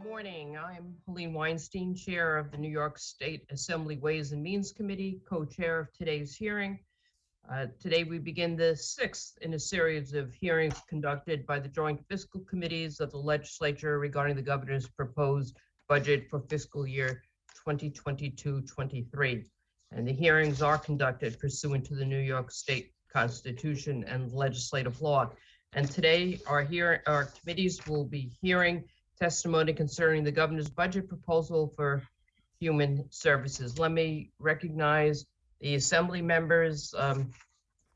Good morning. I'm Helene Weinstein, Chair of the New York State Assembly Ways and Means Committee, co-chair of today's hearing. Today we begin the sixth in a series of hearings conducted by the Joint Fiscal Committees of the Legislature regarding the governor's proposed budget for fiscal year 2022-23. And the hearings are conducted pursuant to the New York State Constitution and legislative law. And today our committees will be hearing testimony concerning the governor's budget proposal for human services. Let me recognize the assembly members in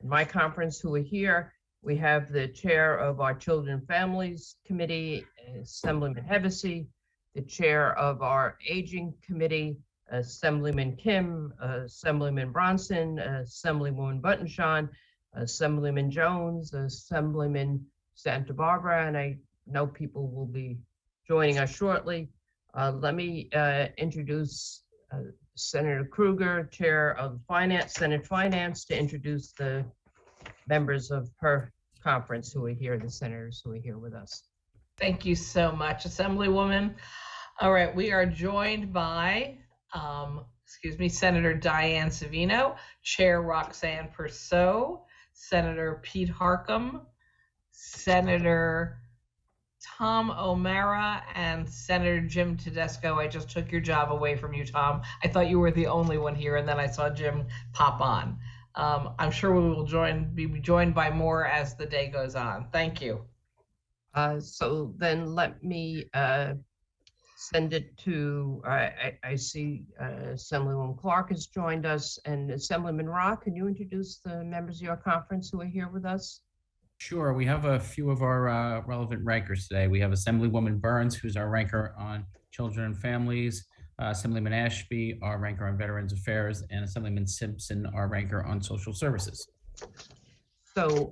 my conference who are here. We have the chair of our Children and Families Committee, Assemblyman Hevesy, the chair of our Aging Committee, Assemblyman Kim, Assemblyman Bronson, Assemblywoman Buttonshaw, Assemblyman Jones, Assemblyman Santa Barbara, and I know people will be joining us shortly. Let me introduce Senator Krueger, Chair of Senate Finance, to introduce the members of her conference who are here, the senators who are here with us. Thank you so much, Assemblywoman. All right, we are joined by, Senator Diane Savino, Chair Roxanne Persaud, Senator Pete Harckham, Senator Tom O'Mara, and Senator Jim Tedesco. I just took your job away from you, Tom. I thought you were the only one here, and then I saw Jim pop on. I'm sure we will be joined by more as the day goes on. Thank you. So then let me send it to, I see Assemblywoman Clark has joined us, and Assemblyman Rock, can you introduce the members of your conference who are here with us? Sure. We have a few of our relevant rankers today. We have Assemblywoman Burns, who's our ranker on Children and Families, Assemblyman Ashby, our ranker on Veterans Affairs, and Assemblyman Simpson, our ranker on Social Services. So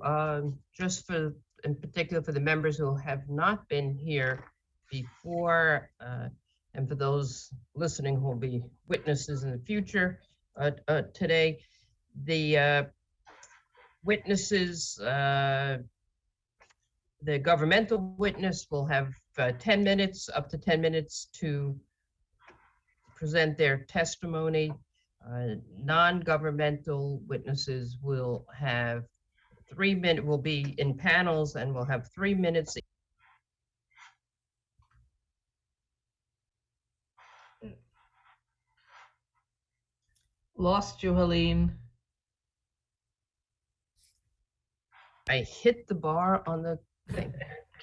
just in particular for the members who have not been here before, and for those listening who will be witnesses in the future today, the witnesses, the governmental witness will have 10 minutes, up to 10 minutes to present their testimony. Non-governmental witnesses will have 3 minutes, will be in panels and will have 3 minutes. Lost you, Helene. I hit the bar on the thing.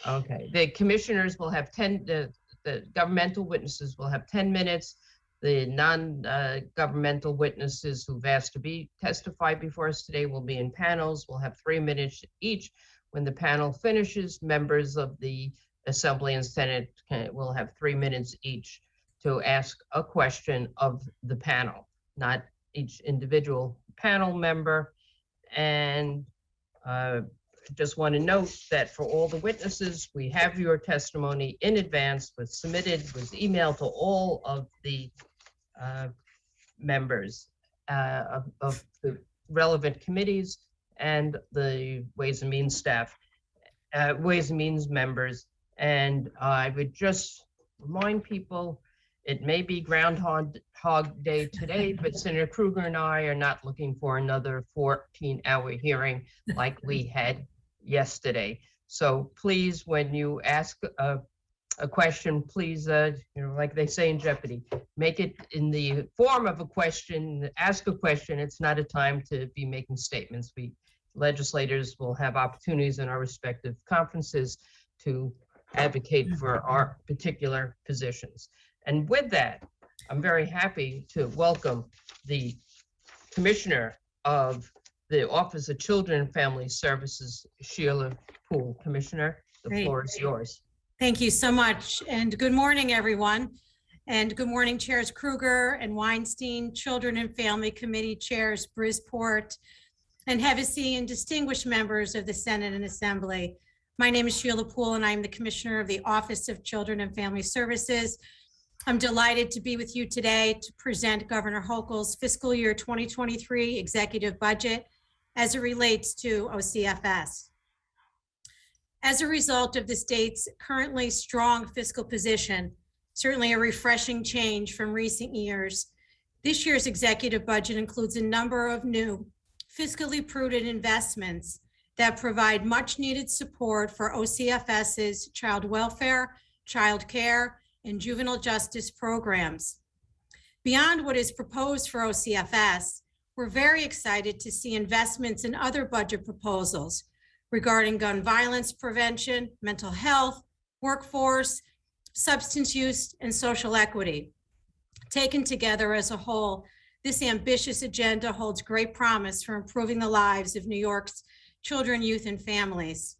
Okay, the commissioners will have 10, the governmental witnesses will have 10 minutes. The non-governmental witnesses who've asked to testify before us today will be in panels. We'll have 3 minutes each. When the panel finishes, members of the Assembly and Senate will have 3 minutes each to ask a question of the panel, not each individual panel member. And just want to note that for all the witnesses, we have your testimony in advance, was emailed to all of the members of the relevant committees and the Ways and Means staff, Ways and Means members. And I would just remind people, it may be Groundhog Day today, but Senator Krueger and I are not looking for another 14-hour hearing like we had yesterday. So please, when you ask a question, please, like they say in Jeopardy, make it in the form of a question, ask a question. It's not a time to be making statements. Legislators will have opportunities in our respective conferences to advocate for our particular positions. And with that, I'm very happy to welcome the Commissioner of the Office of Children and Family Services, Sheila Poole. Commissioner, the floor is yours. Thank you so much. And good morning, everyone. And good morning, Chairs Krueger and Weinstein, Children and Family Committee Chairs Brisport and Hevesy, and distinguished members of the Senate and Assembly. My name is Sheila Poole, and I'm the Commissioner of the Office of Children and Family Services. I'm delighted to be with you today to present Governor Hochul's fiscal year 2023 executive budget as it relates to OCFS. As a result of the state's currently strong fiscal position, certainly a refreshing change from recent years. This year's executive budget includes a number of new fiscally prudent investments that provide much needed support for OCFS's child welfare, child care, and juvenile justice programs. Beyond what is proposed for OCFS, we're very excited to see investments in other budget proposals regarding gun violence prevention, mental health, workforce, substance use, and social equity. Taken together as a whole, this ambitious agenda holds great promise for improving the lives of New York's children, youth, and families.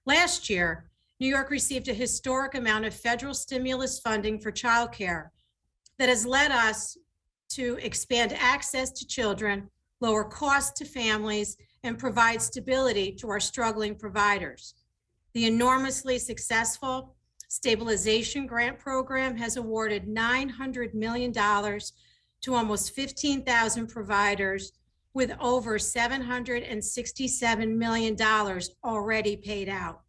Last year, New York received a historic amount of federal stimulus funding for childcare that has led us to expand access to children, lower costs to families, and provide stability to our struggling providers. The enormously successful Stabilization Grant Program has awarded $900 million to almost 15,000 providers, with over $767 million already paid out.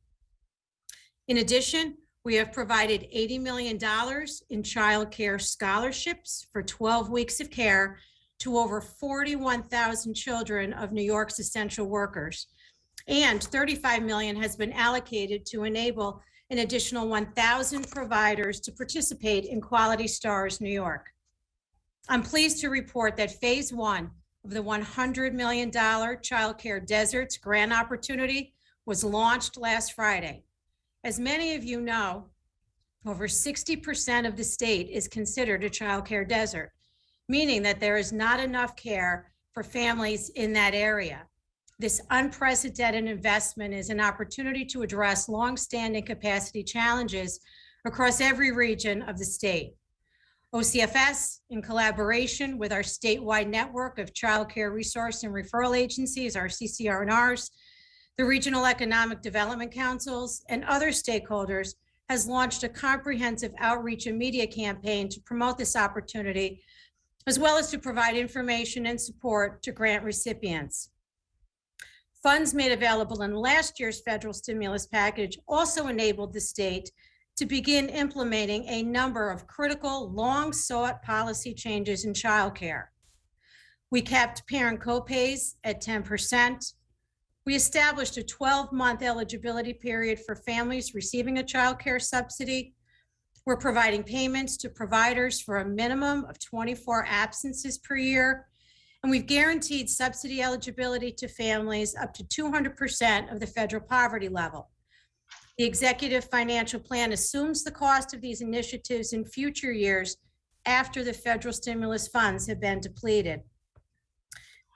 In addition, we have provided $80 million in child care scholarships for 12 weeks of care to over 41,000 children of New York's essential workers. And $35 million has been allocated to enable an additional 1,000 providers to participate in Quality Stars New York. I'm pleased to report that phase one of the $100 million Child Care Deserts grant opportunity was launched last Friday. As many of you know, over 60% of the state is considered a child care desert, meaning that there is not enough care for families in that area. This unprecedented investment is an opportunity to address longstanding capacity challenges across every region of the state. OCFS, in collaboration with our statewide network of child care resource and referral agencies, our CCR&Rs, the Regional Economic Development Councils, and other stakeholders, has launched a comprehensive outreach and media campaign to promote this opportunity, as well as to provide information and support to grant recipients. Funds made available in last year's federal stimulus package also enabled the state to begin implementing a number of critical, long-sought policy changes in childcare. We capped parent copays at 10%. We established a 12-month eligibility period for families receiving a child care subsidy. We're providing payments to providers for a minimum of 24 absences per year. And we've guaranteed subsidy eligibility to families up to 200% of the federal poverty level. The executive financial plan assumes the cost of these initiatives in future years after the federal stimulus funds have been depleted.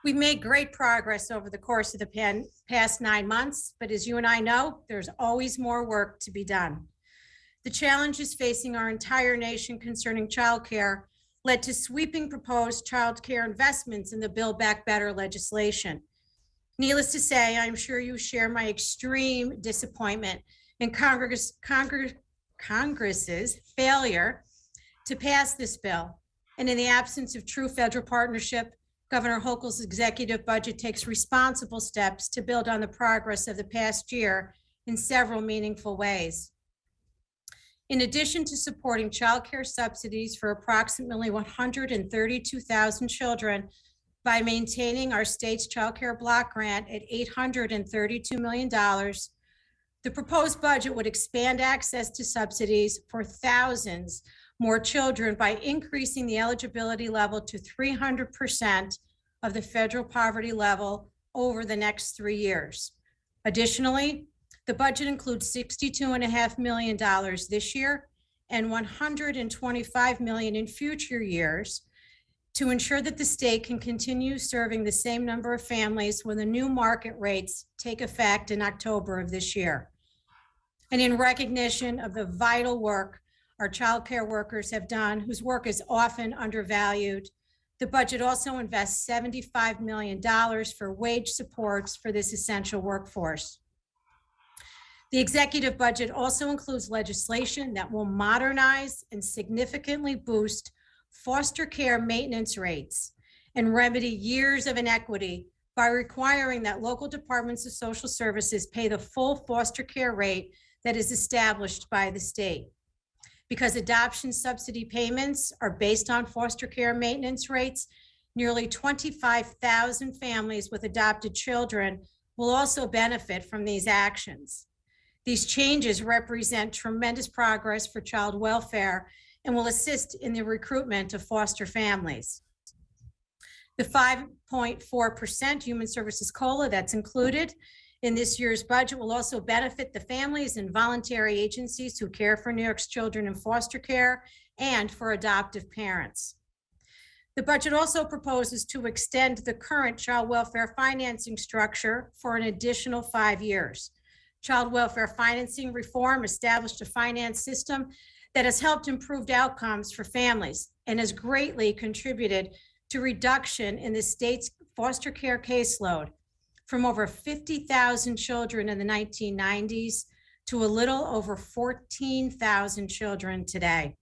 We've made great progress over the course of the past 9 months, but as you and I know, there's always more work to be done. The challenges facing our entire nation concerning childcare led to sweeping proposed childcare investments in the Build Back Better legislation. Needless to say, I'm sure you share my extreme disappointment in Congress's failure to pass this bill. And in the absence of true federal partnership, Governor Hochul's executive budget takes responsible steps to build on the progress of the past year in several meaningful ways. In addition to supporting childcare subsidies for approximately 132,000 children by maintaining our state's childcare block grant at $832 million, the proposed budget would expand access to subsidies for thousands more children by increasing the eligibility level to 300% of the federal poverty level over the next 3 years. Additionally, the budget includes $62.5 million this year and $125 million in future years to ensure that the state can continue serving the same number of families when the new market rates take effect in October of this year. And in recognition of the vital work our childcare workers have done, whose work is often undervalued, the budget also invests $75 million for wage supports for this essential workforce. The executive budget also includes legislation that will modernize and significantly boost foster care maintenance rates and remedy years of inequity by requiring that local departments of social services pay the full foster care rate that is established by the state. Because adoption subsidy payments are based on foster care maintenance rates, nearly 25,000 families with adopted children will also benefit from these actions. These changes represent tremendous progress for child welfare and will assist in the recruitment of foster families. The 5.4% Human Services COLA that's included in this year's budget will also benefit the families and voluntary agencies who care for New York's children in foster care and for adoptive parents. The budget also proposes to extend the current child welfare financing structure for an additional 5 years. Child welfare financing reform established a finance system that has helped improve outcomes for families and has greatly contributed to reduction in the state's foster care caseload from over 50,000 children in the 1990s to a little over 14,000 children today.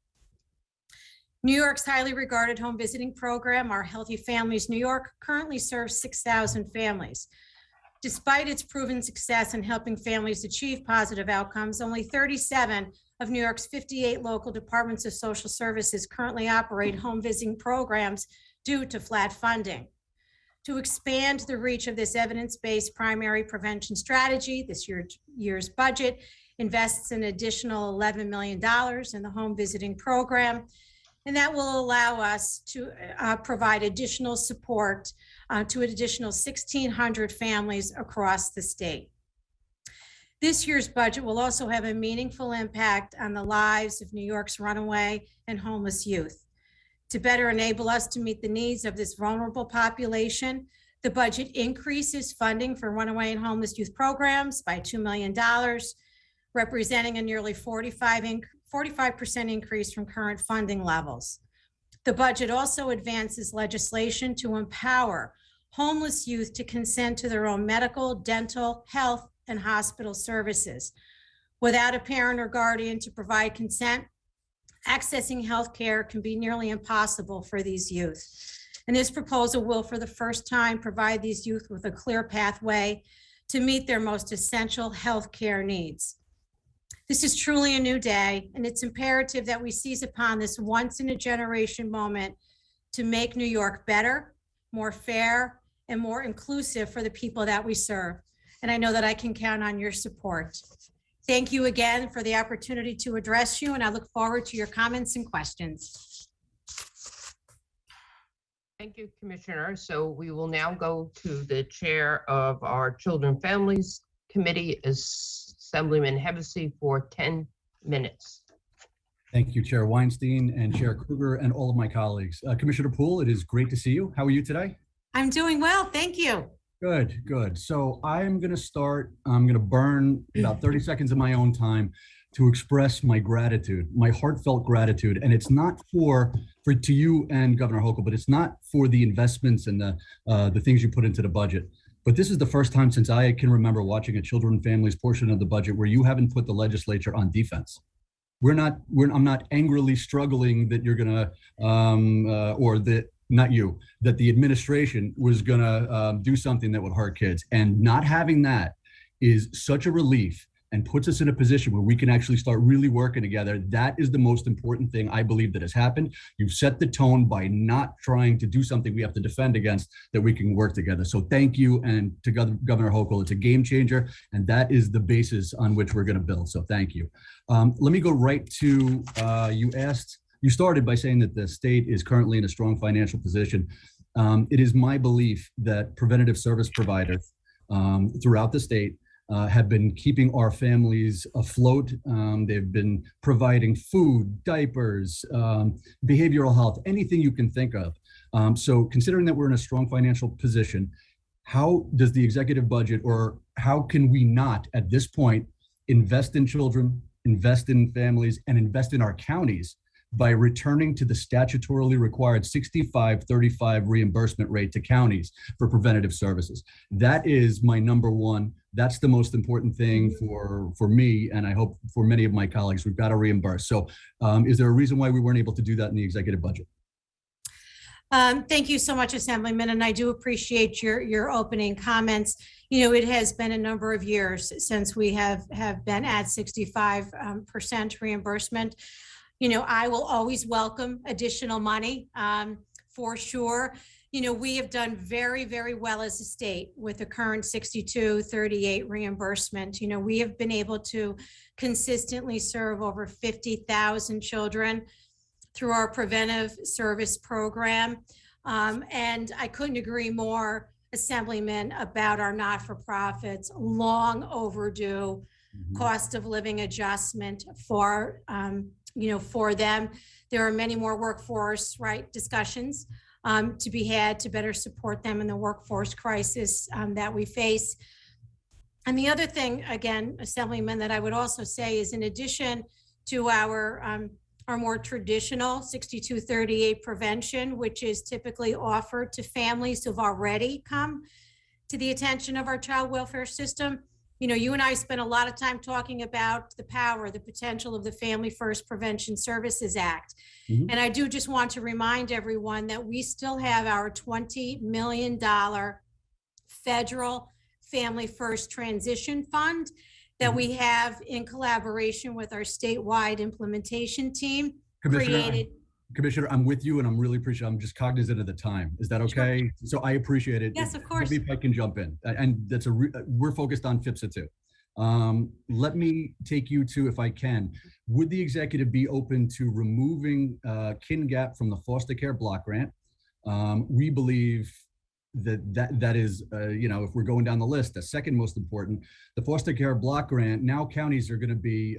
New York's highly regarded home visiting program, Our Healthy Families New York, currently serves 6,000 families. Despite its proven success in helping families achieve positive outcomes, only 37 of New York's 58 local departments of social services currently operate home visiting programs due to flat funding. To expand the reach of this evidence-based primary prevention strategy, this year's budget invests an additional $11 million in the home visiting program, and that will allow us to provide additional support to an additional 1,600 families across the state. This year's budget will also have a meaningful impact on the lives of New York's runaway and homeless youth. To better enable us to meet the needs of this vulnerable population, the budget increases funding for runaway and homeless youth programs by $2 million, representing a nearly 45% increase from current funding levels. The budget also advances legislation to empower homeless youth to consent to their own medical, dental, health, and hospital services. Without a parent or guardian to provide consent, accessing health care can be nearly impossible for these youth. And this proposal will, for the first time, provide these youth with a clear pathway to meet their most essential health care needs. This is truly a new day, and it's imperative that we seize upon this once-in-a-generation moment to make New York better, more fair, and more inclusive for the people that we serve. And I know that I can count on your support. Thank you again for the opportunity to address you, and I look forward to your comments and questions. Thank you, Commissioner. So we will now go to the chair of our Children and Families Committee, Assemblyman Hevesy, for 10 minutes. Thank you, Chair Weinstein and Chair Kruger and all of my colleagues. Commissioner Poole, it is great to see you. How are you today? I'm doing well, thank you. Good, good. So I'm going to burn about 30 seconds of my own time to express my gratitude, my heartfelt gratitude. And it's not to you and Governor Hochul, but it's not for the investments and the things you put into the budget. But this is the first time since I can remember watching a children and families portion of the budget where you haven't put the legislature on defense. I'm not angrily struggling that you're going to, that the administration was going to do something that would hurt kids. And not having that is such a relief and puts us in a position where we can actually start really working together. That is the most important thing I believe that has happened. You've set the tone by not trying to do something we have to defend against, that we can work together. So thank you. And to Governor Hochul, it's a game changer. And that is the basis on which we're going to build. So thank you. Let me go right to, you started by saying that the state is currently in a strong financial position. It is my belief that preventative service providers throughout the state have been keeping our families afloat. They've been providing food, diapers, behavioral health, anything you can think of. So considering that we're in a strong financial position, how does the executive budget, or how can we not at this point invest in children, invest in families, and invest in our counties by returning to the statutorily required 65-35 reimbursement rate to counties for preventative services? That is my number one. That's the most important thing for me, and I hope for many of my colleagues. We've got to reimburse. So is there a reason why we weren't able to do that in the executive budget? Thank you so much, Assemblyman, and I do appreciate your opening comments. You know, it has been a number of years since we have been at 65% reimbursement. I will always welcome additional money, for sure. We have done very, very well as a state with the current 6238 reimbursement. We have been able to consistently serve over 50,000 children through our preventive service program. And I couldn't agree more, Assemblyman, about our not-for-profits, long overdue cost of living adjustment for, for them. There are many more workforce, discussions to be had to better support them in the workforce crisis that we face. And the other thing, again, Assemblyman, that I would also say is, in addition to our more traditional 6238 prevention, which is typically offered to families who've already come to the attention of our child welfare system. You and I spent a lot of time talking about the power, the potential of the Family First Prevention Services Act. Mm-hmm. And I do just want to remind everyone that we still have our $20 million federal Family First Transition Fund that we have in collaboration with our statewide implementation team. Commissioner, I'm with you, and I'm really appreciative. I'm just cognizant of the time. Is that okay? Sure. So I appreciate it. Yes, of course. Maybe if I can jump in, and we're focused on FPSA too. Let me take you to, if I can, would the executive be open to removing kin gap from the foster care block grant? We believe that is, if we're going down the list, the second most important, the foster care block grant. Now counties are going to be,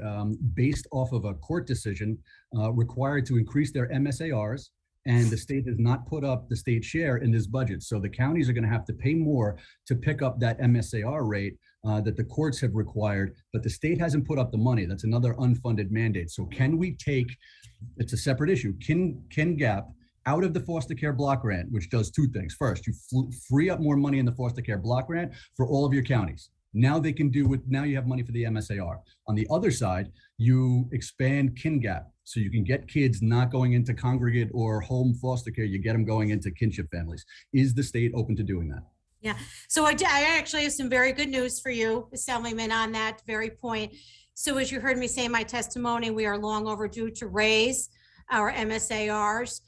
based off of a court decision, required to increase their MSARs, and the state has not put up the state share in this budget. So the counties are going to have to pay more to pick up that MSAR rate that the courts have required, but the state hasn't put up the money. That's another unfunded mandate. So can we take, it's a separate issue, kin gap out of the foster care block grant, which does two things. First, you free up more money in the foster care block grant for all of your counties. Now they can now you have money for the MSAR. On the other side, you expand kin gap. So you can get kids not going into congregate or home foster care, you get them going into kinship families. Is the state open to doing that? Yeah, so I actually have some very good news for you, Assemblyman, on that very point. So as you heard me say in my testimony, we are long overdue to raise our MSARs.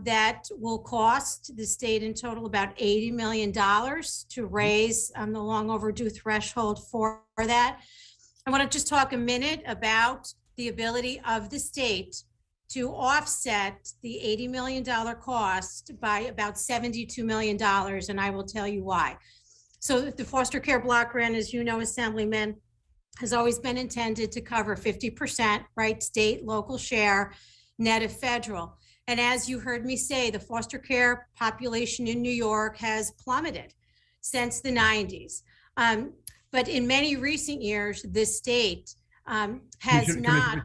That will cost the state in total about $80 million to raise the long overdue threshold for that. I want to just talk a minute about the ability of the state to offset the $80 million cost by about $72 million, and I will tell you why. So the foster care block grant, as you know, Assemblyman, has always been intended to cover 50%, state, local share, net of federal. And as you heard me say, the foster care population in New York has plummeted since the 90s. But in many recent years, the state has not.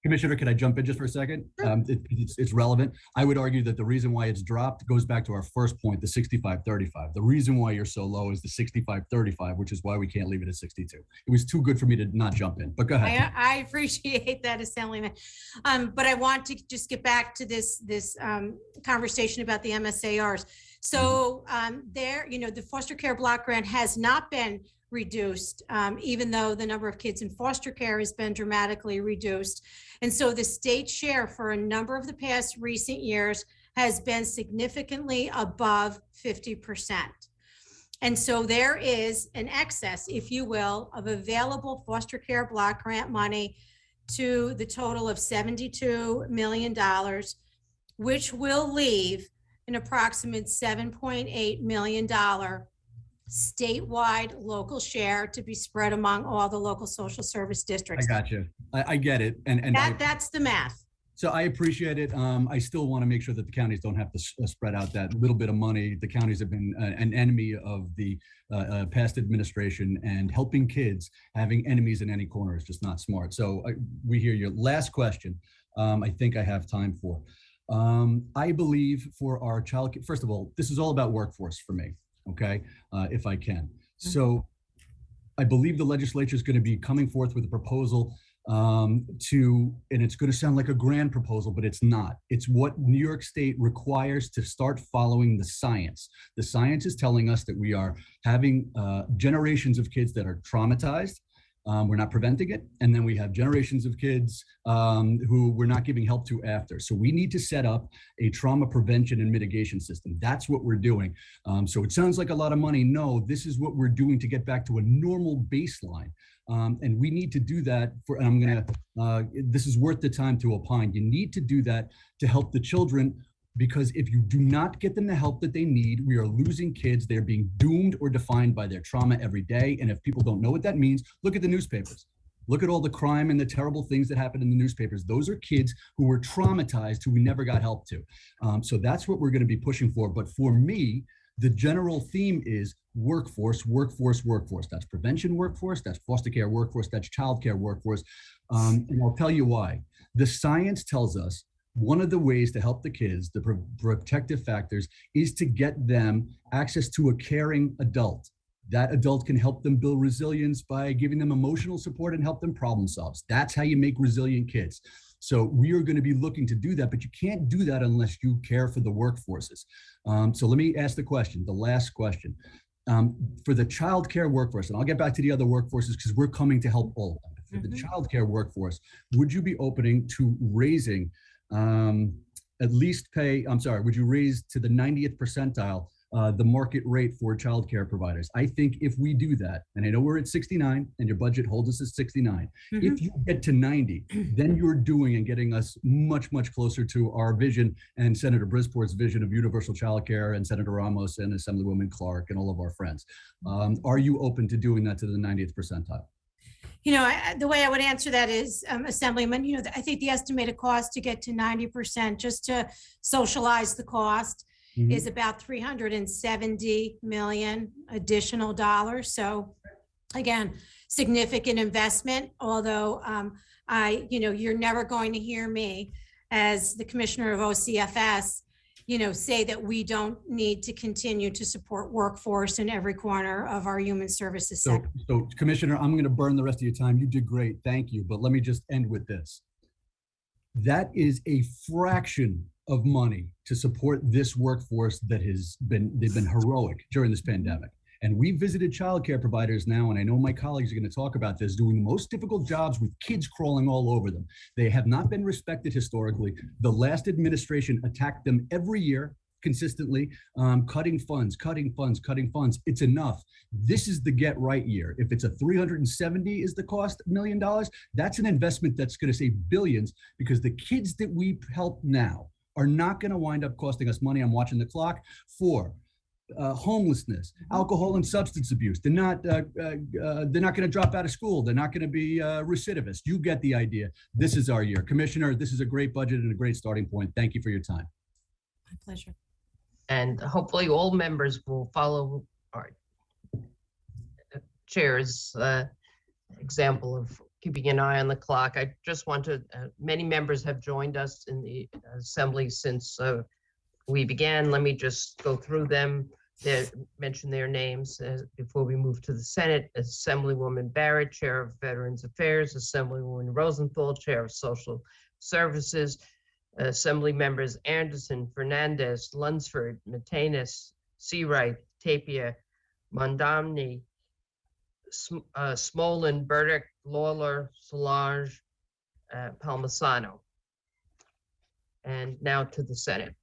Commissioner, can I jump in just for a second? Sure. It's relevant. I would argue that the reason why it's dropped goes back to our first point, the 65-35. The reason why you're so low is the 65-35, which is why we can't leave it at 62. It was too good for me to not jump in, but go ahead. I appreciate that, Assemblyman. But I want to just get back to this conversation about the MSARs. So the foster care block grant has not been reduced, even though the number of kids in foster care has been dramatically reduced. And so the state share for a number of the past recent years has been significantly above 50%. And so there is an excess, if you will, of available foster care block grant money to the total of $72 million, which will leave an approximate $7.8 million statewide local share to be spread among all the local social service districts. I got you. I get it. And that's the math. So I appreciate it. I still want to make sure that the counties don't have to spread out that little bit of money. The counties have been an enemy of the past administration, and helping kids, having enemies in any corner is just not smart. So we hear your last question. I think I have time for. I believe for our child, first of all, this is all about workforce for me. Okay, if I can. So I believe the legislature is going to be coming forth with a proposal and it's going to sound like a grand proposal, but it's not. It's what New York State requires to start following the science. The science is telling us that we are having generations of kids that are traumatized, We're not preventing it. And then we have generations of kids who we're not giving help to after. So we need to set up a trauma prevention and mitigation system. That's what we're doing. So it sounds like a lot of money. No, this is what we're doing to get back to a normal baseline. And we need to do that for, and I'm gonna, this is worth the time to opine. You need to do that to help the children, because if you do not get them the help that they need, we are losing kids. They're being doomed or defined by their trauma every day. And if people don't know what that means, look at the newspapers. Look at all the crime and the terrible things that happen in the newspapers. Those are kids who were traumatized, who we never got help to. So that's what we're going to be pushing for. But for me, the general theme is workforce, workforce, workforce. That's prevention workforce, that's foster care workforce, that's childcare workforce. And I'll tell you why. The science tells us one of the ways to help the kids, the protective factors, is to get them access to a caring adult. That adult can help them build resilience by giving them emotional support and help them problem solve. That's how you make resilient kids. So we are going to be looking to do that, but you can't do that unless you care for the workforces. So let me ask the question, the last question. For the child care workforce, and I'll get back to the other workforces because we're coming to help all of them. For the child care workforce, would you be opening to raising at least would you raise to the 90th percentile the market rate for childcare providers? I think if we do that, and I know we're at 69 and your budget holds us at 69, if you get to 90, then you're doing and getting us much, much closer to our vision and Senator Brisport's vision of universal childcare and Senator Ramos and Assemblywoman Clark and all of our friends. Are you open to doing that to the 90th percentile? You know, the way I would answer that is, Assemblyman, you know, I think the estimated cost to get to 90%, just to socialize the cost, is about 370 million additional dollars. So again, significant investment, although you're never going to hear me as the commissioner of OCFS, say that we don't need to continue to support workforce in every corner of our human services sector. So Commissioner, I'm going to burn the rest of your time. You did great. Thank you. But let me just end with this. That is a fraction of money to support this workforce that they've been heroic during this pandemic. And we visited childcare providers now, and I know my colleagues are going to talk about this, doing the most difficult jobs with kids crawling all over them. They have not been respected historically. The last administration attacked them every year consistently, cutting funds. It's enough. This is the get right year. If it's a 370 is the cost $1 million, that's an investment that's going to save billions, because the kids that we help now are not going to wind up costing us money. I'm watching the clock. For homelessness, alcohol and substance abuse. They're not going to drop out of school. They're not going to be recidivists. You get the idea. This is our year. Commissioner, this is a great budget and a great starting point. Thank you for your time. My pleasure. And hopefully all members will follow our chair's example of keeping an eye on the clock. I just want to, many members have joined us in the assembly since we began. Let me just go through them, mention their names before we move to the Senate. Assemblywoman Barrett, Chair of Veterans Affairs; Assemblywoman Rosenthal, Chair of Social Services; Assembly members Anderson, Fernandez, Lunsford, Matenis, Seawright, Tapia, Mondamni, Smolin, Burdick, Lawler, Solange, Palmisano. And now to the Senate.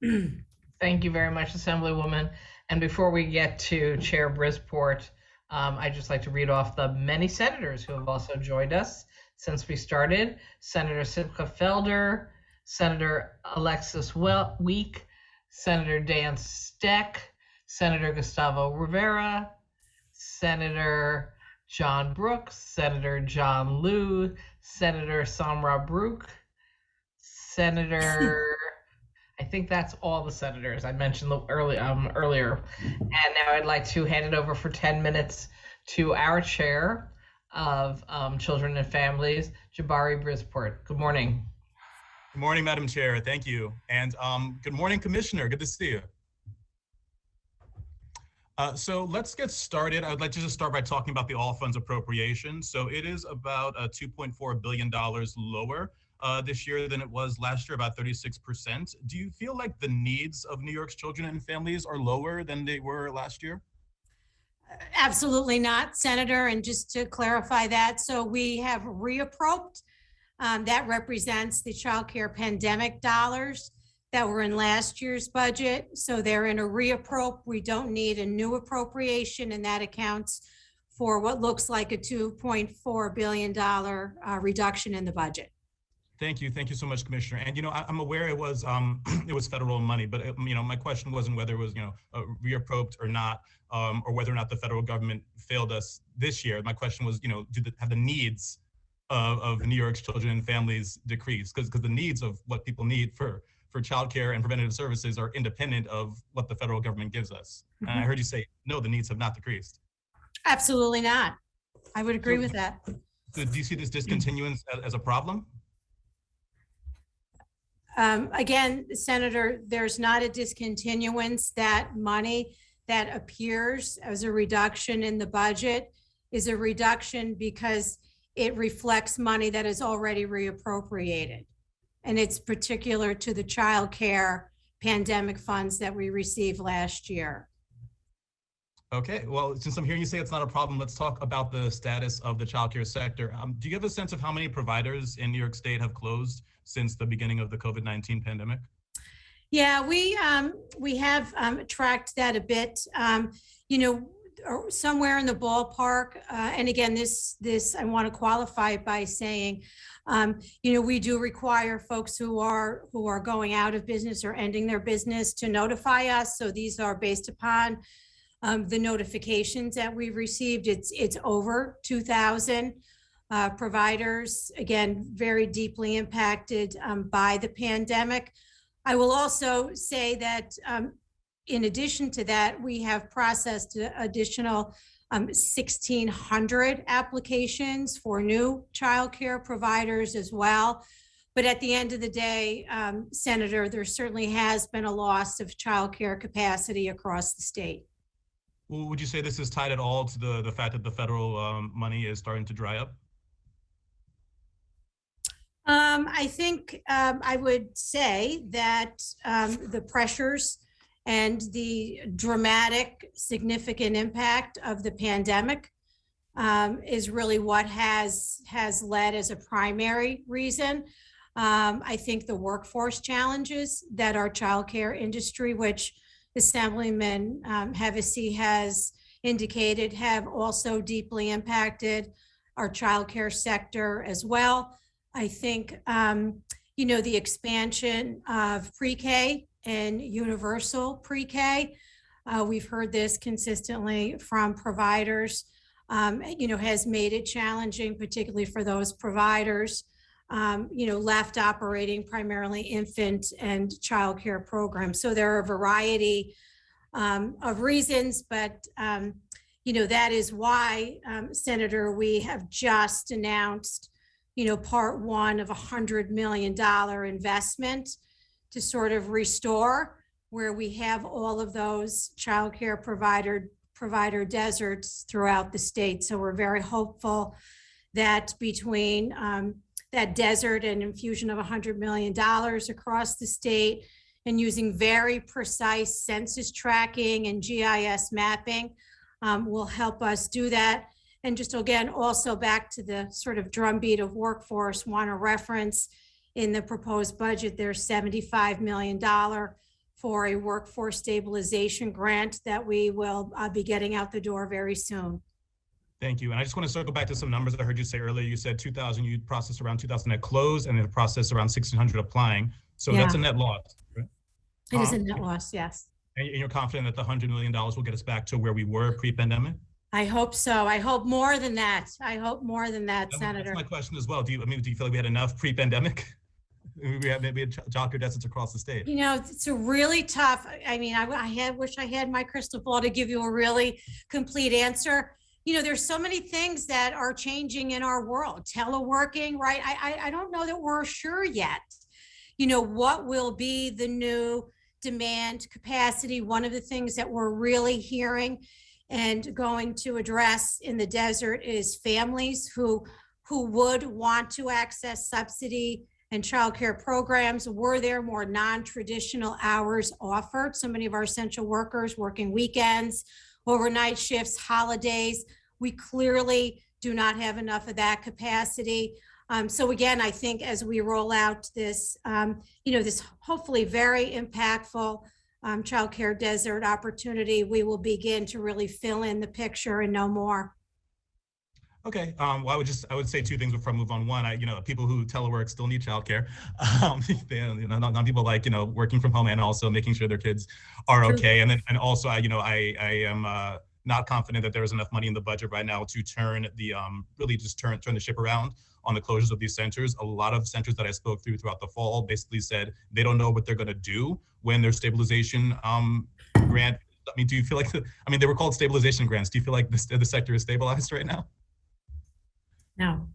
Thank you very much, Assemblywoman. And before we get to Chair Brisport, I'd just like to read off the many senators who have also joined us since we started. Senator Simcha Felder, Senator Alexis Week, Senator Dan Steck, Senator Gustavo Rivera, Senator John Brooks, Senator John Liu, Senator Samra Brook, Senator, I think that's all the senators I mentioned earlier. And now I'd like to hand it over for 10 minutes to our chair of Children and Families, Jabari Brisport. Good morning. Good morning, Madam Chair. Thank you. And good morning, Commissioner. Good to see you. So let's get started. I would like to just start by talking about the all funds appropriation. So it is about $2.4 billion lower this year than it was last year, about 36%. Do you feel like the needs of New York's children and families are lower than they were last year? Absolutely not, Senator. And just to clarify that, so we have reapproped. That represents the child care pandemic dollars that were in last year's budget. So they're in a reappropriate. We don't need a new appropriation, and that accounts for what looks like a $2.4 billion reduction in the budget. Thank you so much, Commissioner. And I'm aware it was it was federal money, but my question wasn't whether it was reapproped or not, or whether or not the federal government failed us this year. My question was, have the needs of New York's children and families decreased? Because the needs of what people need for childcare and preventative services are independent of what the federal government gives us. And I heard you say no, the needs have not decreased. Absolutely not. I would agree with that. So do you see this discontinuance as a problem? Again, Senator, there's not a discontinuance. That money that appears as a reduction in the budget is a reduction because it reflects money that is already reappropriated. And it's particular to the child care pandemic funds that we received last year. Okay, well, since I'm hearing you say it's not a problem, let's talk about the status of the childcare sector. Do you have a sense of how many providers in New York State have closed since the beginning of the COVID-19 pandemic? Yeah, we have tracked that a bit. Somewhere in the ballpark. And again, this I want to qualify it by saying, we do require folks who are going out of business or ending their business to notify us. So these are based upon the notifications that we've received. It's over 2,000 providers, again, very deeply impacted by the pandemic. I will also say that in addition to that, we have processed additional 1,600 applications for new childcare providers as well. But at the end of the day, Senator, there certainly has been a loss of childcare capacity across the state. Well, would you say this is tied at all to the fact that the federal money is starting to dry up? I think I would say that the pressures and the dramatic, significant impact of the pandemic is really what has led as a primary reason. I think the workforce challenges that our childcare industry, which Assemblyman Hevesy has indicated, have also deeply impacted our childcare sector as well. I think, the expansion of pre-K and universal pre-K, we've heard this consistently from providers, has made it challenging, particularly for those providers, left operating primarily infant and childcare programs. So there are a variety of reasons, but, that is why, Senator, we have just announced part one of $100 million investment to sort of restore where we have all of those childcare provider deserts throughout the state. So we're very hopeful that between that desert and infusion of $100 million across the state and using very precise census tracking and GIS mapping will help us do that. And just again, also back to the sort of drumbeat of workforce, want to reference in the proposed budget, there's $75 million for a workforce stabilization grant that we will be getting out the door very soon. Thank you. And I just want to circle back to some numbers I heard you say earlier. You said 2,000, you processed around 2,000 that closed and then processed around 1,600 applying. So that's a net loss, right? It is a net loss, yes. And you're confident that the $100 million will get us back to where we were pre-pandemic? I hope so. I hope more than that. I hope more than that, Senator. That's my question as well. Do you feel like we had enough pre-pandemic? We had childcare deserts across the state. It's a really tough. I mean, I wish I had my crystal ball to give you a really complete answer. There's so many things that are changing in our world. Teleworking, right? I don't know that we're sure yet. What will be the new demand capacity? One of the things that we're really hearing and going to address in the desert is families who would want to access subsidy and childcare programs. Were there more non-traditional hours offered? So many of our essential workers working weekends, overnight shifts, holidays. We clearly do not have enough of that capacity. So again, I think as we roll out this, this hopefully very impactful childcare desert opportunity, we will begin to really fill in the picture and know more. Okay. Well, I would say two things before I move on. One, people who telework still need childcare. Not people like, working from home and also making sure their kids are okay. And also, I am not confident that there is enough money in the budget right now to turn the really just turn the ship around on the closures of these centers. A lot of centers that I spoke to throughout the fall basically said they don't know what they're going to do when their stabilization grant. I mean, do you feel like they were called stabilization grants? Do you feel like the sector is stabilized right now? No,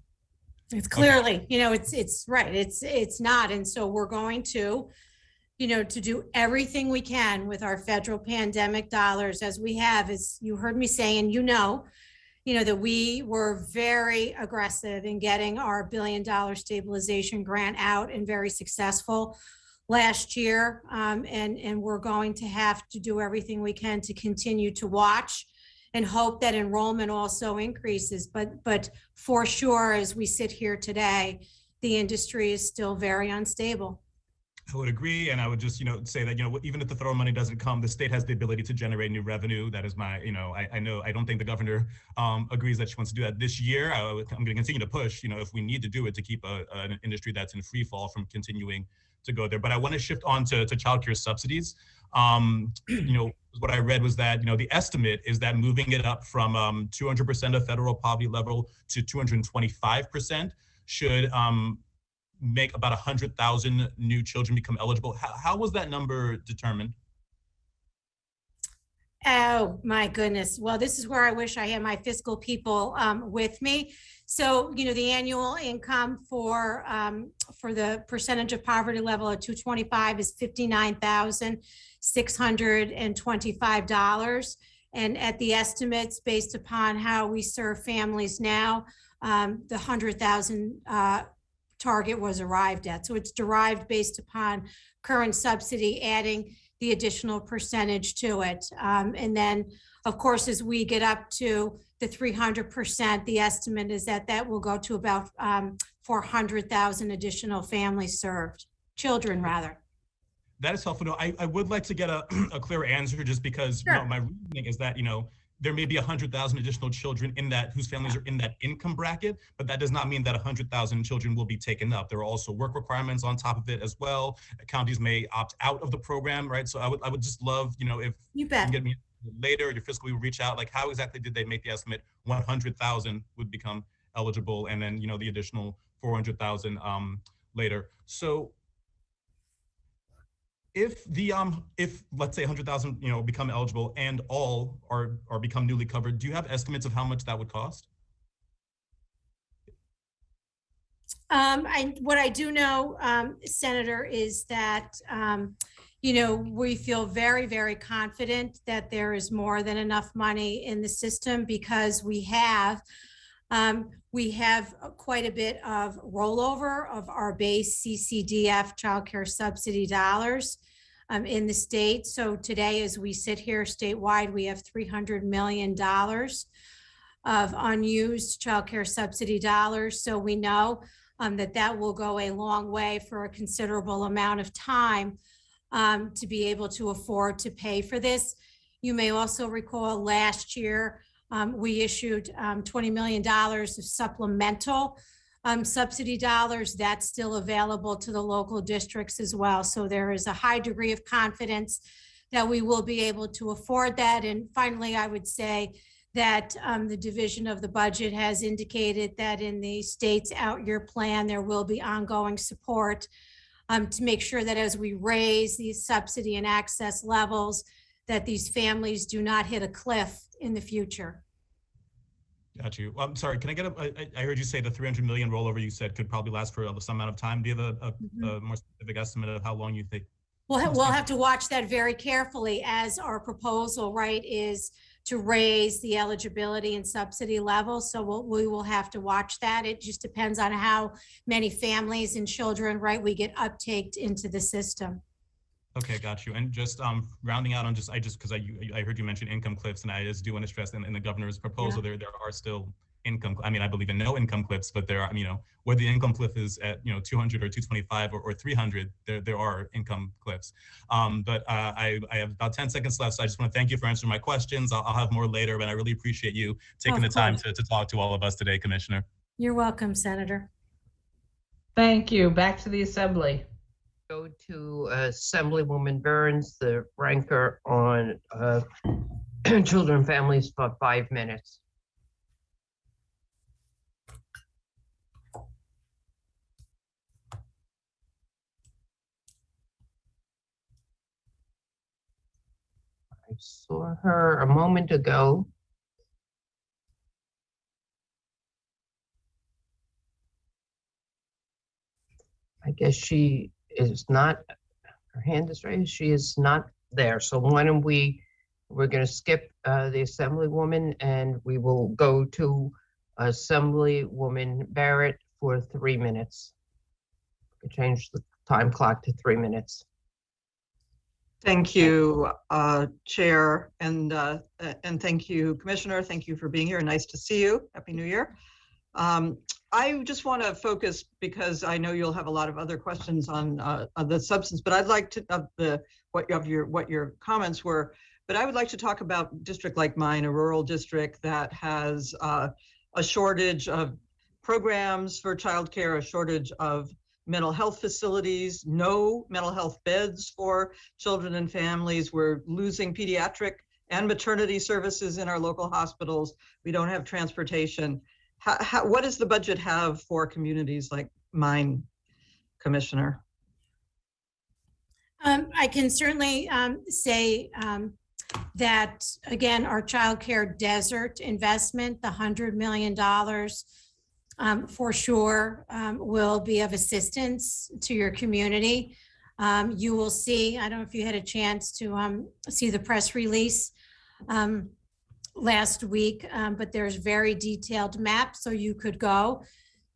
it's clearly, it's right. It's not. And so we're going to, to do everything we can with our federal pandemic dollars as we have, as you heard me say, and that we were very aggressive in getting our $1 billion stabilization grant out and very successful last year. And we're going to have to do everything we can to continue to watch and hope that enrollment also increases. But for sure, as we sit here today, the industry is still very unstable. I would agree. And I would just, say that, even if the federal money doesn't come, the state has the ability to generate new revenue. That is my, I don't think the governor agrees that she wants to do that this year. I'm going to continue to push, if we need to do it to keep an industry that's in free fall from continuing to go there. But I want to shift on to childcare subsidies. What I read was that, the estimate is that moving it up from 200% of federal poverty level to 225% should make about 100,000 new children become eligible. How was that number determined? Oh, my goodness. Well, this is where I wish I had my fiscal people with me. So, the annual income for the percentage of poverty level at 225 is $59,625. And at the estimates, based upon how we serve families now, the 100,000 target was arrived at. So it's derived based upon current subsidy, adding the additional percentage to it. And then, of course, as we get up to the 300%, the estimate is that will go to about 400,000 additional families served, children rather. That is helpful. No, I would like to get a clearer answer, just because Sure. My reasoning is that, there may be 100,000 additional children whose families are in that income bracket, but that does not mean that 100,000 children will be taken up. There are also work requirements on top of it as well. Counties may opt out of the program, right? So I would just love, if You bet. you can get me later, your fiscal will reach out, like how exactly did they make the estimate 100,000 would become eligible, and then, the additional 400,000 later. So if let's say 100,000, become eligible and all are become newly covered, do you have estimates of how much that would cost? What I do know, Senator, is that, we feel very, very confident that there is more than enough money in the system, because we have quite a bit of rollover of our base CCDF childcare subsidy dollars in the state. So today, as we sit here statewide, we have $300 million of unused childcare subsidy dollars. So we know that will go a long way for a considerable amount of time to be able to afford to pay for this. You may also recall last year, we issued $20 million of supplemental subsidy dollars. That's still available to the local districts as well. So there is a high degree of confidence that we will be able to afford that. And finally, I would say that the division of the budget has indicated that in the state's out-year plan, there will be ongoing support to make sure that as we raise these subsidy and access levels, that these families do not hit a cliff in the future. Got you. I'm sorry, can I get I heard you say the 300 million rollover you said could probably last for some amount of time. Do you have a more specific estimate of how long you think? We'll have to watch that very carefully, as our proposal, right, is to raise the eligibility and subsidy level. So we will have to watch that. It just depends on how many families and children, right, we get uptaked into the system. Okay, got you. And just rounding out on because I heard you mention income cliffs, and I just do want to stress in the governor's proposal there are still income. I mean, I believe in no income cliffs, but there are, whether the income cliff is at 200 or 225 or 300, there are income cliffs. But I have about 10 seconds left, so I just want to thank you for answering my questions. I'll have more later, but I really appreciate you taking the time to talk to all of us today, Commissioner. You're welcome, Senator. Thank you. Back to the Assembly. Go to Assemblywoman Burns, the ranker on children and families, for 5 minutes. I saw her a moment ago. I guess she is not, her hand is raised, she is not there. So why don't we're going to skip the Assemblywoman, and we will go to Assemblywoman Barrett for 3 minutes. We can change the time clock to 3 minutes. Thank you, Chair, and thank you, Commissioner. Thank you for being here. Nice to see you. Happy New Year. I just want to focus, because I know you'll have a lot of other questions on the substance, but I'd like to what your comments were. But I would like to talk about a district like mine, a rural district that has a shortage of programs for childcare, a shortage of mental health facilities, no mental health beds for children and families. We're losing pediatric and maternity services in our local hospitals. We don't have transportation. What does the budget have for communities like mine, Commissioner? I can certainly say that, again, our child care desert investment, the $100 million, for sure will be of assistance to your community. You will see, I don't know if you had a chance to see the press release last week, but there's very detailed maps, so you could go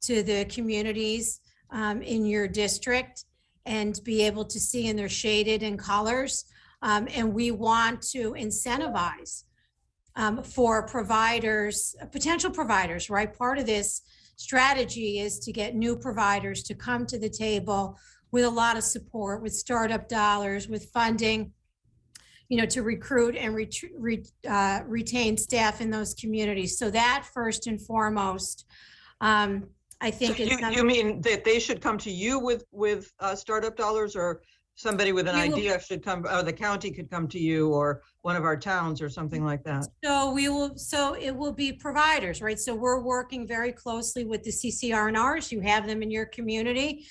to the communities in your district and be able to see, and they're shaded in colors. And we want to incentivize for providers, potential providers, right? Part of this strategy is to get new providers to come to the table with a lot of support, with startup dollars, with funding, to recruit and retain staff in those communities. So that first and foremost, I think. So you mean that they should come to you with startup dollars, or somebody with an idea should come, or the county could come to you, or one of our towns or something like that? So it will be providers, right? So we're working very closely with the CCR&Rs. You have them in your community,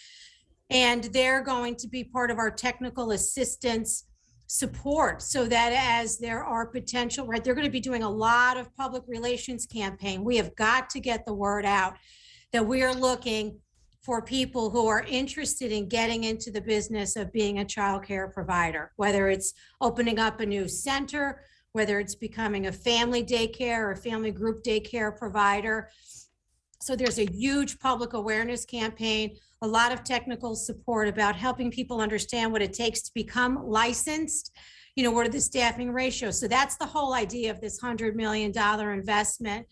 and they're going to be part of our technical assistance support, so that as there are potential, right, they're going to be doing a lot of public relations campaign. We have got to get the word out that we are looking for people who are interested in getting into the business of being a child care provider, whether it's opening up a new center, whether it's becoming a family daycare or family group daycare provider. So there's a huge public awareness campaign, a lot of technical support about helping people understand what it takes to become licensed, what are the staffing ratios. So that's the whole idea of this $100 million investment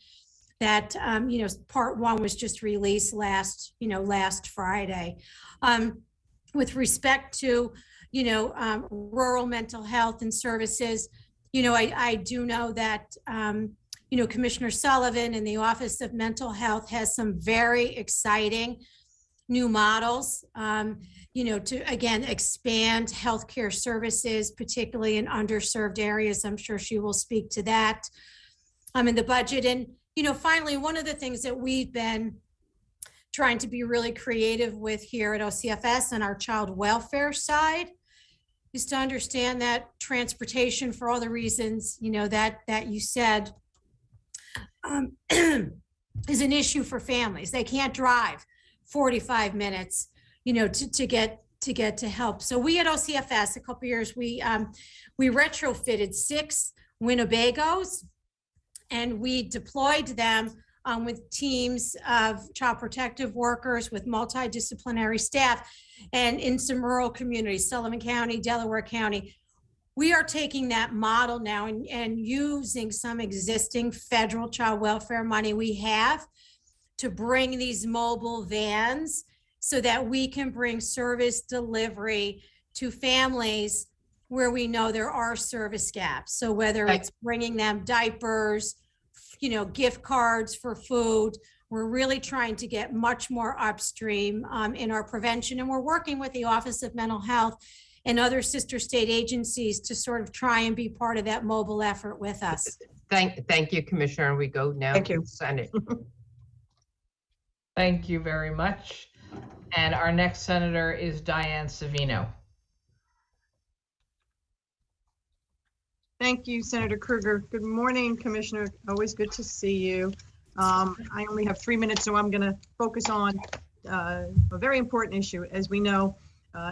that, part one was just released last Friday. With respect to, rural mental health and services, I do know that, Commissioner Sullivan and the Office of Mental Health has some very exciting new models, to, again, expand healthcare services, particularly in underserved areas. I'm sure she will speak to that in the budget. And, finally, one of the things that we've been trying to be really creative with here at OCFS on our child welfare side is to understand that transportation, for all the reasons, that you said, is an issue for families. They can't drive 45 minutes, to get to help. So we at OCFS, a couple years, we retrofitted 6 Winnebagos, and we deployed them with teams of child protective workers, with multidisciplinary staff, and in some rural communities, Sullivan County, Delaware County. We are taking that model now and using some existing federal child welfare money we have to bring these mobile vans so that we can bring service delivery to families where we know there are service gaps. So whether it's bringing them diapers, gift cards for food, we're really trying to get much more upstream in our prevention. And we're working with the Office of Mental Health and other sister state agencies to sort of try and be part of that mobile effort with us. Thank you, Commissioner. We go now Thank to you. the Senate. Thank you very much. And our next senator is Diane Savino. Thank you, Senator Krueger. Good morning, Commissioner. Always good to see you. I only have 3 minutes, so I'm going to focus on a very important issue. As we know,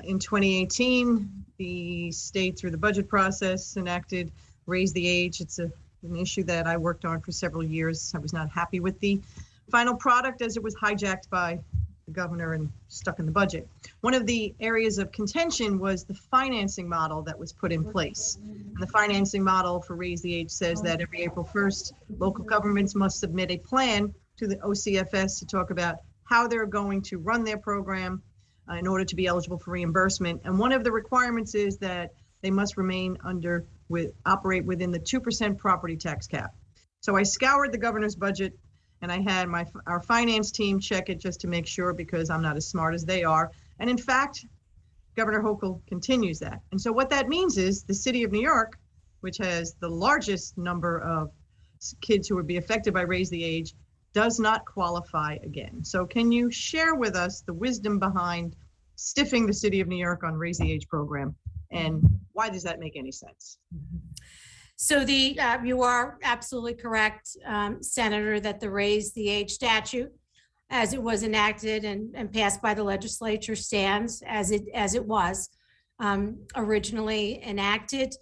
in 2018, the state, through the budget process, enacted Raise the Age. It's an issue that I worked on for several years. I was not happy with the final product as it was hijacked by the governor and stuck in the budget. One of the areas of contention was the financing model that was put in place. And the financing model for Raise the Age says that every April 1st, local governments must submit a plan to the OCFS to talk about how they're going to run their program in order to be eligible for reimbursement. And one of the requirements is that they must operate within the 2% property tax cap. So I scoured the governor's budget and I had our finance team check it just to make sure, because I'm not as smart as they are. And in fact, Governor Hochul continues that. And so what that means is the city of New York, which has the largest number of kids who would be affected by Raise the Age, does not qualify again. So can you share with us the wisdom behind stiffing the city of New York on Raise the Age program? And why does that make any sense? So you are absolutely correct, Senator, that the Raise the Age statute, as it was enacted and passed by the legislature, stands as it was originally enacted.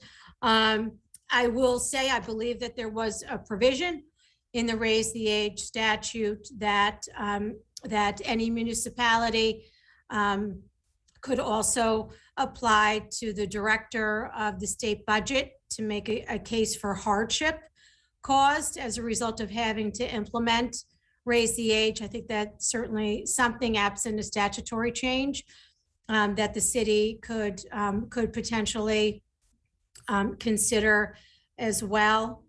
I will say I believe that there was a provision in the Raise the Age statute that any municipality could also apply to the director of the state budget to make a case for hardship caused as a result of having to implement Raise the Age. I think that's certainly something, absent a statutory change, that the city could potentially consider as well.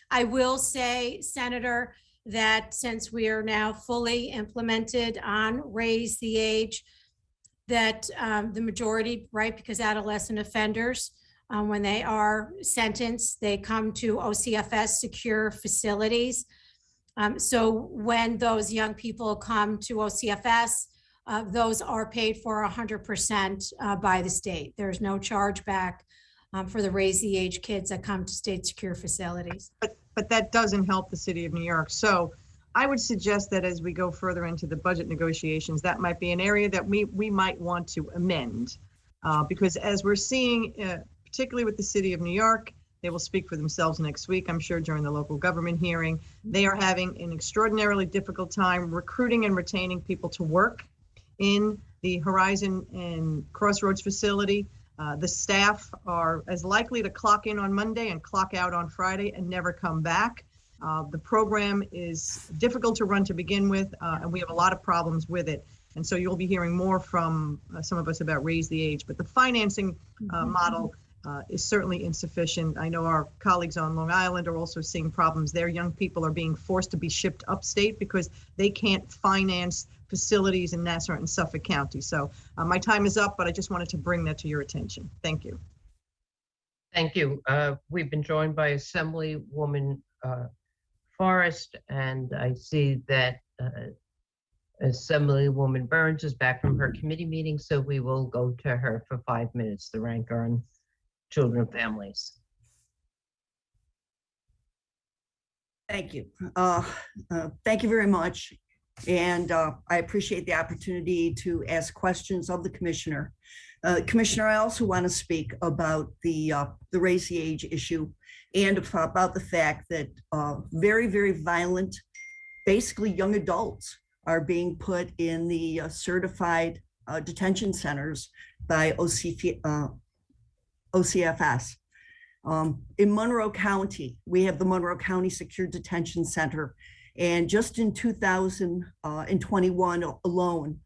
I will say, Senator, that since we are now fully implemented on Raise the Age, that the majority, right, because adolescent offenders, when they are sentenced, they come to OCFS secure facilities. So when those young people come to OCFS, those are paid for 100% by the state. There's no chargeback for the Raise the Age kids that come to state secure facilities. But that doesn't help the city of New York. So I would suggest that as we go further into the budget negotiations, that might be an area that we might want to amend. Because as we're seeing, particularly with the city of New York, they will speak for themselves next week, I'm sure, during the local government hearing. They are having an extraordinarily difficult time recruiting and retaining people to work in the Horizon and Crossroads facility. The staff are as likely to clock in on Monday and clock out on Friday and never come back. The program is difficult to run to begin with, and we have a lot of problems with it. And so you'll be hearing more from some of us about Raise the Age, but the financing model is certainly insufficient. I know our colleagues on Long Island are also seeing problems. Their young people are being forced to be shipped upstate because they can't finance facilities in Nassau and Suffolk County. So my time is up, but I just wanted to bring that to your attention. Thank you. Thank you. We've been joined by Assemblywoman Forrest, and I see that Assemblywoman Burns is back from her committee meeting, so we will go to her for 5 minutes, the ranker on Children and Families. Thank you. Thank you very much. And I appreciate the opportunity to ask questions of the commissioner. Commissioner, I also want to speak about the Raise the Age issue and about the fact that very, very violent, basically young adults are being put in the certified detention centers by OCFS. In Monroe County, we have the Monroe County Secure Detention Center. And just in 2021 alone,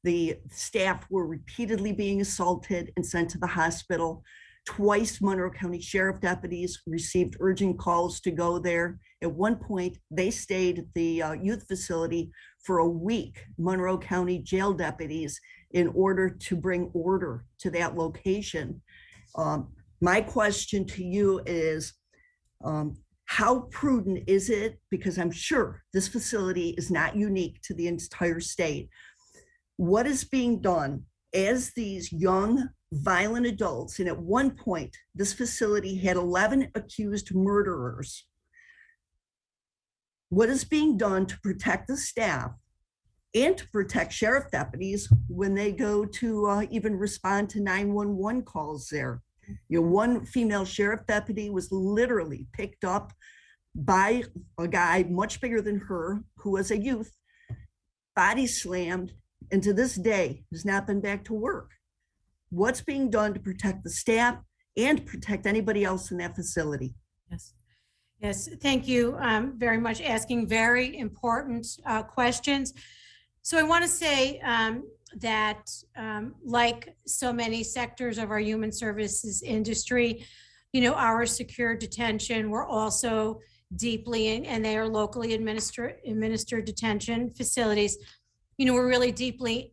the staff were repeatedly being assaulted and sent to the hospital. Twice, Monroe County Sheriff deputies received urgent calls to go there. At one point, they stayed at the youth facility for a week, Monroe County jail deputies, in order to bring order to that location. My question to you is, how prudent is it? Because I'm sure this facility is not unique to the entire state. What is being done as these young, violent adults, and at one point, this facility had 11 accused murderers. What is being done to protect the staff and to protect sheriff deputies when they go to even respond to 911 calls there? You know, one female sheriff deputy was literally picked up by a guy much bigger than her, who was a youth, body slammed, and to this day has not been back to work. What's being done to protect the staff and protect anybody else in that facility? Yes. Yes, thank you very much, asking very important questions. So I want to say that like so many sectors of our human services industry, you know, our secure detention, we're also deeply in, and they are locally administered detention facilities. You know, we're really deeply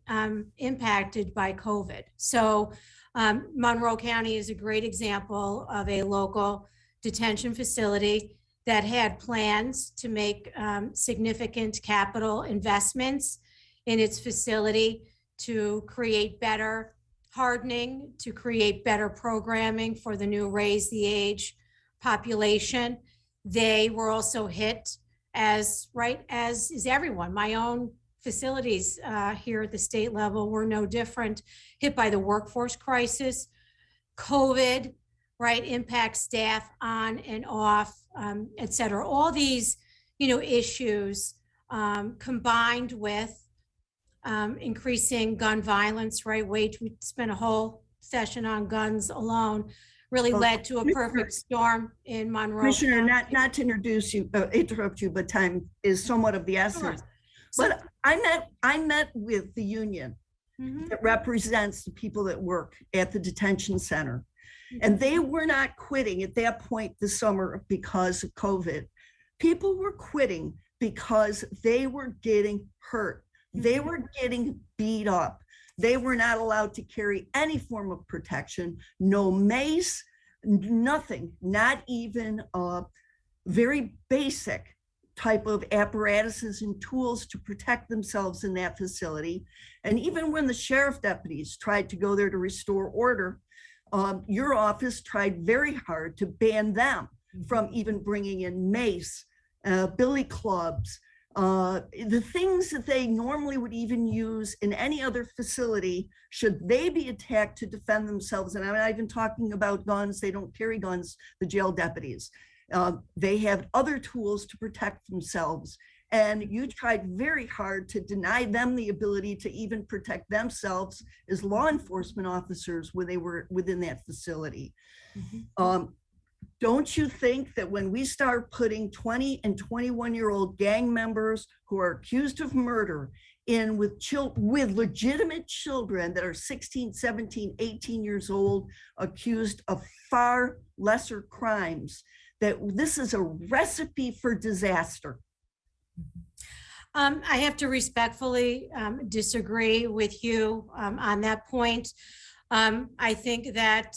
impacted by COVID. So Monroe County is a great example of a local detention facility that had plans to make significant capital investments in its facility to create better hardening, to create better programming for the new Raise the Age population. They were also hit as is everyone. My own facilities here at the state level were no different, hit by the workforce crisis, COVID, right, impacts staff on and off, et cetera. All these, you know, issues combined with increasing gun violence, right? We spent a whole session on guns alone, really led to a perfect storm in Monroe. Commissioner, not to interrupt you, but time is somewhat of the essence. Sure. But I met with the union that represents the people that work at the detention center. And they were not quitting at that point this summer because of COVID. People were quitting because they were getting hurt. They were getting beat up. They were not allowed to carry any form of protection, no mace, nothing, not even a very basic type of apparatuses and tools to protect themselves in that facility. And even when the sheriff deputies tried to go there to restore order, your office tried very hard to ban them from even bringing in mace, billy clubs, the things that they normally would even use in any other facility should they be attacked to defend themselves. And I'm not even talking about guns. They don't carry guns, the jail deputies. They have other tools to protect themselves. And you tried very hard to deny them the ability to even protect themselves as law enforcement officers when they were within that facility. Don't you think that when we start putting 20 and 21-year-old gang members who are accused of murder in with legitimate children that are 16, 17, 18 years old, accused of far lesser crimes, that this is a recipe for disaster? I have to respectfully disagree with you on that point. I think that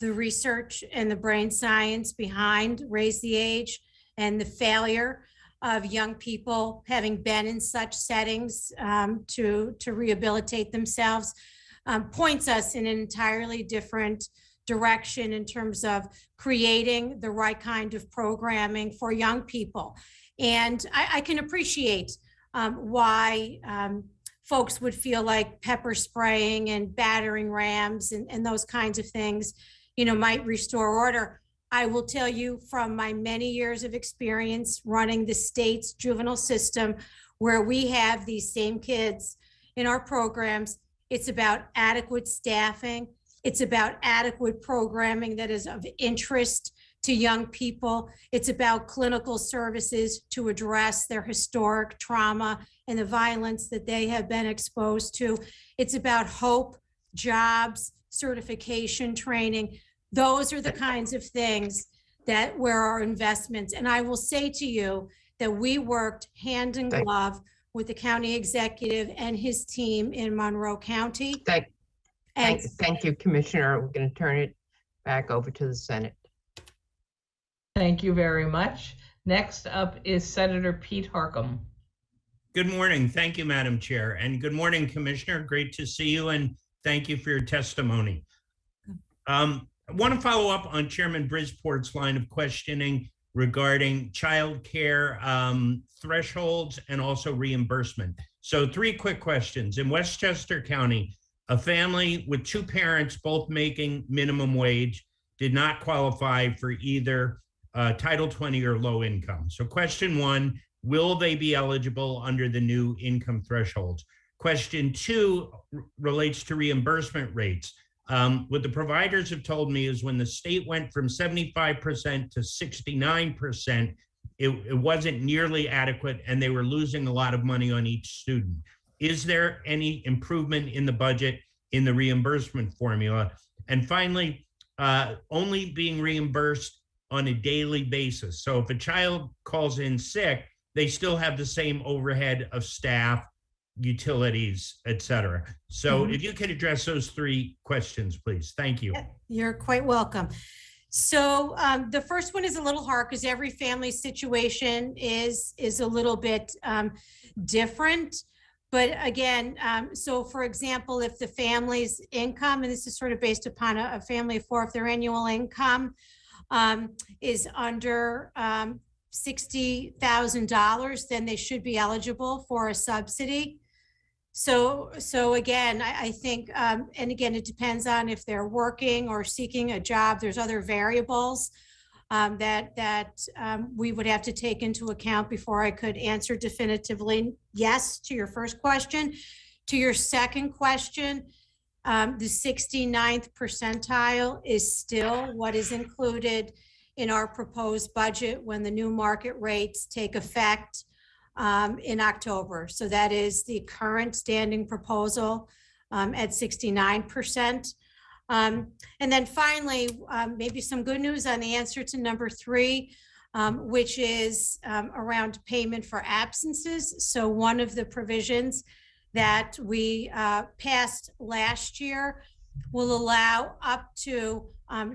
the research and the brain science behind Raise the Age and the failure of young people having been in such settings to rehabilitate themselves points us in an entirely different direction in terms of creating the right kind of programming for young people. And I can appreciate why folks would feel like pepper spraying and battering rams and those kinds of things, you know, might restore order. I will tell you from my many years of experience running the state's juvenile system, where we have these same kids in our programs, It's about adequate staffing. It's about adequate programming that is of interest to young people. It's about clinical services to address their historic trauma and the violence that they have been exposed to. It's about hope, jobs, certification training. Those are the kinds of things that where our investments. And I will say to you that we worked hand in glove with the county executive and his team in Monroe County. Thank you, Commissioner. We're going to turn it back over to the Senate. Thank you very much. Next up is Senator Pete Harckham. Good morning. Thank you, Madam Chair. And good morning, Commissioner. Great to see you, and thank you for your testimony. I want to follow up on Chairman Brisport's line of questioning regarding childcare thresholds and also reimbursement. So 3 quick questions. In Westchester County, a family with 2 parents both making minimum wage did not qualify for either Title 20 or low income. So question 1, will they be eligible under the new income thresholds? Question 2 relates to reimbursement rates. What the providers have told me is when the state went from 75% to 69%, it wasn't nearly adequate and they were losing a lot of money on each student. Is there any improvement in the budget in the reimbursement formula? And finally, only being reimbursed on a daily basis. So if a child calls in sick, they still have the same overhead of staff, utilities, et cetera. So if you could address those 3 questions, please. Thank you. You're quite welcome. So the first one is a little hard because every family situation is a little bit different. But again, so for example, if the family's income, and this is sort of based upon a family of 4, if their annual income is under $60,000, then they should be eligible for a subsidy. So again, I think, and again, it depends on if they're working or seeking a job. There's other variables that we would have to take into account before I could answer definitively yes to your first question. To your second question, the 69th percentile is still what is included in our proposed budget when the new market rates take effect in October. So that is the current standing proposal at 69%. And then finally, maybe some good news on the answer to number 3, which is around payment for absences. So one of the provisions that we passed last year will allow up to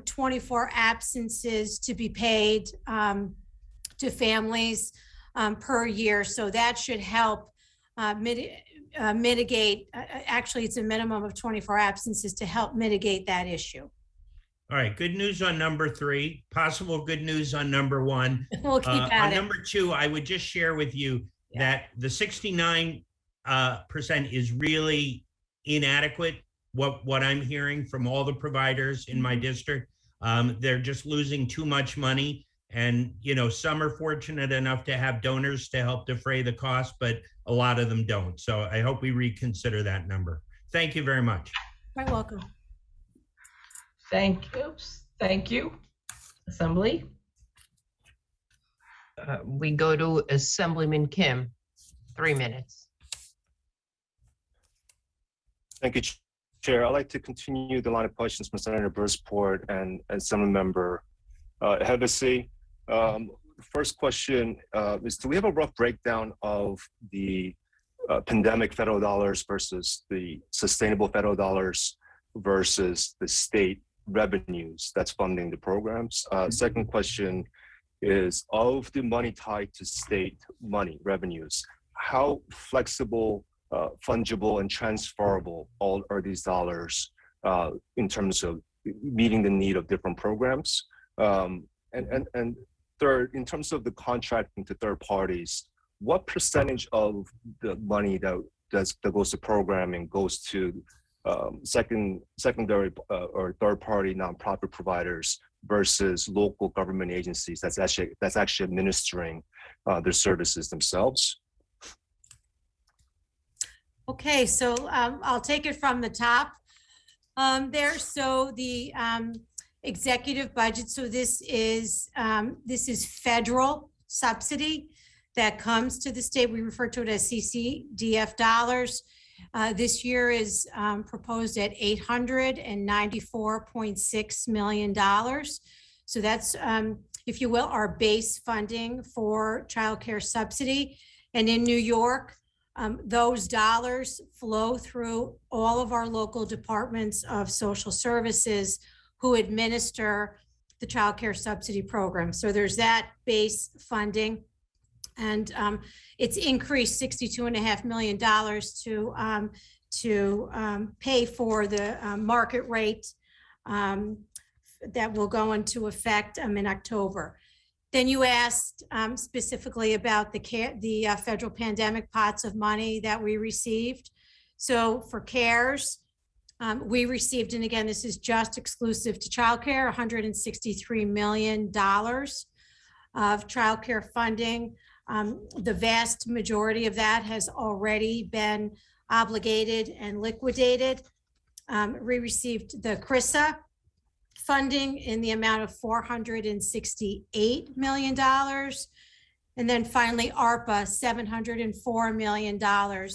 24 absences to be paid to families per year. So that should help mitigate, actually it's a minimum of 24 absences to help mitigate that issue. All right, good news on number 3, possible good news on number 1. We'll keep at on it. number 2, I would just share with you that the 69% is really inadequate. What I'm hearing from all the providers in my district, they're just losing too much money. And, you know, some are fortunate enough to have donors to help defray the cost, but a lot of them don't. So I hope we reconsider that number. Thank you very much. Quite welcome. Thank you. Thank you. Assembly. We go to Assemblyman Kim, 3 minutes. Thank you, Chair. I'd like to continue the line of questions from Senator Brisport and Assemblymember Hevesi. First question is, do we have a rough breakdown of the pandemic federal dollars versus the sustainable federal dollars versus the state revenues that's funding the programs? Second question is, of the money tied to state money revenues, how flexible, fungible, and transferable all are these dollars in terms of meeting the need of different programs? And third, in terms of the contracting to third parties, what percentage of the money that goes to programming goes to secondary or third party nonprofit providers versus local government agencies that's actually administering their services themselves? Okay, so I'll take it from the top there. So the executive budget, so this is federal subsidy that comes to the state. We refer to it as CCDF dollars. This year is proposed at $894.6 million. So that's, if you will, our base funding for childcare subsidy. And in New York, those dollars flow through all of our local departments of social services who administer the childcare subsidy program. So there's that base funding. And it's increased $62.5 million to pay for the market rate that will go into effect in October. Then you asked specifically about the federal pandemic pots of money that we received. So for CARES, we received, and again, this is just exclusive to childcare, $163 million of childcare funding. The vast majority of that has already been obligated and liquidated. We received the CRISA funding in the amount of $468 million. And then finally, ARPA, $704 million,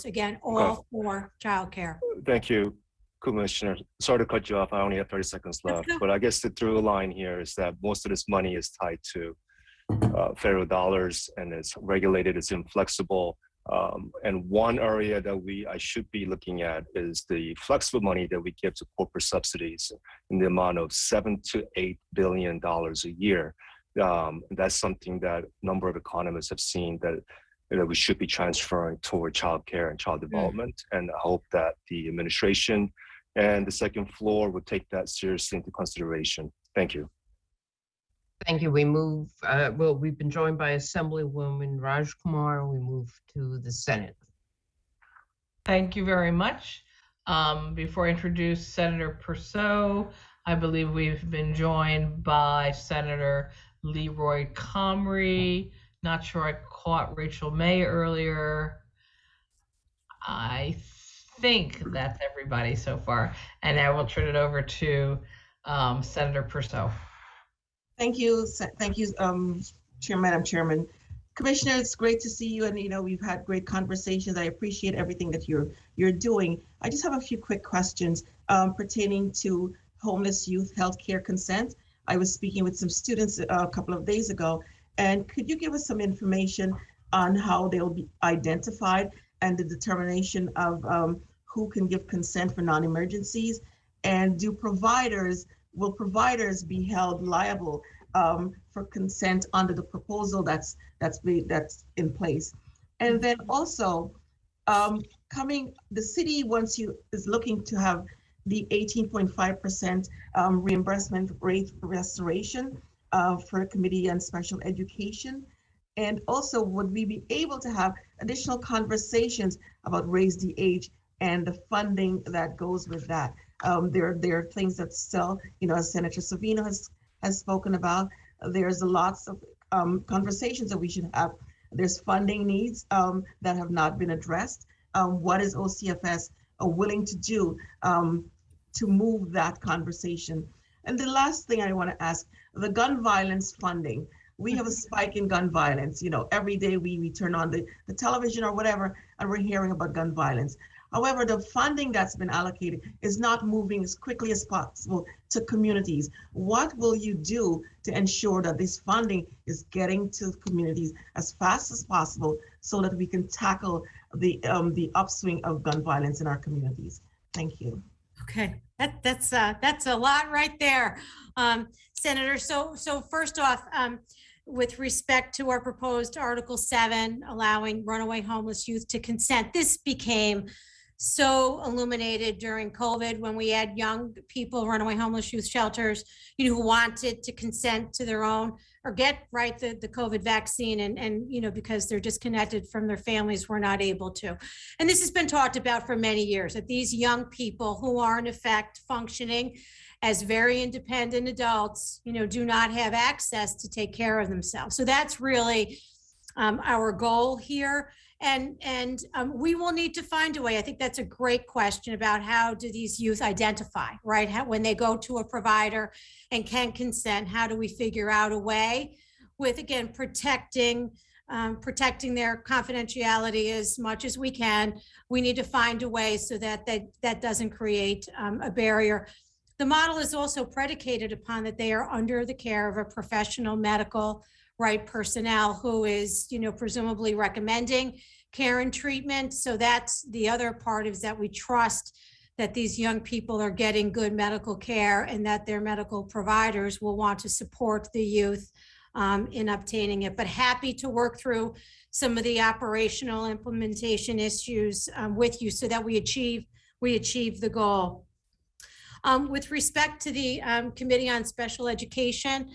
again, all for childcare. Thank you, Commissioner. Sorry to cut you off. I only have 30 seconds left, but I guess the through line here is that most of this money is tied to federal dollars and it's regulated, it's inflexible. And one area that I should be looking at is the flexible money that we give to corporate subsidies in the amount of $7 to $8 billion a year. That's something that a number of economists have seen that we should be transferring toward childcare and child development. And I hope that the administration and the second floor would take that seriously into consideration. Thank you. Thank you. We move, we've been joined by Assemblywoman Raj Kumar. We move to the Senate. Thank you very much. Before I introduce Senator Persaud, I believe we've been joined by Senator Leroy Comrie. Not sure I caught Rachel May earlier. I think that's everybody so far. And I will turn it over to Senator Persaud. Thank you, Madam Chairman. Commissioner, it's great to see you, and we've had great conversations. I appreciate everything that you're doing. I just have a few quick questions pertaining to homeless youth healthcare consent. I was speaking with some students a couple of days ago, and could you give us some information on how they'll be identified and the determination of who can give consent for non-emergencies, and will providers be held liable for consent under the proposal that's in place? And then also, the city is looking to have the 18.5% reimbursement rate restoration for Committee on Special Education. And also, would we be able to have additional conversations about Raise the Age and the funding that goes with that? There are things that still, as Senator Savino has spoken about, there's lots of conversations that we should have. There's funding needs that have not been addressed. What is OCFS willing to do to move that conversation? And the last thing I want to ask, the gun violence funding. We have a spike in gun violence. Every day we turn on the television or whatever, and we're hearing about gun violence. However, the funding that's been allocated is not moving as quickly as possible to communities. What will you do to ensure that this funding is getting to communities as fast as possible so that we can tackle the upswing of gun violence in our communities? Thank you. Okay, that's a lot right there, Senator. So first off, with respect to our proposed Article 7, allowing runaway homeless youth to consent, this became so illuminated during COVID when we had young people, runaway homeless youth shelters, who wanted to consent to their own or get the COVID vaccine and because they're disconnected from their families, were not able to. And this has been talked about for many years, that these young people who are in effect functioning as very independent adults, do not have access to take care of themselves. So that's really our goal here. And we will need to find a way. I think that's a great question about how do these youth identify, right? When they go to a provider and can consent, how do we figure out a way with, again, protecting their confidentiality as much as we can. We need to find a way so that that doesn't create a barrier. The model is also predicated upon that they are under the care of a professional medical personnel who is, presumably recommending care and treatment. So that's the other part, is that we trust that these young people are getting good medical care and that their medical providers will want to support the youth in obtaining it. But happy to work through some of the operational implementation issues with you so that we achieve the goal. With respect to the Committee on Special Education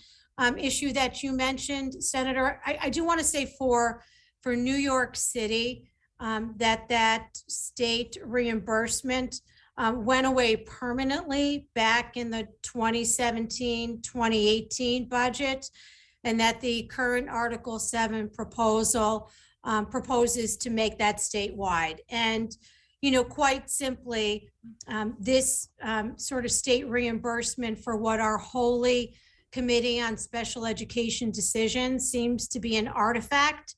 issue that you mentioned, Senator, I do want to say for New York City, that state reimbursement went away permanently back in the 2017-2018 budget, and that the current Article 7 proposal proposes to make that statewide. And quite simply, this sort of state reimbursement for what our holy Committee on Special Education decisions seems to be an artifact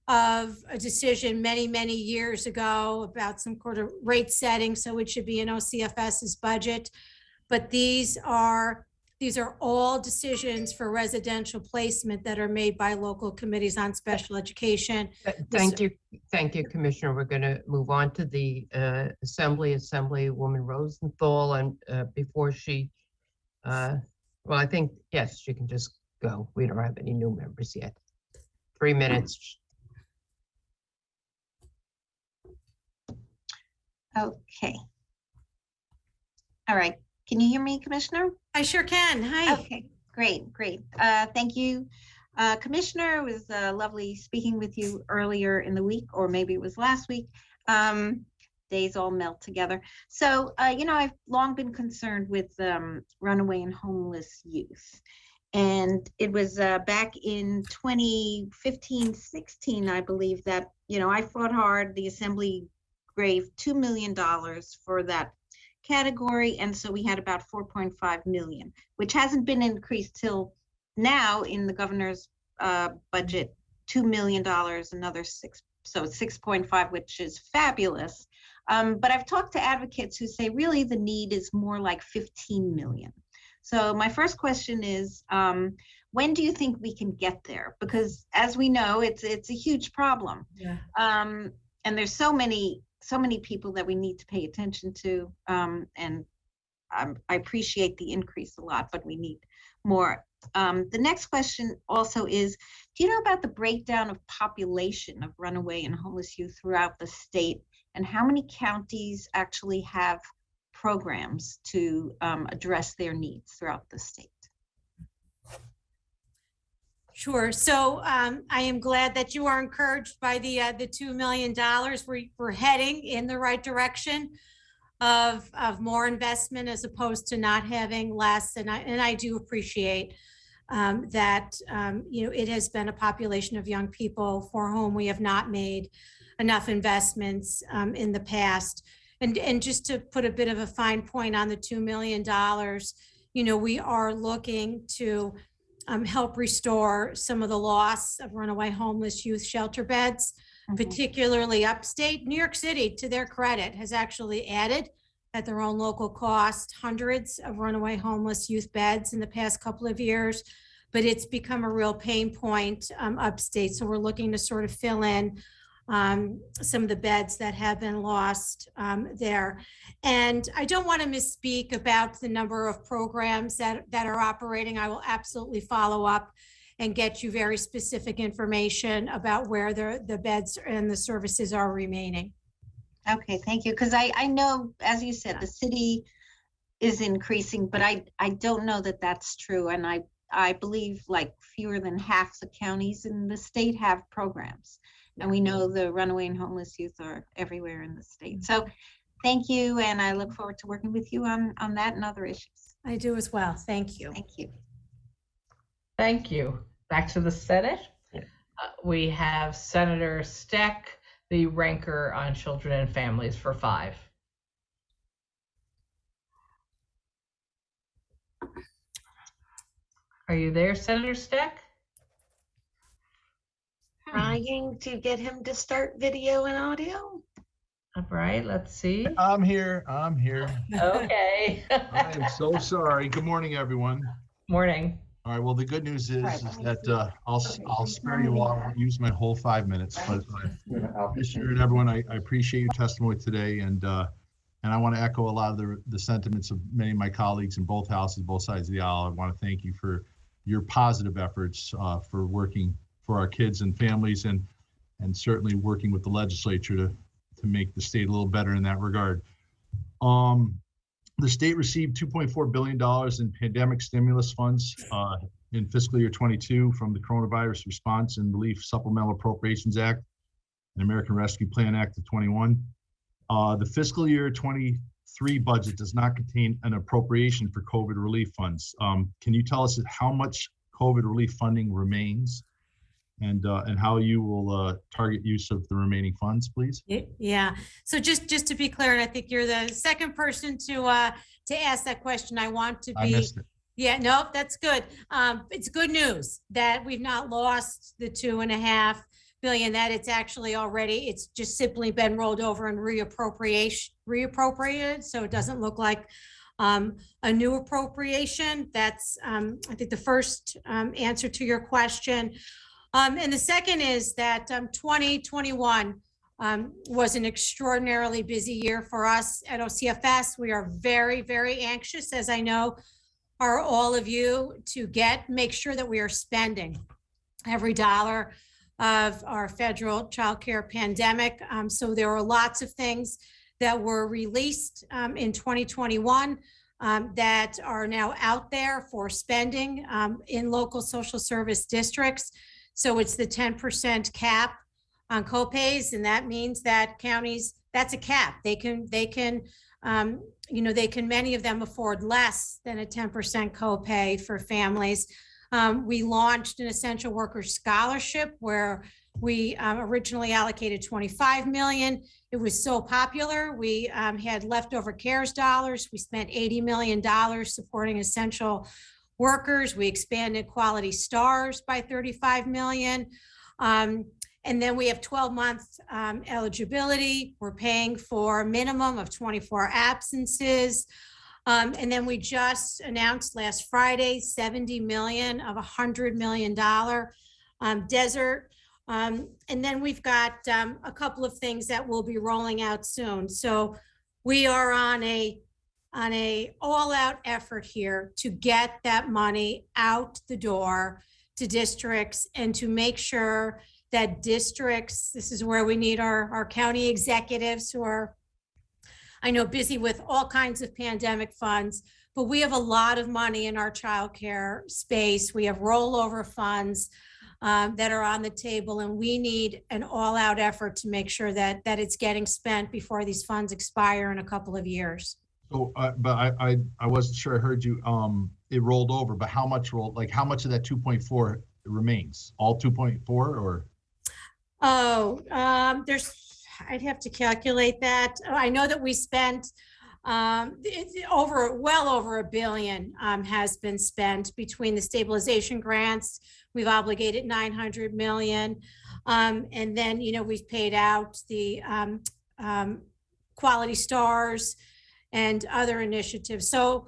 of a decision many, many years ago about some sort of rate setting, so it should be in OCFS's budget. But these are all decisions for residential placement that are made by local committees on special education. Thank you, Commissioner. We're going to move on to the Assemblywoman Rosenthal, and before she, well, I think, yes, she can just go. We don't have any new members yet. 3 minutes. Okay. All right. Can you hear me, Commissioner? I sure can. Hi. Okay, great. Thank you. Commissioner, it was lovely speaking with you earlier in the week, or maybe it was last week. Days all melt together. So, I've long been concerned with runaway and homeless youth. And it was back in 2015-16, I believe, that, I fought hard. The Assembly gave $2 million for that category, and so we had about 4.5 million, which hasn't been increased till now in the governor's budget. $2 million, another 6, so 6.5, which is fabulous. But I've talked to advocates who say really the need is more like 15 million. So my first question is, when do you think we can get there? Because as we know, it's a huge problem. Yeah. And there's so many people that we need to pay attention to, and I appreciate the increase a lot, but we need more. The next question also is, do you know about the breakdown of population of runaway and homeless youth throughout the state, and how many counties actually have programs to address their needs throughout the state? Sure. So I am glad that you are encouraged by the $2 million. We're heading in the right direction of more investment as opposed to not having less. And I do appreciate that it has been a population of young people for whom we have not made enough investments in the past. And just to put a bit of a fine point on the $2 million, we are looking to help restore some of the loss of runaway homeless youth shelter beds, particularly upstate. New York City, to their credit, has actually added at their own local cost hundreds of runaway homeless youth beds in the past couple of years, but it's become a real pain point upstate. So we're looking to sort of fill in some of the beds that have been lost there. And I don't want to misspeak about the number of programs that are operating. I will absolutely follow up and get you very specific information about where the beds and the services are remaining. Okay, thank you. Because I know, as you said, the city is increasing, but I don't know that that's true. And I believe like fewer than half the counties in the state have programs. And we know the runaway and homeless youth are everywhere in the state. So thank you. And I look forward to working with you on that and other issues. I do as well. Thank you. Thank you. Thank you. Back to the Senate. We have Senator Steck, the ranker on children and families for 5. Are you there, Senator Steck? Trying to get him to start video and audio. All right, let's see. I'm here. Okay. I am so sorry. Good morning, everyone. Morning. All right. Well, the good news is that I'll spare you all. I'll use my whole 5 minutes. But Commissioner and everyone, I appreciate your testimony today, and I want to echo a lot of the sentiments of many of my colleagues in both houses, both sides of the aisle. I want to thank you for your positive efforts for working for our kids and families, and certainly working with the legislature to make the state a little better in that regard. The state received $2.4 billion in pandemic stimulus funds in fiscal year 22 from the Coronavirus Response and Relief Supplemental Appropriations Act and American Rescue Plan Act of 21. The fiscal year 23 budget does not contain an appropriation for COVID relief funds. Can you tell us how much COVID relief funding remains, and how you will target use of the remaining funds, please? Yeah. So just to be clear, and I think you're the second person to ask that question. I want to be. I missed it. Yeah, no, that's good. It's good news that we've not lost the $2.5 billion, that it's actually already, it's just simply been rolled over and reappropriated. So it doesn't look like a new appropriation. That's, I think, the first answer to your question. And the second is that 2021 was an extraordinarily busy year for us at OCFS. We are very, very anxious, as I know are all of you, to make sure that we are spending every dollar of our federal child care pandemic. So there were lots of things that were released in 2021 that are now out there for spending in local social service districts. So it's the 10% cap on copays, and that means that counties, that's a cap. They can, many of them afford less than a 10% copay for families. We launched an essential workers scholarship where we originally allocated $25 million. It was so popular, we had leftover CARES dollars. We spent $80 million supporting essential workers. We expanded Quality Stars by $35 million. And then we have 12-month eligibility. We're paying for a minimum of 24 absences. And then we just announced last Friday, $70 million of $100 million desert. And then we've got a couple of things that we'll be rolling out soon. So we are on a all-out effort here to get that money out the door to districts and to make sure that districts, this is where we need our county executives who are, I know, busy with all kinds of pandemic funds, but we have a lot of money in our childcare space. We have rollover funds that are on the table, and we need an all-out effort to make sure that it's getting spent before these funds expire in a couple of years. So, but I wasn't sure I heard you. It rolled over, but how much rolled? Like, how much of that 2.4 remains? All 2.4, or? Oh, I'd have to calculate that. I know that we spent well over $1 billion has been spent between the stabilization grants. We've obligated $900 million, and then we've paid out the Quality Stars and other initiatives. So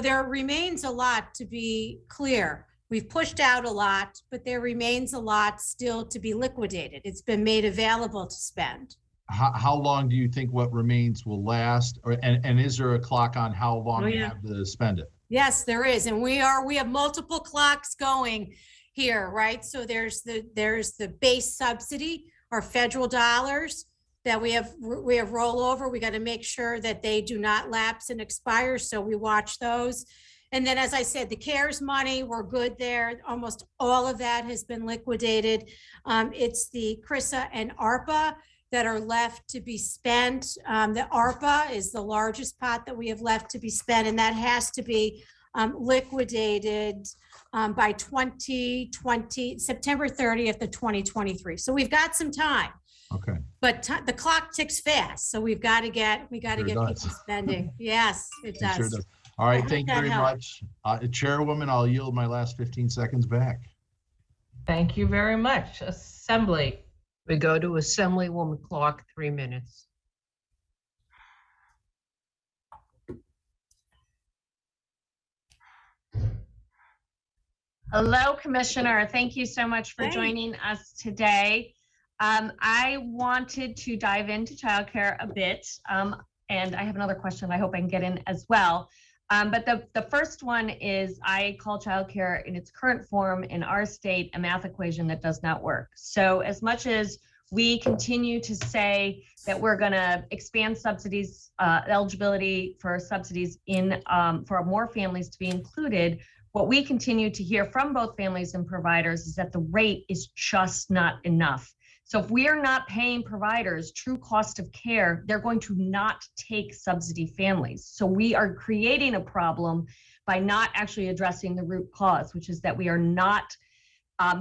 there remains a lot, to be clear. We've pushed out a lot, but there remains a lot still to be liquidated. It's been made available to spend. How long do you think what remains will last? And is there a clock on how long you have to spend it? Yes, there is. And we have multiple clocks going here, right? So there's the base subsidy, our federal dollars that we have rollover. We got to make sure that they do not lapse and expire. So we watch those. And then, as I said, the CARES money, we're good there. Almost all of that has been liquidated. It's the CRISA and ARPA that are left to be spent. The ARPA is the largest pot that we have left to be spent, and that has to be liquidated by September 30th of 2023. So we've got some time. Okay. But the clock ticks fast, so we got to get Sure people does. spending. Yes, it It sure does. does. All right, hope thank you that very helps. much. Chairwoman, I'll yield my last 15 seconds back. Thank you very much. Assembly. We go to Assemblywoman Clark, 3 minutes. Hello, Commissioner. Thank you so much for Hey. joining us today. I wanted to dive into childcare a bit, and I have another question I hope I can get in as well. But the first one is I call childcare in its current form in our state a math equation that does not work. So as much as we continue to say that we're going to expand subsidies, eligibility for subsidies in for more families to be included, what we continue to hear from both families and providers is that the rate is just not enough. So if we are not paying providers true cost of care, they're going to not take subsidy families. So we are creating a problem by not actually addressing the root cause, which is that we are not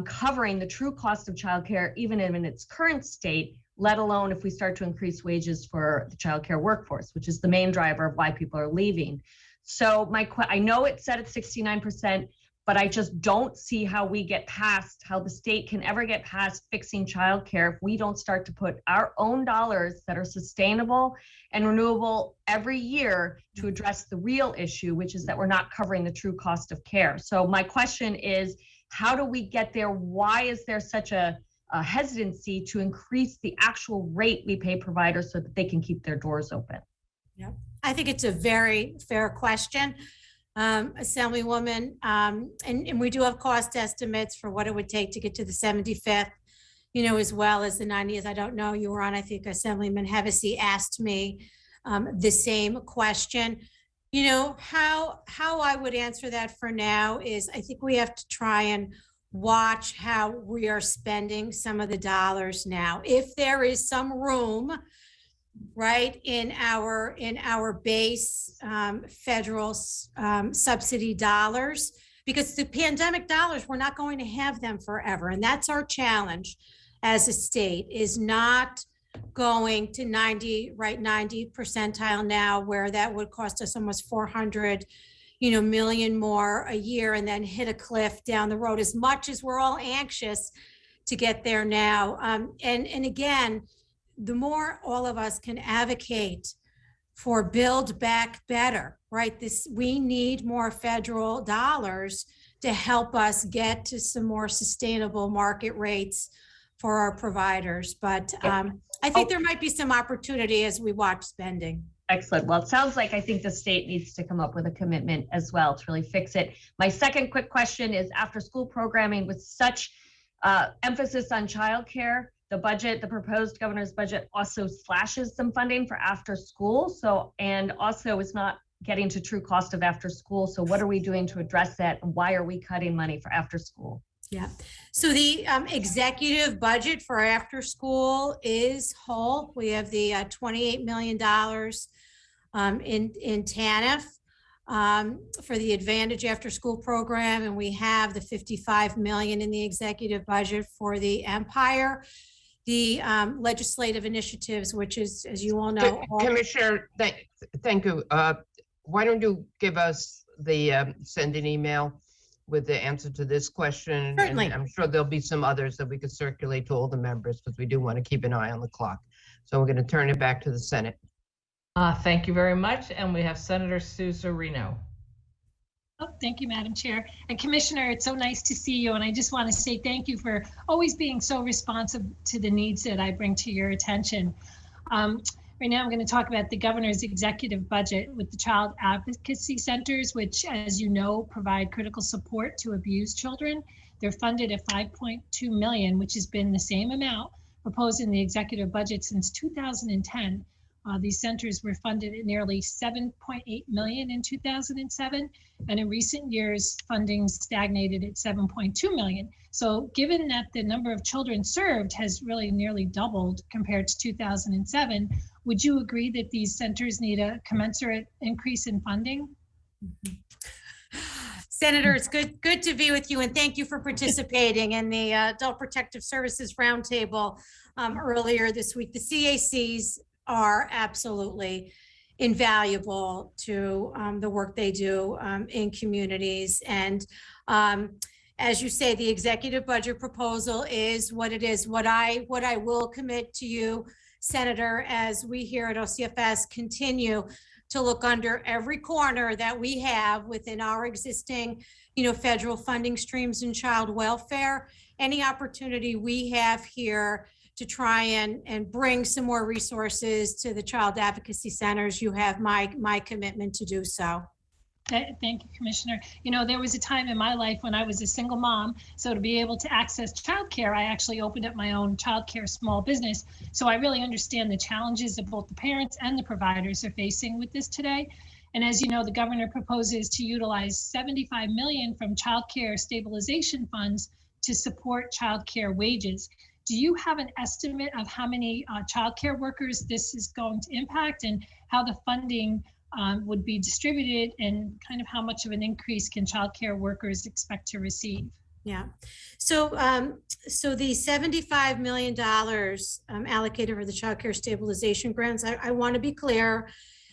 covering the true cost of childcare, even in its current state, let alone if we start to increase wages for the childcare workforce, which is the main driver of why people are leaving. So I know it's set at 69%, but I just don't see how we get past, how the state can ever get past fixing childcare if we don't start to put our own dollars that are sustainable and renewable every year to address the real issue, which is that we're not covering the true cost of care. So my question is, how do we get there? Why is there such a hesitancy to increase the actual rate we pay providers so that they can keep their doors open? Yeah, I think it's a very fair question, Assemblywoman. And we do have cost estimates for what it would take to get to the 75th, as well as the 90th. I don't know, you were on, I think Assemblyman Hevesy asked me the same question. How I would answer that for now is I think we have to try and watch how we are spending some of the dollars now. If there is some room, right, in our base federal subsidy dollars, because the pandemic dollars, we're not going to have them forever. And that's our challenge as a state, is not going to 90 percentile now, where that would cost us almost 400 million more a year, and then hit a cliff down the road, as much as we're all anxious to get there now. And again, the more all of us can advocate for Build Back Better, right? We need more federal dollars to help us get to some more sustainable market rates for our providers. But I think there might be some opportunity as we watch spending. Excellent. Well, it sounds like I think the state needs to come up with a commitment as well to really fix it. My second quick question is, after school programming with such emphasis on childcare, the proposed governor's budget also slashes some funding for after school. And also is not getting to true cost of after school. So what are we doing to address that? And why are we cutting money for after school? Yeah. So the executive budget for after school is whole. We have the $28 million in TANF for the Advantage After School program, and we have the $55 million in the executive budget for the Empire. The legislative initiatives, which is, as you all know, Commissioner, thank you. Why don't you give us send an email with the answer to this question? Certainly. And I'm sure there'll be some others that we could circulate to all the members, because we do want to keep an eye on the clock. So we're going to turn it back to the Senate. Thank you very much. And we have Senator Souza Reno. Oh, thank you, Madam Chair. And Commissioner, it's so nice to see you. And I just want to say thank you for always being so responsive to the needs that I bring to your attention. Right now, I'm going to talk about the governor's executive budget with the child advocacy centers, which, as you know, provide critical support to abused children. They're funded at $5.2 million, which has been the same amount proposed in the executive budget since 2010. These centers were funded at nearly $7.8 million in 2007, and in recent years, funding stagnated at $7.2 million. So given that the number of children served has really nearly doubled compared to 2007, would you agree that these centers need a commensurate increase in funding? Senator, it's good to be with you, and thank you for participating in the Adult Protective Services Roundtable earlier this week. The CACs are absolutely invaluable to the work they do in communities. And as you say, the executive budget proposal is what it is. What I will commit to you, Senator, as we here at OCFS continue to look under every corner that we have within our existing, federal funding streams in child welfare, any opportunity we have here to try and bring some more resources to the child advocacy centers, you have my commitment to do so. Thank you, Commissioner. There was a time in my life when I was a single mom. So to be able to access childcare, I actually opened up my own childcare small business. So I really understand the challenges that both the parents and the providers are facing with this today. And as you know, the governor proposes to utilize $75 million from childcare stabilization funds to support childcare wages. Do you have an estimate of how many childcare workers this is going to impact and how the funding would be distributed, and kind of how much of an increase can childcare workers expect to receive? Yeah, so the $75 million allocated for the childcare stabilization grants, I want to be clear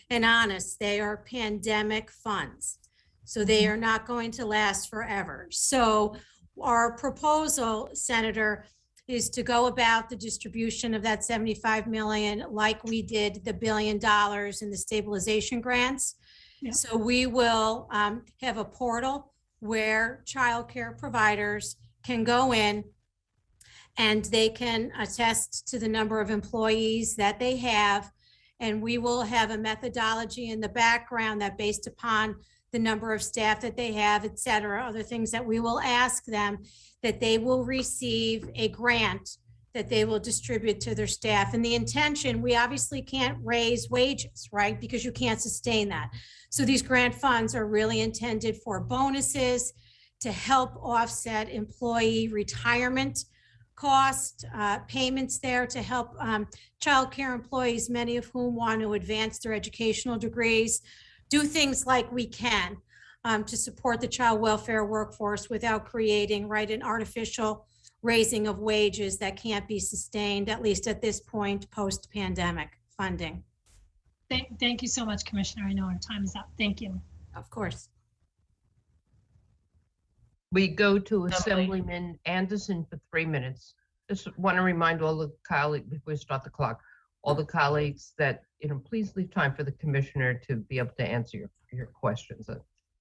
and honest, they are pandemic funds. So they are not going to last forever. So our proposal, Senator, is to go about the distribution of that 75 million like we did the $1 billion in the stabilization grants. Yeah. So we will have a portal where childcare providers can go in and they can attest to the number of employees that they have. And we will have a methodology in the background that, based upon the number of staff that they have, et cetera, other things that we will ask them, that they will receive a grant that they will distribute to their staff. And the intention, we obviously can't raise wages, right? Because you can't sustain that. So these grant funds are really intended for bonuses to help offset employee retirement cost, payments there to help childcare employees, many of whom want to advance their educational degrees, do things like we can to support the child welfare workforce without creating, right, an artificial raising of wages that can't be sustained, at least at this point, post-pandemic funding. Thank you so much, Commissioner. I know our time is up. Thank you. Of course. We go to Assemblyman Anderson for 3 minutes. Just want to remind all the colleagues, before we start the clock, all the colleagues that, please leave time for the commissioner to be able to answer your questions.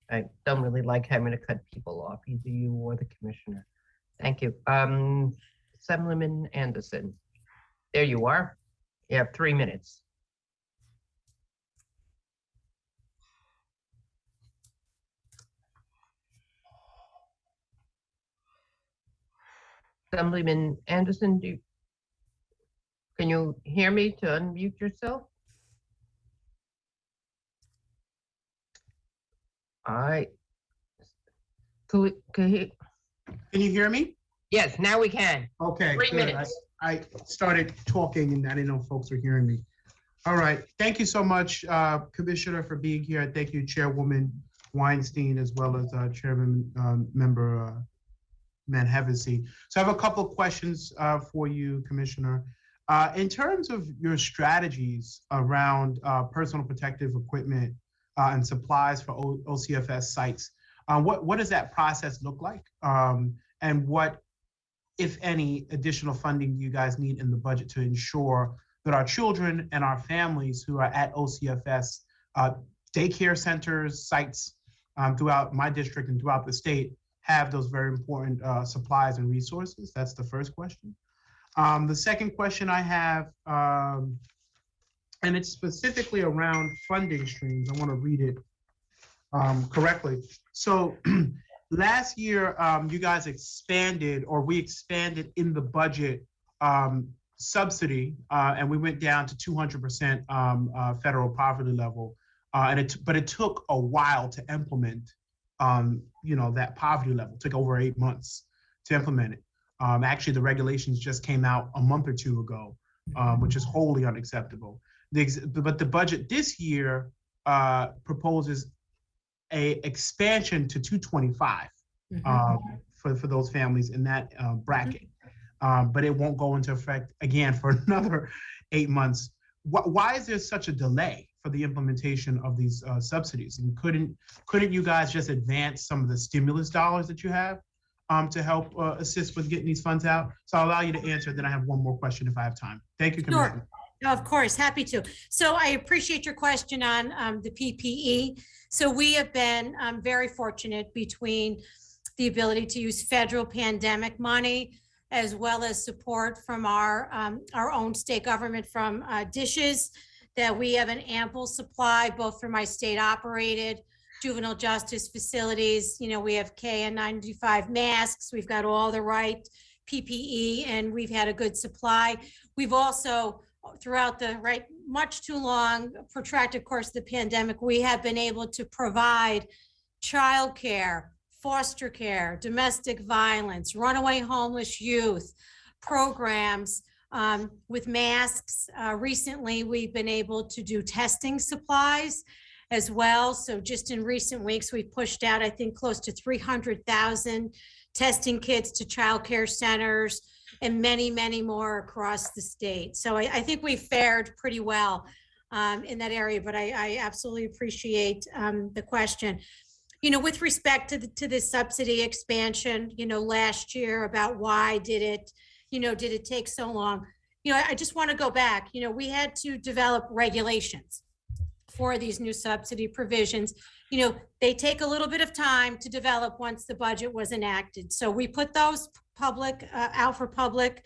I don't really like having to cut people off, either you or the commissioner. Thank you. Assemblyman Anderson, there you are. You have 3 minutes. Assemblyman Anderson, can you hear me to unmute yourself? All right. Can you hear me? Yes, now we can. Okay. 3 good. minutes. I started talking and I didn't know if folks were hearing me. All right. Thank you so much, Commissioner, for being here. Thank you, Chairwoman Weinstein, as well as Chairman Member Hevesy. So I have a couple of questions for you, Commissioner. In terms of your strategies around personal protective equipment and supplies for OCFS sites, what does that process look like? And what, if any, additional funding do you guys need in the budget to ensure that our children and our families who are at OCFS daycare centers, sites throughout my district and throughout the state have those very important supplies and resources? That's the first question. The second question I have, and it's specifically around funding streams. I want to read it correctly. So last year, you guys expanded, or we expanded in the budget subsidy, and we went down to 200% federal poverty level. But it took a while to implement that poverty level. It took over 8 months to implement it. Actually, the regulations just came out a month or two ago, which is wholly unacceptable. But the budget this year proposes a expansion to 225 for those families in that bracket. But it won't go into effect again for another 8 months. Why is there such a delay for the implementation of these subsidies? And couldn't you guys just advance some of the stimulus dollars that you have to help assist with getting these funds out? So I'll allow you to answer, then I have one more question if I have time. Thank you, Commissioner. Sure. Of course, happy to. So I appreciate your question on the PPE. So we have been very fortunate between the ability to use federal pandemic money as well as support from our own state government from DISHES, that we have an ample supply, both for my state operated juvenile justice facilities. You know, we have KN95 masks, we've got all the right PPE, and we've had a good supply. We've also, throughout the much too long protracted course of the pandemic, we have been able to provide childcare, foster care, domestic violence, runaway homeless youth programs with masks. Recently, we've been able to do testing supplies as well. So just in recent weeks, we've pushed out, I think, close to 300,000 testing kits to child care centers and many, many more across the state. So I think we fared pretty well in that area, but I absolutely appreciate the question. You know, with respect to the subsidy expansion, you know, last year, about why did it take so long? You know, I just want to go back. You know, we had to develop regulations for these new subsidy provisions. You know, they take a little bit of time to develop once the budget was enacted. So we put those out for public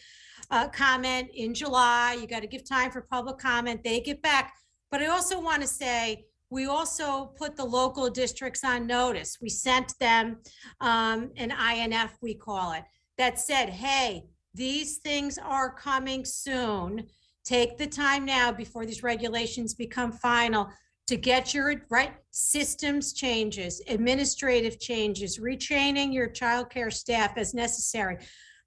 comment in July. You got to give time for public comment. They get back. But I also want to say, we also put the local districts on notice. We sent them an INF, we call it, that said, hey, these things are coming soon. Take the time now before these regulations become final to get your systems changes, administrative changes, retraining your childcare staff as necessary.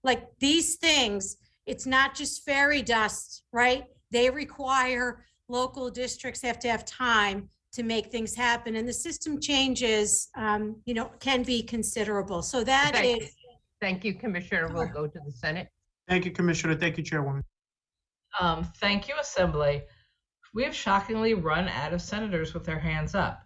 Like these things, it's not just fairy dust, right? They require local districts have to have time to make things happen, and the system changes, you know, can be considerable. So that is. Thank you, Commissioner. We'll go to the Senate. Thank you, Commissioner. Thank you, Chairwoman. Thank you, Assembly. We have shockingly run out of senators with their hands up.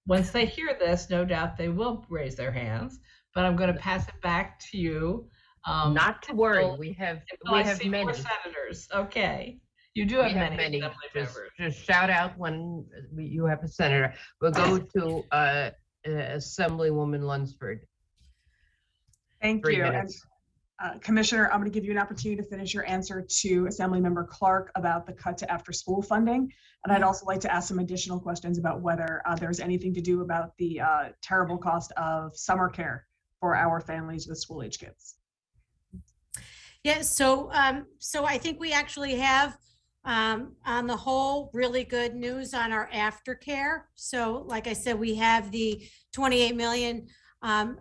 Once they hear this, no doubt they will raise their hands, but I'm going to pass it back to you. Not to worry, we have many more senators. Okay. You do have many. Just shout out when you have a senator. We'll go to Assemblywoman Lunsford. Thank 3 you. minutes. And, Commissioner, I'm going to give you an opportunity to finish your answer to Assemblymember Clark about the cut to after-school funding. And I'd also like to ask some additional questions about whether there's anything to do about the terrible cost of summer care for our families with school-age kids. Yeah, so I think we actually have, on the whole, really good news on our aftercare. So like I said, we have the 28 million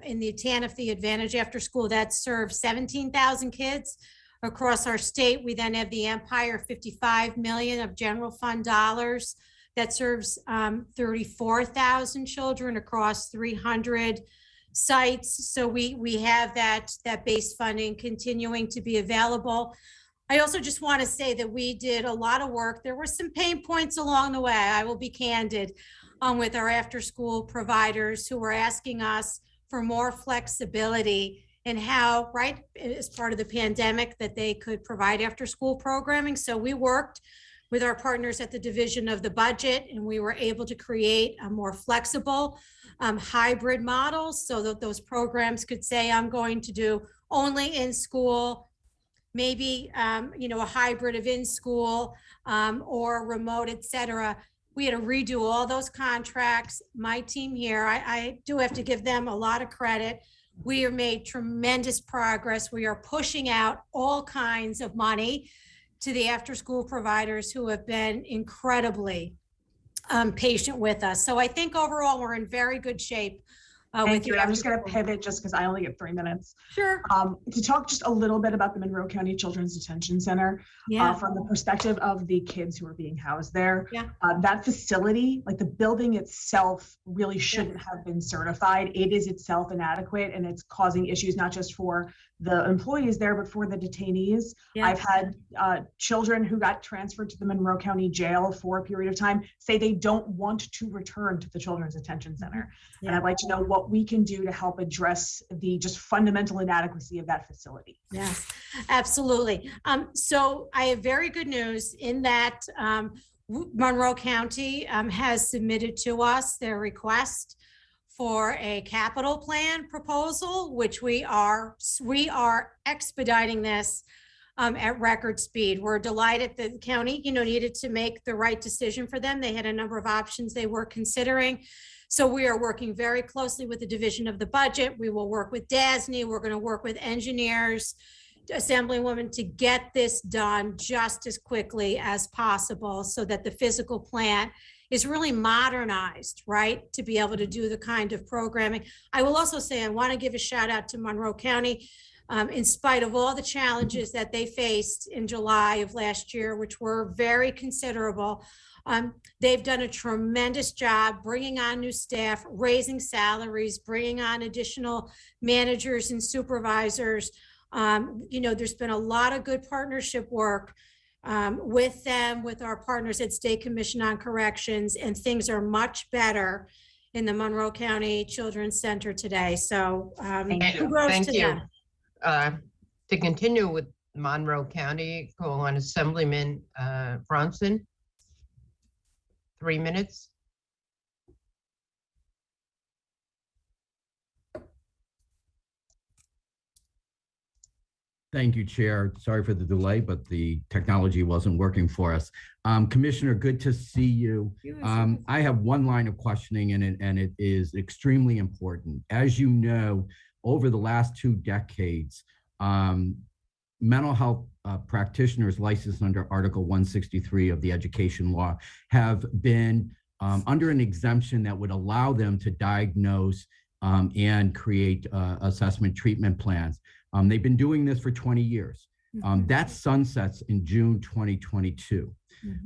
in the TANF, the Advantage After School, that serves 17,000 kids across our state. We then have the Empire, 55 million of general fund dollars that serves 34,000 children across 300 sites. So we have that base funding continuing to be available. I also just want to say that we did a lot of work. There were some pain points along the way. I will be candid with our after-school providers who were asking us for more flexibility in how, right, as part of the pandemic, that they could provide after-school programming. So we worked with our partners at the Division of the Budget, and we were able to create a more flexible hybrid model so that those programs could say, I'm going to do only in school, maybe, you know, a hybrid of in school or remote, et cetera. We had to redo all those contracts. My team here, I do have to give them a lot of credit. We have made tremendous progress. We are pushing out all kinds of money to the after-school providers who have been incredibly patient with us. So I think overall we're in very good shape Thank you. And I'm just going to pivot just because I only get 3 minutes. Sure. To talk just a little bit about the Monroe County Children's Detention Center Yeah. from the perspective of the kids who are being housed there. Yeah. That facility, like the building itself, really shouldn't have been certified. It is itself inadequate, and it's causing issues not just for the employees there, but for the detainees. Yeah. I've had children who got transferred to the Monroe County Jail for a period of time say they don't want to return to the Children's Detention Center. Yeah. And I'd like to know what we can do to help address the just fundamental inadequacy of that facility. Yes, absolutely. So I have very good news in that Monroe County has submitted to us their request for a capital plan proposal, which we are expediting this at record speed. We're delighted that the county, needed to make the right decision for them. They had a number of options they were considering. So we are working very closely with the Division of the Budget. We will work with DASNY. We're going to work with engineers, Assemblywoman, to get this done just as quickly as possible so that the physical plant is really modernized, right, to be able to do the kind of programming. I will also say I want to give a shout out to Monroe County. In spite of all the challenges that they faced in July of last year, which were very considerable, they've done a tremendous job bringing on new staff, raising salaries, bringing on additional managers and supervisors. There's been a lot of good partnership work with them, with our partners at State Commission on Corrections, and things are much better in the Monroe County Children's Center today. So kudos to them. To continue with Monroe County, go on Assemblyman Bronson. 3 minutes. Thank you, Chair. Sorry for the delay, but the technology wasn't working for us. Commissioner, good to see you. I have one line of questioning, and it is extremely important. As you know, over the last 2 decades, mental health practitioners licensed under Article 163 of the Education Law have been under an exemption that would allow them to diagnose and create assessment treatment plans. They've been doing this for 20 years. That sunsets in June 2022.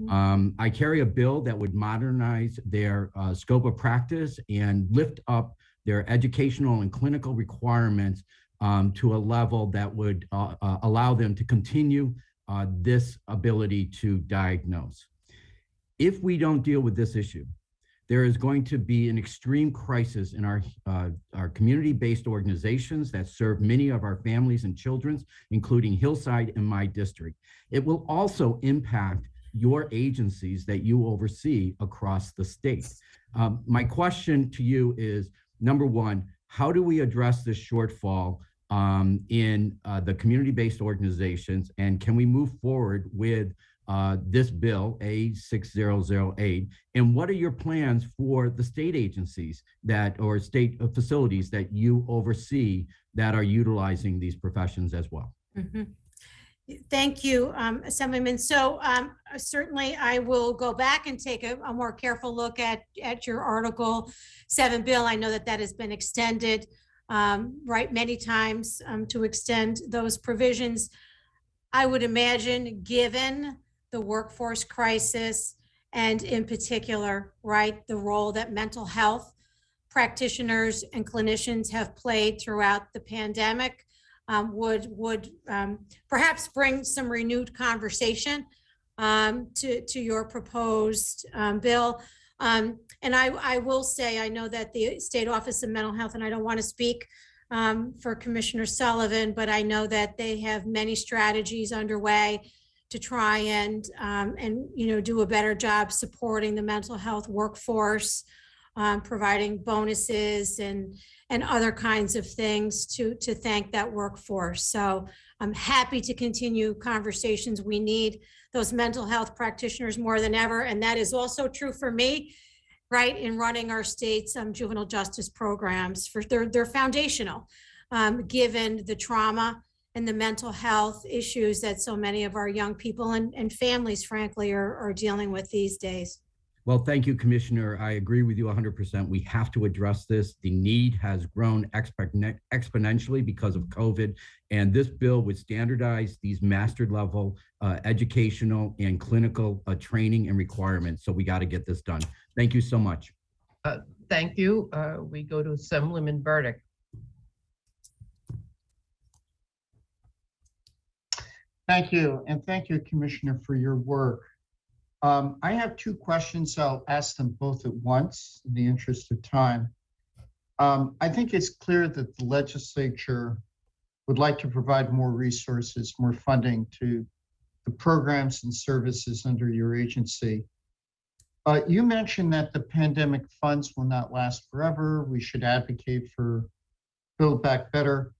I carry a bill that would modernize their scope of practice and lift up their educational and clinical requirements to a level that would allow them to continue this ability to diagnose. If we don't deal with this issue, there is going to be an extreme crisis in our community-based organizations that serve many of our families and children, including Hillside and my district. It will also impact your agencies that you oversee across the state. My question to you is, number one, how do we address this shortfall in the community-based organizations, and can we move forward with this bill, A6008, and what are your plans for the state agencies or state facilities that you oversee that are utilizing these professions as well? Thank you, Assemblyman. So certainly I will go back and take a more careful look at your Article 7 bill. I know that has been extended many times to extend those provisions. I would imagine, given the workforce crisis and in particular, the role that mental health practitioners and clinicians have played throughout the pandemic, would perhaps bring some renewed conversation to your proposed bill. And I will say, I know that the State Office of Mental Health, and I don't want to speak for Commissioner Sullivan, but I know that they have many strategies underway to try and do a better job supporting the mental health workforce, providing bonuses and other kinds of things to thank that workforce. So I'm happy to continue conversations. We need those mental health practitioners more than ever. And that is also true for me, in running our state's juvenile justice programs. They're foundational, given the trauma and the mental health issues that so many of our young people and families, frankly, are dealing with these days. Well, thank you, Commissioner. I agree with you 100%. We have to address this. The need has grown exponentially because of COVID, and this bill would standardize these master level educational and clinical training and requirements. So we got to get this done. Thank you so much. Thank you. We go to Assemblyman Burdick. Thank you, and thank you, Commissioner, for your work. I have two questions. I'll ask them both at once in the interest of time. I think it's clear that the legislature would like to provide more resources, more funding to the programs and services under your agency. You mentioned that the pandemic funds will not last forever. We should advocate for Build Back Better.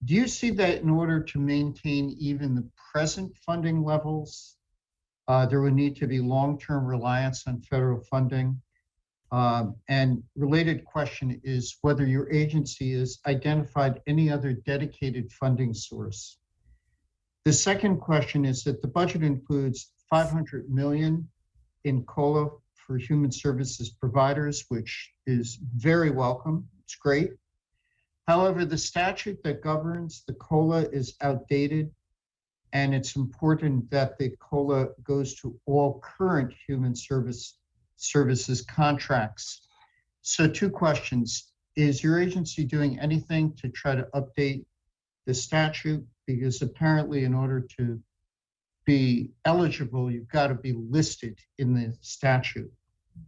Do you see that in order to maintain even the present funding levels, there would need to be long-term reliance on federal funding? And related question is whether your agency has identified any other dedicated funding source. The second question is that the budget includes $500 million in COLA for human services providers, which is very welcome. It's great. However, the statute that governs the COLA is outdated, and it's important that the COLA goes to all current human services contracts. So two questions. Is your agency doing anything to try to update the statute? Because apparently in order to be eligible, you've got to be listed in the statute.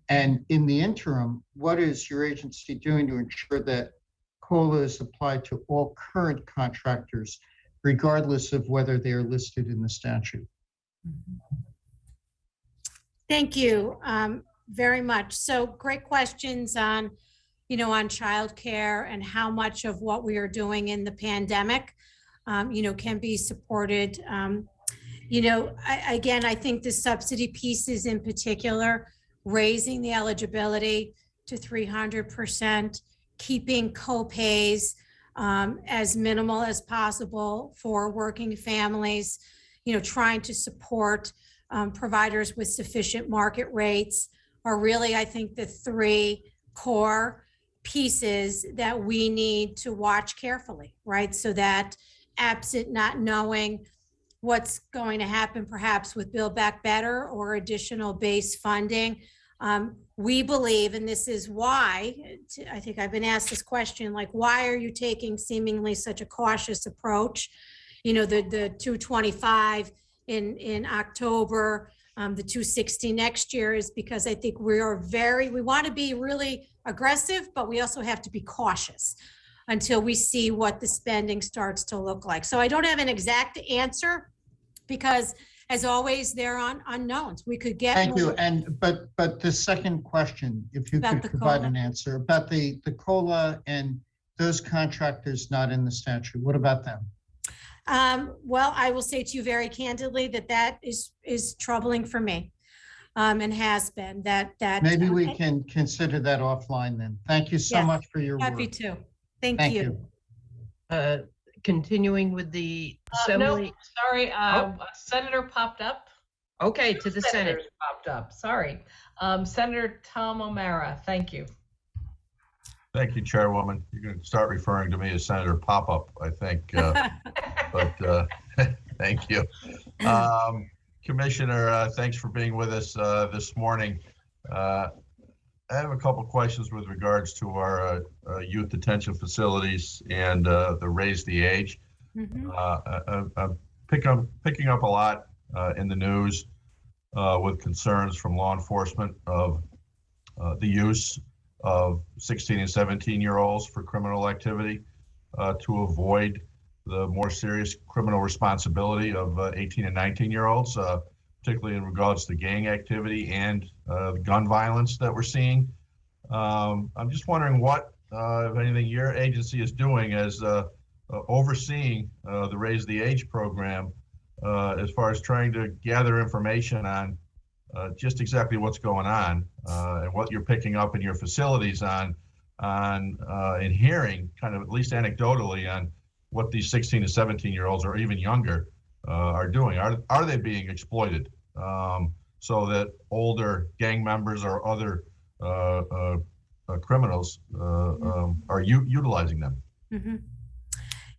And in the interim, what is your agency doing to ensure that COLA is applied to all current contractors, regardless of whether they are listed in the statute? Thank you very much. So great questions on, on childcare and how much of what we are doing in the pandemic, can be supported. Again, I think the subsidy pieces in particular, raising the eligibility to 300%, keeping co-pays as minimal as possible for working families, trying to support providers with sufficient market rates are really, I think, the three core pieces that we need to watch carefully, right? So that absent not knowing what's going to happen perhaps with Build Back Better or additional base funding, we believe, and this is why, I think I've been asked this question, like, why are you taking seemingly such a cautious approach? The 225 in October, the 260 next year is because I think we want to be really aggressive, but we also have to be cautious until we see what the spending starts to look like. So I don't have an exact answer because, as always, there are unknowns. We could get. Thank you. And but the second question, if you could provide an answer about the COLA and those contractors not in the statute, what about them? Well, I will say to you very candidly that is troubling for me, and has been. That maybe we can consider that offline then. Thank you so much for your work. Happy to. Thank you. Continuing with the Assembly. No, sorry, Senator popped up. Okay, to the Senate. Senators popped up, sorry. Senator Tom O'Mara, thank you. Thank you, Chairwoman. You're going to start referring to me as Senator Pop-Up, I think. But thank you. Commissioner, thanks for being with us this morning. I have a couple questions with regards to our youth detention facilities and the Raise the Age. I'm picking up a lot in the news with concerns from law enforcement of the use of 16 and 17-year-olds for criminal activity to avoid the more serious criminal responsibility of 18 and 19-year-olds, particularly in regards to gang activity and gun violence that we're seeing. I'm just wondering what, if anything, your agency is doing as overseeing the Raise the Age program as far as trying to gather information on just exactly what's going on and what you're picking up in your facilities on and hearing kind of at least anecdotally on what these 16 to 17-year-olds or even younger are doing. Are they being exploited so that older gang members or other criminals are utilizing them. Mhm.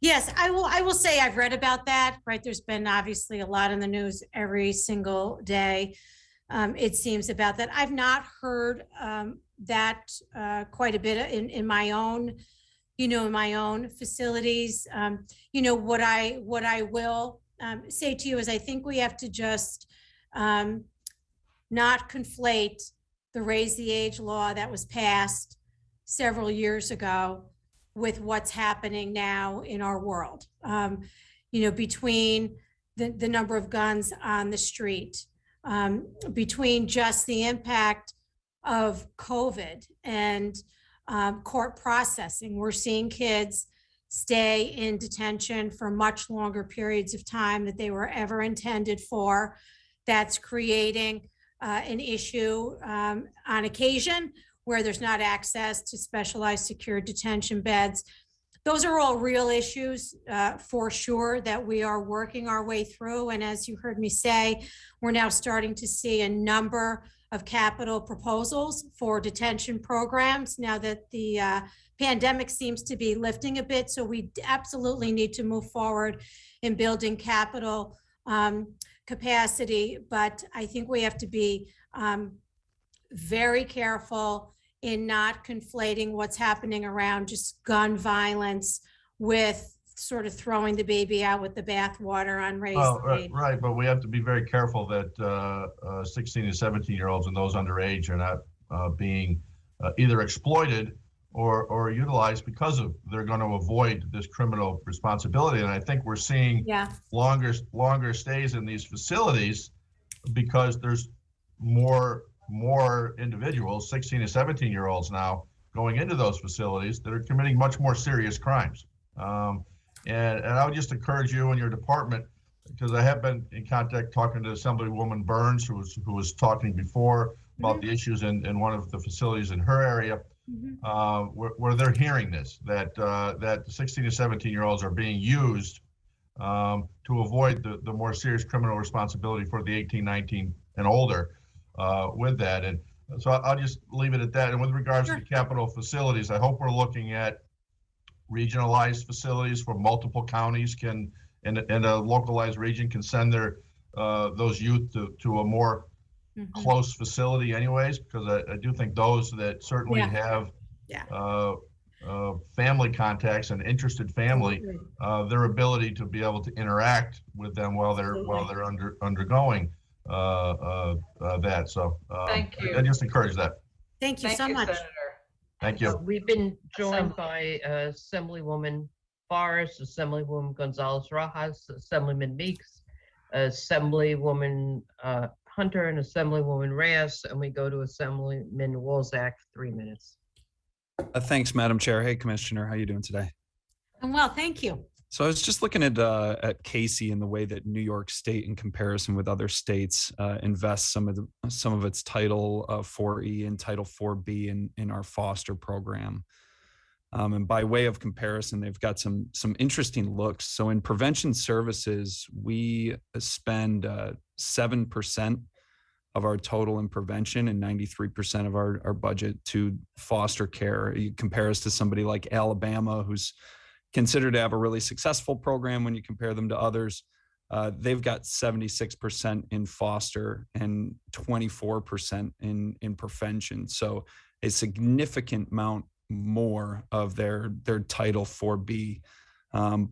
Yes, I will say I've read about that, right? There's been obviously a lot in the news every single day. It seems about that. I've not heard that quite a bit in my own, in my own facilities. What I will say to you is I think we have to just not conflate the raise the age law that was passed several years ago with what's happening now in our world. Between the number of guns on the street, between just the impact of COVID and court processing. We're seeing kids stay in detention for much longer periods of time that they were ever intended for. That's creating an issue on occasion where there's not access to specialized secure detention beds. Those are all real issues for sure that we are working our way through. And as you heard me say, we're now starting to see a number of capital proposals for detention programs now that the pandemic seems to be lifting a bit. So we absolutely need to move forward in building capital capacity. But I think we have to be very careful in not conflating what's happening around just gun violence with sort of throwing the baby out with the bathwater on race. Right, but we have to be very careful that 16 and 17-year-olds and those underage are not being either exploited or utilized because of they're going to avoid this criminal responsibility. And I think we're seeing longer stays in these facilities because there's more individuals, 16 and 17-year-olds now, going into those facilities that are committing much more serious crimes. And I would just encourage you and your department, because I have been in contact talking to Assemblywoman Burns, who was talking before about the issues in one of the facilities in her area, where they're hearing this, that 16 to 17-year-olds are being used to avoid the more serious criminal responsibility for the 18, 19 and older with that. And so I'll just leave it at that. And with regards to capital facilities, I hope we're looking at regionalized facilities where multiple counties can, in a localized region, can send their those youth to a more close facility anyways, because I do think those that certainly have family contacts and interested family, their ability to be able to interact with them while they're undergoing that. So Thank you. I just encourage that. Thank you so much. Senator. Thank you. We've been joined by Assemblywoman Forrest, Assemblywoman Gonzalez Rojas, Assemblyman Meeks, Assemblywoman Hunter, and Assemblywoman Reyes, and we go to Assemblyman Wolzak, 3 minutes. Thanks, Madam Chair. Hey, Commissioner, how you doing today? I'm well, thank you. So I was just looking at Casey and the way that New York State, in comparison with other states, invests some of its Title 4E and Title 4B in our foster program. And by way of comparison, they've got some interesting looks. So in prevention services, we spend 7% of our total in prevention and 93% of our budget to foster care. You compare us to somebody like Alabama, who's considered to have a really successful program when you compare them to others. They've got 76% in foster and 24% in prevention. So a significant amount more of their Title 4B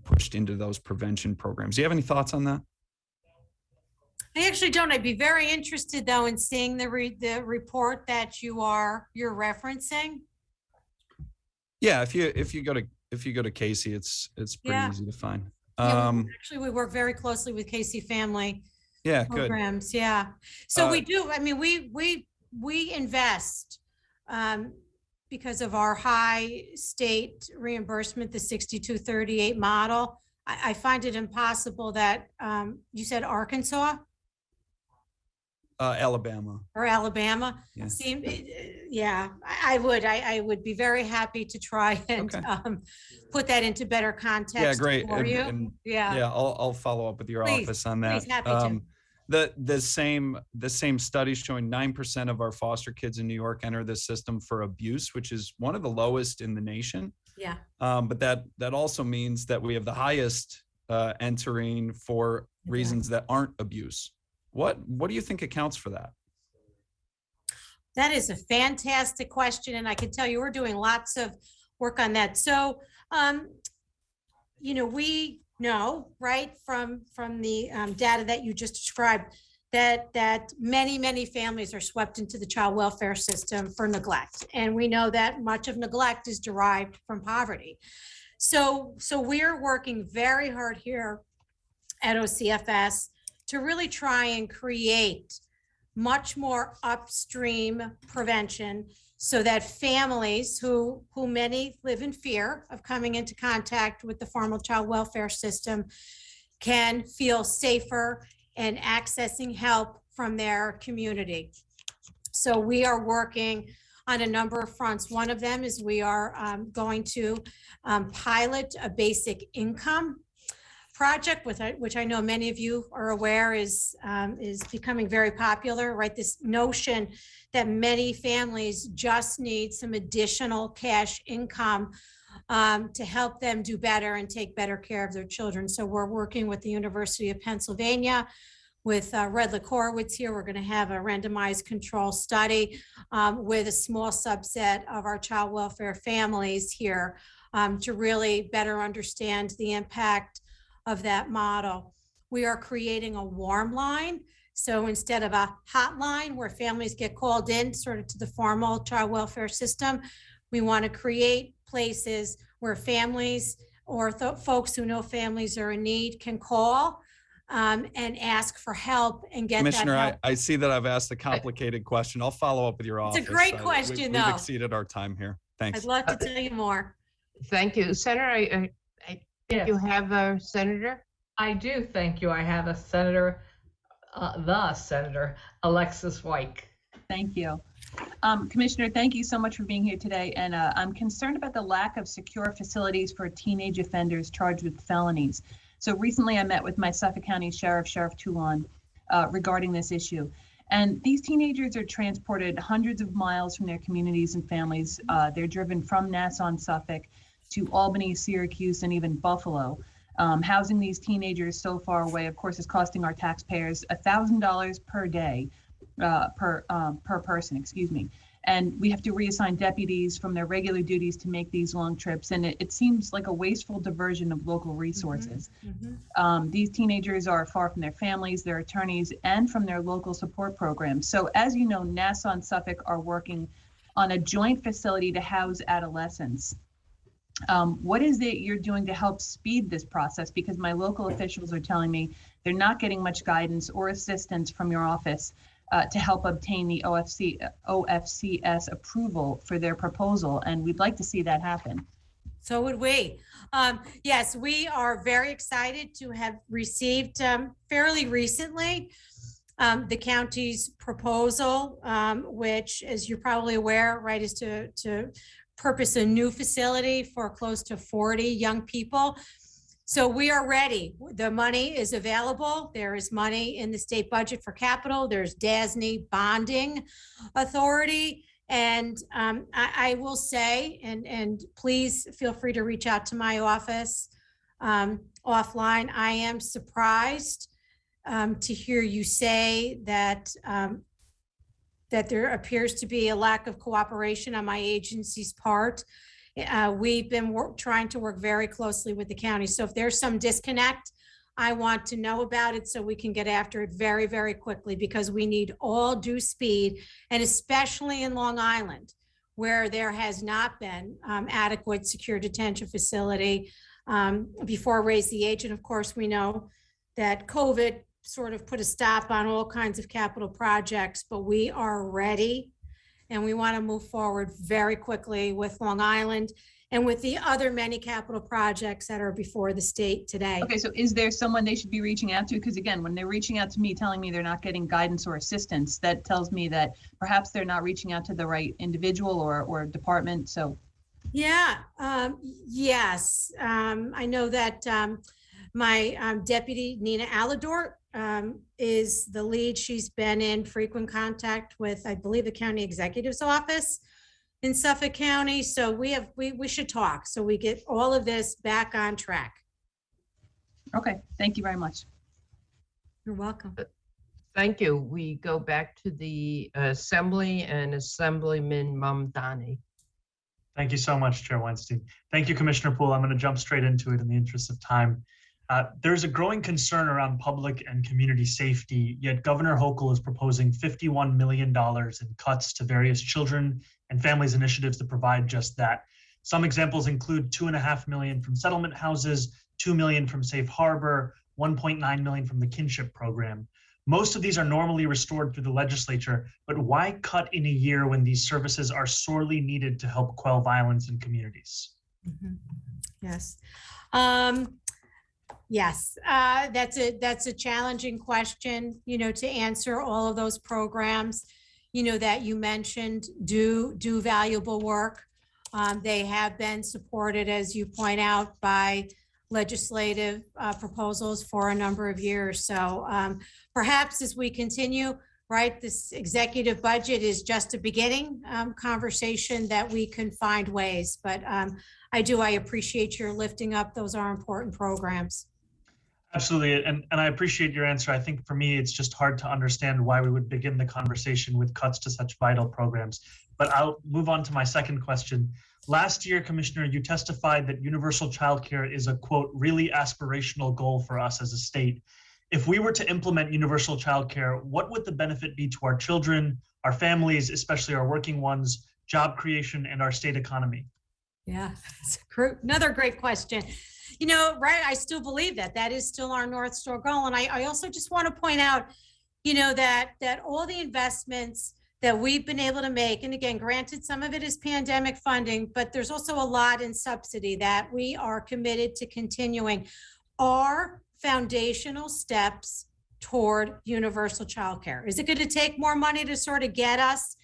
pushed into those prevention programs. Do you have any thoughts on that? I actually don't. I'd be very interested though in seeing the report that you're referencing. Yeah, if you go to Casey, it's pretty easy to find. Actually, we work very closely with Casey Family programs. Good. Yeah. So we do. I mean, we invest because of our high state reimbursement, the 6238 model. I find it impossible that you said Arkansas. Alabama. Or Alabama. Yeah. I would be very happy to try and put that into better context. Yeah, great. For you. I'll follow up with your office on that. Please, happy to. the same study showing 9% of our foster kids in New York enter the system for abuse, which is one of the lowest in the nation. Yeah. But that also means that we have the highest entering for reasons that aren't abuse. What do you think accounts for that? That is a fantastic question, and I can tell you we're doing lots of work on that. So, we know, right, from the data that you just described, that many families are swept into the child welfare system for neglect, and we know that much of neglect is derived from poverty. So we're working very hard here at OCFS to really try and create much more upstream prevention so that families who many live in fear of coming into contact with the formal child welfare system can feel safer and accessing help from their community. So we are working on a number of fronts. One of them is we are going to pilot a basic income project, which I know many of you are aware is becoming very popular, right? This notion that many families just need some additional cash income to help them do better and take better care of their children. So we're working with the University of Pennsylvania, with Redlick Horowitz here. We're going to have a randomized control study with a small subset of our child welfare families here to really better understand the impact of that model. We are creating a warm line. So instead of a hotline where families get called in sort of to the formal child welfare system, we want to create places where families or folks who know families are in need can call and ask for help and get Commissioner, that help. I see that I've asked a complicated question. I'll follow up with your office. It's a great question, We've though. exceeded our time here. Thanks. I'd love to tell you more. Thank you. Senator, I think you have a senator? I do, thank you. I have a senator, the Senator Alexis White. Thank you. Commissioner, thank you so much for being here today. And I'm concerned about the lack of secure facilities for teenage offenders charged with felonies. So recently I met with my Suffolk County Sheriff, Sheriff Toulon, regarding this issue. And these teenagers are transported hundreds of miles from their communities and families. They're driven from Nassau and Suffolk to Albany, Syracuse, and even Buffalo. Housing these teenagers so far away, of course, is costing our taxpayers $1,000 per day, per person, excuse me. And we have to reassign deputies from their regular duties to make these long trips. And it seems like a wasteful diversion of local resources. These teenagers are far from their families, their attorneys, and from their local support programs. So as you know, Nassau and Suffolk are working on a joint facility to house adolescents. What is it you're doing to help speed this process? Because my local officials are telling me they're not getting much guidance or assistance from your office to help obtain the OFCS approval for their proposal, and we'd like to see that happen. So would we. Yes, we are very excited to have received fairly recently the county's proposal, which, as you're probably aware, right, is to purpose a new facility for close to 40 young people. So we are ready. The money is available. There is money in the state budget for capital. There's DASNY bonding authority. And I will say, and please feel free to reach out to my office offline. I am surprised to hear you say that that there appears to be a lack of cooperation on my agency's part. We've been trying to work very closely with the county. So if there's some disconnect, I want to know about it so we can get after it very, very quickly, because we need all due speed, and especially in Long Island, where there has not been adequate secure detention facility before Raise the Age. And of course, we know that COVID sort of put a stop on all kinds of capital projects, but we are ready. And we want to move forward very quickly with Long Island and with the other many capital projects that are before the state today. Okay, so is there someone they should be reaching out to? Because again, when they're reaching out to me, telling me they're not getting guidance or assistance, that tells me that perhaps they're not reaching out to the right individual or department. So yeah, yes, I know that My deputy, Nina Alador, is the lead. She's been in frequent contact with, I believe, the county executive's office in Suffolk County. So we should talk so we get all of this back on track. Okay, thank you very much. You're welcome. Thank you. We go back to the Assembly and Assemblyman Mamdani. Thank you so much, Chair Weinstein. Thank you, Commissioner Poole. I'm going to jump straight into it in the interest of time. There's a growing concern around public and community safety, yet Governor Hochul is proposing $51 million in cuts to various children and families initiatives that provide just that. Some examples include $2.5 million from settlement houses, $2 million from Safe Harbor, $1.9 million from the Kinship Program. Most of these are normally restored through the legislature, but why cut in a year when these services are sorely needed to help quell violence in communities? Mm-hmm. Yes. Yes, that's a challenging question, to answer. All of those programs, that you mentioned do valuable work. They have been supported, as you point out, by legislative proposals for a number of years. So perhaps as we continue, right, this executive budget is just a beginning conversation that we can find ways. But I appreciate your lifting up. Those are important programs. Absolutely, and I appreciate your answer. I think for me, it's just hard to understand why we would begin the conversation with cuts to such vital programs. But I'll move on to my second question. Last year, Commissioner, you testified that universal childcare is a, quote, really aspirational goal for us as a state. If we were to implement universal childcare, what would the benefit be to our children, our families, especially our working ones, job creation, and our state economy? Yeah, it's another great question. Right, I still believe that is still our North Star goal. And I also just want to point out, that all the investments that we've been able to make, and again, granted, some of it is pandemic funding, but there's also a lot in subsidy that we are committed to continuing, are foundational steps toward universal childcare. Is it going to take more money to sort of get us,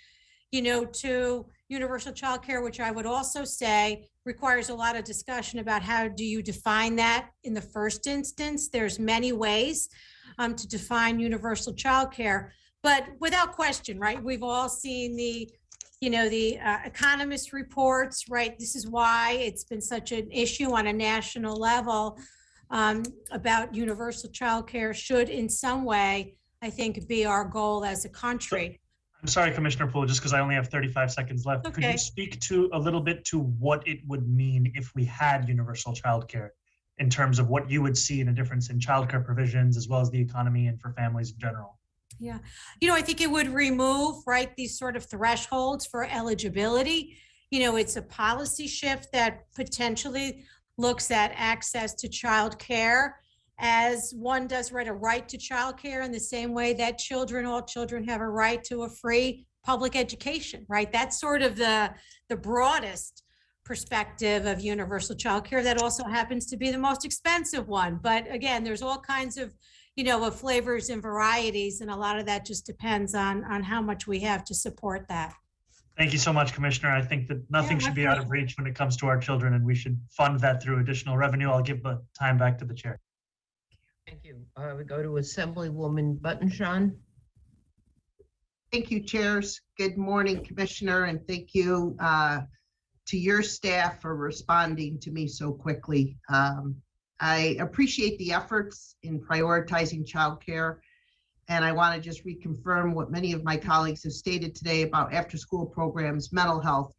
to universal childcare, which I would also say requires a lot of discussion about how do you define that in the first instance. There's many ways to define universal childcare, but without question, right? We've all seen the economist reports, right? This is why it's been such an issue on a national level about universal childcare should in some way, I think, be our goal as a country. I'm sorry, Commissioner Poole, just because I only have 35 seconds left. Okay. Could you speak to a little bit to what it would mean if we had universal childcare in terms of what you would see in a difference in childcare provisions as well as the economy and for families in general? Yeah, I think it would remove, right, these sort of thresholds for eligibility. It's a policy shift that potentially looks at access to childcare as one does, right, a right to childcare in the same way that all children have a right to a free public education, right? That's sort of the broadest perspective of universal childcare. That also happens to be the most expensive one. But again, there's all kinds of, of flavors and varieties, and a lot of that just depends on how much we have to support that. Thank you so much, Commissioner. I think that nothing should be out of reach when it comes to our children, and we should fund that through additional revenue. I'll give the time back to the chair. Thank you. We go to Assemblywoman Buttonshaw. Thank you, chairs. Good morning, Commissioner, and thank you to your staff for responding to me so quickly. I appreciate the efforts in prioritizing childcare, and I want to just reconfirm what many of my colleagues have stated today about after-school programs, mental health,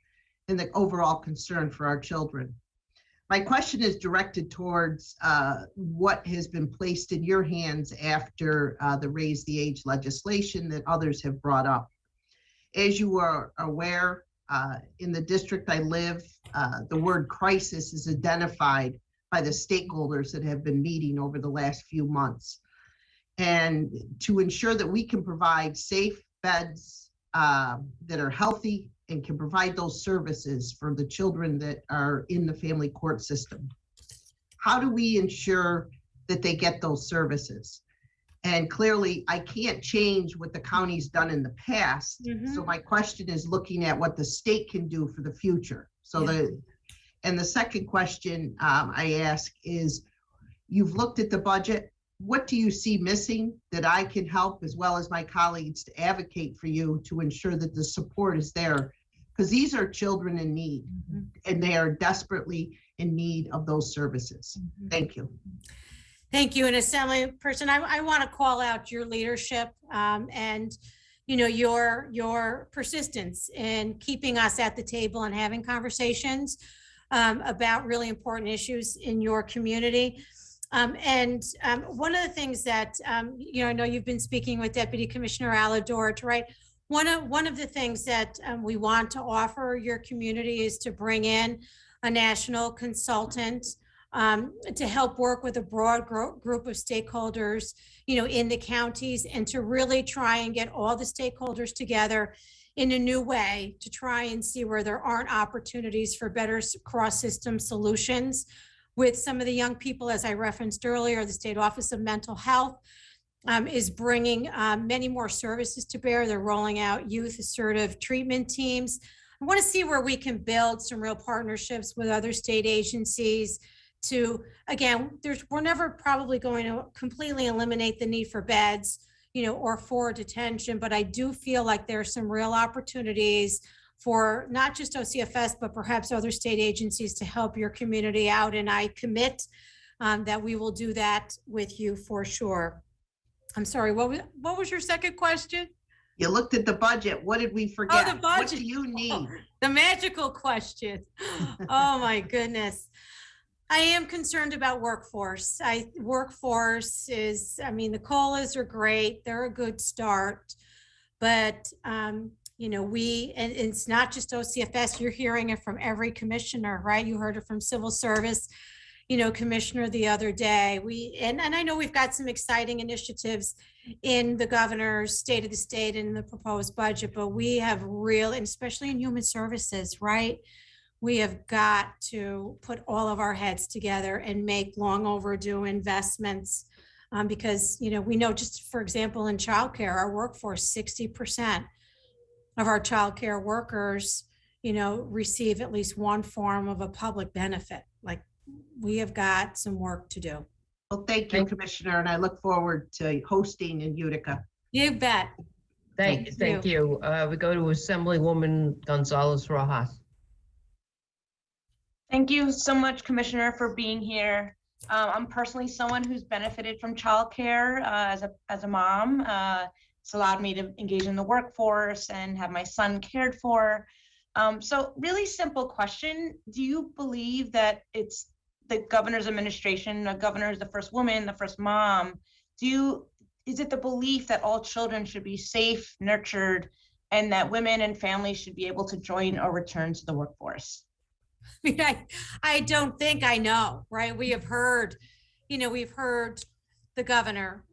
and the overall concern for our children. My question is directed towards what has been placed in your hands after the Raise the Age legislation that others have brought up. As you are aware, in the district I live, the word crisis is identified by the stakeholders that have been meeting over the last few months. And to ensure that we can provide safe beds that are healthy and can provide those services for the children that are in the family court system. How do we ensure that they get those services? And clearly, I can't change what the county's done in the past. Mm-hmm. So my question is looking at what the state can do for the future. So the second question I ask is, You've looked at the budget. What do you see missing that I can help, as well as my colleagues, to advocate for you to ensure that the support is there? Because these are children in need, and they are desperately in need of those services. Thank you. Thank you. And Assembly Person, I want to call out your leadership and your persistence in keeping us at the table and having conversations about really important issues in your community. One of the things that I know you've been speaking with Deputy Commissioner Aladort, right? One of the things that we want to offer your community is to bring in a national consultant to help work with a broad group of stakeholders, in the counties, and to really try and get all the stakeholders together in a new way to try and see where there aren't opportunities for better cross-system solutions with some of the young people. As I referenced earlier, the State Office of Mental Health is bringing many more services to bear. They're rolling out youth assertive treatment teams. I want to see where we can build some real partnerships with other state agencies to, again, we're never probably going to completely eliminate the need for beds, or for detention, but I do feel like there are some real opportunities for not just OCFS, but perhaps other state agencies to help your community out. And I commit that we will do that with you for sure. I'm sorry, what was your second question? You looked at the budget. What did we forget? Oh, the budget. What do you need? The magical question. Oh my goodness. I am concerned about workforce. Workforce is, the COLAs are great. They're a good start, but and it's not just OCFS. You're hearing it from every commissioner, right? You heard it from Civil Service, Commissioner the other day. And I know we've got some exciting initiatives in the governor's State of the State and the proposed budget, but we have and especially in human services, right? We have got to put all of our heads together and make long overdue investments because, we know, just for example, in childcare, our workforce, 60% of our childcare workers, receive at least one form of a public benefit. Like, we have got some work to do. Well, thank you, Commissioner, and I look forward to hosting in Utica. You bet. Thank you. We go to Assemblywoman Gonzalez Rojas. Thank you so much, Commissioner, for being here. I'm personally someone who's benefited from childcare as a mom. It's allowed me to engage in the workforce and have my son cared for. So really simple question. Do you believe that it's the governor's administration, the governor is the first woman, the first mom? Is it the belief that all children should be safe, nurtured, and that women and families should be able to join or return to the workforce? I don't think I know, right? We have heard, we've heard the governor,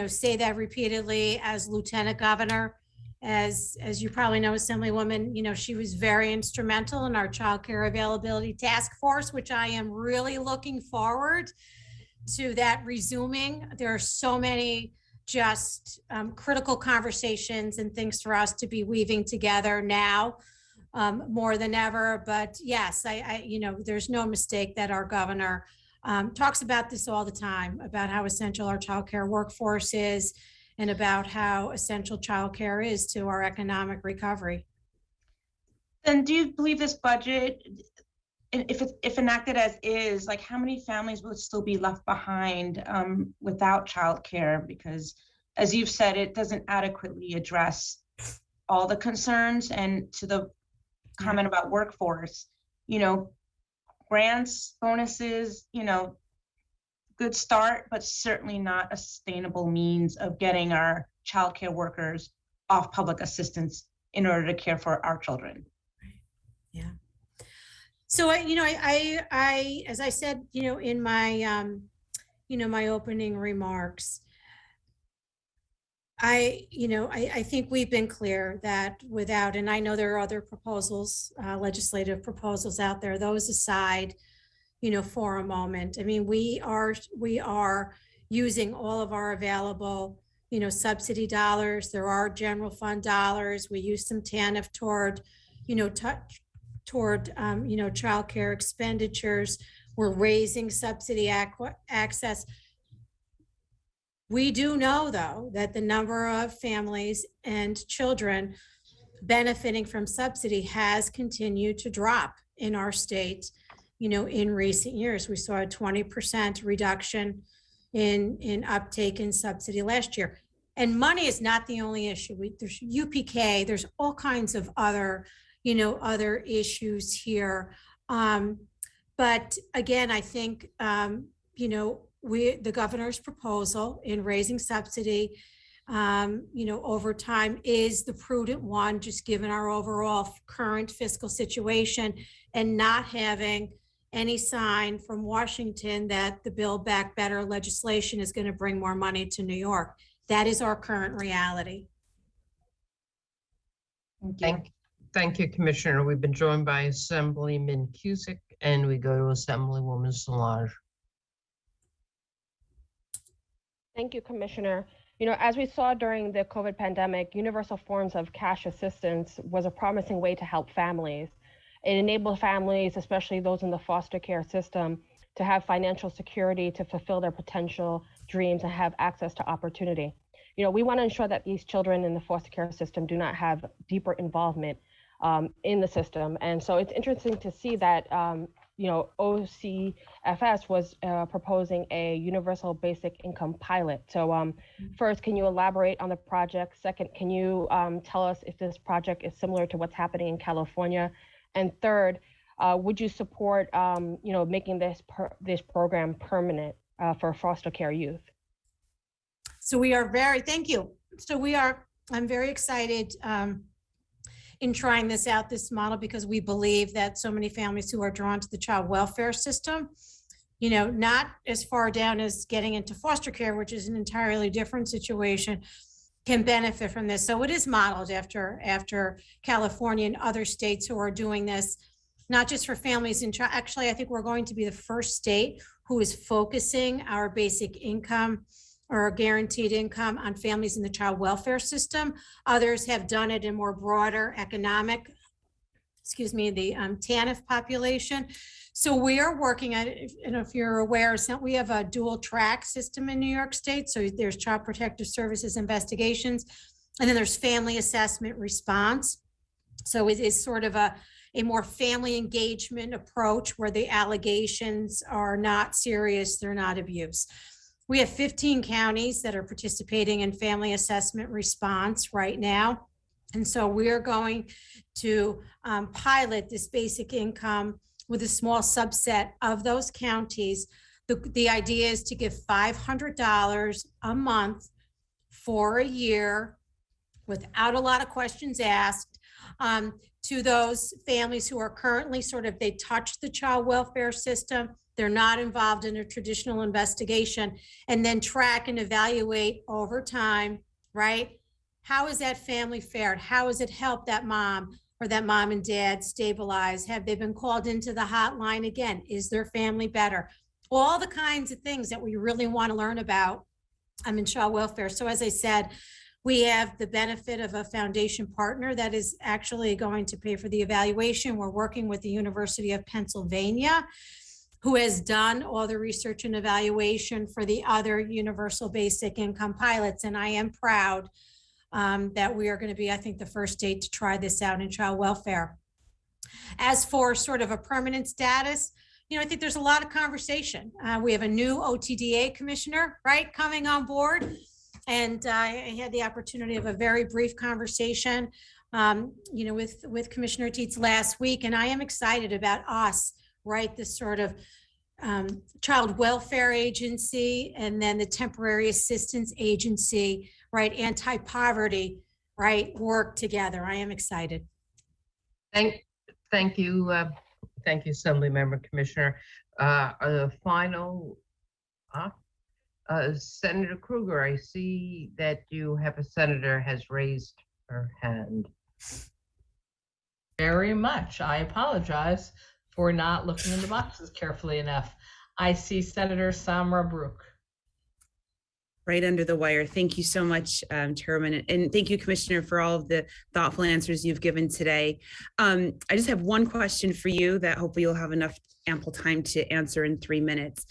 say that repeatedly as lieutenant governor. As you probably know, Assemblywoman, she was very instrumental in our child care availability task force, which I am really looking forward to that resuming. There are so many just critical conversations and things for us to be weaving together now. More than ever, but yes, I there's no mistake that our governor talks about this all the time, about how essential our childcare workforce is and about how essential childcare is to our economic recovery. Then do you believe this budget, if enacted as is, like how many families would still be left behind without childcare? Because as you've said, it doesn't adequately address all the concerns. And to the comment about workforce, grants, bonuses, good start, but certainly not a sustainable means of getting our childcare workers off public assistance in order to care for our children. Yeah. So I as I said, in my my opening remarks, I think we've been clear that without, and I know there are other proposals, legislative proposals out there, those aside, for a moment. We are using all of our available, subsidy dollars. There are general fund dollars. We use some TANF toward childcare expenditures. We're raising subsidy access. We do know, though, that the number of families and children benefiting from subsidy has continued to drop in our state. In recent years, we saw a 20% reduction in uptake in subsidy last year. And money is not the only issue. There's UPK, there's all kinds of other, other issues here. But again, I think, the governor's proposal in raising subsidy, over time is the prudent one, just given our overall current fiscal situation and not having any sign from Washington that the Build Back Better legislation is going to bring more money to New York. That is our current reality. Thank you, Commissioner. We've been joined by Assemblyman Cusick, and we go to Assemblywoman Solange. Thank you, Commissioner. As we saw during the COVID pandemic, universal forms of cash assistance was a promising way to help families. It enabled families, especially those in the foster care system, to have financial security to fulfill their potential dreams and have access to opportunity. We want to ensure that these children in the foster care system do not have deeper involvement in the system. And so it's interesting to see that, OCFS was proposing a universal basic income pilot. So first, can you elaborate on the project? Second, can you tell us if this project is similar to what's happening in California? And third, would you support, making this program permanent for foster care youth? So thank you. I'm very excited in trying this model, because we believe that so many families who are drawn to the child welfare system, not as far down as getting into foster care, which is an entirely different situation, can benefit from this. So it is modeled after California and other states who are doing this, not just for families in child. Actually, I think we're going to be the first state who is focusing our basic income or guaranteed income on families in the child welfare system. Others have done it in more broader economic, the TANF population. So we are working on it, and if you're aware, we have a dual track system in New York State. So there's Child Protective Services investigations, and then there's family assessment response. So it is sort of a more family engagement approach where the allegations are not serious, they're not abuse. We have 15 counties that are participating in family assessment response right now. And so we're going to pilot this basic income with a small subset of those counties. The idea is to give $500 a month for a year without a lot of questions asked to those families who are currently they touch the child welfare system. They're not involved in a traditional investigation, and then track and evaluate over time, right? How is that family fared? How has it helped that mom or that mom and dad stabilize? Have they been called into the hotline again? Is their family better? All the kinds of things that we really want to learn about in child welfare. So as I said, we have the benefit of a foundation partner that is actually going to pay for the evaluation. We're working with the University of Pennsylvania, who has done all the research and evaluation for the other universal basic income pilots. And I am proud that we are going to be, I think, the first state to try this out in child welfare. As for sort of a permanent status, I think there's a lot of conversation. We have a new OTDA commissioner, right, coming on board. And I had the opportunity of a very brief conversation, with Commissioner Teets last week. And I am excited about us, right, this sort of child welfare agency, and then the temporary assistance agency, right, anti-poverty, right, work together. I am excited. Thank you. Thank you, Assemblymember Commissioner. Final, Senator Krueger, I see that you have a senator has raised her hand. Very much. I apologize for not looking in the boxes carefully enough. I see Senator Samra Brooke. Right under the wire. Thank you so much, Chairman. And thank you, Commissioner, for all of the thoughtful answers you've given today. I just have one question for you that hopefully you'll have enough ample time to answer in 3 minutes.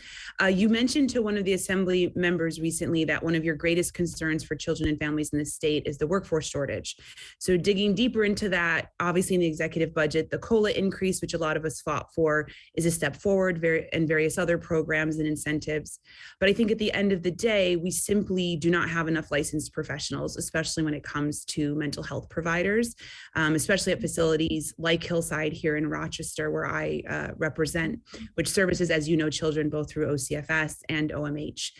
You mentioned to one of the Assembly members recently that one of your greatest concerns for children and families in the state is the workforce shortage. So digging deeper into that, obviously in the executive budget, the COLA increase, which a lot of us fought for, is a step forward, and various other programs and incentives. But I think at the end of the day, we simply do not have enough licensed professionals, especially when it comes to mental health providers, especially at facilities like Hillside here in Rochester, where I represent, which services, as you know, children both through OCFS and OMH.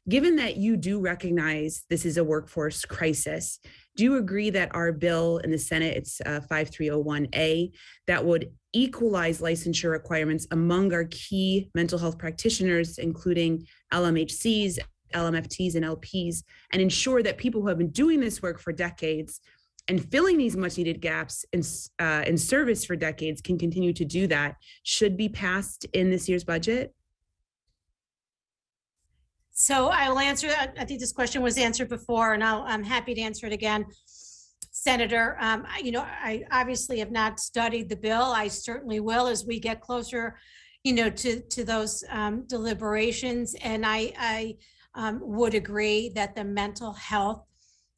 Given that you do recognize this is a workforce crisis, do you agree that our bill in the Senate, it's 5301A, that would equalize licensure requirements among our key mental health practitioners, including LMHCs, LMFTs, and LPs, and ensure that people who have been doing this work for decades and filling these much needed gaps in service for decades can continue to do that, should be passed in this year's budget? So I will answer, I think this question was answered before, and I'm happy to answer it again. Senator, I obviously have not studied the bill. I certainly will as we get closer, to those deliberations. And I would agree that the mental health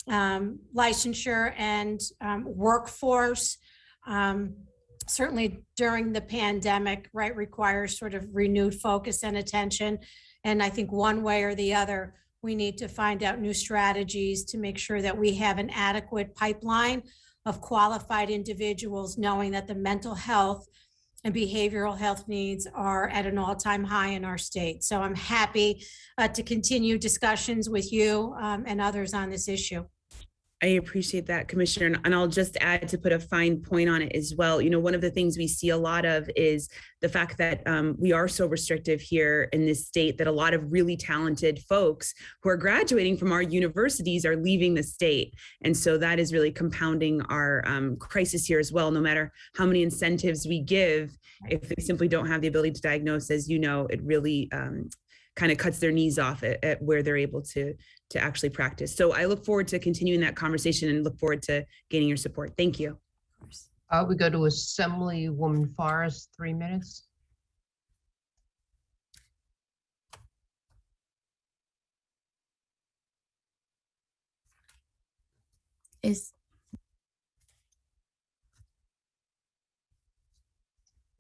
licensure and workforce, certainly during the pandemic, right, requires sort of renewed focus and attention. And I think one way or the other, we need to find out new strategies to make sure that we have an adequate pipeline of qualified individuals, knowing that the mental health and behavioral health needs are at an all-time high in our state. So I'm happy to continue discussions with you and others on this issue. I appreciate that, Commissioner. And I'll just add, to put a fine point on it as well, one of the things we see a lot of is the fact that we are so restrictive here in this state that a lot of really talented folks who are graduating from our universities are leaving the state. And so that is really compounding our crisis here as well. No matter how many incentives we give, if they simply don't have the ability to diagnose, as you know, it really kind of cuts their knees off at where they're able to actually practice. So I look forward to continuing that conversation and look forward to gaining your support. Thank you. We go to Assemblywoman Forrest, 3 minutes. We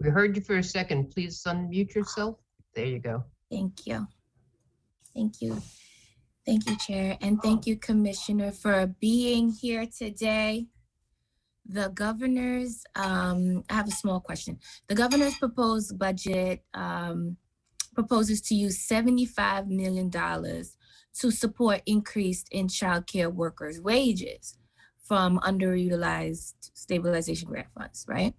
heard you for a second. Please unmute yourself. There you go. Thank you. Thank you. Thank you, Chair. And thank you, Commissioner, for being here today. The governor's, I have a small question. The governor's proposed budget proposes to use $75 million to support increase in child care workers' wages from underutilized stabilization grant funds, right?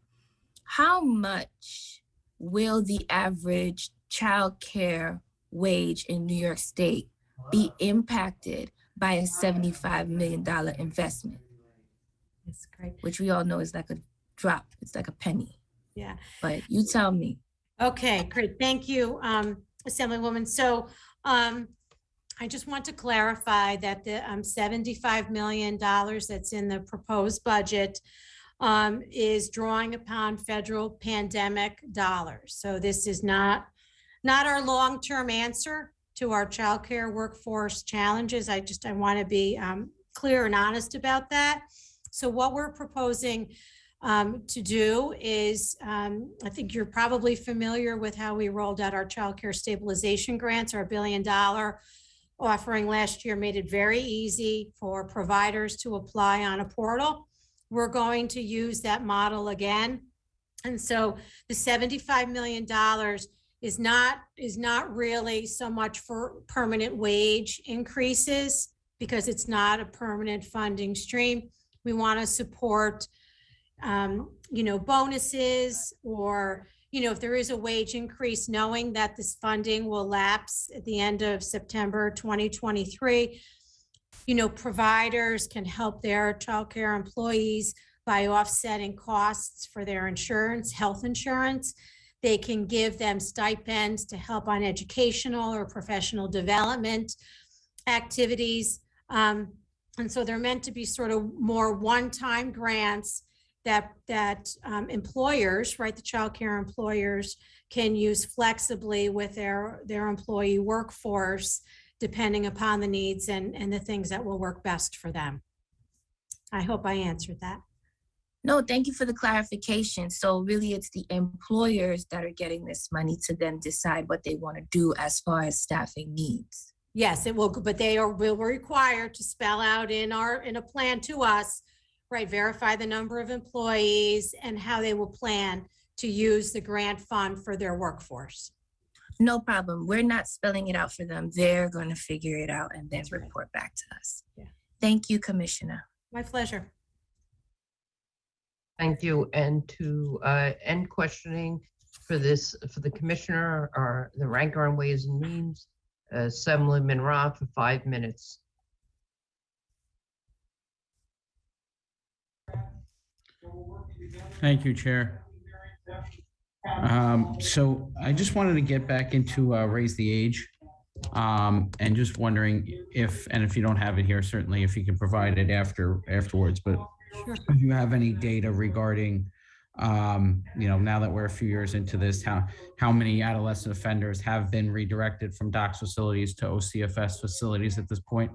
How much will the average child care wage in New York State be impacted by a $75 million investment? That's great. Which we all know is like a drop. It's like a penny. Yeah. But you tell me. Okay, great. Thank you, Assemblywoman. So I just want to clarify that the $75 million that's in the proposed budget is drawing upon federal pandemic dollars. So this is not our long-term answer to our childcare workforce challenges. I want to be clear and honest about that. So what we're proposing to do is, I think you're probably familiar with how we rolled out our childcare stabilization grants. Our $1 billion offering last year made it very easy for providers to apply on a portal. We're going to use that model again. And so the $75 million is not really so much for permanent wage increases, because it's not a permanent funding stream. We want to support, bonuses, or, if there is a wage increase, knowing that this funding will lapse at the end of September 2023. Providers can help their childcare employees by offsetting costs for their insurance, health insurance. They can give them stipends to help on educational or professional development activities. And so they're meant to be sort of more one-time grants that employers, right, the childcare employers can use flexibly with their employee workforce, depending upon the needs and the things that will work best for them. I hope I answered that. No, thank you for the clarification. So really it's the employers that are getting this money to then decide what they want to do as far as staffing needs. Yes, it will, but they will require to spell out in a plan to us, right, verify the number of employees and how they will plan to use the grant fund for their workforce. No problem. We're not spelling it out for them. They're going to figure it out and then report back to us. Yeah. Thank you, Commissioner. My pleasure. Thank you. And to end questioning for the commissioner or the ranker on Ways and Means, Assemblyman Ra for 5 minutes. Thank you, Chair. So I just wanted to get back into raise the age, and just wondering if you don't have it here, certainly if you can provide it afterwards, but Sure. if you have any data regarding, now that we're a few years into this, how many adolescent offenders have been redirected from DOCS facilities to OCFS facilities at this point?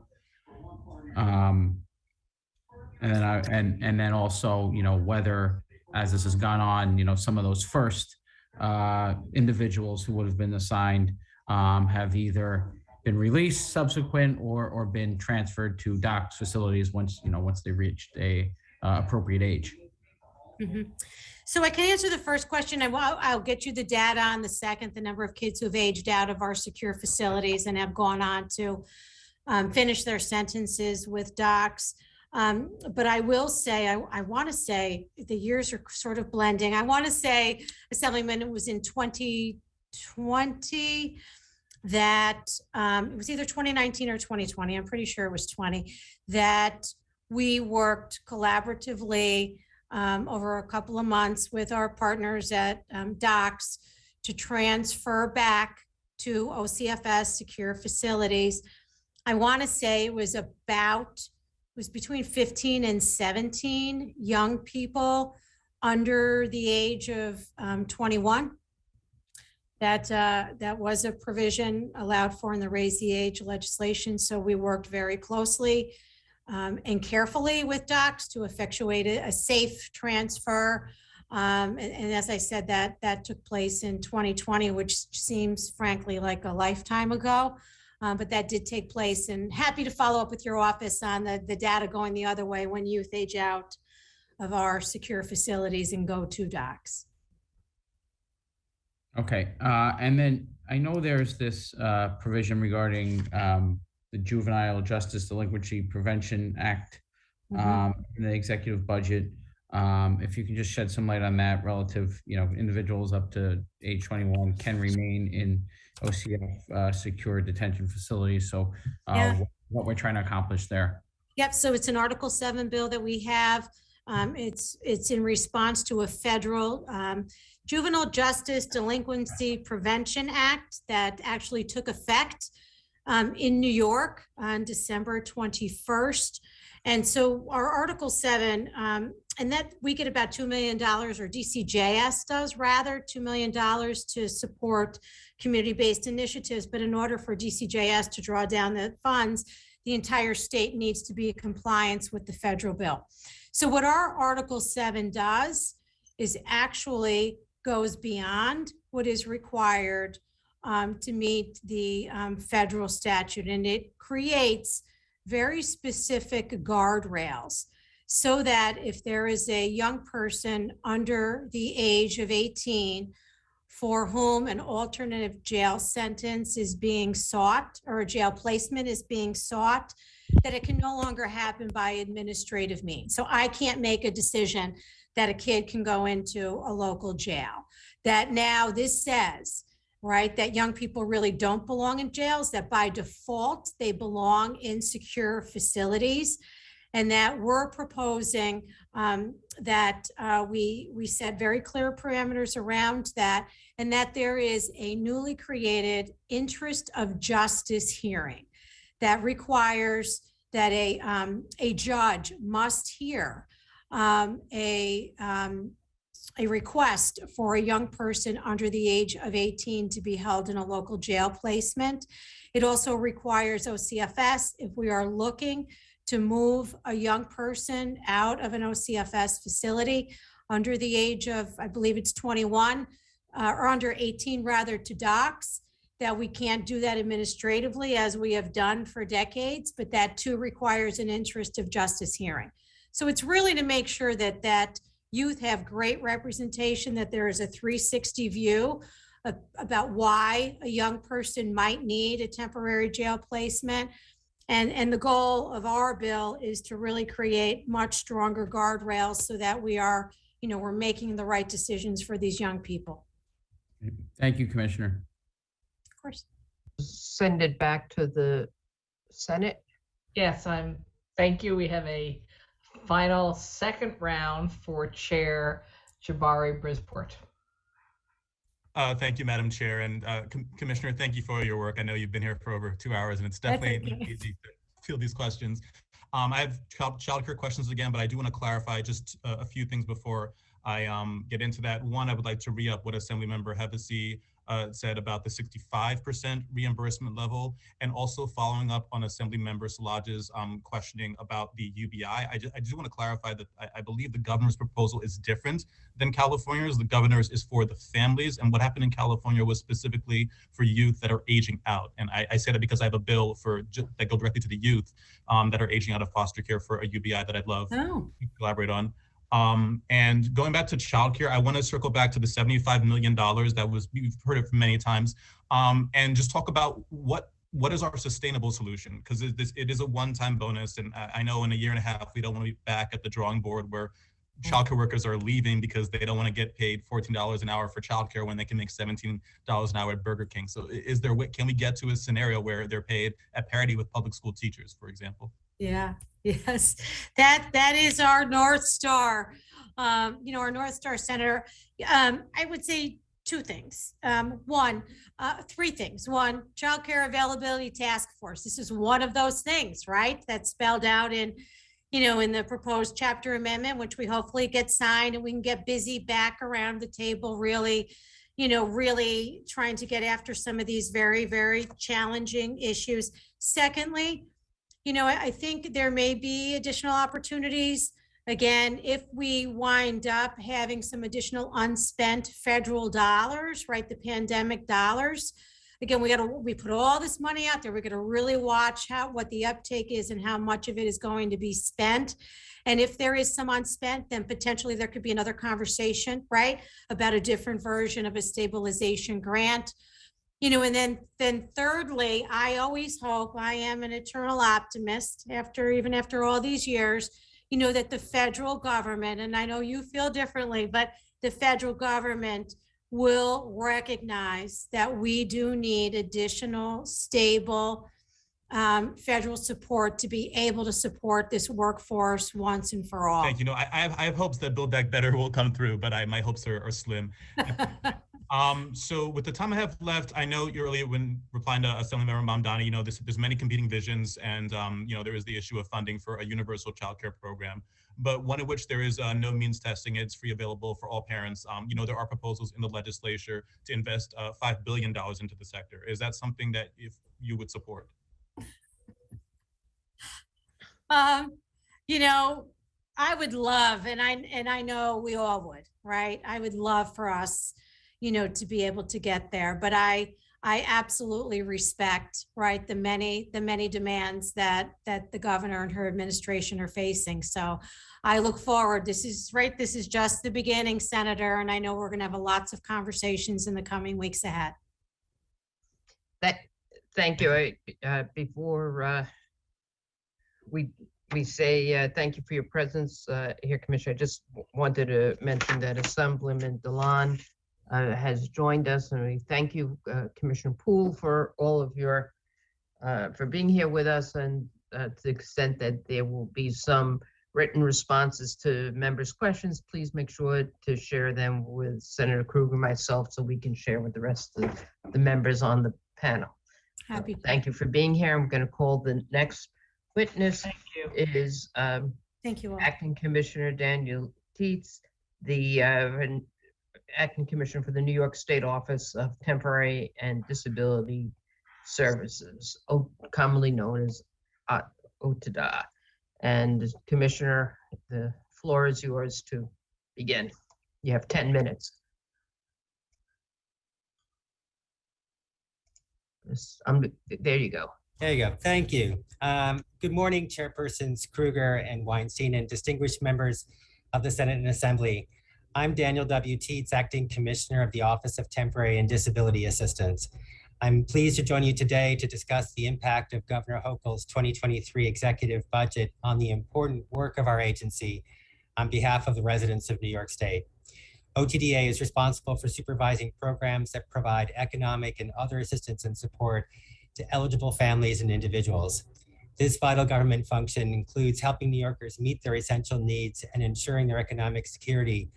And then also, whether, as this has gone on, some of those first individuals who would have been assigned have either been released subsequent or been transferred to DOCS facilities once they reached a appropriate age. Mm-hmm. So I can answer the first question. I'll get you the data on the second, the number of kids who have aged out of our secure facilities and have gone on to finish their sentences with DOCS. But I will say, I want to say the years are sort of blending. I want to say, Assemblyman, it was in 2020 that it was either 2019 or 2020. I'm pretty sure it was 20 that we worked collaboratively over a couple of months with our partners at DOCS to transfer back to OCFS secure facilities. I want to say it was between 15 and 17 young people under the age of 21. That was a provision allowed for in the raise the age legislation. So we worked very closely and carefully with DOCS to effectuate a safe transfer. And as I said, that took place in 2020, which seems frankly like a lifetime ago. But that did take place, and happy to follow up with your office on the data going the other way when youth age out of our secure facilities and go to DOCS. Okay, and then I know there's this provision regarding the Juvenile Justice Delinquency Prevention Act in the executive budget. If you can just shed some light on that relative, individuals up to age 21 can remain in OCF secure detention facilities. So what we're trying to accomplish there. Yep, so it's an Article 7 bill that we have. It's in response to a federal Juvenile Justice Delinquency Prevention Act that actually took effect in New York on December 21st. And so our Article 7, and that we get about $2 million, or DCJS does rather, $2 million to support community-based initiatives. But in order for DCJS to draw down the funds, the entire state needs to be in compliance with the federal bill. So what our Article 7 does is actually goes beyond what is required to meet the federal statute, and it creates very specific guardrails so that if there is a young person under the age of 18 for whom an alternative jail sentence is being sought or a jail placement is being sought, that it can no longer happen by administrative means. So I can't make a decision that a kid can go into a local jail. That now this says, right, that young people really don't belong in jails, that by default they belong in secure facilities, and that we're proposing that we set very clear parameters around that, and that there is a newly created interest of justice hearing that requires that a judge must hear a request for a young person under the age of 18 to be held in a local jail placement. It also requires OCFS if we are looking to move a young person out of an OCFS facility under the age of, I believe it's 21, or under 18 rather, to docks, that we can't do that administratively as we have done for decades, but that too requires an interest of justice hearing. So it's really to make sure that youth have great representation, that there is a 360 view about why a young person might need a temporary jail placement. And the goal of our bill is to really create much stronger guardrails so that we are, we're making the right decisions for these young people. Thank you, Commissioner. Of course. Send it back to the Senate. Yes, thank you. We have a final second round for Chair Jabari Brisport. Thank you, Madam Chair. And Commissioner, thank you for your work. I know you've been here for over 2 hours, and it's definitely not easy to field these questions. I have childcare questions again, but I do want to clarify just a few things before I get into that. One, I would like to re-up what Assemblymember Hevesi said about the 65% reimbursement level, and also following up on Assemblymember Szilagyi's questioning about the UBI. I do want to clarify that I believe the governor's proposal is different than California's. The governor's is for the families, and what happened in California was specifically for youth that are aging out. And I say that because I have a bill that go directly to the youth that are aging out of foster care for a UBI that I'd love to collaborate on. And going back to childcare, I want to circle back to the $75 million we've heard it many times, and just talk about what is our sustainable solution, because it is a one-time bonus. And I know in a year and a half, we don't want to be back at the drawing board where childcare workers are leaving because they don't want to get paid $14 an hour for childcare when they can make $17 an hour at Burger King. So can we get to a scenario where they're paid at parity with public school teachers, for example? Yeah, yes, that is our North Star. Our North Star, Senator. I would say two things. Three things. One, Child Care Availability Task Force. This is one of those things, right? That's spelled out in the proposed chapter amendment, which we hopefully get signed, and we can get busy back around the table, really trying to get after some of these very, very challenging issues. Secondly, I think there may be additional opportunities. Again, if we wind up having some additional unspent federal dollars, right, the pandemic dollars. Again, we put all this money out there. We're going to really watch what the uptake is and how much of it is going to be spent. And if there is some unspent, then potentially there could be another conversation, right, about a different version of a stabilization grant. And then thirdly, I always hope, I am an eternal optimist even after all these years, that the federal government, and I know you feel differently, but the federal government will recognize that we do need additional stable federal support to be able to support this workforce once and for all. Thank you. I have hopes that Build Back Better will come through, but my hopes are slim. So with the time I have left, I know you earlier when replying to Assemblymember Mamdani, there's many competing visions, and there is the issue of funding for a universal childcare program, but one in which there is no means testing. It's free, available for all parents. There are proposals in the legislature to invest $5 billion into the sector. Is that something that if you would support? I would love, and I know we all would, right? I would love for us, to be able to get there, but I absolutely respect, right, the many demands that the governor and her administration are facing. So I look forward. This is just the beginning, Senator, and I know we're going to have lots of conversations in the coming weeks ahead. Thank you. Before we say thank you for your presence here, Commissioner, I just wanted to mention that Assemblyman DeLon has joined us, and we thank you, Commissioner Poole, for all of your for being here with us, and to the extent that there will be some written responses to members' questions, please make sure to share them with Senator Krueger, myself, so we can share with the rest of the members on the panel. Happy. Thank you for being here. I'm going to call the next witness. Thank you. Is Thank you all. Acting Commissioner Daniel Teets, the Acting Commissioner for the New York State Office of Temporary and Disability Services, commonly known as OTDA. And Commissioner, the floor is yours to begin. You have 10 minutes. There you go. There you go. Thank you. Good morning, Chairpersons Kruger and Weinstein, and distinguished members of the Senate and Assembly. I'm Daniel W. Teets, Acting Commissioner of the Office of Temporary and Disability Assistance. I'm pleased to join you today to discuss the impact of Governor Hochul's 2023 executive budget on the important work of our agency on behalf of the residents of New York State. OTDA is responsible for supervising programs that provide economic and other assistance and support to eligible families and individuals. This vital government function includes helping New Yorkers meet their essential needs and ensuring their economic security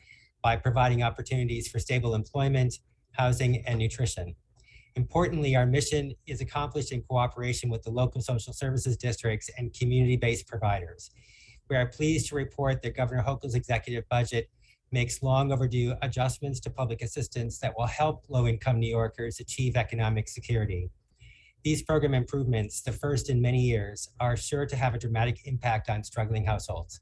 by providing opportunities for stable employment, housing, and nutrition. Importantly, our mission is accomplished in cooperation with the local social services districts and community-based providers. We are pleased to report that Governor Hochul's executive budget makes long overdue adjustments to public assistance that will help low-income New Yorkers achieve economic security. These program improvements, the first in many years, are sure to have a dramatic impact on struggling households.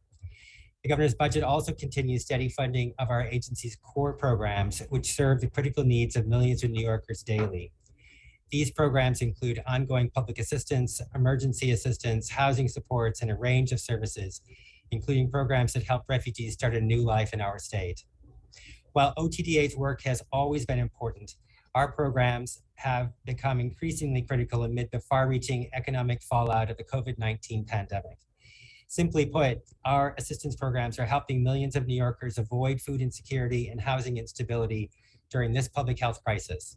The governor's budget also continues steady funding of our agency's core programs, which serve the critical needs of millions of New Yorkers daily. These programs include ongoing public assistance, emergency assistance, housing supports, and a range of services, including programs that help refugees start a new life in our state. While OTDA's work has always been important, our programs have become increasingly critical amid the far-reaching economic fallout of the COVID-19 pandemic. Simply put, our assistance programs are helping millions of New Yorkers avoid food insecurity and housing instability during this public health crisis.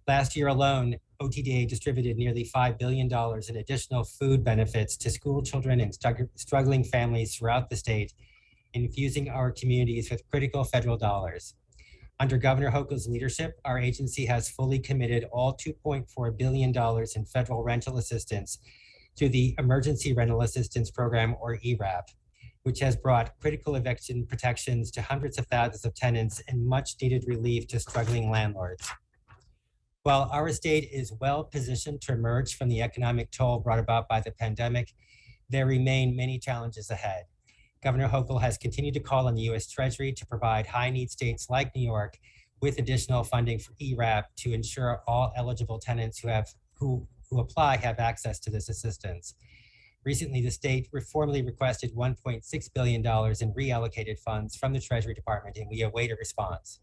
Last year alone, OTDA distributed nearly $5 billion in additional food benefits to school children and struggling families throughout the state, infusing our communities with critical federal dollars. Under Governor Hochul's leadership, our agency has fully committed all $2.4 billion in federal rental assistance through the Emergency Rental Assistance Program, or ERAP, which has brought critical eviction protections to hundreds of thousands of tenants and much needed relief to struggling landlords. While our state is well positioned to emerge from the economic toll brought about by the pandemic, there remain many challenges ahead. Governor Hochul has continued to call on the U.S. Treasury to provide high-need states like New York with additional funding for ERAP to ensure all eligible tenants who apply have access to this assistance. Recently, the state formally requested $1.6 billion in reallocated funds from the Treasury Department, and we await a response.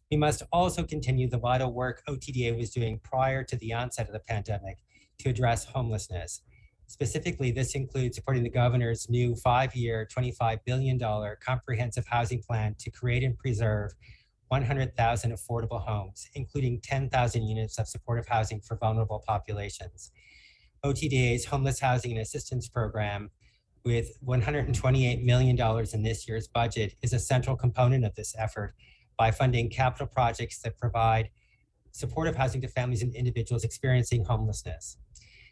We must also continue the vital work OTDA was doing prior to the onset of the pandemic to address homelessness. Specifically, this includes supporting the governor's new 5-year, $25 billion comprehensive housing plan to create and preserve 100,000 affordable homes, including 10,000 units of supportive housing for vulnerable populations. OTDA's Homeless Housing and Assistance Program, with $128 million in this year's budget, is a central component of this effort by funding capital projects that provide supportive housing to families and individuals experiencing homelessness.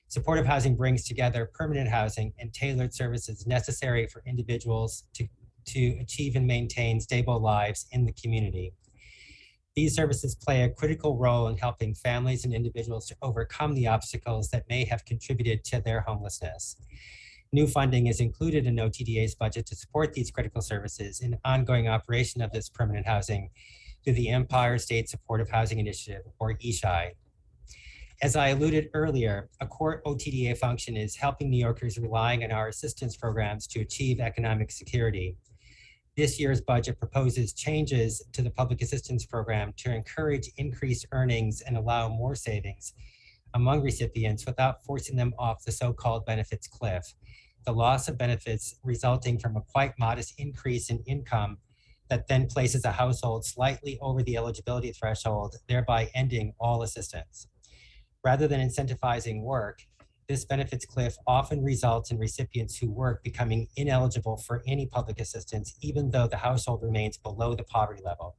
Supportive housing brings together permanent housing and tailored services necessary for individuals to achieve and maintain stable lives in the community. These services play a critical role in helping families and individuals to overcome the obstacles that may have contributed to their homelessness. New funding is included in OTDA's budget to support these critical services and ongoing operation of this permanent housing through the Empire State Supportive Housing Initiative, or ESHI. As I alluded earlier, a core OTDA function is helping New Yorkers relying on our assistance programs to achieve economic security. This year's budget proposes changes to the public assistance program to encourage increased earnings and allow more savings among recipients without forcing them off the so-called benefits cliff. The loss of benefits resulting from a quite modest increase in income that then places a household slightly over the eligibility threshold, thereby ending all assistance. Rather than incentivizing work, this benefits cliff often results in recipients who work becoming ineligible for any public assistance, even though the household remains below the poverty level.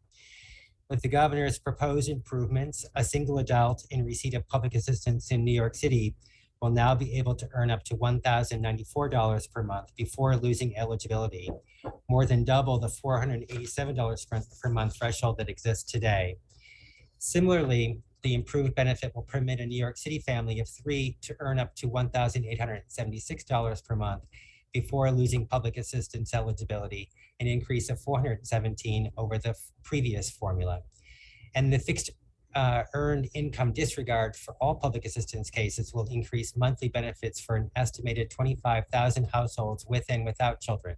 With the governor's proposed improvements, a single adult in receipt of public assistance in New York City will now be able to earn up to $1,094 per month before losing eligibility, more than double the $487 per month threshold that exists today. Similarly, the improved benefit will permit a New York City family of 3 to earn up to $1,876 per month before losing public assistance eligibility, an increase of $417 over the previous formula. And the fixed earned income disregard for all public assistance cases will increase monthly benefits for an estimated 25,000 households with and without children.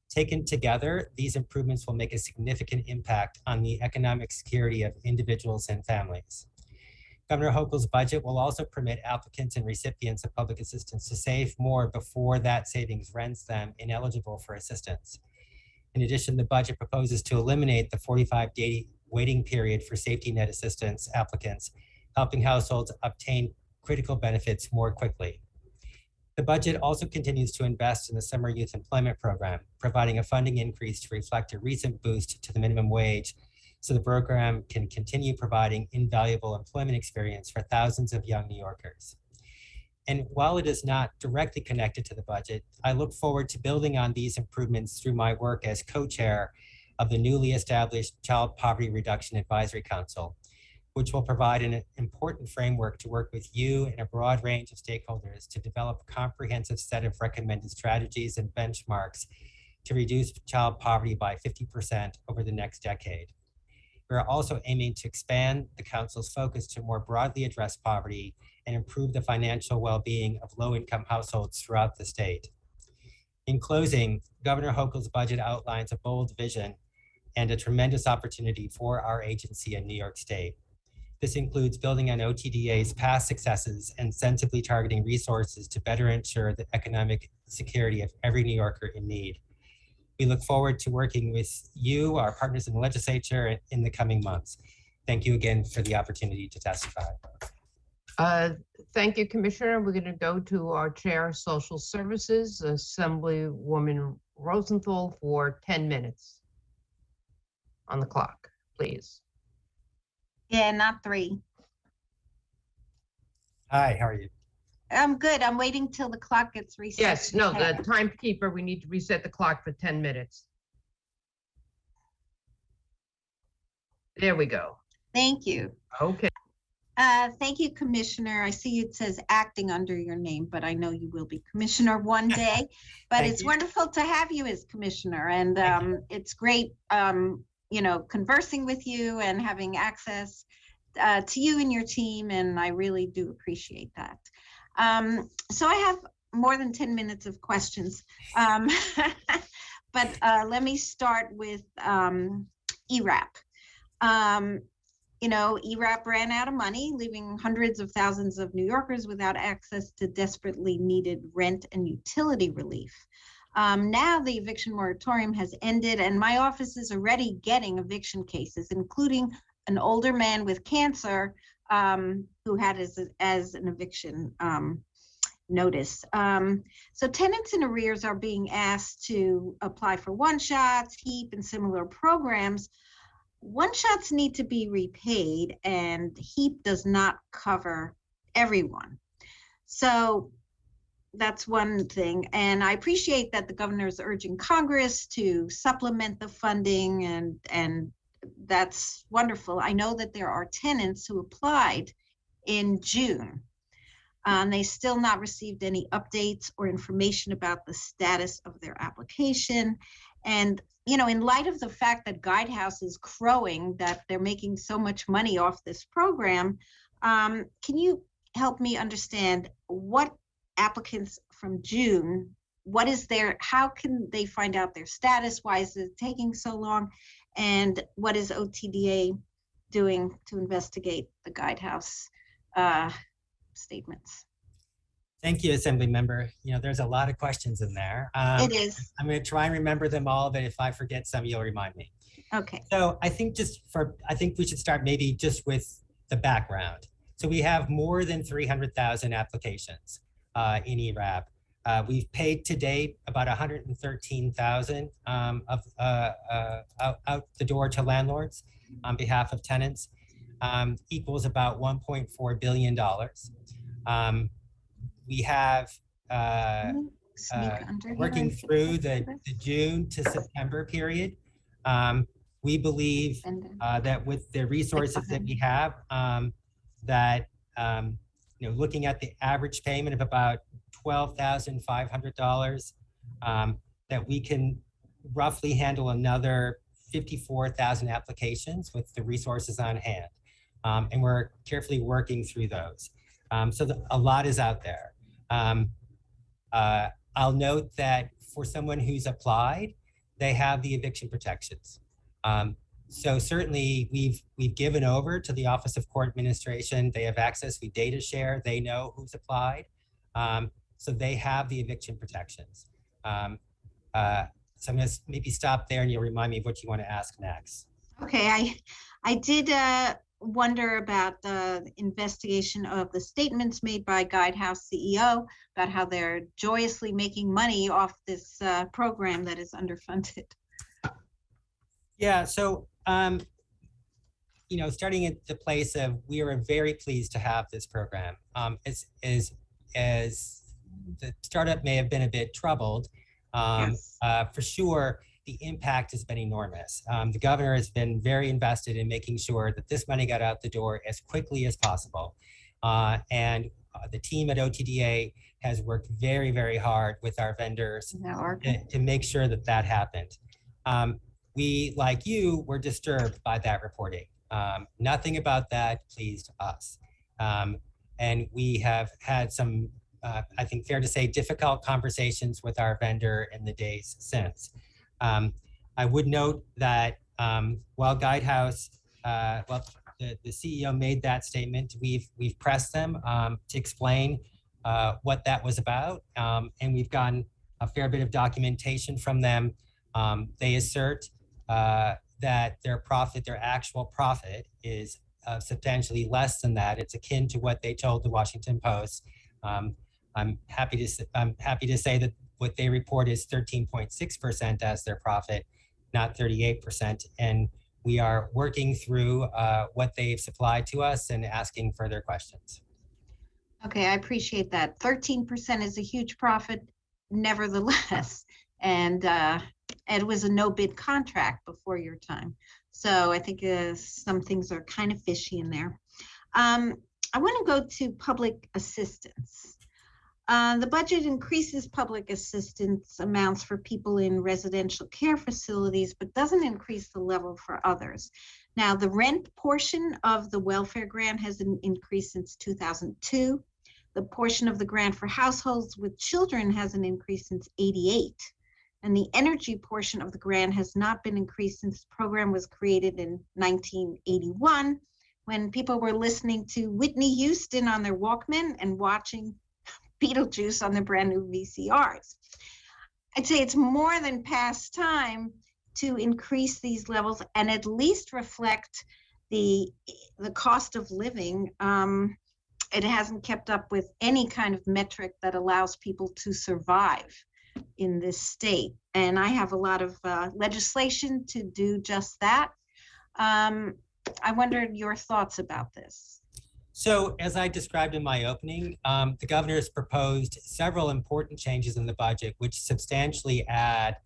Taken together, these improvements will make a significant impact on the economic security of individuals and families. Governor Hochul's budget will also permit applicants and recipients of public assistance to save more before that savings rents them ineligible for assistance. In addition, the budget proposes to eliminate the 45-day waiting period for safety net assistance applicants, helping households obtain critical benefits more quickly. The budget also continues to invest in the Summer Youth Employment Program, providing a funding increase to reflect a recent boost to the minimum wage so the program can continue providing invaluable employment experience for thousands of young New Yorkers. And while it is not directly connected to the budget, I look forward to building on these improvements through my work as co-chair of the newly established Child Poverty Reduction Advisory Council, which will provide an important framework to work with you and a broad range of stakeholders to develop a comprehensive set of recommended strategies and benchmarks to reduce child poverty by 50% over the next decade. We are also aiming to expand the Council's focus to more broadly address poverty and improve the financial well-being of low-income households throughout the state. In closing, Governor Hochul's budget outlines a bold vision and a tremendous opportunity for our agency in New York State. This includes building on OTDA's past successes and sensibly targeting resources to better ensure the economic security of every New Yorker in need. We look forward to working with you, our partners in the legislature, in the coming months. Thank you again for the opportunity to testify. Thank you, Commissioner. We're going to go to our Chair of Social Services, Assemblywoman Rosenthal, for 10 minutes on the clock, please. Yeah, not 3. Hi, how are you? I'm good. I'm waiting till the clock gets reset. Yes, no, the timekeeper, we need to reset the clock for 10 minutes. There we go. Thank you. Okay. Thank you, Commissioner. I see it says acting under your name, but I know you will be Commissioner one day. But it's wonderful to have you as Commissioner, and it's great, you know, conversing with you and having access to you and your team, and I really do appreciate that. So I have more than 10 minutes of questions, but let me start with ERAP. You know, ERAP ran out of money, leaving hundreds of thousands of New Yorkers without access to desperately needed rent and utility relief. Now the eviction moratorium has ended, and my office is already getting eviction cases, including an older man with cancer who had as an eviction notice. So tenants in arrears are being asked to apply for one-shots, HEAP, and similar programs. One-shots need to be repaid, and HEAP does not cover everyone. So that's one thing. And I appreciate that the governor is urging Congress to supplement the funding, and that's wonderful. I know that there are tenants who applied in June. They still not received any updates or information about the status of their application. And, you know, in light of the fact that Guidehouse is crowing that they're making so much money off this program, can you help me understand what applicants from June, what is their, how can they find out their status? Why is it taking so long? And what is OTDA doing to investigate the Guidehouse statements? Thank you, Assembly Member. You know, there's a lot of questions in there. It is. I'm going to try and remember them all, but if I forget some, you'll remind me. Okay. So I think I think we should start maybe just with the background. So we have more than 300,000 applications in ERAP. We've paid to date about 113,000 out the door to landlords on behalf of tenants, equals about $1.4 billion. we have Sneak under here working and fix through this. the June to September period. We believe that with the resources that we have, that looking at the average payment of about $12,500, that we can roughly handle another 54,000 applications with the resources on hand. And we're carefully working through those. So a lot is out there. I'll note that for someone who's applied, they have the eviction protections. So certainly we've given over to the Office of Court Administration. They have access, we data share, they know who's applied. So they have the eviction protections. So I'm gonna maybe stop there and you'll remind me of what you want to ask next. Okay, I did wonder about the investigation of the statements made by Guidehouse CEO about how they're joyously making money off this program that is underfunded. Yeah, so starting at the place of we are very pleased to have this program. As the startup may have been a bit troubled, for sure, the impact has been enormous. The governor has been very invested in making sure that this money got out the door as quickly as possible. And the team at OTDA has worked very, very hard with our vendors to make sure that that happened. We, like you, were disturbed by that reporting. Nothing about that pleased us. And we have had some, I think fair to say, difficult conversations with our vendor in the days since. I would note that while Guidehouse, the CEO made that statement, we've pressed them to explain what that was about, and we've gotten a fair bit of documentation from them. They assert that their actual profit is substantially less than that. It's akin to what they told the Washington Post. I'm happy to say that what they report is 13.6% as their profit, not 38%. And we are working through what they've supplied to us and asking further questions. Okay, I appreciate that. 13% is a huge profit, nevertheless. And it was a no-bid contract before your time. So I think some things are kind of fishy in there. I want to go to public assistance. The budget increases public assistance amounts for people in residential care facilities, but doesn't increase the level for others. Now, the rent portion of the welfare grant has increased since 2002. The portion of the grant for households with children has an increase since '88. And the energy portion of the grant has not been increased since the program was created in 1981, when people were listening to Whitney Houston on their Walkman and watching Beetlejuice on the brand new VCRs. I'd say it's more than past time to increase these levels and at least reflect the cost of living. It hasn't kept up with any kind of metric that allows people to survive in this state. And I have a lot of legislation to do just that. I wondered your thoughts about this. So as I described in my opening, the governor has proposed several important changes in the budget, which substantially add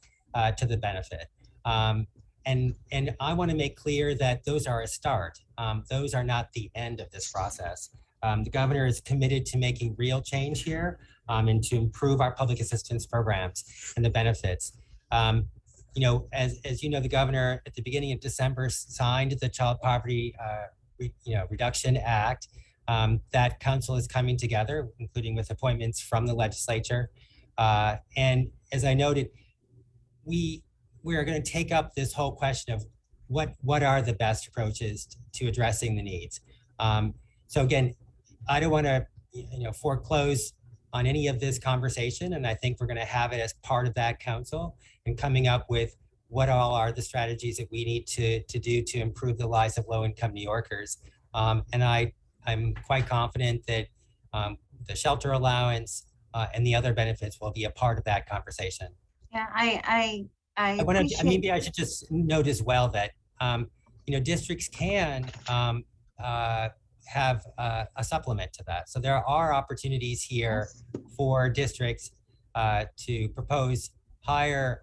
to the benefit. And I want to make clear that those are a start. Those are not the end of this process. The governor is committed to making real change here and to improve our public assistance programs and the benefits. As you know, the governor at the beginning of December signed the Child Poverty Reduction Act. That council is coming together, including with appointments from the legislature. And as I noted, we are going to take up this whole question of what are the best approaches to addressing the needs. So again, I don't want to foreclose on any of this conversation, and I think we're going to have it as part of that council and coming up with what all are the strategies that we need to do to improve the lives of low-income New Yorkers. And I'm quite confident that the shelter allowance and the other benefits will be a part of that conversation. Yeah, I maybe I should just note as well that districts can have a supplement to that. So there are opportunities here for districts to propose higher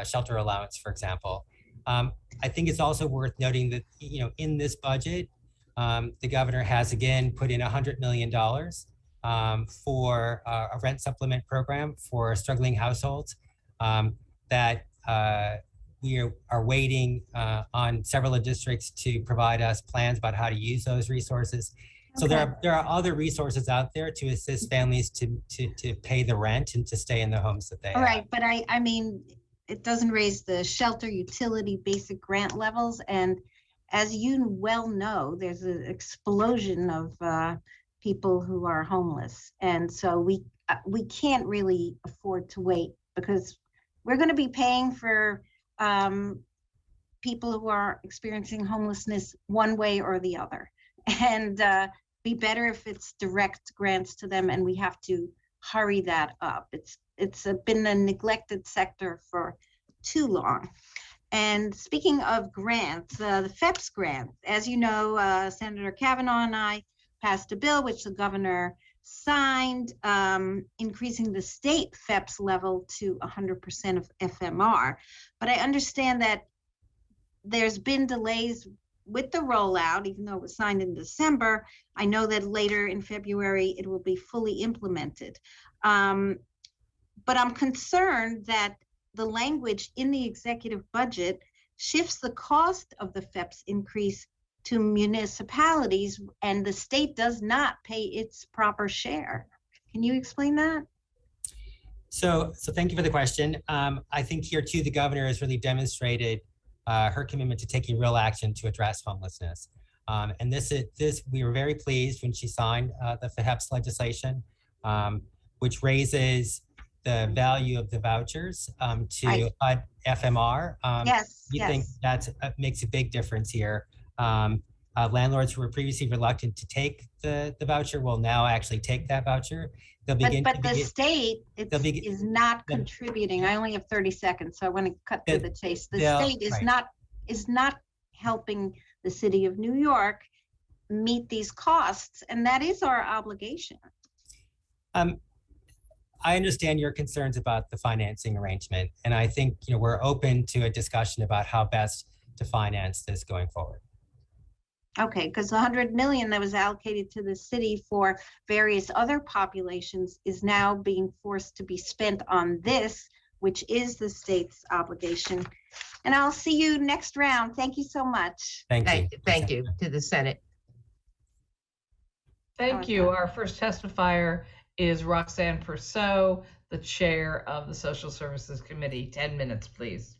shelter allowance, for example. I think it's also worth noting that, in this budget, the governor has again put in $100 million for a rent supplement program for struggling households that we are waiting on several districts to provide us plans about how to use those resources. So there are other resources out there to assist families to pay the rent and to stay in the homes that they have. All right, but I mean, it doesn't raise the shelter utility basic grant levels. And as you well know, there's an explosion of people who are homeless. And so we can't really afford to wait, because we're going to be paying for people who are experiencing homelessness one way or the other. And be better if it's direct grants to them, and we have to hurry that up. It's been a neglected sector for too long. And speaking of grants, the FEPS grant, as you know, Senator Kavanaugh and I passed a bill which the governor signed, increasing the state FEPS level to 100% of FMR. But I understand that there's been delays with the rollout, even though it was signed in December. I know that later in February, it will be fully implemented. But I'm concerned that the language in the executive budget shifts the cost of the FEPS increase to municipalities, and the state does not pay its proper share. Can you explain that? So thank you for the question. I think here too, the governor has really demonstrated her commitment to taking real action to address homelessness. And we were very pleased when she signed the FEPS legislation, which raises the value of the vouchers to FMR. We think that makes a big difference here. Landlords who were previously reluctant to take the voucher will now actually take that voucher. They'll begin. But the state is not contributing. I only have 30 seconds, so I want to cut to the chase. The state is not helping the city of New York meet these costs, and that is our obligation. I understand your concerns about the financing arrangement, and I think we're open to a discussion about how best to finance this going forward. Okay, because the 100 million that was allocated to the city for various other populations is now being forced to be spent on this, which is the state's obligation. And I'll see you next round. Thank you so much. Thank you to the Senate. Thank you. Our first testifier is Roxanne Persaud, the chair of the Social Services Committee. 10 minutes, please.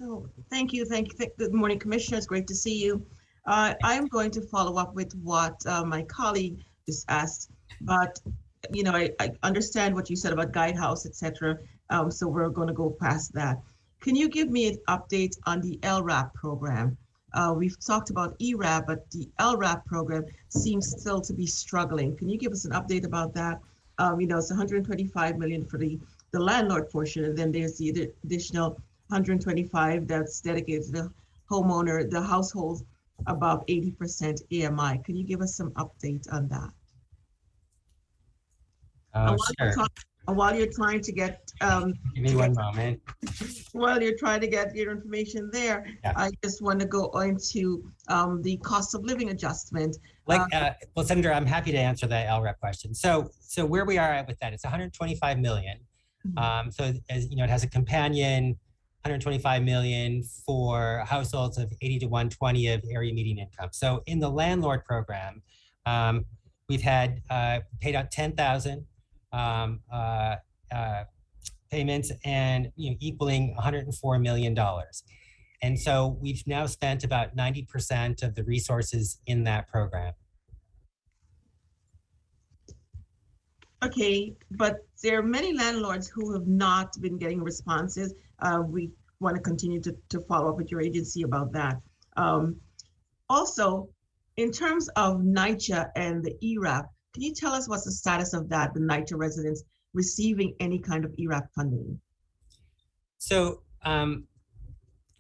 Oh, thank you. Good morning, Commissioners. Great to see you. I'm going to follow up with what my colleague just asked, but I understand what you said about Guidehouse, etc. So we're going to go past that. Can you give me an update on the LRAP program? We've talked about ERAP, but the LRAP program seems still to be struggling. Can you give us an update about that? It's 125 million for the landlord portion, and then there's the additional 125 that's dedicated to the homeowner, the households above 80% AMI. Can you give us some update on that? Sure. While you're trying to get give me one moment. While you're trying to get your information there, I just want to go into the cost of living adjustment. Well, Senator, I'm happy to answer that LRAP question. So where we are at with that, it's 125 million. So as you know, it has a companion 125 million for households of 80 to 120 of area median income. So in the landlord program, we've had paid out 10,000 payments and equaling $104 million. And so we've now spent about 90% of the resources in that program. Okay, but there are many landlords who have not been getting responses. We want to continue to follow up with your agency about that. Also, in terms of NYCHA and the ERAP, can you tell us what's the status of that, the NYCHA residents receiving any kind of ERAP funding? So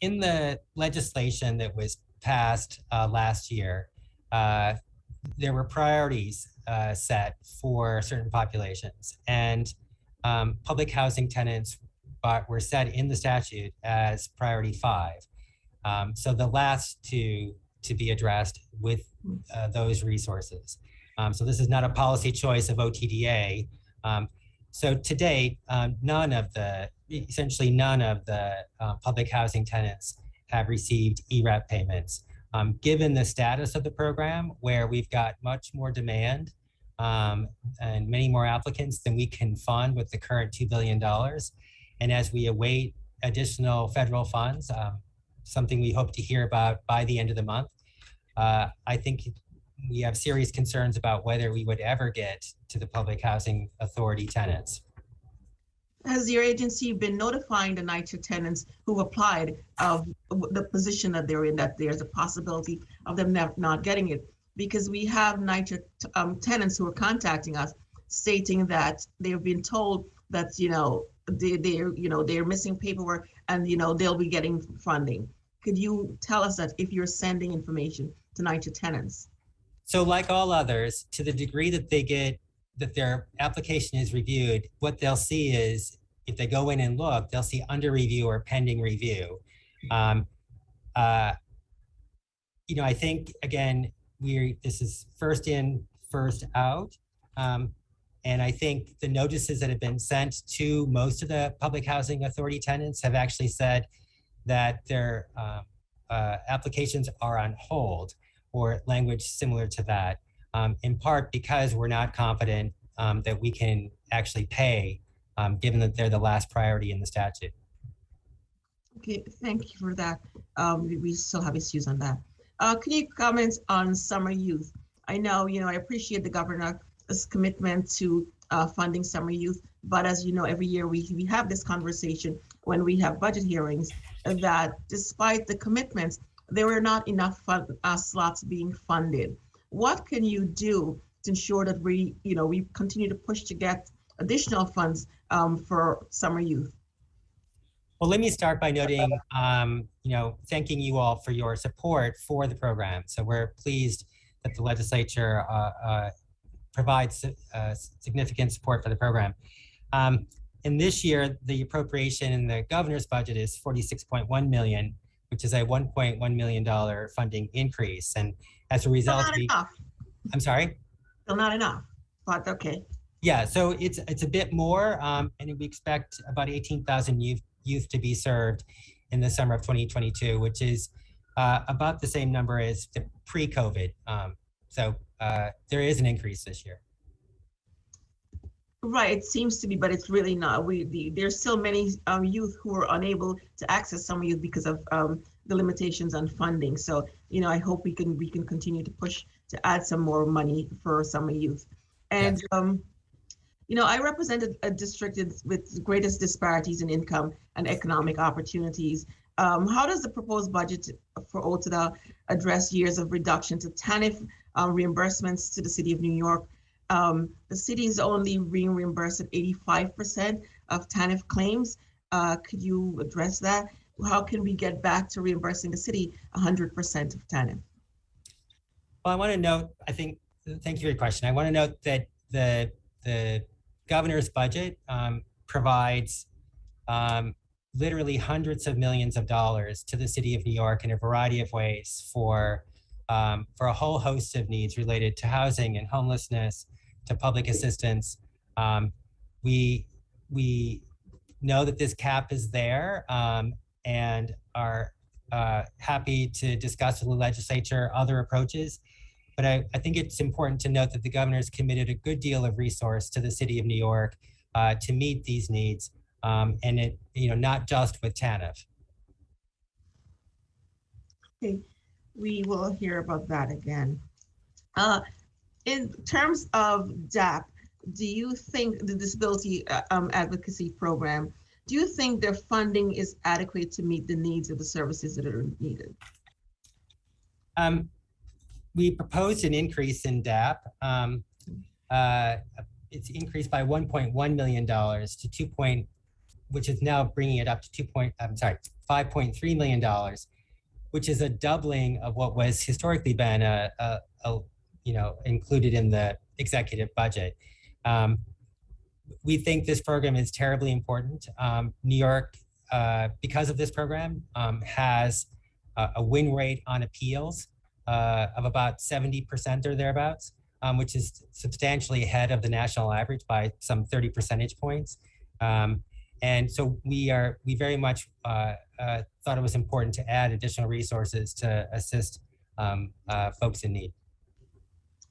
in the legislation that was passed last year, there were priorities set for certain populations, and public housing tenants were set in the statute as priority 5. So the last two to be addressed with those resources. So this is not a policy choice of OTDA. So to date, essentially none of the public housing tenants have received ERAP payments. Given the status of the program, where we've got much more demand and many more applicants than we can fund with the current $2 billion. And as we await additional federal funds, something we hope to hear about by the end of the month, I think we have serious concerns about whether we would ever get to the Public Housing Authority tenants. Has your agency been notifying the NYCHA tenants who applied of the position that they're in, that there's a possibility of them not getting it? Because we have NYCHA tenants who are contacting us stating that they've been told that, they're missing paperwork and, they'll be getting funding. Could you tell us that if you're sending information to NYCHA tenants? So like all others, to the degree that that their application is reviewed, what they'll see is, if they go in and look, they'll see under review or pending review. I think, again, this is first in, first out. And I think the notices that have been sent to most of the Public Housing Authority tenants have actually said that their applications are on hold, or language similar to that, in part because we're not confident that we can actually pay, given that they're the last priority in the statute. Okay, thank you for that. We still have issues on that. Can you comment on summer youth? I know, I appreciate the governor's commitment to funding summer youth, but as you know, every year we have this conversation when we have budget hearings, that despite the commitments, there were not enough slots being funded. What can you do to ensure that we continue to push to get additional funds for summer youth? Well, let me start by noting, thanking you all for your support for the program. So we're pleased that the legislature provides significant support for the program. And this year, the appropriation in the governor's budget is $46.1 million, which is a $1.1 million funding increase. And as a result, I'm sorry? Still not enough, but okay. Yeah, so it's a bit more, and we expect about 18,000 youth to be served in the summer of 2022, which is about the same number as the pre-COVID. So there is an increase this year. Right, it seems to be, but it's really not. There's still many youth who are unable to access summer youth because of the limitations on funding. So, I hope we can continue to push to add some more money for summer youth. And I represented a district with the greatest disparities in income and economic opportunities. How does the proposed budget for OTDA address years of reduction to TANF reimbursements to the City of New York? The city is only being reimbursed at 85% of TANF claims. Could you address that? How can we get back to reimbursing the city 100% of TANF? Well, I want to note, thank you for your question. I want to note that the governor's budget provides literally hundreds of millions of dollars to the City of New York in a variety of ways for a whole host of needs related to housing and homelessness, to public assistance. We know that this cap is there and are happy to discuss with the legislature other approaches. But I think it's important to note that the governor's committed a good deal of resource to the City of New York to meet these needs, and it, not just with TANF. Okay, we will hear about that again. In terms of DAP, do you think the Disability Advocacy Program, do you think their funding is adequate to meet the needs of the services that are needed? We proposed an increase in DAP. It's increased by $1.1 million to which is now bringing it up to $5.3 million, which is a doubling of what was historically been included in the executive budget. We think this program is terribly important. New York, because of this program, has a win rate on appeals of about 70% or thereabouts, which is substantially ahead of the national average by some 30 percentage points. And so we very much thought it was important to add additional resources to assist folks in need.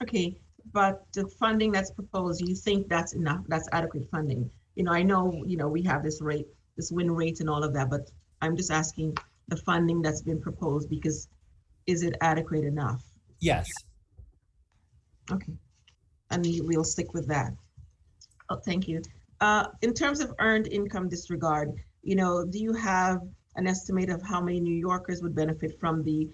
Okay, but the funding that's proposed, you think that's enough? That's adequate funding? I know, we have this win rate and all of that, but I'm just asking the funding that's been proposed, because is it adequate enough? Yes. Okay, and we'll stick with that. Oh, thank you. In terms of earned income disregard, do you have an estimate of how many New Yorkers would benefit from the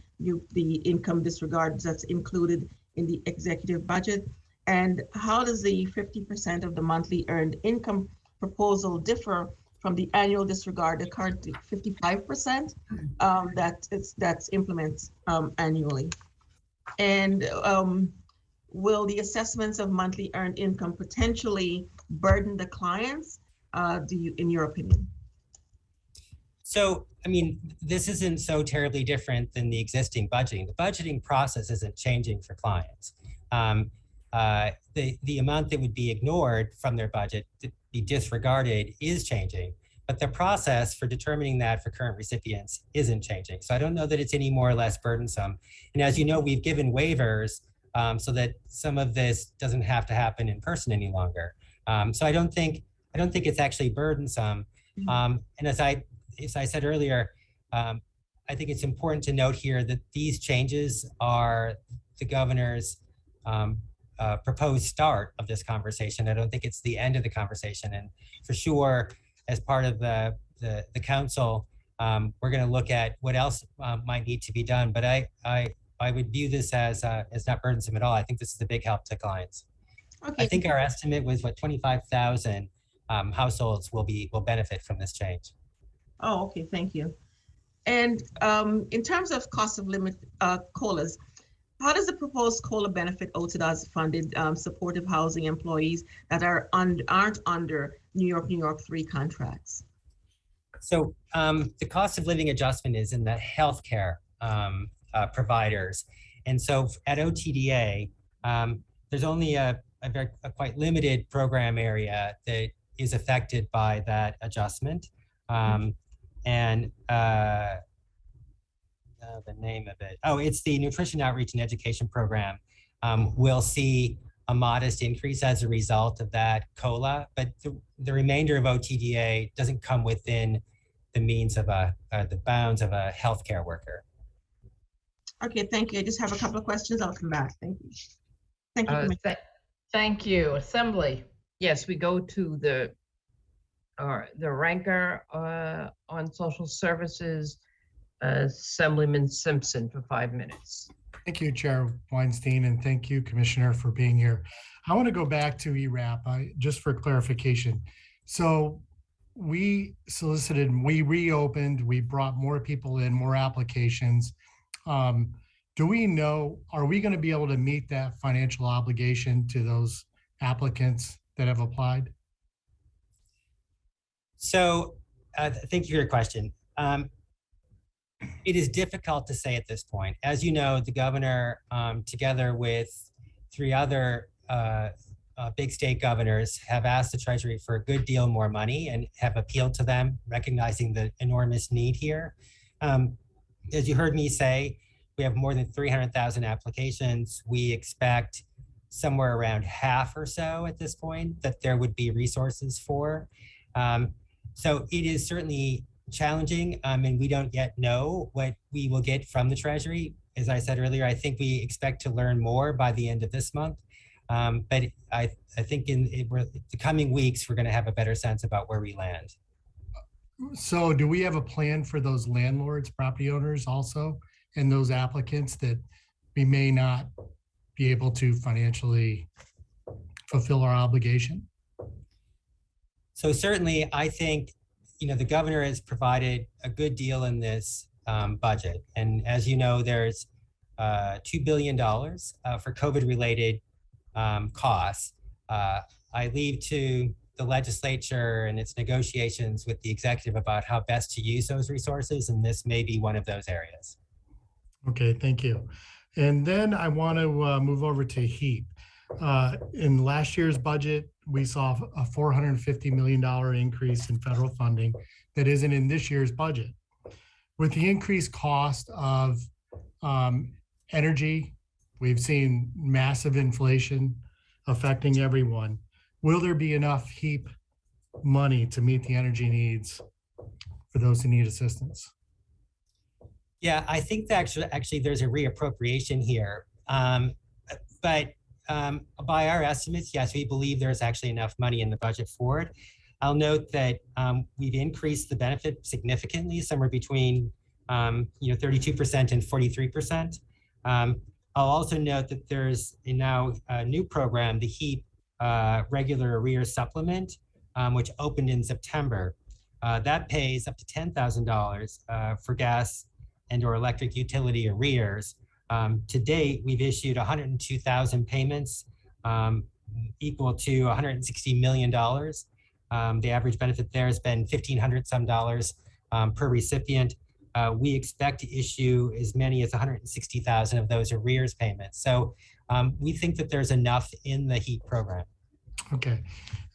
income disregard that's included in the executive budget? And how does the 50% of the monthly earned income proposal differ from the annual disregard, the current 55% that's implemented annually? And will the assessments of monthly earned income potentially burden the clients, in your opinion? So, this isn't so terribly different than the existing budgeting. The budgeting process isn't changing for clients. The amount that would be ignored from their budget, to be disregarded, is changing, but the process for determining that for current recipients isn't changing. So I don't know that it's any more or less burdensome. And as you know, we've given waivers so that some of this doesn't have to happen in person any longer. So I don't think it's actually burdensome. And as I said earlier, I think it's important to note here that these changes are the governor's proposed start of this conversation. I don't think it's the end of the conversation. And for sure, as part of the council, we're going to look at what else might need to be done. But I would view this as not burdensome at all. I think this is a big help to clients. Okay. I think our estimate was 25,000 households will benefit from this change. Oh, okay, thank you. And in terms of cost of limit COLAs, how does the proposed COLA benefit OTDA's funded supportive housing employees that aren't under New York 3 contracts? So the cost of living adjustment is in the healthcare providers. And so at OTDA, there's only a quite limited program area that is affected by that adjustment. The name of it, it's the Nutrition Outreach and Education Program. We'll see a modest increase as a result of that COLA, but the remainder of OTDA doesn't come within the means of the bounds of a healthcare worker. Okay, thank you. I just have a couple of questions. I'll come back. Thank you. Thank you. Thank you. Assembly. Yes, we go to the ranker on social services, Assemblyman Simpson, for 5 minutes. Thank you, Chair Weinstein, and thank you, Commissioner, for being here. I want to go back to ERAP just for clarification. So we solicited, we reopened, we brought more people in, more applications. Do we know, are we going to be able to meet that financial obligation to those applicants that have applied? So thank you for your question. It is difficult to say at this point. As you know, the governor, together with 3 other big state governors, have asked the Treasury for a good deal more money and have appealed to them, recognizing the enormous need here. As you heard me say, we have more than 300,000 applications. We expect somewhere around half or so at this point that there would be resources for. So it is certainly challenging, and we don't yet know what we will get from the Treasury. As I said earlier, I think we expect to learn more by the end of this month. But I think in the coming weeks, we're going to have a better sense about where we land. So do we have a plan for those landlords, property owners also, and those applicants that we may not be able to financially fulfill our obligation? So certainly, I think, the governor has provided a good deal in this budget. And as you know, there's $2 billion for COVID-related costs. I leave to the legislature and its negotiations with the executive about how best to use those resources, and this may be one of those areas. Okay, thank you. And then I want to move over to HEAP. In last year's budget, we saw a $450 million increase in federal funding that isn't in this year's budget. With the increased cost of energy, we've seen massive inflation affecting everyone. Will there be enough HEAP money to meet the energy needs for those who need assistance? Yeah, I think that actually there's a reappropriation here. But by our estimates, yes, we believe there's actually enough money in the budget for it. I'll note that we've increased the benefit significantly, somewhere between 32% and 43%. I'll also note that there's now a new program, the HEAP regular arrears supplement, which opened in September. That pays up to $10,000 for gas and or electric utility arrears. To date, we've issued 102,000 payments equal to $160 million. The average benefit there has been $1,500 some dollars per recipient. We expect to issue as many as 160,000 of those arrears payments. So we think that there's enough in the HEAP program. Okay.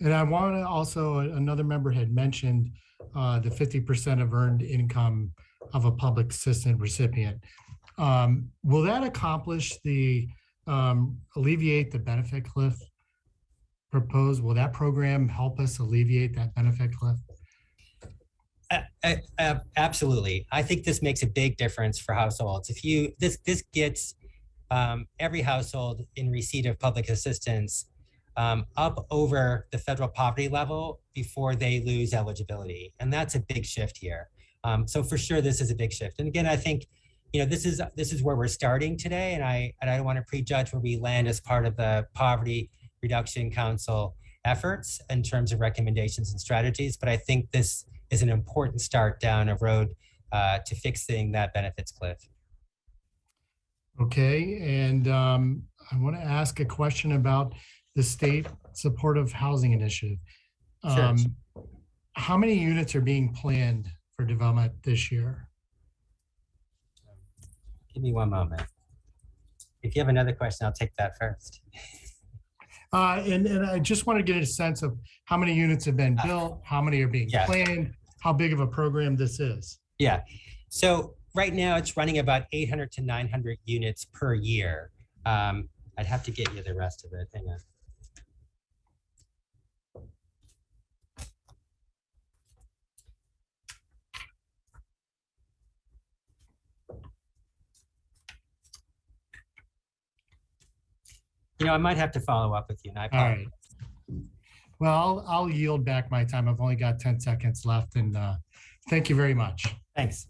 And I want to also, another member had mentioned the 50% of earned income of a public assistance recipient. Will that accomplish the, alleviate the benefit cliff proposed? Will that program help us alleviate that benefit cliff? Absolutely. I think this makes a big difference for households. This gets every household in receipt of public assistance up over the federal poverty level before they lose eligibility. And that's a big shift here. So for sure, this is a big shift. And again, I think, this is where we're starting today. And I don't want to prejudge where we land as part of the Poverty Reduction Council efforts in terms of recommendations and strategies. But I think this is an important start down a road to fixing that benefits cliff. Okay, and I want to ask a question about the state supportive housing initiative. Sure. How many units are being planned for development this year? Give me one moment. If you have another question, I'll take that first. And I just want to get a sense of how many units have been built, how many are being planned, how big of a program this is. Yeah. So right now it's running about 800 to 900 units per year. I'd have to get you the rest of it. Hang on. I might have to follow up with you. And I apologize. All right. Well, I'll yield back my time. I've only got 10 seconds left, and thank you very much. Thanks.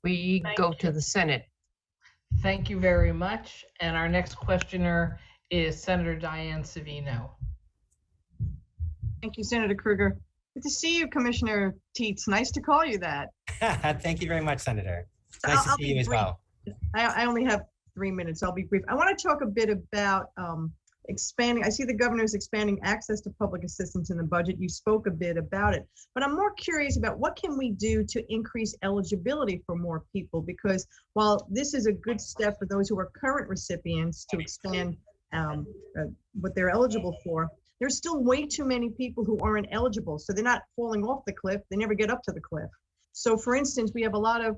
We go to the Senate. Thank you very much. And our next questioner is Senator Diane Savino. Thank you, Senator Krueger. Good to see you, Commissioner Teets. Nice to call you that. Thank you very much, Senator. Nice to see you as well. I only have 3 minutes. I'll be brief. I want to talk a bit about expanding. I see the governor's expanding access to public assistance in the budget. You spoke a bit about it, but I'm more curious about what can we do to increase eligibility for more people? Because while this is a good step for those who are current recipients to expand what they're eligible for, there's still way too many people who aren't eligible. So they're not falling off the cliff. They never get up to the cliff. So for instance, we have a lot of,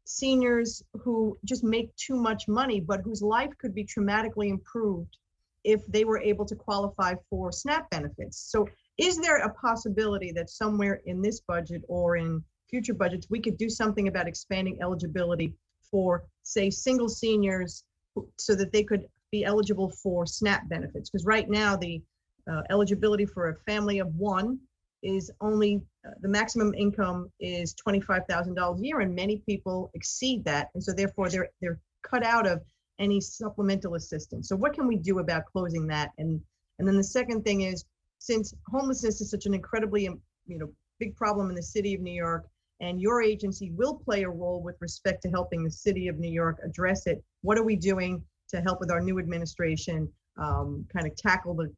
seniors who just make too much money, but whose life could be dramatically improved if they were able to qualify for SNAP benefits. So is there a possibility that somewhere in this budget or in future budgets, we could do something about expanding eligibility for, say, single seniors so that they could be eligible for SNAP benefits? Because right now the eligibility for a family of one is only, the maximum income is $25,000 a year, and many people exceed that. And so therefore they're cut out of any supplemental assistance. So what can we do about closing that? And then the second thing is, since homelessness is such an incredibly, big problem in the city of New York, and your agency will play a role with respect to helping the city of New York address it. What are we doing to help with our new administration kind of tackle the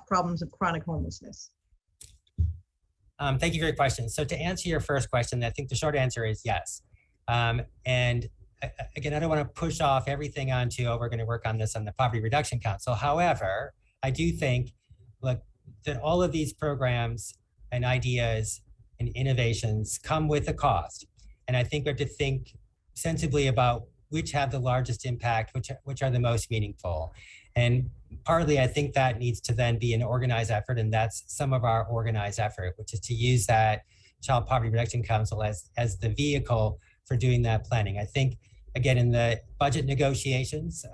problems of chronic homelessness? Thank you for your question. So to answer your first question, I think the short answer is yes. And again, I don't want to push off everything onto, oh, we're going to work on this on the Poverty Reduction Council. However, I do think, look, that all of these programs and ideas and innovations come with a cost. And I think we have to think sensibly about which have the largest impact, which are the most meaningful. And partly, I think that needs to then be an organized effort, and that's some of our organized effort, which is to use that Child Poverty Reduction Council as the vehicle for doing that planning. I think, again, in the budget negotiations,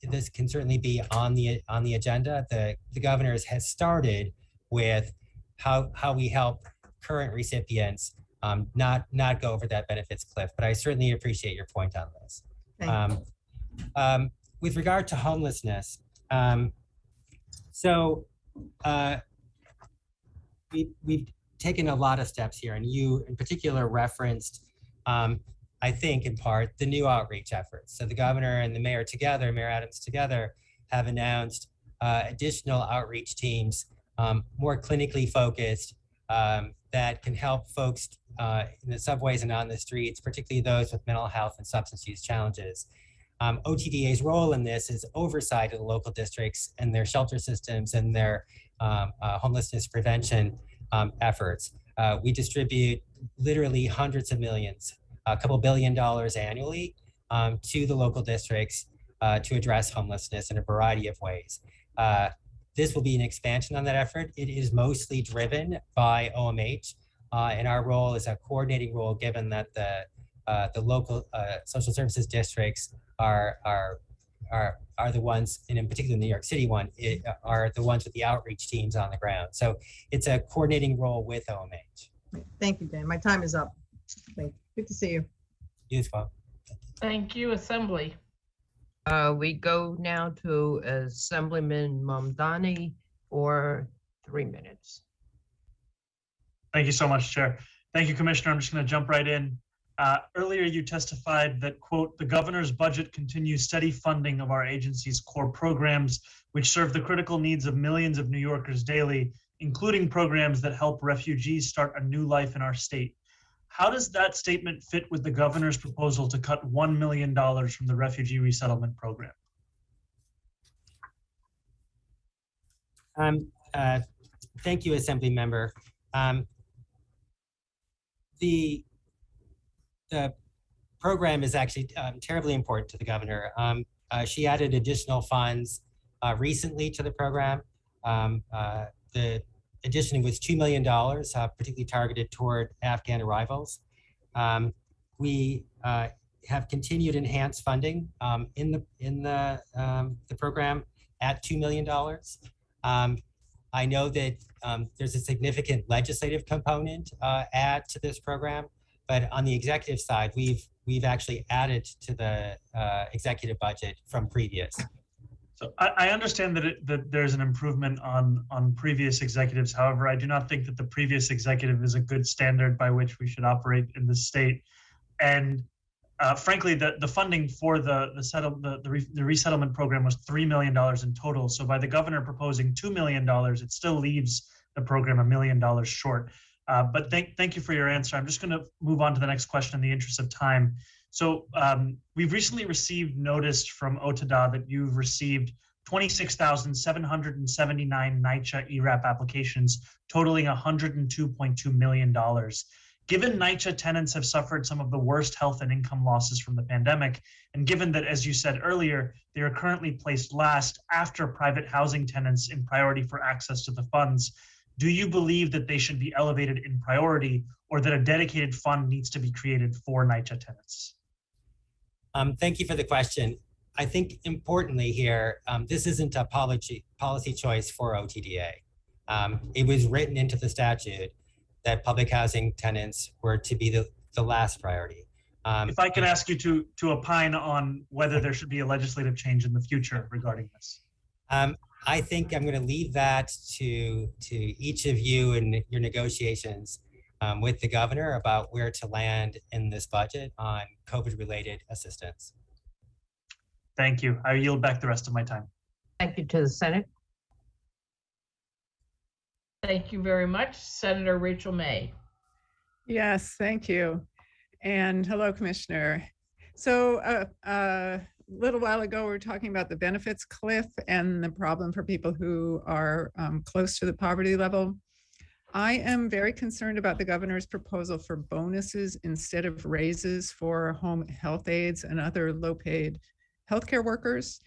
this can certainly be on the agenda. The governor has started with how we help current recipients not go over that benefits cliff. But I certainly appreciate your point on this. With regard to homelessness, we've taken a lot of steps here, and you in particular referenced, I think in part, the new outreach efforts. So the governor and the mayor together, Mayor Adams together, have announced additional outreach teams, more clinically focused, that can help folks in the subways and on the streets, particularly those with mental health and substance use challenges. OTDA's role in this is oversight of the local districts and their shelter systems and their homelessness prevention efforts. We distribute literally hundreds of millions, a couple $1 billion annually to the local districts to address homelessness in a variety of ways. This will be an expansion on that effort. It is mostly driven by OMH, and our role is a coordinating role, given that the local social services districts are the ones, and in particular the New York City one, are the ones with the outreach teams on the ground. So it's a coordinating role with OMH. Thank you, Dan. My time is up. Thank you. Good to see you. You as well. Thank you, Assembly. We go now to Assemblyman Mamdani for 3 minutes. Thank you so much, Chair. Thank you, Commissioner. I'm just going to jump right in. Earlier, you testified that, quote, the governor's budget continues steady funding of our agency's core programs, which serve the critical needs of millions of New Yorkers daily, including programs that help refugees start a new life in our state. How does that statement fit with the governor's proposal to cut $1 million from the refugee resettlement program? Thank you, Assembly Member. The program is actually terribly important to the governor. She added additional funds recently to the program. The addition was $2 million, particularly targeted toward Afghan arrivals. We have continued enhanced funding in the program at $2 million. I know that there's a significant legislative component add to this program, but on the executive side, we've actually added to the executive budget from previous. So I understand that there's an improvement on previous executives. However, I do not think that the previous executive is a good standard by which we should operate in the state. And frankly, the funding for the resettlement program was $3 million in total. So by the governor proposing $2 million, it still leaves the program $1 million short. But thank you for your answer. I'm just going to move on to the next question in the interest of time. So we've recently received notice from OTDA that you've received 26,779 NYCHA ERAP applications, totaling $102.2 million. Given NYCHA tenants have suffered some of the worst health and income losses from the pandemic, and given that, as you said earlier, they are currently placed last after private housing tenants in priority for access to the funds, do you believe that they should be elevated in priority, or that a dedicated fund needs to be created for NYCHA tenants? Thank you for the question. I think importantly here, this isn't a policy choice for OTDA. It was written into the statute that public housing tenants were to be the last priority. If I could ask you to opine on whether there should be a legislative change in the future regarding this. I think I'm going to leave that to each of you in your negotiations. with the governor about where to land in this budget on COVID-related assistance. Thank you. I yield back the rest of my time. Thank you to the Senate. Thank you very much. Senator Rachel May. Yes, thank you. And hello, Commissioner. So a little while ago, we were talking about the benefits cliff and the problem for people who are close to the poverty level. I am very concerned about the governor's proposal for bonuses instead of raises for home health aides and other low-paid healthcare workers,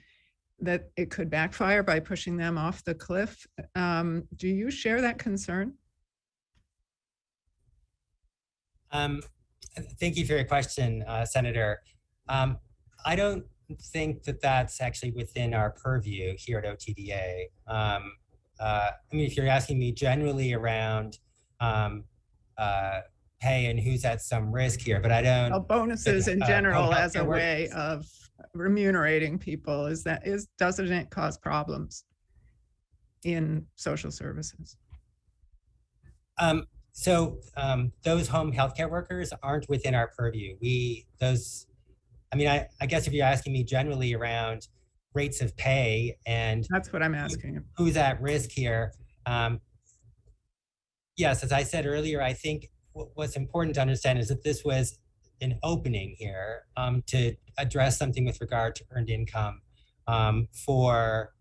that it could backfire by pushing them off the cliff. Do you share that concern? Thank you for your question, Senator. I don't think that that's actually within our purview here at OTDA. I mean, if you're asking me generally around pay and who's at some risk here, but I don't. Well, bonuses in general as a way workers. of remunerating people, doesn't it cause problems in social services? Those home healthcare workers aren't within our purview. I guess if you're asking me generally around rates of pay and that's what I'm asking. Who's at risk here? Yes, as I said earlier, I think what's important to understand is that this was an opening here to address something with regard to earned income for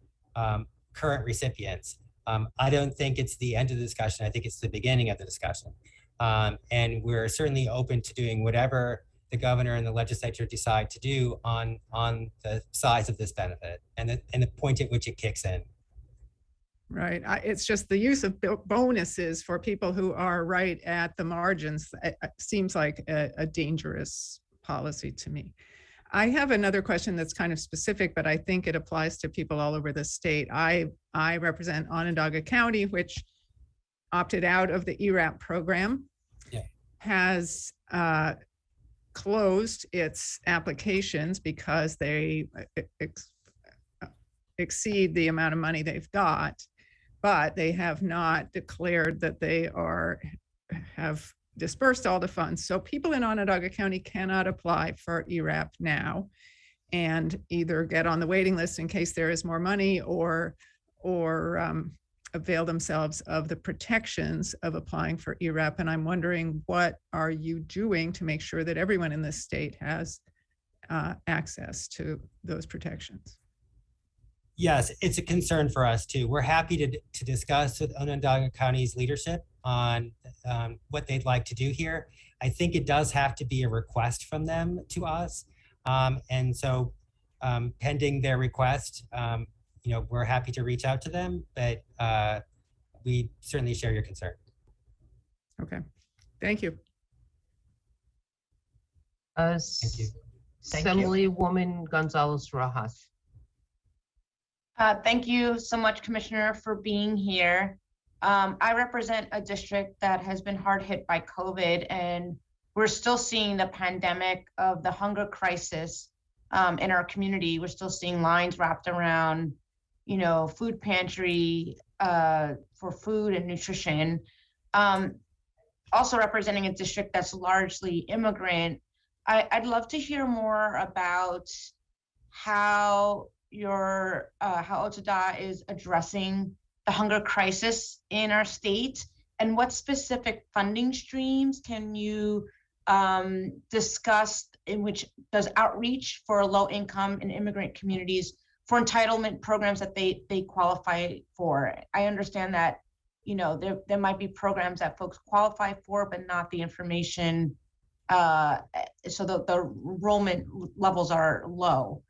current recipients. I don't think it's the end of the discussion. I think it's the beginning of the discussion. And we're certainly open to doing whatever the governor and the legislature decide to do on the size of this benefit and the point at which it kicks in. Right. It's just the use of bonuses for people who are right at the margins. It seems like a dangerous policy to me. I have another question that's kind of specific, but I think it applies to people all over the state. I represent Onondaga County, which opted out of the ERAP program, has closed its applications because they exceed the amount of money they've got, but they have not declared that they have dispersed all the funds. So people in Onondaga County cannot apply for ERAP now and either get on the waiting list in case there is more money or avail themselves of the protections of applying for ERAP. And I'm wondering, what are you doing to make sure that everyone in this state has access to those protections? Yes, it's a concern for us too. We're happy to discuss with Onondaga County's leadership on what they'd like to do here. I think it does have to be a request from them to us. And so pending their request, we're happy to reach out to them, but we certainly share your concern. Okay, thank you. Thank you. Assemblywoman Gonzalez Rojas. Thank you so much, Commissioner, for being here. I represent a district that has been hard hit by COVID, and we're still seeing the pandemic of the hunger crisis in our community. We're still seeing lines wrapped around, food pantry for food and nutrition. Also representing a district that's largely immigrant, I'd love to hear more about how how OTDA is addressing the hunger crisis in our state, and what specific funding streams can you discuss in which does outreach for low income and immigrant communities for entitlement programs that they qualify for. I understand that, there might be programs that folks qualify for, but not the information, so the enrollment levels are low.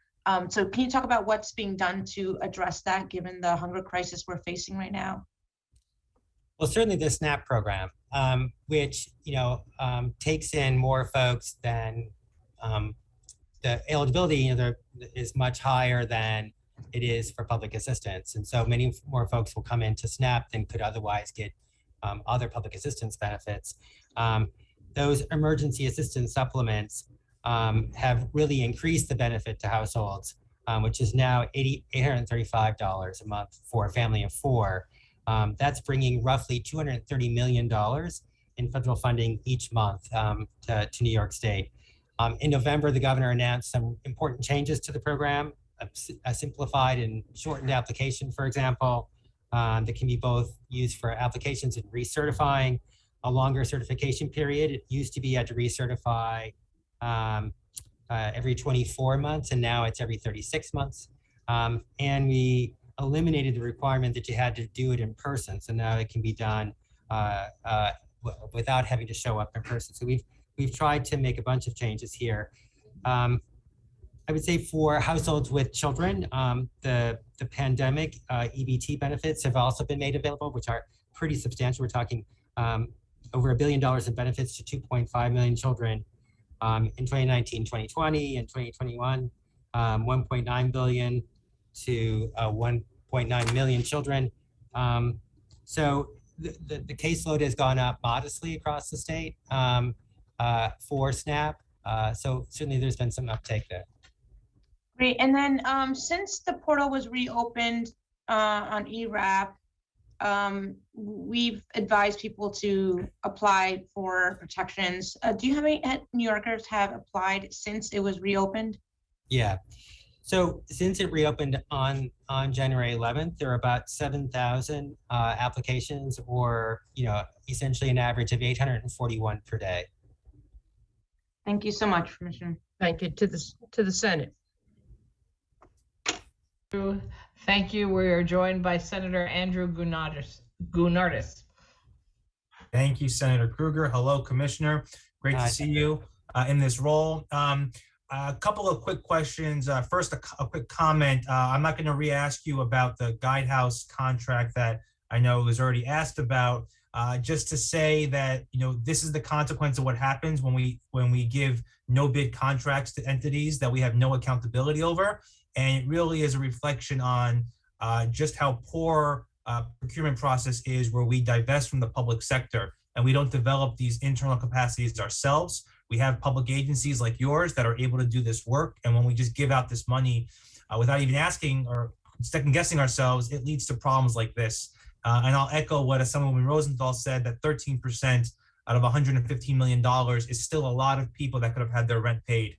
So can you talk about what's being done to address that, given the hunger crisis we're facing right now? Well, certainly the SNAP program, which takes in more folks than the eligibility is much higher than it is for public assistance, and so many more folks will come into SNAP than could otherwise get other public assistance benefits. Those emergency assistance supplements have really increased the benefit to households, which is now $835 a month for a family of four. That's bringing roughly $230 million in federal funding each month to New York State. In November, the governor announced some important changes to the program, a simplified and shortened application, for example, that can be both used for applications and recertifying, a longer certification period. It used to be you had to recertify every 24 months, and now it's every 36 months. And we eliminated the requirement that you had to do it in person. So now it can be done without having to show up in person. So we've tried to make a bunch of changes here. I would say for households with children, the pandemic EBT benefits have also been made available, which are pretty substantial. We're talking over $1 billion in benefits to 2.5 million children in 2019, 2020, and 2021, 1.9 billion to 1.9 million children. So the caseload has gone up modestly across the state for SNAP. So certainly there's been some uptake there. Great. And then since the portal was reopened on ERAP, we've advised people to apply for protections. Do you have any New Yorkers have applied since it was reopened? Yeah. So since it reopened on January 11th, there are about 7,000 applications, or essentially an average of 841 per day. Thank you so much, Commissioner. Thank you to the Senate. Thank you. We are joined by Senator Andrew Gounardes. Thank you, Senator Krueger. Hello, Commissioner. Great to see you in this role. A couple of quick questions. First, a quick comment. I'm not going to re-ask you about the Guidehouse contract that I know was already asked about. Just to say that this is the consequence of what happens when we give no bid contracts to entities that we have no accountability over. And it really is a reflection on just how poor procurement process is, where we divest from the public sector and we don't develop these internal capacities ourselves. We have public agencies like yours that are able to do this work. And when we just give out this money without even asking or second guessing ourselves, it leads to problems like this. And I'll echo what Assemblywoman Rosenthal said, that 13% out of $115 million is still a lot of people that could have had their rent paid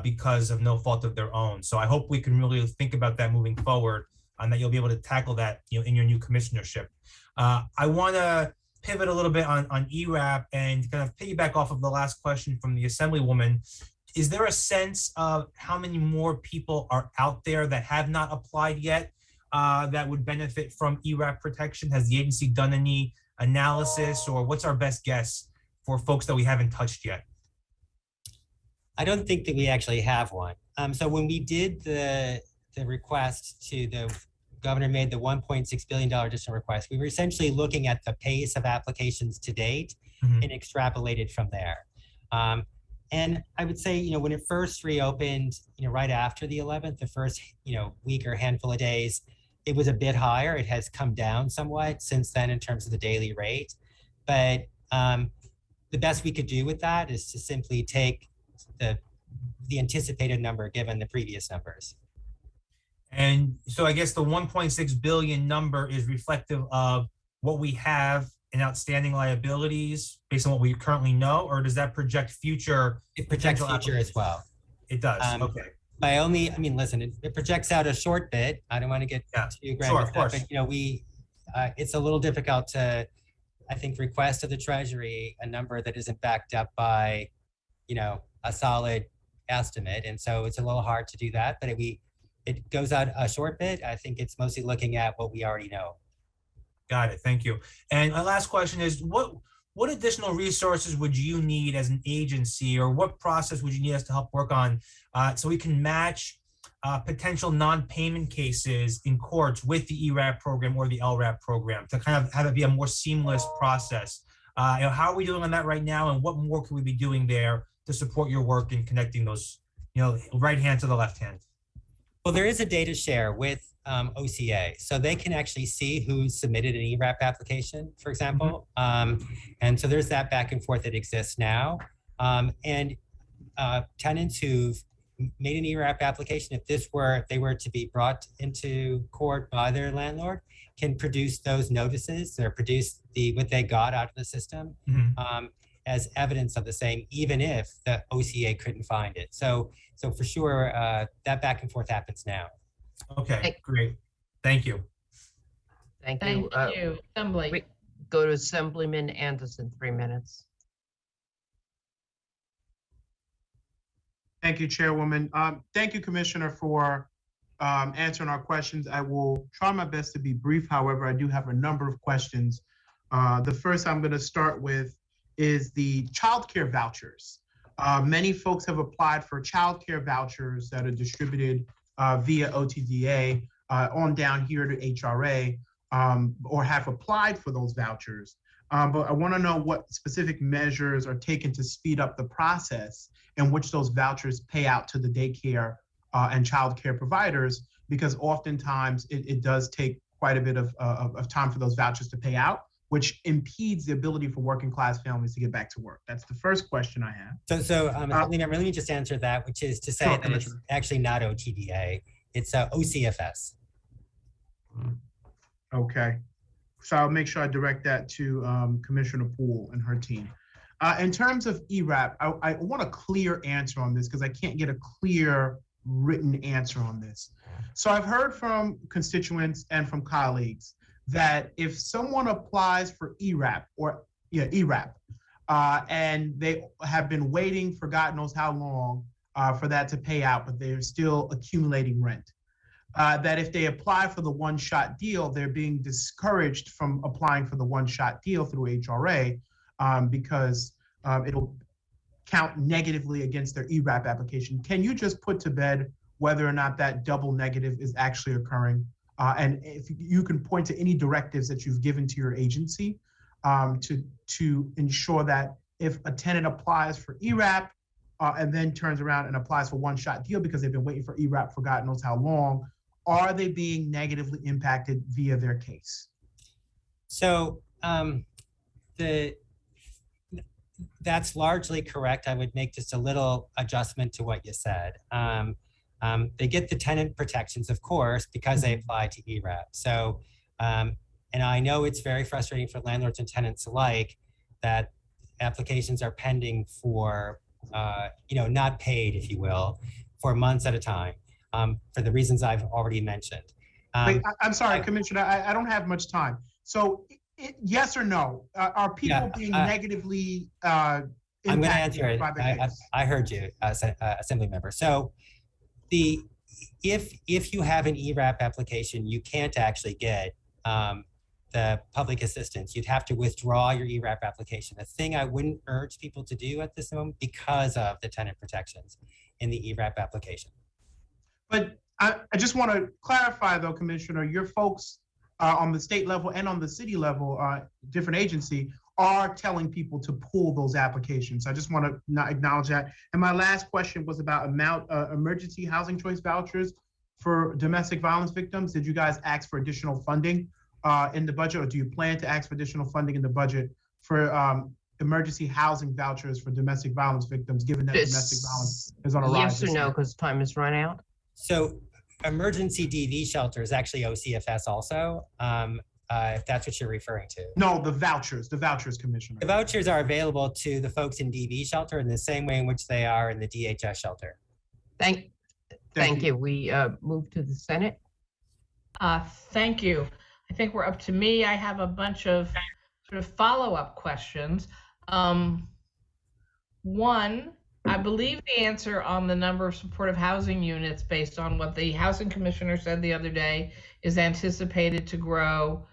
because of no fault of their own. So I hope we can really think about that moving forward, and that you'll be able to tackle that in your new commissionership. I want to pivot a little bit on ERAP and kind of piggyback off of the last question from the Assemblywoman. Is there a sense of how many more people are out there that have not applied yet that would benefit from ERAP protection? Has the agency done any analysis, or what's our best guess for folks that we haven't touched yet? I don't think that we actually have one. So when we did the request to the governor made the $1.6 billion additional request, we were essentially looking at the pace of applications to date and extrapolated from there. And I would say, when it first reopened, right after the 11th, the first, week or handful of days, it was a bit higher. It has come down somewhat since then in terms of the daily rate. But the best we could do with that is to simply take the anticipated number given the previous numbers. And so I guess the 1.6 billion number is reflective of what we have in outstanding liabilities based on what we currently know, or does that project future? It projects future as well. It does, okay. Listen, it projects out a short bit. I don't want to get too grand with that, but it's a little difficult to, I think, request of the Treasury a number that isn't backed up by, a solid estimate. And so it's a little hard to do that, but it goes out a short bit. I think it's mostly looking at what we already know. Got it. Thank you. And my last question is, what additional resources would you need as an agency, or what process would you need us to help work on so we can match potential non-payment cases in courts with the ERAP program or the LRAP program to kind of have it be a more seamless process? How are we doing on that right now, and what more could we be doing there to support your work in connecting those, right hand to the left hand? Well, there is a data share with OCA, so they can actually see who's submitted an ERAP application, for example. And so there's that back and forth that exists now. And tenants who've made an ERAP application, if they were to be brought into court by their landlord, can produce those notices or produce what they got out of the system as evidence of the same, even if the OCA couldn't find it. So for sure, that back and forth happens now. Okay, great. Thank you. Thank you. Thank you. Assembly. Go to Assemblyman Anderson, 3 minutes. Thank you, Chairwoman. Thank you, Commissioner, for answering our questions. I will try my best to be brief. However, I do have a number of questions. The first I'm going to start with is the childcare vouchers. Many folks have applied for childcare vouchers that are distributed via OTDA on down here to HRA, or have applied for those vouchers. But I want to know what specific measures are taken to speed up the process in which those vouchers pay out to the daycare and childcare providers, because oftentimes it does take quite a bit of time for those vouchers to pay out, which impedes the ability for working class families to get back to work. That's the first question I have. Let me just answer that, which is to say Sure, that it's actually not OTDA, it's OCFS. Okay, so I'll make sure I direct that to Commissioner Poole and her team. In terms of ERAP, I want a clear answer on this because I can't get a clear written answer on this. So I've heard from constituents and from colleagues that if someone applies for ERAP and they have been waiting for God knows how long for that to pay out, but they're still accumulating rent, that if they apply for the one-shot deal, they're being discouraged from applying for the one-shot deal through HRA because it'll count negatively against their ERAP application. Can you just put to bed whether or not that double negative is actually occurring? And if you can point to any directives that you've given to your agency to ensure that if a tenant applies for ERAP and then turns around and applies for one-shot deal because they've been waiting for ERAP for God knows how long, are they being negatively impacted via their case? So that's largely correct. I would make just a little adjustment to what you said. They get the tenant protections, of course, because they apply to ERAP. So, and I know it's very frustrating for landlords and tenants alike that applications are pending for, not paid, if you will, for months at a time, for the reasons I've already mentioned. Wait, I'm sorry, Commissioner, I don't have much time. So yes or no, are people being negatively impacted? I'm going to answer it. I heard you, Assembly Member. So if you have an ERAP application, you can't actually get the public assistance. You'd have to withdraw your ERAP application. The thing I wouldn't urge people to do at this moment because of the tenant protections in the ERAP application. But I just want to clarify though, Commissioner, your folks on the state level and on the city level, different agency, are telling people to pull those applications. I just want to not acknowledge that. And my last question was about emergency housing choice vouchers for domestic violence victims. Did you guys ask for additional funding in the budget, or do you plan to ask for additional funding in the budget for emergency housing vouchers for domestic violence victims, given that domestic violence is on a rise? Yes or no, because time has run out. So emergency DV shelter is actually OCFS also, if that's what you're referring to. No, the vouchers, Commissioner. The vouchers are available to the folks in DV shelter in the same way in which they are in the DHS shelter. Thank you. We move to the Senate. Thank you. I think we're up to me. I have a bunch of sort of follow-up questions. One, I believe the answer on the number of supportive housing units based on what the housing commissioner said the other day is anticipated to grow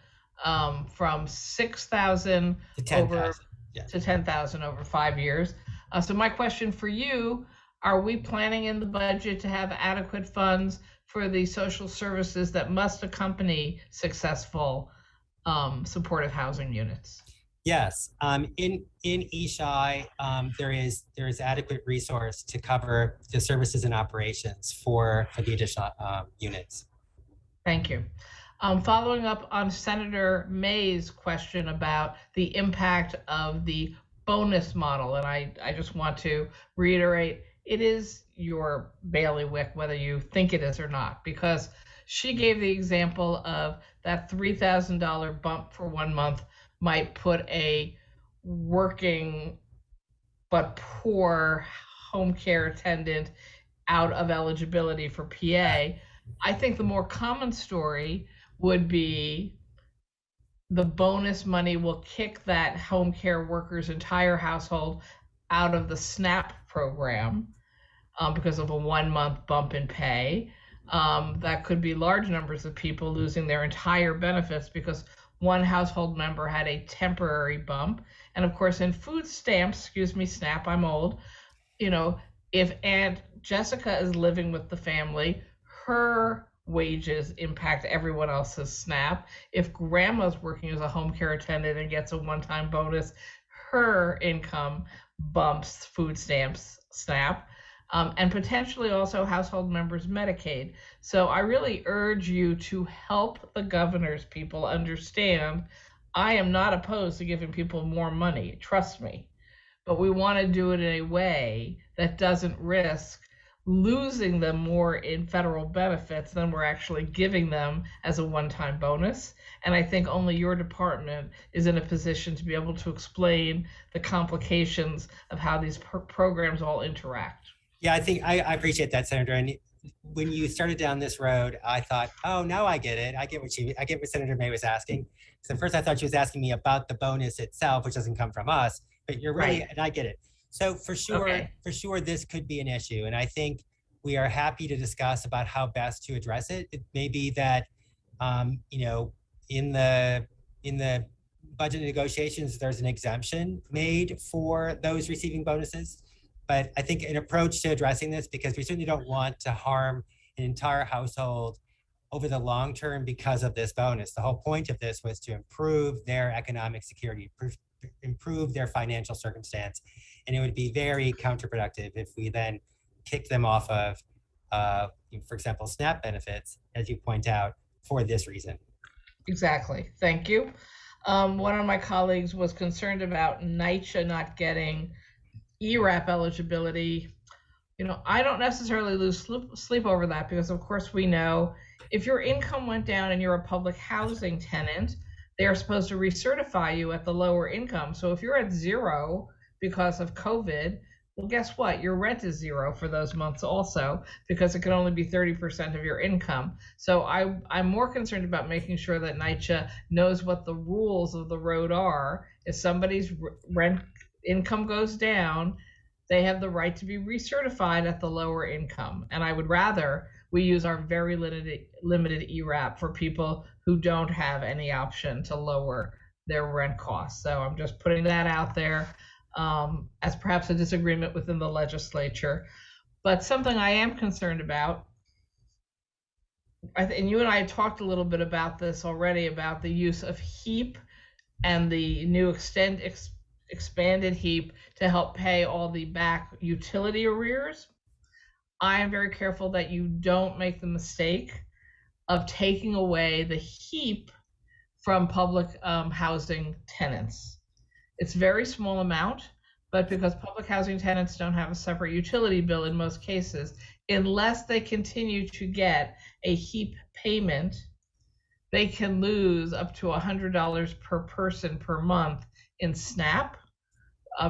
from 6,000 to 10,000 to 10,000 over 5 years. So my question for you, are we planning in the budget to have adequate funds for the social services that must accompany successful supportive housing units? Yes, in ESHI, there is adequate resource to cover the services and operations for the additional units. Thank you. Following up on Senator May's question about the impact of the bonus model, and I just want to reiterate, it is your bailiwick, whether you think it is or not, because she gave the example of that $3,000 bump for 1 month might put a working but poor home care attendant out of eligibility for PA. I think the more common story would be the bonus money will kick that home care worker's entire household out of the SNAP program because of a 1 month bump in pay. That could be large numbers of people losing their entire benefits because one household member had a temporary bump. And of course, in food stamps, excuse me, SNAP, I'm old, you know, if Aunt Jessica is living with the family, her wages impact everyone else's SNAP. If grandma's working as a home care attendant and gets a one-time bonus, her income bumps food stamps, SNAP, and potentially also household members' Medicaid. So I really urge you to help the governor's people understand I am not opposed to giving people more money, trust me, but we want to do it in a way that doesn't risk losing them more in federal benefits than we're actually giving them as a one-time bonus. And I think only your department is in a position to be able to explain the complications of how these programs all interact. Yeah, I think I appreciate that, Senator. And when you started down this road, I thought, oh, now I get it. I get what Senator May was asking. So first I thought she was asking me about the bonus itself, which doesn't come from us, but you're right, and I get it. So for sure, this could be an issue. And I think we are happy to discuss about how best to address it. It may be that, you know, in the budget negotiations, there's an exemption made for those receiving bonuses. But I think an approach to addressing this, because we certainly don't want to harm an entire household over the long term because of this bonus. The whole point of this was to improve their economic security, improve their financial circumstance. And it would be very counterproductive if we then kick them off of, for example, SNAP benefits, as you point out, for this reason. Exactly. Thank you. One of my colleagues was concerned about NYCHA not getting ERAP eligibility. You know, I don't necessarily lose sleep over that because, of course, we know if your income went down and you're a public housing tenant, they are supposed to recertify you at the lower income. So if you're at zero because of COVID, well, guess what? Your rent is zero for those months also, because it can only be 30% of your income. So I'm more concerned about making sure that NYCHA knows what the rules of the road are. If somebody's rent income goes down, they have the right to be recertified at the lower income. And I would rather we use our very limited ERAP for people who don't have any option to lower their rent costs. So I'm just putting that out there as perhaps a disagreement within the legislature. But something I am concerned about, and you and I talked a little bit about this already, about the use of HEAP and the new expanded HEAP to help pay all the back utility arrears. I am very careful that you don't make the mistake of taking away the HEAP from public housing tenants. It's a very small amount, but because public housing tenants don't have a separate utility bill in most cases, unless they continue to get a HEAP payment, they can lose up to $100 per person per month in SNAP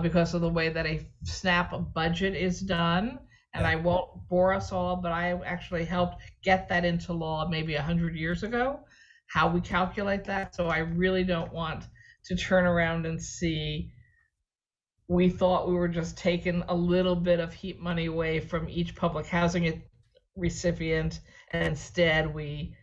because of the way that a SNAP budget is done. And I won't bore us all, but I actually helped get that into law maybe 100 years ago, how we calculate that. So I really don't want to turn around and see, we thought we were just taking a little bit of HEAP money away from each public housing recipient, and instead we,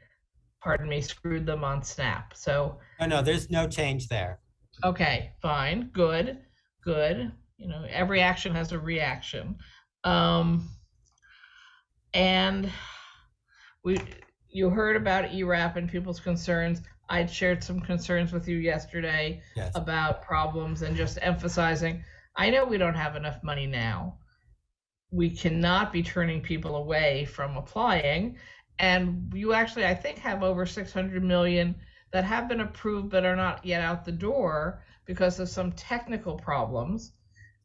pardon me, screwed them on SNAP. So no, there's no change there. Okay, fine, good. You know, every action has a reaction. And you heard about ERAP and people's concerns. I'd shared some concerns with you yesterday about problems, and just emphasizing, I know we don't have enough money now. We cannot be turning people away from applying. And you actually, I think, have over 600 million that have been approved but are not yet out the door because of some technical problems.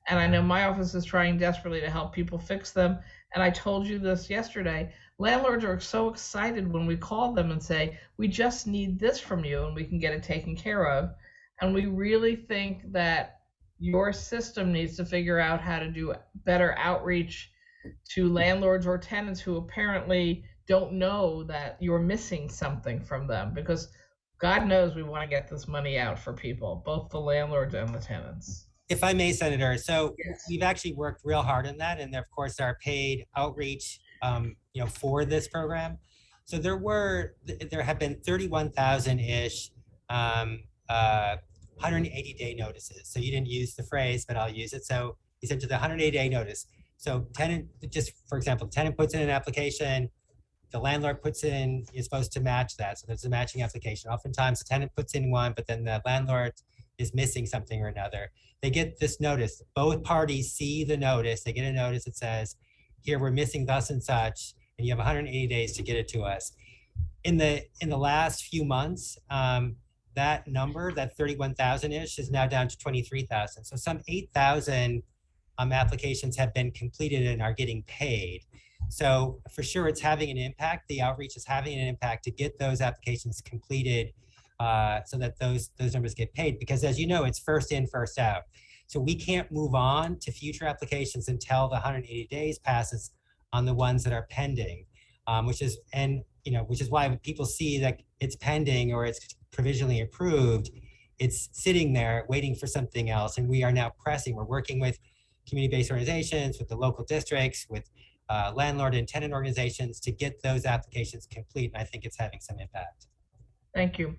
And I know my office is trying desperately to help people fix them. And I told you this yesterday, landlords are so excited when we call them and say, we just need this from you and we can get it taken care of. And we really think that your system needs to figure out how to do better outreach to landlords or tenants who apparently don't know that you're missing something from them, because God knows we want to get this money out for people, both the landlords and the tenants. If I may, Senator, so we've actually worked real hard on that, and of course our paid outreach, for this program. So there have been 31,000-ish 180-day notices. So you didn't use the phrase, but I'll use it. So you sent to the 180-day notice. So tenant, just for example, tenant puts in an application, the landlord puts in, is supposed to match that. So there's a matching application. Oftentimes the tenant puts in one, but then the landlord is missing something or another. They get this notice. Both parties see the notice. They get a notice that says, here, we're missing thus and such, and you have 180 days to get it to us. In the last few months, that number, that 31,000-ish, is now down to 23,000. So some 8,000 applications have been completed and are getting paid. So for sure, it's having an impact. The outreach is having an impact to get those applications completed so that those numbers get paid. Because as you know, it's first in, first out. So we can't move on to future applications until the 180 days passes on the ones that are pending, which is why when people see that it's pending or it's provisionally approved, it's sitting there waiting for something else. And we are now pressing. We're working with community-based organizations, with the local districts, with landlord and tenant organizations to get those applications complete. And I think it's having some impact. Thank you.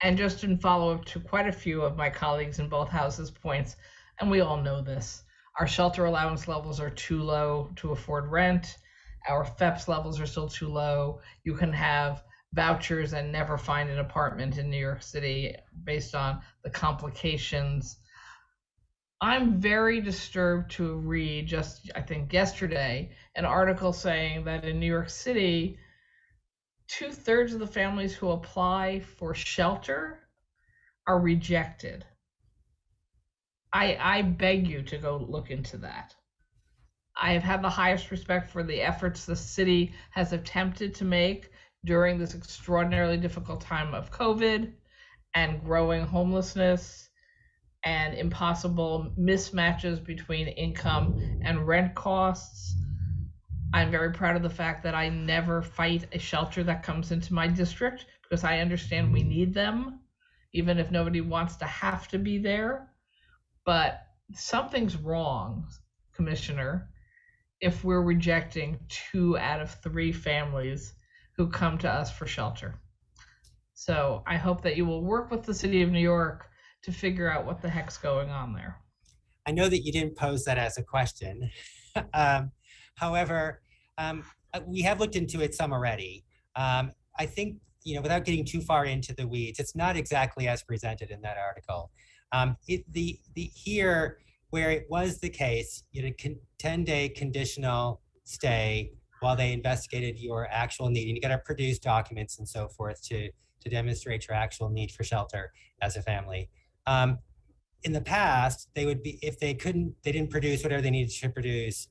And just in follow-up to quite a few of my colleagues in both houses' points, and we all know this, our shelter allowance levels are too low to afford rent. Our FEPS levels are still too low. You can have vouchers and never find an apartment in New York City based on the complications. I'm very disturbed to read just, I think yesterday, an article saying that in New York City, 2/3 of the families who apply for shelter are rejected. I beg you to go look into that. I have had the highest respect for the efforts the city has attempted to make during this extraordinarily difficult time of COVID and growing homelessness and impossible mismatches between income and rent costs. I'm very proud of the fact that I never fight a shelter that comes into my district because I understand we need them, even if nobody wants to have to be there. But something's wrong, Commissioner, if we're rejecting 2 out of 3 families who come to us for shelter. So I hope that you will work with the City of New York to figure out what the heck's going on there. I know that you didn't pose that as a question. However, we have looked into it some already. I think, without getting too far into the weeds, it's not exactly as presented in that article. Here, where it was the case, 10-day conditional stay while they investigated your actual need, and you got to produce documents and so forth to demonstrate your actual need for shelter as a family. In the past, they would be, if they didn't produce whatever they needed to produce,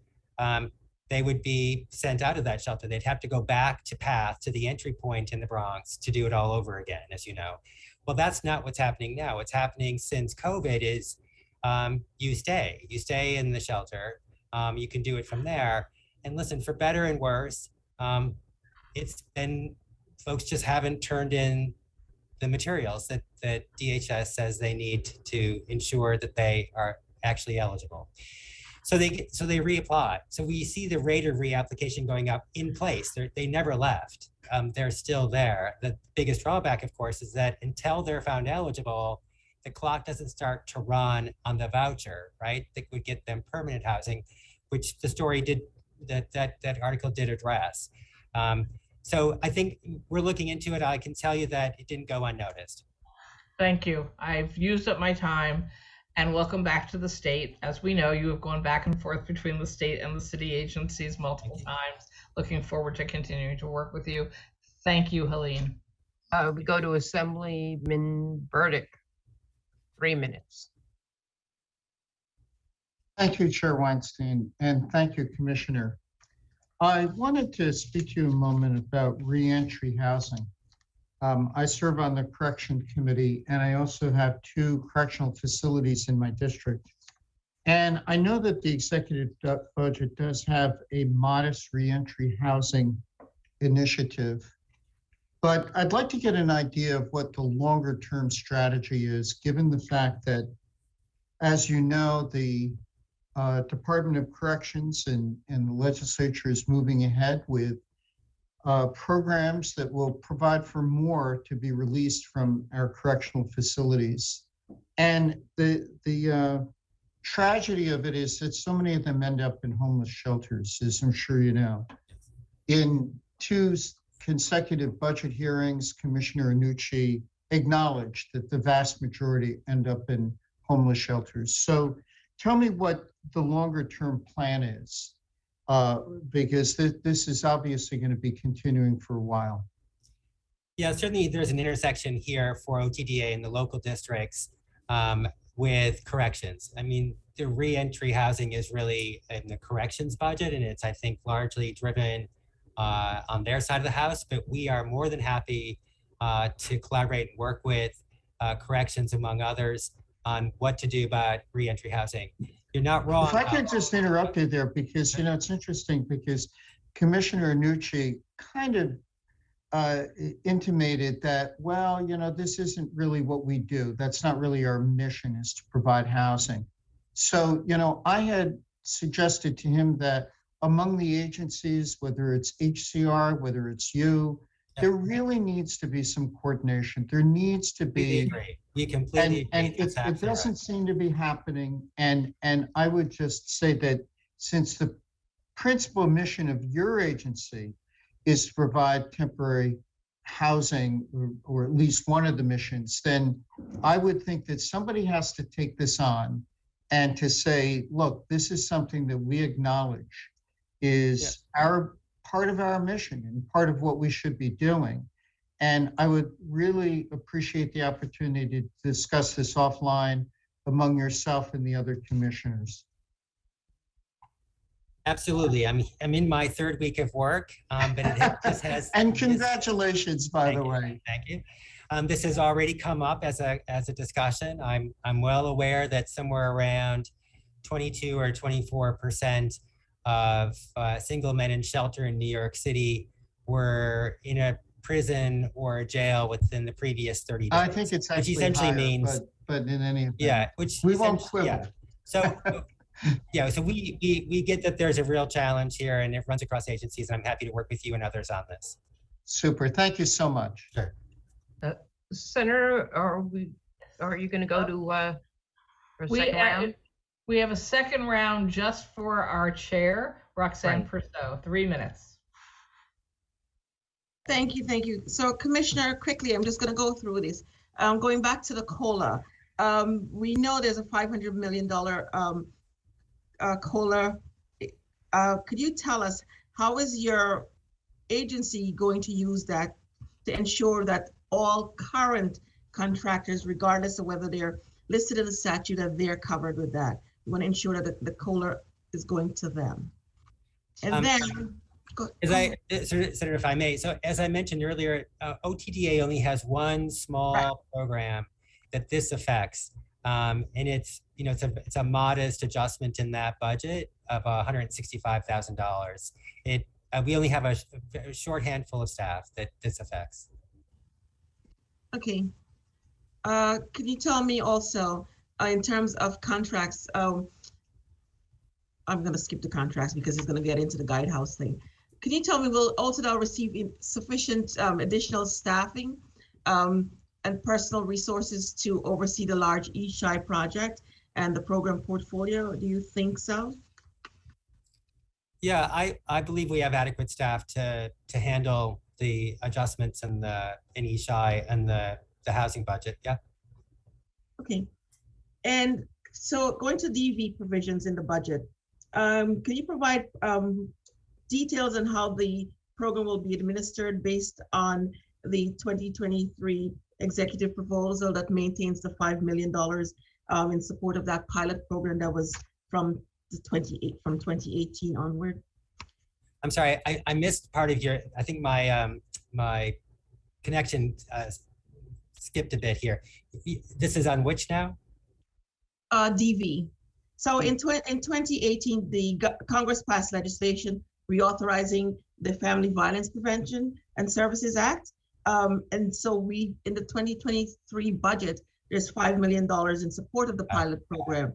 they would be sent out of that shelter. They'd have to go back to PATH, to the entry point in the Bronx, to do it all over again, as you know. Well, that's not what's happening now. What's happening since COVID is you stay in the shelter. You can do it from there. And listen, for better and worse, it's been, folks just haven't turned in the materials that DHS says they need to ensure that they are actually eligible. So they reapply. So we see the rate of reapplication going up in place. They never left. They're still there. The biggest drawback, of course, is that until they're found eligible, the clock doesn't start to run on the voucher, right? That would get them permanent housing, which the story did, that article did address. So I think we're looking into it. I can tell you that it didn't go unnoticed. Thank you. I've used up my time, and welcome back to the state. As we know, you have gone back and forth between the state and the city agencies multiple times. Looking forward to continuing to work with you. Thank you, Helene. We go to Assemblyman Burdick, 3 minutes. Thank you, Chair Weinstein, and thank you, Commissioner. I wanted to speak to you a moment about reentry housing. I serve on the Correction Committee, and I also have 2 correctional facilities in my district. And I know that the executive budget does have a modest reentry housing initiative, but I'd like to get an idea of what the longer term strategy is, given the fact that, as you know, the Department of Corrections and the legislature is moving ahead with programs that will provide for more to be released from our correctional facilities. And the tragedy of it is that so many of them end up in homeless shelters, as I'm sure you know. In 2 consecutive budget hearings, Commissioner Annucci acknowledged that the vast majority end up in homeless shelters. So tell me what the longer term plan is, because this is obviously going to be continuing for a while. Yeah, certainly there's an intersection here for OTDA in the local districts with corrections. I mean, the reentry housing is really in the corrections budget, and it's, I think, largely driven on their side of the house, but we are more than happy to collaborate and work with corrections, among others, on what to do about reentry housing. You're not wrong. If I could just interrupt you there, because, you know, it's interesting because Commissioner Annucci kind of intimated that, well, you know, this isn't really what we do. That's not really our mission, is to provide housing. So, you know, I had suggested to him that among the agencies, whether it's HCR, whether it's you, there really needs to be some coordination. There needs to be, we completely and it doesn't seem to be happening. And I would just say that since the principal mission of your agency is to provide temporary housing, or at least one of the missions, then I would think that somebody has to take this on and to say, look, this is something that we acknowledge is our part of our mission and part of what we should be doing. And I would really appreciate the opportunity to discuss this offline among yourself and the other commissioners. Absolutely. I'm in my 3rd week of work, but it just has. And congratulations, by the way. Thank you. This has already come up as a discussion. I'm well aware that somewhere around 22 or 24% of single men in shelter in New York City were in a prison or a jail within the previous 30 days. I think it's actually which essentially higher, means, but in any event, yeah, which we won't quibble. Yeah. So yeah, so we get that there's a real challenge here, and it runs across agencies, and I'm happy to work with you and others on this. Super. Thank you so much. Sure. Senator, are you going to go to for a second round? We have a second round just for our chair, Roxanne Persaud, 3 minutes. Thank you, thank you. So Commissioner, quickly, I'm just going to go through this. Going back to the COLA, we know there's a $500 million COLA. Could you tell us, how is your agency going to use that to ensure that all current contractors, regardless of whether they're listed in the statute, that they're covered with that? We want to ensure that the COLA is going to them. And Senator, if I may, so as I mentioned earlier, OTDA only has one small program that this affects, and it's, you know, it's a modest adjustment in that budget of $165,000. We only have a short handful of staff that this affects. Okay. Can you tell me also, in terms of contracts, I'm going to skip the contracts because it's going to get into the guidehouse thing. Can you tell me, will also now receive sufficient additional staffing and personal resources to oversee the large eSHI project and the program portfolio? Do you think so? Yeah, I believe we have adequate staff to handle the adjustments in eSHI and the housing budget. Yeah. Okay. And so going to DV provisions in the budget, can you provide details on how the program will be administered based on the 2023 executive proposal that maintains the $5 million in support of that pilot program that was from from 2018 onward? I'm sorry, I missed part of your, I think my connection skipped a bit here. This is on which now? DV. So in 2018, the Congress passed legislation reauthorizing the Family Violence Prevention and Services Act. And so we, in the 2023 budget, there's $5 million in support of the pilot program.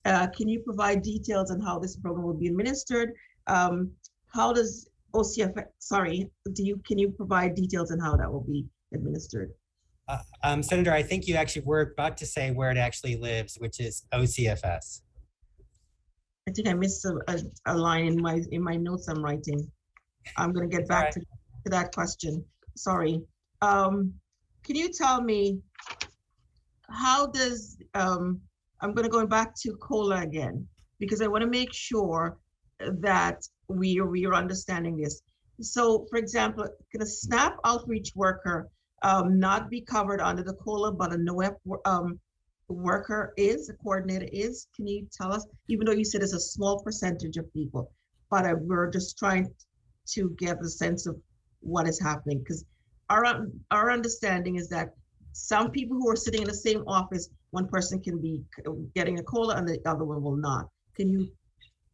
Can you provide details on how this program will be administered? How does OCF, can you provide details on how that will be administered? Senator, I think you actually were about to say where it actually lives, which is OCFS. I think I missed a line in my notes I'm writing. I'm going to get back to that question. Sorry. Can you tell me how does, I'm going to go back to COLA again, because I want to make sure that we are understanding this. So for example, can a SNAP outreach worker not be covered under the COLA, but a NOEP worker is, a coordinator is? Can you tell us, even though you said it's a small percentage of people, but we're just trying to get the sense of what is happening, because our understanding is that some people who are sitting in the same office, one person can be getting a COLA and the other one will not. Can you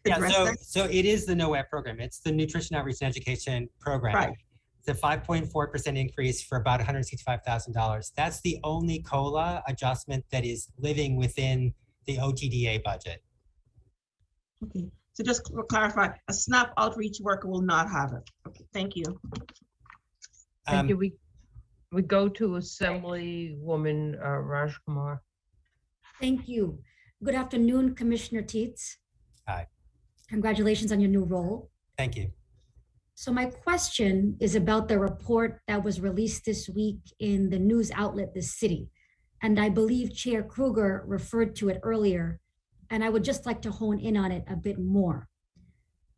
address that? So it is the NOEP program. It's the Nutrition Outreach and Education Program. Right. It's a 5.4% increase for about $165,000. That's the only COLA adjustment that is living within the OTDA budget. Okay, so just to clarify, a SNAP outreach worker will not have it. Okay, thank you. And do we go to Assemblywoman Raj Kumar? Thank you. Good afternoon, Commissioner Teets. Hi. Congratulations on your new role. Thank you. So my question is about the report that was released this week in the news outlet, The City. And I believe Chair Kruger referred to it earlier, and I would just like to hone in on it a bit more.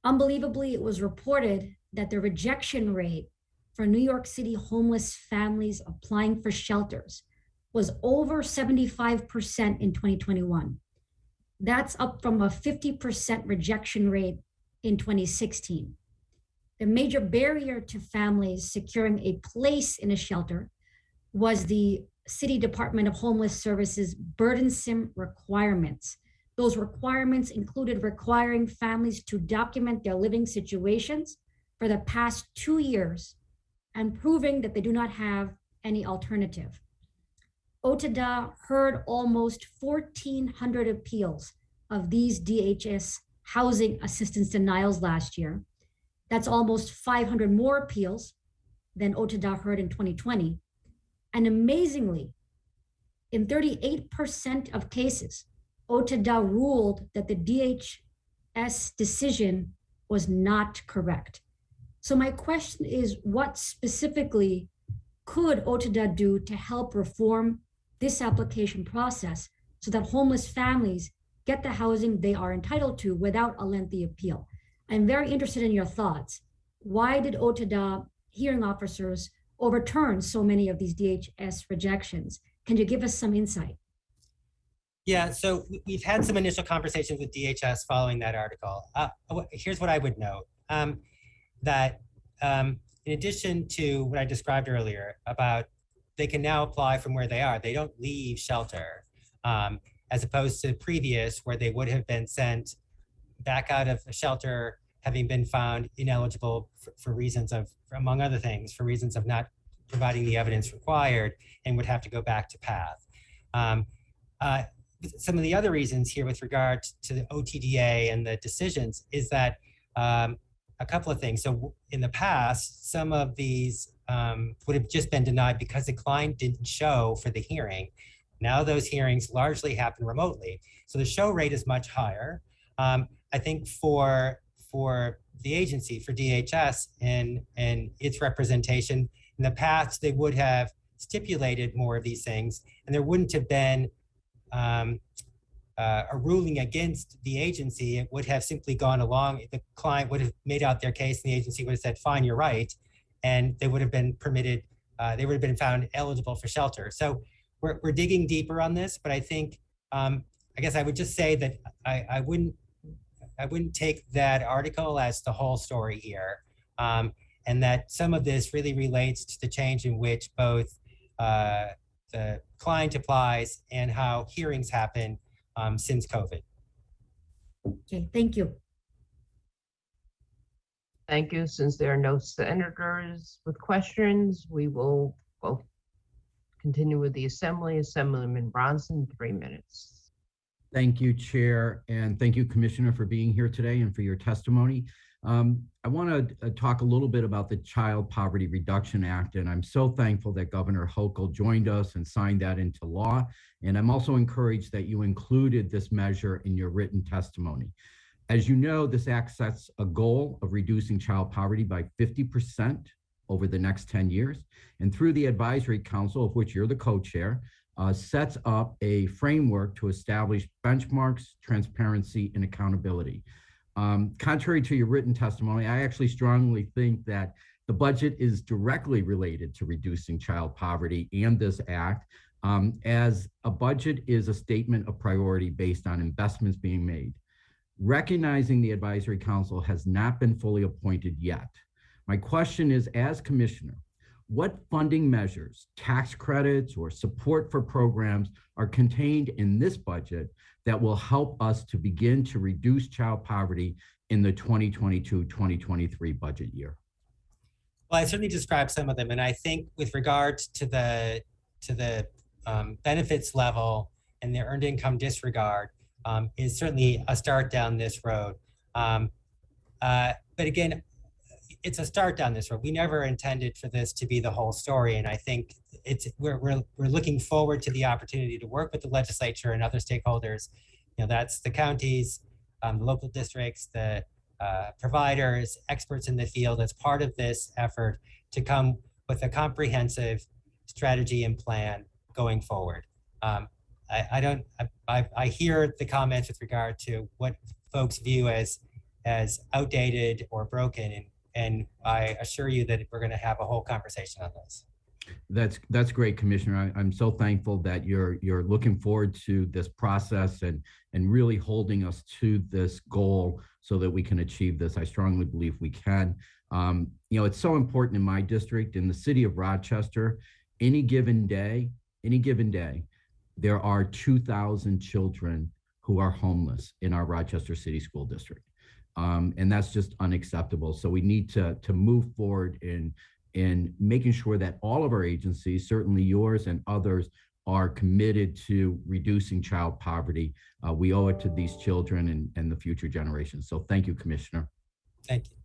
Unbelievably, it was reported that the rejection rate for New York City homeless families applying for shelters was over 75% in 2021. That's up from a 50% rejection rate in 2016. The major barrier to families securing a place in a shelter was the City Department of Homeless Services burdensome requirements. Those requirements included requiring families to document their living situations for the past 2 years and proving that they do not have any alternative. OTDA heard almost 1,400 appeals of these DHS housing assistance denials last year. That's almost 500 more appeals than OTDA heard in 2020. And amazingly, in 38% of cases, OTDA ruled that the DHS decision was not correct. So my question is, what specifically could OTDA do to help reform this application process so that homeless families get the housing they are entitled to without a lengthy appeal? I'm very interested in your thoughts. Why did OTDA hearing officers overturn so many of these DHS rejections? Can you give us some insight? Yeah, so we've had some initial conversations with DHS following that article. Here's what I would note, that in addition to what I described earlier about they can now apply from where they are, they don't leave shelter, as opposed to previous where they would have been sent back out of a shelter having been found ineligible for reasons of, among other things, for reasons of not providing the evidence required and would have to go back to PATH. Some of the other reasons here with regard to the OTDA and the decisions is that a couple of things. So in the past, some of these would have just been denied because the client didn't show for the hearing. Now those hearings largely happen remotely. So the show rate is much higher. I think for the agency, for DHS and its representation, in the past, they would have stipulated more of these things, and there wouldn't have been a ruling against the agency. It would have simply gone along. The client would have made out their case, and the agency would have said, fine, you're right. And they would have been permitted, they would have been found eligible for shelter. So we're digging deeper on this, but I think, I guess I would just say that I wouldn't wouldn't take that article as the whole story here. And that some of this really relates to the change in which both the client applies and how hearings happen since COVID. Okay, thank you. Thank you. Since there are no senators with questions, we will go continue with the Assembly. Assemblyman Bronson, 3 minutes. Thank you, Chair, and thank you, Commissioner, for being here today and for your testimony. I want to talk a little bit about the Child Poverty Reduction Act, and I'm so thankful that Governor Hochul joined us and signed that into law. And I'm also encouraged that you included this measure in your written testimony. As you know, this act sets a goal of reducing child poverty by 50% over the next 10 years. And through the Advisory Council, of which you're the co-chair, sets up a framework to establish benchmarks, transparency, and accountability. Contrary to your written testimony, I actually strongly think that the budget is directly related to reducing child poverty and this act, as a budget is a statement of priority based on investments being made. Recognizing the Advisory Council has not been fully appointed yet. My question is, as Commissioner, what funding measures, tax credits, or support for programs are contained in this budget that will help us to begin to reduce child poverty in the 2022-2023 budget year? Well, I certainly described some of them, and I think with regards to the benefits level and the earned income disregard is certainly a start down this road. But again, it's a start down this road. We never intended for this to be the whole story, and I think we're looking forward to the opportunity to work with the legislature and other stakeholders. You know, that's the counties, the local districts, the providers, experts in the field as part of this effort to come with a comprehensive strategy and plan going forward. I hear the comments with regard to what folks view as outdated or broken, and I assure you that we're going to have a whole conversation on this. That's great, Commissioner. I'm so thankful that you're looking forward to this process and really holding us to this goal so that we can achieve this. I strongly believe we can. You know, it's so important in my district, in the city of Rochester. Any given day, there are 2,000 children who are homeless in our Rochester City School District. And that's just unacceptable. So we need to move forward in making sure that all of our agencies, certainly yours and others, are committed to reducing child poverty. We owe it to these children and the future generations. So thank you, Commissioner. Thank you.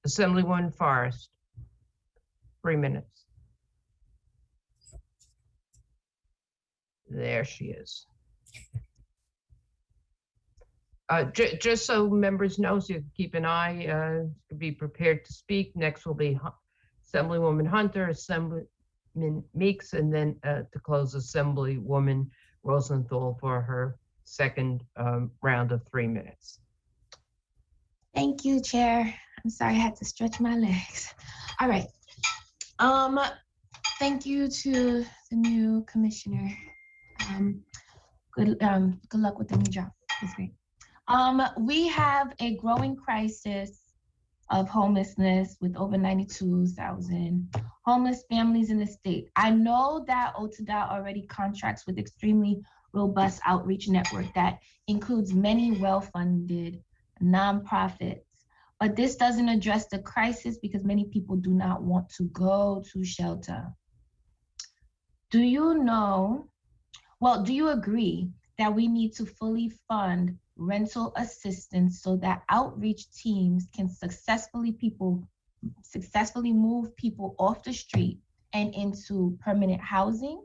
Assemblywoman Forrest, 3 minutes. There she is. Just so members know, so you keep an eye, be prepared to speak. Next will be Assemblywoman Hunter, Assemblyman Meeks, and then to close, Assemblywoman Rosenthal for her second round of 3 minutes. Thank you, Chair. I'm sorry I had to stretch my legs. All right. Thank you to the new commissioner. Good luck with the new job. It's great. We have a growing crisis of homelessness with over 92,000 homeless families in the state. I know that OTDOT already contracts with extremely robust outreach network that includes many well-funded nonprofits. But this doesn't address the crisis because many people do not want to go to shelter. Do you agree that we need to fully fund rental assistance so that outreach teams can successfully move people off the street and into permanent housing?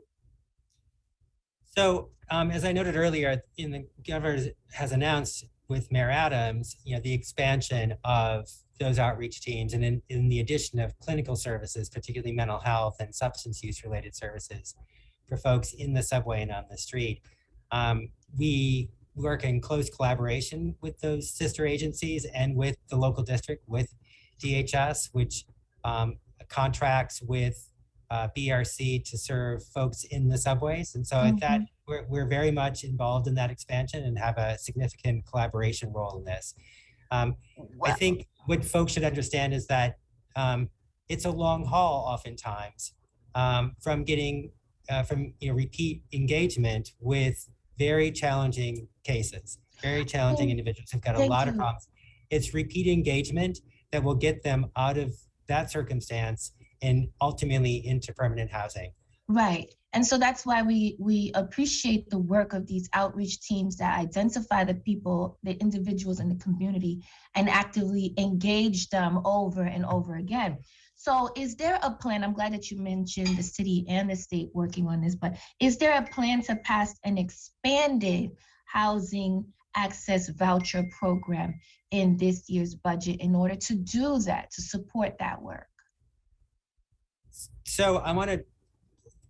So as I noted earlier, the governor has announced with Mayor Adams, the expansion of those outreach teams, and in the addition of clinical services, particularly mental health and substance use related services for folks in the subway and on the street. We work in close collaboration with those sister agencies and with the local district, with DHS, which contracts with BRC to serve folks in the subways. And so at that, we're very much involved in that expansion and have a significant collaboration role in this. I think what folks should understand is that it's a long haul oftentimes from getting from repeat engagement with very challenging cases, very challenging individuals who've got a lot of problems. It's repeat engagement that will get them out of that circumstance and ultimately into permanent housing. Right. And so that's why we appreciate the work of these outreach teams that identify the people, the individuals in the community, and actively engage them over and over again. So is there a plan? I'm glad that you mentioned the city and the state working on this, but is there a plan to pass an expanded housing access voucher program in this year's budget in order to do that, to support that work? So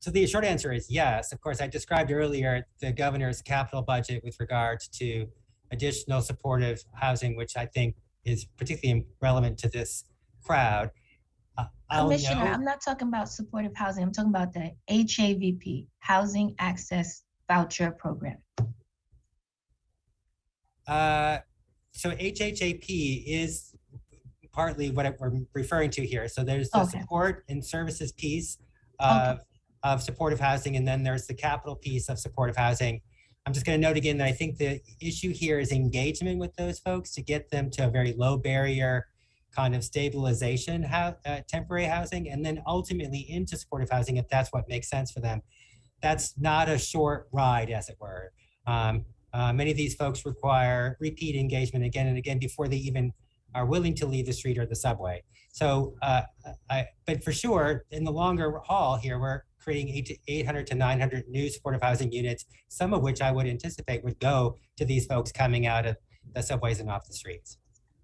so the short answer is yes. Of course, I described earlier the governor's capital budget with regards to additional supportive housing, which I think is particularly relevant to this crowd. Commissioner, I'm not talking about supportive housing. I'm talking about the HAVP, Housing Access Voucher Program. So HHAP is partly what we're referring to here. So there's the support and services piece of supportive housing, and then there's the capital piece of supportive housing. I'm just going to note again that I think the issue here is engagement with those folks to get them to a very low barrier kind of stabilization, temporary housing, and then ultimately into supportive housing if that's what makes sense for them. That's not a short ride, as it were. Many of these folks require repeat engagement again and again before they even are willing to leave the street or the subway. So, but for sure, in the longer haul here, we're creating 800 to 900 new supportive housing units, some of which I would anticipate would go to these folks coming out of the subways and off the streets.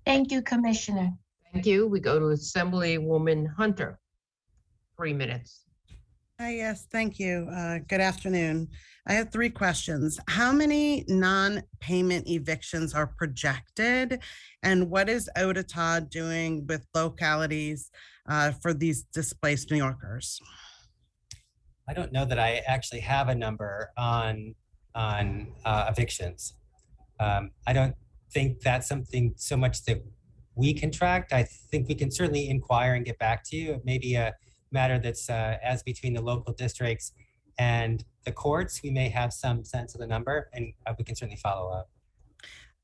Thank you, Commissioner. Thank you. We go to Assemblywoman Hunter. 3 minutes. Hi, yes, thank you. Good afternoon. I have 3 questions. How many non-payment evictions are projected? And what is ODOTA doing with localities for these displaced New Yorkers? I don't know that I actually have a number on evictions. I don't think that's something so much that we can track. I think we can certainly inquire and get back to you. It may be a matter that's as between the local districts and the courts. We may have some sense of the number, and we can certainly follow up.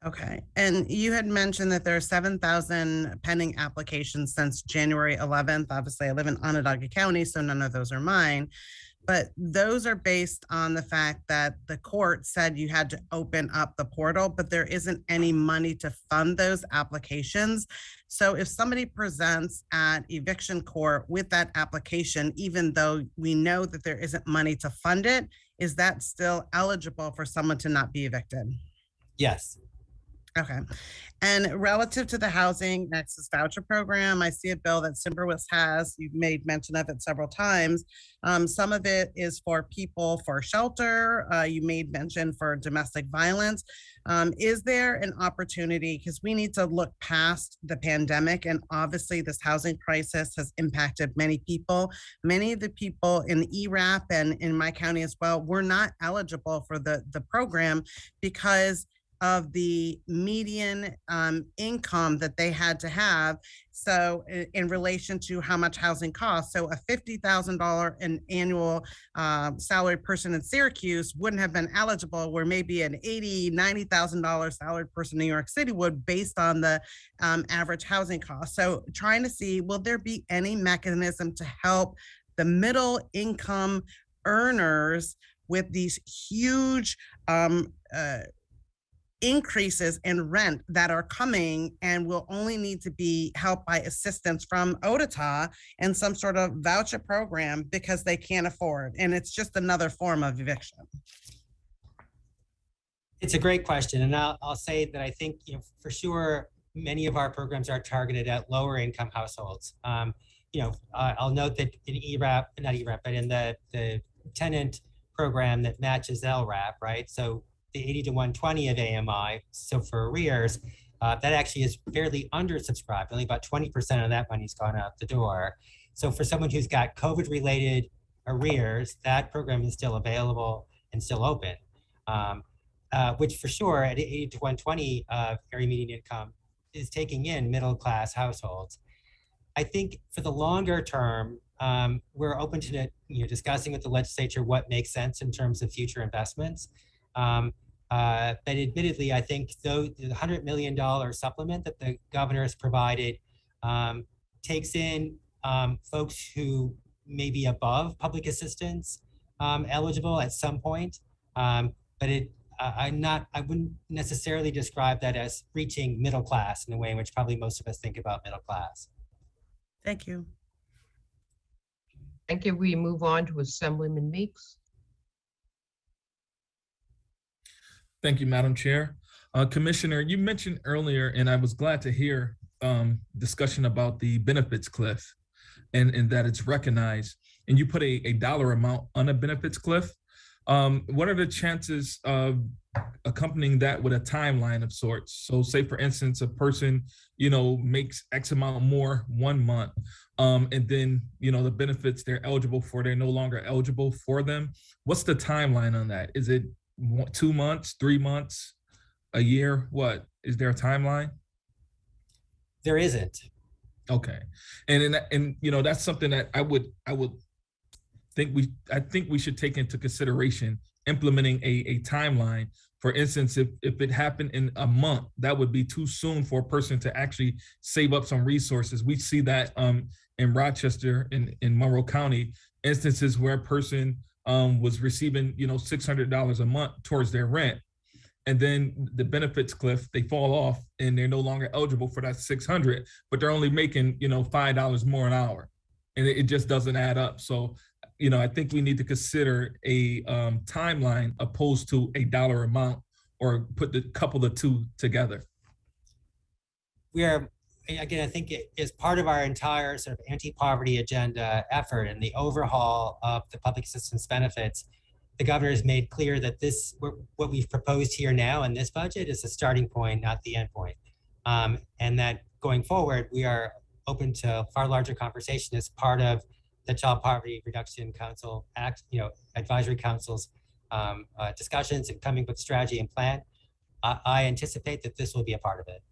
Okay, and you had mentioned that there are 7,000 pending applications since January 11th. Obviously, I live in Onondaga County, so none of those are mine. But those are based on the fact that the court said you had to open up the portal, but there isn't any money to fund those applications. So if somebody presents at eviction court with that application, even though we know that there isn't money to fund it, is that still eligible for someone to not be evicted? Yes. Okay. And relative to the Housing Nexus Voucher Program, I see a bill that Simberwitz has. You've made mention of it several times. Some of it is for people for shelter. You made mention for domestic violence. Is there an opportunity, because we need to look past the pandemic, and obviously this housing crisis has impacted many people. Many of the people in ERAP and in my county as well were not eligible for the program because of the median income that they had to have. So in relation to how much housing costs. So a $50,000 an annual salaried person in Syracuse wouldn't have been eligible, where maybe an $80,000, $90,000 salaried person in New York City would, based on the average housing cost. So trying to see, will there be any mechanism to help the middle income earners with these huge increases in rent that are coming, and will only need to be helped by assistance from ODOTA and some sort of voucher program because they can't afford, and it's just another form of eviction? It's a great question, and I'll say that I think, for sure many of our programs are targeted at lower income households. I'll note that in ERAP, not ERAP, but in the tenant program that matches LRAP, right? So the 80 to 120 of AMI, so for arrears, That actually is fairly undersubscribed. Only about 20% of that money's gone out the door. So for someone who's got COVID-related arrears, that program is still available and still open, which for sure at 80 to 120 area median income is taking in middle-class households. I think for the longer term, we're open to discussing with the legislature what makes sense in terms of future investments. But admittedly, I think the $100 million supplement that the governor has provided takes in folks who may be above public assistance eligible at some point, but I wouldn't necessarily describe that as reaching middle class in the way in which probably most of us think about middle class. Thank you. Thank you. We move on to Assemblyman Meeks. Thank you, Madam Chair. Commissioner, you mentioned earlier, and I was glad to hear discussion about the benefits cliff and that it's recognized. And you put a dollar amount on a benefits cliff. What are the chances of accompanying that with a timeline of sorts? So say, for instance, a person, makes X amount more 1 month, and then, the benefits they're eligible for, they're no longer eligible for them. What's the timeline on that? Is it 2 months, 3 months, a year? What is there a timeline? There isn't. Okay, and that's something that I would think we should take into consideration, implementing a timeline. For instance, if it happened in a month, that would be too soon for a person to actually save up some resources. We see that in Rochester, in Monroe County, instances where a person was receiving $600 a month towards their rent, and then the benefits cliff, they fall off and they're no longer eligible for that $600, but they're only making $5 more an hour, and it just doesn't add up. So I think we need to consider a timeline opposed to a dollar amount, or put the couple of two together. Again, I think it is part of our entire sort of anti-poverty agenda effort and the overhaul of the public assistance benefits. The governor has made clear that what we've proposed here now in this budget is a starting point, not the end point. And that going forward, we are open to far larger conversation as part of the Child Poverty Reduction Council Act, Advisory Council's discussions and coming with strategy and plan. I anticipate that this will be a part of it.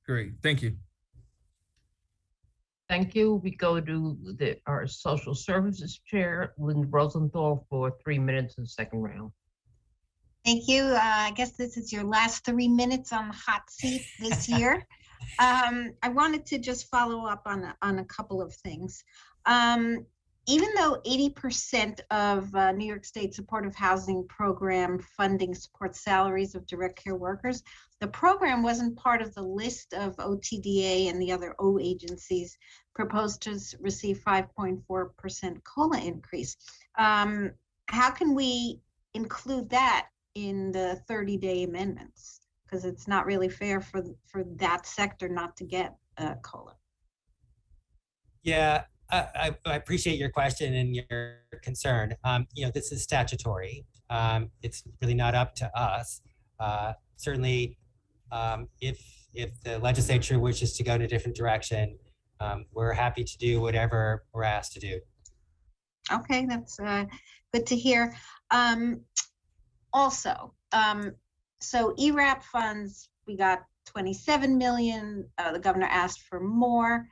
Great, thank you. Thank you. We go to our Social Services Chair, Lynn Rosenthal, for 3 minutes in the second round. Thank you. I guess this is your last 3 minutes on the hot seat this year. I wanted to just follow up on a couple of things. Even though 80% of New York State Supportive Housing Program funding supports salaries of direct care workers, the program wasn't part of the list of OTDA and the other O agencies proposed to receive 5.4% COLA increase. How can we include that in the 30-day amendments? Because it's not really fair for that sector not to get COLA. Yeah. I appreciate your question and your concern. This is statutory. It's really not up to us. Certainly, if the legislature wishes to go in a different direction, we're happy to do whatever we're asked to do. Okay, that's good to hear. Also, so ERAP funds, we got 27 million. The governor asked for more.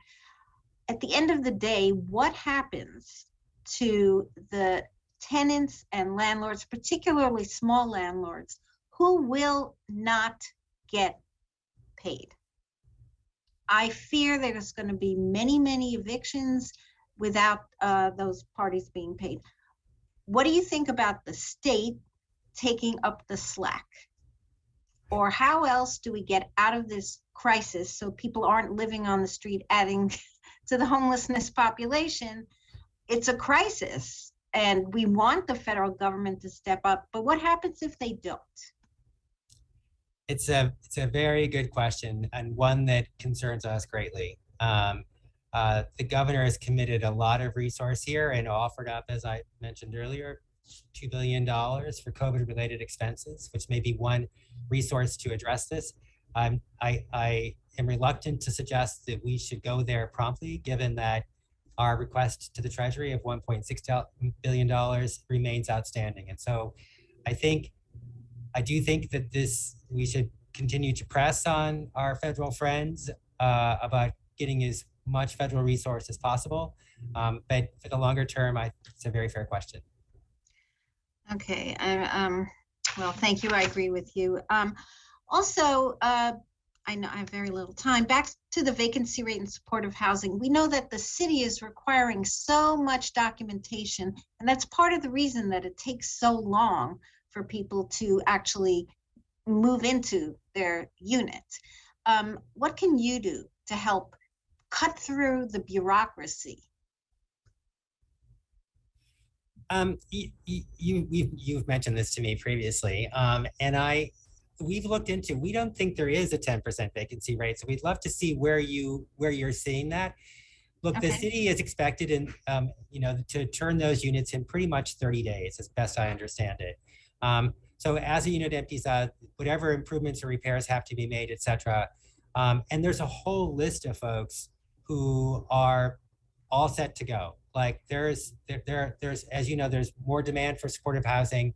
At the end of the day, what happens to the tenants and landlords, particularly small landlords, who will not get paid? I fear there's going to be many, many evictions without those parties being paid. What do you think about the state taking up the slack? Or how else do we get out of this crisis so people aren't living on the street, adding to the homelessness population? It's a crisis, and we want the federal government to step up, but what happens if they don't? It's a very good question, and one that concerns us greatly. The governor has committed a lot of resource here and offered up, as I mentioned earlier, $2 billion for COVID-related expenses, which may be one resource to address this. I am reluctant to suggest that we should go there promptly, given that our request to the Treasury of $1.6 billion remains outstanding. And so I do think that we should continue to press on our federal friends about getting as much federal resource as possible. But for the longer term, it's a very fair question. Okay, well, thank you. I agree with you. Also, I know I have very little time. Back to the vacancy rate in supportive housing. We know that the city is requiring so much documentation, and that's part of the reason that it takes so long for people to actually move into their unit. What can you do to help cut through the bureaucracy? You've mentioned this to me previously, and we've looked into. We don't think there is a 10% vacancy rate, so we'd love to see where you're seeing that. Look, the city is expected to turn those units in pretty much 30 days, as best I understand it. So as a unit empties out, whatever improvements or repairs have to be made, et cetera. And there's a whole list of folks who are all set to go. Like there's, as you know, there's more demand for supportive housing.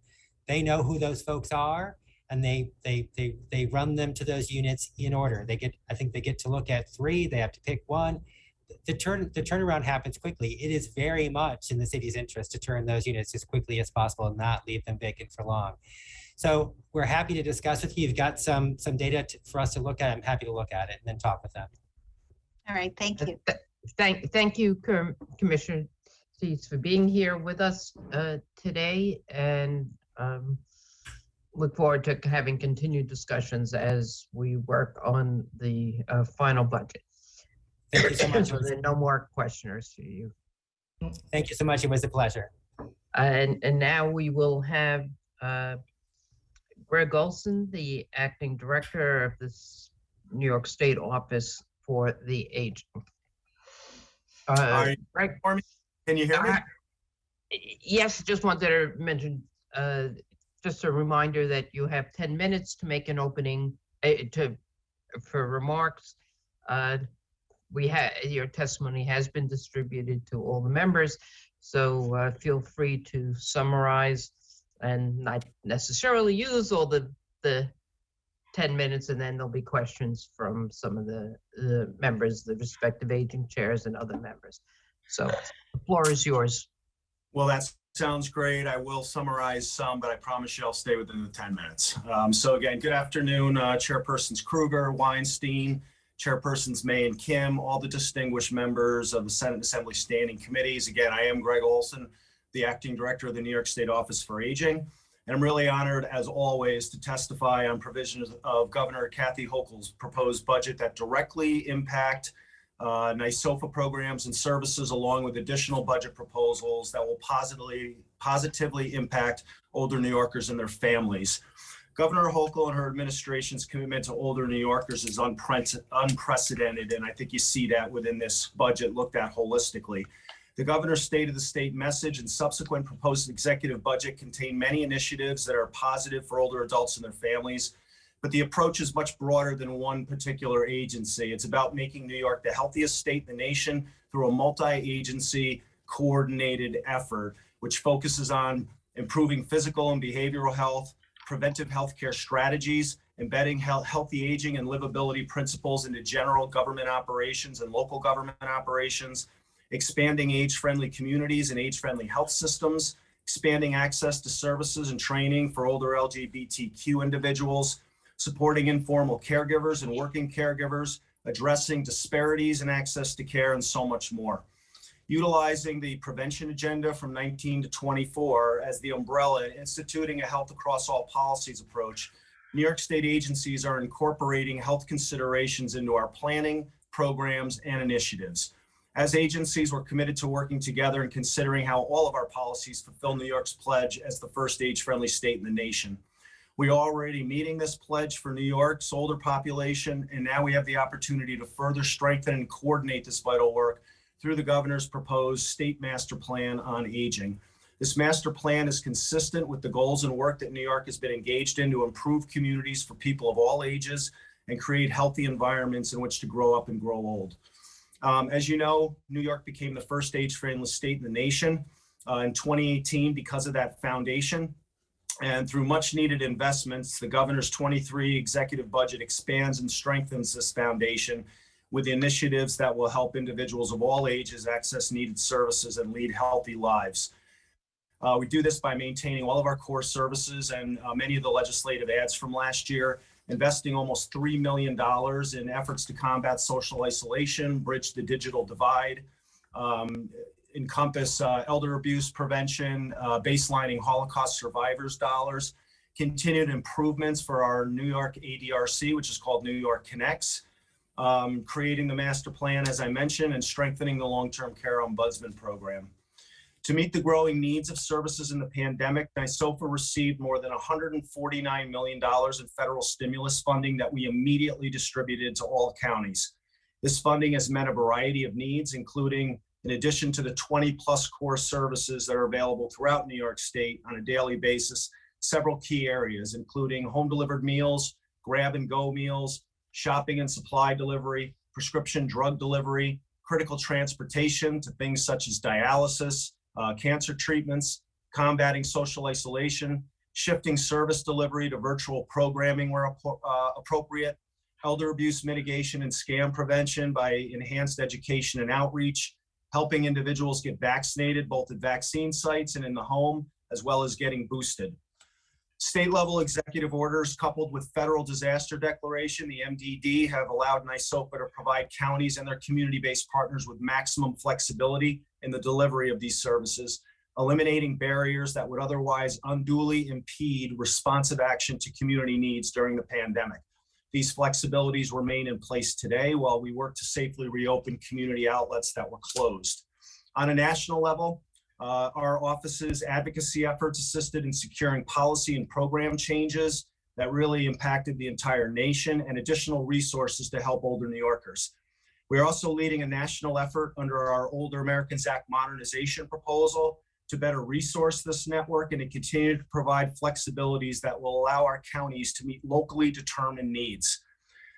They know who those folks are, and they run them to those units in order. I think they get to look at 3. They have to pick one. The turnaround happens quickly. It is very much in the city's interest to turn those units as quickly as possible and not leave them vacant for long. So we're happy to discuss with you. You've got some data for us to look at. I'm happy to look at it and then talk with them. All right, thank you. Thank you, Commissioner Thies, for being here with us today, and look forward to having continued discussions as we work on the final budget. Thank you so much. So there are no more questioners for you. Thank you so much. It was a pleasure. And now we will have Greg Olson, the acting director of this New York State Office for the Aging. Greg, can you hear me? Yes, just wanted to mention, just a reminder that you have 10 minutes to make an opening for remarks. Your testimony has been distributed to all the members, so feel free to summarize and not necessarily use all the 10 minutes, and then there'll be questions from some of the members, the respective aging chairs and other members. So the floor is yours. Well, that sounds great. I will summarize some, but I promise you I'll stay within the 10 minutes. So again, good afternoon, Chairpersons Krueger, Weinstein, Chairpersons May and Kim, all the distinguished members of the Senate and Assembly Standing Committees. Again, I am Greg Olson, the Acting Director of the New York State Office for Aging. And I'm really honored, as always, to testify on provisions of Governor Kathy Hochul's proposed budget that directly impact NYSOFA programs and services, along with additional budget proposals that will positively impact older New Yorkers and their families. Governor Hochul and her administration's commitment to older New Yorkers is unprecedented, and I think you see that within this budget looked at holistically. The governor's State of the State message and subsequent proposed executive budget contain many initiatives that are positive for older adults and their families, but the approach is much broader than one particular agency. It's about making New York the healthiest state in the nation through a multi-agency coordinated effort, which focuses on improving physical and behavioral health, preventive healthcare strategies, embedding healthy aging and livability principles into general government operations and local government operations, expanding age-friendly communities and age-friendly health systems, expanding access to services and training for older LGBTQ individuals, supporting informal caregivers and working caregivers, addressing disparities in access to care, and so much more. Utilizing the prevention agenda from 19 to 24 as the umbrella, instituting a health across all policies approach, New York State agencies are incorporating health considerations into our planning, programs, and initiatives. As agencies, we're committed to working together and considering how all of our policies fulfill New York's pledge as the first age-friendly state in the nation. We are already meeting this pledge for New York's older population, and now we have the opportunity to further strengthen and coordinate this vital work through the governor's proposed state master plan on aging. This master plan is consistent with the goals and work that New York has been engaged in to improve communities for people of all ages and create healthy environments in which to grow up and grow old. As you know, New York became the first age-friendly state in the nation in 2018 because of that foundation. And through much needed investments, the governor's 23 executive budget expands and strengthens this foundation with initiatives that will help individuals of all ages access needed services and lead healthy lives. We do this by maintaining all of our core services and many of the legislative ads from last year, investing almost $3 million in efforts to combat social isolation, bridge the digital divide, encompass elder abuse prevention, baselining Holocaust survivors dollars, continued improvements for our New York ADRC, which is called New York Connects, creating the master plan, as I mentioned, and strengthening the long-term care ombudsman program. To meet the growing needs of services in the pandemic, NYSOFA received more than $149 million in federal stimulus funding that we immediately distributed to all counties. This funding has met a variety of needs, including, in addition to the 20+ core services that are available throughout New York State on a daily basis, several key areas, including home delivered meals, grab and go meals, shopping and supply delivery, prescription drug delivery, critical transportation to things such as dialysis, cancer treatments, combating social isolation, shifting service delivery to virtual programming where appropriate, elder abuse mitigation and scam prevention by enhanced education and outreach, helping individuals get vaccinated both at vaccine sites and in the home, as well as getting boosted. State level executive orders coupled with federal disaster declaration, the MDD, have allowed NYSOFA to provide counties and their community-based partners with maximum flexibility in the delivery of these services, eliminating barriers that would otherwise unduly impede responsive action to community needs during the pandemic. These flexibilities remain in place today while we work to safely reopen community outlets that were closed. On a national level, our office's advocacy efforts assisted in securing policy and program changes that really impacted the entire nation and additional resources to help older New Yorkers. We are also leading a national effort under our Older Americans Act modernization proposal to better resource this network and to continue to provide flexibilities that will allow our counties to meet locally determined needs.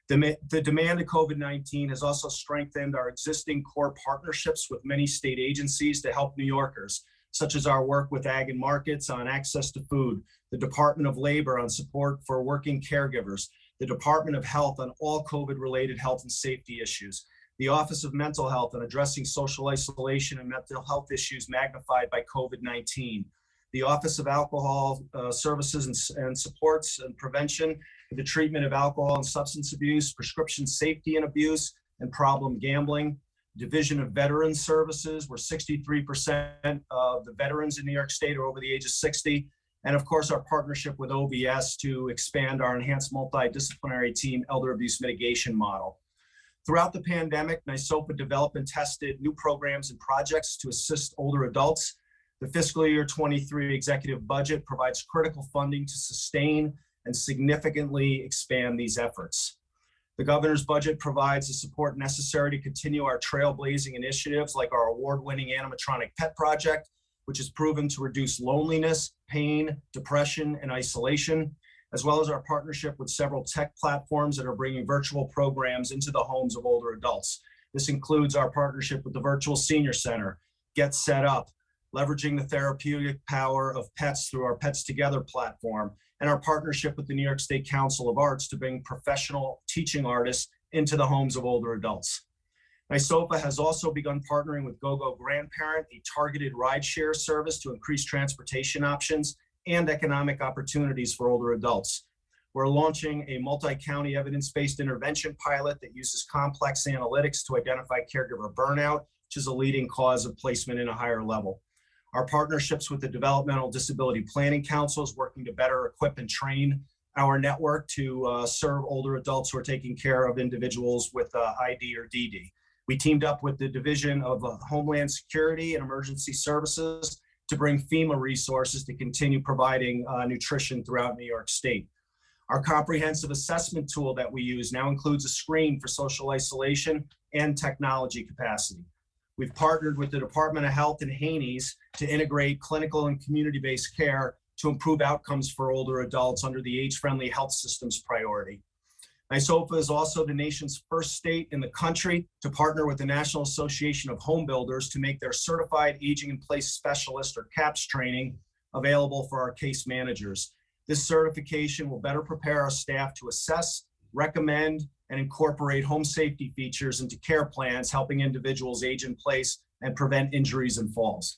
The demand of COVID-19 has also strengthened our existing core partnerships with many state agencies to help New Yorkers, such as our work with Ag and Markets on access to food, the Department of Labor on support for working caregivers, the Department of Health on all COVID-related health and safety issues, the Office of Mental Health on addressing social isolation and mental health issues magnified by COVID-19, the Office of Alcohol Services and Supports and Prevention, the treatment of alcohol and substance abuse, prescription safety and abuse, and problem gambling, Division of Veterans Services, where 63% of the veterans in New York State are over the age of 60, and of course our partnership with OVS to expand our enhanced multidisciplinary team elder abuse mitigation model. Throughout the pandemic, NYSOFA developed and tested new programs and projects to assist older adults. The fiscal year 23 executive budget provides critical funding to sustain and significantly expand these efforts. The governor's budget provides the support necessary to continue our trailblazing initiatives like our award-winning animatronic pet project, which has proven to reduce loneliness, pain, depression, and isolation, as well as our partnership with several tech platforms that are bringing virtual programs into the homes of older adults. This includes our partnership with the Virtual Senior Center, Get Set Up, leveraging the therapeutic power of pets through our Pets Together platform, and our partnership with the New York State Council of Arts to bring professional teaching artists into the homes of older adults. NYSOFA has also begun partnering with GoGo Grandparent, a targeted rideshare service to increase transportation options and economic opportunities for older adults. We're launching a multi-county evidence-based intervention pilot that uses complex analytics to identify caregiver burnout, which is a leading cause of placement in a higher level. Our partnerships with the Developmental Disability Planning Council is working to better equip and train our network to serve older adults who are taking care of individuals with ID or DD. We teamed up with the Division of Homeland Security and Emergency Services to bring FEMA resources to continue providing nutrition throughout New York State. Our comprehensive assessment tool that we use now includes a screen for social isolation and technology capacity. We've partnered with the Department of Health and Haney's to integrate clinical and community-based care to improve outcomes for older adults under the age-friendly health systems priority. NYSOFA is also the nation's first state in the country to partner with the National Association of Home Builders to make their certified aging in place specialist or CAPS training available for our case managers. This certification will better prepare our staff to assess, recommend, and incorporate home safety features into care plans, helping individuals age in place and prevent injuries and falls.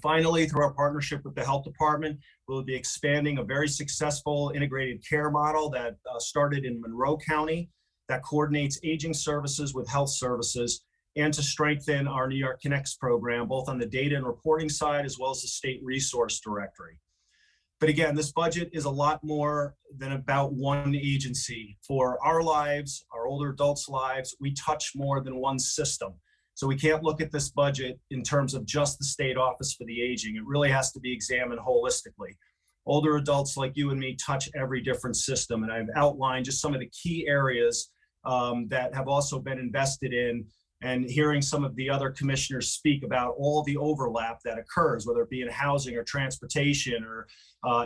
Finally, through our partnership with the health department, we'll be expanding a very successful integrated care model that started in Monroe County that coordinates aging services with health services, and to strengthen our New York Connects program, both on the data and reporting side, as well as the state resource directory. But again, this budget is a lot more than about one agency. For our lives, our older adults' lives, we touch more than one system. So we can't look at this budget in terms of just the state office for the aging. It really has to be examined holistically. Older adults like you and me touch every different system. And I've outlined just some of the key areas that have also been invested in, and hearing some of the other commissioners speak about all the overlap that occurs, whether it be in housing or transportation or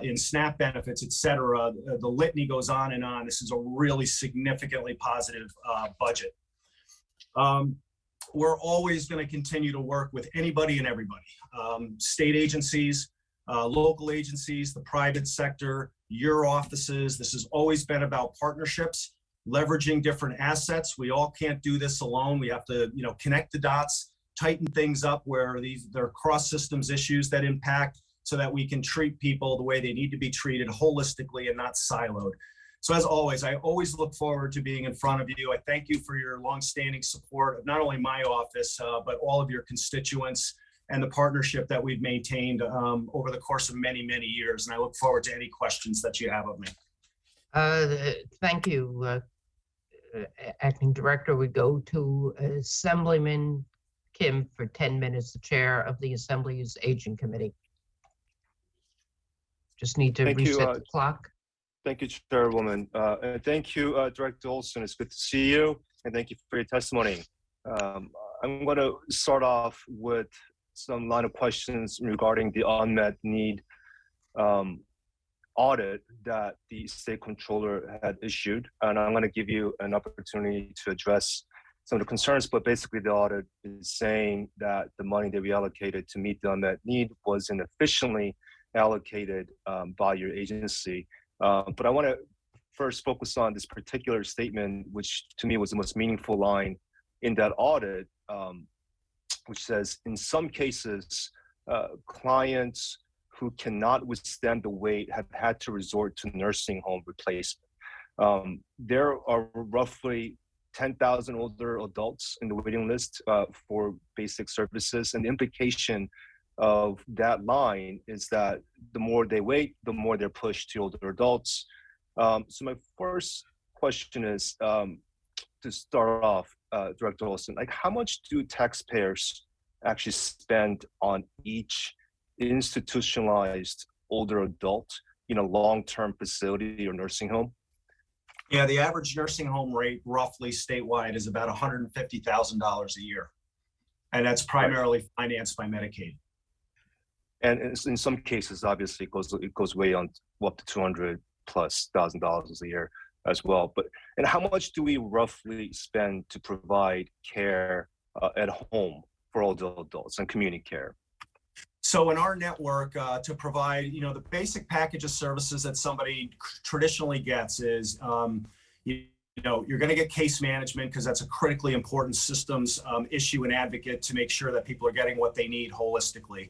in SNAP benefits, et cetera. The litany goes on and on. This is a really significantly positive budget. We're always going to continue to work with anybody and everybody, state agencies, local agencies, the private sector, your offices. This has always been about partnerships, leveraging different assets. We all can't do this alone. We have to, connect the dots, tighten things up where there are cross systems issues that impact, so that we can treat people the way they need to be treated holistically and not siloed. So as always, I always look forward to being in front of you. I thank you for your longstanding support of not only my office, but all of your constituents and the partnership that we've maintained over the course of many, many years. And I look forward to any questions that you have of me. Thank you, Acting Director. We go to Assemblyman Kim for 10 minutes, the chair of the Assembly's Aging Committee. Just need to reset the clock. Thank you, Chairwoman. And thank you, Director Olson. It's good to see you. And thank you for your testimony. I'm going to start off with some line of questions regarding the unmet need audit that the state controller had issued. And I'm going to give you an opportunity to address some of the concerns, but basically the audit is saying that the money that we allocated to meet the unmet need wasn't efficiently allocated by your agency. But I want to first focus on this particular statement, which to me was the most meaningful line in that audit, which says, in some cases, clients who cannot withstand the wait have had to resort to nursing home replacement. There are roughly 10,000 older adults in the waiting list for basic services, and the implication of that line is that the more they wait, the more they're pushed to older adults. So my first question is, to start off, Director Olson, like how much do taxpayers actually spend on each institutionalized older adult in a long-term facility or nursing home? Yeah, the average nursing home rate roughly statewide is about $150,000 a year. And that's primarily financed by Medicaid. And in some cases, obviously, it goes way on up to $200,000+ a year as well. And how much do we roughly spend to provide care at home for older adults and community care? So in our network, to provide, the basic package of services that somebody traditionally gets is, you're going to get case management, because that's a critically important systems issue and advocate to make sure that people are getting what they need holistically.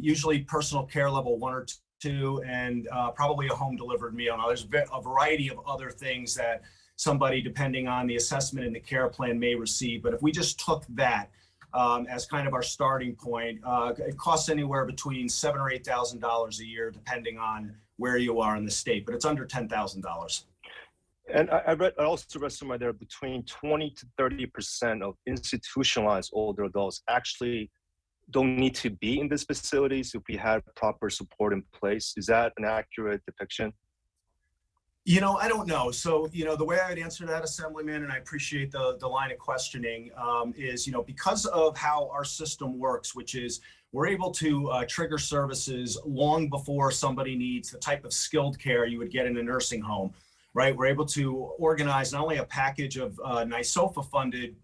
Usually personal care level 1 or 2, and probably a home delivered meal. Now there's a variety of other things that somebody, depending on the assessment and the care plan, may receive. But if we just took that as kind of our starting point, it costs anywhere between $7,000 or $8,000 a year, depending on where you are in the state, but it's under $10,000. And I also read somewhere there between 20 to 30% of institutionalized older adults actually don't need to be in these facilities if we had proper support in place. Is that an accurate depiction? I don't know. So, the way I'd answer that, Assemblyman, and I appreciate the line of questioning, is, because of how our system works, which is we're able to trigger services long before somebody needs the type of skilled care you would get in a nursing home. right? We're able to organize not only a package of NYSOFA funded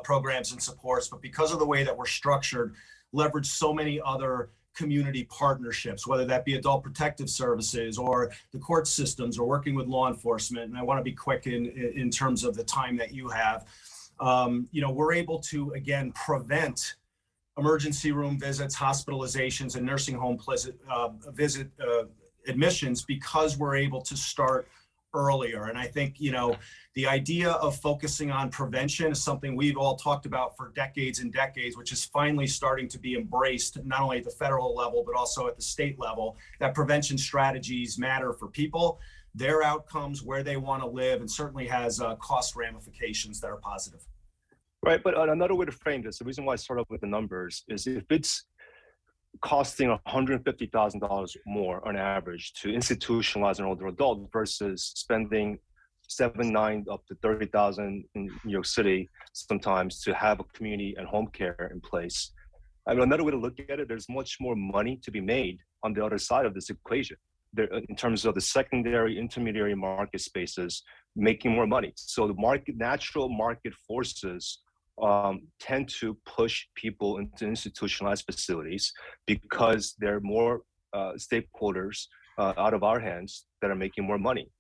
programs and supports, but because of the way that we're structured, leverage so many other community partnerships, whether that be adult protective services or the court systems or working with law enforcement. And I want to be quick in terms of the time that you have. We're able to, again, prevent emergency room visits, hospitalizations, and nursing home visit admissions because we're able to start earlier. And I think, the idea of focusing on prevention is something we've all talked about for decades and decades, which is finally starting to be embraced, not only at the federal level, but also at the state level, that prevention strategies matter for people, their outcomes, where they want to live, and certainly has cost ramifications that are positive. Right, but another way to frame this, the reason why I start off with the numbers is if it's costing $150,000 more on average to institutionalize an older adult versus spending $7,900 up to $30,000 in New York City sometimes to have a community and home care in place. I mean, another way to look at it, there's much more money to be made on the other side of this equation. There, in terms of the secondary, intermediary market spaces, making more money. So the natural market forces tend to push people into institutionalized facilities because there are more stakeholders out of our hands that are making more money.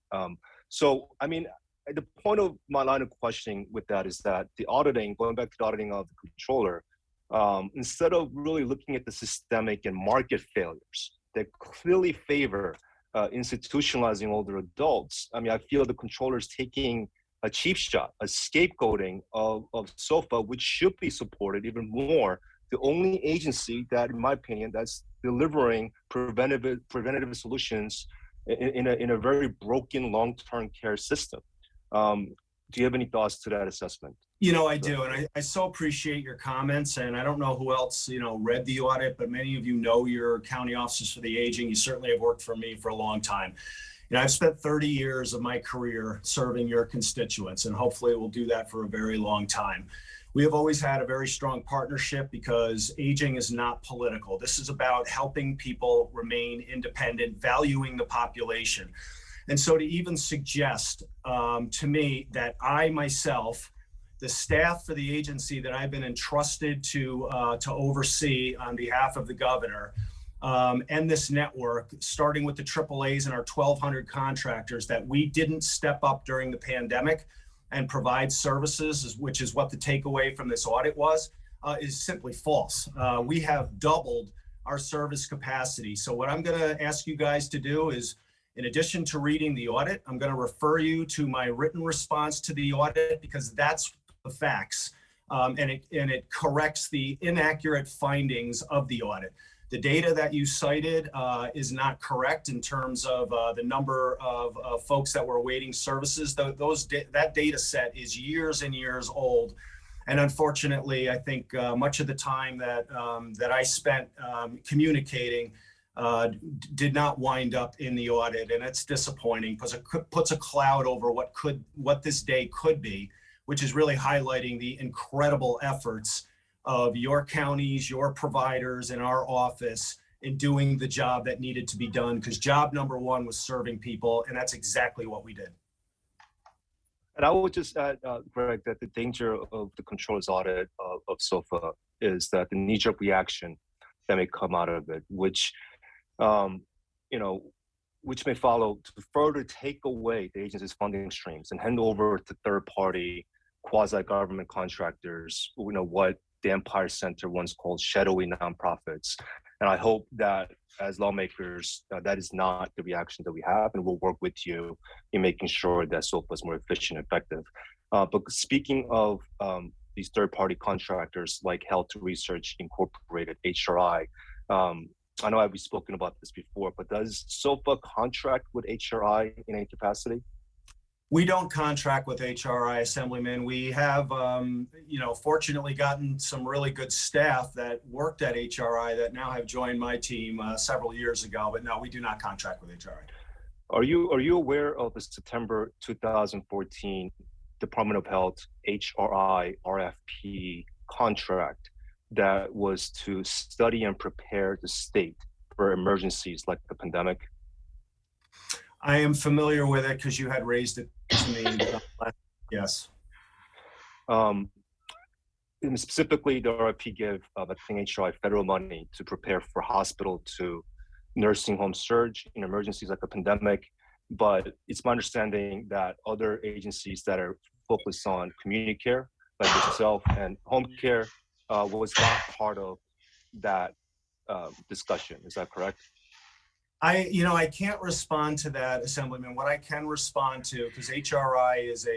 So, I mean, the point of my line of questioning with that is that the auditing, going back to the auditing of the controller, instead of really looking at the systemic and market failures that clearly favor institutionalizing older adults, I mean, I feel the controller is taking a cheap shot, a scapegoating of SOFA, which should be supported even more. The only agency that, in my opinion, that's delivering preventative solutions in a very broken long-term care system. Do you have any thoughts to that assessment? I do, and I so appreciate your comments, and I don't know who else, read the audit, but many of you know your county officers for the aging. You certainly have worked for me for a long time. I've spent 30 years of my career serving your constituents, and hopefully we'll do that for a very long time. We have always had a very strong partnership because aging is not political. This is about helping people remain independent, valuing the population. And so to even suggest to me that I myself, the staff for the agency that I've been entrusted to oversee on behalf of the governor, and this network, starting with the AAAs and our 1,200 contractors, that we didn't step up during the pandemic and provide services, which is what the takeaway from this audit was, is simply false. We have doubled our service capacity. So what I'm going to ask you guys to do is, in addition to reading the audit, I'm going to refer you to my written response to the audit, because that's the facts, and it corrects the inaccurate findings of the audit. The data that you cited is not correct in terms of the number of folks that were awaiting services. That data set is years and years old. And unfortunately, I think much of the time that I spent communicating did not wind up in the audit. And it's disappointing because it puts a cloud over what this day could be, which is really highlighting the incredible efforts of your counties, your providers, and our office in doing the job that needed to be done, because job number one was serving people, and that's exactly what we did. And I would just add, Greg, that the danger of the controller's audit of SOFA is that the knee-jerk reaction that may come out of it, which may follow to further take away the agency's funding streams and hand over to third-party quasi-government contractors, what the Empire Center once called shadowy nonprofits. And I hope that as lawmakers, that is not the reaction that we have, and we'll work with you in making sure that SOFA is more efficient and effective. But speaking of these third-party contractors like Health Research Incorporated, HRI, I know we've spoken about this before, but does SOFA contract with HRI in any capacity? We don't contract with HRI, Assemblyman. We have, fortunately gotten some really good staff that worked at HRI that now have joined my team several years ago. But no, we do not contract with HRI. Are you aware of the September 2014 Department of Health HRI RFP contract that was to study and prepare the state for emergencies like the pandemic? I am familiar with it because you had raised it to me. Yes. And specifically, the RFP gave, I think, HRI federal money to prepare for hospital to nursing home surge in emergencies like a pandemic. But it's my understanding that other agencies that are focused on community care, like yourself and home care, was not part of that discussion. Is that correct? I can't respond to that, Assemblyman. What I can respond to, because HRI is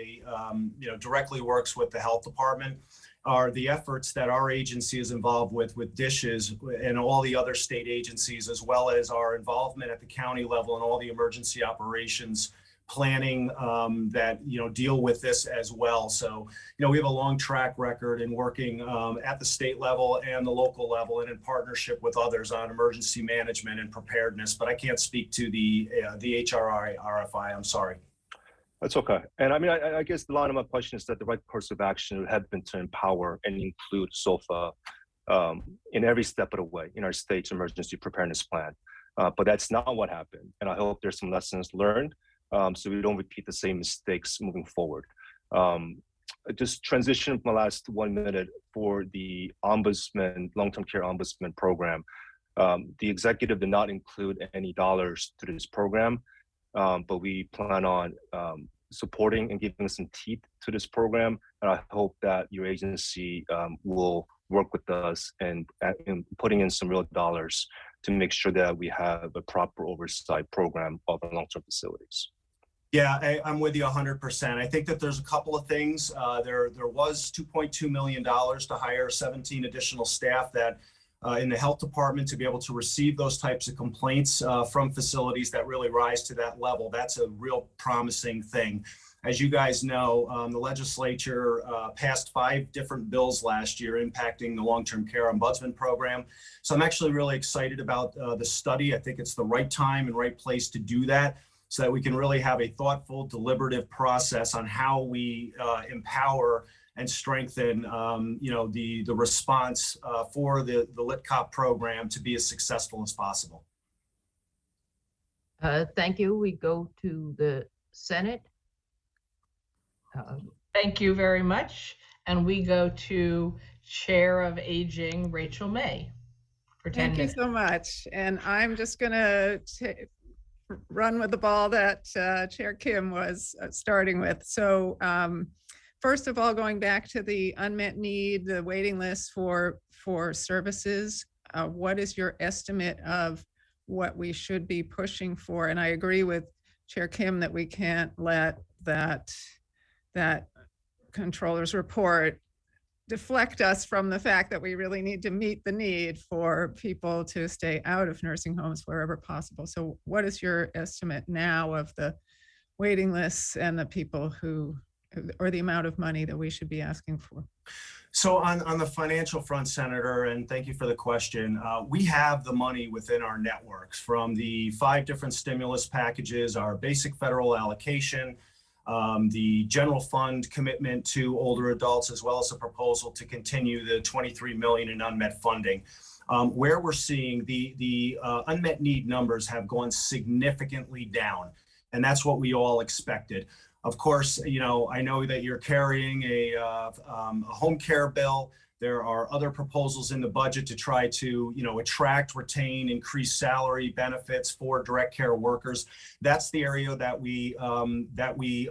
directly works with the health department, are the efforts that our agency is involved with DISHES and all the other state agencies, as well as our involvement at the county level and all the emergency operations planning that deal with this as well. So we have a long track record in working at the state level and the local level, and in partnership with others on emergency management and preparedness. But I can't speak to the HRI RFI. I'm sorry. That's okay. And I mean, I guess the line of my question is that the right course of action would have been to empower and include SOFA in every step of the way in our state's emergency preparedness plan. But that's not what happened. And I hope there's some lessons learned so we don't repeat the same mistakes moving forward. Just transition my last 1 minute for the Ombudsman, long-term care Ombudsman program. The executive did not include any dollars to this program. But we plan on supporting and giving some teeth to this program. And I hope that your agency will work with us and putting in some real dollars to make sure that we have a proper oversight program of the long-term facilities. Yeah, I'm with you 100%. I think that there's a couple of things. There was $2.2 million to hire 17 additional staff that in the health department to be able to receive those types of complaints from facilities that really rise to that level. That's a real promising thing. As you guys know, the legislature passed 5 different bills last year impacting the long-term care ombudsman program. So I'm actually really excited about the study. I think it's the right time and right place to do that so that we can really have a thoughtful, deliberative process on how we empower and strengthen, the response for the LitCop program to be as successful as possible. Thank you. We go to the Senate. Thank you very much. And we go to Chair of Aging, Rachel May, for 10 minutes. Thank you so much. And I'm just going to run with the ball that Chair Kim was starting with. So first of all, going back to the unmet need, the waiting list for services, what is your estimate of what we should be pushing for? And I agree with Chair Kim that we can't let that controller's report deflect us from the fact that we really need to meet the need for people to stay out of nursing homes wherever possible. So what is your estimate now of the waiting lists and the people or the amount of money that we should be asking for? So on the financial front, Senator, and thank you for the question, we have the money within our networks from the 5 different stimulus packages, our basic federal allocation, the general fund commitment to older adults, as well as a proposal to continue the $23 million in unmet funding. Where we're seeing the unmet need numbers have gone significantly down, and that's what we all expected. Of course, I know that you're carrying a home care bill. There are other proposals in the budget to try to, attract, retain, increase salary benefits for direct care workers. That's the area that we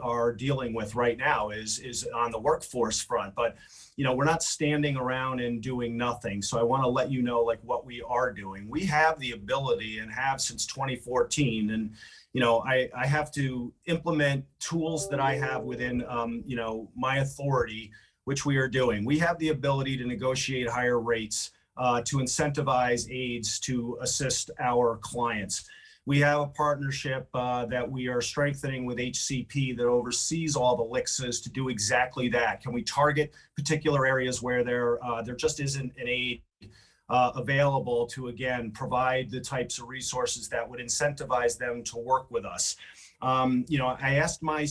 are dealing with right now is on the workforce front. But, we're not standing around and doing nothing. So I want to let you know, what we are doing. We have the ability and have since 2014. And, I have to implement tools that I have within, my authority, which we are doing. We have the ability to negotiate higher rates to incentivize aides to assist our clients. We have a partnership that we are strengthening with HCP that oversees all the LICSs to do exactly that. Can we target particular areas where there just isn't an aid available to, again, provide the types of resources that would incentivize them to work with us? I asked my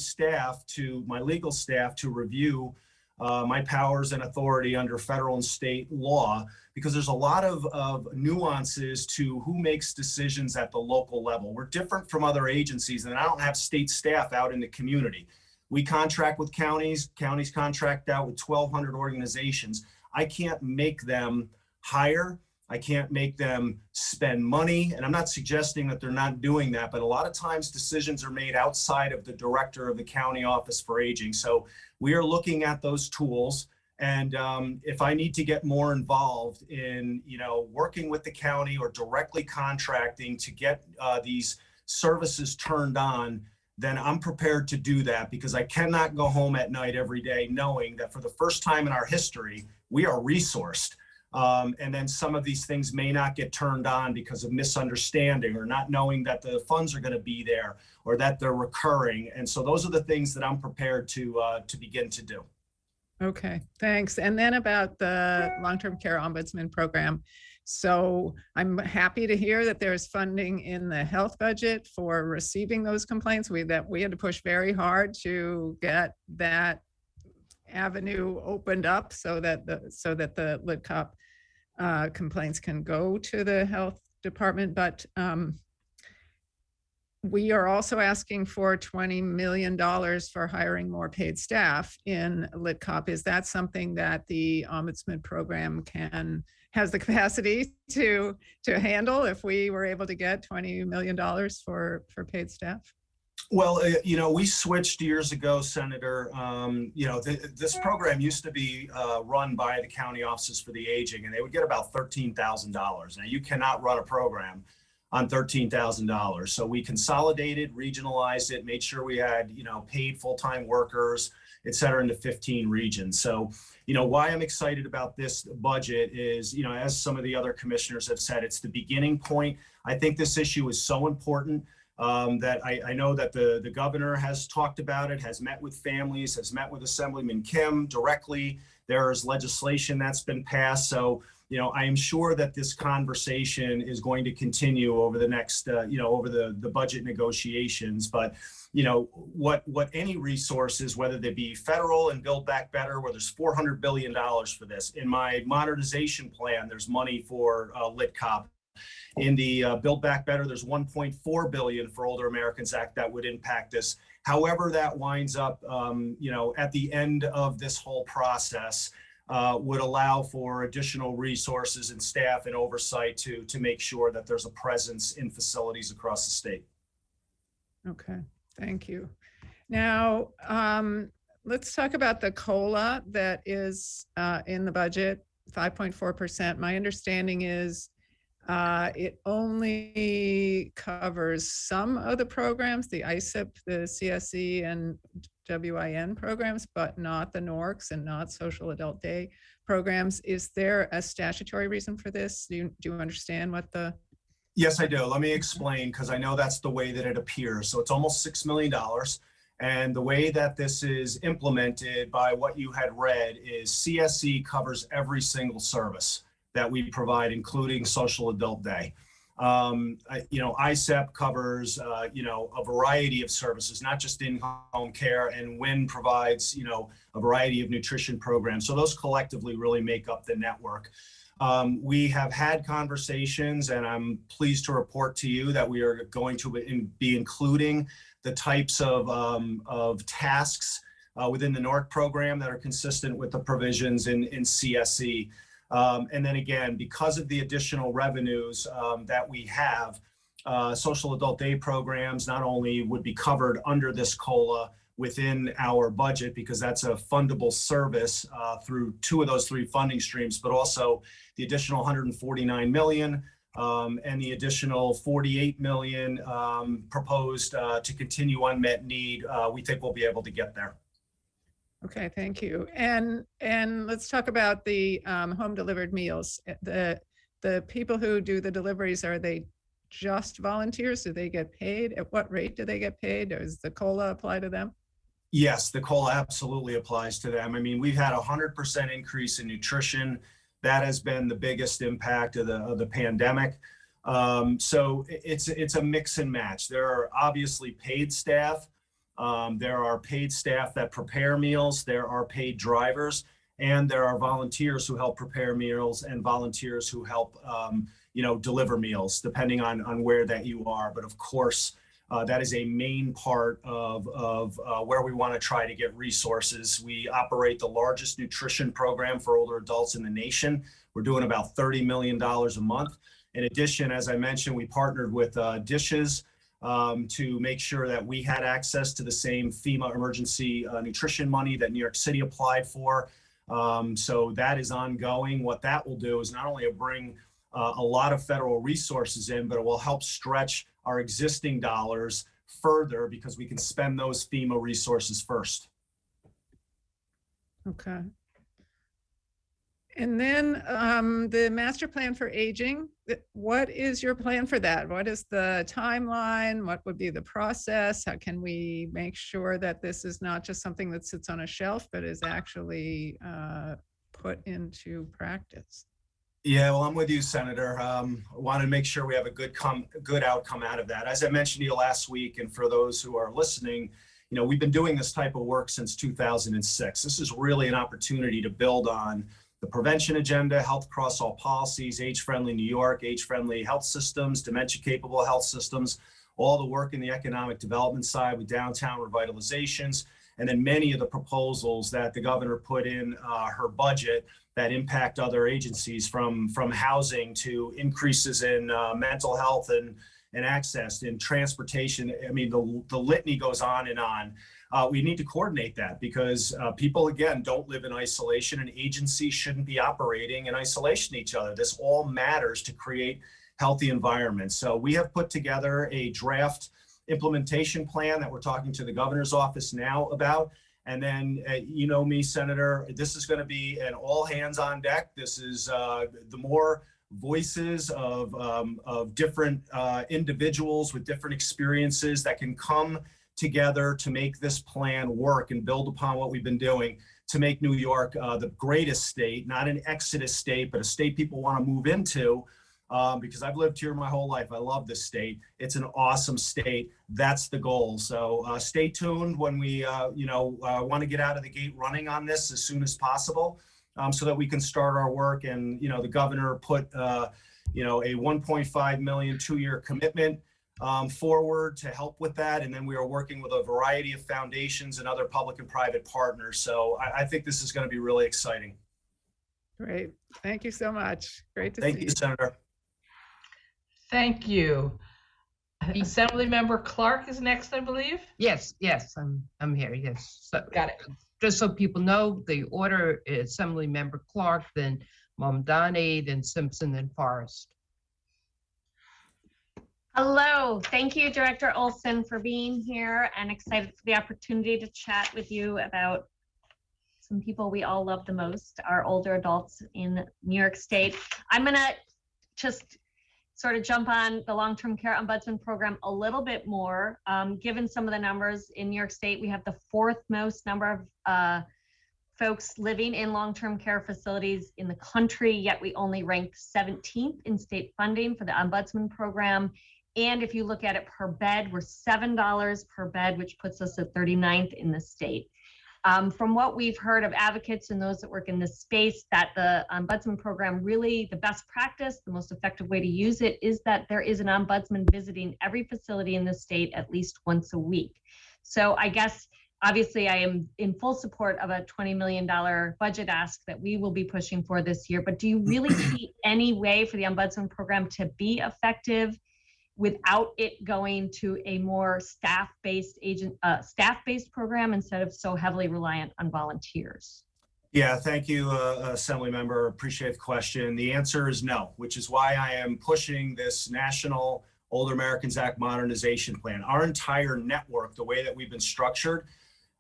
legal staff to review my powers and authority under federal and state law, because there's a lot of nuances to who makes decisions at the local level. We're different from other agencies, and I don't have state staff out in the community. We contract with counties, counties contract out with 1,200 organizations. I can't make them hire. I can't make them spend money. And I'm not suggesting that they're not doing that, but a lot of times decisions are made outside of the director of the county office for aging. So we are looking at those tools. And if I need to get more involved in, working with the county or directly contracting to get these services turned on, then I'm prepared to do that, because I cannot go home at night every day knowing that for the first time in our history, we are resourced. And then some of these things may not get turned on because of misunderstanding or not knowing that the funds are going to be there or that they're recurring. And so those are the things that I'm prepared to begin to do. Okay, thanks. And then about the long-term care ombudsman program. So I'm happy to hear that there's funding in the health budget for receiving those complaints. We had to push very hard to get that avenue opened up so that the LIDCOP complaints can go to the health department. But we are also asking for $20 million for hiring more paid staff in LIDCOP. Is that something that the ombudsman program has the capacity to handle if we were able to get $20 million for paid staff? Well, we switched years ago, Senator. This program used to be run by the county offices for the aging, and they would get about $13,000. Now, you cannot run a program on $13,000. So we consolidated, regionalized it, made sure we had, paid full-time workers, et cetera, into 15 regions. So, why I'm excited about this budget is, as some of the other commissioners have said, it's the beginning point. I think this issue is so important that I know that the governor has talked about it, has met with families, has met with Assemblyman Kim directly. There is legislation that's been passed. So, I am sure that this conversation is going to continue over the next, over the budget negotiations. But, what any resources, whether they be federal and Build Back Better, where there's $400 billion for this. In my modernization plan, there's money for LIDCOP. In the Build Back Better, there's $1.4 billion for Older Americans Act that would impact this. However that winds up, at the end of this whole process, would allow for additional resources and staff and oversight to make sure that there's a presence in facilities across the state. Okay, thank you. Now, let's talk about the COLA that is in the budget, 5.4%. My understanding is it only covers some of the programs, the ISIP, the CSE, and WIN programs, but not the NORCs and not Social Adult Day programs. Is there a statutory reason for this? Do you understand what the? Yes, I do. Let me explain, because I know that's the way that it appears. So it's almost $6 million. And the way that this is implemented by what you had read is CSE covers every single service that we provide, including Social Adult Day. ISEP covers, a variety of services, not just in-home care, and WIN provides, a variety of nutrition programs. So those collectively really make up the network. We have had conversations, and I'm pleased to report to you that we are going to be including the types of tasks within the NORC program that are consistent with the provisions in CSE. And then again, because of the additional revenues that we have, Social Adult Day programs not only would be covered under this COLA within our budget, because that's a fundable service through two of those three funding streams, but also the additional $149 million and the additional $48 million proposed to continue unmet need. We think we'll be able to get there. Okay, thank you. And let's talk about the home delivered meals. The people who do the deliveries, are they just volunteers? Do they get paid? At what rate do they get paid? Does the COLA apply to them? Yes, the COLA absolutely applies to them. I mean, we've had a 100% increase in nutrition. That has been the biggest impact of the pandemic. So it's a mix and match. There are obviously paid staff There are paid staff that prepare meals. There are paid drivers, and there are volunteers who help prepare meals and volunteers who help, deliver meals, depending on where that you are. But of course, that is a main part of where we want to try to get resources. We operate the largest nutrition program for older adults in the nation. We're doing about $30 million a month. In addition, as I mentioned, we partnered with Dishes to make sure that we had access to the same FEMA emergency nutrition money that New York City applied for. So that is ongoing. What that will do is not only bring a lot of federal resources in, but it will help stretch our existing dollars further because we can spend those FEMA resources first. Okay. And then the master plan for aging, what is your plan for that? What is the timeline? What would be the process? How can we make sure that this is not just something that sits on a shelf, but is actually put into practice? Yeah, well, I'm with you, Senator. Want to make sure we have a good outcome out of that. As I mentioned to you last week, and for those who are listening, we've been doing this type of work since 2006. This is really an opportunity to build on the prevention agenda, health across all policies, age-friendly New York, age-friendly health systems, dementia-capable health systems, all the work in the economic development side with downtown revitalizations, and then many of the proposals that the governor put in her budget that impact other agencies, from housing to increases in mental health and access in transportation. I mean, the litany goes on and on. We need to coordinate that because people, again, don't live in isolation, and agencies shouldn't be operating in isolation to each other. This all matters to create healthy environments. So we have put together a draft implementation plan that we're talking to the governor's office now about. And then, me, Senator, this is going to be an all hands on deck. This is the more voices of different individuals with different experiences that can come together to make this plan work and build upon what we've been doing to make New York the greatest state, not an exodus state, but a state people want to move into. Because I've lived here my whole life. I love this state. It's an awesome state. That's the goal. So stay tuned when we, want to get out of the gate running on this as soon as possible, so that we can start our work. And, the governor put, a 1.5 million 2-year commitment forward to help with that. And then we are working with a variety of foundations and other public and private partners. So I think this is going to be really exciting. Great. Thank you so much. Great to see you. Thank you, Senator. Thank you. Assemblymember Clark is next, I believe. Yes, I'm here. Yes. So, got it. Just so people know, the order is Assemblymember Clark, then Mamdani, then Simpson, then Forrest. Hello, thank you, Director Olson, for being here, and excited for the opportunity to chat with you about some people we all love the most, our older adults in New York State. I'm gonna just sort of jump on the long-term care ombudsman program a little bit more. Given some of the numbers in New York State, we have the 4th most number of folks living in long-term care facilities in the country, yet we only ranked 17th in state funding for the ombudsman program. And if you look at it per bed, we're $7 per bed, which puts us at 39th in the state. From what we've heard of advocates and those that work in this space, that the ombudsman program, really the best practice, the most effective way to use it is that there is an ombudsman visiting every facility in the state at least once a week. So I guess, obviously, I am in full support of a $20 million budget ask that we will be pushing for this year, but do you really see any way for the ombudsman program to be effective without it going to a more staff-based program instead of so heavily reliant on volunteers? Yeah, thank you, Assemblymember. Appreciate the question. The answer is no, which is why I am pushing this National Older Americans Act Modernization Plan. Our entire network, the way that we've been structured,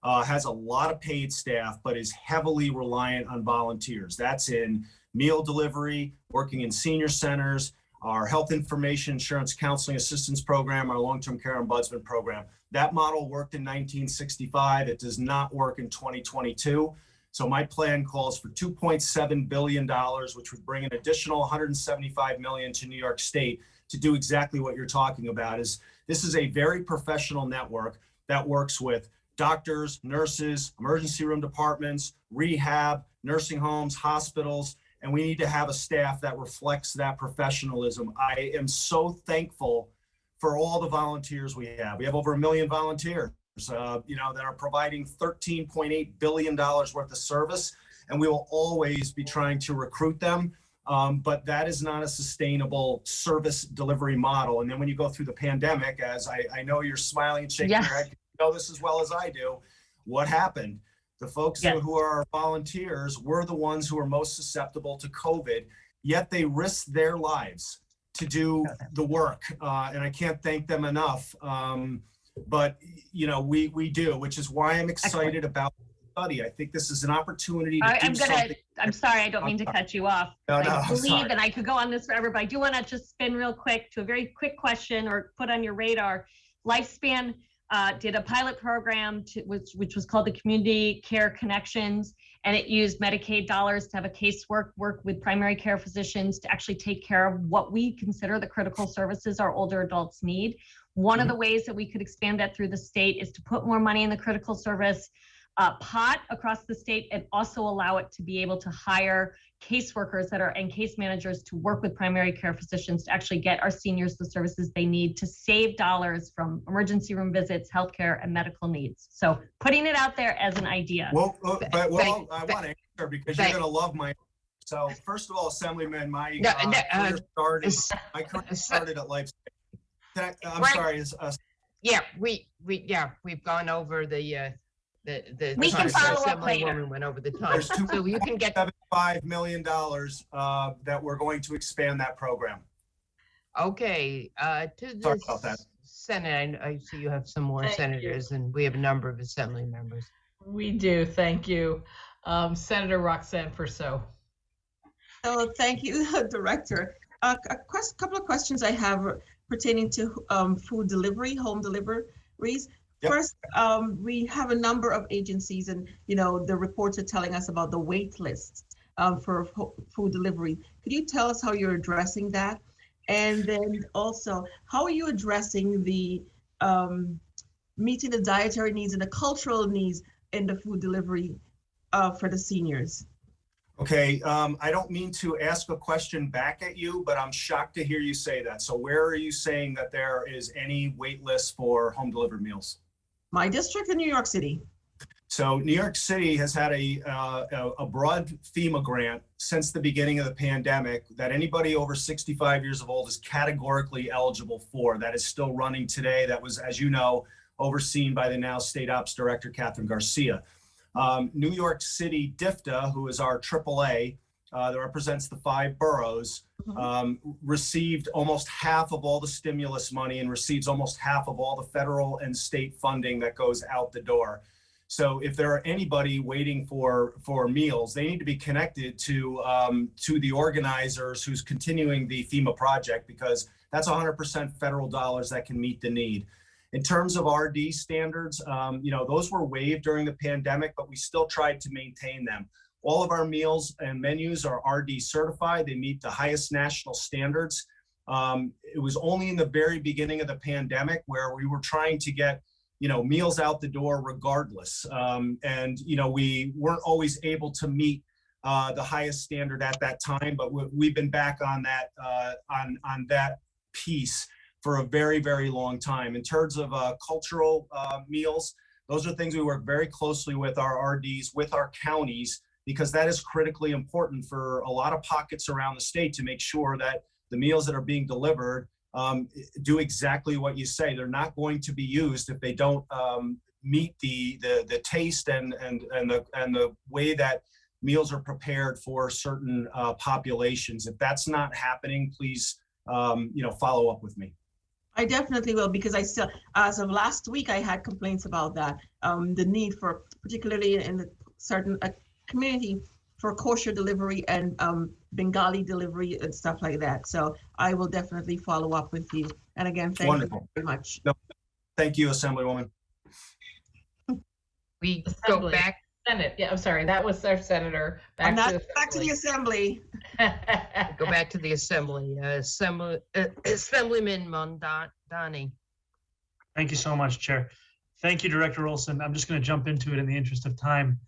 has a lot of paid staff, but is heavily reliant on volunteers. That's in meal delivery, working in senior centers, our health information insurance counseling assistance program, our long-term care ombudsman program. That model worked in 1965. It does not work in 2022. So my plan calls for $2.7 billion, which would bring an additional $175 million to New York State to do exactly what you're talking about. This is a very professional network. that works with doctors, nurses, emergency room departments, rehab, nursing homes, hospitals, and we need to have a staff that reflects that professionalism. I am so thankful for all the volunteers we have. We have over 1 million volunteers, that are providing $13.8 billion worth of service, and we will always be trying to recruit them. But that is not a sustainable service delivery model. And then when you go through the pandemic, as I know you're smiling and shaking your head, you know this as well as I do, what happened? The folks who are volunteers were the ones who are most susceptible to COVID, yet they risked their lives to do the work. And I can't thank them enough. But, we do, which is why I'm excited about the study. I think this is an opportunity to something. I'm sorry, I don't mean to cut you off. No, I believe, and I could go on this forever, but I do want to just spin real quick to a very quick question or put on your radar. Lifespan did a pilot program which was called the Community Care Connections, and it used Medicaid dollars to have a casework work with primary care physicians to actually take care of what we consider the critical services our older adults need. One of the ways that we could expand that through the state is to put more money in the critical service pot across the state, and also allow it to be able to hire caseworkers and case managers to work with primary care physicians to actually get our seniors the services they need to save dollars from emergency room visits, healthcare, and medical needs. So putting it out there as an idea. I want to answer because you're going to love my. So first of all, Assemblyman, my career started at Life. I'm sorry. We've gone over the we can follow up later. Went over the time. There's So you can get $2.75 million that we're going to expand that program. Okay, to the Sorry about that. Senate, I see you have some more senators, and we have a number of assembly members. We do, thank you. Senator Roxanne Persaud. Oh, thank you, Director. A couple of questions I have pertaining to food delivery, home deliveries. Yep. First, we have a number of agencies, and the reports are telling us about the wait lists for food delivery. Could you tell us how you're addressing that? And then also, how are you addressing the meeting the dietary needs and the cultural needs in the food delivery for the seniors? Okay, I don't mean to ask a question back at you, but I'm shocked to hear you say that. So where are you saying that there is any wait list for home delivered meals? My district in New York City. So New York City has had a broad FEMA grant since the beginning of the pandemic that anybody over 65 years of old is categorically eligible for. That is still running today. That was, as you know, overseen by the now State Ops Director, Catherine Garcia. New York City DFTA, who is our AAA, that represents the 5 boroughs, received almost half of all the stimulus money and receives almost half of all the federal and state funding that goes out the door. So if there are anybody waiting for meals, they need to be connected to the organizers who's continuing the FEMA project, because that's 100% federal dollars that can meet the need. In terms of RD standards, those were waived during the pandemic, but we still tried to maintain them. All of our meals and menus are RD certified. They meet the highest national standards. It was only in the very beginning of the pandemic where we were trying to get, meals out the door regardless. We weren't always able to meet the highest standard at that time, but we've been back on that on that piece for a very, very long time. In terms of cultural meals, those are things we work very closely with our RDs, with our counties, because that is critically important for a lot of pockets around the state to make sure that the meals that are being delivered do exactly what you say. They're not going to be used if they don't meet the taste and the way that meals are prepared for certain populations. If that's not happening, please follow up with me. I definitely will, because I still, as of last week, I had complaints about that, the need for, particularly in a certain community, for kosher delivery and Bengali delivery and stuff like that. So I will definitely follow up with you. And again, thank you very much. No, thank you, Assemblywoman. We go back. Senate. Yeah, I'm sorry. That was our senator. Back to the Assembly. Go back to the Assembly. Assemblyman Mondani. Thank you so much, Chair. Thank you, Director Olson. I'm just going to jump into it in the interest of time.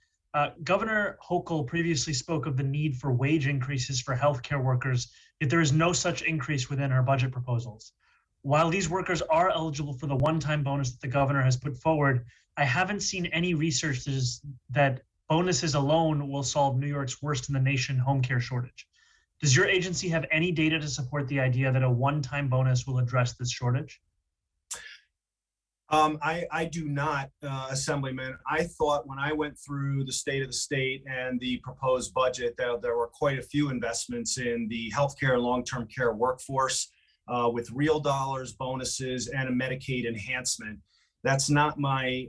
Governor Hochul previously spoke of the need for wage increases for healthcare workers, yet there is no such increase within her budget proposals. While these workers are eligible for the one-time bonus that the governor has put forward, I haven't seen any research that bonuses alone will solve New York's worst in the nation home care shortage. Does your agency have any data to support the idea that a one-time bonus will address this shortage? I do not, Assemblyman. I thought when I went through the state of the state and the proposed budget that there were quite a few investments in the healthcare and long-term care workforce with real dollars, bonuses, and a Medicaid enhancement. That's not my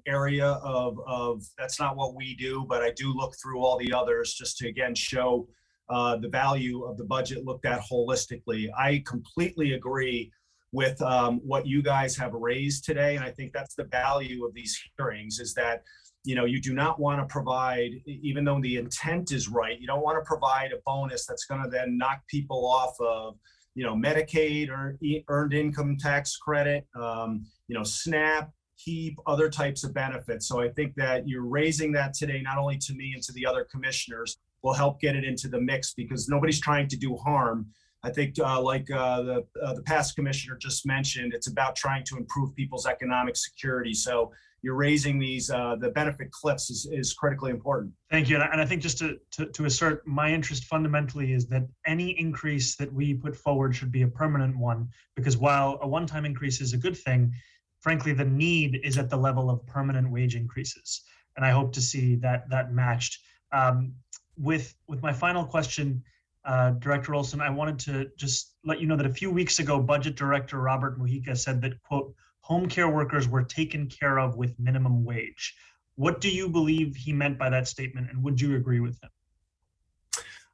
area of, that's not what we do, but I do look through all the others just to, again, show the value of the budget looked at holistically. I completely agree with what you guys have raised today. And I think that's the value of these hearings is that, you know, you do not want to provide, even though the intent is right, you don't want to provide a bonus that's going to then knock people off of, you know, Medicaid or earned income tax credit, you know, SNAP, HEAP, other types of benefits. So I think that you're raising that today, not only to me and to the other commissioners, will help get it into the mix because nobody's trying to do harm. I think like the past commissioner just mentioned, it's about trying to improve people's economic security. So you're raising these, the benefit cliffs is critically important. Thank you. And I think just to assert my interest fundamentally is that any increase that we put forward should be a permanent one, because while a one-time increase is a good thing, frankly, the need is at the level of permanent wage increases. And I hope to see that matched. With my final question, Director Olson, I wanted to just let you know that a few weeks ago, Budget Director Robert Mujica said that, quote, home care workers were taken care of with minimum wage. What do you believe he meant by that statement, and would you agree with him?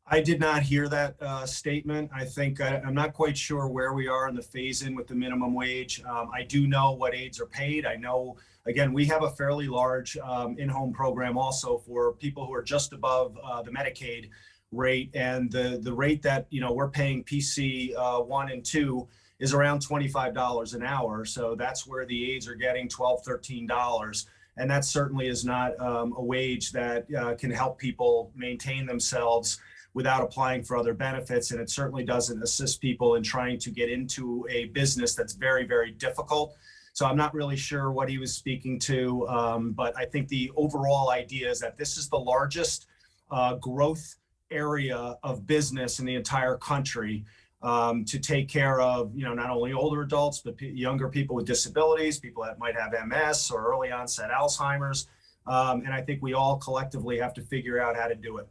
I did not hear that statement. I think I'm not quite sure where we are in the phase-in with the minimum wage. I do know what aides are paid. I know, again, we have a fairly large in-home program also for people who are just above the Medicaid rate, and the rate that, you know, we're paying PC 1 and 2 is around $25 an hour. So that's where the aides are getting $12, $13. And that certainly is not a wage that can help people maintain themselves without applying for other benefits. And it certainly doesn't assist people in trying to get into a business that's very, very difficult. So I'm not really sure what he was speaking to, but I think the overall idea is that this is the largest growth area of business in the entire country to take care of, you know, not only older adults, but younger people with disabilities, people that might have MS or early onset Alzheimer's. And I think we all collectively have to figure out how to do it.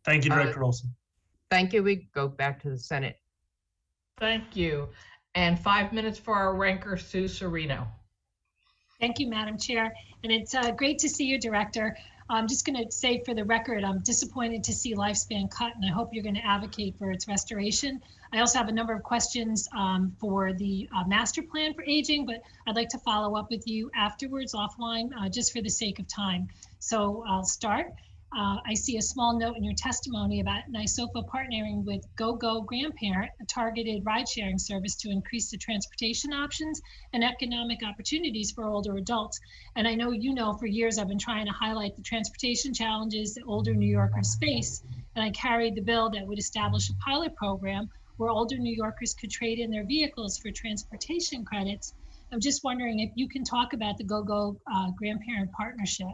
Thank you, Director Olson. Thank you. We go back to the Senate. Thank you. And 5 minutes for our ranker, Sue Serino. Thank you, Madam Chair. And it's great to see you, Director. I'm just going to say for the record, I'm disappointed to see lifespan cut, and I hope you're going to advocate for its restoration. I also have a number of questions for the master plan for aging, but I'd like to follow up with you afterwards offline just for the sake of time. So I'll start. I see a small note in your testimony about NYSOFA partnering with GoGo Grandparent, a targeted ride-sharing service to increase the transportation options and economic opportunities for older adults. And I know you know for years I've been trying to highlight the transportation challenges that older New Yorkers face. And I carried the bill that would establish a pilot program where older New Yorkers could trade in their vehicles for transportation credits. I'm just wondering if you can talk about the GoGo Grandparent partnership.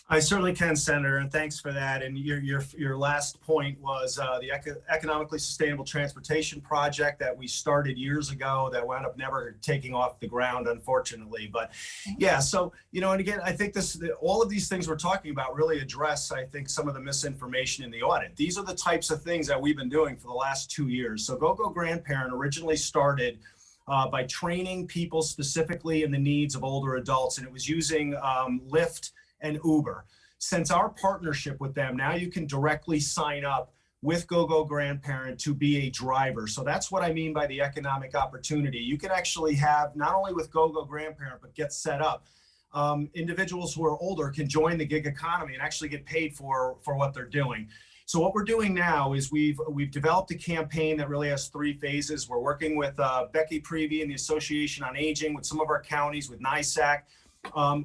I certainly can, Senator, and thanks for that. And your last point was the economically sustainable transportation project that we started years ago that wound up never taking off the ground, unfortunately. But yeah, so, you know, and again, I think all of these things we're talking about really address, I think, some of the misinformation in the audit. These are the types of things that we've been doing for the last 2 years. So GoGo Grandparent originally started by training people specifically in the needs of older adults, and it was using Lyft and Uber. Since our partnership with them, now you can directly sign up with GoGo Grandparent to be a driver. So that's what I mean by the economic opportunity. You can actually have, not only with GoGo Grandparent, but get set up. Individuals who are older can join the gig economy and actually get paid for what they're doing. So what we're doing now is we've developed a campaign that really has 3 phases. We're working with Becky Prevey and the Association on Aging, with some of our counties, with NYSAC.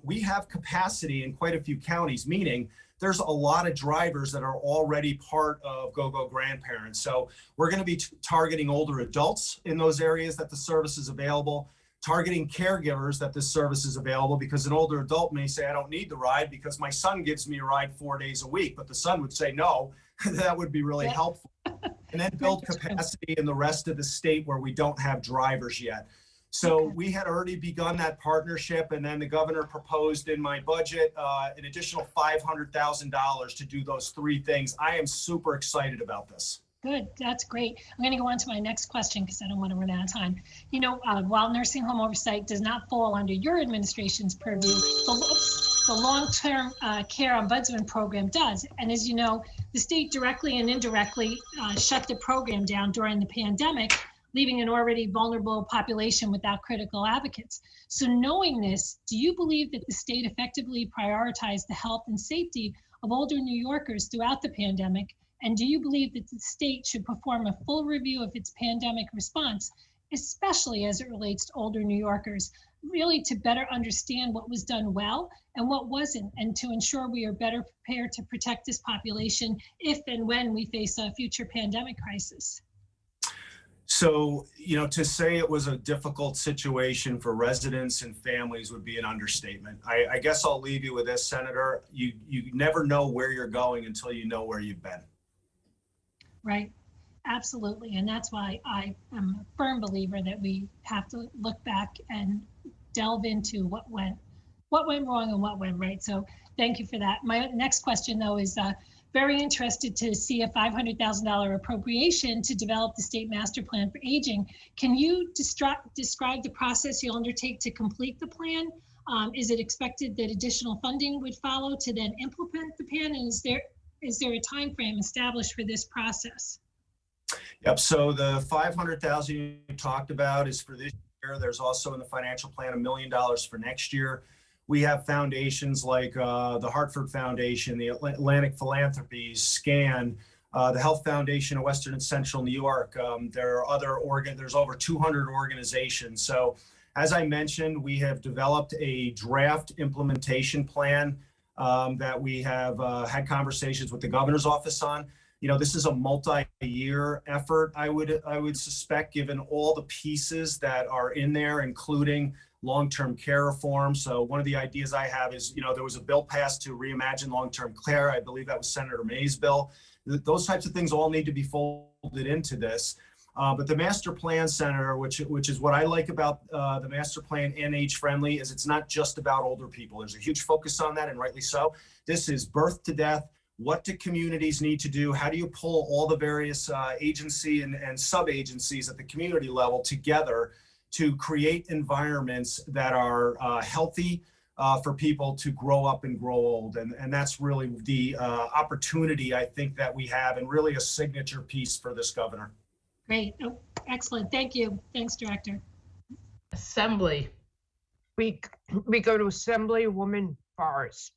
We have capacity in quite a few counties, meaning there's a lot of drivers that are already part of GoGo Grandparents. So we're going to be targeting older adults in those areas that the service is available, targeting caregivers that this service is available, because an older adult may say, I don't need the ride because my son gives me a ride 4 days a week, but the son would say, no, that would be really helpful. And then build capacity in the rest of the state where we don't have drivers yet. So we had already begun that partnership, and then the governor proposed in my budget an additional $500,000 to do those 3 things. I am super excited about this. Good, that's great. I'm going to go on to my next question because I don't want to run out of time. You know, while nursing home oversight does not fall under your administration's purview, the long-term care ombudsman program does. And as you know, the state directly and indirectly shut the program down during the pandemic, leaving an already vulnerable population without critical advocates. So knowing this, do you believe that the state effectively prioritized the health and safety of older New Yorkers throughout the pandemic? And do you believe that the state should perform a full review of its pandemic response, especially as it relates to older New Yorkers, really to better understand what was done well and what wasn't, and to ensure we are better prepared to protect this population if and when we face a future pandemic crisis? So, you know, to say it was a difficult situation for residents and families would be an understatement. I guess I'll leave you with this, Senator. You never know where you're going until you know where you've been. Right. Absolutely. And that's why I am a firm believer that we have to look back and delve into what went wrong and what went right. So thank you for that. My next question, though, is very interested to see a $500,000 appropriation to develop the state master plan for aging. Can you describe the process you'll undertake to complete the plan? Is it expected that additional funding would follow to then implement the plan? And is there a time frame established for this process? Yep. So the $500,000 you talked about is for this year. There's also in the financial plan $1 million for next year. We have foundations like the Hartford Foundation, the Atlantic Philanthropies, SCAN, the Health Foundation of Western and Central New York. There are other there's over 200 organizations. So as I mentioned, we have developed a draft implementation plan that we have had conversations with the governor's office on. You know, this is a multi-year effort, I would suspect, given all the pieces that are in there, including long-term care reform. So one of the ideas I have is, you know, there was a bill passed to reimagine long-term care. I believe that was Senator May's bill. Those types of things all need to be folded into this. But the master plan, Senator, which is what I like about the master plan and age-friendly, is it's not just about older people. There's a huge focus on that, and rightly so. This is birth to death. What do communities need to do? How do you pull all the various agency and sub-agencies at the community level together to create environments that are healthy for people to grow up and grow old? And that's really the opportunity, I think, that we have, and really a signature piece for this governor. Great. Oh, excellent. Thank you. Thanks, Director. Assembly. We go to Assemblywoman Forrest.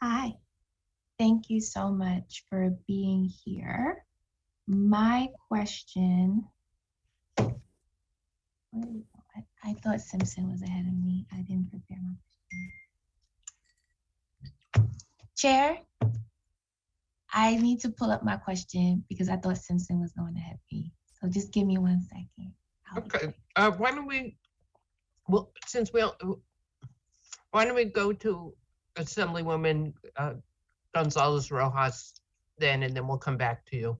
Hi, thank you so much for being here. My question, I thought Simpson was ahead of me. I didn't prepare my question. Chair, I need to pull up my question because I thought Simpson was going ahead of me. So just give me 1 second. Okay, why don't we, well, why don't we go to Assemblywoman Gonzalez Rojas then, and then we'll come back to you.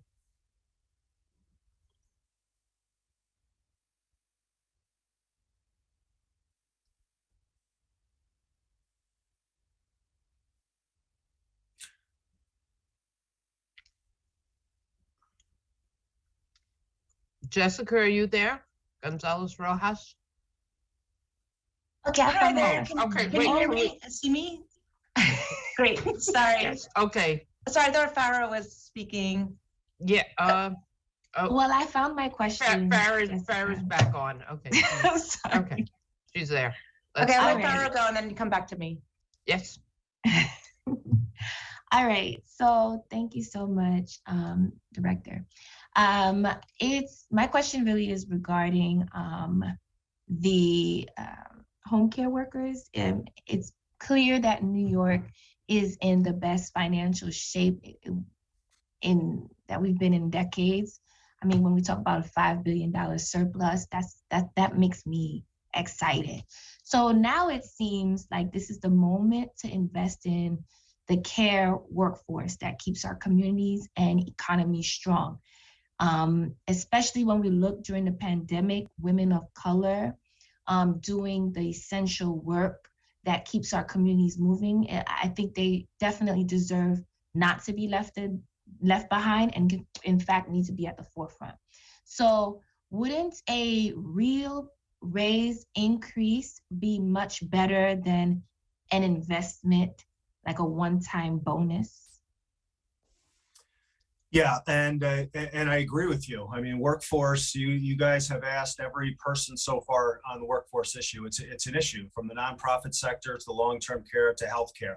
Jessica, are you there? Gonzalez Rojas? Okay, Hi there. Okay, Can you hear me? See me? Great. Sorry. Yes. Okay. Sorry, I thought Farah was speaking. Yeah. Well, I found my question. Farah's back on. Okay. I'm sorry. Okay. She's there. Okay, Let's I'll go. let Farah go and then you come back to me. Yes. All right, so thank you so much, Director. It's my question really is regarding the home care workers. It's clear that New York is in the best financial shape in that we've been in decades. I mean, when we talk about a $5 billion surplus, that makes me excited. So now it seems like this is the moment to invest in the care workforce that keeps our communities and economy strong. Especially when we look during the pandemic, women of color doing the essential work that keeps our communities moving. I think they definitely deserve not to be left behind and in fact need to be at the forefront. So wouldn't a real raise increase be much better than an investment, like a one-time bonus? Yeah, and I agree with you. I mean, workforce, you guys have asked every person so far on the workforce issue. It's an issue from the nonprofit sector to the long-term care to healthcare.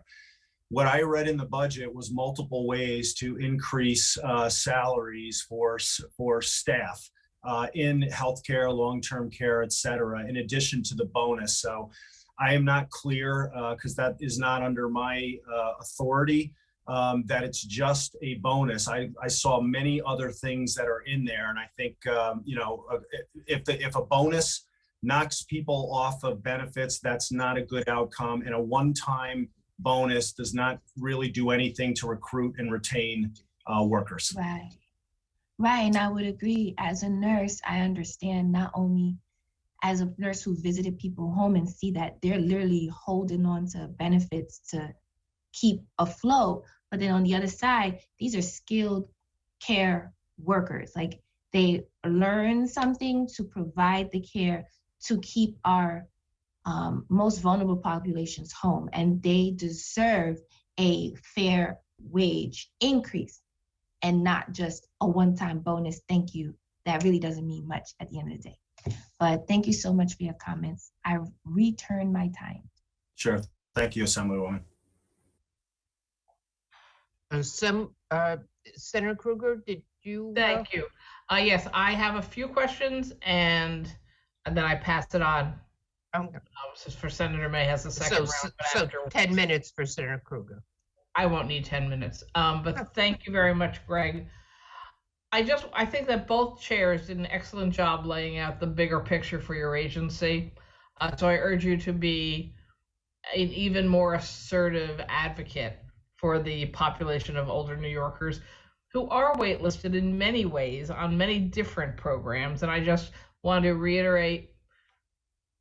What I read in the budget was multiple ways to increase salaries for staff in healthcare, long-term care, et cetera, in addition to the bonus. So I am not clear because that is not under my authority. That it's just a bonus. I saw many other things that are in there, and I think if a bonus knocks people off of benefits, that's not a good outcome. And a one-time bonus does not really do anything to recruit and retain workers. Right, and I would agree. As a nurse, I understand not only as a nurse who visited people home and see that they're literally holding on to benefits to keep afloat. But then on the other side, these are skilled care workers. Like they learn something to provide the care to keep our most vulnerable populations home. And they deserve a fair wage increase and not just a one-time bonus. Thank you. That really doesn't mean much at the end of the day. But thank you so much for your comments. I return my time. Sure. Thank you, Assemblywoman. Senator Krueger, did you? Thank you. Yes, I have a few questions and then I pass it on. For Senator May has the second round. So 10 minutes for Senator Krueger. I won't need 10 minutes. But thank you very much, Greg. I think that both chairs did an excellent job laying out the bigger picture for your agency. So I urge you to be an even more assertive advocate for the population of older New Yorkers who are waitlisted in many ways on many different programs. And I just want to reiterate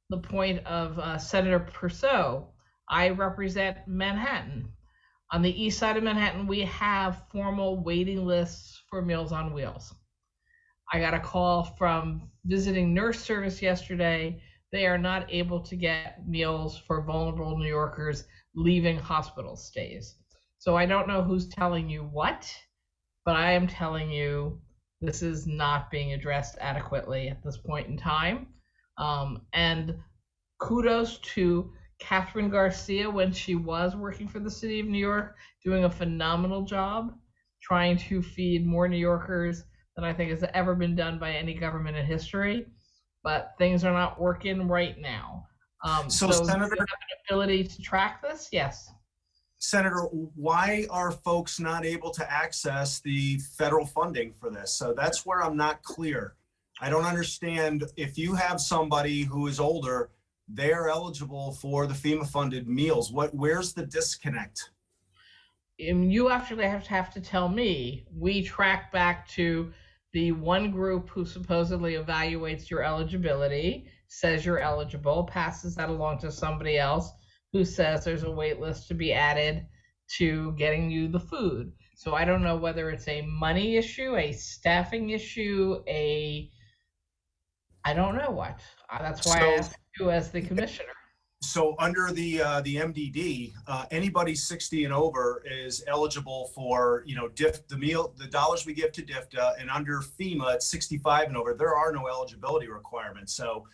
the point of Senator Purcell. I represent Manhattan. On the east side of Manhattan, we have formal waiting lists for Meals on Wheels. I got a call from visiting nurse service yesterday. They are not able to get meals for vulnerable New Yorkers leaving hospital stays. So I don't know who's telling you what, but I am telling you this is not being addressed adequately at this point in time. And kudos to Catherine Garcia when she was working for the city of New York, doing a phenomenal job trying to feed more New Yorkers than I think has ever been done by any government in history. But things are not working right now. So Senator, do you have an ability to track this? Yes. Senator, why are folks not able to access the federal funding for this? So that's where I'm not clear. I don't understand. If you have somebody who is older, they're eligible for the FEMA funded meals. Where's the disconnect? You actually have to tell me. We track back to the one group who supposedly evaluates your eligibility, says you're eligible, passes that along to somebody else who says there's a wait list to be added to getting you the food. So I don't know whether it's a money issue, a staffing issue, I don't know what. That's why I asked you as the commissioner. So under the MDD, anybody 60 and over is eligible for, the dollars we give to DFTA, and under FEMA at 65 and over, there are no eligibility requirements. So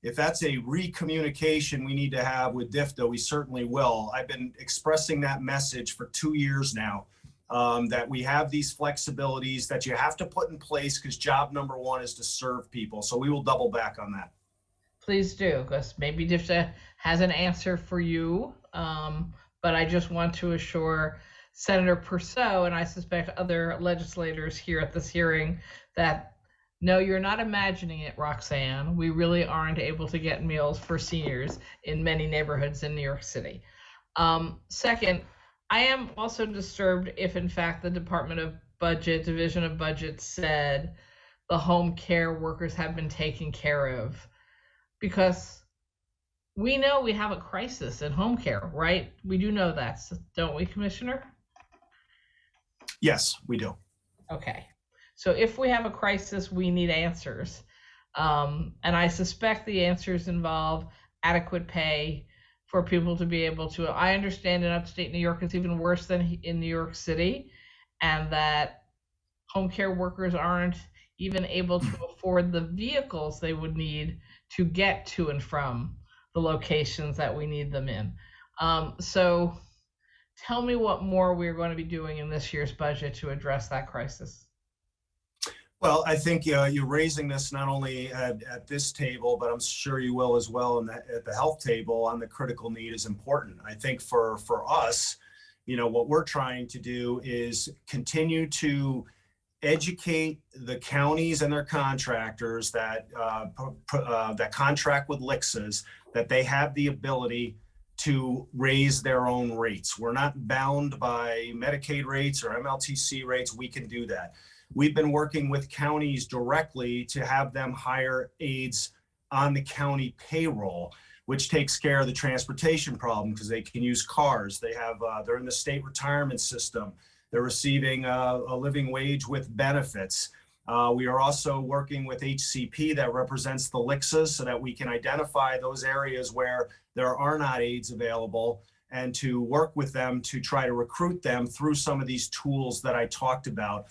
If that's a recommunication we need to have with DFTA, we certainly will. I've been expressing that message for 2 years now, that we have these flexibilities that you have to put in place because job number one is to serve people. So we will double back on that. Please do, because maybe DFTA has an answer for you. But I just want to assure Senator Purcell, and I suspect other legislators here at this hearing, that no, you're not imagining it, Roxanne. We really aren't able to get meals for seniors in many neighborhoods in New York City. Second, I am also disturbed if in fact the Department of Budget, Division of Budget said the home care workers have been taken care of, because we know we have a crisis in home care, right? We do know that, don't we, Commissioner? Yes, we do. Okay. So if we have a crisis, we need answers. And I suspect the answers involve adequate pay for people to be able to, I understand in upstate New York, it's even worse than in New York City, and that home care workers aren't even able to afford the vehicles they would need to get to and from the locations that we need them in. So tell me what more we're going to be doing in this year's budget to address that crisis. Well, I think you're raising this not only at this table, but I'm sure you will as well at the health table on the critical need is important. I think for us, what we're trying to do is continue to educate the counties and their contractors that that contract with LHCSAs, that they have the ability to raise their own rates. We're not bound by Medicaid rates or MLTC rates. We can do that. We've been working with counties directly to have them hire aides on the county payroll, which takes care of the transportation problem because they can use cars. They're in the state retirement system. They're receiving a living wage with benefits. We are also working with HCP that represents the LHCSAs so that we can identify those areas where there are not aides available and to work with them to try to recruit them through some of these tools that I talked about.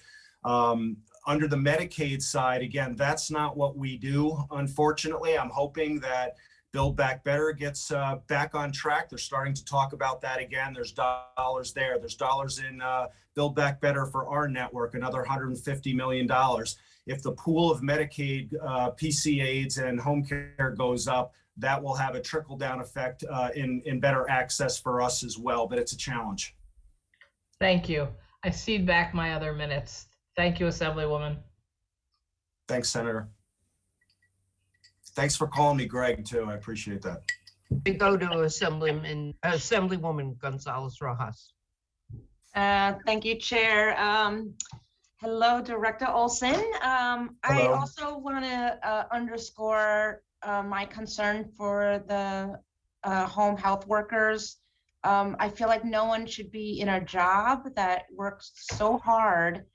Under the Medicaid side, again, that's not what we do, unfortunately. I'm hoping that Build Back Better gets back on track. They're starting to talk about that again. There's dollars there. There's dollars in Build Back Better for our network, another $150 million. If the pool of Medicaid PC aides and home care goes up, that will have a trickle-down effect in better access for us as well, but it's a challenge. Thank you. I cede back my other minutes. Thank you, Assemblywoman. Thanks, Senator. Thanks for calling me Greg, too. I appreciate that. We go to Assemblywoman Gonzalez Rojas. Thank you, Chair. Hello, Director Olson. I also want to underscore my concern for the home health workers. I feel like no one should be in a job that works so hard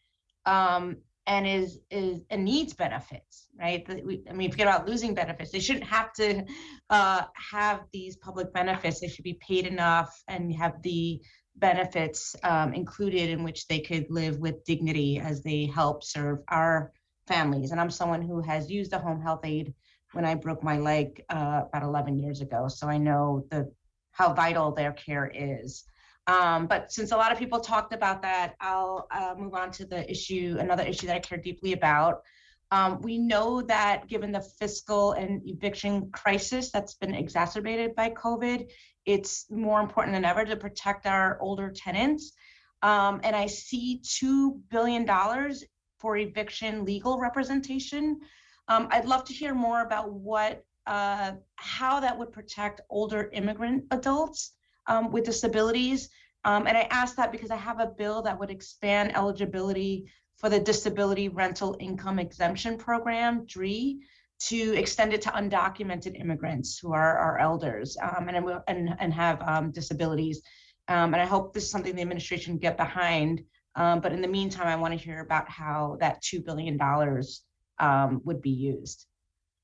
and needs benefits, right? Forget about losing benefits. They shouldn't have to have these public benefits. They should be paid enough and have the benefits included in which they could live with dignity as they help serve our families. And I'm someone who has used a home health aide when I broke my leg about 11 years ago. So I know how vital their care is. But since a lot of people talked about that, I'll move on to another issue that I care deeply about. We know that given the fiscal and eviction crisis that's been exacerbated by COVID, it's more important than ever to protect our older tenants. And I see $2 billion for eviction legal representation. I'd love to hear more about how that would protect older immigrant adults with disabilities. And I ask that because I have a bill that would expand eligibility for the Disability Rental Income Exemption Program, DRE, to extend it to undocumented immigrants who are our elders and have disabilities. And I hope this is something the administration can get behind. But in the meantime, I want to hear about how that $2 billion would be used.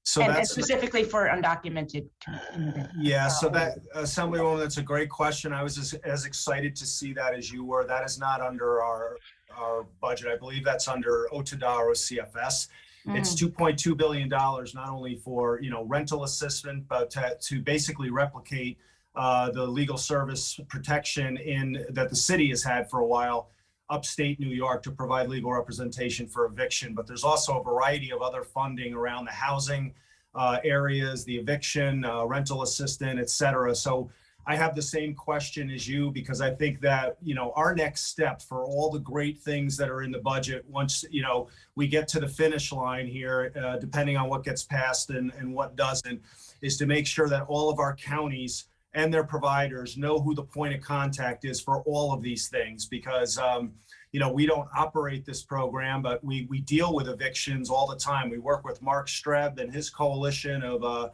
So and specifically for undocumented immigrants. Yeah, so that, Assemblywoman, that's a great question. I was as excited to see that as you were. That is not under our budget. I believe that's under OTDA or CFS. It's $2.2 billion, not only for, rental assistance, but to basically replicate the legal service protection that the city has had for a while, upstate New York, to provide legal representation for eviction. But there's also a variety of other funding around the housing areas, the eviction, rental assistance, et cetera. So I have the same question as you, because I think that, our next step for all the great things that are in the budget, once, we get to the finish line here, depending on what gets passed and what doesn't, is to make sure that all of our counties and their providers know who the point of contact is for all of these things, because, we don't operate this program, but we deal with evictions all the time. We work with Mark Streb and his coalition of,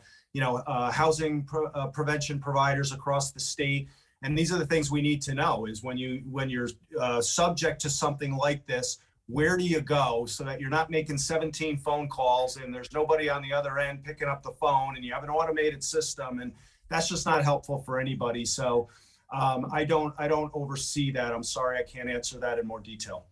housing prevention providers across the state. And these are the things we need to know, is when you're subject to something like this, where do you go so that you're not making 17 phone calls and there's nobody on the other end picking up the phone, and you have an automated system, and that's just not helpful for anybody. So I don't oversee that. I'm sorry, I can't answer that in more detail.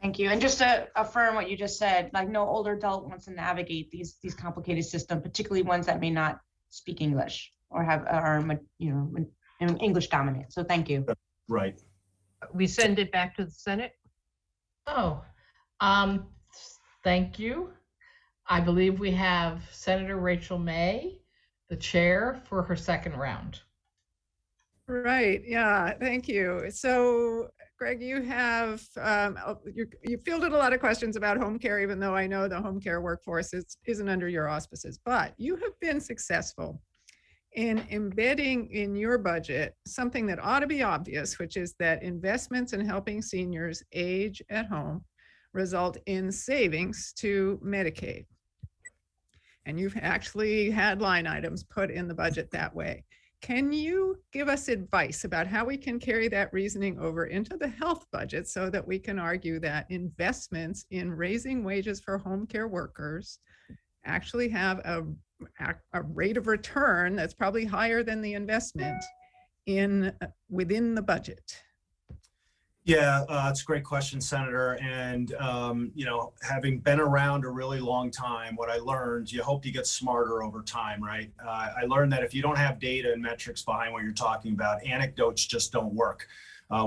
Thank you. And just to affirm what you just said, like, no older adult wants to navigate these complicated systems, particularly ones that may not speak English or are English dominant. So thank you. Right. We send it back to the Senate. Oh, thank you. I believe we have Senator Rachel May, the chair, for her second round. Right. Yeah. Thank you. So, Greg, you have you fielded a lot of questions about home care, even though I know the home care workforce isn't under your auspices, but you have been successful in embedding in your budget something that ought to be obvious, which is that investments in helping seniors age at home result in savings to Medicaid. And you've actually had line items put in the budget that way. Can you give us advice about how we can carry that reasoning over into the health budget so that we can argue that investments in raising wages for home care workers actually have a rate of return that's probably higher than the investment within the budget? Yeah, it's a great question, Senator. And, having been around a really long time, what I learned, you hope you get smarter over time, right? I learned that if you don't have data and metrics behind what you're talking about, anecdotes just don't work.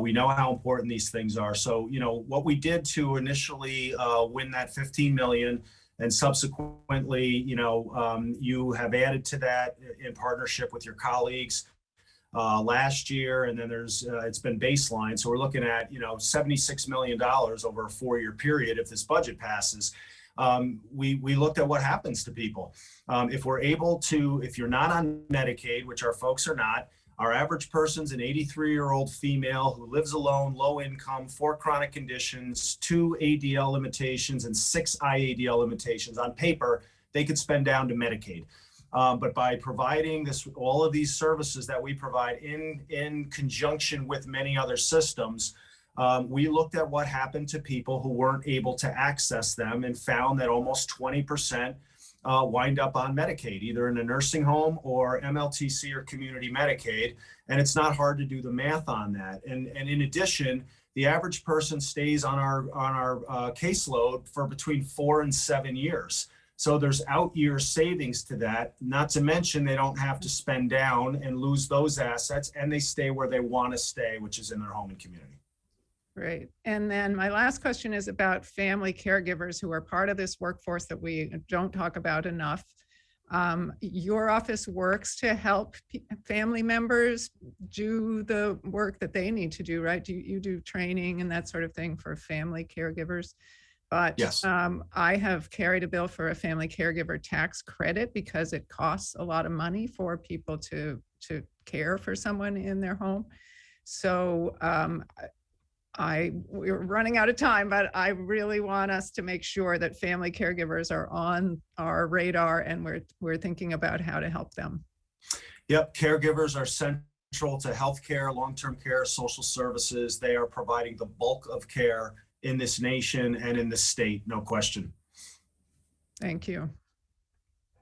We know how important these things are. So, what we did to initially win that 15 million, and subsequently, you have added to that in partnership with your colleagues last year, and then it's been baseline. So we're looking at, $76 million over a 4-year period if this budget passes. We looked at what happens to people. If you're not on Medicaid, which our folks are not, our average person's an 83-year-old female who lives alone, low income, 4 chronic conditions, 2 ADL limitations, and 6 IADL limitations. On paper, they could spend down to Medicaid. But by providing all of these services that we provide in conjunction with many other systems, we looked at what happened to people who weren't able to access them, and found that almost 20% wind up on Medicaid, either in a nursing home or MLTC or community Medicaid. And it's not hard to do the math on that. And in addition, the average person stays on our caseload for between 4 and 7 years. So there's out year savings to that, not to mention they don't have to spend down and lose those assets, and they stay where they want to stay, which is in their home and community. Great. And then my last question is about family caregivers who are part of this workforce that we don't talk about enough. Your office works to help family members do the work that they need to do, right? You do training and that sort of thing for family caregivers. But yes. I have carried a bill for a family caregiver tax credit because it costs a lot of money for people to care for someone in their home. So we're running out of time, but I really want us to make sure that family caregivers are on our radar, and we're thinking about how to help them. Yep, caregivers are central to healthcare, long-term care, social services. They are providing the bulk of care in this nation and in this state, no question. Thank you.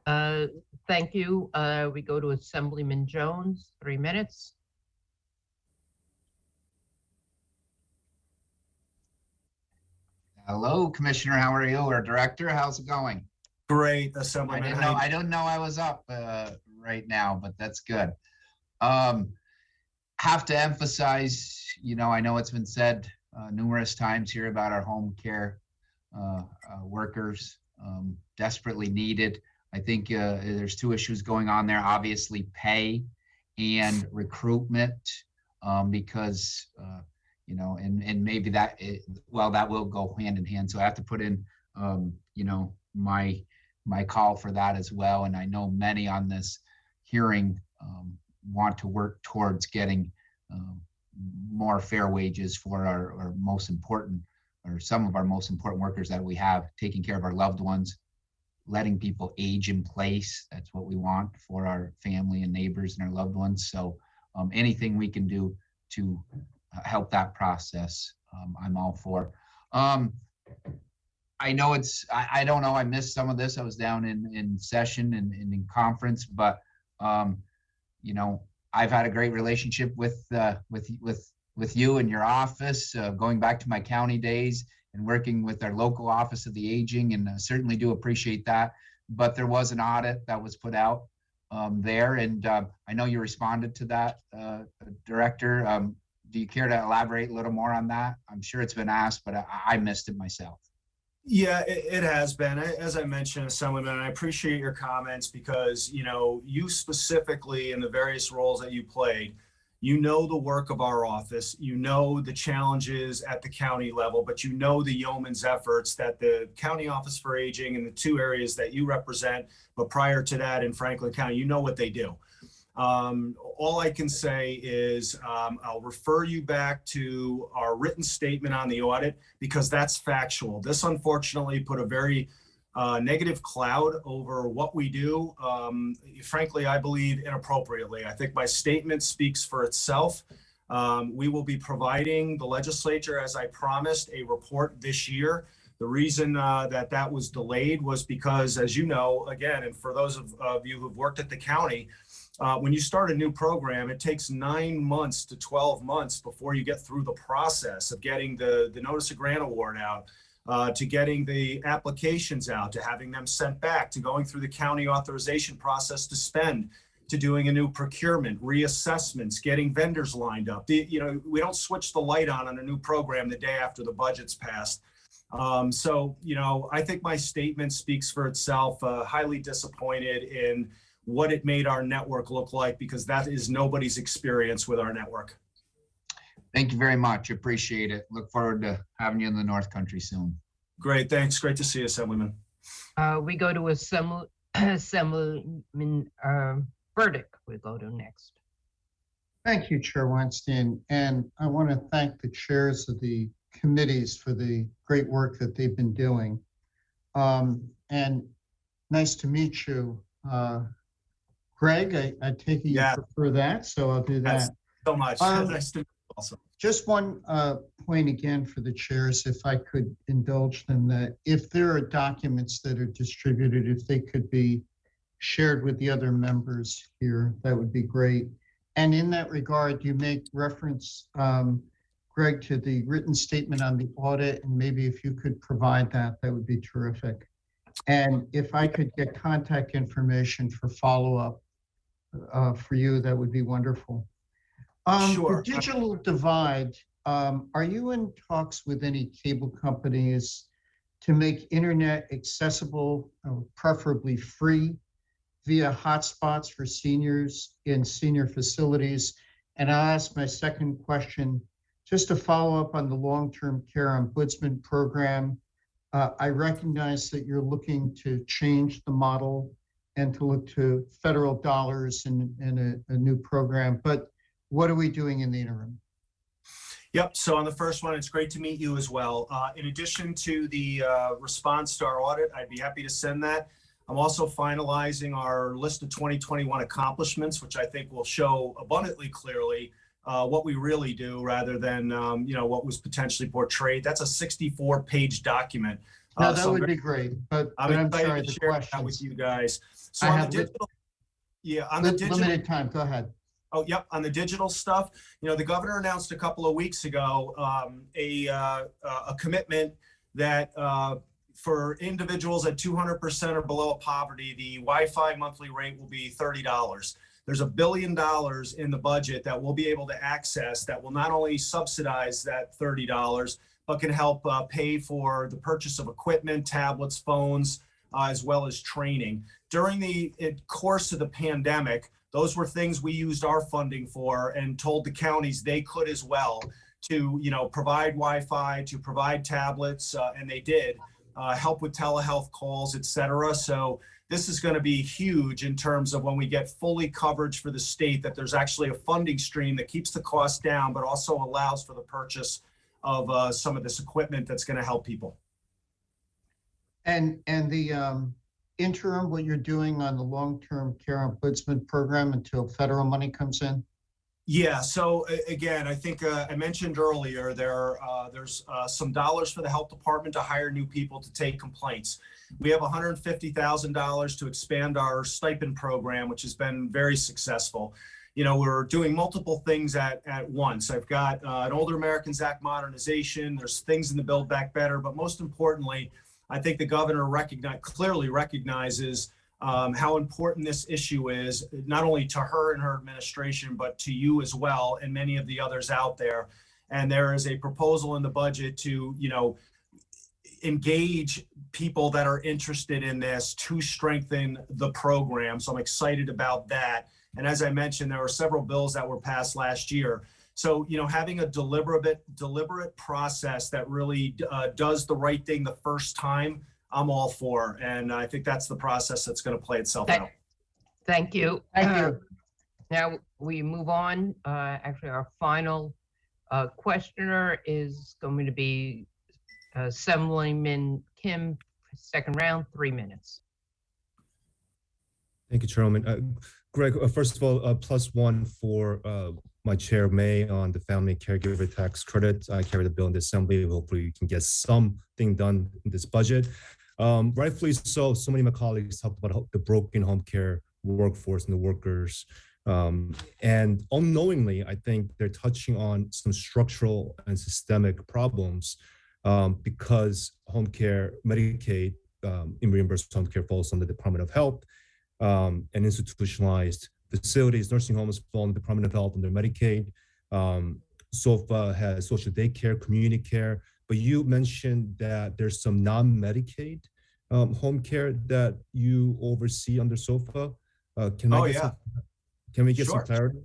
Thank you. We go to Assemblyman Jones, 3 minutes. Hello, Commissioner. How are you? Or Director, how's it going? Great, I Assemblyman. didn't know, I don't know I was up right now, but that's good. Have to emphasize, I know it's been said numerous times here about our home care workers, desperately needed. I think there's two issues going on there, obviously pay and recruitment, because, and maybe that, that will go hand in hand. So I have to put in, my call for that as well. And I know many on this hearing want to work towards getting more fair wages for our most important, or some of our most important workers that we have, taking care of our loved ones, letting people age in place. That's what we want for our family and neighbors and our loved ones. So anything we can do to help that process, I'm all for. I know I don't know, I missed some of this. I was down in session and in conference, but I've had a great relationship with you and your office, going back to my county days and working with our local office of the aging, and certainly do appreciate that. But there was an audit that was put out there, and I know you responded to that, Director. Do you care to elaborate a little more on that? I'm sure it's been asked, but I missed it myself. Yeah, it has been. As I mentioned, Assemblyman, I appreciate your comments because, you specifically in the various roles that you played, the work of our office, the challenges at the county level, but the yeoman's efforts that the County Office for Aging and the two areas that you represent, but prior to that in Franklin County, what they do. All I can say is I'll refer you back to our written statement on the audit because that's factual. This unfortunately put a very negative cloud over what we do. Frankly, I believe inappropriately. I think my statement speaks for itself. We will be providing the legislature, as I promised, a report this year. The reason that was delayed was because, as you know, again, and for those of you who've worked at the county, when you start a new program, it takes 9 months to 12 months before you get through the process of getting the notice of grant award out, to getting the applications out, to having them sent back, to going through the county authorization process to spend, to doing a new procurement, reassessments, getting vendors lined up. We don't switch the light on a new program the day after the budget's passed. So, I think my statement speaks for itself. Highly disappointed in what it made our network look like, because that is nobody's experience with our network. Thank you very much. Appreciate it. Look forward to having you in the North Country soon. Great. Thanks. Great to see you, Assemblyman. We go to Assemblyman Burdick. We go to next. Thank you, Chair Weinstein. And I want to thank the chairs of the committees for the great work that they've been doing. And nice to meet you. Greg, I take it you prefer that, so I'll do that. Thanks so much. Nice to meet you also. Just one point again for the chairs, if I could indulge them, that if there are documents that are distributed, if they could be shared with the other members here, that would be great. And in that regard, you make reference, Greg, to the written statement on the audit, and maybe if you could provide that, that would be terrific. And if I could get contact information for follow-up for you, that would be wonderful. Sure. The digital divide, are you in talks with any cable companies to make internet accessible, preferably free, via hotspots for seniors in senior facilities? And I'll ask my second question, just to follow up on the long-term care ombudsman program. I recognize that you're looking to change the model and to look to federal dollars in a new program, but what are we doing in the interim? Yep. So on the first one, it's great to meet you as well. In addition to the response to our audit, I'd be happy to send that. I'm also finalizing our list of 2021 accomplishments, which I think will show abundantly clearly what we really do rather than what was potentially portrayed. That's a 64-page document. No, that would be great, but I'm sorry, to the share questions. that with you guys. So I on the have digital, on the digital, limited time, go ahead. Oh, yep. On the digital stuff, the governor announced a couple of weeks ago a commitment that for individuals at 200% or below poverty, the Wi-Fi monthly rate will be $30. There's $1 billion in the budget that we'll be able to access that will not only subsidize that $30, but can help pay for the purchase of equipment, tablets, phones, as well as training. During the course of the pandemic, those were things we used our funding for and told the counties they could as well to, provide Wi-Fi, to provide tablets, and they did, help with telehealth calls, et cetera. So this is going to be huge in terms of when we get fully coverage for the state, that there's actually a funding stream that keeps the cost down, but also allows for the purchase of some of this equipment that's going to help people. And the interim, what you're doing on the long-term care ombudsman program until federal money comes in? Yeah, so again, I think I mentioned earlier, there's some dollars for the health department to hire new people to take complaints. We have $150,000 to expand our stipend program, which has been very successful. We're doing multiple things at once. I've got an Older Americans Act modernization. There's things in the Build Back Better, but most importantly, I think the governor clearly recognizes how important this issue is, not only to her and her administration, but to you as well, and many of the others out there. And there is a proposal in the budget to, engage people that are interested in this to strengthen the program. So I'm excited about that. And as I mentioned, there were several bills that were passed last year. So, having a deliberate process that really does the right thing the first time, I'm all for. And I think that's the process that's going to play itself out. Thank you. Thank you. Now we move on. Actually, our final questioner is going to be Assemblyman Kim, second round, 3 minutes. Thank you, Chairwoman. Greg, first of all, +1 for my chair, May, on the family caregiver tax credit. I carry the bill in the Assembly. Hopefully we can get something done in this budget. Rightfully so many of my colleagues talked about the broken home care workforce and the workers. And unknowingly, I think they're touching on some structural and systemic problems because home care, Medicaid, in reimbursed home care falls under the Department of Health, and institutionalized facilities, nursing homes fall under the Department of Health under Medicaid. SOFA has social daycare, community care, but you mentioned that there's some non-Medicaid home care that you oversee under SOFA. Can we get some clarity?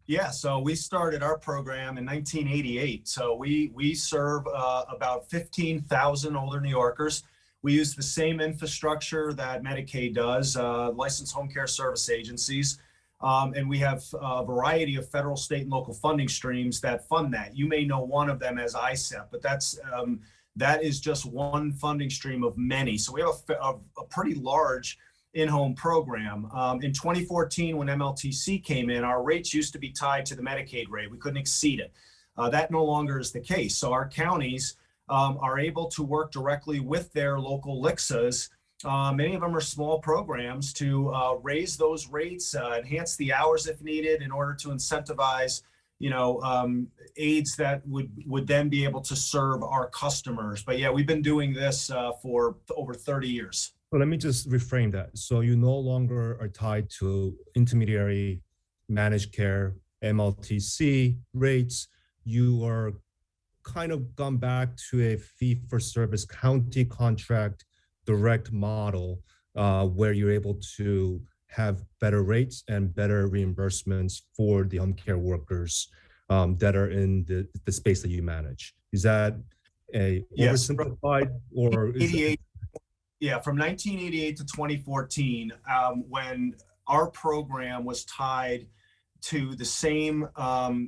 Yeah, so we started our program in 1988. So we serve about 15,000 older New Yorkers. We use the same infrastructure that Medicaid does, licensed home care service agencies. And we have a variety of federal, state, and local funding streams that fund that. You may know one of them as ISEP, but that is just one funding stream of many. So we have a pretty large in-home program. In 2014, when MLTC came in, our rates used to be tied to the Medicaid rate. We couldn't exceed it. That no longer is the case. So our counties are able to work directly with their local LICSAs. Many of them are small programs to raise those rates, enhance the hours if needed in order to incentivize, aides that would then be able to serve our customers. But yeah, we've been doing this for over 30 years. Well, let me just reframe that. So you no longer are tied to intermediary managed care, MLTC rates. You are kind of gone back to a fee-for-service county contract direct model where you're able to have better rates and better reimbursements for the home care workers that are in the space that you manage. Is that a oversimplified or? From 1988 to 2014, when our program was tied to the same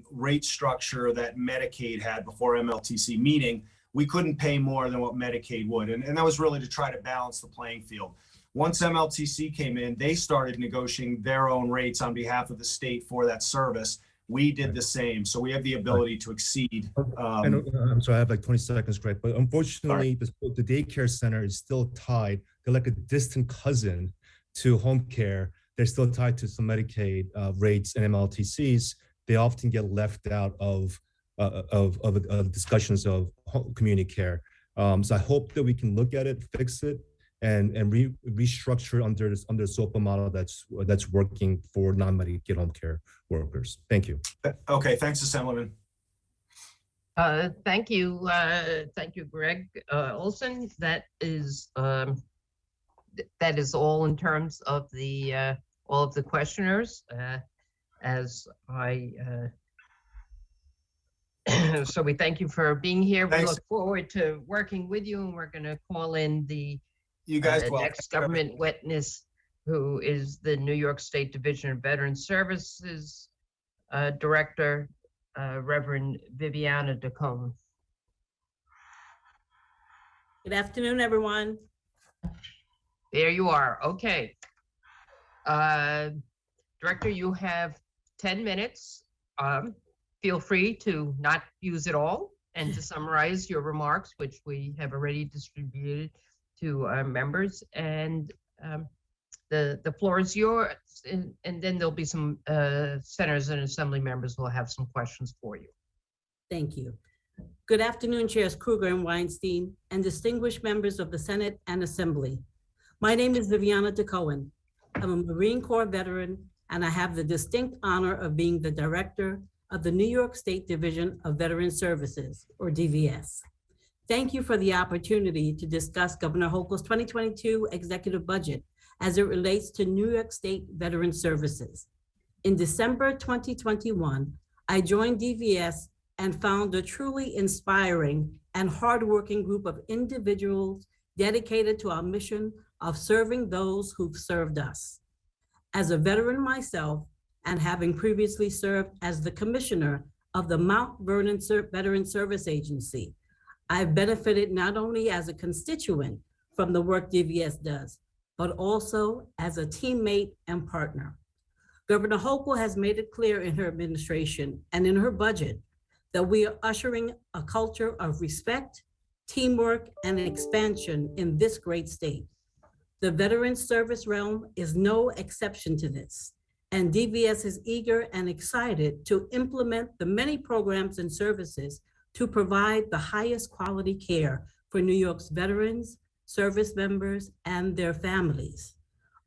rate structure that Medicaid had before MLTC, meaning we couldn't pay more than what Medicaid would. And that was really to try to balance the playing field. Once MLTC came in, they started negotiating their own rates on behalf of the state for that service. We did the same. So we have the ability to exceed. I'm sorry, I have like 20 seconds, Greg, but unfortunately, the daycare center is still tied. They're like a distant cousin to home care. They're still tied to some Medicaid rates and MLTCs. They often get left out of discussions of community care. So I hope that we can look at it, fix it, and restructure under SOPA model that's working for non-Medicaid home care workers. Thank you. Okay, thanks, Assemblyman. Thank you, Greg Olson. That is all in terms of the all of the questioners. As I so we thank you for being here. We look forward to working with you, and we're going to call in the next government witness, who is the New York State Division of Veteran Services Director, Reverend Viviana DeCone. Good afternoon, everyone. There you are. Okay. Director, you have 10 minutes. Feel free to not use it all and to summarize your remarks, which we have already distributed to our members. And the floor is yours. And then there'll be some senators and assembly members who will have some questions for you. Thank you. Good afternoon, Chairs Krueger and Weinstein, and distinguished members of the Senate and Assembly. My name is Viviana DeCohen. I'm a Marine Corps veteran, and I have the distinct honor of being the director of the New York State Division of Veteran Services, or DVS. Thank you for the opportunity to discuss Governor Hochul's 2022 executive budget as it relates to New York State Veteran Services. In December 2021, I joined DVS and found a truly inspiring and hardworking group of individuals dedicated to our mission of serving those who've served us. As a veteran myself, and having previously served as the commissioner of the Mount Vernon Veteran Service Agency, I've benefited not only as a constituent from the work DVS does, but also as a teammate and partner. Governor Hochul has made it clear in her administration and in her budget that we are ushering a culture of respect, teamwork, and expansion in this great state. The veteran service realm is no exception to this, and DVS is eager and excited to implement the many programs and services to provide the highest quality care for New York's veterans, service members, and their families.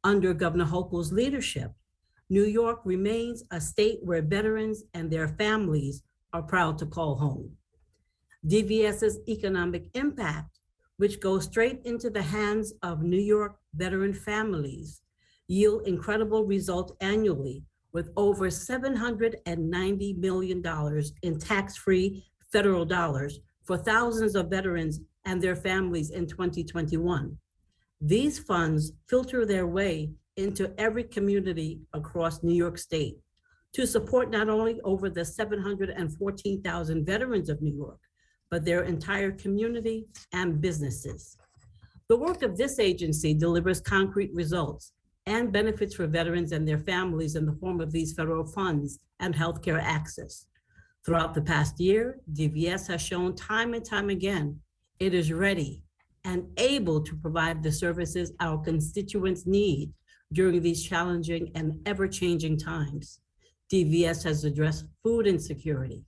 Under Governor Hochul's leadership, New York remains a state where veterans and their families are proud to call home. DVS's economic impact, which goes straight into the hands of New York veteran families, yield incredible results annually with over $790 million in tax-free federal dollars for thousands of veterans and their families in 2021. These funds filter their way into every community across New York State to support not only over the 714,000 veterans of New York, but their entire community and businesses. The work of this agency delivers concrete results and benefits for veterans and their families in the form of these federal funds and healthcare access. Throughout the past year, DVS has shown time and time again it is ready and able to provide the services our constituents need during these challenging and ever-changing times. DVS has addressed food insecurity,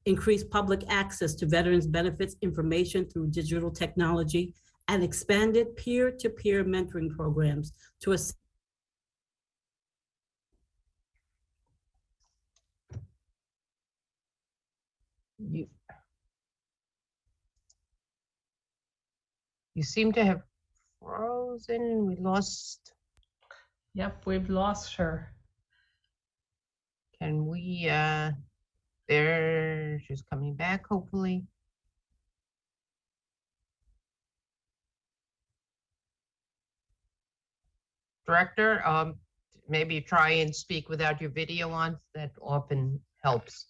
increased public access to veterans benefits information through digital technology, and expanded peer-to-peer mentoring programs to assist You seem to have frozen. We lost. Yep, we've lost her. Can we, there, she's coming back, hopefully. Director, maybe try and speak without your video on. That often helps.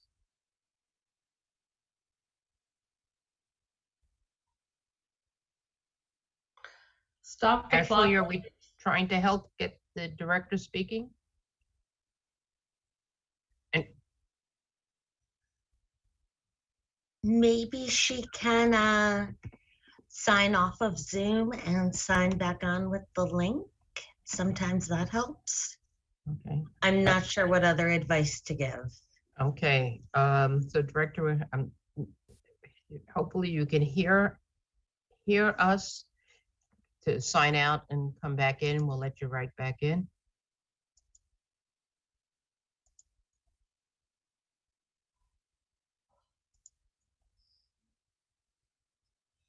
Stop the clock. Ashley, are we trying to help get the director speaking? Maybe she can sign off of Zoom and sign back on with the link. Sometimes that helps. Okay. I'm not sure what other advice to give. Okay, so Director, hopefully you can hear hear us, to sign out and come back in, we'll let you right back in.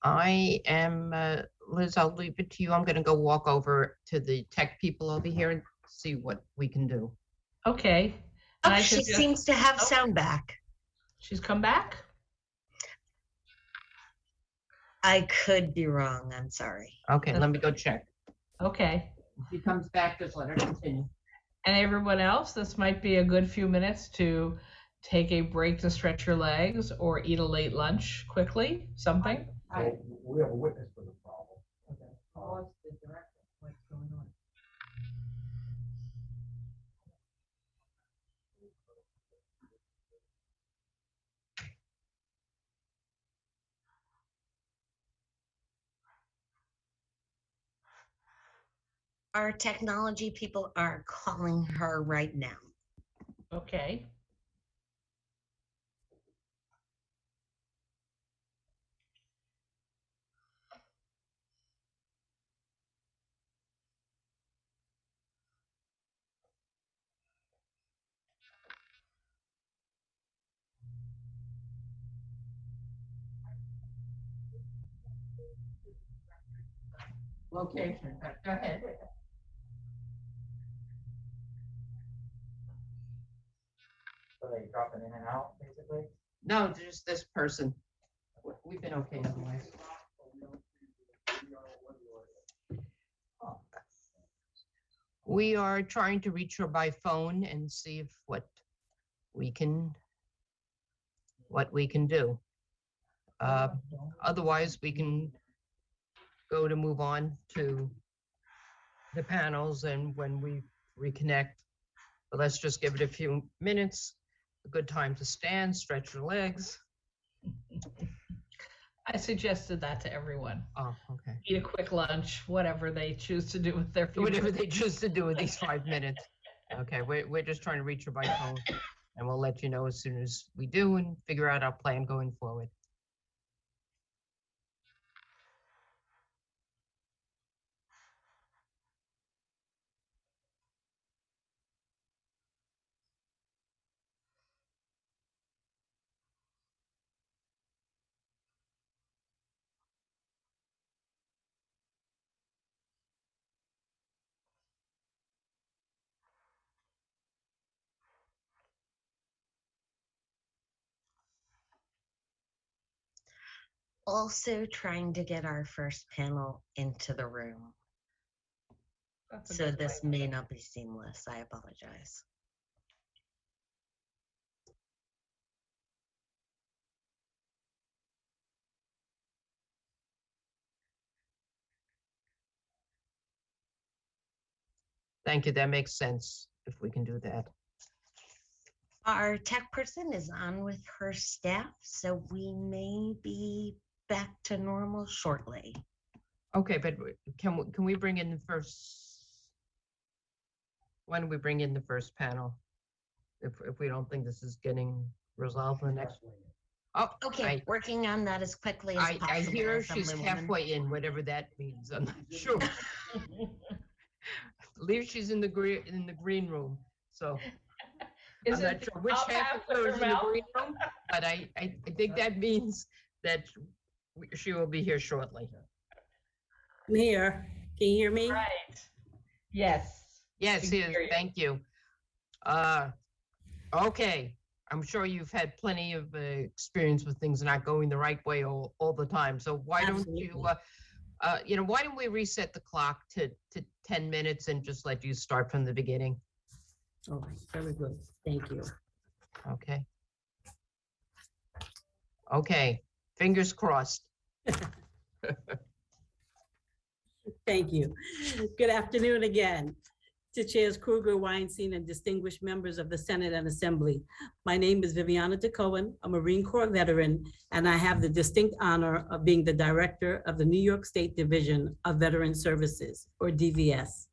I am, Liz, I'll leave it to you. I'm gonna go walk over to the tech people over here and see what we can do. Okay. Oh, And I she suggest- seems to have Oh, sound back. She's come back? I could be wrong. I'm sorry. Okay, let me go check. Okay. If she comes back, just let her continue. And everyone else, this might be a good few minutes to take a break to stretch your legs or eat a late lunch quickly, something. We have a witness for the problem. Okay. Pause the director. What's going on? Our technology people are calling her right now. Okay. Location, go ahead. So they dropping in and out, basically? No, just this person. We've been okay otherwise. We are trying to reach her by phone and see if what we can do. Otherwise, we can go to move on to the panels and when we reconnect. But let's just give it a few minutes. A good time to stand, stretch your legs. I suggested that to everyone. Oh, okay. Eat a quick lunch, whatever they choose to do with their few Whatever minutes. they choose to do with these 5 minutes. Okay, we're just trying to reach her by phone, and we'll let you know as soon as we do and figure out our plan going forward. Also trying to get our first panel into the room. That's a So good this plan. may not be seamless. I apologize. Thank you, that makes sense, if we can do that. Our tech person is on with her staff, so we may be back to normal shortly. Okay, but can we bring in the first? Why don't we bring in the first panel? If we don't think this is getting resolved in the next. Oh, Okay, working on that as quickly as I possible. hear she's Assemblywoman. halfway in, whatever that means. I'm not sure. I believe she's in the green room, so. I'm Is not it sure which up half half of with her her is in the mouth? green room, but I think that means that she will be here shortly. I'm here. Can you hear me? Right. Yes. Yes, We can yes, hear you. thank you. Okay, I'm sure you've had plenty of experience with things not going the right way all the time. So why don't you, why don't we reset the clock to 10 minutes and just let you start from the beginning? All right, very good. Thank you. Okay. Okay, fingers crossed. Thank you. Good afternoon again to Chairs Kruger, Weinstein, and distinguished members of the Senate and Assembly. My name is Viviana DeCohen, a Marine Corps veteran, and I have the distinct honor of being the director of the New York State Division of Veteran Services, or DVS.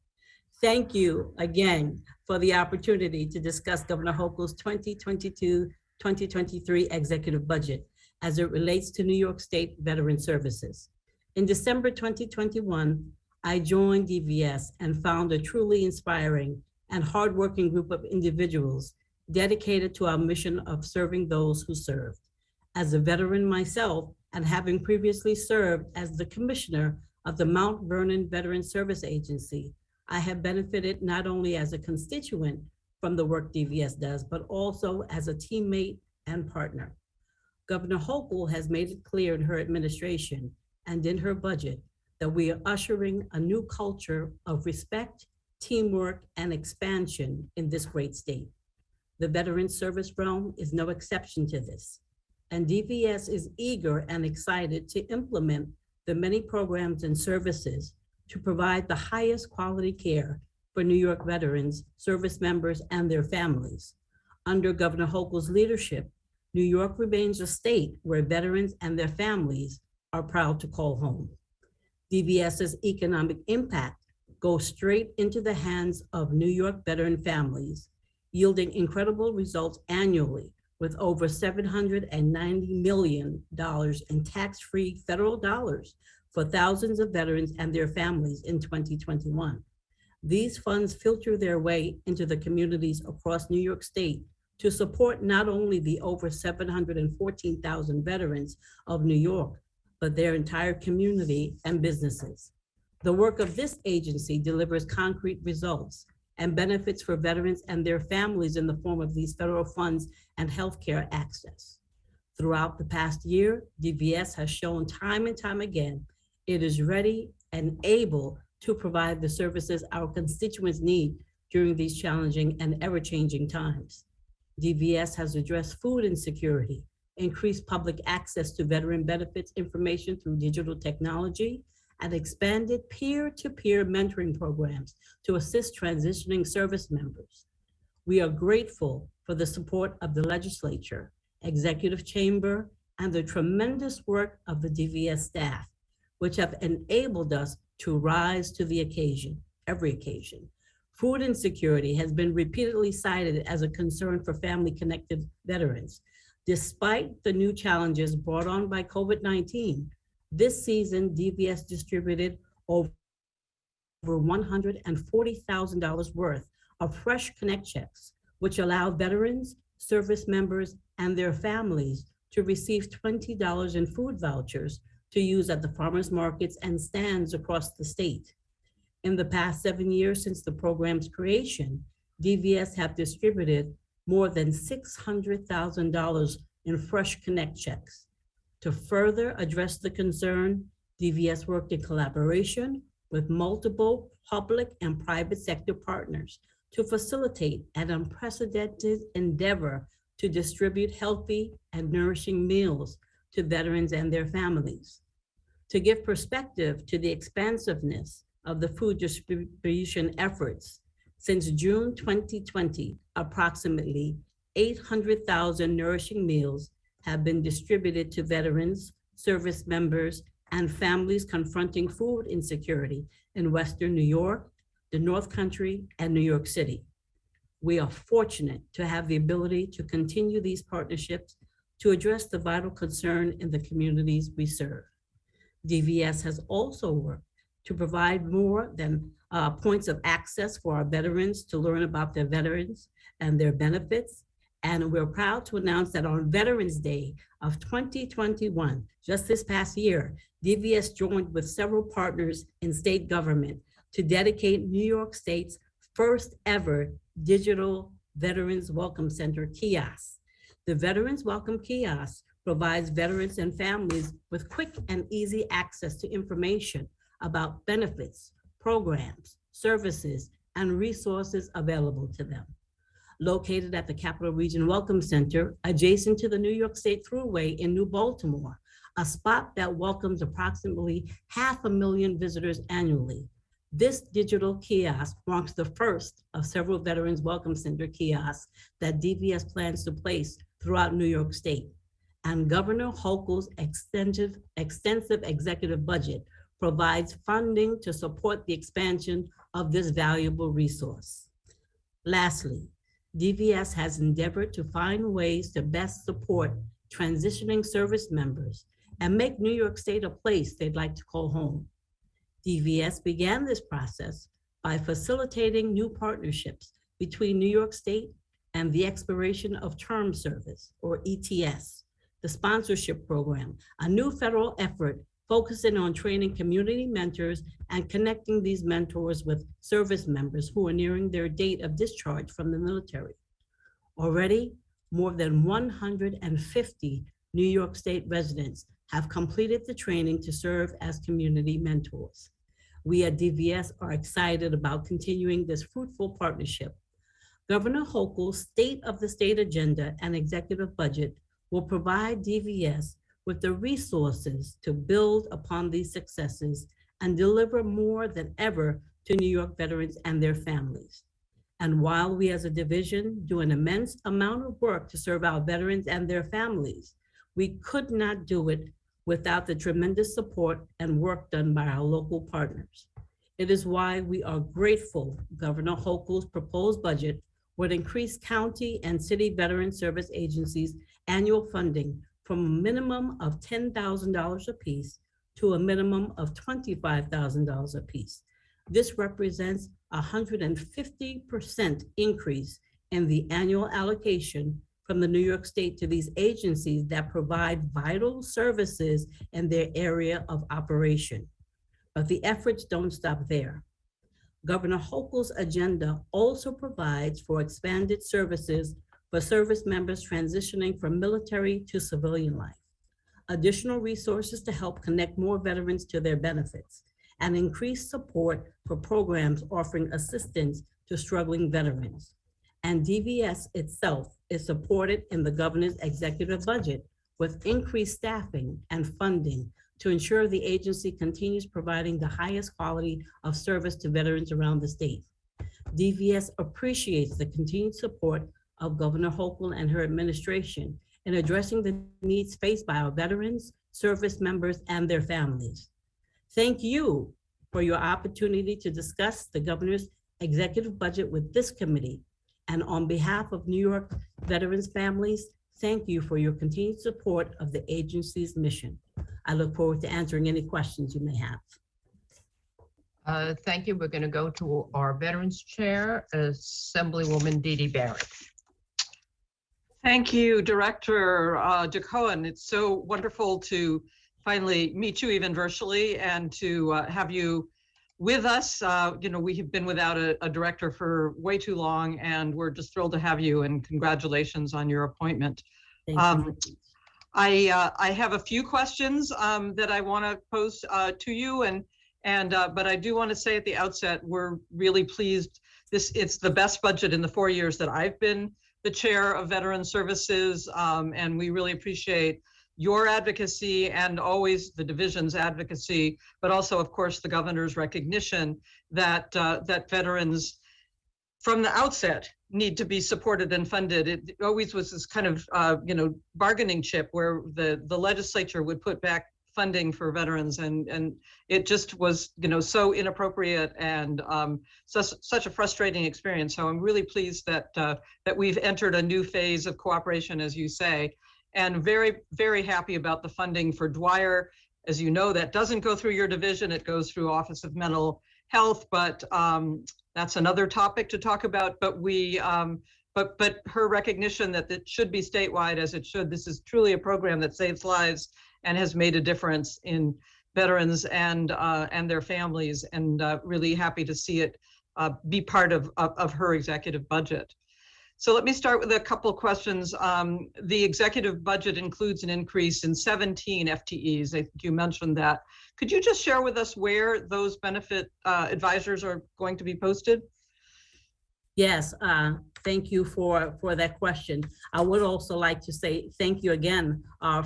Thank you again for the opportunity to discuss Governor Hochul's 2022-2023 executive budget as it relates to New York State Veteran Services. In December 2021, I joined DVS and found a truly inspiring and hardworking group of individuals dedicated to our mission of serving those who serve. As a veteran myself, and having previously served as the commissioner of the Mount Vernon Veteran Service Agency, I have benefited not only as a constituent from the work DVS does, but also as a teammate and partner. Governor Hochul has made it clear in her administration and in her budget that we are ushering a new culture of respect, teamwork, and expansion in this great state. The veteran service realm is no exception to this, and DVS is eager and excited to implement the many programs and services to provide the highest quality care for New York veterans, service members, and their families. Under Governor Hochul's leadership, New York remains a state where veterans and their families are proud to call home. DVS's economic impact goes straight into the hands of New York veteran families, yielding incredible results annually with over $790 million in tax-free federal dollars for thousands of veterans and their families in 2021. These funds filter their way into the communities across New York State to support not only the over 714,000 veterans of New York, but their entire community and businesses. The work of this agency delivers concrete results and benefits for veterans and their families in the form of these federal funds and healthcare access. Throughout the past year, DVS has shown time and time again it is ready and able to provide the services our constituents need during these challenging and ever-changing times. DVS has addressed food insecurity, increased public access to veteran benefits information through digital technology, and expanded peer-to-peer mentoring programs to assist transitioning service members. We are grateful for the support of the legislature, executive chamber, and the tremendous work of the DVS staff, which have enabled us to rise to the occasion, every occasion. Food insecurity has been repeatedly cited as a concern for family-connected veterans. Despite the new challenges brought on by COVID-19, this season, DVS distributed over $140,000 worth of Fresh Connect checks, which allow veterans, service members, and their families to receive $20 in food vouchers to use at the farmers markets and stands across the state. In the past 7 years since the program's creation, DVS have distributed more than $600,000 in Fresh Connect checks. To further address the concern, DVS worked in collaboration with multiple public and private sector partners to facilitate an unprecedented endeavor to distribute healthy and nourishing meals to veterans and their families. To give perspective to the expansiveness of the food distribution efforts, since June 2020, approximately 800,000 nourishing meals have been distributed to veterans, service members, and families confronting food insecurity in Western New York, the North Country, and New York City. We are fortunate to have the ability to continue these partnerships to address the vital concern in the communities we serve. DVS has also worked to provide more than points of access for our veterans to learn about their veterans and their benefits. And we're proud to announce that on Veterans Day of 2021, just this past year, DVS joined with several partners in state government to dedicate New York State's first ever digital Veterans Welcome Center kiosk. The Veterans Welcome Kiosk provides veterans and families with quick and easy access to information about benefits, programs, services, and resources available to them. Located at the Capital Region Welcome Center, adjacent to the New York State Thruway in New Baltimore, a spot that welcomes approximately 500,000 visitors annually. This digital kiosk marks the first of several Veterans Welcome Center kiosks that DVS plans to place throughout New York State. And Governor Hochul's extensive executive budget provides funding to support the expansion of this valuable resource. Lastly, DVS has endeavored to find ways to best support transitioning service members and make New York State a place they'd like to call home. DVS began this process by facilitating new partnerships between New York State and the Expiration of Term Service, or ETS, the sponsorship program, a new federal effort focusing on training community mentors and connecting these mentors with service members who are nearing their date of discharge from the military. Already, more than 150 New York State residents have completed the training to serve as community mentors. We at DVS are excited about continuing this fruitful partnership. Governor Hochul's State of the State agenda and executive budget will provide DVS with the resources to build upon these successes and deliver more than ever to New York veterans and their families. And while we as a division do an immense amount of work to serve our veterans and their families, we could not do it without the tremendous support and work done by our local partners. It is why we are grateful Governor Hochul's proposed budget would increase county and city veteran service agencies' annual funding from a minimum of $10,000 apiece to a minimum of $25,000 apiece. This represents a 150% increase in the annual allocation from the New York State to these agencies that provide vital services in their area of operation. But the efforts don't stop there. Governor Hochul's agenda also provides for expanded services for service members transitioning from military to civilian life, additional resources to help connect more veterans to their benefits, and increased support for programs offering assistance to struggling veterans. And DVS itself is supported in the governor's executive budget with increased staffing and funding to ensure the agency continues providing the highest quality of service to veterans around the state. DVS appreciates the continued support of Governor Hochul and her administration in addressing the needs faced by our veterans, service members, and their families. Thank you for your opportunity to discuss the governor's executive budget with this committee. And on behalf of New York veterans families, thank you for your continued support of the agency's mission. I look forward to answering any questions you may have. Thank you. We're going to go to our Veterans Chair, Assemblywoman Dee Dee Barrett. Thank you, Director DeCohen. It's so wonderful to finally meet you even virtually and to have you with us. You know, we have been without a director for way too long, and we're just thrilled to have you, and congratulations on your appointment. I have a few questions that I want to pose to you, but I do want to say at the outset, we're really pleased. It's the best budget in the 4 years that I've been the chair of Veteran Services, and we really appreciate your advocacy and always the division's advocacy, but also, of course, the governor's recognition that that veterans from the outset need to be supported and funded. It always was this kind of bargaining chip where the legislature would put back funding for veterans, and it just was so inappropriate and such a frustrating experience. So I'm really pleased that that we've entered a new phase of cooperation, as you say, and very, very happy about the funding for Dwyer. As you know, that doesn't go through your division, it goes through Office of Mental Health, but that's another topic to talk about. But we but her recognition that it should be statewide, as it should. This is truly a program that saves lives and has made a difference in veterans and their families, and really happy to see it be part of her executive budget. So let me start with a couple of questions. The executive budget includes an increase in 17 FTEs. I think you mentioned that. Could you just share with us where those benefit advisors are going to be posted? Yes, thank you for that question. I would also like to say thank you again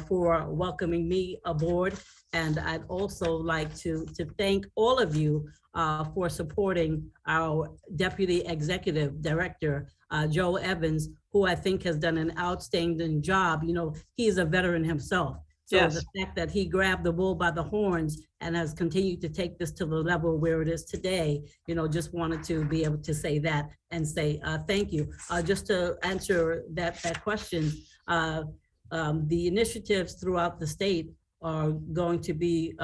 for welcoming me aboard. And I'd also like to thank all of you for supporting our Deputy Executive Director, Joe Evans, who I think has done an outstanding job. You know, he's a veteran himself. So Yes. The fact that he grabbed the bull by the horns and has continued to take this to the level where it is today, just wanted to be able to say that and say thank you. Just to answer that question, the initiatives throughout the state are going to be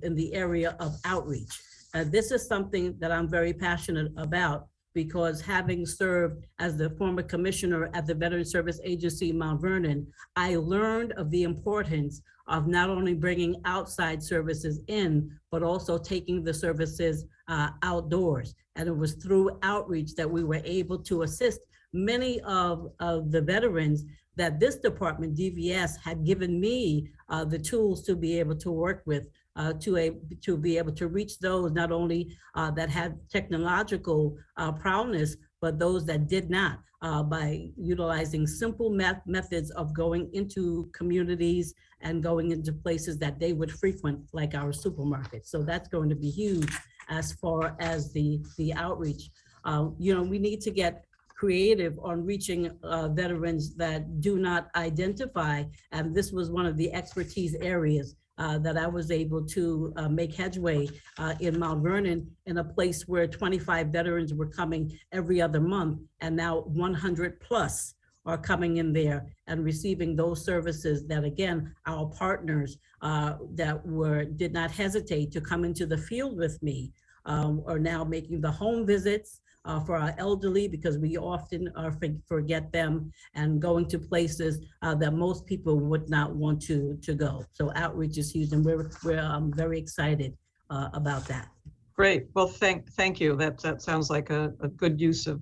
in the area of outreach. This is something that I'm very passionate about because having served as the former commissioner at the Veteran Service Agency in Mount Vernon, I learned of the importance of not only bringing outside services in, but also taking the services outdoors. And it was through outreach that we were able to assist many of the veterans that this department, DVS, had given me the tools to be able to work with, to be able to reach those not only that had technological prowess, but those that did not, by utilizing simple methods of going into communities and going into places that they would frequent, like our supermarkets. So that's going to be huge as far as the outreach. We need to get creative on reaching veterans that do not identify. And this was one of the expertise areas that I was able to make headway in Mount Vernon, in a place where 25 veterans were coming every other month, and now 100 plus are coming in there and receiving those services that, again, our partners that did not hesitate to come into the field with me are now making the home visits for our elderly, because we often forget them, and going to places that most people would not want to go. So outreach is huge, and we're very excited about that. Great. Well, thank you. That sounds like a good use of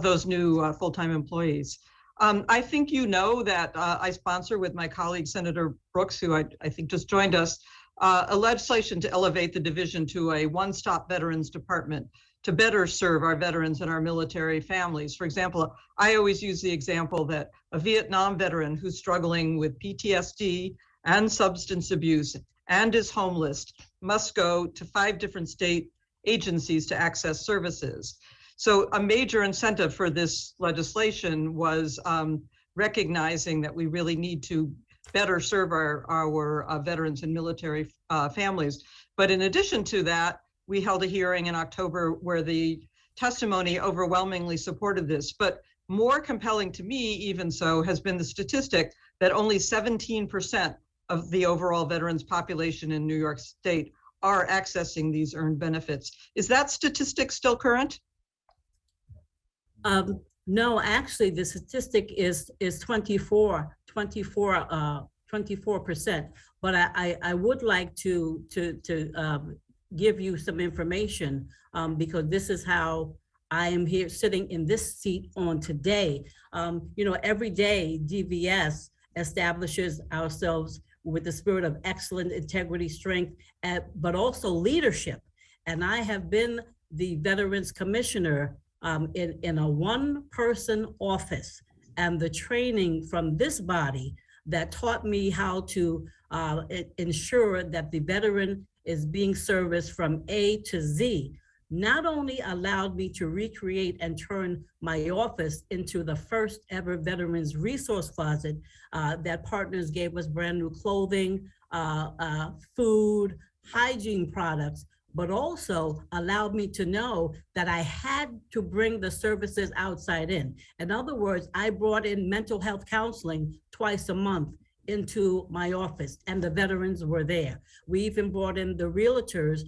those new full-time employees. I think you know that I sponsor with my colleague Senator Brooks, who I think just joined us, a legislation to elevate the division to a one-stop veterans department to better serve our veterans and our military families. For example, I always use the example that a Vietnam veteran who's struggling with PTSD and substance abuse and is homeless must go to 5 different state agencies to access services. So a major incentive for this legislation was recognizing that we really need to better serve our veterans and military families. But in addition to that, we held a hearing in October where the testimony overwhelmingly supported this. But more compelling to me, even so, has been the statistic that only 17% of the overall veterans population in New York State are accessing these earned benefits. Is that statistic still current? No, actually, the statistic is 24%. But I would like to give you some information because this is how I am here sitting in this seat on today. Every day DVS establishes ourselves with the spirit of excellent integrity, strength, but also leadership. And I have been the Veterans Commissioner in a one-person office, and the training from this body that taught me how to ensure that the veteran is being serviced from A to Z, not only allowed me to recreate and turn my office into the first ever Veterans Resource Closet that partners gave us brand new clothing, food, hygiene products, but also allowed me to know that I had to bring the services outside in. In other words, I brought in mental health counseling twice a month into my office, and the veterans were there. We even brought in the realtors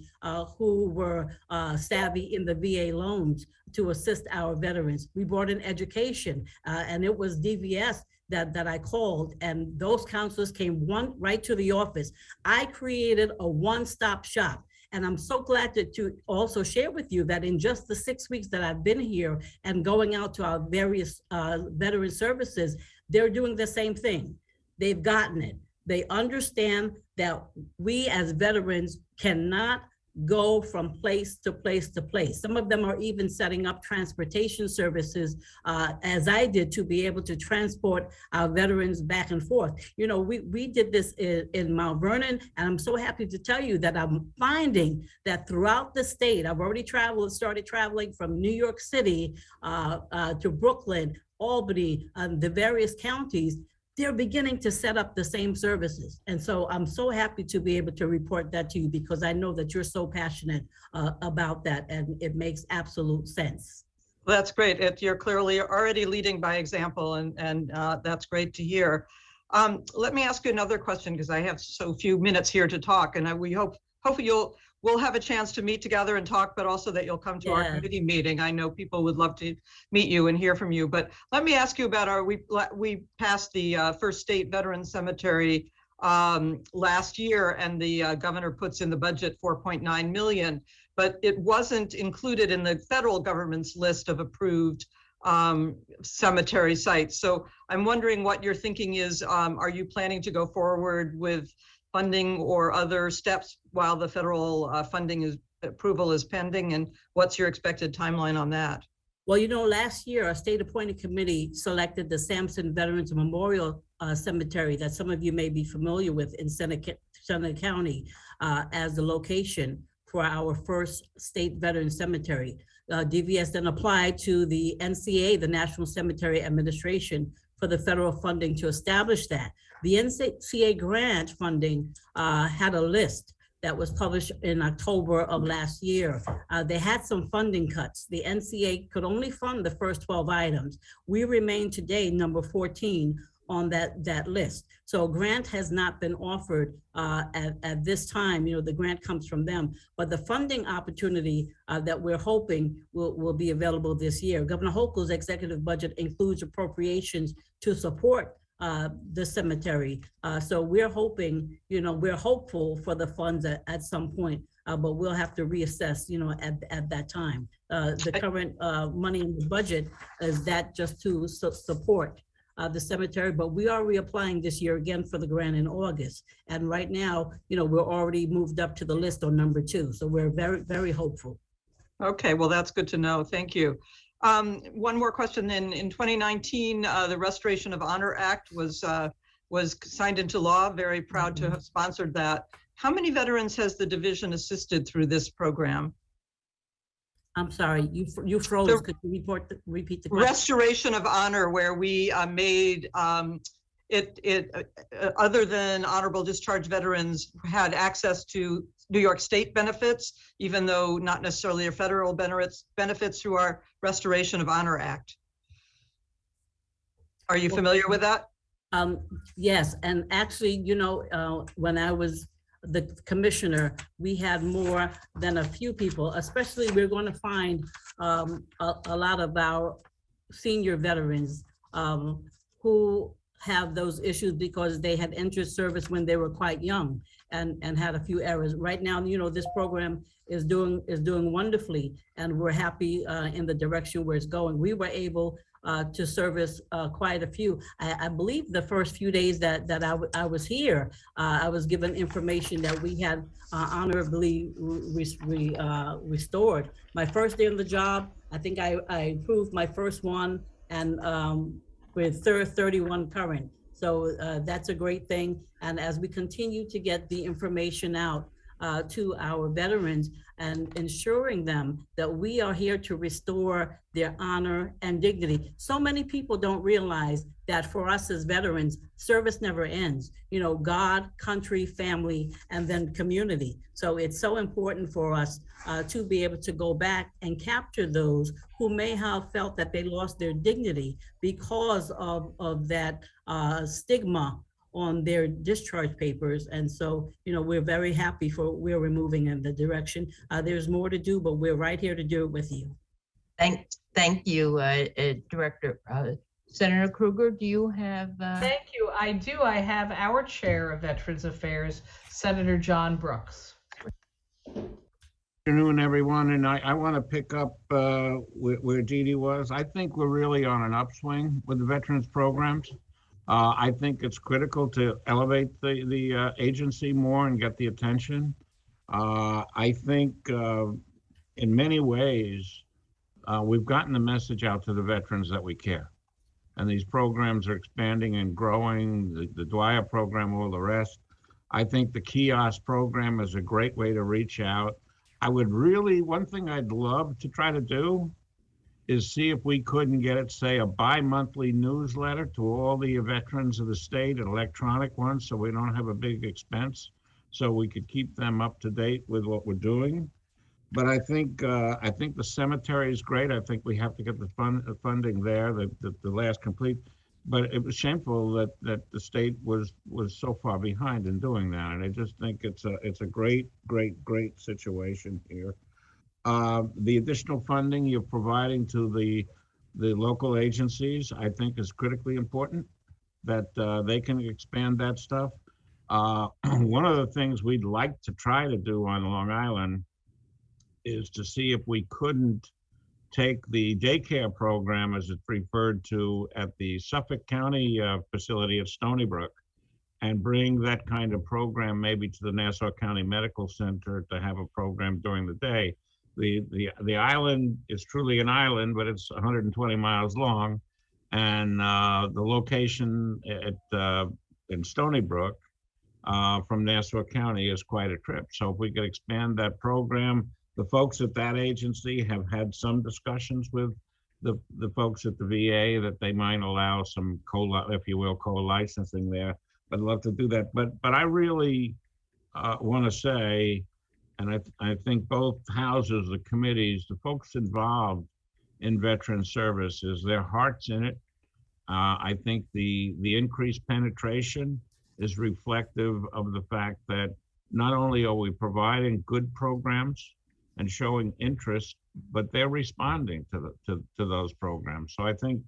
who were savvy in the VA loans to assist our veterans. We brought in education, and it was DVS that I called, and those counselors came right to the office. I created a one-stop shop. And I'm so glad to also share with you that in just the 6 weeks that I've been here and going out to our various veteran services, they're doing the same thing. They've gotten it. They understand that we as veterans cannot go from place to place to place. Some of them are even setting up transportation services, as I did, to be able to transport our veterans back and forth. We did this in Mount Vernon, and I'm so happy to tell you that I'm finding that throughout the state, I've already started traveling from New York City to Brooklyn, Albany, the various counties. They're beginning to set up the same services. And so I'm so happy to be able to report that to you, because I know that you're so passionate about that, and it makes absolute sense. Well, that's great. You're clearly already leading by example, and that's great to hear. Let me ask you another question because I have so few minutes here to talk, and we hopefully we'll have a chance to meet together and talk, but also that you'll come to our Yeah. committee meeting. I know people would love to meet you and hear from you, but let me ask you about we passed the First State Veterans Cemetery last year, and the governor puts in the budget 4.9 million, but it wasn't included in the federal government's list of approved cemetery sites. So I'm wondering what your thinking is. Are you planning to go forward with funding or other steps while the federal funding approval is pending? And what's your expected timeline on that? Well, you know, last year, a state-appointed committee selected the Sampson Veterans Memorial Cemetery that some of you may be familiar with in Seneca County as the location for our first state veteran cemetery. DVS then applied to the NCA, the National Cemetery Administration, for the federal funding to establish that. The NCA grant funding had a list that was published in October of last year. They had some funding cuts. The NCA could only fund the first 12 items. We remain today number 14 on that list. So a grant has not been offered at this time. You know, the grant comes from them, but the funding opportunity that we're hoping will be available this year. Governor Hochul's executive budget includes appropriations to support the cemetery. So we're hoping, you know, we're hopeful for the funds at some point, but we'll have to reassess, you know, at that time. The current money in the budget is that just to support the cemetery, but we are reapplying this year again for the grant in August. And right now, you know, we're already moved up to the list on number 2. So we're very, very hopeful. Okay, well, that's good to know. Thank you. One more question then. In 2019, the Restoration of Honor Act was signed into law. Very proud to have sponsored that. How many veterans has the division assisted through this program? I'm sorry, you froze. Could you repeat the question? Restoration of Honor, where we made other than honorable discharge veterans had access to New York State benefits, even though not necessarily their federal benefits through our Restoration of Honor Act. Are you familiar with that? Yes, and actually, you know, when I was the commissioner, we had more than a few people, especially we're going to find a lot of our senior veterans who have those issues because they had entered service when they were quite young and had a few errors. Right now, you know, this program is doing wonderfully, and we're happy in the direction where it's going. We were able to service quite a few. I believe the first few days that I was here, I was given information that we had honorably restored. My first day on the job, I think I approved my first one, and with 31 current. So that's a great thing. And as we continue to get the information out to our veterans and ensuring them that we are here to restore their honor and dignity. So many people don't realize that for us as veterans, service never ends. You know, God, country, family, and then community. So it's so important for us to be able to go back and capture those who may have felt that they lost their dignity because of that stigma on their discharge papers. And so, you know, we're very happy for where we're moving in the direction. There's more to do, but we're right here to do it with you. Thank you, Director. Senator Krueger, do you have? Thank you. I do. I have our Chair of Veterans Affairs, Senator John Brooks. Good afternoon, everyone. And I want to pick up where Dee Dee was. I think we're really on an upswing with the veterans programs. I think it's critical to elevate the agency more and get the attention. I think in many ways, we've gotten the message out to the veterans that we care. And these programs are expanding and growing, the Dwyer program, all the rest. I think the kiosk program is a great way to reach out. I would really, one thing I'd love to try to do is see if we couldn't get it, say, a bi-monthly newsletter to all the veterans of the state, an electronic one, so we don't have a big expense, so we could keep them up to date with what we're doing. But I think the cemetery is great. I think we have to get the funding there, the last complete. but it was shameful that the state was so far behind in doing that. And I just think it's a great situation here. The additional funding you're providing to the local agencies, I think, is critically important, that they can expand that stuff. One of the things we'd like to try to do on Long Island is to see if we couldn't take the daycare program, as it's referred to at the Suffolk County facility at Stony Brook, and bring that kind of program maybe to the Nassau County Medical Center to have a program during the day. The island is truly an island, but it's 120 miles long, and the location in Stony Brook from Nassau County is quite a trip. So if we could expand that program, the folks at that agency have had some discussions with the folks at the VA that they might allow some co-licensing there. I'd love to do that, but I really want to say, and I think both houses, the committees, the folks involved in veteran services, their heart's in it. I think the increased penetration is reflective of the fact that not only are we providing good programs and showing interest, but they're responding to those programs. So I think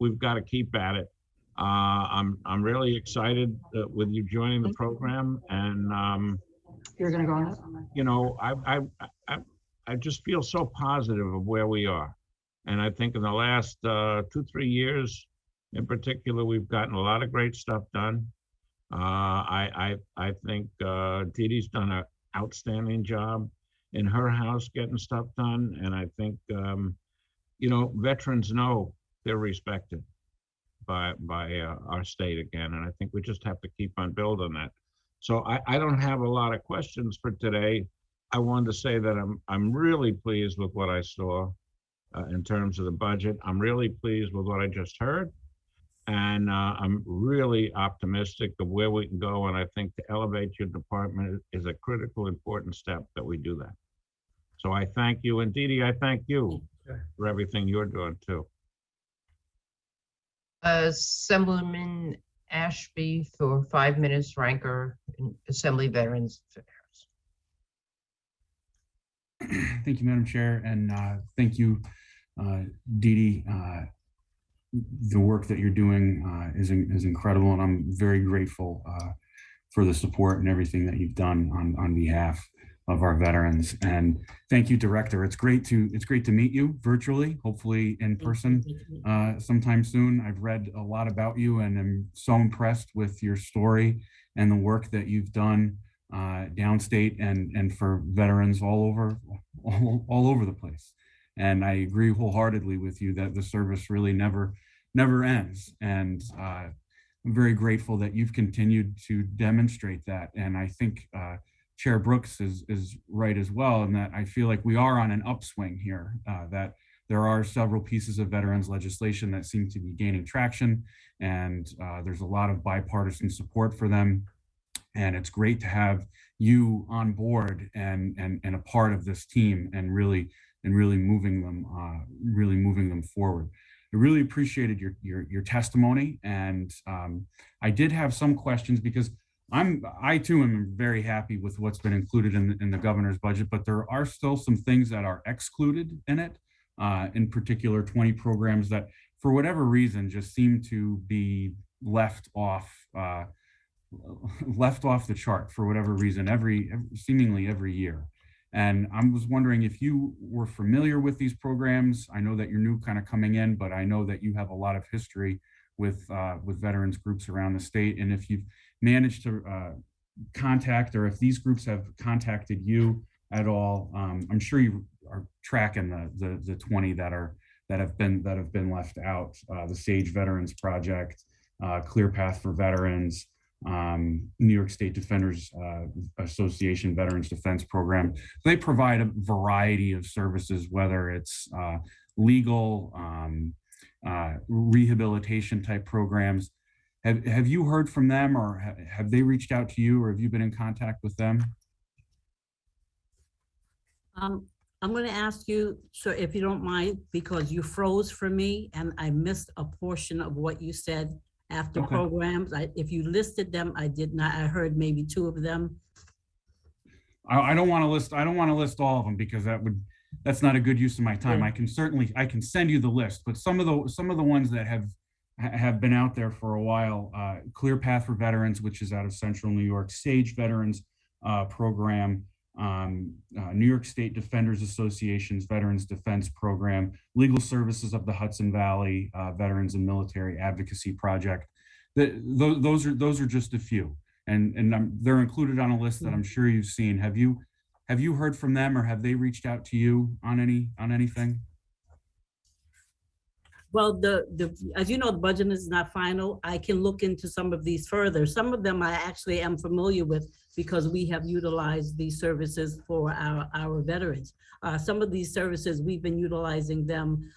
we've got to keep at it. I'm really excited with you joining the program, and you're going to go on it? I just feel so positive of where we are, and I think in the last 2-3 years, in particular, we've gotten a lot of great stuff done. I think Dee Dee's done an outstanding job in her house getting stuff done, and I think veterans know they're respected by our state again, and I think we just have to keep on building that. So I don't have a lot of questions for today. I wanted to say that I'm really pleased with what I saw in terms of the budget. I'm really pleased with what I just heard, and I'm really optimistic of where we can go. And I think to elevate your department is a critical, important step that we do that. So I thank you, and Dee Dee, I thank you for everything you're doing too. Assemblyman Ashby for 5 minutes, Ranker, Assembly Veterans Affairs. Thank you, Madam Chair, and thank you, Dee Dee. The work that you're doing is incredible, and I'm very grateful for the support and everything that you've done on behalf of our veterans. And thank you, Director. It's great to meet you virtually, hopefully in person sometime soon. I've read a lot about you, and I'm so impressed with your story and the work that you've done downstate and for veterans all over the place. And I agree wholeheartedly with you that the service really never ends. And I'm very grateful that you've continued to demonstrate that. And I think Chair Brooks is right as well, in that I feel like we are on an upswing here, that there are several pieces of veterans legislation that seem to be gaining traction, and there's a lot of bipartisan support for them. And it's great to have you on board and a part of this team and really moving them forward. I really appreciated your testimony, and I did have some questions because I too am very happy with what's been included in the governor's budget, but there are still some things that are excluded in it. In particular, 20 programs that, for whatever reason, just seem to be left off the chart for whatever reason, seemingly every year. And I was wondering if you were familiar with these programs. I know that you're new kind of coming in, but I know that you have a lot of history with veterans groups around the state. And if you've managed to contact, or if these groups have contacted you at all, I'm sure you are tracking the 20 that have been left out. The SAGE Veterans Project, Clear Path for Veterans, New York State Defenders Association Veterans Defense Program. They provide a variety of services, whether it's legal, rehabilitation type programs. Have you heard from them, or have they reached out to you, or have you been in contact with them? I'm going to ask you, so if you don't mind, because you froze for me and I missed a portion of what you said after Okay. programs. If you listed them, I did not. I heard maybe two of them. I don't want to list, I don't want to list all of them because that's not a good use of my time. Yeah. I can send you the list, but some of the ones that have been out there for a while, Clear Path for Veterans, which is out of Central New York, SAGE Veterans Program, New York State Defenders Association's Veterans Defense Program, Legal Services of the Hudson Valley Veterans and Military Advocacy Project. Those are just a few, and they're included on a list that I'm sure you've seen. Have you heard from them, or have they reached out to you on anything? Well, as you know, the budget is not final. I can look into some of these further. Some of them I actually am familiar with because we have utilized these services for our veterans. Some of these services, we've been utilizing them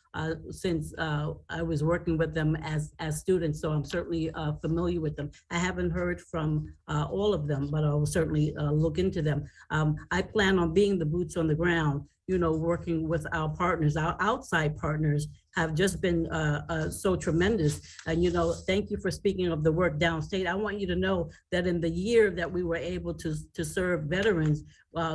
since I was working with them as students, so I'm certainly familiar with them. I haven't heard from all of them, but I will certainly look into them. I plan on being the boots on the ground, working with our partners. Our outside partners have just been so tremendous. And, thank you for speaking of the work downstate. I want you to know that in the year that we were able to serve veterans,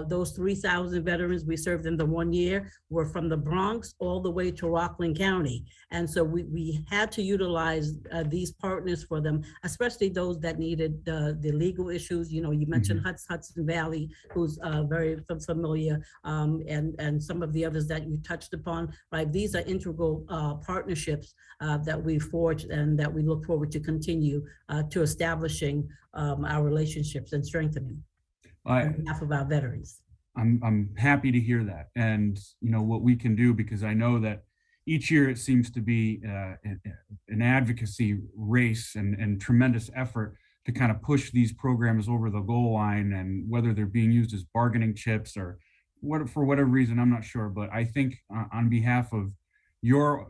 those 3,000 veterans we served in the 1 year were from the Bronx all the way to Rockland County. And so we had to utilize these partners for them, especially those that needed the legal issues. You mentioned Hudson Valley, who's very familiar, and some of the others that you touched upon, right? These are integral partnerships that we forged and that we look forward to continue to establishing our relationships and strengthening on behalf of our veterans. I'm happy to hear that. And what we can do, because I know that each year it seems to be an advocacy race and tremendous effort to kind of push these programs over the goal line, and whether they're being used as bargaining chips or for whatever reason, I'm not sure. But I think on behalf of your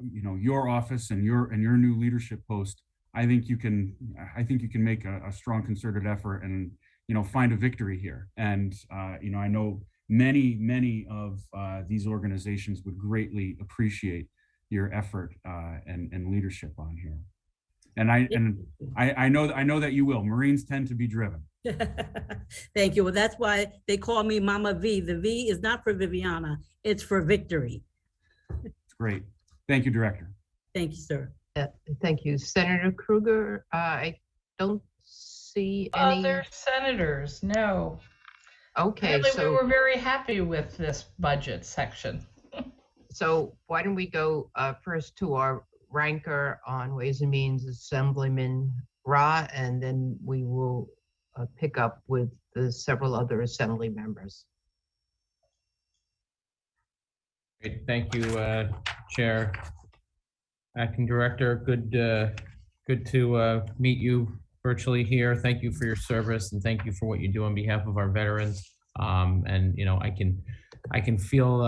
office and your new leadership post, I think you can make a strong concerted effort and find a victory here. And I know many of these organizations would greatly appreciate your effort and leadership on here. And I know that you will. Marines tend to be driven. Thank you. Well, that's why they call me Mama V. The V is not for Viviana, it's for victory. Great. Thank you, Director. Thank you, sir. Thank you. Senator Krueger, I don't see any other senators. No. Okay, Really, so we were very happy with this budget section. So why don't we go first to our ranker on Ways and Means, Assemblyman Ra, and then we will pick up with the several other assembly members. Great. Thank you, Chair. Acting Director, good to meet you virtually here. Thank you for your service and thank you for what you do on behalf of our veterans. And I can feel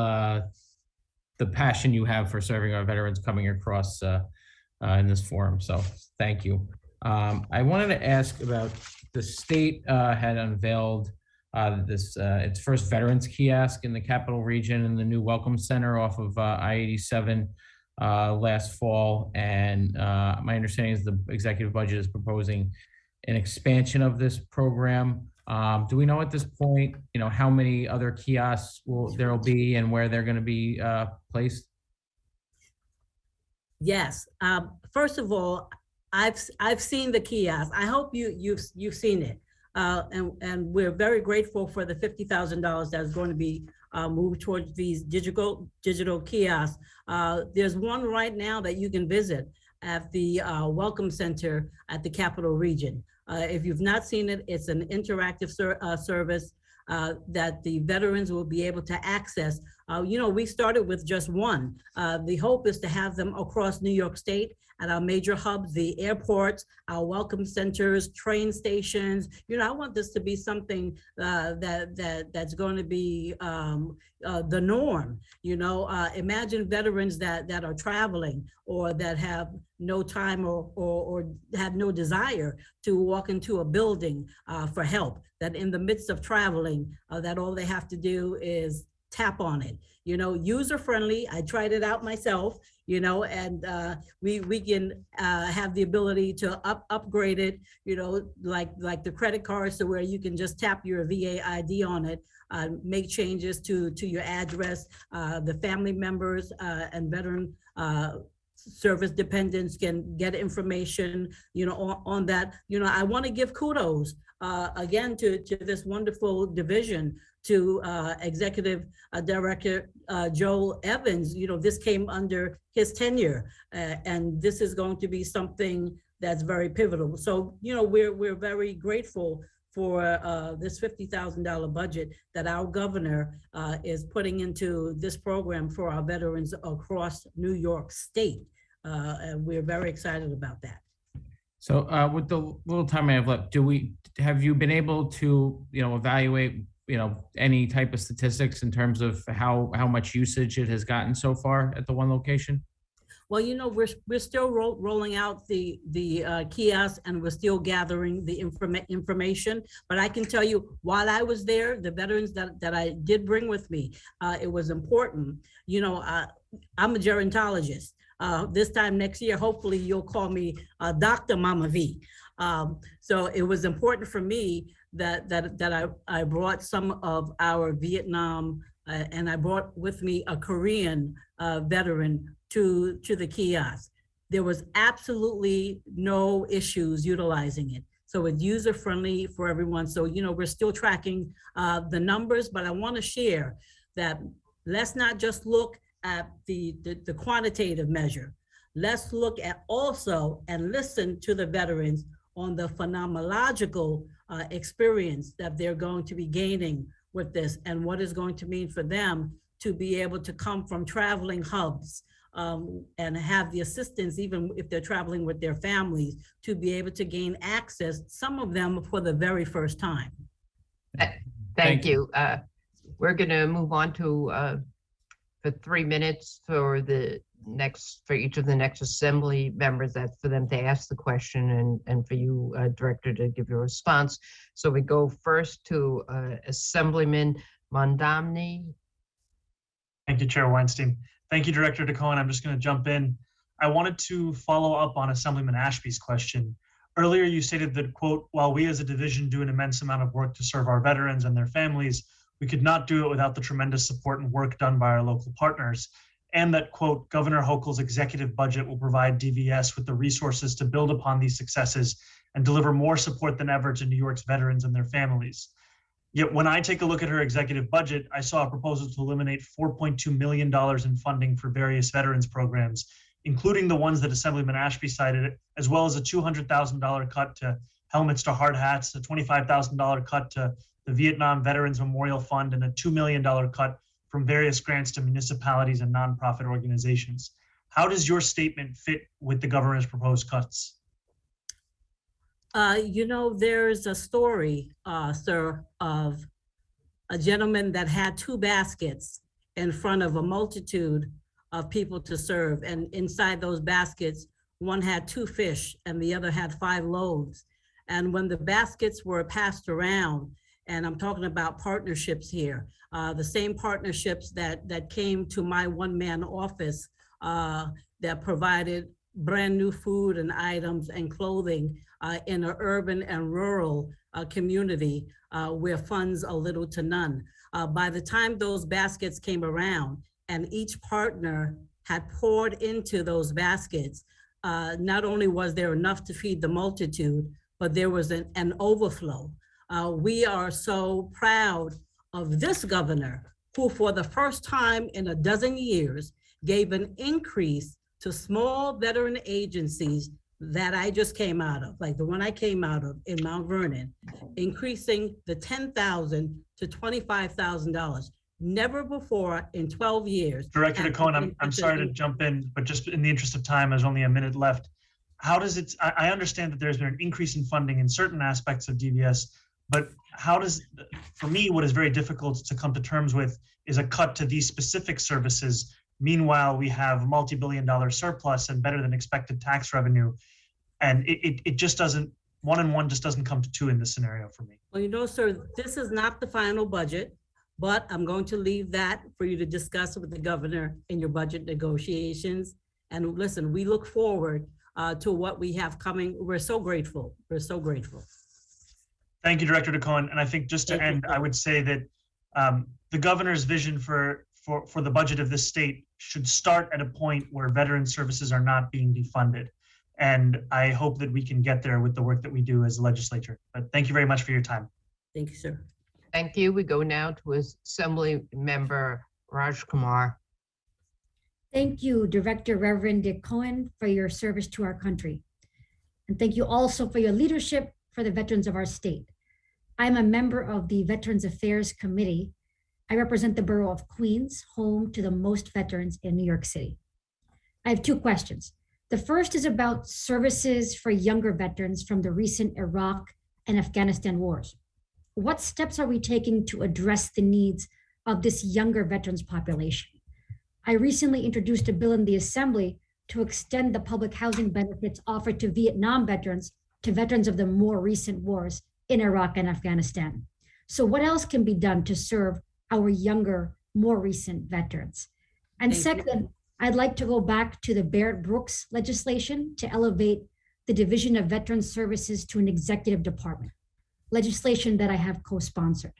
the passion you have for serving our veterans coming across in this forum. So thank you. I wanted to ask about the state had unveiled its first veterans kiosk in the Capital Region in the new Welcome Center off of I-87 last fall. And my understanding is the executive budget is proposing an expansion of this program. Do we know at this point, how many other kiosks there'll be and where they're going to be placed? Yes. First of all, I've seen the kiosk. I hope you've seen it. And we're very grateful for the $50,000 that's going to be moved towards these digital kiosks. There's one right now that you can visit at the Welcome Center at the Capital Region. If you've not seen it, it's an interactive service that the veterans will be able to access. We started with just one. The hope is to have them across New York State at our major hubs, the airports, our welcome centers, train stations. I want this to be something that's going to be the norm. Imagine veterans that are traveling or that have no time or have no desire to walk into a building for help, that in the midst of traveling, that all they have to do is tap on it. You know, user friendly. I tried it out myself, you know, and we can have the ability to upgrade it, you know, like the credit cards, so where you can just tap your VA ID on it, make changes to your address. The family members and veteran service dependents can get information, you know, on that. You know, I want to give kudos again to this wonderful division, to Executive Director Joel Evans. You know, this came under his tenure, and this is going to be something that's very pivotal. So, you know, we're very grateful for this $50,000 budget that our governor is putting into this program for our veterans across New York State. And we're very excited about that. So with the little time I have left, have you been able to, you know, evaluate, you know, any type of statistics in terms of how much usage it has gotten so far at the one location? Well, you know, we're still rolling out the kiosk, and we're still gathering the information. But I can tell you, while I was there, the veterans that I did bring with me, it was important. You know, I'm a gerontologist. This time next year, hopefully you'll call me Dr. Mama V. So it was important for me that I brought some of our Vietnam and I brought with me a Korean veteran to the kiosk. There was absolutely no issues utilizing it. So it's user friendly for everyone. So, you know, we're still tracking the numbers, but I want to share that let's not just look at the quantitative measure. Let's look at also and listen to the veterans on the phenomenological experience that they're going to be gaining with this, and what is going to mean for them to be able to come from traveling hubs and have the assistance, even if they're traveling with their families, to be able to gain access, some of them for the very first time. Thank you. We're going to move on to for 3 minutes for each of the next assembly members. That's for them to ask the question and for you, Director, to give your response. So we go first to Assemblyman Mondamne. Thank you, Chair Weinstein. Thank you, Director DeCohen. I'm just going to jump in. I wanted to follow up on Assemblyman Ashby's question. Earlier, you stated that, quote, while we as a division do an immense amount of work to serve our veterans and their families, we could not do it without the tremendous support and work done by our local partners. And that, quote, Governor Hochul's executive budget will provide DVS with the resources to build upon these successes and deliver more support than ever to New York's veterans and their families. Yet when I take a look at her executive budget, I saw a proposal to eliminate $4.2 million in funding for various veterans programs, including the ones that Assemblyman Ashby cited, as well as a $200,000 cut to helmets to hard hats, a $25,000 cut to the Vietnam Veterans Memorial Fund, and a $2 million cut from various grants to municipalities and nonprofit organizations. How does your statement fit with the governor's proposed cuts? You know, there's a story, sir, of a gentleman that had 2 baskets in front of a multitude of people to serve. And inside those baskets, one had 2 fish and the other had 5 loaves. And when the baskets were passed around, and I'm talking about partnerships here, the same partnerships that came to my one-man office that provided brand new food and items and clothing in an urban and rural community where funds are little to none. By the time those baskets came around and each partner had poured into those baskets, not only was there enough to feed the multitude, but there was an overflow. We are so proud of this governor who, for the first time in a dozen years, gave an increase to small veteran agencies that I just came out of, like the one I came out of in Mount Vernon, increasing the $10,000 to $25,000. Never before in 12 years. Director DeCohen, I'm sorry to jump in, but just in the interest of time, there's only a minute left. How does it, I understand that there's been an increase in funding in certain aspects of DVS, but how does, for me, what is very difficult to come to terms with is a cut to these specific services. Meanwhile, we have multi-billion-dollar surplus and better than expected tax revenue. And it just doesn't, 1 and 1 just doesn't come to 2 in this scenario for me. Well, you know, sir, this is not the final budget. but I'm going to leave that for you to discuss with the governor in your budget negotiations. And listen, we look forward to what we have coming. We're so grateful. We're so grateful. Thank you, Director DeCohen. And I think just to end, I would say that the governor's vision for the budget of this state should start at a point where veteran services are not being defunded. And I hope that we can get there with the work that we do as a legislature. But thank you very much for your time. Thank you, sir. Thank you. We go now to Assembly Member Raj Kumar. Thank you, Director Reverend Dick Cohen, for your service to our country. And thank you also for your leadership for the veterans of our state. I'm a member of the Veterans Affairs Committee. I represent the borough of Queens, home to the most veterans in New York City. I have two questions. The first is about services for younger veterans from the recent Iraq and Afghanistan wars. What steps are we taking to address the needs of this younger veterans population? I recently introduced a bill in the Assembly to extend the public housing benefits offered to Vietnam veterans to veterans of the more recent wars in Iraq and Afghanistan. So what else can be done to serve our younger, more recent veterans? And second, I'd like to go back to the Barrett-Brooks legislation to elevate the Division of Veterans Services to an executive department, legislation that I have co-sponsored.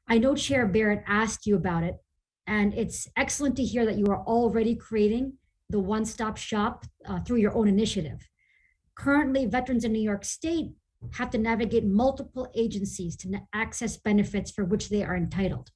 I know Chair Barrett asked you about it, and it's excellent to hear that you are already creating the one-stop shop through your own initiative. Currently, veterans in New York State have to navigate multiple agencies to access benefits for which they are entitled.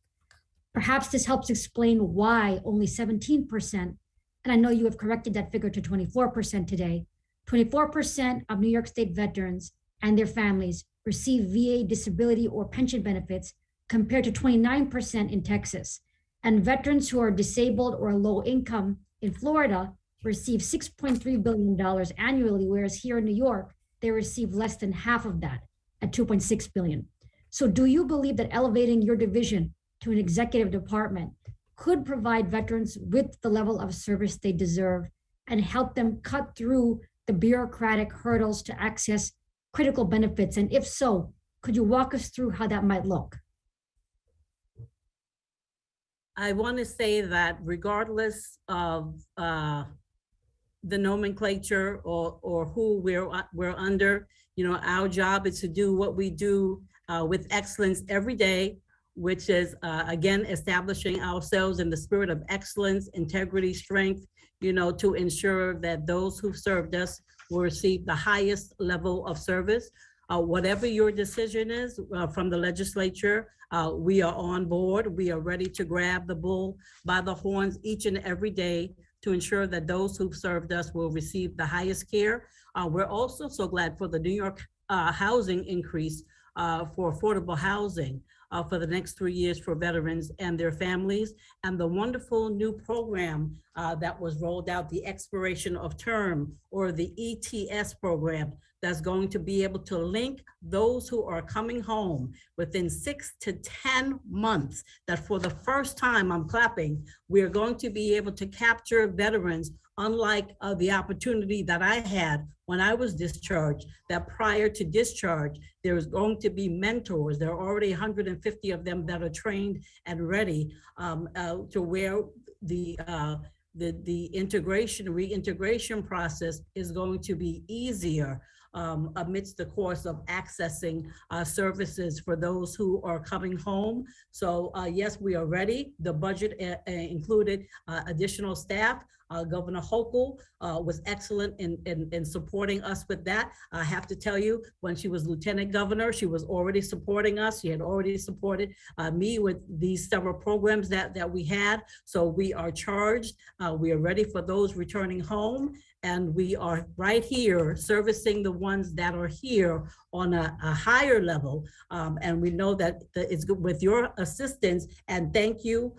Perhaps this helps explain why only 17%, and I know you have corrected that figure to 24% today, 24% of New York State veterans and their families receive VA disability or pension benefits compared to 29% in Texas. And veterans who are disabled or low income in Florida receive $6.3 billion annually, whereas here in New York, they receive less than half of that at $2.6 billion. So do you believe that elevating your division to an executive department could provide veterans with the level of service they deserve and help them cut through the bureaucratic hurdles to access critical benefits? And if so, could you walk us through how that might look? I want to say that regardless of the nomenclature or who we're under, our job is to do what we do with excellence every day, which is again establishing ourselves in the spirit of excellence, integrity, strength, to ensure that those who've served us will receive the highest level of service. Whatever your decision is from the legislature, we are on board. We are ready to grab the bull by the horns each and every day to ensure that those who've served us will receive the highest care. We're also so glad for the New York housing increase for affordable housing for the next 3 years for veterans and their families, and the wonderful new program that was rolled out, the expiration of term, or the ETS program, that's going to be able to link those who are coming home within 6 to 10 months, that for the first time, I'm clapping, we're going to be able to capture veterans, unlike the opportunity that I had when I was discharged, that prior to discharge, there is going to be mentors. There are already 150 of them that are trained and ready to where the reintegration process is going to be easier amidst the course of accessing services for those who are coming home. So yes, we are ready. The budget included additional staff. Governor Hochul was excellent in supporting us with that. I have to tell you, when she was Lieutenant Governor, she was already supporting us. She had already supported me with these several programs that we had. So we are charged. We are ready for those returning home. And we are right here servicing the ones that are here on a higher level. And we know that it's good with your assistance. And thank you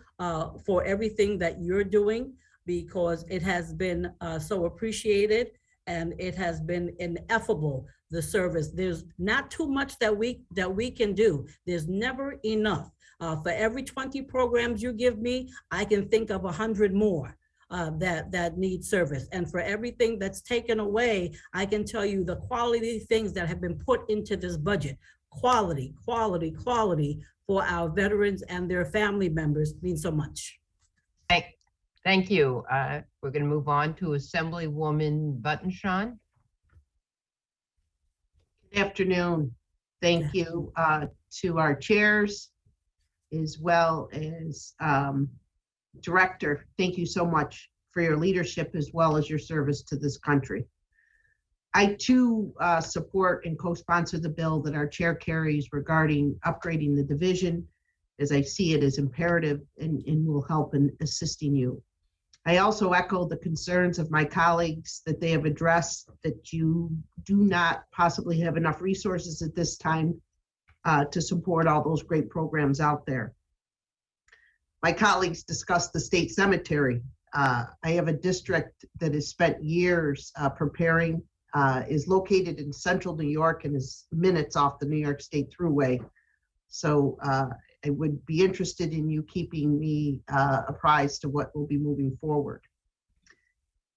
for everything that you're doing, because it has been so appreciated and it has been ineffable, the service. There's not too much that we can do. There's never enough. For every 20 programs you give me, I can think of 100 more. that need service. And for everything that's taken away, I can tell you the quality things that have been put into this budget, quality, quality, quality for our veterans and their family members means so much. Thank you. We're going to move on to Assemblywoman Buttonshaw. Good afternoon. Thank you to our chairs as well as Director. Thank you so much for your leadership as well as your service to this country. I too support and co-sponsor the bill that our chair carries regarding upgrading the division, as I see it as imperative and will help in assisting you. I also echo the concerns of my colleagues that they have addressed, that you do not possibly have enough resources at this time to support all those great programs out there. My colleagues discussed the state cemetery. I have a district that has spent years preparing, is located in central New York and is minutes off the New York State Thruway. So I would be interested in you keeping me apprised to what will be moving forward.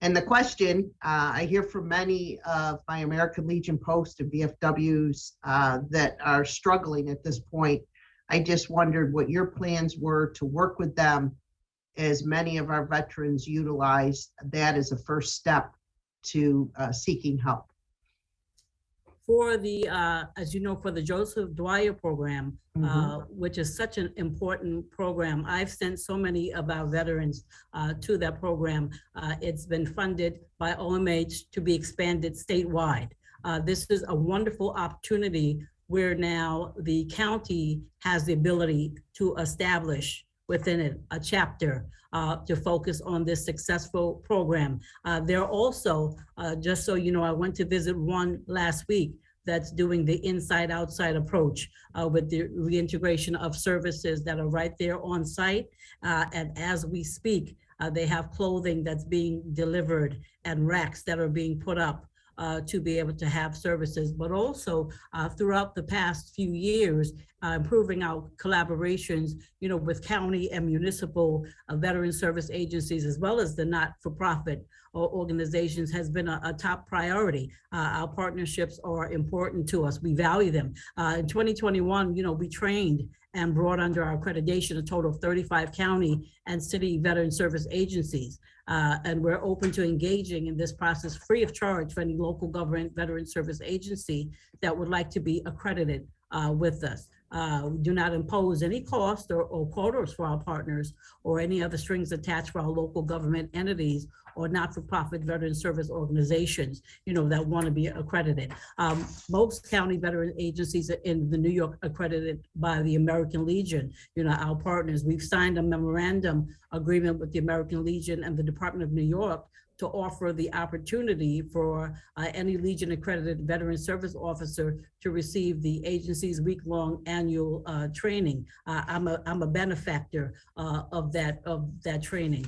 And the question, I hear from many of my American Legion Post and VFWs that are struggling at this point. I just wondered what your plans were to work with them, as many of our veterans utilize that as a first step to seeking help. For the, as you know, for the Joseph Dwyer program, which is such an important program. I've sent so many of our veterans to that program. It's been funded by OMH to be expanded statewide. This is a wonderful opportunity where now the county has the ability to establish within it a chapter to focus on this successful program. There are also, just so you know, I went to visit one last week that's doing the inside-outside approach with the reintegration of services that are right there on site. And as we speak, they have clothing that's being delivered and racks that are being put up to be able to have services, but also throughout the past few years, improving our collaborations, you know, with county and municipal veteran service agencies, as well as the not-for-profit organizations, has been a top priority. Our partnerships are important to us. We value them. In 2021, you know, we trained and brought under our accreditation a total of 35 county and city veteran service agencies. And we're open to engaging in this process free of charge for any local government veteran service agency that would like to be accredited with us. We do not impose any cost or quotas for our partners or any other strings attached for our local government entities or not-for-profit veteran service organizations, you know, that want to be accredited. Most county veteran agencies in the New York accredited by the American Legion, you know, our partners. We've signed a memorandum agreement with the American Legion and the Department of New York to offer the opportunity for any Legion accredited veteran service officer to receive the agency's week-long annual training. I'm a benefactor of that training,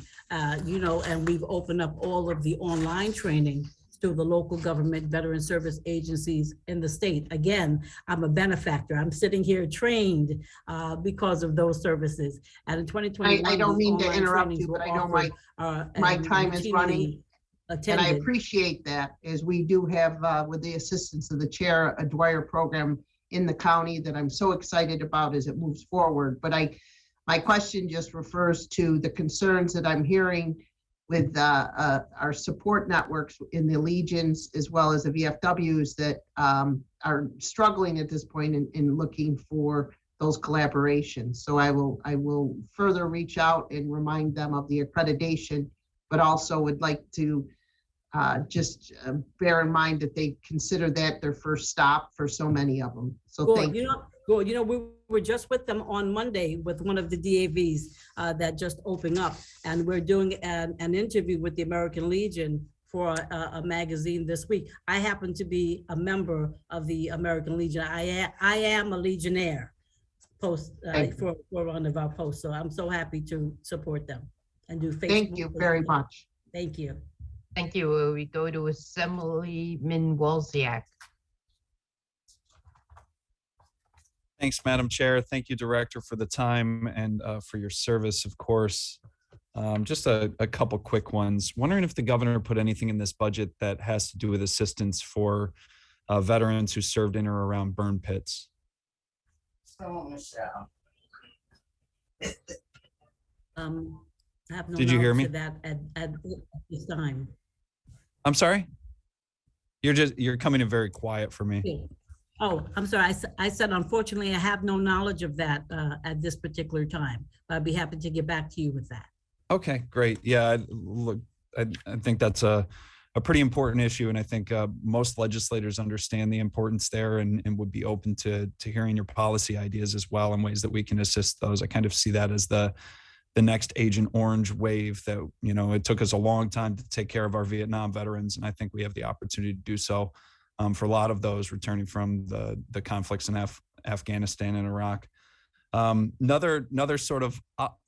you know, and we've opened up all of the online training to the local government veteran service agencies in the state. Again, I'm a benefactor. I'm sitting here trained because of those services. And in 2021, I don't mean to interrupt you, but I know my time is running. And I appreciate that, as we do have, with the assistance of the chair, a Dwyer program in the county that I'm so excited about as it moves forward. But my question just refers to the concerns that I'm hearing with our support networks in the Legions as well as the VFWs that are struggling at this point in looking for those collaborations. So I will further reach out and remind them of the accreditation, but also would like to just bear in mind that they consider that their first stop for so many of them. So thank you. You know, we were just with them on Monday with one of the DAVs that just opened up, and we're doing an interview with the American Legion for a magazine this week. I happen to be a member of the American Legion. I am a Legionnaire post for one of our posts. So I'm so happy to support them and do Facebook. Thank you very much. Thank you. Thank you. We go to Assemblyman Wolziak. Thanks, Madam Chair. Thank you, Director, for the time and for your service, of course. Just a couple quick ones. Wondering if the governor put anything in this budget that has to do with assistance for veterans who served in or around burn pits. I have no Did you hear knowledge me? of that at this time. I'm sorry? You're coming in very quiet for me. Oh, I'm sorry. I said, unfortunately, I have no knowledge of that at this particular time. But I'd be happy to get back to you with that. Okay, great. Yeah, look, I think that's a pretty important issue, and I think most legislators understand the importance there and would be open to hearing your policy ideas as well in ways that we can assist those. I kind of see that as the next Agent Orange wave that, you know, it took us a long time to take care of our Vietnam veterans, and I think we have the opportunity to do so for a lot of those returning from the conflicts in Afghanistan and Iraq. Another sort of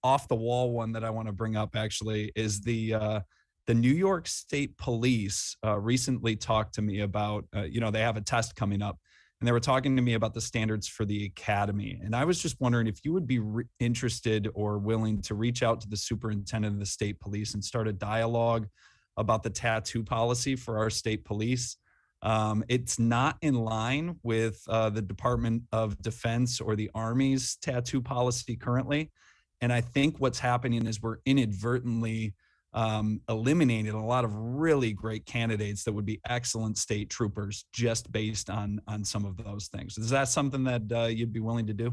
off the wall one that I want to bring up actually is the New York State Police recently talked to me about, you know, they have a test coming up, and they were talking to me about the standards for the academy. And I was just wondering if you would be interested or willing to reach out to the superintendent of the state police and start a dialogue about the tattoo policy for our state police. It's not in line with the Department of Defense or the Army's tattoo policy currently. And I think what's happening is we're inadvertently eliminating a lot of really great candidates that would be excellent state troopers just based on some of those things. Is that something that you'd be willing to do?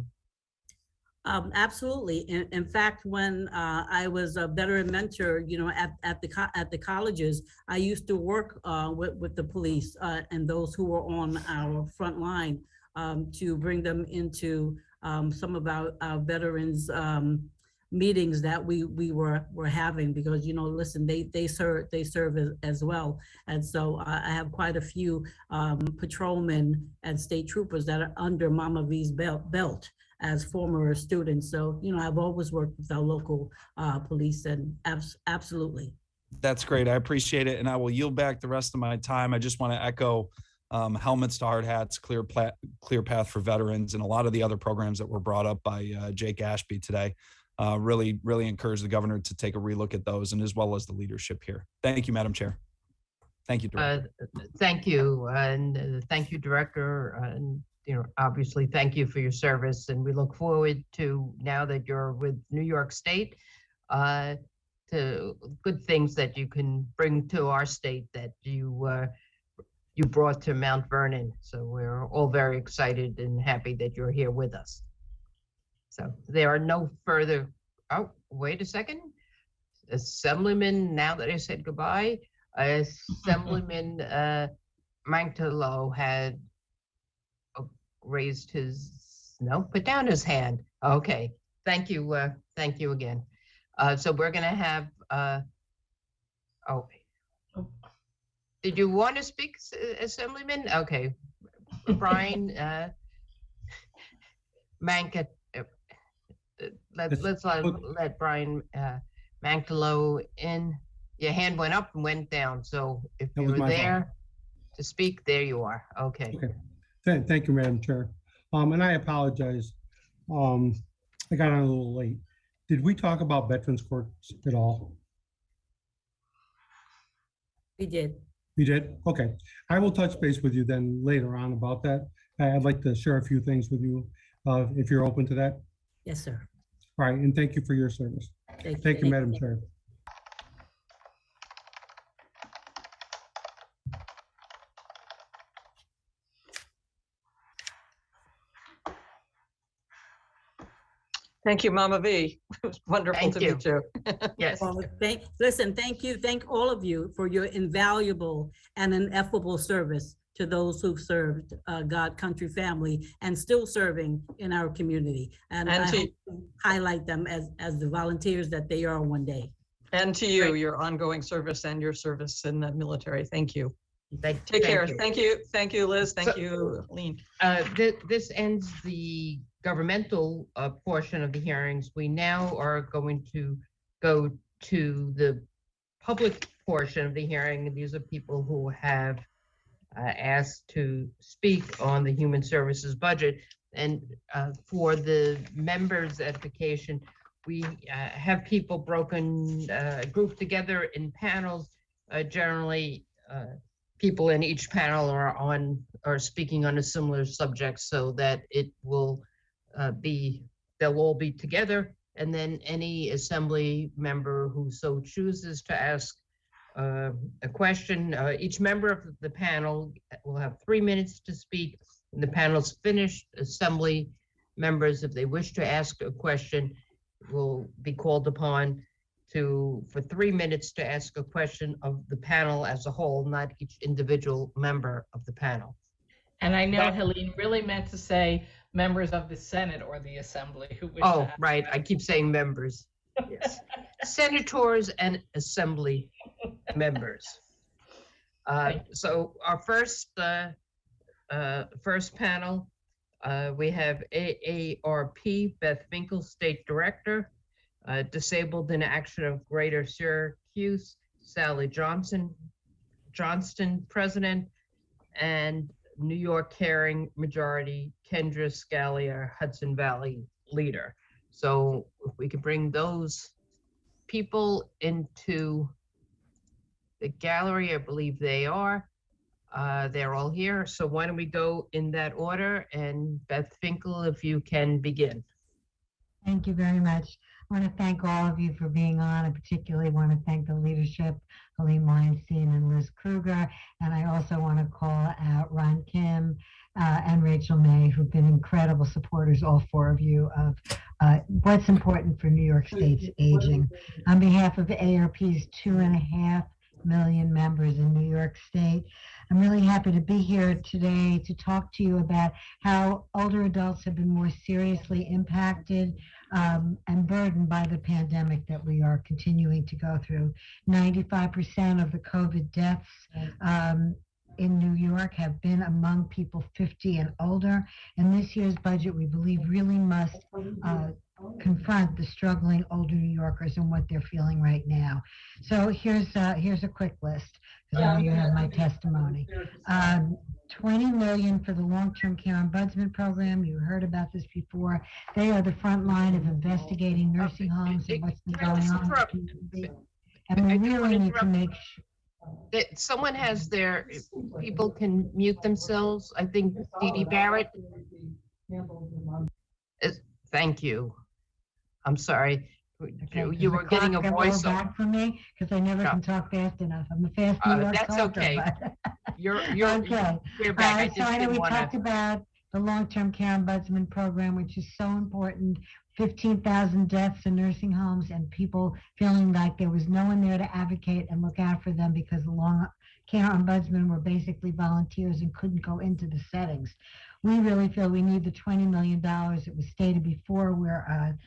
Absolutely. In fact, when I was a veteran mentor, you know, at the colleges, I used to work with the police and those who were on our front line to bring them into some of our veterans meetings that we were having, because, you know, listen, they serve as well. And so I have quite a few patrolmen and state troopers that are under Mama V's belt as former students. So, you know, I've always worked with our local police, and absolutely. That's great. I appreciate it. And I will yield back the rest of my time. I just want to echo helmets to hard hats, clear path for veterans, and a lot of the other programs that were brought up by Jake Ashby today. Really encourage the governor to take a relook at those, and as well as the leadership here. Thank you, Madam Chair. Thank you, Director. Thank you, and thank you, Director. And you know, obviously, thank you for your service, and we look forward to, now that you're with New York State, to good things that you can bring to our state that you brought to Mount Vernon. So we're all very excited and happy that you're here with us. So there are no further, oh, wait a second. Assemblyman, now that I said goodbye, Assemblyman Mantalo had raised his, no, put down his hand. Okay, thank you again. So we're gonna have, oh, did you want to speak, Assemblyman? Okay, Brian Mankat. Let's let Brian Mantalo in. Your hand went up and went down. So if you were there to speak, there you are. Okay. Thank you, Madam Chair. And I apologize. I got on a little late. Did we talk about Veterans Courts at all? We did. You did? Okay. I will touch base with you then later on about that. I'd like to share a few things with you if you're open to that. Yes, sir. All right, and thank you for your service. Thank you, Madam Chair. Thank you, Mama V. It was wonderful to meet you. Yes. Well, thank you. Thank all of you for your invaluable and ineffable service to those who've served God, country, family, and still serving in our community. And I hope to highlight them as the volunteers that they are one day. And to you, your ongoing service and your service in the military. Thank you. Take care. Thank you. Thank you, Liz. Thank you, Lean. This ends the governmental portion of the hearings. We now are going to go to the public portion of the hearing. These are people who have asked to speak on the Human Services budget. And for the members' edification, we have people grouped together in panels. Generally, people in each panel are speaking on a similar subject, so that it will they'll all be together, and then any assembly member who so chooses to ask a question, each member of the panel will have 3 minutes to speak. When the panel's finished, assembly members, if they wish to ask a question, will be called upon for 3 minutes to ask a question of the panel as a whole, not each individual member of the panel. And I know Helene really meant to say members of the Senate or the Assembly who wish to Oh, ask right, I keep saying members. Yes, senators and assembly members. So our first panel, we have AARP, Beth Finkel, State Director, Disabled in Action of Greater Syracuse, Sally Johnston, President, and New York Caring Majority, Kendra Scalia, Hudson Valley Leader. So if we could bring those people into the gallery, I believe they are. They're all here. So why don't we go in that order? And Beth Finkel, if you can begin. Thank you very much. I want to thank all of you for being on. I particularly want to thank the leadership, Helene Weinstein and Liz Kruger. And I also want to call out Ron Kim and Rachel May, who've been incredible supporters, all four of you, of what's important for New York State's aging. On behalf of AARP's 2.5 million members in New York State, I'm really happy to be here today to talk to you about how older adults have been more seriously impacted and burdened by the pandemic that we are continuing to go through. 95% of the COVID deaths in New York have been among people 50 and older. And this year's budget, we believe, really must confront the struggling older New Yorkers and what they're feeling right now. So here's a quick list, because I know you have my testimony. 20 million for the long-term care ombudsman program. You heard about this before. They are the front line of investigating nursing homes and what's been going on in the community. And we really need to make sure that someone has people can mute themselves. I think Dee Dee Barrett. Thank you. I'm sorry. You were getting a voice back from me because I never can talk fast enough. I'm a fast New York That's talker, okay. but- You're Okay. back. So I know we talked about the long-term care ombudsman program, which is so important. 15,000 deaths in nursing homes and people feeling like there was no one there to advocate and look out for them because the long care ombudsmen were basically volunteers and couldn't go into the settings. We really feel we need the $20 million. It was stated before we're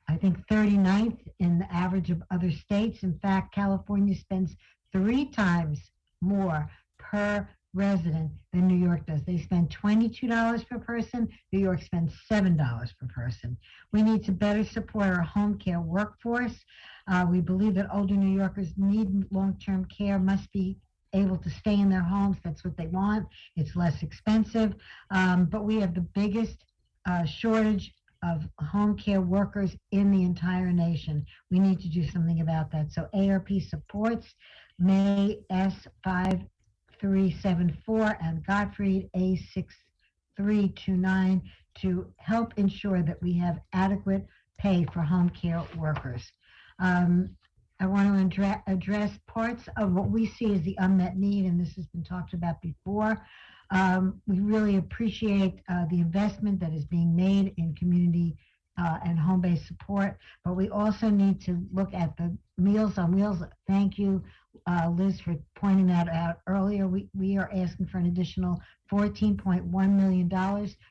I think 39th in the average of other states. In fact, California spends 3 times more per resident than New York does. They spend $22 per person. New York spends $7 per person. We need to better support our home care workforce. We believe that older New Yorkers need long-term care, must be able to stay in their homes. That's what they want. It's less expensive. But we have the biggest shortage of home care workers in the entire nation. We need to do something about that. So AARP supports May S5374 and Gottfried A6329 to help ensure that we have adequate pay for home care workers. I want to address parts of what we see as the unmet need, and this has been talked about before. We really appreciate the investment that is being made in community and home-based support, but we also need to look at the Meals on Wheels. Thank you, Liz, for pointing that out earlier. We are asking for an additional $14.1 million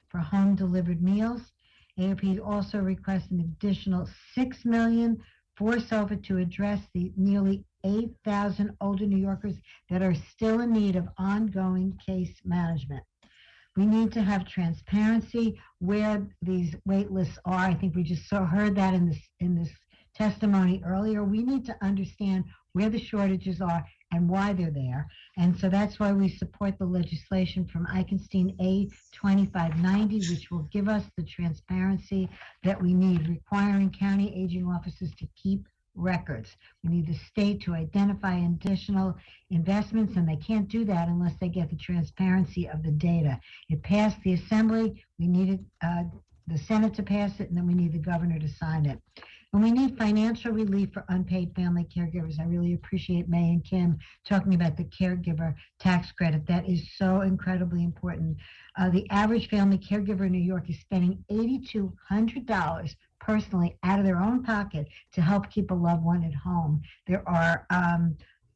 for home-delivered meals. AARP also requests an additional $6 million for SOFA to address the nearly 8,000 older New Yorkers that are still in need of ongoing case management. We need to have transparency where these wait lists are. I think we just heard that in this testimony earlier. We need to understand where the shortages are and why they're there. And so that's why we support the legislation from Eichenstein A 2590, which will give us the transparency that we need, requiring county aging officers to keep records. We need the state to identify additional investments, and they can't do that unless they get the transparency of the data. It passed the Assembly. We needed the Senate to pass it, and then we need the governor to sign it. And we need financial relief for unpaid family caregivers. I really appreciate May and Kim talking about the caregiver tax credit. That is so incredibly important. The average family caregiver in New York is spending $8,200 personally out of their own pocket to help keep a loved one at home. There are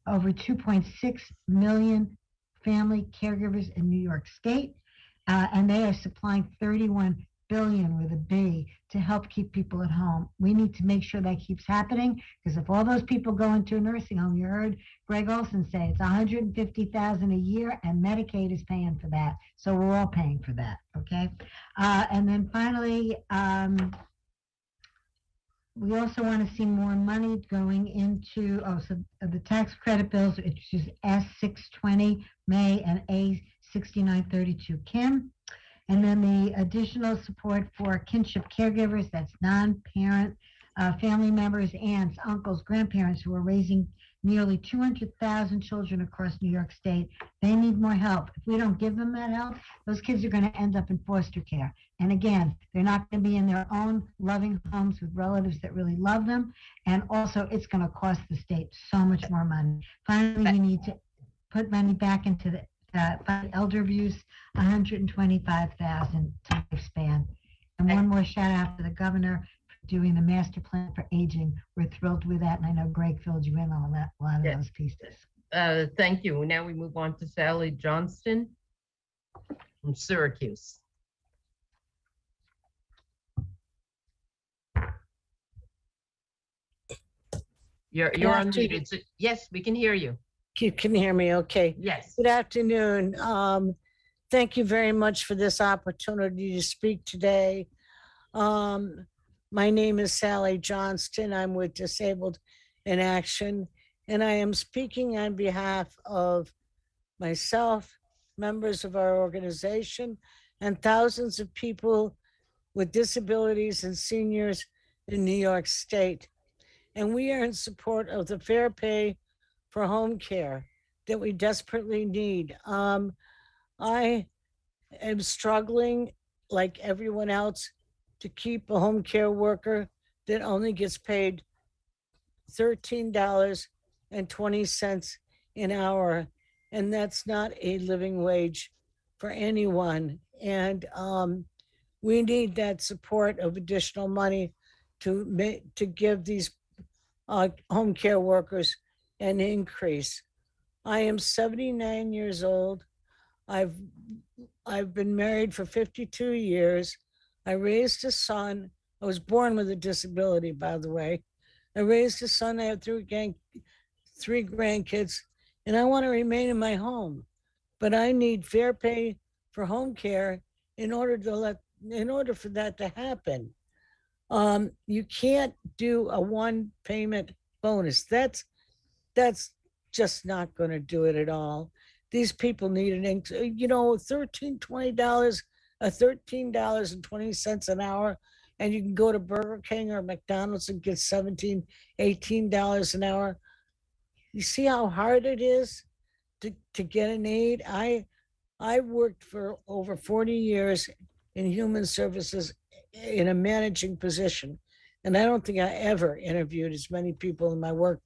over 2.6 million family caregivers in New York State, and they are supplying 31 billion with a B to help keep people at home. We need to make sure that keeps happening, because if all those people go into a nursing home, you heard Greg Olson say it's $150,000 a year, and Medicaid is paying for that. So we're all paying for that, okay? And then finally, we also want to see more money going into the tax credit bills, which is S620 May and A6932 Kim. And then the additional support for kinship caregivers, that's non-parent family members, aunts, uncles, grandparents who are raising nearly 200,000 children across New York State. They need more help. If we don't give them that help, those kids are going to end up in foster care. And again, they're not going to be in their own loving homes with relatives that really love them. And also, it's going to cost the state so much more money. Finally, we need to put money back into the elder abuse, 125,000 to lifespan. And one more shout out to the governor for doing the master plan for aging. We're thrilled with that, and I know Greg filled you in on a lot of those pieces. Thank you. Now we move on to Sally Johnston from Syracuse. You're unmuted. Yes, we can hear you. You can hear me, okay? Yes. Good afternoon. Thank you very much for this opportunity to speak today. My name is Sally Johnston. I'm with Disabled in Action, and I am speaking on behalf of myself, members of our organization, and thousands of people with disabilities and seniors in New York State. And we are in support of the fair pay for home care that we desperately need. I am struggling, like everyone else, to keep a home care worker that only gets paid $13.20 an hour, and that's not a living wage for anyone. And we need that support of additional money to give these home care workers an increase. I am 79 years old. I've been married for 52 years. I raised a son. I was born with a disability, by the way. I raised a son. I have three grandkids, and I want to remain in my home. But I need fair pay for home care in order for that to happen. You can't do a one payment bonus. That's just not going to do it at all. These people need an increase. $13.20 an hour, and you can go to Burger King or McDonald's and get $17, $18 an hour. You see how hard it is to get an aid? I worked for over 40 years in human services in a managing position, and I don't think I ever interviewed as many people in my work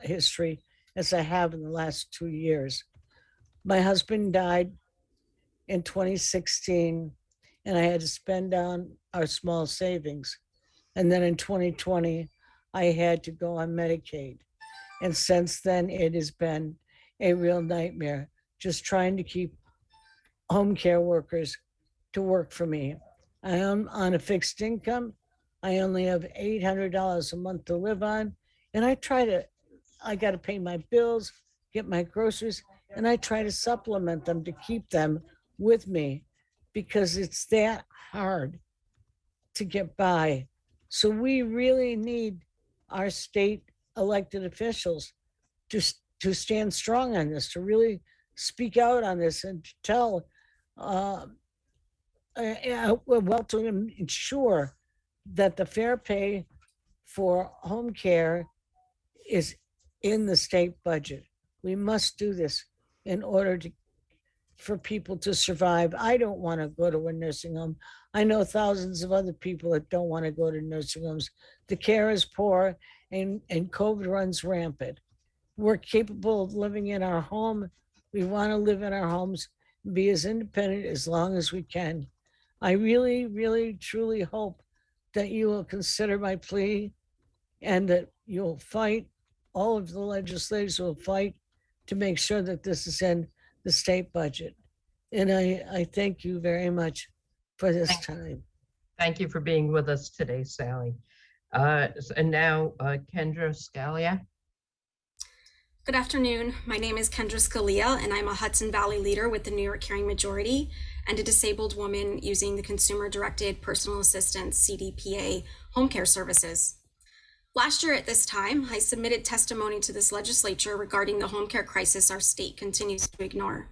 history as I have in the last 2 years. My husband died in 2016, and I had to spend down our small savings. And then in 2020, I had to go on Medicaid. And since then, it has been a real nightmare just trying to keep home care workers to work for me. I am on a fixed income. I only have $800 a month to live on. And I got to pay my bills, get my groceries, and I try to supplement them to keep them with me because it's that hard to get by. So we really need our state elected officials to stand strong on this, to really speak out on this and to tell, well, to ensure that the fair pay for home care is in the state budget. We must do this in order for people to survive. I don't want to go to a nursing home. I know thousands of other people that don't want to go to nursing homes. The care is poor and COVID runs rampant. We're capable of living in our home. We want to live in our homes, be as independent as long as we can. I really, really, truly hope that you will consider my plea and that you'll fight, all of the legislators will fight to make sure that this is in the state budget. And I thank you very much for this time. Thank you for being with us today, Sally. And now Kendra Scalia. Good afternoon. My name is Kendra Scalia, and I'm a Hudson Valley leader with the New York Caring Majority and a disabled woman using the Consumer-Directed Personal Assistance, CDPA, home care services. Last year at this time, I submitted testimony to this legislature regarding the home care crisis our state continues to ignore.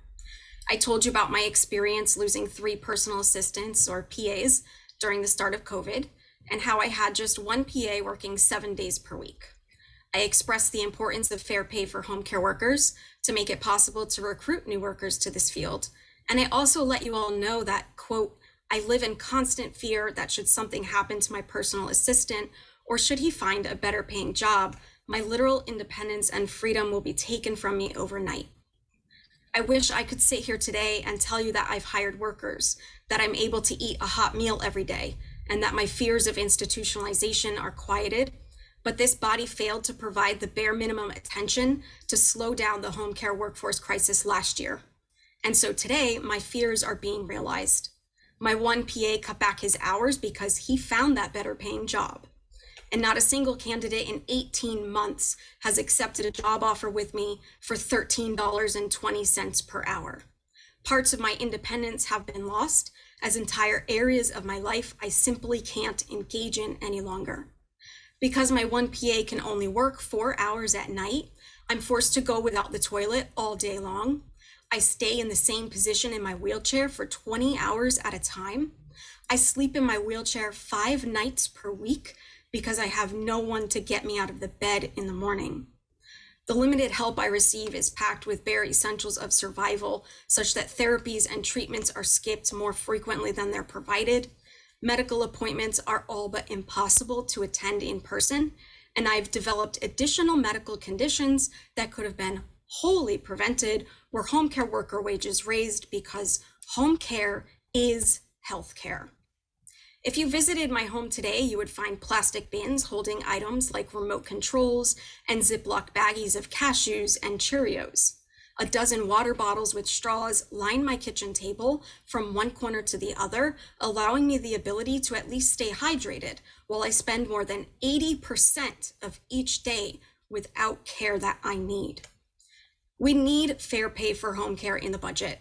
I told you about my experience losing 3 personal assistants, or PAs, during the start of COVID, and how I had just 1 PA working 7 days per week. I expressed the importance of fair pay for home care workers to make it possible to recruit new workers to this field. And I also let you all know that, quote, I live in constant fear that should something happen to my personal assistant, or should he find a better paying job, my literal independence and freedom will be taken from me overnight. I wish I could sit here today and tell you that I've hired workers, that I'm able to eat a hot meal every day, and that my fears of institutionalization are quieted, but this body failed to provide the bare minimum attention to slow down the home care workforce crisis last year. And so today, my fears are being realized. My 1 PA cut back his hours because he found that better paying job. And not a single candidate in 18 months has accepted a job offer with me for $13.20 per hour. Parts of my independence have been lost, as entire areas of my life I simply can't engage in any longer. Because my 1 PA can only work 4 hours at night, I'm forced to go without the toilet all day long. I stay in the same position in my wheelchair for 20 hours at a time. I sleep in my wheelchair 5 nights per week because I have no one to get me out of the bed in the morning. The limited help I receive is packed with bare essentials of survival, such that therapies and treatments are skipped more frequently than they're provided. Medical appointments are all but impossible to attend in person, and I've developed additional medical conditions that could have been wholly prevented were home care worker wages raised, because home care is health care. If you visited my home today, you would find plastic bins holding items like remote controls and Ziploc baggies of cashews and Cheerios. A dozen water bottles with straws line my kitchen table from one corner to the other, allowing me the ability to at least stay hydrated while I spend more than 80% of each day without care that I need. We need fair pay for home care in the budget.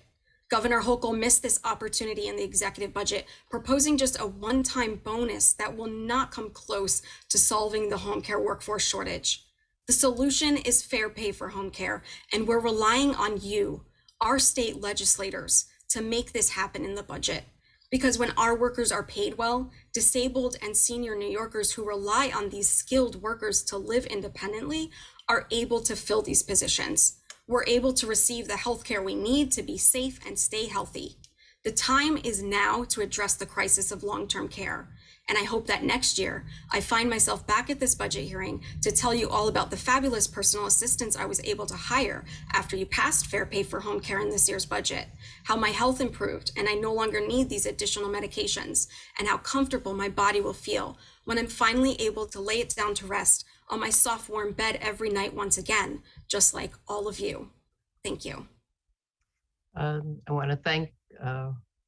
Governor Hochul missed this opportunity in the executive budget, proposing just a one-time bonus that will not come close to solving the home care workforce shortage. The solution is fair pay for home care, and we're relying on you, our state legislators, to make this happen in the budget. Because when our workers are paid well, disabled and senior New Yorkers who rely on these skilled workers to live independently are able to fill these positions. We're able to receive the healthcare we need to be safe and stay healthy. The time is now to address the crisis of long-term care. And I hope that next year, I find myself back at this budget hearing to tell you all about the fabulous personal assistants I was able to hire after you passed fair pay for home care in this year's budget, how my health improved and I no longer need these additional medications, and how comfortable my body will feel when I'm finally able to lay it down to rest on my soft, warm bed every night once again, just like all of you. Thank you. I want to thank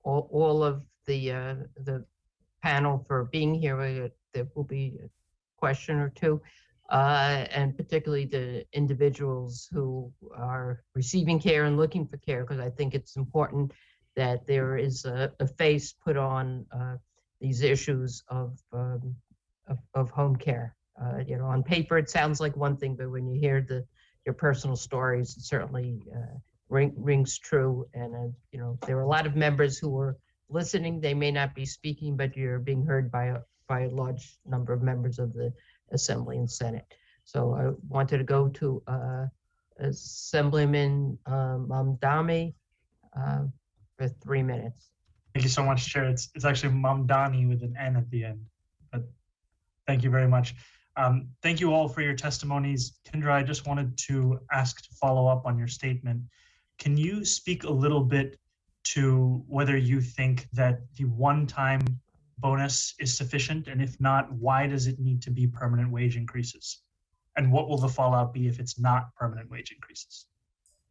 all of the panel for being here. There will be a question or two, and particularly the individuals who are receiving care and looking for care, because I think it's important that there is a face put on these issues of home care. On paper, it sounds like one thing, but when you hear the your personal stories. It certainly rings true. And, there were a lot of members who were listening. They may not be speaking, but you're being heard by a large number of members of the Assembly and Senate. So I wanted to go to Assemblyman Mamdani for 3 minutes. Thank you so much, Chair. It's actually Mamdani with an N at the end, but thank you very much. Thank you all for your testimonies. Kendra, I just wanted to ask to follow up on your statement. Can you speak a little bit to whether you think that the one-time bonus is sufficient? And if not, why does it need to be permanent wage increases? And what will the fallout be if it's not permanent wage increases?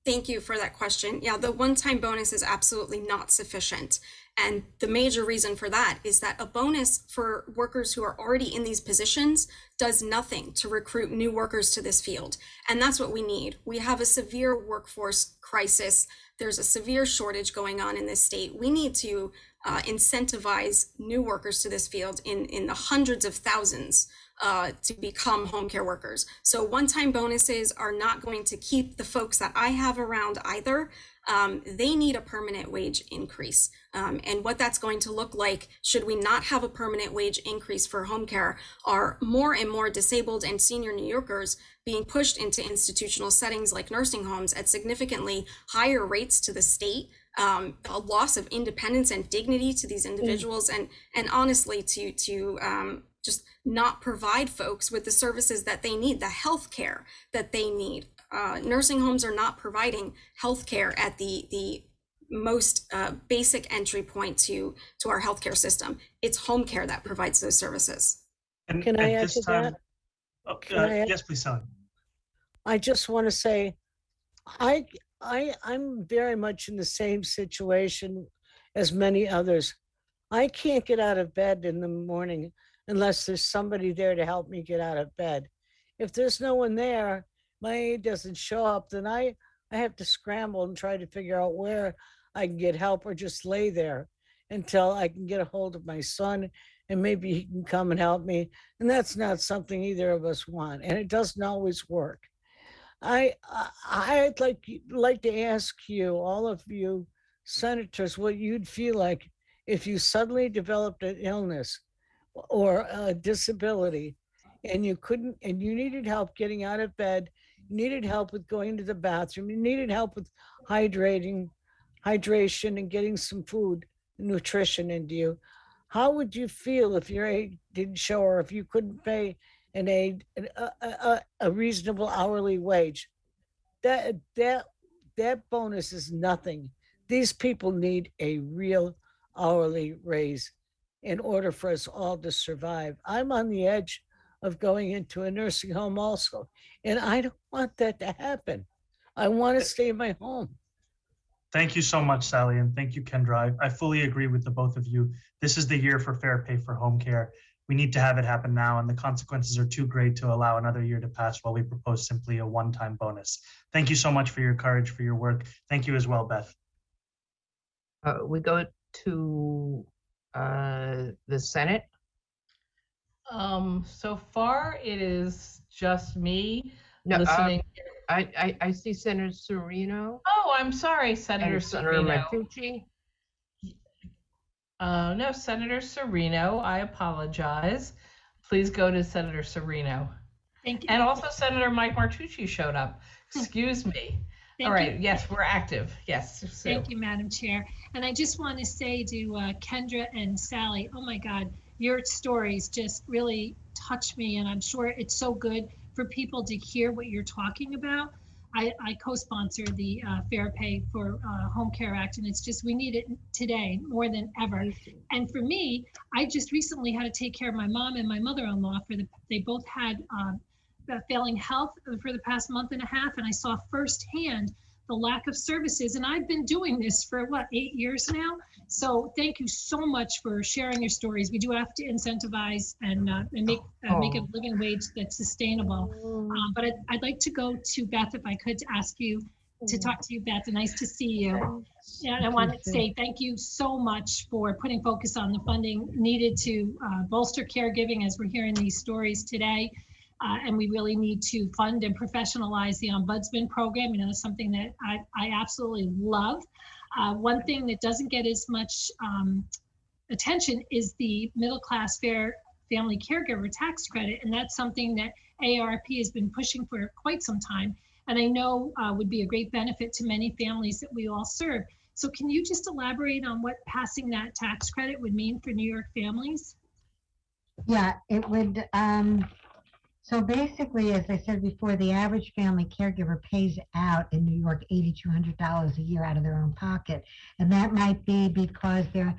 Thank you for that question. Yeah, the one-time bonus is absolutely not sufficient. And the major reason for that is that a bonus for workers who are already in these positions does nothing to recruit new workers to this field. And that's what we need. We have a severe workforce crisis. There's a severe shortage going on in this state. We need to incentivize new workers to this field in the hundreds of thousands to become home care workers. So one-time bonuses are not going to keep the folks that I have around either. They need a permanent wage increase. And what that's going to look like, should we not have a permanent wage increase for home care, are more and more disabled and senior New Yorkers being pushed into institutional settings like nursing homes at significantly higher rates to the state, a loss of independence and dignity to these individuals, and honestly to just not provide folks with the services that they need, the health care that they need. Nursing homes are not providing health care at the most basic entry point to our healthcare system. It's home care that provides those services. And Can I at add this to time- that? Can I add- Yes, please, Sally. I just want to say, I'm very much in the same situation as many others. I can't get out of bed in the morning unless there's somebody there to help me get out of bed. If there's no one there, my aide doesn't show up, then I have to scramble and try to figure out where I can get help, or just lay there until I can get a hold of my son and maybe he can come and help me. And that's not something either of us want, and it doesn't always work. I'd like to ask you, all of you senators, what you'd feel like if you suddenly developed an illness or a disability and you needed help getting out of bed, you needed help with going to the bathroom, you needed help with hydration and getting some food, nutrition into you. How would you feel if your aide didn't show, or if you couldn't pay an aide a reasonable hourly wage? That bonus is nothing. These people need a real hourly raise in order for us all to survive. I'm on the edge of going into a nursing home also, and I don't want that to happen. I want to stay in my home. Thank you so much, Sally, and thank you, Kendra. I fully agree with the both of you. This is the year for fair pay for home care. We need to have it happen now, and the consequences are too great to allow another year to pass while we propose simply a one-time bonus. Thank you so much for your courage, for your work. Thank you as well, Beth. We go to the Senate. So far it is just me No, listening. I see Senator Serino. Oh, I'm sorry, Senator and Senator Serino. Matucci. No, Senator Serino, I apologize. Please go to Senator Serino. Thank you. And also Senator Mike Martucci showed up. Excuse me. All right, you. yes, we're active. Yes. Sue. Thank you, Madam Chair. And I just want to say to Kendra and Sally, oh my God, your stories just really touch me. And I'm sure it's so good for people to hear what you're talking about. I co-sponsor the Fair Pay for Home Care Act, and it's just, we need it today more than ever. And for me, I just recently had to take care of my mom and my mother-in-law. They both had failing health for the past month and a half, and I saw firsthand the lack of services. And I've been doing this for 8 years now. So thank you so much for sharing your stories. We do have to incentivize and make a living wage that's sustainable. But I'd like to go to Beth, if I could, to ask you to talk to you, Beth. Nice to see you. And I want to say thank you so much for putting focus on the funding needed to bolster caregiving as we're hearing these stories today. And we really need to fund and professionalize the ombudsman program. You know, it's something that I absolutely love. One thing that doesn't get as much attention is the middle class fair family caregiver tax credit. And that's something that AARP has been pushing for quite some time. And I know would be a great benefit to many families that we all serve. So can you just elaborate on what passing that tax credit would mean for New York families? Yeah, it would. So basically, as I said before, the average family caregiver pays out in New York $8,200 a year out of their own pocket. And that might be because they're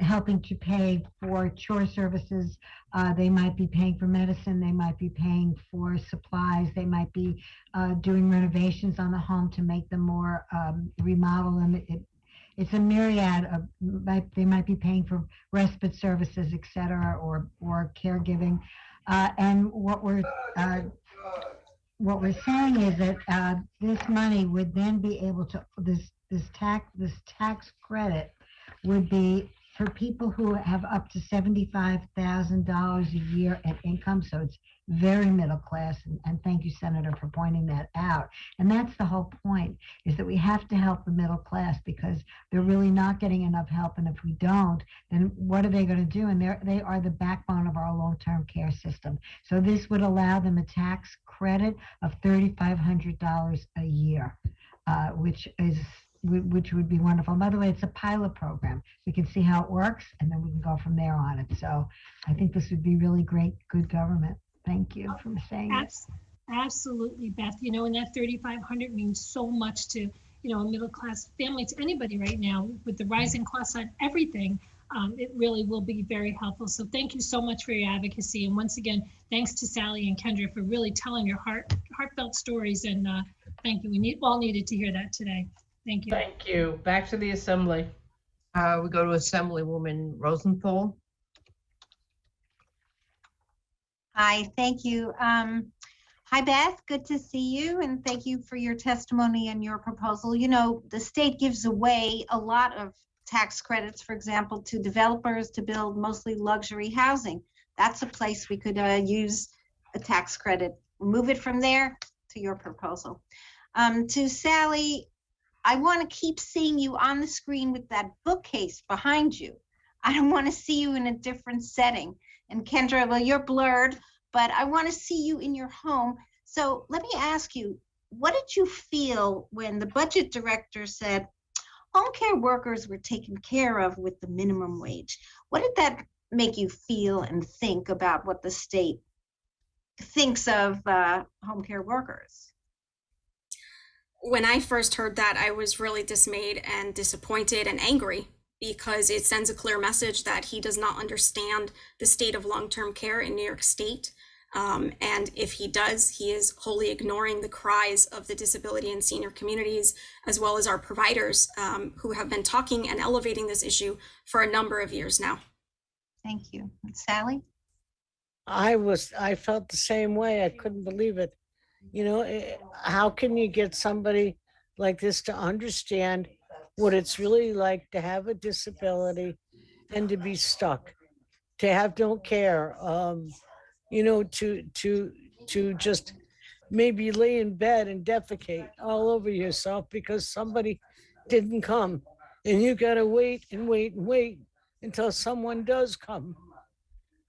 helping to pay for chore services. They might be paying for medicine. They might be paying for supplies. They might be doing renovations on the home to make them more, remodel them. It's a myriad of, they might be paying for respite services, et cetera, or caregiving. And what we're saying is that this money would then be able to, this tax credit would be for people who have up to $75,000 a year in income. So it's very middle class. And thank you, Senator, for pointing that out. And that's the whole point, is that we have to help the middle class because they're really not getting enough help. And if we don't, then what are they going to do? And they are the backbone of our long-term care system. So this would allow them a tax credit of $3,500 a year, which would be wonderful. By the way, it's a pilot program. We can see how it works, and then we can go from there on it. So I think this would be really great, good government. Thank you for saying it. Absolutely, Beth. You know, and that $3,500 means so much to, you know, a middle-class family, to anybody right now with the rising costs on everything. It really will be very helpful. So thank you so much for your advocacy. And once again, thanks to Sally and Kendra for really telling your heartfelt stories. And thank you. We all needed to hear that today. Thank you. Thank you. Back to the Assembly. We go to Assemblywoman Rosenthal. Hi, thank you. Hi, Beth. Good to see you, and thank you for your testimony and your proposal. You know, the state gives away a lot of tax credits, for example, to developers to build mostly luxury housing. That's a place we could use a tax credit. Move it from there to your proposal. To Sally, I want to keep seeing you on the screen with that bookcase behind you. I don't want to see you in a different setting. And Kendra, well, you're blurred, but I want to see you in your home. So let me ask you, what did you feel when the budget director said home care workers were taken care of with the minimum wage? What did that make you feel and think about what the state thinks of home care workers? When I first heard that, I was really dismayed and disappointed and angry because it sends a clear message that he does not understand the state of long-term care in New York State. And if he does, he is wholly ignoring the cries of the disability and senior communities, as well as our providers who have been talking and elevating this issue for a number of years now. Thank you. Sally? I felt the same way. I couldn't believe it. You know, how can you get somebody like this to understand what it's really like to have a disability and to be stuck, to have no care, you know, to just maybe lay in bed and defecate all over yourself because somebody didn't come, and you got to wait and wait and wait until someone does come.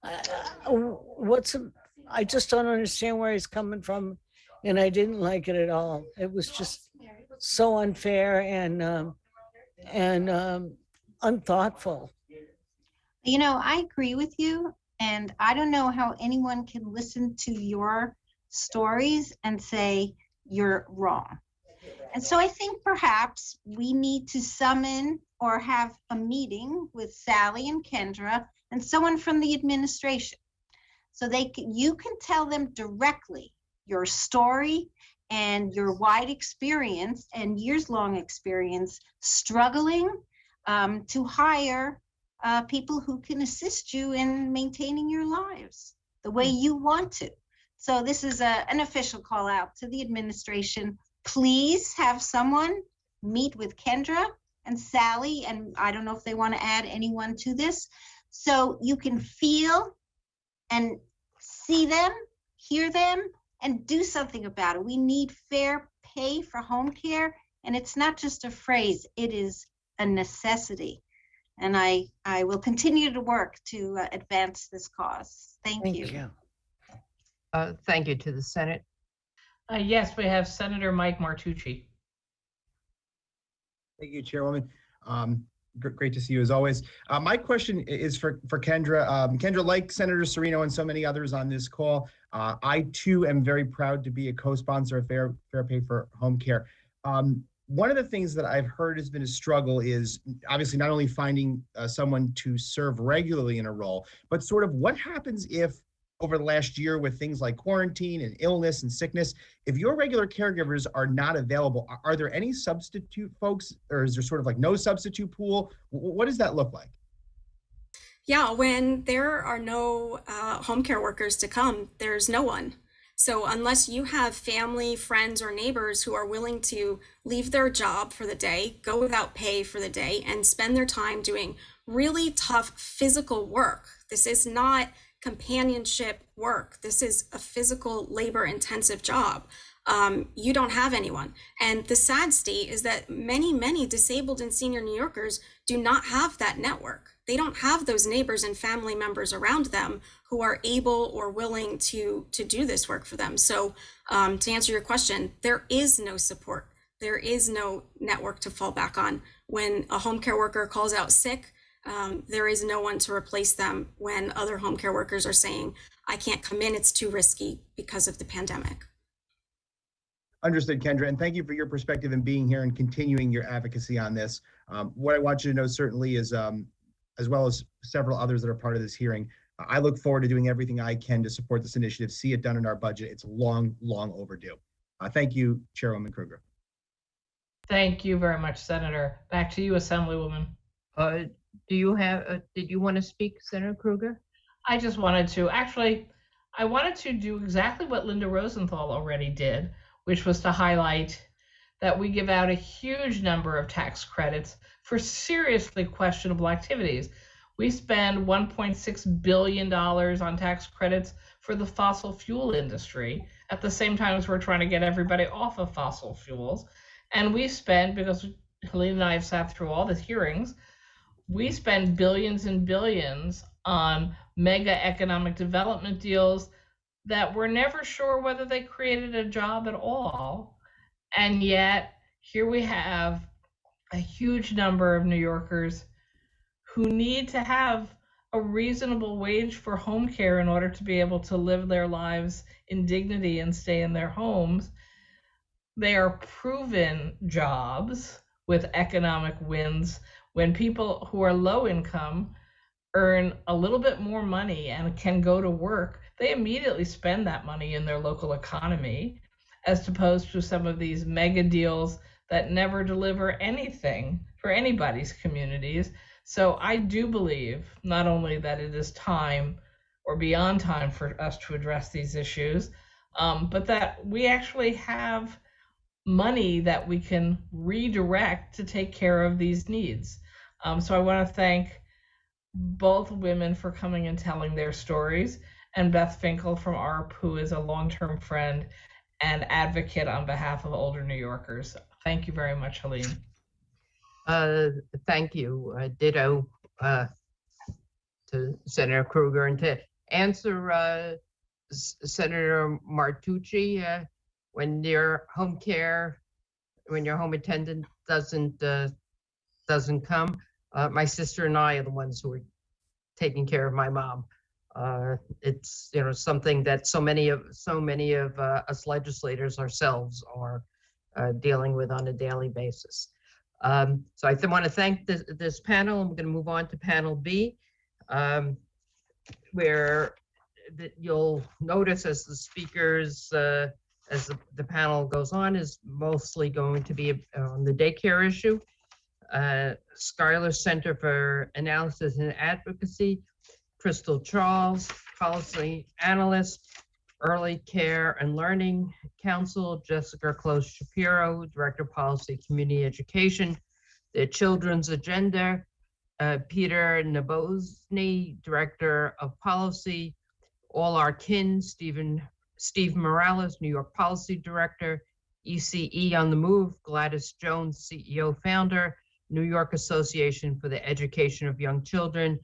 I just don't understand where he's coming from, and I didn't like it at all. It was just so unfair and unthoughtful. You know, I agree with you, and I don't know how anyone can listen to your stories and say you're wrong. And so I think perhaps we need to summon or have a meeting with Sally and Kendra and someone from the administration, so you can tell them directly your story and your wide experience and years-long experience struggling to hire people who can assist you in maintaining your lives the way you want to. So this is an official call out to the administration. Please have someone meet with Kendra and Sally, and I don't know if they want to add anyone to this, so you can feel and see them, hear them and do something about it. We need fair pay for home care, and it's not just a phrase, it is a necessity. And I will continue to work to advance this cause. Thank you. Thank you to the Senate. Yes, we have Senator Mike Martucci. Thank you, Chairwoman. Great to see you as always. My question is for Kendra. Kendra, like Senator Serino and so many others on this call, I too am very proud to be a co-sponsor of Fair Pay for Home Care. One of the things that I've heard has been a struggle is obviously not only finding someone to serve regularly in a role, but sort of what happens if over the last year with things like quarantine and illness and sickness, if your regular caregivers are not available, are there any substitute folks, or is there sort of like no substitute pool? What does that look like? Yeah, when there are no home care workers to come, there's no one. So unless you have family, friends, or neighbors who are willing to leave their job for the day, go without pay for the day, and spend their time doing really tough physical work, this is not companionship work. This is a physical, labor-intensive job. You don't have anyone. And the sad state is that many disabled and senior New Yorkers do not have that network. They don't have those neighbors and family members around them who are able or willing to do this work for them. So to answer your question, there is no support. There is no network to fall back on. When a home care worker calls out sick, there is no one to replace them when other home care workers are saying, I can't come in, it's too risky because of the pandemic. Understood, Kendra, and thank you for your perspective and being here and continuing your advocacy on this. What I want you to know certainly is, as well as several others that are part of this hearing, I look forward to doing everything I can to support this initiative, see it done in our budget. It's long overdue. Thank you, Chairwoman Krueger. Thank you very much, Senator. Back to you, Assemblywoman. Do you have, did you want to speak, Senator Krueger? I just wanted to, actually, I wanted to do exactly what Linda Rosenthal already did, which was to highlight that we give out a huge number of tax credits for seriously questionable activities. We spend $1.6 billion on tax credits for the fossil fuel industry at the same time as we're trying to get everybody off of fossil fuels. And we spend, because Helene and I have sat through all the hearings, we spend billions and billions on mega economic development deals that we're never sure whether they created a job at all. And yet here we have a huge number of New Yorkers who need to have a reasonable wage for home care in order to be able to live their lives in dignity and stay in their homes. They are proven jobs with economic wins. When people who are low income earn a little bit more money and can go to work, they immediately spend that money in their local economy, as opposed to some of these mega deals that never deliver anything for anybody's communities. So I do believe not only that it is time or beyond time for us to address these issues, but that we actually have money that we can redirect to take care of these needs. So I want to thank both women for coming and telling their stories, and Beth Finkel from ARP, who is a long-term friend and advocate on behalf of older New Yorkers. Thank you very much, Helene. Thank you. Ditto to Senator Krueger. And to answer Senator Martucci, when your home care, when your home attendant doesn't come, my sister and I are the ones who are taking care of my mom. It's something that so many of us legislators ourselves are dealing with on a daily basis. So I want to thank this panel. I'm going to move on to panel B, where you'll notice as the speakers, as the panel goes on, is mostly going to be on the daycare issue. Schuyler Center for Analysis and Advocacy, Crystal Charles, Policy Analyst, Early Care and Learning Council, Jessica Close Shapiro, Director of Policy Community Education, the Children's Agenda, Peter Nabozny, Director of Policy, All Our Kin, Stephen Steve Morales, New York Policy Director, ECE on the Move, Gladys Jones, CEO founder, New York Association for the Education of Young Children,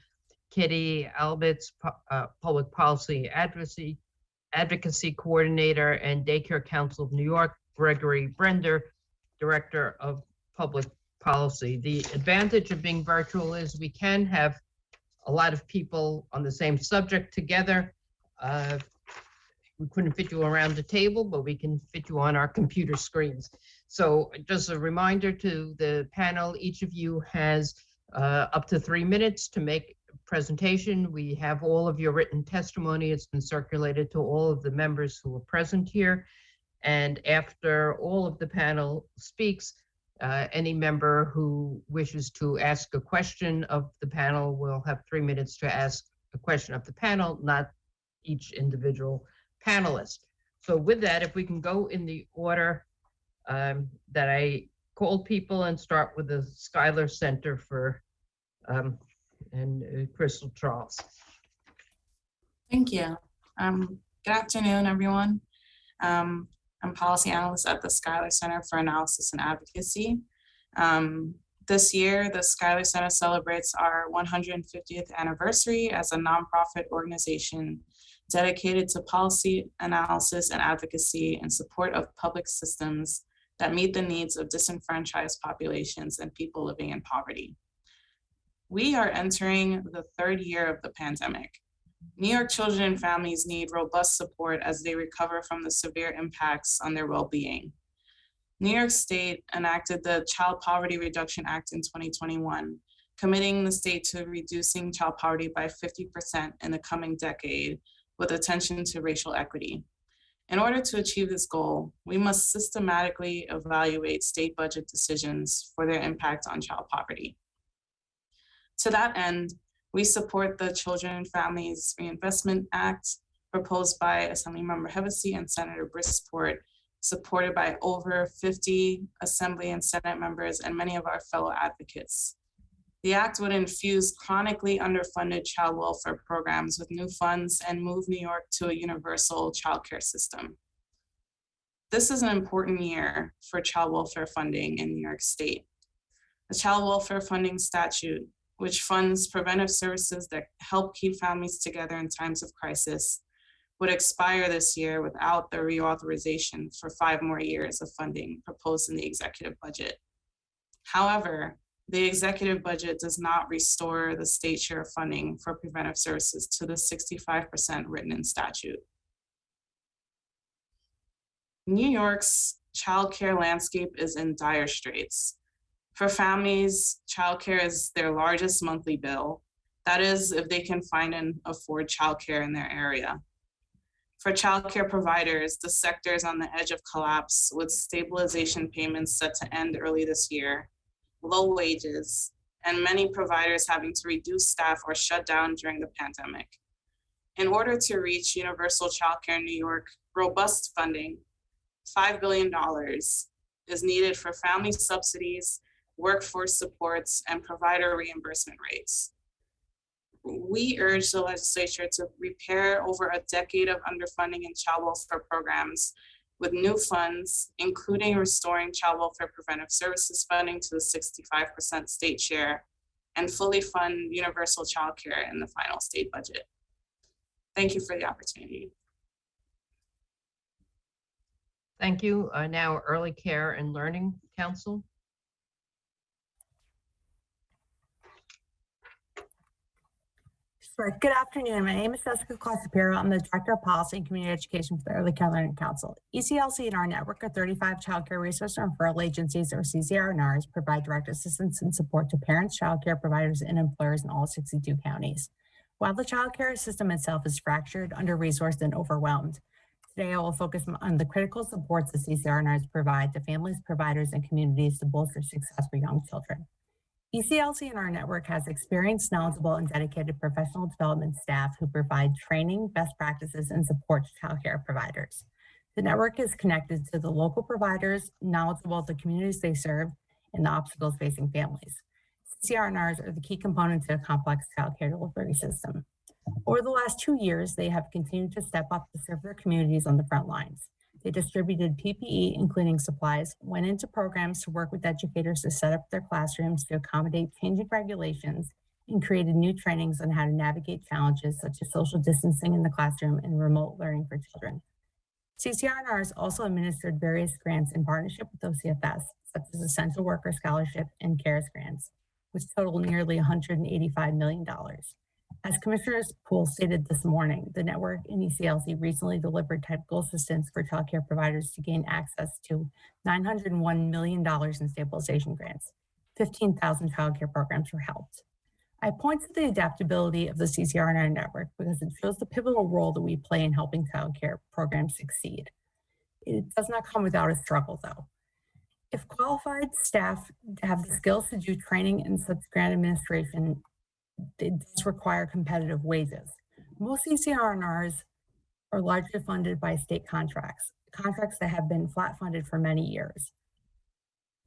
Kitty Albitz, Public Policy Advocacy Coordinator, and Daycare Council of New York, Gregory Brender, Director of Public Policy. The advantage of being virtual is we can have a lot of people on the same subject together. We couldn't fit you around the table, but we can fit you on our computer screens. So just a reminder to the panel, each of you has up to 3 minutes to make a presentation. We have all of your written testimony. It's been circulated to all of the members who are present here. And after all of the panel speaks, any member who wishes to ask a question of the panel will have 3 minutes to ask a question of the panel, not each individual panelist. So with that, if we can go in the order that I called people and start with the Schuyler Center for and Crystal Charles. Thank you. Good afternoon, everyone. I'm policy analyst at the Schuyler Center for Analysis and Advocacy. This year, the Schuyler Center celebrates our 150th anniversary as a nonprofit organization dedicated to policy analysis and advocacy in support of public systems that meet the needs of disenfranchised populations and people living in poverty. We are entering the 3rd year of the pandemic. New York children and families need robust support as they recover from the severe impacts on their well-being. New York State enacted the Child Poverty Reduction Act in 2021, committing the state to reducing child poverty by 50% in the coming decade, with attention to racial equity. In order to achieve this goal, we must systematically evaluate state budget decisions for their impact on child poverty. To that end, we support the Children and Families Reinvestment Act proposed by Assemblymember Hevesi and Senator Brisport, supported by over 50 Assembly and Senate members and many of our fellow advocates. The act would infuse chronically underfunded child welfare programs with new funds and move New York to a universal childcare system. This is an important year for child welfare funding in New York State. The Child Welfare Funding Statute, which funds preventive services that help keep families together in times of crisis, would expire this year without the reauthorization for 5 more years of funding proposed in the executive budget. However, the executive budget does not restore the state share of funding for preventive services to the 65% written in statute. New York's childcare landscape is in dire straits. For families, childcare is their largest monthly bill. That is, if they can find and afford childcare in their area. For childcare providers, the sector is on the edge of collapse, with stabilization payments set to end early this year, low wages, and many providers having to reduce staff or shut down during the pandemic. In order to reach universal childcare in New York, robust funding, $5 billion, is needed for family subsidies, workforce supports, and provider reimbursement rates. We urge the legislature to repair over a decade of underfunding in child welfare programs with new funds, including restoring child welfare preventive services funding to the 65% state share, and fully fund universal childcare in the final state budget. Thank you for the opportunity. Thank you. Now Early Care and Learning Council. Sure. Good afternoon. My name is Jessica Claus-Shapiro. I'm the Director of Policy and Community Education for the Early Care Learning Council. ECLC and our network of 35 child care resource and referral agencies, or CCR&Rs, provide direct assistance and support to parents, child care providers, and employers in all 62 counties. While the child care system itself is fractured, under-resourced, and overwhelmed, today I will focus on the critical supports the CCR&Rs provide to families, providers, and communities to bolster success for young children. ECLC in our network has experienced, knowledgeable, and dedicated professional development staff who provide training, best practices, and support to child care providers. The network is connected to the local providers, knowledgeable of the communities they serve, and the obstacles facing families. CCR&Rs are the key components of a complex child care delivery system. Over the last 2 years, they have continued to step up to serve their communities on the front lines. They distributed PPE and cleaning supplies, went into programs to work with educators to set up their classrooms to accommodate changing regulations, and created new trainings on how to navigate challenges such as social distancing in the classroom and remote learning for children. CCR&Rs also administered various grants in partnership with OCFS, such as Essential Worker Scholarship and CARES grants, which total nearly $185 million. As Commissioner Poole stated this morning, the network and ECLC recently delivered technical assistance for childcare providers to gain access to $901 million in stabilization grants. 15,000 childcare programs were helped. I point to the adaptability of the CCR&R network because it shows the pivotal role that we play in helping childcare programs succeed. It does not come without a struggle, though. If qualified staff have the skills to do training and such grant administration, it does require competitive wages. Most CCR&Rs are largely funded by state contracts that have been flat funded for many years.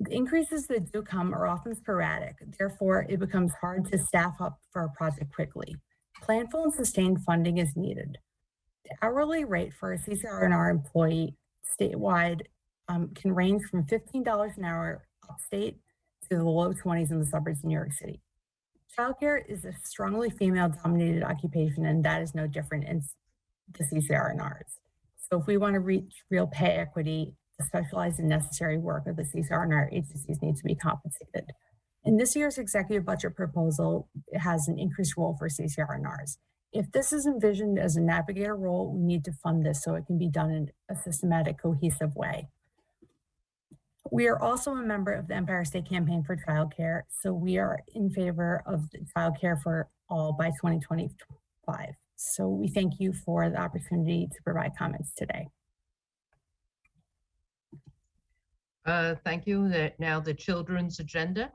The increases that do come are often sporadic. Therefore, it becomes hard to staff up for a project quickly. Planful and sustained funding is needed. The hourly rate for a CCR&R employee statewide can range from $15 an hour upstate to the low 20s in the suburbs of New York City. Childcare is a strongly female-dominated occupation, and that is no different in the CCR&Rs. So if we want to reach real pay equity, the specialized and necessary work of the CCR&R agencies need to be compensated. In this year's executive budget proposal, it has an increased role for CCR&Rs. If this is envisioned as a navigator role, we need to fund this so it can be done in a systematic, cohesive way. We are also a member of the Empire State Campaign for Childcare, so we are in favor of childcare for all by 2025. So we thank you for the opportunity to provide comments today. Thank you. Now the children's agenda.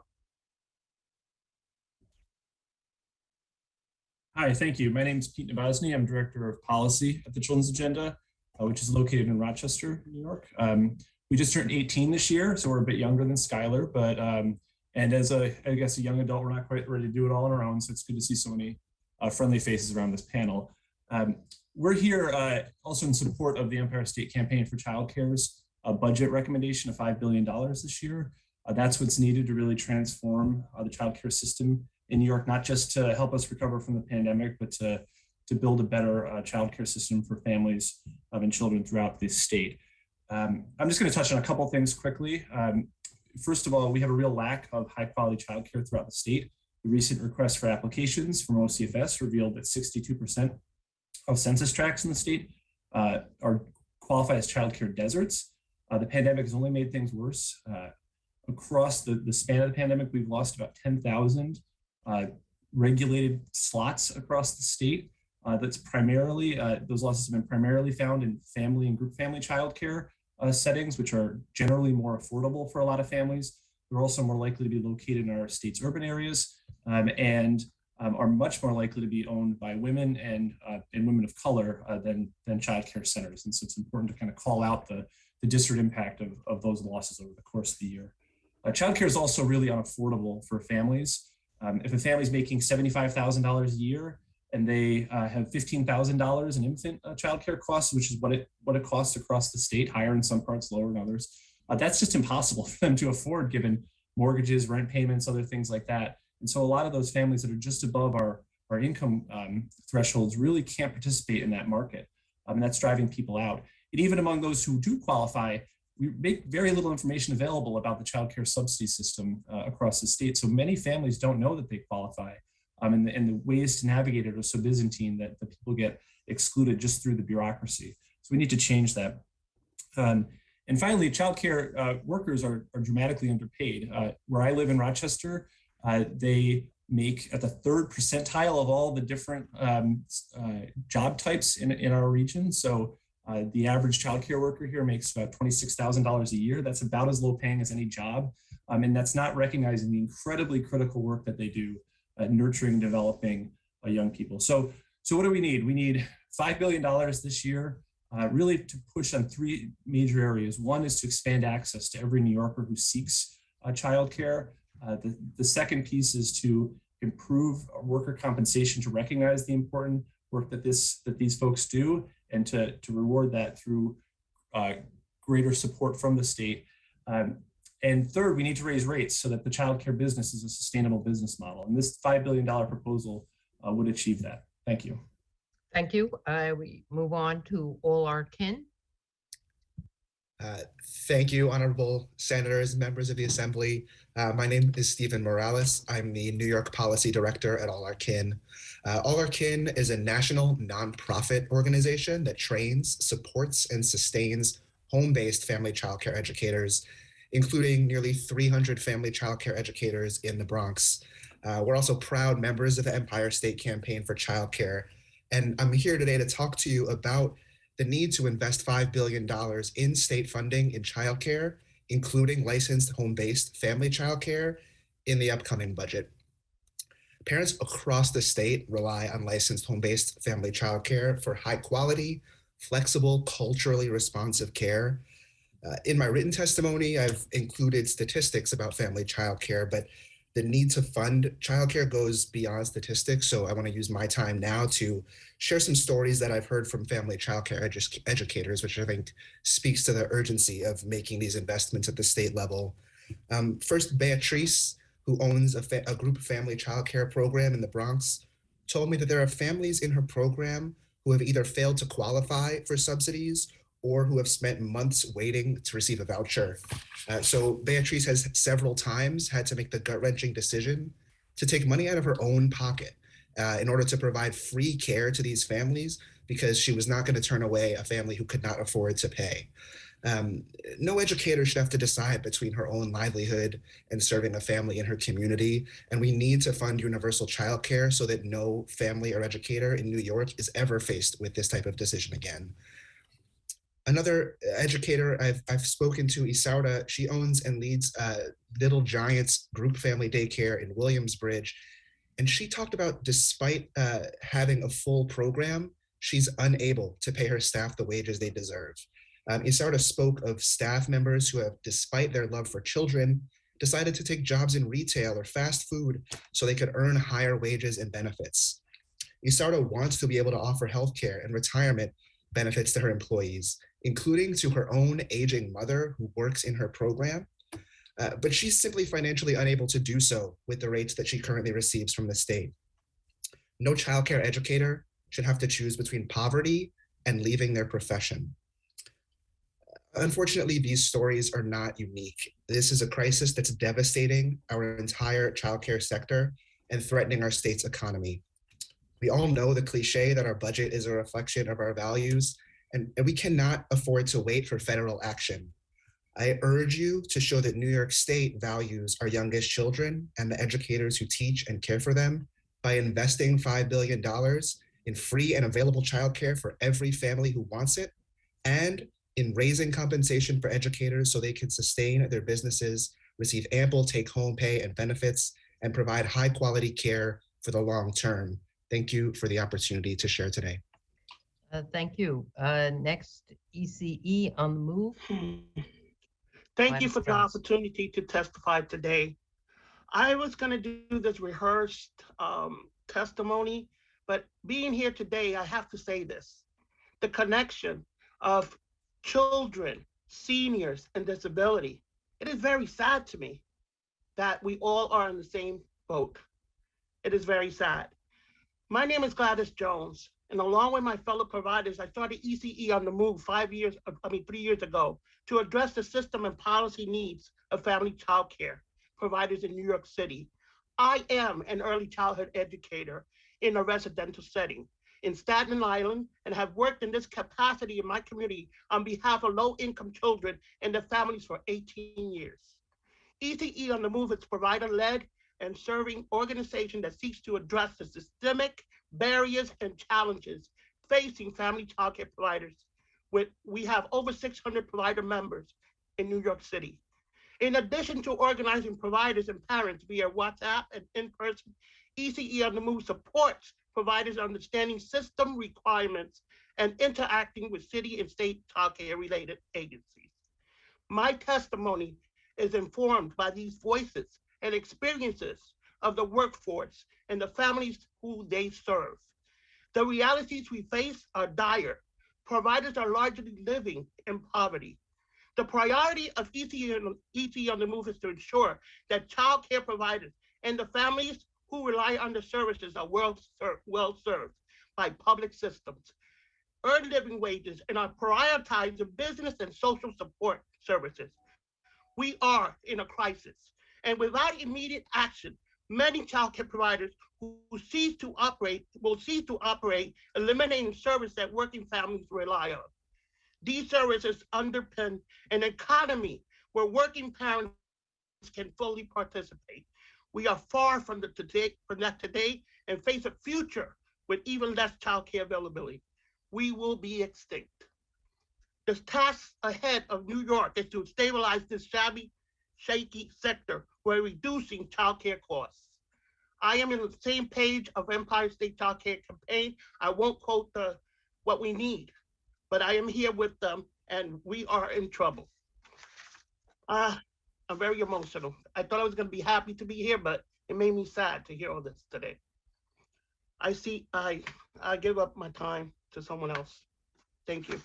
Hi, thank you. My name is Pete Nabosny. I'm Director of Policy at the Children's Agenda, which is located in Rochester, New York. We just turned 18 this year, so we're a bit younger than Skylar, but and as I guess a young adult, we're not quite ready to do it all on our own, so it's good to see so many friendly faces around this panel. We're here also in support of the Empire State Campaign for Childcare's budget recommendation of $5 billion this year. That's what's needed to really transform the childcare system in New York, not just to help us recover from the pandemic, but to build a better childcare system for families and children throughout the state. I'm just going to touch on a couple things quickly. First of all, we have a real lack of high quality childcare throughout the state. The recent request for applications from OCFS revealed that 62% of census tracts in the state are qualify as childcare deserts. The pandemic has only made things worse. Across the span of the pandemic, we've lost about 10,000 regulated slots across the state. That's primarily, those losses have been primarily found in family and group family childcare settings, which are generally more affordable for a lot of families. They're also more likely to be located in our state's urban areas and are much more likely to be owned by women and women of color than childcare centers. And so it's important to kind of call out the disparate impact of those losses over the course of the year. Childcare is also really unaffordable for families. If a family is making $75,000 a year and they have $15,000 in infant childcare costs, which is what it costs across the state, higher in some parts, lower in others, that's just impossible for them to afford given mortgages, rent payments, other things like that. And so a lot of those families that are just above our income thresholds really can't participate in that market. And that's driving people out. And even among those who do qualify, we make very little information available about the child care subsidy system across the state. So many families don't know that they qualify. And the ways to navigate it are so Byzantine that the people get excluded just through the bureaucracy. So we need to change that. And finally, childcare workers are dramatically underpaid. Where I live in Rochester, they make at the 3rd percentile of all the different job types in our region. So the average childcare worker here makes about $26,000 a year. That's about as low paying as any job. And that's not recognizing the incredibly critical work that they do at nurturing and developing young people. So what do we need? We need $5 billion this year, really to push on 3 major areas. One is to expand access to every New Yorker who seeks childcare. The second piece is to improve worker compensation to recognize the important work that these folks do, and to reward that through greater support from the state. And third, we need to raise rates so that the childcare business is a sustainable business model. And this $5 billion proposal would achieve that. Thank you. Thank you. We move on to all our kin. Thank you, honorable senators, members of the assembly. My name is Stephen Morales. I'm the New York Policy Director at All Our Kin. All Our Kin is a national nonprofit organization that trains, supports, and sustains home-based family childcare educators, including nearly 300 family childcare educators in the Bronx. We're also proud members of the Empire State Campaign for Childcare. And I'm here today to talk to you about the need to invest $5 billion in state funding in childcare, including licensed home-based family childcare in the upcoming budget. Parents across the state rely on licensed home-based family childcare for high quality, flexible, culturally responsive care. In my written testimony, I've included statistics about family childcare, but the need to fund childcare goes beyond statistics. So I want to use my time now to share some stories that I've heard from family childcare educators, which I think speaks to the urgency of making these investments at the state level. First, Beatrice, who owns a group family childcare program in the Bronx, told me that there are families in her program who have either failed to qualify for subsidies or who have spent months waiting to receive a voucher. So Beatrice has several times had to make the gut-wrenching decision to take money out of her own pocket in order to provide free care to these families, because she was not going to turn away a family who could not afford to pay. No educator should have to decide between her own livelihood and serving a family in her community. And we need to fund universal childcare so that no family or educator in New York is ever faced with this type of decision again. Another educator I've spoken to, Isaura, she owns and leads Little Giants group family daycare in Williamsbridge. And she talked about, despite having a full program, she's unable to pay her staff the wages they deserve. Isaura spoke of staff members who have, despite their love for children, decided to take jobs in retail or fast food so they could earn higher wages and benefits. Isaura wants to be able to offer healthcare and retirement benefits to her employees, including to her own aging mother who works in her program. But she's simply financially unable to do so with the rates that she currently receives from the state. No childcare educator should have to choose between poverty and leaving their profession. Unfortunately, these stories are not unique. This is a crisis that's devastating our entire childcare sector and threatening our state's economy. We all know the cliche that our budget is a reflection of our values, and we cannot afford to wait for federal action. I urge you to show that New York State values our youngest children and the educators who teach and care for them by investing $5 billion in free and available childcare for every family who wants it, and in raising compensation for educators so they can sustain their businesses, receive ample take-home pay and benefits, and provide high-quality care for the long term. Thank you for the opportunity to share today. Thank you. Next, ECE on the move. Thank you for the opportunity to testify today. I was going to do this rehearsed testimony, but being here today, I have to say this. The connection of children, seniors, and disability. It is very sad to me that we all are in the same boat. It is very sad. My name is Gladys Jones, and along with my fellow providers, I started ECE on the Move 3 years ago to address the system and policy needs of family child care providers in New York City. I am an early childhood educator in a residential setting in Staten Island and have worked in this capacity in my community on behalf of low-income children and their families for 18 years. ECE on the Move is provider-led and serving organization that seeks to address the systemic barriers and challenges facing family childcare providers. We have over 600 provider members in New York City. In addition to organizing providers and parents via WhatsApp and in-person, ECE on the Move supports providers understanding system requirements and interacting with city and state childcare related agencies. My testimony is informed by these voices and experiences of the workforce and the families who they serve. The realities we face are dire. Providers are largely living in poverty. The priority of EC on the Move is to ensure that child care providers and the families who rely on the services are well served by public systems, earn living wages, and are prioritized the business and social support services. We are in a crisis, and without immediate action, many child care providers who will cease to operate, eliminating service that working families rely on. These services underpin an economy where working parents can fully participate. We are far from that today and face a future with even less child care availability. We will be extinct. The task ahead of New York is to stabilize this shabby, shaky sector while reducing child care costs. I am in the same page of Empire State Child Care Campaign. I won't quote what we need, but I am here with them and we are in trouble. I'm very emotional. I thought I was gonna be happy to be here, but it made me sad to hear all this today. I give up my time to someone else. Thank you.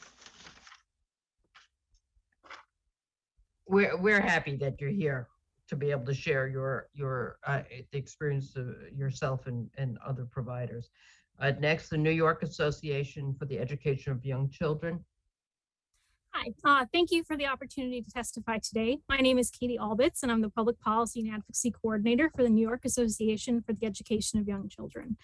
We're happy that you're here to be able to share your the experience of yourself and other providers. Next, the New York Association for the Education of Young Children. Hi, thank you for the opportunity to testify today. My name is Katie Albitz, and I'm the Public Policy and Advocacy Coordinator for the New York Association for the Education of Young Children.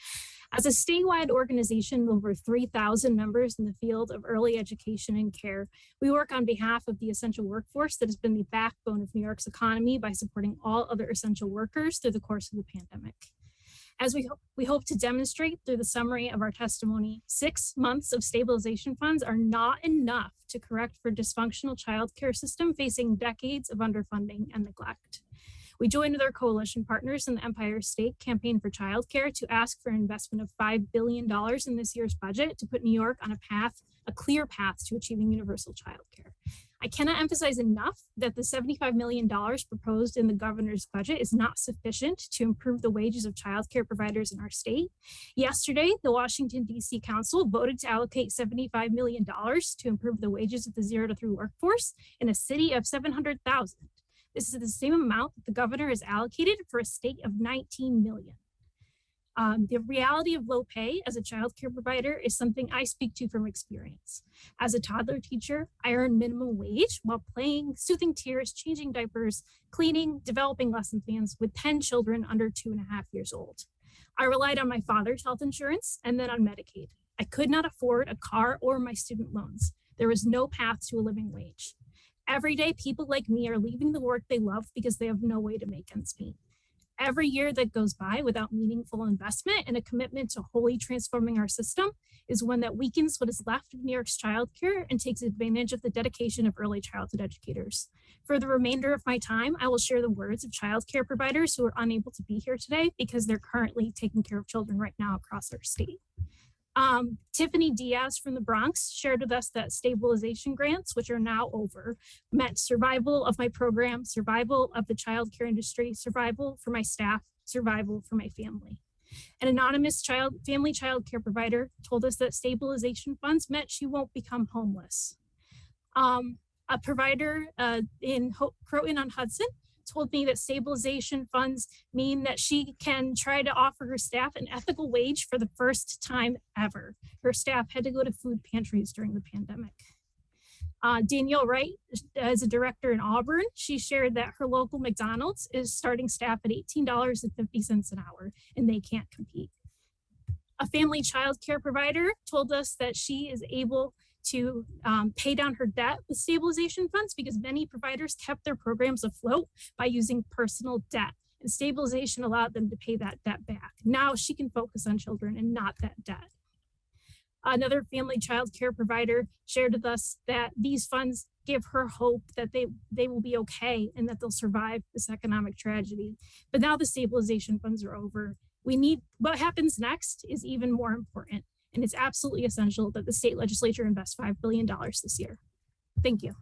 As a statewide organization with over 3,000 members in the field of early education and care, we work on behalf of the essential workforce that has been the backbone of New York's economy by supporting all other essential workers through the course of the pandemic. As we hope to demonstrate through the summary of our testimony, 6 months of stabilization funds are not enough to correct for dysfunctional childcare system facing decades of underfunding and neglect. We joined with our coalition partners in the Empire State Campaign for Childcare to ask for an investment of $5 billion in this year's budget to put New York on a clear path to achieving universal childcare. I cannot emphasize enough that the $75 million proposed in the governor's budget is not sufficient to improve the wages of childcare providers in our state. Yesterday, the Washington, D.C. Council voted to allocate $75 million to improve the wages of the 0 to 3 workforce in a city of 700,000. This is the same amount that the governor has allocated for a state of 19 million. The reality of low pay as a child care provider is something I speak to from experience. As a toddler teacher, I earn minimum wage while playing, soothing tears, changing diapers, cleaning, developing lesson plans with 10 children under 2.5 years old. I relied on my father's health insurance and then on Medicaid. I could not afford a car or my student loans. There was no path to a living wage. Every day, people like me are leaving the work they love because they have no way to make ends meet. Every year that goes by without meaningful investment and a commitment to wholly transforming our system is one that weakens what is left of New York's childcare and takes advantage of the dedication of early childhood educators. For the remainder of my time, I will share the words of childcare providers who are unable to be here today because they're currently taking care of children right now across our state. Tiffany Diaz from the Bronx shared with us that stabilization grants, which are now over, meant survival of my program, survival of the childcare industry, survival for my staff, survival for my family. An anonymous family childcare provider told us that stabilization funds meant she won't become homeless. A provider in Croton-on-Hudson told me that stabilization funds mean that she can try to offer her staff an ethical wage for the first time ever. Her staff had to go to food pantries during the pandemic. Danielle Wright, as a director in Auburn, she shared that her local McDonald's is starting staff at $18.50 an hour, and they can't compete. A family child care provider told us that she is able to pay down her debt with stabilization funds because many providers kept their programs afloat by using personal debt, and stabilization allowed them to pay that debt back. Now she can focus on children and not that debt. Another family child care provider shared with us that these funds give her hope that they will be okay and that they'll survive this economic tragedy. But now the stabilization funds are over. What happens next is even more important. And it's absolutely essential that the state legislature invest $5 billion this year. Thank you.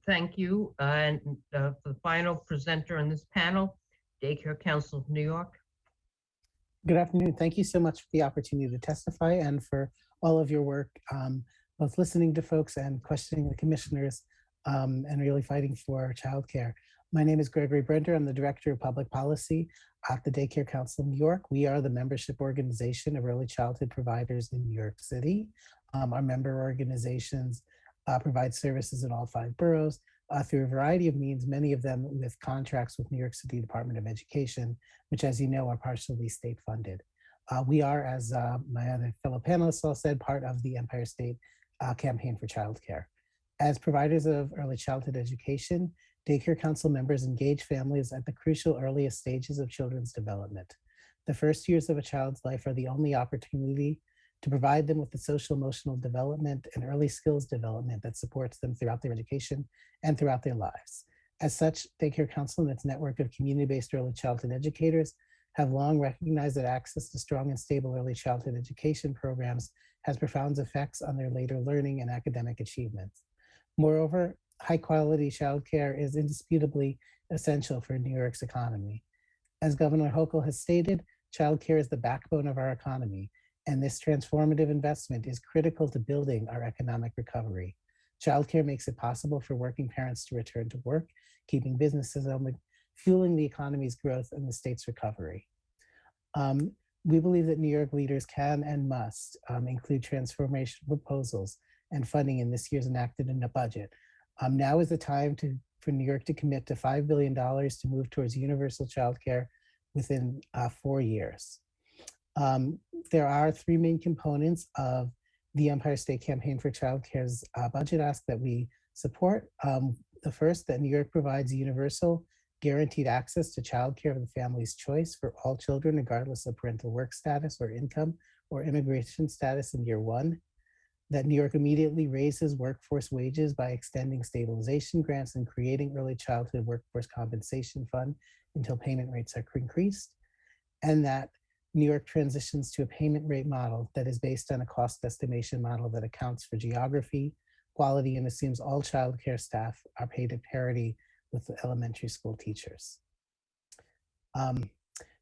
Thank you. And the final presenter on this panel Daycare Council of New York. Good afternoon. Thank you so much for the opportunity to testify and for all of your work, both listening to folks and questioning the commissioners and really fighting for childcare. My name is Gregory Brender. I'm the Director of Public Policy at the Daycare Council of New York. We are the membership organization of early childhood providers in New York City. Our member organizations provide services in all 5 boroughs through a variety of means, many of them with contracts with New York City Department of Education, which, as you know, are partially state funded. We are, as my other fellow panelists all said, part of the Empire State Campaign for Childcare. As providers of early childhood education, Daycare Council members engage families at the crucial earliest stages of children's development. The first years of a child's life are the only opportunity to provide them with the social emotional development and early skills development that supports them throughout their education and throughout their lives. As such, Daycare Council and its network of community-based early childhood educators have long recognized that access to strong and stable early childhood education programs has profound effects on their later learning and academic achievements. Moreover, high-quality childcare is indisputably essential for New York's economy. As Governor Hochul has stated, childcare is the backbone of our economy, and this transformative investment is critical to building our economic recovery. Childcare makes it possible for working parents to return to work, keeping businesses open, fueling the economy's growth and the state's recovery. We believe that New York leaders can and must include transformation proposals and funding in this year's enacted in the budget. Now is the time for New York to commit to $5 billion to move towards universal childcare within 4 years. There are 3 main components of the Empire State Campaign for Childcare's budget ask that we support. The first, that New York provides universal guaranteed access to childcare of the family's choice for all children, regardless of parental work status or income or immigration status in year 1. That New York immediately raises workforce wages by extending stabilization grants and creating early childhood workforce compensation fund until payment rates are increased. And that New York transitions to a payment rate model that is based on a cost estimation model that accounts for geography, quality, and assumes all childcare staff are paid at parity with the elementary school teachers.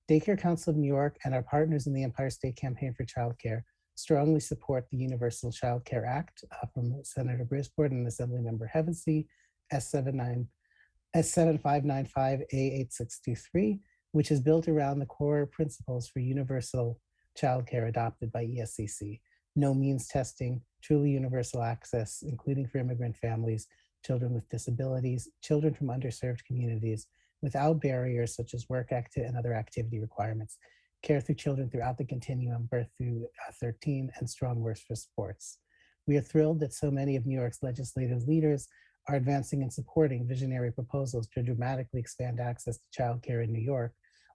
Daycare Council of New York and our partners in the Empire State Campaign for Childcare strongly support the Universal Child Care Act from Senator Brisboard and Assemblymember Hevesy, S7595A8623, which is built around the core principles for universal childcare adopted by ESCC. No means testing, truly universal access, including for immigrant families, children with disabilities, children from underserved communities, without barriers such as work and other activity requirements, care through children throughout the continuum, birth through 13, and strong works for sports. We are thrilled that so many of New York's legislative leaders are advancing and supporting visionary proposals to dramatically expand access to childcare in New York.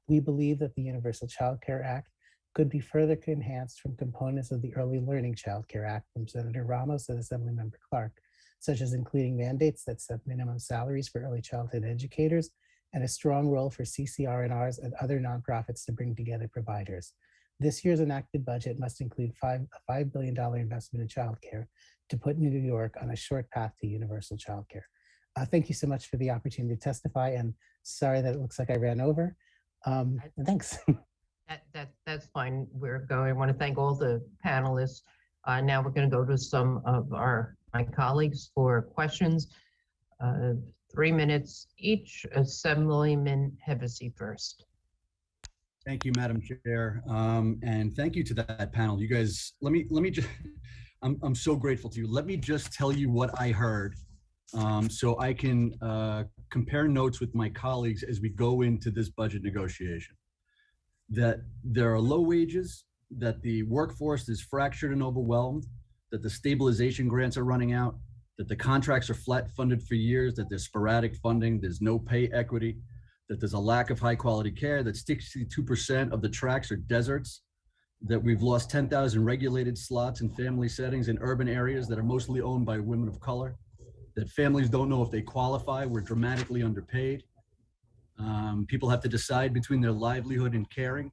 We believe that the Universal Child Care Act could be further enhanced from components of the Early Learning Child Care Act from Senator Ramos and Assemblymember Clark, such as including mandates that set minimum salaries for early childhood educators and a strong role for CCR&Rs and other nonprofits to bring together providers. This year's enacted budget must include a $5 billion investment in childcare to put New York on a short path to universal childcare. Thank you so much for the opportunity to testify, and sorry that it looks like I ran over. Thanks. That's fine. I want to thank all the panelists. Now we're going to go to some of my colleagues for questions. 3 minutes each. Assemblyman Hevesy first. Thank you, Madam Chair, and thank you to that panel. You guys, let me just. I'm so grateful to you. Let me just tell you what I heard, so I can compare notes with my colleagues as we go into this budget negotiation. That there are low wages, that the workforce is fractured and overwhelmed, that the stabilization grants are running out, that the contracts are flat funded for years, that there's sporadic funding, there's no pay equity, that there's a lack of high quality care, that 62% of the tracks are deserts, that we've lost 10,000 regulated slots in family settings in urban areas that are mostly owned by women of color, that families don't know if they qualify, we're dramatically underpaid. People have to decide between their livelihood and caring.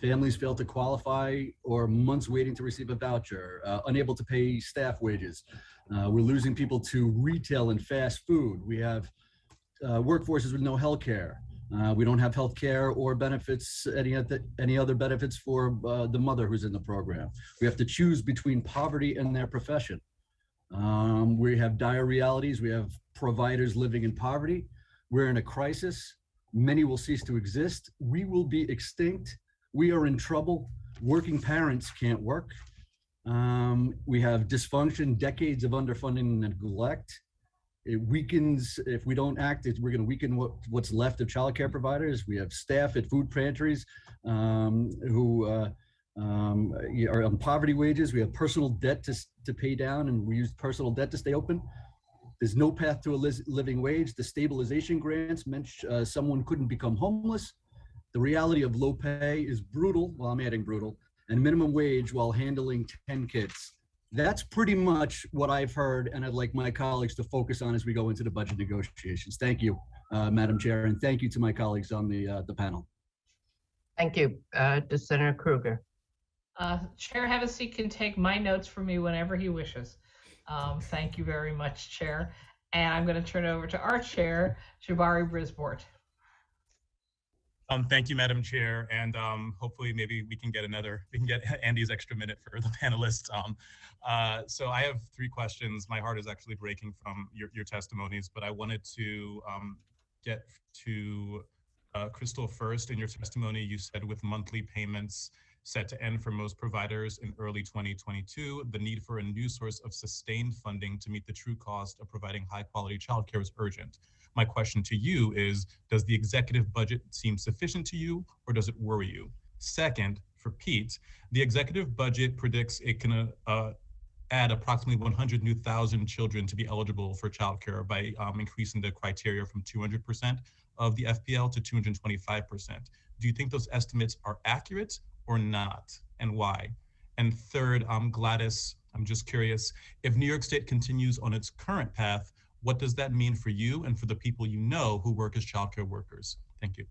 Families fail to qualify or months waiting to receive a voucher, unable to pay staff wages. We're losing people to retail and fast food. We have workforces with no health care. We don't have health care or benefits, any other benefits for the mother who's in the program. We have to choose between poverty and their profession. We have dire realities. We have providers living in poverty. We're in a crisis. Many will cease to exist. We will be extinct. We are in trouble. Working parents can't work. We have dysfunction, decades of underfunding and neglect. It weakens, if we don't act, we're going to weaken what's left of childcare providers. We have staff at food pantries who are on poverty wages. We have personal debt to pay down, and we use personal debt to stay open. There's no path to a living wage. The stabilization grants meant someone couldn't become homeless. The reality of low pay is brutal, well, I'm adding brutal, and minimum wage while handling 10 kids. That's pretty much what I've heard, and I'd like my colleagues to focus on as we go into the budget negotiations. Thank you, Madam Chair, and thank you to my colleagues on the panel. Thank you. To Senator Krueger. Chair Hevesy can take my notes from me whenever he wishes. Thank you very much, Chair. And I'm going to turn it over to our chair, Jabari Brisbort. Thank you, Madam Chair, and hopefully maybe we can get Andy's extra minute for the panelists. So I have 3 questions. My heart is actually breaking from your testimonies, but I wanted to get to Crystal first. In your testimony, you said with monthly payments set to end for most providers in early 2022, the need for a new source of sustained funding to meet the true cost of providing high-quality childcare is urgent. My question to you is, does the executive budget seem sufficient to you, or does it worry you? Second, for Pete, the executive budget predicts it can add approximately 100,000 children to be eligible for childcare by increasing the criteria from 200% of the FPL to 225%. Do you think those estimates are accurate or not, and why? And third, Gladys, I'm just curious, if New York State continues on its current path, what does that mean for you and for the people you know who work as childcare workers? Thank you.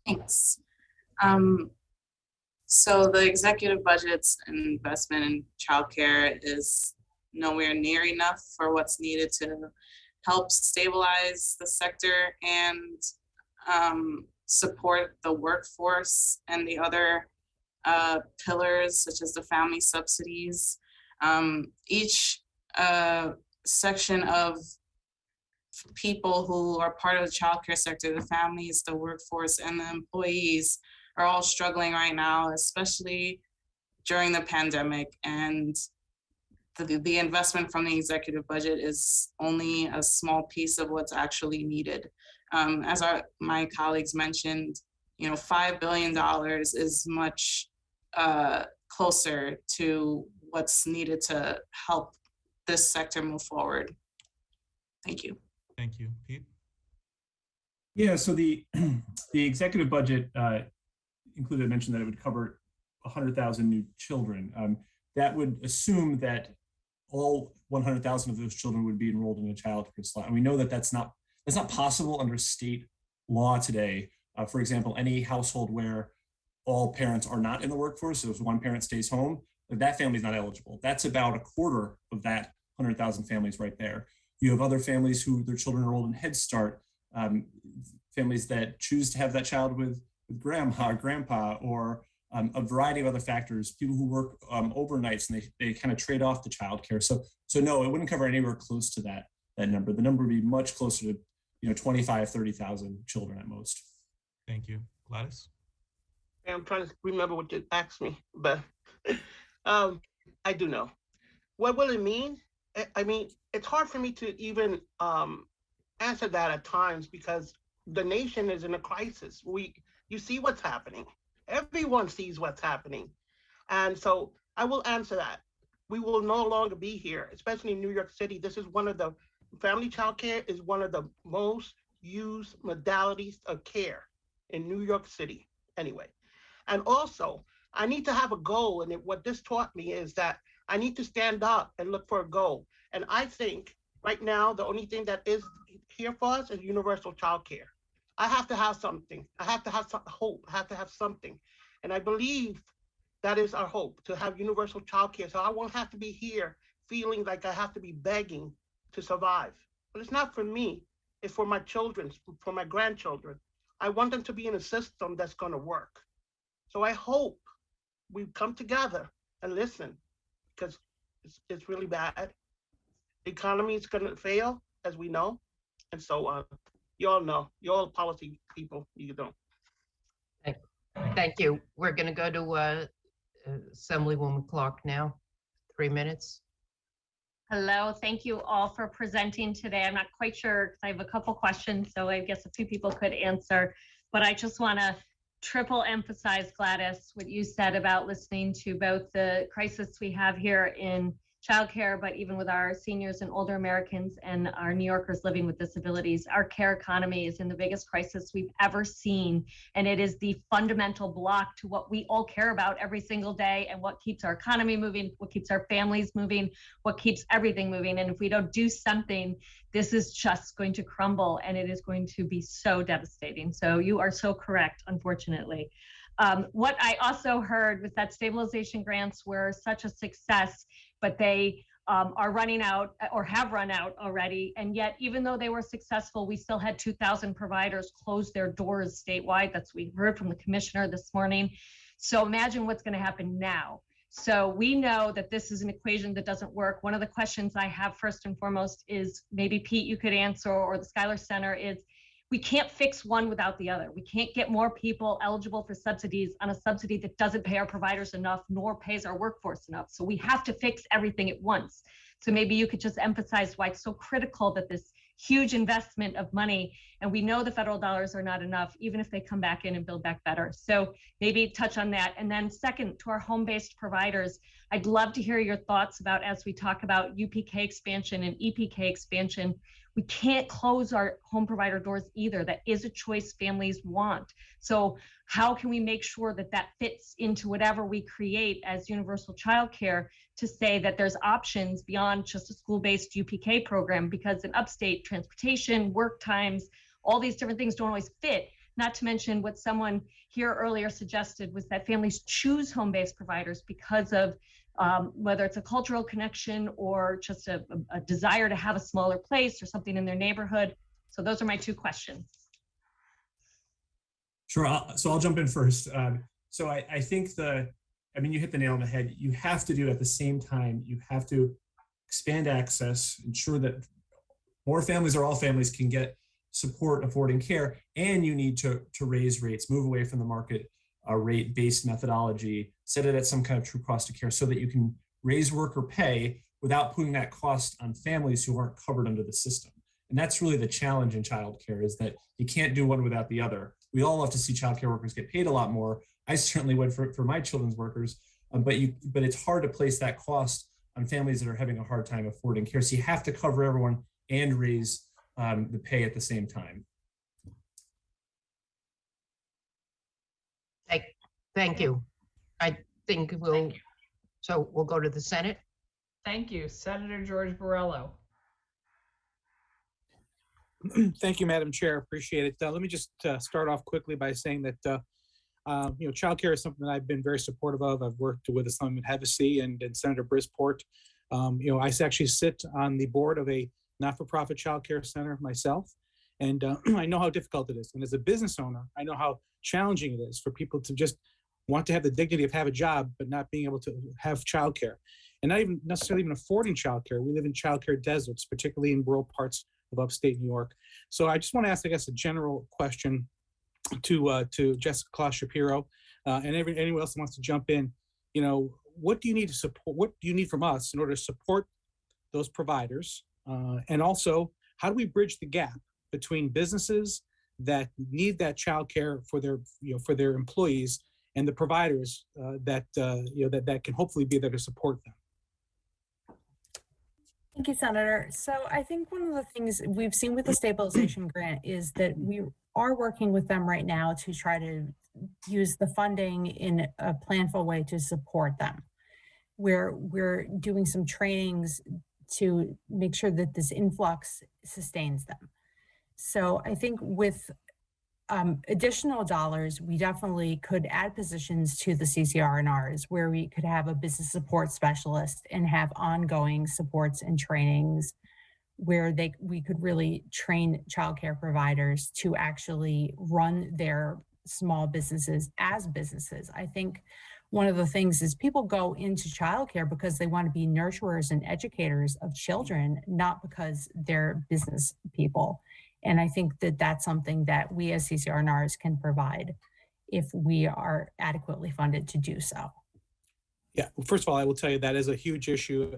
Thanks. So the executive budget's investment in childcare is nowhere near enough for what's needed to help stabilize the sector and support the workforce and the other pillars such as the family subsidies. Each section of people who are part of the childcare sector, the families, the workforce, and the employees are all struggling right now, especially during the pandemic. And the investment from the executive budget is only a small piece of what's actually needed. As my colleagues mentioned, $5 billion is much closer to what's needed to help this sector move forward. Thank you. Thank you, Pete. Yeah, so the executive budget included a mention that it would cover 100,000 new children. That would assume that all 100,000 of those children would be enrolled in a child care slot. And we know that that's not possible under state law today. For example, any household where all parents are not in the workforce, so if one parent stays home, that family is not eligible. That's about a quarter of that 100,000 families right there. You have other families who their children are enrolled in Head Start, families that choose to have that child with grandma, grandpa, or a variety of other factors, people who work overnights and they kind of trade off the childcare. So no, it wouldn't cover anywhere close to that number. The number would be much closer to 25, 30,000 children at most. Thank you. Gladys? I'm trying to remember what you asked me, but I do know. What will it mean? I mean, it's hard for me to even answer that at times because the nation is in a crisis. You see what's happening. Everyone sees what's happening. And so I will answer that. We will no longer be here, especially in New York City. This is one of the, family child care is one of the most used modalities of care in New York City anyway. And also, I need to have a goal. And what this taught me is that I need to stand up and look for a goal. And I think right now, the only thing that is here for us is universal child care. I have to have something. I have to have some hope. I have to have something. And I believe that is our hope, to have universal child care. So I won't have to be here feeling like I have to be begging to survive. But it's not for me. is for my children, for my grandchildren. I want them to be in a system that's going to work. So I hope we come together and listen, because it's really bad. The economy is going to fail, as we know. And so you all know, you're all policy people, you know. Thank you. We're going to go to Assemblywoman Clark now. 3 minutes. Hello, thank you all for presenting today. I'm not quite sure because I have a couple questions, so I guess a few people could answer, but I just want to triple emphasize, Gladys, what you said about listening to both the crisis we have here in childcare, but even with our seniors and older Americans and our New Yorkers living with disabilities. Our care economy is in the biggest crisis we've ever seen, and it is the fundamental block to what we all care about every single day and what keeps our economy moving, what keeps our families moving, what keeps everything moving. And if we don't do something, this is just going to crumble, and it is going to be so devastating. So you are so correct, unfortunately. What I also heard was that stabilization grants were such a success, but they are running out or have run out already. And yet, even though they were successful, we still had 2,000 providers close their doors statewide. That's what we heard from the commissioner this morning. So imagine what's going to happen now. So we know that this is an equation that doesn't work. One of the questions I have first and foremost is, maybe Pete, you could answer, or the Schuyler Center, is we can't fix one without the other. We can't get more people eligible for subsidies on a subsidy that doesn't pay our providers enough, nor pays our workforce enough. So we have to fix everything at once. So maybe you could just emphasize why it's so critical that this huge investment of money, and we know the federal dollars are not enough, even if they come back in and build back better. So maybe touch on that. And then second, to our home-based providers, I'd love to hear your thoughts about, as we talk about UPK expansion and EPK expansion, we can't close our home provider doors either. That is a choice families want. So how can we make sure that that fits into whatever we create as universal childcare, to say that there's options beyond just a school-based UPK program? Because in upstate, transportation, work times, all these different things don't always fit. Not to mention what someone here earlier suggested was that families choose home-based providers because of whether it's a cultural connection or just a desire to have a smaller place or something in their neighborhood. So those are my two questions. Sure. So I'll jump in first. So I think you hit the nail on the head. You have to do at the same time, you have to expand access, ensure that more families or all families can get support affording care, and you need to raise rates, move away from the market rate-based methodology, set it at some kind of true cost of care so that you can raise worker pay without putting that cost on families who aren't covered under the system. And that's really the challenge in childcare, is that you can't do one without the other. We all love to see childcare workers get paid a lot more. I certainly would for my children's workers, but it's hard to place that cost on families that are having a hard time affording care. So you have to cover everyone and raise the pay at the same time. Thank you. I think we'll go to the Senate. Thank you. Senator George Borrello. Thank you, Madam Chair. Appreciate it. Let me just start off quickly by saying that childcare is something that I've been very supportive of. I've worked with Assemblyman Hevesy and Senator Brisport. I actually sit on the board of a not-for-profit childcare center myself, and I know how difficult it is. And as a business owner, I know how challenging it is for people to just want to have the dignity of have a job, but not being able to have childcare, and not even necessarily even affording childcare. We live in childcare deserts, particularly in rural parts of upstate New York. So I just want to ask, I guess, a general question to Jessica Claus Shapiro, and anyone else who wants to jump in. What do you need to support? What do you need from us in order to support those providers? And also, how do we bridge the gap between businesses that need that childcare for their employees and the providers that can hopefully be there to support them? Thank you, Senator. So I think one of the things we've seen with the stabilization grant is that we are working with them right now to try to use the funding in a planful way to support them. We're doing some trainings to make sure that this influx sustains them. So I think with additional dollars, we definitely could add positions to the CCR&Rs where we could have a business support specialist and have ongoing supports and trainings where we could really train childcare providers to actually run their small businesses as businesses. I think one of the things is people go into childcare because they want to be nurturers and educators of children, not because they're business people. And I think that that's something that we as CCR-NARS can provide if we are adequately funded to do so. Yeah, well, first of all, I will tell you that is a huge issue.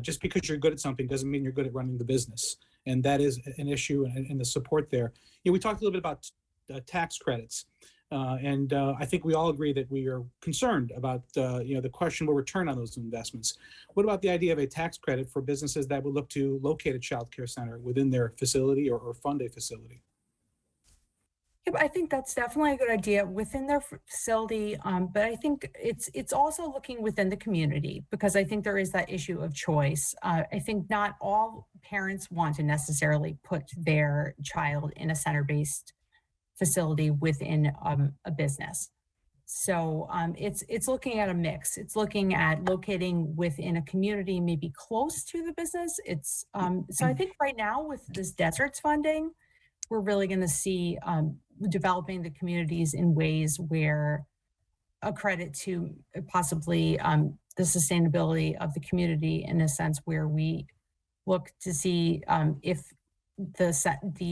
Just because you're good at something doesn't mean you're good at running the business. And that is an issue and the support there. We talked a little bit about tax credits. I think we all agree that we are concerned about the questionable return on those investments. What about the idea of a tax credit for businesses that would look to locate a child care center within their facility or fund a facility? Yeah, I think that's definitely a good idea within their facility, but I think it's also looking within the community, because I think there is that issue of choice. I think not all parents want to necessarily put their child in a center-based facility within a business. So it's looking at a mix. It's looking at locating within a community, maybe close to the business. So I think right now with this Deserts funding, we're really going to see developing the communities in ways where a credit to possibly the sustainability of the community, in a sense where we look to see if the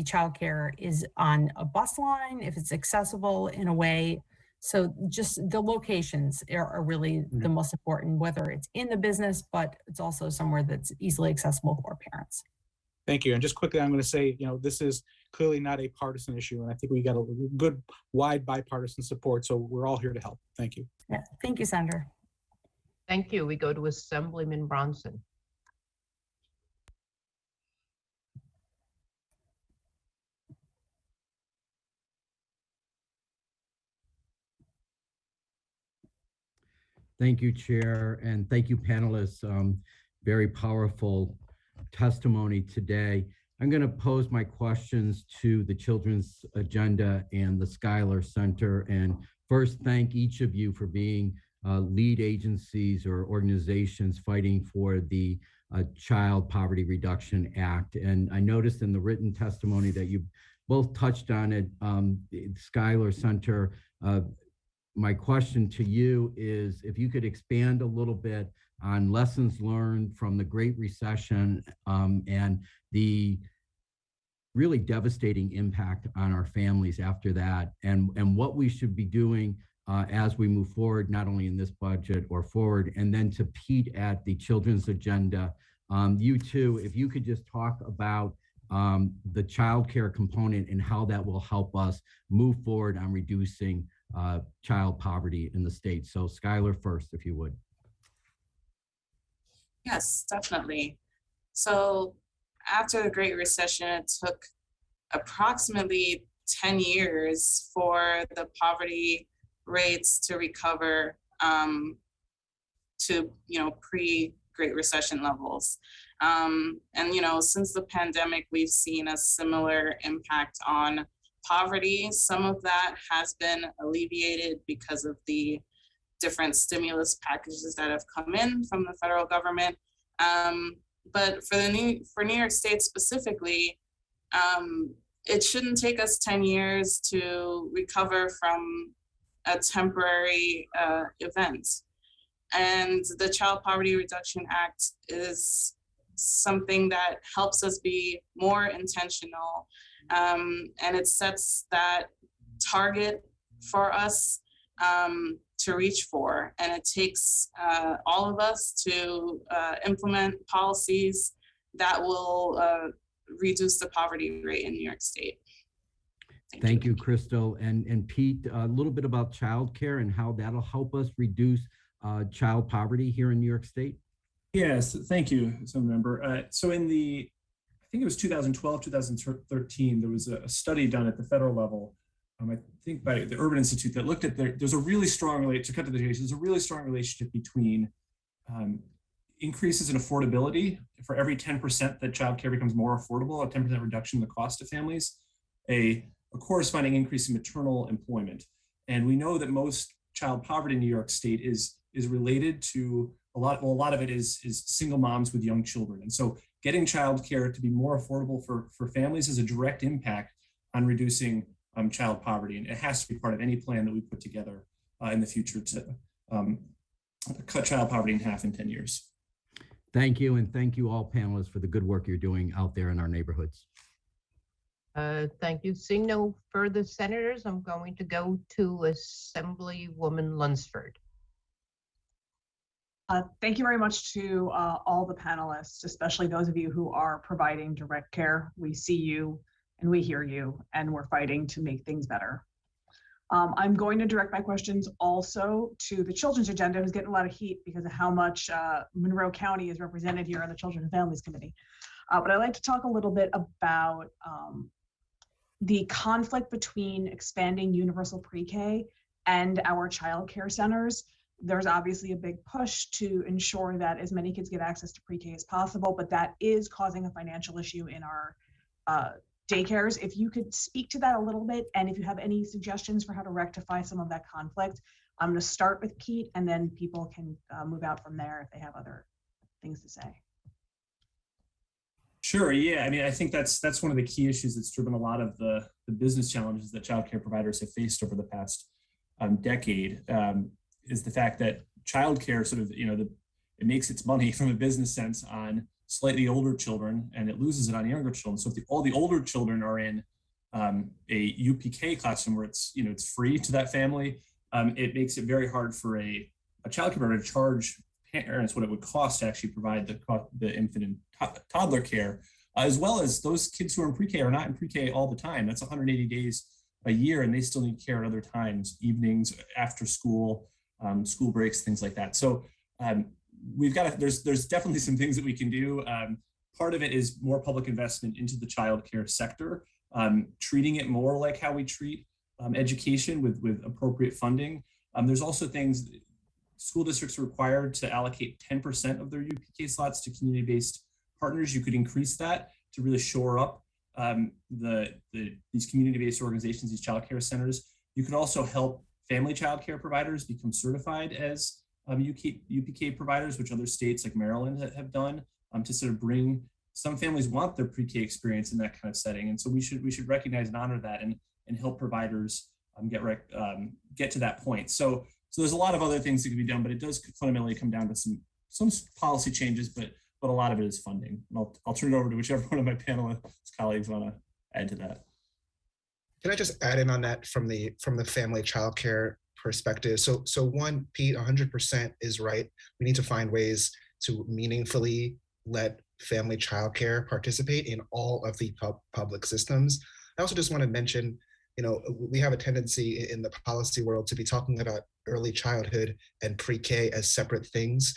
childcare is on a bus line, if it's accessible in a way. So just the locations are really the most important, whether it's in the business, but it's also somewhere that's easily accessible for parents. Thank you. And just quickly, I'm going to say, this is clearly not a partisan issue. And I think we got a good, wide bipartisan support. So we're all here to help. Thank you. Yeah. Thank you, Senator. Thank you. We go to Assemblyman Bronson. Thank you, Chair, and thank you, panelists. Very powerful testimony today. I'm going to pose my questions to the Children's Agenda and the Schuyler Center. And first, thank each of you for being lead agencies or organizations fighting for the Child Poverty Reduction Act. And I noticed in the written testimony that you both touched on it, the Schuyler Center. My question to you is if you could expand a little bit on lessons learned from the Great Recession and the really devastating impact on our families after that, and what we should be doing as we move forward, not only in this budget or forward. And then to Pete at the Children's Agenda, you too, if you could just talk about the child care component and how that will help us move forward on reducing child poverty in the state. So Schuyler first, if you would. Yes, definitely. So after the Great Recession, it took approximately 10 years for the poverty rates to recover to pre-Great Recession levels. And since the pandemic, we've seen a similar impact on poverty. Some of that has been alleviated because of the different stimulus packages that have come in from the federal government. But for New York State specifically, it shouldn't take us 10 years to recover from a temporary event. And the Child Poverty Reduction Act is something that helps us be more intentional. And it sets that target for us to reach for. And it takes all of us to implement policies that will reduce the poverty rate in New York State. Thank you, Crystal. And Pete, a little bit about childcare and how that'll help us reduce child poverty here in New York State. Yes, thank you, Member. So in I think it was 2012, 2013, there was a study done at the federal level, I think by the Urban Institute, that looked at there's a really strong to cut to the chase, there's a really strong relationship between increases in affordability. For every 10% that childcare becomes more affordable, a 10% reduction in the cost to families, a corresponding increase in maternal employment. And we know that most child poverty in New York State is related to a lot of it is single moms with young children. And so getting childcare to be more affordable for families has a direct impact on reducing child poverty. And it has to be part of any plan that we put together in the future to cut child poverty in half in 10 years. Thank you, and thank you all panelists for the good work you're doing out there in our neighborhoods. Thank you. Seeing no further senators, I'm going to go to Assemblywoman Lunsford. Thank you very much to all the panelists, especially those of you who are providing direct care. We see you and we hear you, and we're fighting to make things better. I'm going to direct my questions also to the Children's Agenda, who's getting a lot of heat because of how much Monroe County is represented here on the Children and Families Committee. But I'd like to talk a little bit about the conflict between expanding universal pre-K and our child care centers. There's obviously a big push to ensure that as many kids get access to pre-K as possible, but that is causing a financial issue in our daycares. If you could speak to that a little bit, and if you have any suggestions for how to rectify some of that conflict. I'm going to start with Pete, and then people can move out from there if they have other things to say. Sure. Yeah. I mean, I think that's one of the key issues that's driven a lot of the business challenges that childcare providers have faced over the past decade. Is the fact that childcare sort of, it makes its money from a business sense on slightly older children, and it loses it on younger children. So if all the older children are in a UPK classroom where it's free to that family, it makes it very hard for a childcare provider to charge parents what it would cost to actually provide the infant and toddler care, as well as those kids who are in pre-K are not in pre-K all the time. That's 180 days a year, and they still need care at other times, evenings, after school, school breaks, things like that. So we've got there's definitely some things that we can do. Part of it is more public investment into the childcare sector, treating it more like how we treat education with appropriate funding. There's also things. School districts are required to allocate 10% of their UPK slots to community-based partners. You could increase that to really shore up these community-based organizations, these child care centers. You could also help family child care providers become certified as UPK providers, which other states like Maryland have done, to sort of bring, some families want their pre-K experience in that kind of setting. And so we should recognize and honor that and help providers get to that point. So there's a lot of other things that can be done, but it does fundamentally come down to some policy changes, but a lot of it is funding. And I'll turn it over to whichever one of my panelist colleagues want to add to that. Can I just add in on that from the family childcare perspective? So one, Pete, 100% is right. We need to find ways to meaningfully let family childcare participate in all of the public systems. I also just want to mention, we have a tendency in the policy world to be talking about early childhood and pre-K as separate things,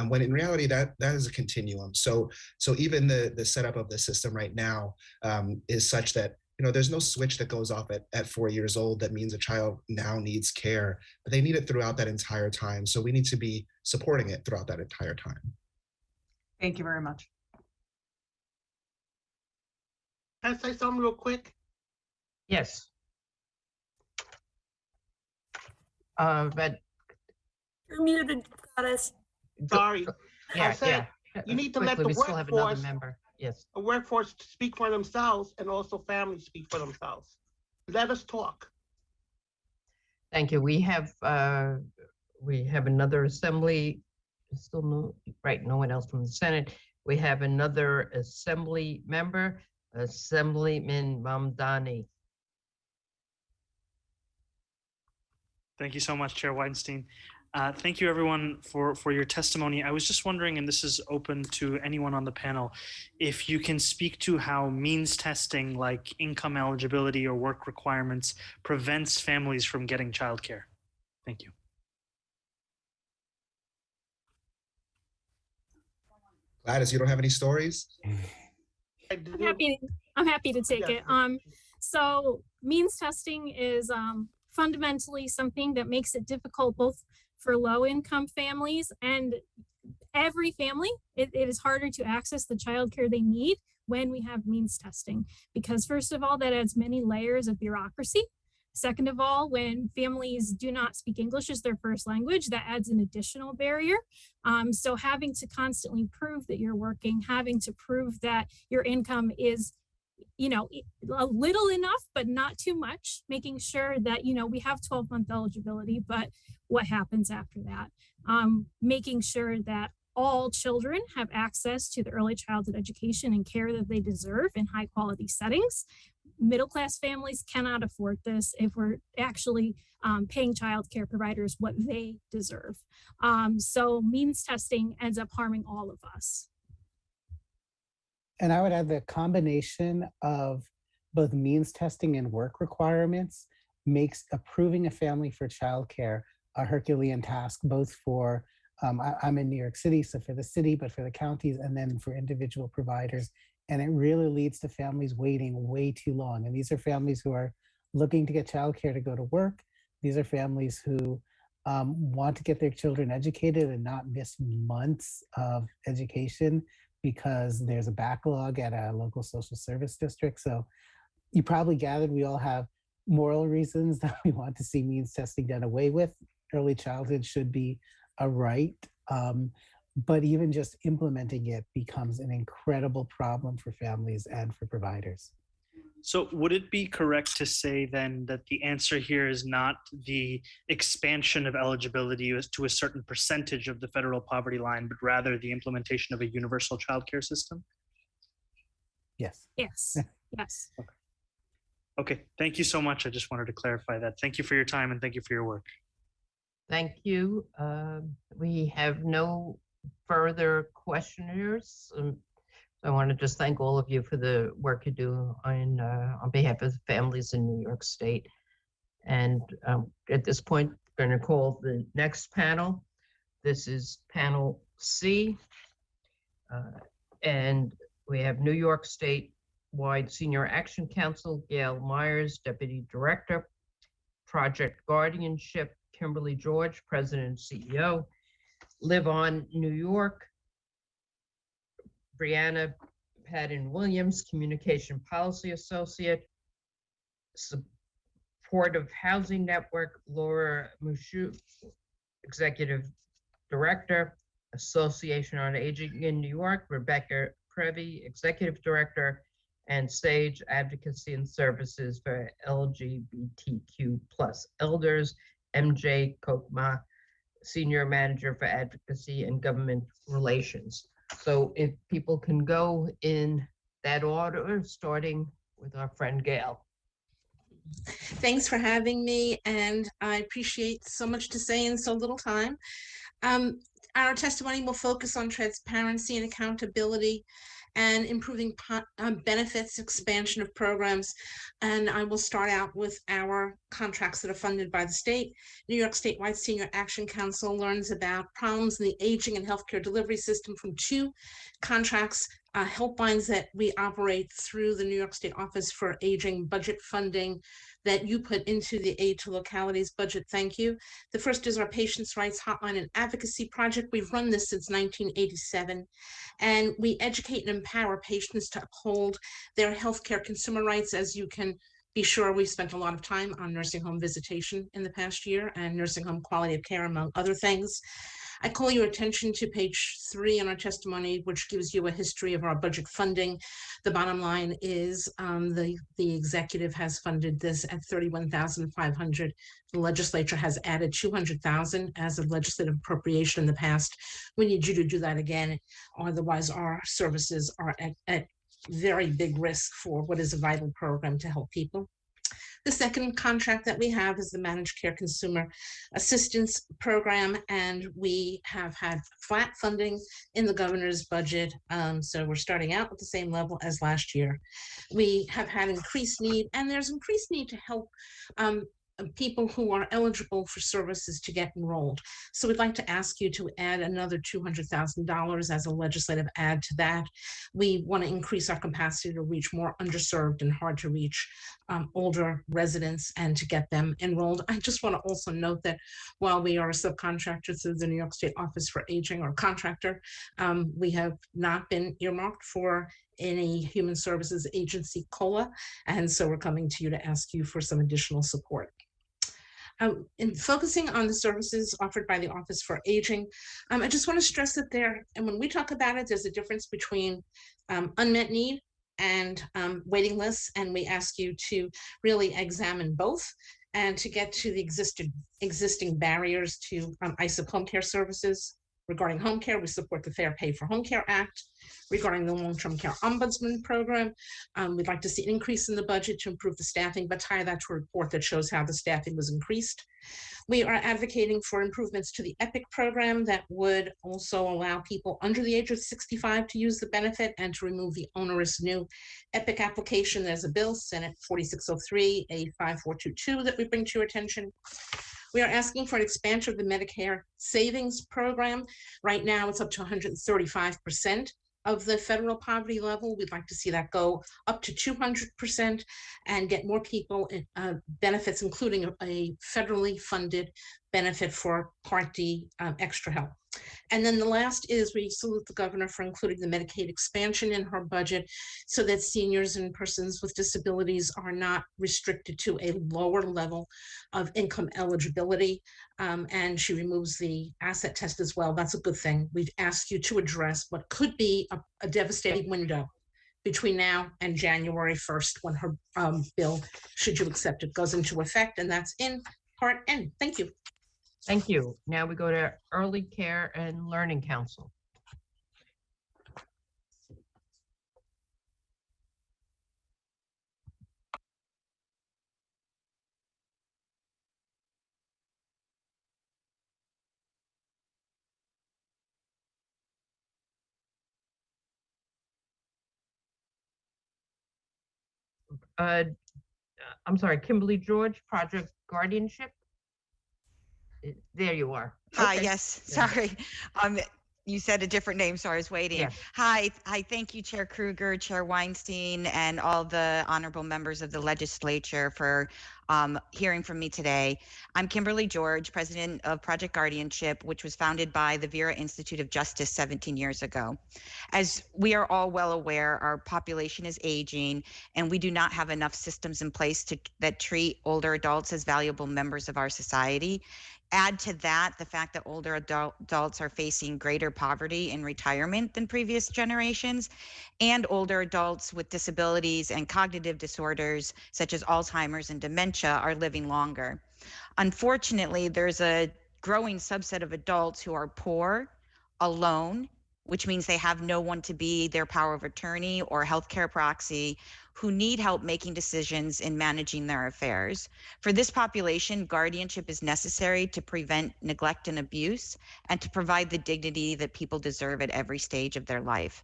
when in reality that is a continuum. So even the setup of the system right now is such that there's no switch that goes off at 4 years old that means a child now needs care, but they need it throughout that entire time. So we need to be supporting it throughout that entire time. Thank you very much. Can I say something real quick? Yes. But you're muted, Goddess. Sorry. Yeah, I said you need to let the we still have another member. Yes. A workforce speak for themselves, and also families speak for themselves. Let us talk. Thank you. We have another assembly. Still no one else from the Senate. We have another assembly member, Assemblyman Mamdani. Thank you so much, Chair Weinstein. Thank you, everyone, for your testimony. I was just wondering, and this is open to anyone on the panel, if you can speak to how means testing, like income eligibility or work requirements, prevents families from getting childcare. Thank you. Gladys, you don't have any stories? I'm happy to take it. So means testing is fundamentally something that makes it difficult both for low-income families and every family. It is harder to access the childcare they need when we have means testing, because first of all, that adds many layers of bureaucracy Second of all, when families do not speak English as their first language, that adds an additional barrier. So having to constantly prove that you're working, having to prove that your income is, you know, a little enough, but not too much, making sure that, you know, we have 12-month eligibility, but what happens after that? Making sure that all children have access to the early childhood education and care that they deserve in high quality settings. Middle-class families cannot afford this if we're actually paying childcare providers what they deserve. So means testing ends up harming all of us. And I would add the combination of both means testing and work requirements makes approving a family for childcare a Herculean task, both for, I'm in New York City, so for the city, but for the counties, and then for individual providers. And it really leads to families waiting way too long. And these are families who are looking to get childcare to go to work. These are families who want to get their children educated and not miss months of education because there's a backlog at a local social service district. So you probably gathered we all have moral reasons that we want to see means testing done away with. Early childhood should be a right. But even just implementing it becomes an incredible problem for families and for providers. So would it be correct to say then that the answer here is not the expansion of eligibility to a certain percentage of the federal poverty line, but rather the implementation of a universal childcare system? Yes. Yes. Yes. Okay. Thank you so much. I just wanted to clarify that. Thank you for your time and thank you for your work. Thank you. We have no further questioners. I want to just thank all of you for the work you do on behalf of the families in New York State. And at this point, I'm going to call the next panel. This is panel C. And we have New York State-wide Senior Action Council, Gail Myers, Deputy Director, Project Guardianship, Kimberly George, President and CEO, Live On New York, Brianna Padden-Williams, Communication Policy Associate, Supportive Housing Network, Laura Mushu, Executive Director, Association on Aging in New York, Rebecca Prevy, Executive Director, and SAGE Advocacy and Services for LGBTQ+ Elders, MJ Kokma, Senior Manager for Advocacy and Government Relations. So if people can go in that order, starting with our friend Gail. Thanks for having me, and I appreciate so much to say in so little time. Our testimony will focus on transparency and accountability and improving benefits, expansion of programs. And I will start out with our contracts that are funded by the state. New York Statewide Senior Action Council learns about problems in the aging and healthcare delivery system from 2 contracts, helplines that we operate through the New York State Office for Aging budget funding that you put into the Aid to Localities budget. Thank you. The first is our Patients' Rights Hotline and Advocacy Project. We've run this since 1987, and we educate and empower patients to uphold their healthcare consumer rights. As you can be sure, we spent a lot of time on nursing home visitation in the past year and nursing home quality of care, among other things. I call your attention to page 3 in our testimony, which gives you a history of our budget funding. The bottom line is the executive has funded this at $31,500. The legislature has added $200,000 as a legislative appropriation in the past. We need you to do that again, otherwise our services are at very big risk for what is a vital program to help people. The second contract that we have is the Managed Care Consumer Assistance Program, and we have had flat funding in the governor's budget. So we're starting out with the same level as last year. We have had increased need, and there's increased need to help people who are eligible for services to get enrolled. So we'd like to ask you to add another $200,000 as a legislative add to that. We want to increase our capacity to reach more underserved and hard to reach older residents and to get them enrolled. I just want to also note that while we are a subcontractor through the New York State Office for Aging, or contractor, we have not been earmarked for any human services agency COLA. And so we're coming to you to ask you for some additional support. In focusing on the services offered by the Office for Aging, I just want to stress that and when we talk about it, there's a difference between unmet need and waiting lists, and we ask you to really examine both and to get to the existing barriers to ISIP home care services. Regarding home care, we support the Fair Pay for Home Care Act. Regarding the Long-Term Care Ombudsman Program, we'd like to see an increase in the budget to improve the staffing, but tie that to a report that shows how the staffing was increased. We are advocating for improvements to the EPIC program that would also allow people under the age of 65 to use the benefit and to remove the onerous new EPIC application. There's a bill, Senate 4603, A5422, that we bring to your attention. We are asking for an expansion of the Medicare Savings Program. Right now, it's up to 135% of the federal poverty level. We'd like to see that go up to 200% and get more people benefits, including a federally funded benefit for Part D extra help. And then the last is we salute the governor for including the Medicaid expansion in her budget so that seniors and persons with disabilities are not restricted to a lower level of income eligibility. And she removes the asset test as well. That's a good thing. We'd ask you to address what could be a devastating window between now and January 1st when her bill, should you accept it, goes into effect. And that's in Part N. Thank you. Thank you. Now we go to Early Care and Learning Council. I'm sorry, Kimberly George, Project Guardianship. There you are. Hi, Okay. yes, sorry. You said a different name, so I was waiting. Yeah. Hi, thank you, Chair Kruger, Chair Weinstein, and all the honorable members of the legislature for hearing from me today. I'm Kimberly George, president of Project Guardianship, which was founded by the Vera Institute of Justice 17 years ago. As we are all well aware, our population is aging, and we do not have enough systems in place that treat older adults as valuable members of our society. Add to that the fact that older adults are facing greater poverty in retirement than previous generations, and older adults with disabilities and cognitive disorders such as Alzheimer's and dementia are living longer. Unfortunately, there's a growing subset of adults who are poor, alone, which means they have no one to be their power of attorney or healthcare proxy, who need help making decisions in managing their affairs. For this population, guardianship is necessary to prevent neglect and abuse and to provide the dignity that people deserve at every stage of their life.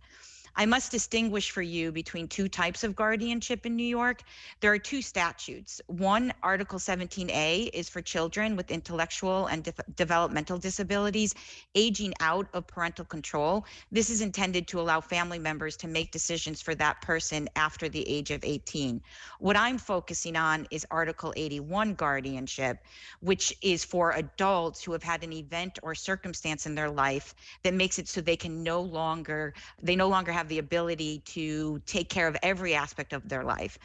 I must distinguish for you between two types of guardianship in New York. There are two statutes. One, Article 17A, is for children with intellectual and developmental disabilities aging out of parental control. This is intended to allow family members to make decisions for that person after the age of 18. What I'm focusing on is Article 81 guardianship, which is for adults who have had an event or circumstance in their life that makes it so they no longer have the ability to take care of every aspect of their life.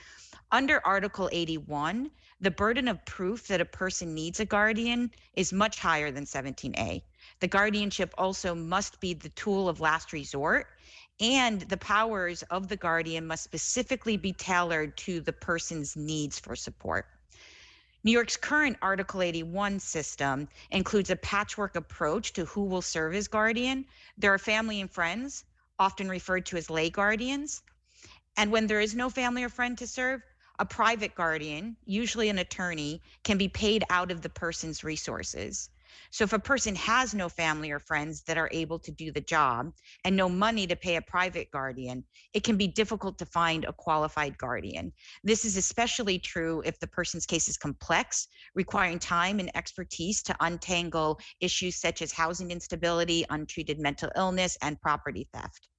Under Article 81, the burden of proof that a person needs a guardian is much higher than 17A. The guardianship also must be the tool of last resort, and the powers of the guardian must specifically be tailored to the person's needs for support. New York's current Article 81 system includes a patchwork approach to who will serve as guardian. There are family and friends, often referred to as lay guardians. And when there is no family or friend to serve, a private guardian, usually an attorney, can be paid out of the person's resources. So if a person has no family or friends that are able to do the job and no money to pay a private guardian, it can be difficult to find a qualified guardian. This is especially true if the person's case is complex, requiring time and expertise to untangle issues such as housing instability, untreated mental illness, and property theft.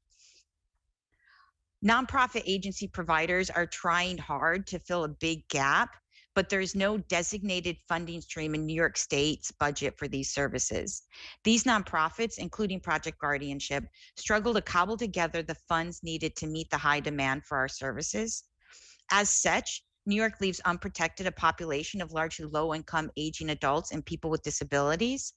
Nonprofit agency providers are trying hard to fill a big gap but there is no designated funding stream in New York State's budget for these services. These nonprofits, including Project Guardianship, struggle to cobble together the funds needed to meet the high demand for our services. As such, New York leaves unprotected a population of largely low-income aging adults and people with disabilities.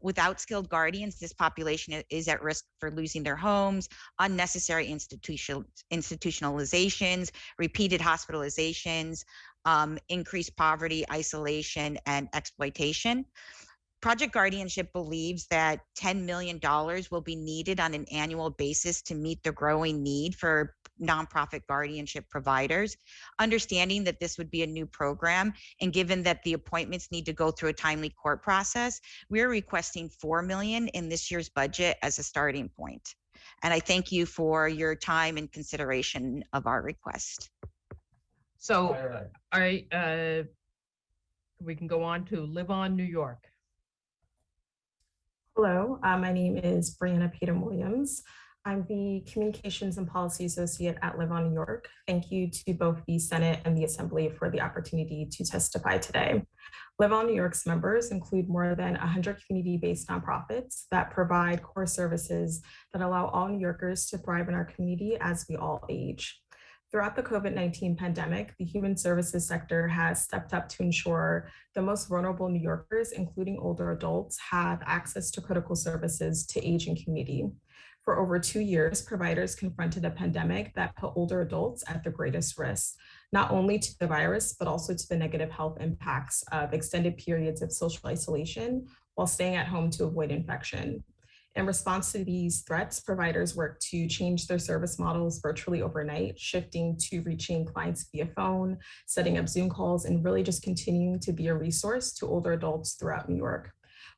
Without skilled guardians, this population is at risk for losing their homes, unnecessary institutionalizations, repeated hospitalizations, increased poverty, isolation, and exploitation. Project Guardianship believes that $10 million will be needed on an annual basis to meet the growing need for nonprofit guardianship providers. Understanding that this would be a new program, and given that the appointments need to go through a timely court process, we're requesting $4 million in this year's budget as a starting point. And I thank you for your time and consideration of our request. So we can go on to Live On New York. Hello, my name is Brianna Peden-Williams. I'm the Communications and Policy Associate at Live On New York. Thank you to both the Senate and the Assembly for the opportunity to testify today. Live On New York's members include more than 100 community-based nonprofits that provide core services that allow all New Yorkers to thrive in our community as we all age. Throughout the COVID-19 pandemic, the human services sector has stepped up to ensure the most vulnerable New Yorkers, including older adults, have access to critical services to aging community. For over 2 years, providers confronted a pandemic that put older adults at the greatest risk, not only to the virus, but also to the negative health impacts of extended periods of social isolation while staying at home to avoid infection. In response to these threats, providers worked to change their service models virtually overnight, shifting to reaching clients via phone, setting up Zoom calls, and really just continuing to be a resource to older adults throughout New York.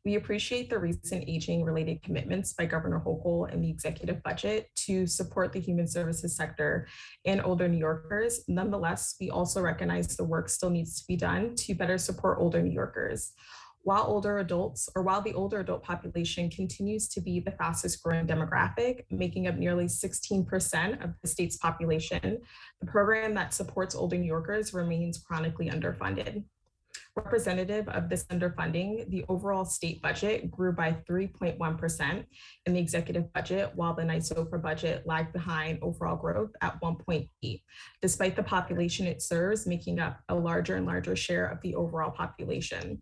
We appreciate the recent aging-related commitments by Governor Hochul in the executive budget to support the human services sector and older New Yorkers. Nonetheless, we also recognize the work still needs to be done to better support older New Yorkers. While the older adult population continues to be the fastest growing demographic, making up nearly 16% of the state's population, the program that supports older New Yorkers remains chronically underfunded. Representative of this underfunding, the overall state budget grew by 3.1% in the executive budget, while the NYSOFA budget lagged behind overall growth at 1.8, despite the population it serves making up a larger and larger share of the overall population.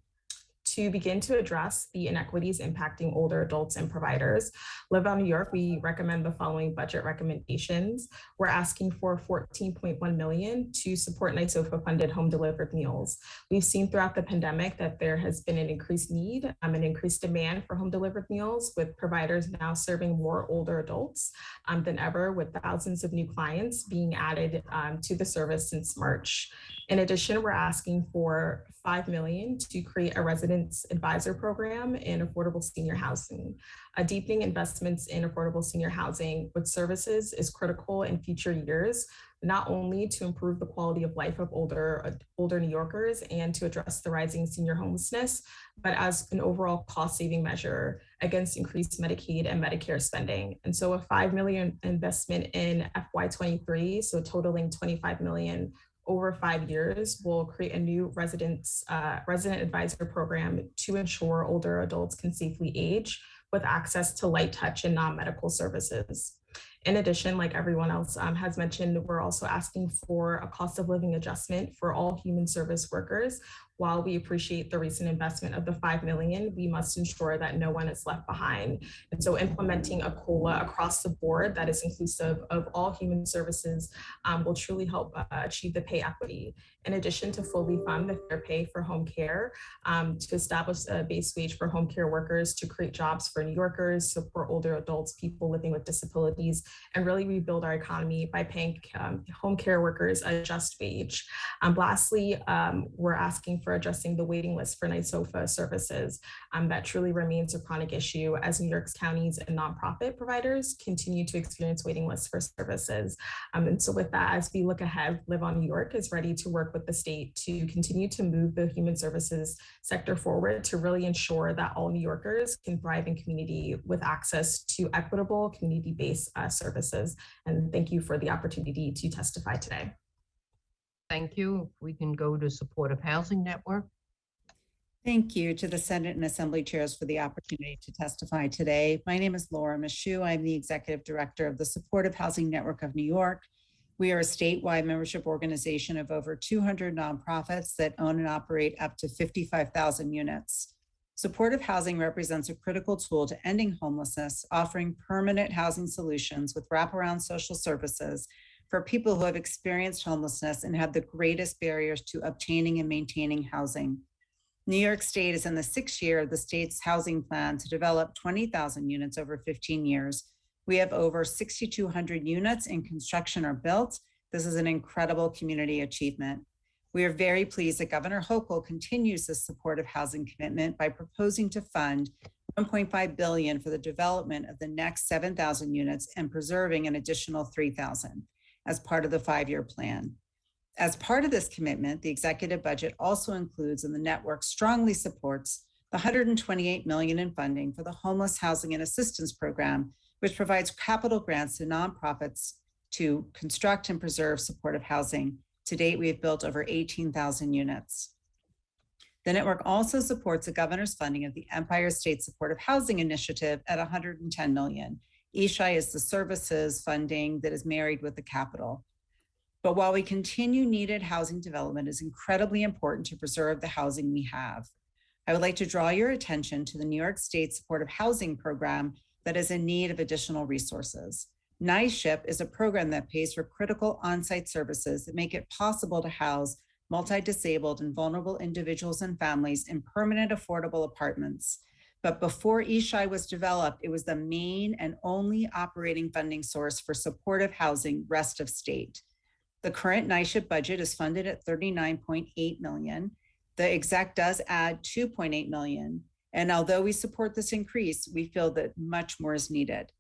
To begin to address the inequities impacting older adults and providers, Live On New York, we recommend the following budget recommendations. We're asking for $14.1 million to support NYSOFA funded home delivered meals. We've seen throughout the pandemic that there has been an increased need, an increased demand for home delivered meals, with providers now serving more older adults than ever, with thousands of new clients being added to the service since March. In addition, we're asking for $5 million to create a residence advisor program in affordable senior housing. Deepening investments in affordable senior housing with services is critical in future years, not only to improve the quality of life of older New Yorkers and to address the rising senior homelessness, but as an overall cost-saving measure against increased Medicaid and Medicare spending. And so a $5 million investment in FY23, so totaling $25 million over 5 years, will create a new resident advisor program to ensure older adults can safely age with access to light touch and non-medical services. In addition, like everyone else has mentioned, we're also asking for a cost of living adjustment for all human service workers. While we appreciate the recent investment of the $5 million, we must ensure that no one is left behind. And so implementing a COLA across the board that is inclusive of all human services will truly help achieve the pay equity. In addition to fully fund the fair pay for home care, to establish a base wage for home care workers, to create jobs for New Yorkers, support older adults, people living with disabilities, and really rebuild our economy by paying home care workers a just wage. Lastly, we're asking for addressing the waiting list for NYSOFA services that truly remains a chronic issue as New York's counties and nonprofit providers continue to experience waiting lists for services. And so with that, as we look ahead, Live On New York is ready to work with the state to continue to move the human services sector forward to really ensure that all New Yorkers can thrive in community with access to equitable community-based services. And thank you for the opportunity to testify today. Thank you. If we can go to Supportive Housing Network. Thank you to the Senate and Assembly chairs for the opportunity to testify today. My name is Laura Michoud. I'm the Executive Director of the Supportive Housing Network of New York. We are a statewide membership organization of over 200 nonprofits that own and operate up to 55,000 units. Supportive housing represents a critical tool to ending homelessness, offering permanent housing solutions with wraparound social services for people who have experienced homelessness and have the greatest barriers to obtaining and maintaining housing. New York State is in the 6th year of the state's housing plan to develop 20,000 units over 15 years. We have over 6,200 units in construction or built. This is an incredible community achievement. We are very pleased that Governor Hochul continues this supportive housing commitment by proposing to fund $1.5 billion for the development of the next 7,000 units and preserving an additional 3,000 as part of the 5-year plan. As part of this commitment, the executive budget also includes, and the network strongly supports, the $128 million in funding for the Homeless Housing and Assistance Program, which provides capital grants to nonprofits to construct and preserve supportive housing. To date, we have built over 18,000 units. The network also supports the governor's funding of the Empire State Supportive Housing Initiative at $110 million. ESHI is the services funding that is married with the capital. But while we continue needed housing development, it is incredibly important to preserve the housing we have. I would like to draw your attention to the New York State Supportive Housing Program that is in need of additional resources. NYSHIP is a program that pays for critical on-site services that make it possible to house multi-disabled and vulnerable individuals and families in permanent affordable apartments. But before ESHI was developed, it was the main and only operating funding source for supportive housing rest of state. The current NYSHIP budget is funded at $39.8 million. The exec does add $2.8 million. And although we support this increase, we feel that much more is needed.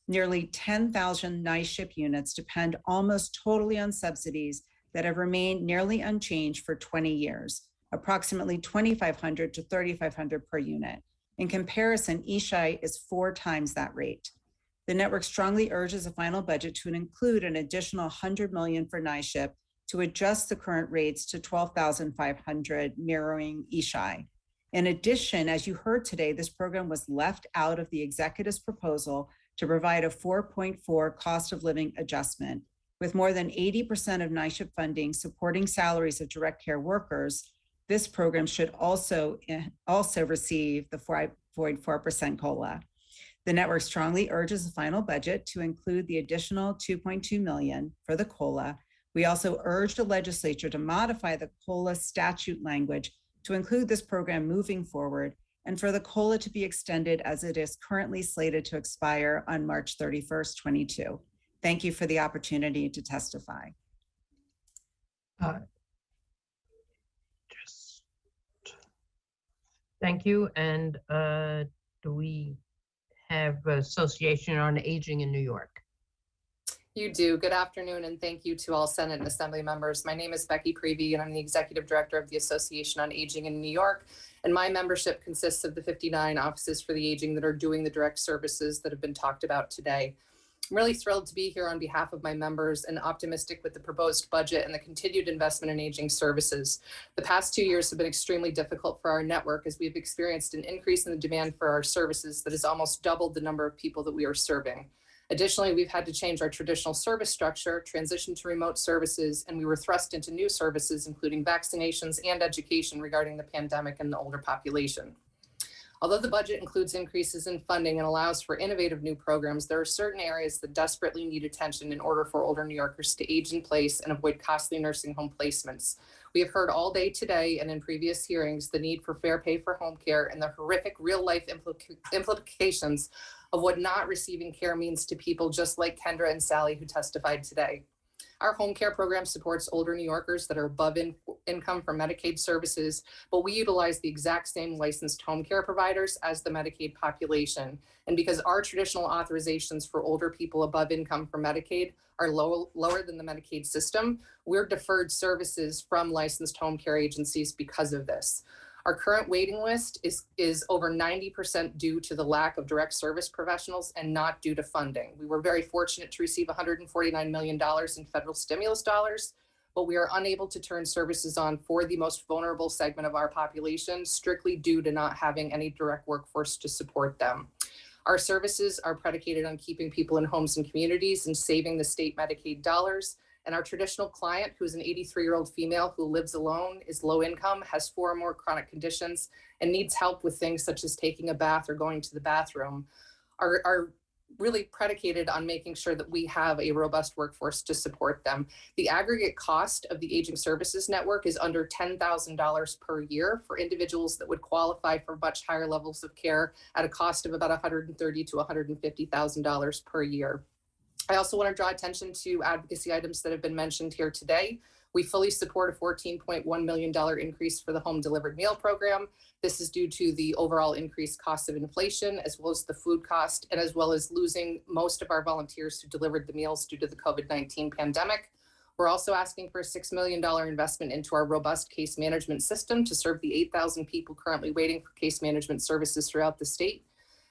Nearly 10,000 NYSHIP units depend almost totally on subsidies that have remained nearly unchanged for 20 years, approximately $2,500 to $3,500 per unit. In comparison, ESHI is 4 times that rate. The network strongly urges the final budget to include an additional $100 million for NYSHIP to adjust the current rates to $12,500, mirroring ESHI. In addition, as you heard today, this program was left out of the executive's proposal to provide a 4.4 cost of living adjustment. With more than 80% of NYSHIP funding supporting salaries of direct care workers, this program should also receive the 4.4% COLA. The network strongly urges the final budget to include the additional $2.2 million for the COLA. We also urge the legislature to modify the COLA statute language to include this program moving forward, and for the COLA to be extended as it is currently slated to expire on March 31st, 22. Thank you for the opportunity to testify. Thank you. And do we have Association on Aging in New York? You do. Good afternoon, and thank you to all Senate and Assembly members. My name is Becky Prevey, and I'm the Executive Director of the Association on Aging in New York. And my membership consists of the 59 offices for the aging that are doing the direct services that have been talked about today. I'm really thrilled to be here on behalf of my members and optimistic with the proposed budget and the continued investment in aging services. The past 2 years have been extremely difficult for our network as we've experienced an increase in the demand for our services that has almost doubled the number of people that we are serving. Additionally, we've had to change our traditional service structure, transition to remote services, and we were thrust into new services, including vaccinations and education regarding the pandemic and the older population. Although the budget includes increases in funding and allows for innovative new programs, there are certain areas that desperately need attention in order for older New Yorkers to age in place and avoid costly nursing home placements. We have heard all day today and in previous hearings the need for fair pay for home care and the horrific real-life implications of what not receiving care means to people just like Kendra and Sally who testified today. Our home care program supports older New Yorkers that are above income for Medicaid services, but we utilize the exact same licensed home care providers as the Medicaid population. And because our traditional authorizations for older people above income for Medicaid are lower than the Medicaid system, we're deferred services from licensed home care agencies because of this. Our current waiting list is over 90% due to the lack of direct service professionals and not due to funding. We were very fortunate to receive $149 million in federal stimulus dollars, but we are unable to turn services on for the most vulnerable segment of our population strictly due to not having any direct workforce to support them. Our services are predicated on keeping people in homes and communities and saving the state Medicaid dollars. And our traditional client, who is an 83-year-old female who lives alone, is low income, has 4 or more chronic conditions, and needs help with things such as taking a bath or going to the bathroom, are really predicated on making sure that we have a robust workforce to support them. The aggregate cost of the Aging Services Network is under $10,000 per year for individuals that would qualify for much higher levels of care at a cost of about $130,000 to $150,000 per year. I also want to draw attention to advocacy items that have been mentioned here today. We fully support a $14.1 million increase for the home delivered meal program. This is due to the overall increased cost of inflation, as well as the food cost, and as well as losing most of our volunteers who delivered the meals due to the COVID-19 pandemic. We're also asking for a $6 million investment into our robust case management system to serve the 8,000 people currently waiting for case management services throughout the state.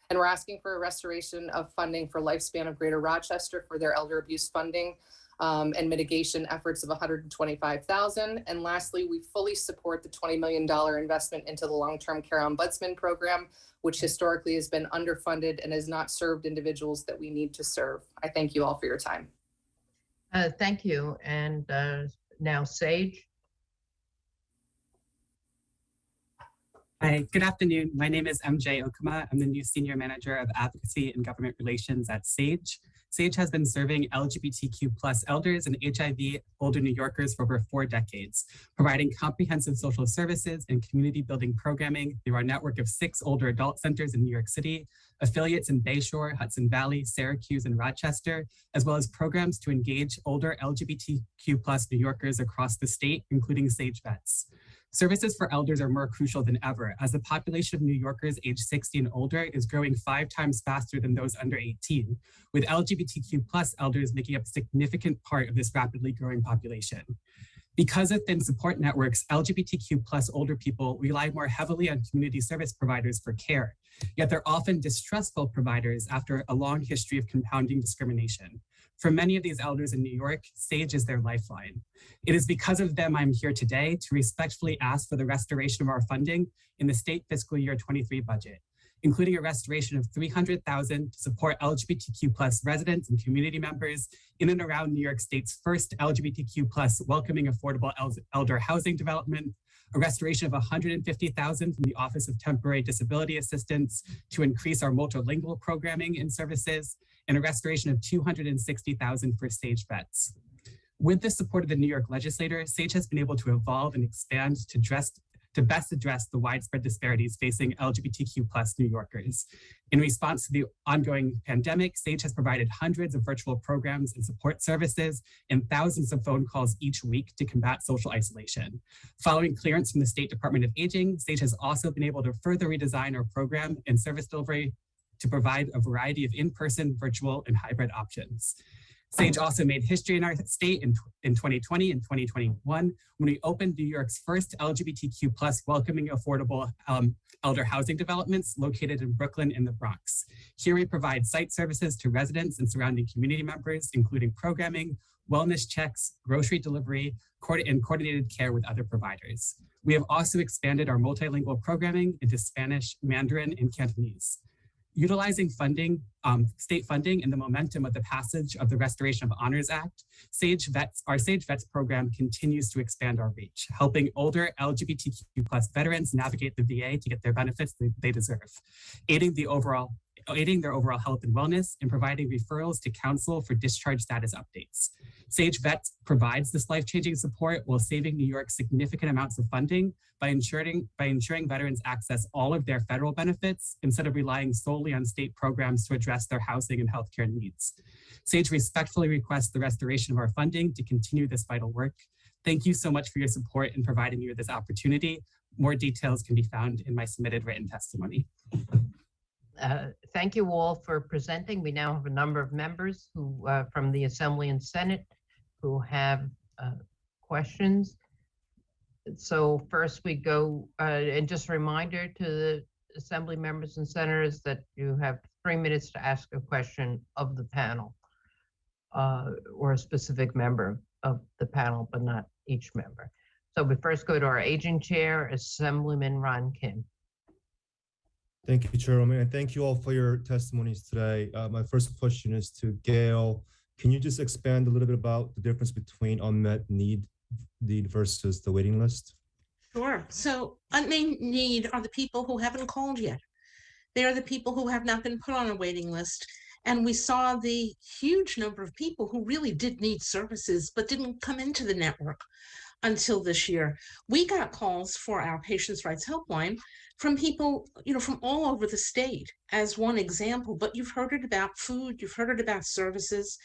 And we're asking for a restoration of funding for Lifespan of Greater Rochester for their elder abuse funding and mitigation efforts of $125,000. And lastly, we fully support the $20 million investment into the long-term care ombudsman program, which historically has been underfunded and has not served individuals that we need to serve. I thank you all for your time. Thank you. And now Sage. Hi, good afternoon. My name is MJ Okuma. I'm the new Senior Manager of Advocacy and Government Relations at SAGE. SAGE has been serving LGBTQ+ elders and HIV older New Yorkers for over 4 decades, providing comprehensive social services and community building programming through our network of 6 older adult centers in New York City, affiliates in Bayshore, Hudson Valley, Syracuse, and Rochester, as well as programs to engage older LGBTQ+ New Yorkers across the state, including SAGE Vets. Services for elders are more crucial than ever, as the population of New Yorkers aged 60 and older is growing 5 times faster than those under 18, with LGBTQ+ elders making up a significant part of this rapidly growing population. Because of thin support networks, LGBTQ+ older people rely more heavily on community service providers for care, yet they're often distrustful providers after a long history of compounding discrimination. For many of these elders in New York, SAGE is their lifeline. It is because of them I'm here today to respectfully ask for the restoration of our funding in the state fiscal year 23 budget, including a restoration of $300,000 to support LGBTQ+ residents and community members in and around New York State's first LGBTQ+ welcoming affordable elder housing development, a restoration of $150,000 from the Office of Temporary Disability Assistance to increase our multilingual programming and services, and a restoration of $260,000 for SAGE Vets. With the support of the New York legislature, SAGE has been able to evolve and expand to best address the widespread disparities facing LGBTQ+ New Yorkers. In response to the ongoing pandemic, SAGE has provided hundreds of virtual programs and support services and thousands of phone calls each week to combat social isolation. Following clearance from the State Department of Aging, SAGE has also been able to further redesign our program and service delivery to provide a variety of in-person, virtual, and hybrid options. SAGE also made history in our state in 2020 and 2021 when we opened New York's first LGBTQ+ welcoming affordable elder housing developments located in Brooklyn and the Bronx. Here we provide site services to residents and surrounding community members, including programming, wellness checks, grocery delivery, and coordinated care with other providers. We have also expanded our multilingual programming into Spanish, Mandarin, and Cantonese. Utilizing funding, state funding and the momentum of the passage of the Restoration of Honors Act, our SAGE Vets program continues to expand our reach, helping older LGBTQ+ veterans navigate the VA to get their benefits they deserve, aiding their overall health and wellness, and providing referrals to counsel for discharge status updates. SAGE Vets provides this life-changing support while saving New York significant amounts of funding by ensuring veterans access all of their federal benefits instead of relying solely on state programs to address their housing and healthcare needs. SAGE respectfully requests the restoration of our funding to continue this vital work. Thank you so much for your support in providing me with this opportunity. More details can be found in my submitted written testimony. Thank you all for presenting. We now have a number of members who, from the Assembly and Senate, who have questions. So first we go, and just a reminder to the Assembly members and senators that you have 3 minutes to ask a question of the panel or a specific member of the panel, but not each member. So we first go to our aging chair, Assemblyman Ron Kim. Thank you, Chairwoman, and thank you all for your testimonies today. My first question is to Gail. Can you just expand a little bit about the difference between unmet need versus the waiting list? Sure. So unmet need are the people who haven't called yet. They are the people who have not been put on a waiting list. And we saw the huge number of people who really did need services, but didn't come into the network until this year. We got calls for our Patients' Rights Helpline from people, from all over the state as one example, but you've heard it about food, you've heard it about services.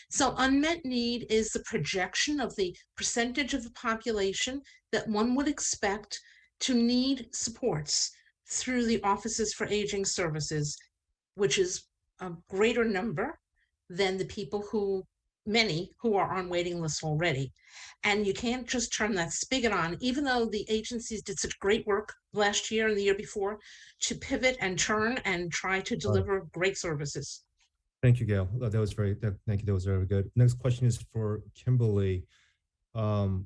So unmet need is the projection of the percentage of the population that one would expect to need supports through the Offices for Aging Services, which is a greater number than the people many who are on waiting lists already. And you can't just turn that spigot on, even though the agencies did such great work last year and the year before to pivot and turn and try to deliver great services. Thank you, Gail. That was thank you. That was very good. Next question is for Kimberly. I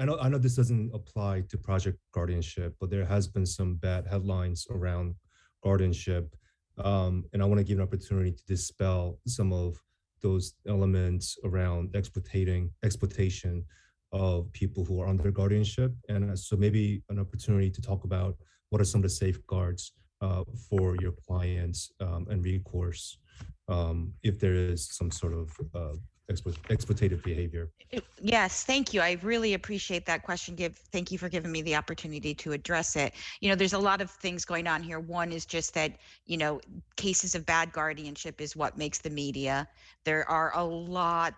know this doesn't apply to Project Guardianship, but there has been some bad headlines around guardianship. And I want to give an opportunity to dispel some of those elements around exploitation of people who are under guardianship. And so maybe an opportunity to talk about what are some of the safeguards for your clients and recourse if there is some sort of exploitative behavior. Yes, thank you. I really appreciate that question. Thank you for giving me the opportunity to address it. There's a lot of things going on here. One is just that, cases of bad guardianship is what makes the media. There are a lot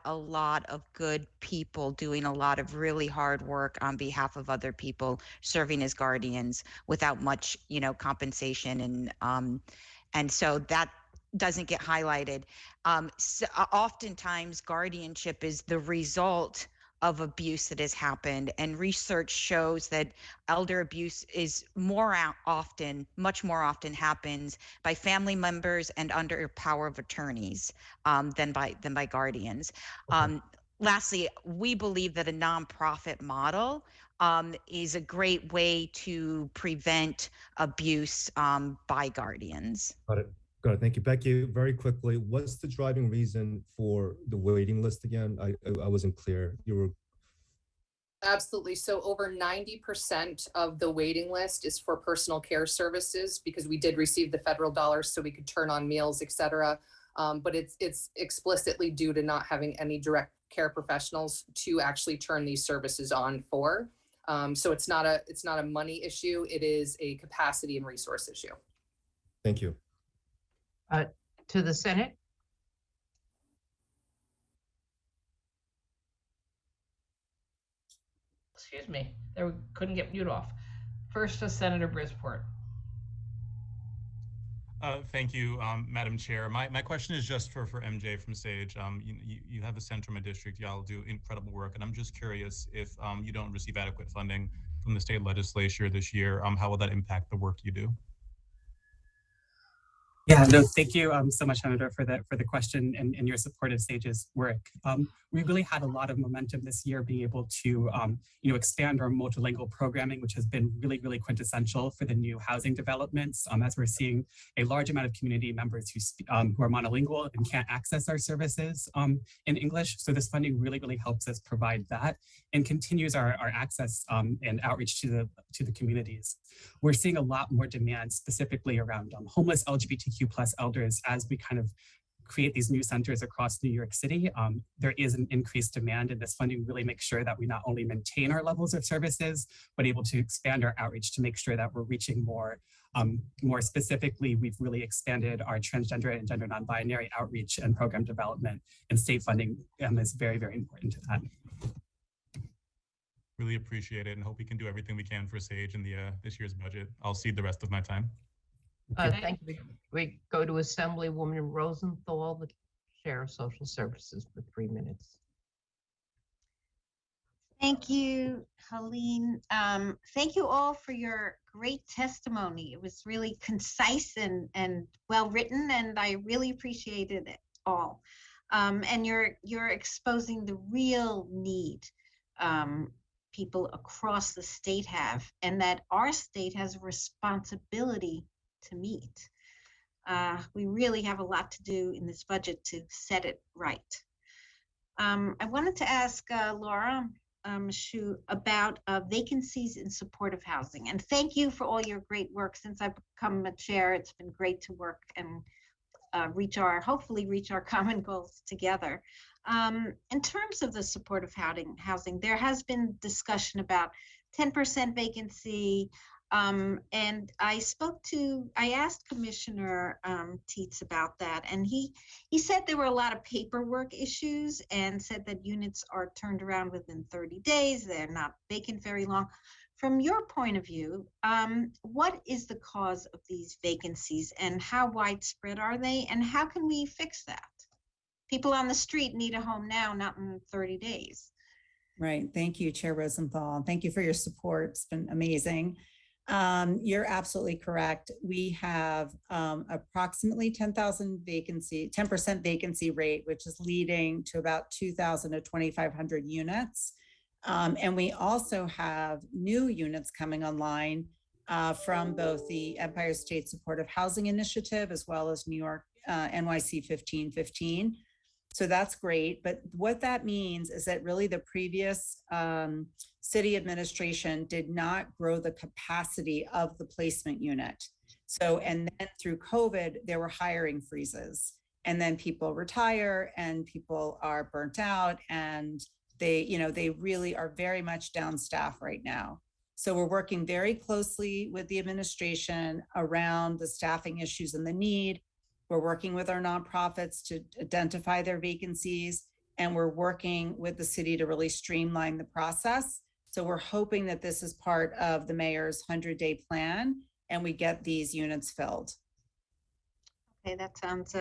of good people doing a lot of really hard work on behalf of other people, serving as guardians without much, compensation. And so that doesn't get highlighted. So oftentimes guardianship is the result of abuse that has happened, and research shows that elder abuse is much more often happens by family members and under power of attorneys than by guardians. Lastly, we believe that a nonprofit model is a great way to prevent abuse by guardians. Got it. Thank you. Becky, very quickly, what's the driving reason for the waiting list again? I wasn't clear. Absolutely. So over 90% of the waiting list is for personal care services because we did receive the federal dollars so we could turn on meals, et cetera. But it's explicitly due to not having any direct care professionals to actually turn these services on for. So it's not a money issue. It is a capacity and resource issue. Thank you. To the Senate. Excuse me, there we couldn't get mute off. First is Senator Bridgeport. Thank you, Madam Chair. My question is just for MJ from SAGE. You have the Centrum District, y'all do incredible work, and I'm just curious if you don't receive adequate funding from the state legislature this year, how will that impact the work you do? Yeah, no, thank you so much, Senator, for the question and your support of SAGE's work. We really had a lot of momentum this year being able to expand our multilingual programming, which has been really, really quintessential for the new housing developments, as we're seeing a large amount of community members who are monolingual and can't access our services in English. So this funding really, really helps us provide that and continues our access and outreach to the communities. We're seeing a lot more demand specifically around homeless LGBTQ+ elders as we kind of create these new centers across New York City. There is an increased demand, and this funding really makes sure that we not only maintain our levels of services, but able to expand our outreach to make sure that we're reaching more. More specifically, we've really expanded our transgender and gender non-binary outreach and program development, and state funding is very, very important to that. Really appreciate it and hope we can do everything we can for SAGE in this year's budget. I'll cede the rest of my time. Thank you. We go to Assemblywoman Rosenthal, the Chair of Social Services, for 3 minutes. Thank you, Helene. Thank you all for your great testimony. It was really concise and well written, and I really appreciated it all. And you're exposing the real need people across the state have, and that our state has a responsibility to meet. We really have a lot to do in this budget to set it right. I wanted to ask Laura Michoud about vacancies in supportive housing. And thank you for all your great work. Since I've become a chair, it's been great to work and hopefully reach our common goals together. In terms of the supportive housing, there has been discussion about 10% vacancy. And I asked Commissioner Teets about that, and he said there were a lot of paperwork issues and said that units are turned around within 30 days. They're not vacant very long. From your point of view, what is the cause of these vacancies and how widespread are they, and how can we fix that? People on the street need a home now, not in 30 days. Right. Thank you, Chair Rosenthal. Thank you for your support. It's been amazing. You're absolutely correct. We have approximately 10,000 vacancy, 10% vacancy rate, which is leading to about 2,000 to 2,500 units. And we also have new units coming online from both the Empire State Supportive Housing Initiative as well as New York NYC 1515. So that's great. But what that means is that really the previous city administration did not grow the capacity of the placement unit. So, and then through COVID, there were hiring freezes. And then people retire and people are burnt out, and they really are very much down staff right now. So we're working very closely with the administration around the staffing issues and the need. We're working with our nonprofits to identify their vacancies, and we're working with the city to really streamline the process. So we're hoping that this is part of the mayor's 100-day plan and we get these units filled. Okay, that sounds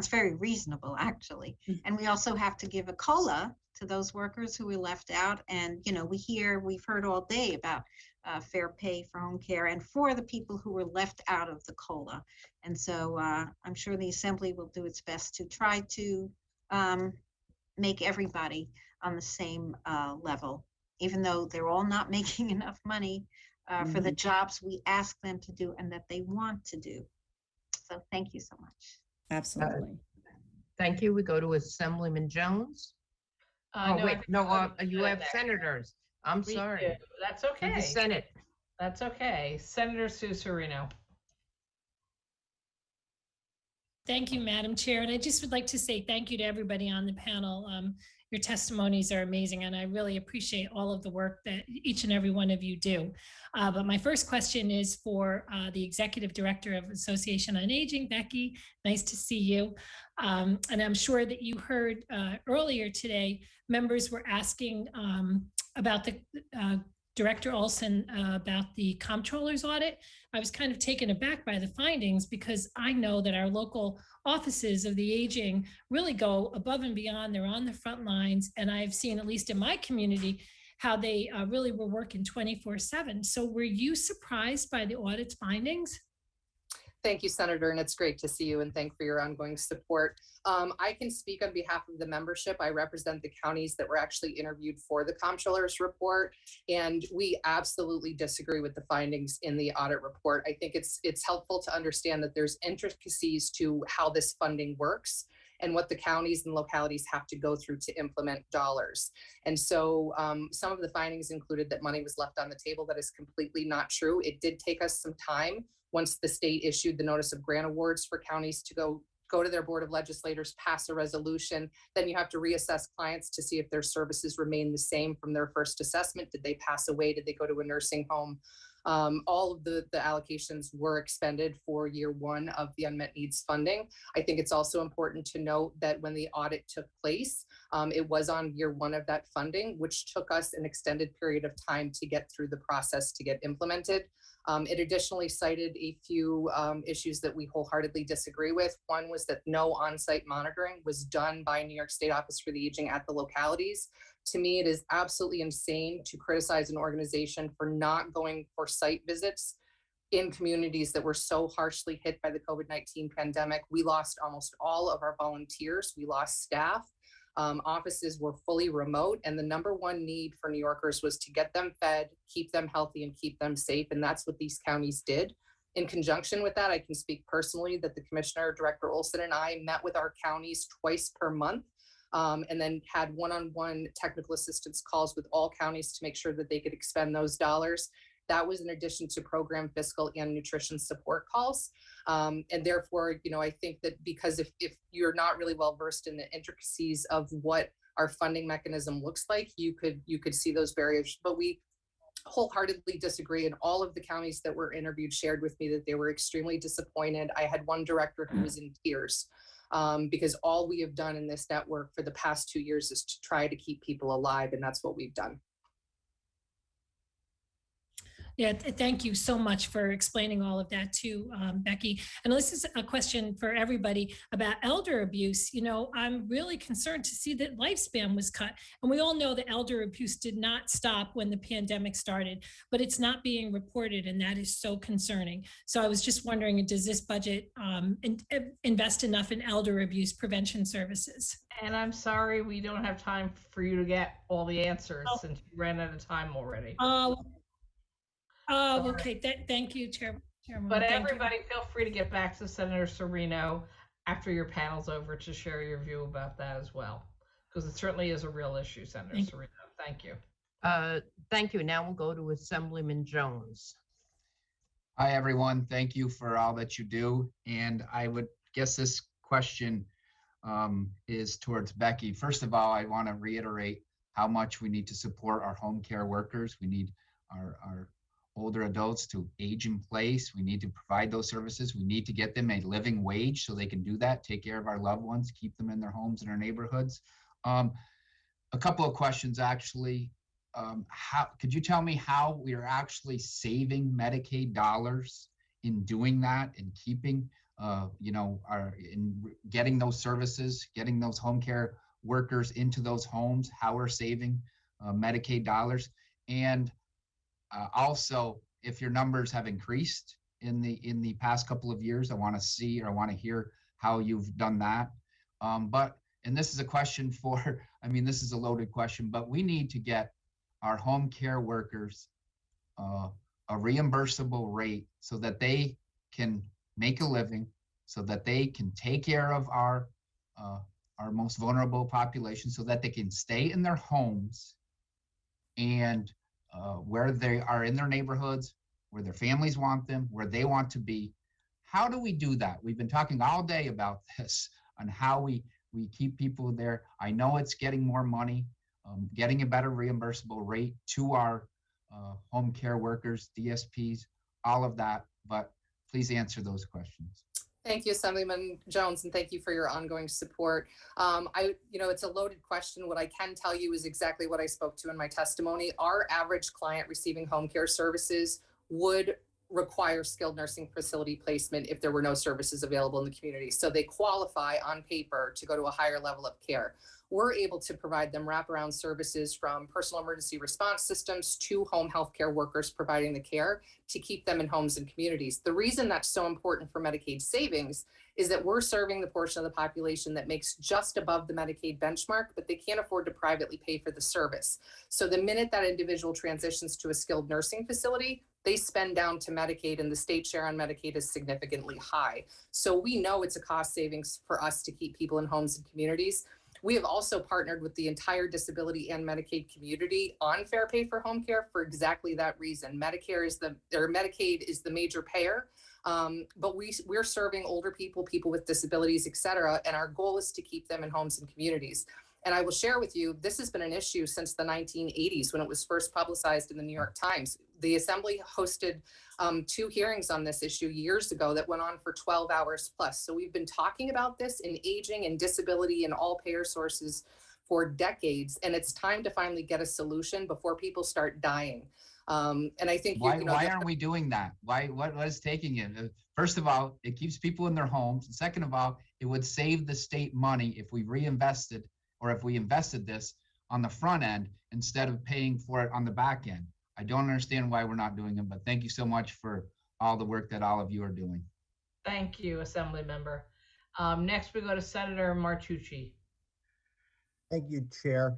very reasonable, actually. And we also have to give a COLA to those workers who were left out. And, we've heard all day about fair pay for home care and for the people who were left out of the COLA. And so I'm sure the Assembly will do its best to try to make everybody on the same level, even though they're all not making enough money for the jobs we ask them to do and that they want to do. So thank you so much. Absolutely. Thank you. We go to Assemblyman Jones. You have senators. I'm sorry. Do. That's okay. The Senate. That's okay. Senator Susurino. Thank you, Madam Chair. And I just would like to say thank you to everybody on the panel. Your testimonies are amazing, and I really appreciate all of the work that each and every one of you do. But my first question is for the Executive Director of Association on Aging, Becky. Nice to see you. And I'm sure that you heard earlier today, members were asking about the Director Olson about the comptroller's audit. I was kind of taken aback by the findings because I know that our local offices of the aging really go above and beyond. They're on the front lines. And I've seen, at least in my community, how they really were working 24/7. So were you surprised by the audit's findings? Thank you, Senator, and it's great to see you and thank for your ongoing support. I can speak on behalf of the membership. I represent the counties that were actually interviewed for the comptroller's report, and we absolutely disagree with the findings in the audit report. I think it's helpful to understand that there's intricacies to how this funding works and what the counties and localities have to go through to implement dollars. And so some of the findings included that money was left on the table. That is completely not true. It did take us some time once the state issued the notice of grant awards for counties to go to their board of legislators, pass a resolution. Then you have to reassess clients to see if their services remain the same from their first assessment. Did they pass away? Did they go to a nursing home? All of the allocations were expended for year one of the unmet needs funding. I think it's also important to note that when the audit took place, it was on year one of that funding, which took us an extended period of time to get through the process to get implemented. It additionally cited a few issues that we wholeheartedly disagree with. One was that no on-site monitoring was done by New York State Office for the Aging at the localities. To me, it is absolutely insane to criticize an organization for not going for site visits in communities that were so harshly hit by the COVID-19 pandemic. We lost almost all of our volunteers. We lost staff. Offices were fully remote, and the number one need for New Yorkers was to get them fed, keep them healthy, and keep them safe. And that's what these counties did. In conjunction with that, I can speak personally that the Commissioner, Director Olson, and I met with our counties twice per month, and then had one-on-one technical assistance calls with all counties to make sure that they could expend those dollars. That was in addition to program, fiscal, and nutrition support calls. And therefore, I think that because if you're not really well versed in the intricacies of what our funding mechanism looks like, you could see those barriers. But we wholeheartedly disagree, and all of the counties that were interviewed shared with me that they were extremely disappointed. I had one director who was in tears because all we have done in this network for the past 2 years is to try to keep people alive, and that's what we've done. Yeah, thank you so much for explaining all of that too, Becky. And this is a question for everybody about elder abuse. I'm really concerned to see that lifespan was cut. And we all know that elder abuse did not stop when the pandemic started, but it's not being reported, and that is so concerning. So I was just wondering, does this budget invest enough in elder abuse prevention services? And I'm sorry, we don't have time for you to get all the answers since we ran out of time already. Okay. Thank you, Chairwoman. But everybody, feel free to get back to Senator Serino after your panel's over to share your view about that as well, because it certainly is a real issue, Senator Serino. Thank you. Thank you. Now we'll go to Assemblyman Jones. Hi, everyone. Thank you for all that you do. And I would guess this question is towards Becky. First of all, I want to reiterate how much we need to support our home care workers. We need our older adults to age in place. We need to provide those services. We need to get them a living wage so they can do that, take care of our loved ones, keep them in their homes and our neighborhoods. A couple of questions, actually. Could you tell me how we are actually saving Medicaid dollars in doing that and keeping, in getting those services, getting those home care workers into those homes, how we're saving Medicaid dollars? And also, if your numbers have increased in the past couple of years, I want to see, or I want to hear how you've done that. And this is a question for, this is a loaded question, but we need to get our home care workers a reimbursable rate so that they can make a living, so that they can take care of our most vulnerable population, so that they can stay in their homes and where they are in their neighborhoods, where their families want them, where they want to be. How do we do that? We've been talking all day about this, on how we keep people there. I know it's getting more money, getting a better reimbursable rate to our home care workers, DSPs, all of that, but please answer those questions. Thank you, Assemblyman Jones, and thank you for your ongoing support. It's a loaded question. What I can tell you is exactly what I spoke to in my testimony. Our average client receiving home care services would require skilled nursing facility placement if there were no services available in the community. So they qualify on paper to go to a higher level of care. We're able to provide them wraparound services from personal emergency response systems to home healthcare workers providing the care to keep them in homes and communities. The reason that's so important for Medicaid savings is that we're serving the portion of the population that makes just above the Medicaid benchmark, but they can't afford to privately pay for the service. So the minute that individual transitions to a skilled nursing facility, they spend down to Medicaid, and the state share on Medicaid is significantly high. So we know it's a cost savings for us to keep people in homes and communities. We have also partnered with the entire disability and Medicaid community on Fair Pay for Home Care for exactly that reason. Medicaid is the major payer, but we're serving older people, people with disabilities, et cetera, and our goal is to keep them in homes and communities. And I will share with you, this has been an issue since the 1980s when it was first publicized in the New York Times. The Assembly hosted 2 hearings on this issue years ago that went on for 12 hours plus. So we've been talking about this in aging and disability and all payer sources for decades, and it's time to finally get a solution before people start dying. And I think why aren't we doing that? What is taking it? First of all, it keeps people in their homes. And second of all, it would save the state money if we reinvested, or if we invested this on the front end instead of paying for it on the back end. I don't understand why we're not doing it, but thank you so much for all the work that all of you are doing. Thank you, Assembly Member. Next, we go to Senator Martucci. Thank you, Chair.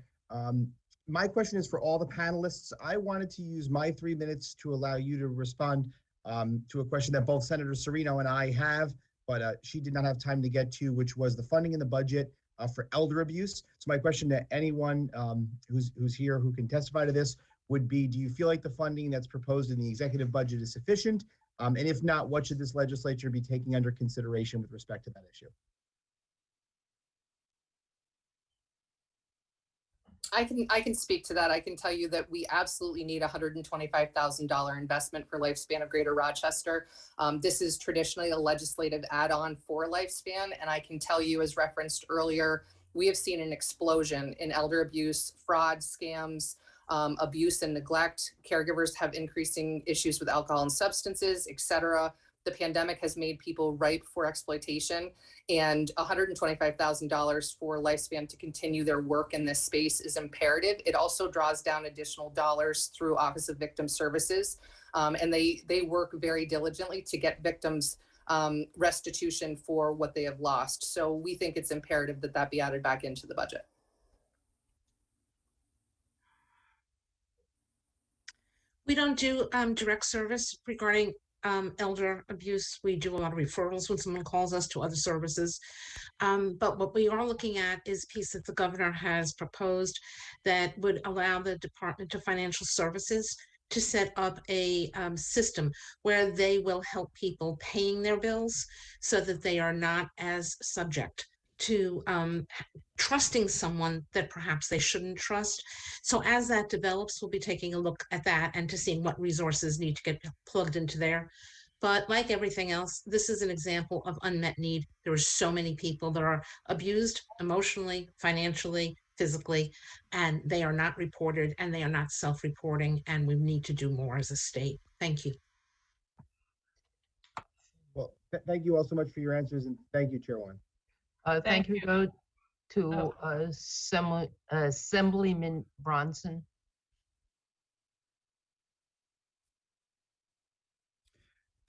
My question is for all the panelists. I wanted to use my 3 minutes to allow you to respond to a question that both Senator Serino and I have, but she did not have time to get to, which was the funding in the budget for elder abuse. So my question to anyone who's here who can testify to this would be, do you feel like the funding that's proposed in the executive budget is sufficient? And if not, what should this legislature be taking under consideration with respect to that issue? I can speak to that. I can tell you that we absolutely need a $125,000 investment for Lifespan of Greater Rochester. This is traditionally a legislative add-on for Lifespan, and I can tell you, as referenced earlier, we have seen an explosion in elder abuse, fraud, scams, abuse and neglect. Caregivers have increasing issues with alcohol and substances, et cetera. The pandemic has made people ripe for exploitation, and $125,000 for Lifespan to continue their work in this space is imperative. It also draws down additional dollars through Office of Victim Services, and they work very diligently to get victims restitution for what they have lost. So we think it's imperative that that be added back into the budget. We don't do direct service regarding elder abuse. We do a lot of referrals when someone calls us to other services. But what we are looking at is a piece that the governor has proposed that would allow the Department of Financial Services to set up a system where they will help people paying their bills so that they are not as subject to trusting someone that perhaps they shouldn't trust. So as that develops, we'll be taking a look at that and to seeing what resources need to get plugged into there. But like everything else, this is an example of unmet need. There are so many people that are abused emotionally, financially, physically, and they are not reported and they are not self-reporting, and we need to do more as a state. Thank you. Well, thank you all so much for your answers, and thank you, Chairwoman. Thank you. Go to Assemblyman Bronson.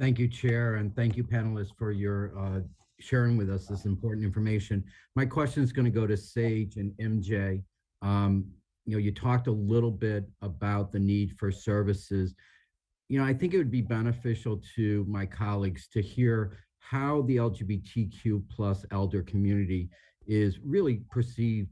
Thank you, Chair, and thank you, panelists, for your sharing with us this important information. My question is going to go to Sage and MJ. You talked a little bit about the need for services. I think it would be beneficial to my colleagues to hear how the LGBTQ plus elder community is really perceived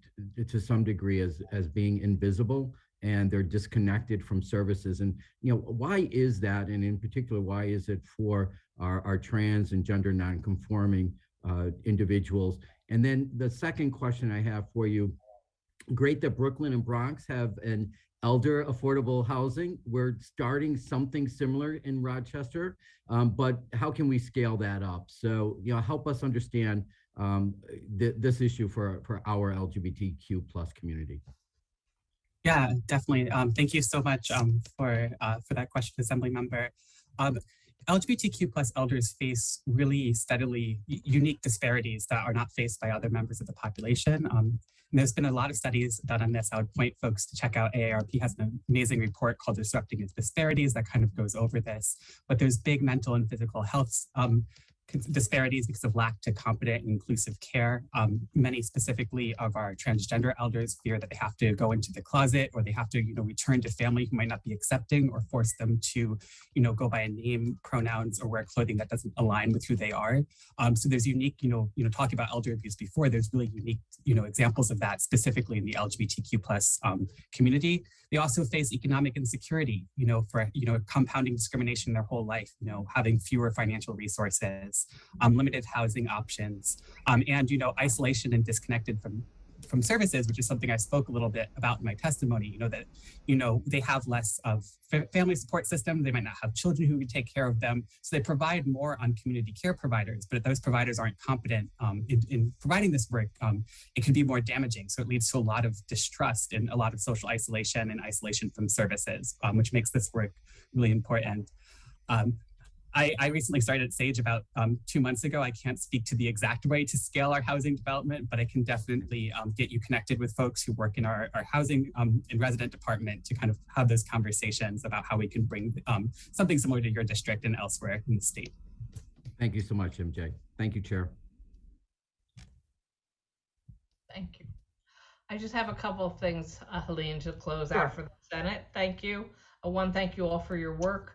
to some degree as being invisible, and they're disconnected from services. And why is that? And in particular, why is it for our trans and gender nonconforming individuals? And then the second question I have for you, great that Brooklyn and Bronx have an elder affordable housing. We're starting something similar in Rochester, but how can we scale that up? So, help us understand this issue for our LGBTQ plus community. Yeah, definitely. Thank you so much for that question, Assembly Member. LGBTQ plus elders face really steadily unique disparities that are not faced by other members of the population. And there's been a lot of studies done on this. I would point folks to check out AARP has an amazing report called Disrupting Disparities that kind of goes over this. But there's big mental and physical health disparities because of lack to competent and inclusive care. Many specifically of our transgender elders fear that they have to go into the closet, or they have to, return to family who might not be accepting, or force them to, go by a name, pronouns, or wear clothing that doesn't align with who they are. So there's unique, talking about elder abuse before, there's really unique, examples of that specifically in the LGBTQ plus community. They also face economic insecurity, for, compounding discrimination their whole life, having fewer financial resources, limited housing options, and isolation and disconnected from services, which is something I spoke a little bit about in my testimony. That they have less of family support system. They might not have children who can take care of them, so they provide more on community care providers. But if those providers aren't competent in providing this work, it can be more damaging. So it leads to a lot of distrust and a lot of social isolation and isolation from services, which makes this work really important. I recently started at Sage about 2 months ago. I can't speak to the exact way to scale our housing development, but I can definitely get you connected with folks who work in our housing and resident department to kind of have those conversations about how we can bring something similar to your district and elsewhere in the state. Thank you so much, MJ. Thank you, Chair. Thank you. I just have a couple of things, Helene, to close Sure. out for the Senate. Thank you. One, thank you all for your work.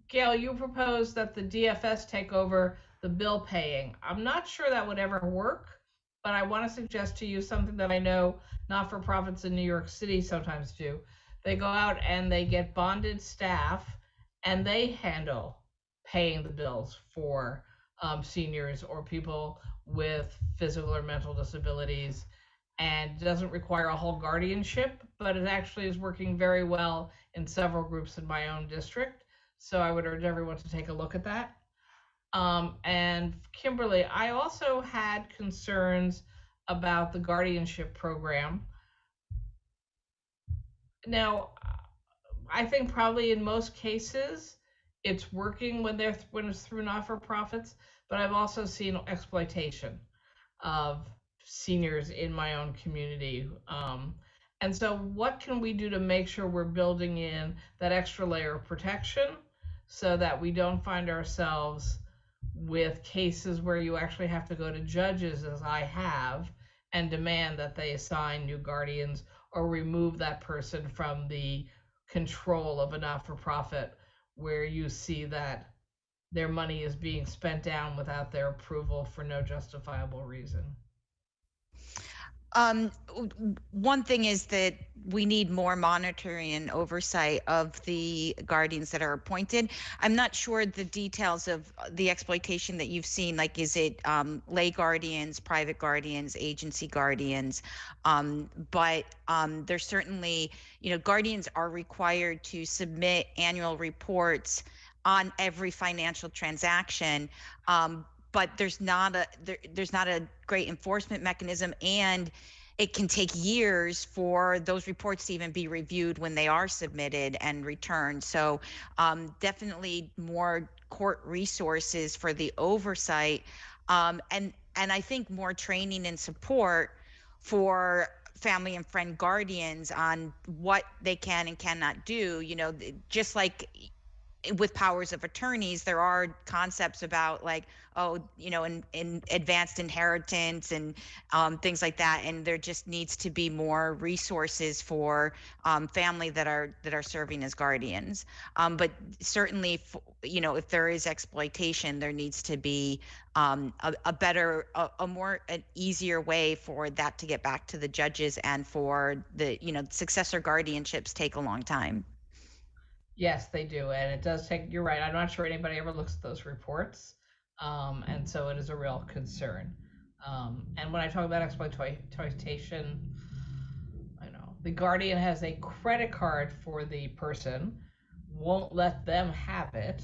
Gail, you proposed that the DFS take over the bill paying. I'm not sure that would ever work, but I want to suggest to you something that I know not-for-profits in New York City sometimes do. They go out and they get bonded staff and they handle paying the bills for seniors or people with physical or mental disabilities, and doesn't require a whole guardianship, but it actually is working very well in several groups in my own district. So I would urge everyone to take a look at that. And Kimberly, I also had concerns about the guardianship program. Now, I think probably in most cases, it's working when it's through not-for-profits, but I've also seen exploitation of seniors in my own community. And so what can we do to make sure we're building in that extra layer of protection so that we don't find ourselves with cases where you actually have to go to judges, as I have, and demand that they assign new guardians or remove that person from the control of a not-for-profit where you see that their money is being spent down without their approval for no justifiable reason? One thing is that we need more monitoring and oversight of the guardians that are appointed. I'm not sure the details of the exploitation that you've seen, like is it lay guardians, private guardians, agency guardians, but there's certainly, guardians are required to submit annual reports on every financial transaction, but there's not a great enforcement mechanism, and it can take years for those reports to even be reviewed when they are submitted and returned. So definitely more court resources for the oversight, and I think more training and support for family and friend guardians on what they can and cannot do. Just like with powers of attorneys, there are concepts about like, in advanced inheritance and things like that, and there just needs to be more resources for family that are serving as guardians. But certainly, if there is exploitation, there needs to be a better, an easier way for that to get back to the judges, and for the successor guardianships take a long time. Yes, they do. And it does take, you're right. I'm not sure anybody ever looks at those reports. And so it is a real concern. And when I talk about exploitation, I know the guardian has a credit card for the person, won't let them have it,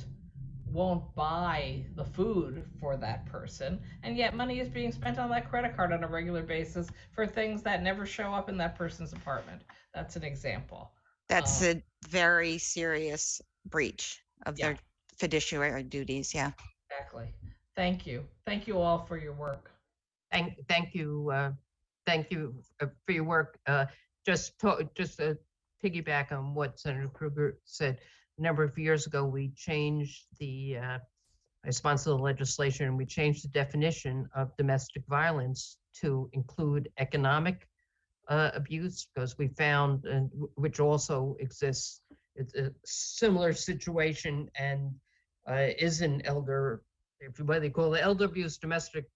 won't buy the food for that person, and yet money is being spent on that credit card on a regular basis for things that never show up in that person's apartment. That's an example. That's a very serious breach of their fiduciary duties. Yeah. Exactly. Thank you. Thank you all for your work. Thank you. Thank you for your work. Just to piggyback on what Senator Krueger said, a number of years ago, we changed I sponsored the legislation, and we changed the definition of domestic violence to include economic abuse, because we found, and which also exists, it's a similar situation, and is an elder, what they call the elder abuse, domestic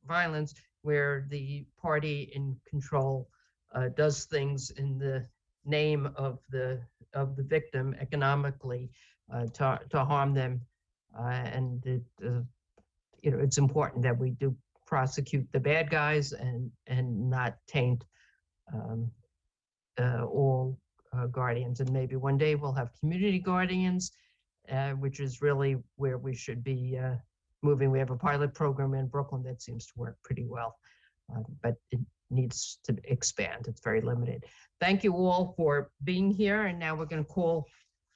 violence, where the party in control does things in the name of the victim economically to harm them, and it's important that we do prosecute the bad guys and not taint all guardians. And maybe one day we'll have community guardians, which is really where we should be moving. We have a pilot program in Brooklyn that seems to work pretty well, but it needs to expand. It's very limited. Thank you all for being here. And now we're going to call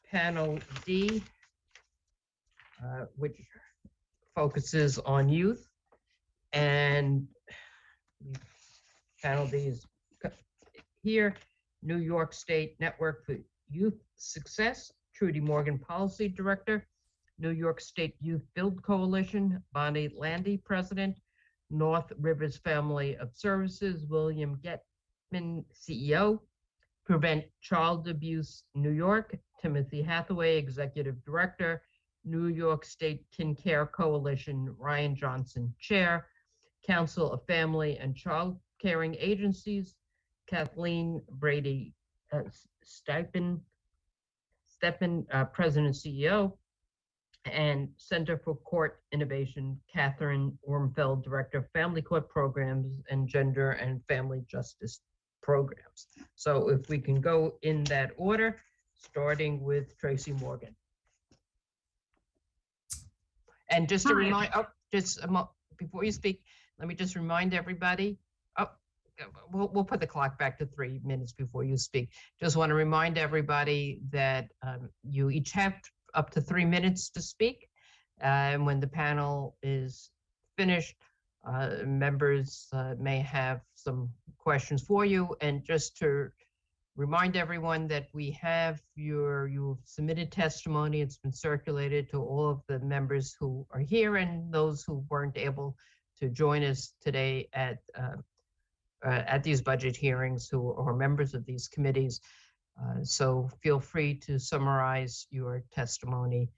panel D, which focuses on youth. And panel D is here. New York State Network for Youth Success, Trudy Morgan, Policy Director. New York State Youth Build Coalition, Bonnie Landy, President. North Rivers Family of Services, William Getman, CEO. Prevent Child Abuse New York, Timothy Hathaway, Executive Director. New York State Kin Care Coalition, Ryan Johnson, Chair. Council of Family and Child Caring Agencies, Kathleen Brady Steppen, President CEO, and Center for Court Innovation, Catherine Wormfeld, Director of Family Court Programs and Gender and Family Justice Programs. So if we can go in that order, starting with Tracy Morgan. And just to remind, before you speak, let me just remind everybody, we'll put the clock back to 3 minutes before you speak. Just want to remind everybody that you each have up to 3 minutes to speak. And when the panel is finished, members may have some questions for you. And just to remind everyone that we have you've submitted testimony. It's been circulated to all of the members who are here and those who weren't able to join us today at these budget hearings who are members of these committees. So feel free to summarize your testimony.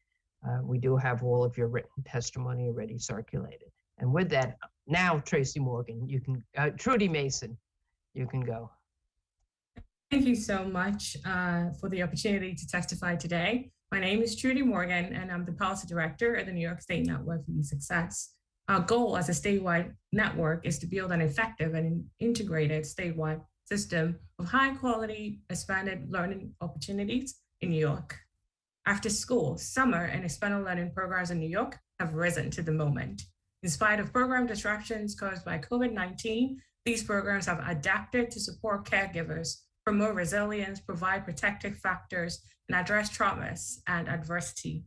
We do have all of your written testimony already circulated. And with that, now Tracy Morgan, you can, Trudy Mason, you can go. Thank you so much for the opportunity to testify today. My name is Trudy Morgan, and I'm the Policy Director at the New York State Network for Youth Success. Our goal as a statewide network is to build an effective and integrated statewide system of high-quality expanded learning opportunities in New York. After school, summer, and expanded learning programs in New York have risen to the moment. In spite of program disruptions caused by COVID-19, these programs have adapted to support caregivers, promote resilience, provide protective factors, and address traumas and adversity.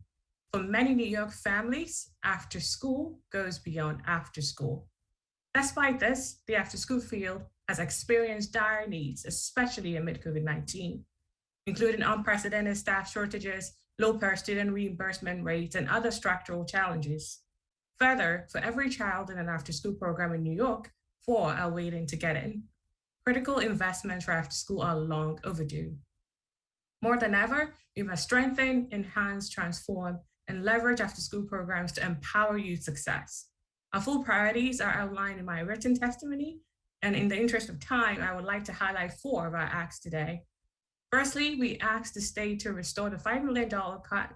For many New York families, after school goes beyond after school. Despite this, the after school field has experienced dire needs, especially amid COVID-19, including unprecedented staff shortages, low per student reimbursement rates, and other structural challenges. Further, for every child in an after school program in New York, 4 are waiting to get in. Critical investments for after school are long overdue. More than ever, we must strengthen, enhance, transform, and leverage after school programs to empower youth success. Our full priorities are outlined in my written testimony, and in the interest of time, I would like to highlight 4 of our acts today. Firstly, we asked the state to restore the $5 million cut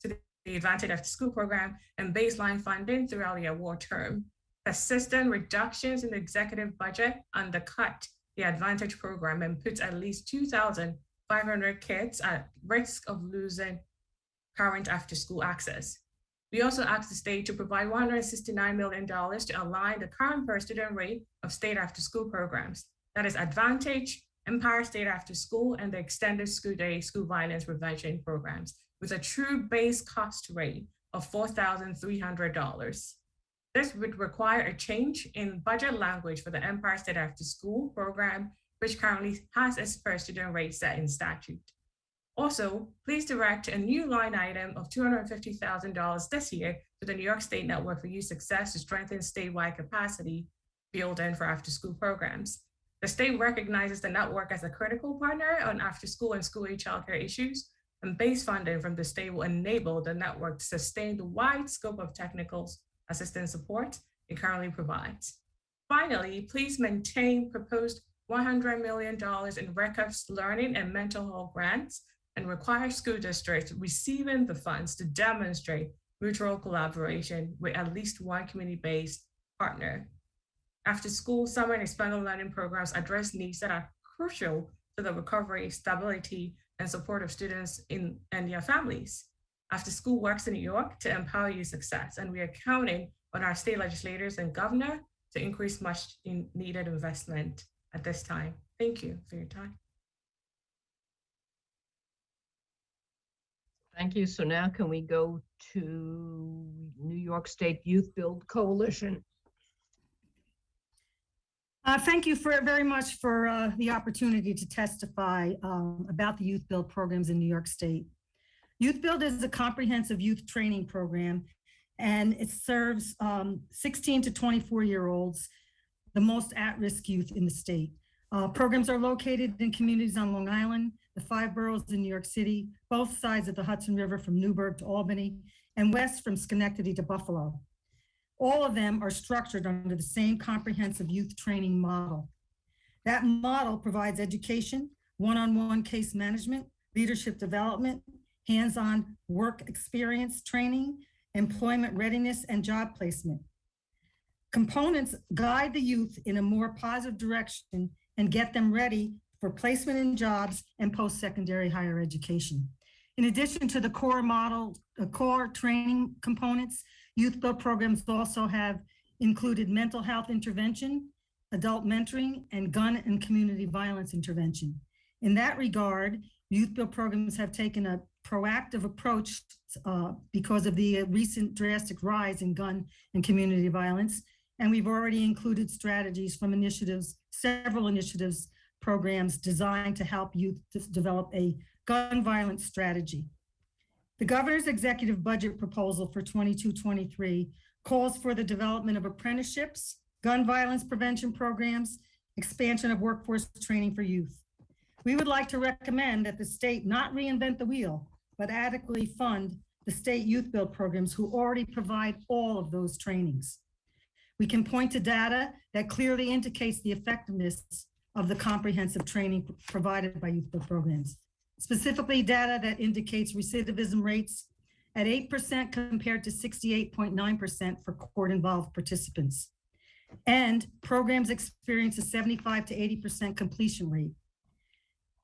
to the Advantage After School program and baseline funding throughout the award term. Persistent reductions in the executive budget undercut the Advantage program and puts at least 2,500 kids at risk of losing current after-school access. We also asked the state to provide $169 million to align the current per student rate of state after-school programs. That is Advantage, Empire State After School, and the Extended School Day School Violence Prevention programs with a true base cost rate of $4,300. This would require a change in budget language for the Empire State After School program, which currently has its per student rate set in statute. Also, please direct a new line item of $250,000 this year to the New York State Network for Youth Success to strengthen statewide capacity building for after-school programs. The state recognizes the network as a critical partner on after-school and school-age childcare issues, and base funding from the state will enable the network to sustain the wide scope of technical assistance support it currently provides. Finally, please maintain proposed $100 million in RECAP's learning and mental health grants and require school districts receiving the funds to demonstrate mutual collaboration with at least one community-based partner. After school, summer, and expanded learning programs address needs that are crucial to the recovery, stability, and support of students and their families. After School works in New York to empower youth success, and we are counting on our state legislators and governor to increase much needed investment at this time. Thank you for your time. Thank you. So now can we go to New York State Youth Build Coalition? Thank you very much for the opportunity to testify about the Youth Build programs in New York State. Youth Build is a comprehensive youth training program and it serves 16 to 24-year-olds, the most at-risk youth in the state. Programs are located in communities on Long Island, the 5 boroughs in New York City, both sides of the Hudson River from Newburgh to Albany, and west from Schenectady to Buffalo. All of them are structured under the same comprehensive youth training model. That model provides education, one-on-one case management, leadership development, hands-on work experience training, employment readiness, and job placement. Components guide the youth in a more positive direction and get them ready for placement in jobs and post-secondary higher education. In addition to the core training components, Youth Build programs also have included mental health intervention, adult mentoring, and gun and community violence intervention. In that regard, Youth Build programs have taken a proactive approach because of the recent drastic rise in gun and community violence. And we've already included strategies from several initiatives, programs designed to help youth develop a gun violence strategy. The governor's executive budget proposal for 22-23 calls for the development of apprenticeships, gun violence prevention programs, expansion of workforce training for youth. We would like to recommend that the state not reinvent the wheel, but adequately fund the state Youth Build programs who already provide all of those trainings. We can point to data that clearly indicates the effectiveness of the comprehensive training provided by Youth Build programs. Specifically, data that indicates recidivism rates at 8% compared to 68.9% for court-involved participants. And programs experience a 75 to 80% completion rate,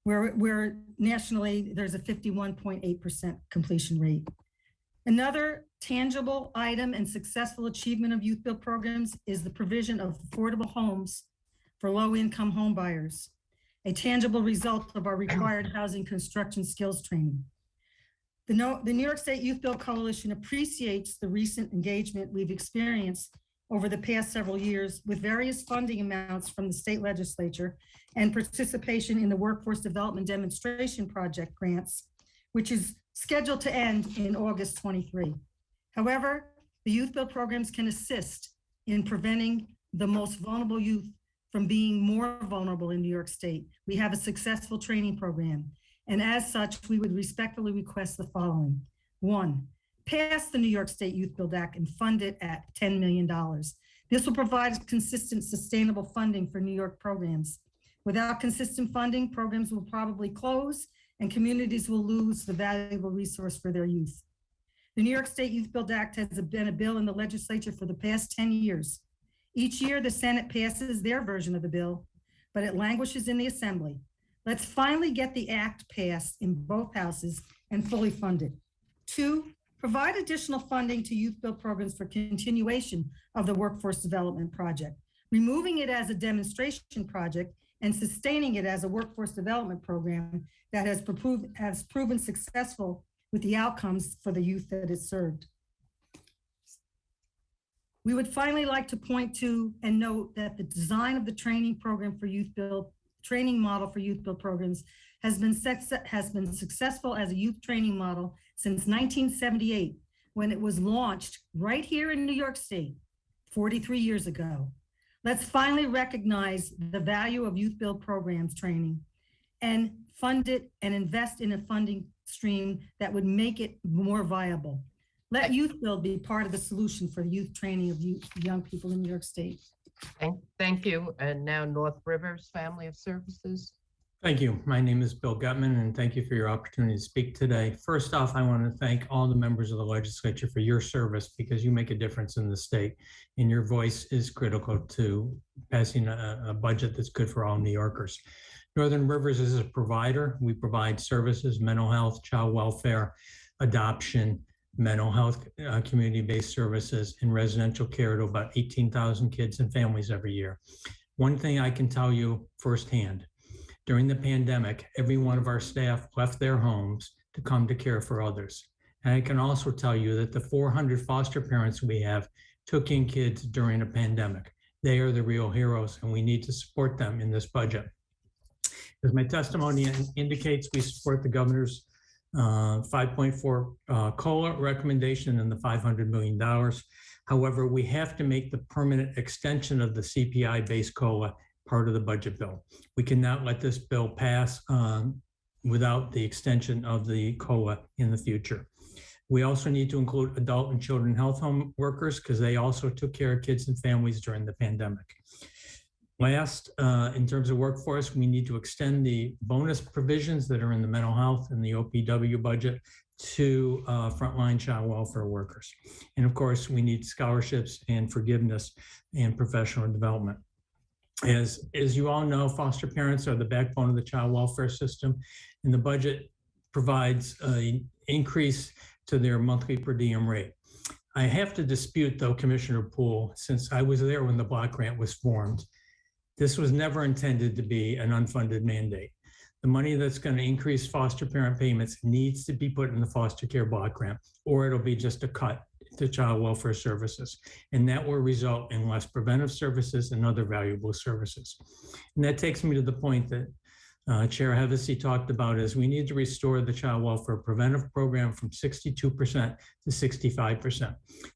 where nationally there's a 51.8% completion rate. Another tangible item and successful achievement of Youth Build programs is the provision of affordable homes for low-income home buyers, a tangible result of our required housing construction skills training. The New York State Youth Build Coalition appreciates the recent engagement we've experienced over the past several years with various funding amounts from the state legislature and participation in the Workforce Development Demonstration Project grants, which is scheduled to end in August 23. However, the Youth Build programs can assist in preventing the most vulnerable youth from being more vulnerable in New York State. We have a successful training program, and as such, we would respectfully request the following. 1, pass the New York State Youth Build Act and fund it at $10 million. This will provide consistent, sustainable funding for New York programs. Without consistent funding, programs will probably close and communities will lose the valuable resource for their youth. The New York State Youth Build Act has been a bill in the legislature for the past 10 years. Each year, the Senate passes their version of the bill, but it languishes in the Assembly. Let's finally get the act passed in both houses and fully funded. 2, provide additional funding to Youth Build programs for continuation of the Workforce Development Project, removing it as a demonstration project and sustaining it as a workforce development program that has proven successful with the outcomes for the youth that is served. We would finally like to point to and note that the design of the training program for Youth Build, training model for Youth Build programs has been successful as a youth training model since 1978, when it was launched right here in New York State 43 years ago. Let's finally recognize the value of Youth Build programs training and fund it and invest in a funding stream that would make it more viable. Let Youth Build be part of the solution for the youth training of young people in New York State. Thank you. And now North Rivers Family of Services. Thank you. My name is Bill Gutman, and thank you for your opportunity to speak today. First off, I want to thank all the members of the legislature for your service, because you make a difference in the state, and your voice is critical to passing a budget that's good for all New Yorkers. Northern Rivers is a provider. We provide services, mental health, child welfare, adoption, mental health, community-based services, and residential care to about 18,000 kids and families every year. One thing I can tell you firsthand, during the pandemic, every one of our staff left their homes to come to care for others. And I can also tell you that the 400 foster parents we have took in kids during a pandemic. They are the real heroes, and we need to support them in this budget. As my testimony indicates, we support the governor's 5.4 COLA recommendation and the $500 million. However, we have to make the permanent extension of the CPI-based COLA part of the budget bill. We cannot let this bill pass without the extension of the COLA in the future. We also need to include adult and children health home workers because they also took care of kids and families during the pandemic. Last, in terms of workforce, we need to extend the bonus provisions that are in the mental health and the OPW budget to frontline child welfare workers. And of course, we need scholarships and forgiveness and professional development. As you all know, foster parents are the backbone of the child welfare system, and the budget provides an increase to their monthly per diem rate. I have to dispute, though, Commissioner Poole, since I was there when the block grant was formed. This was never intended to be an unfunded mandate. The money that's going to increase foster parent payments needs to be put in the foster care block grant, or it'll be just a cut to child welfare services. And that will result in less preventive services and other valuable services. And that takes me to the point that Chair Hevesy talked about is we need to restore the child welfare preventive program from 62% to 65%.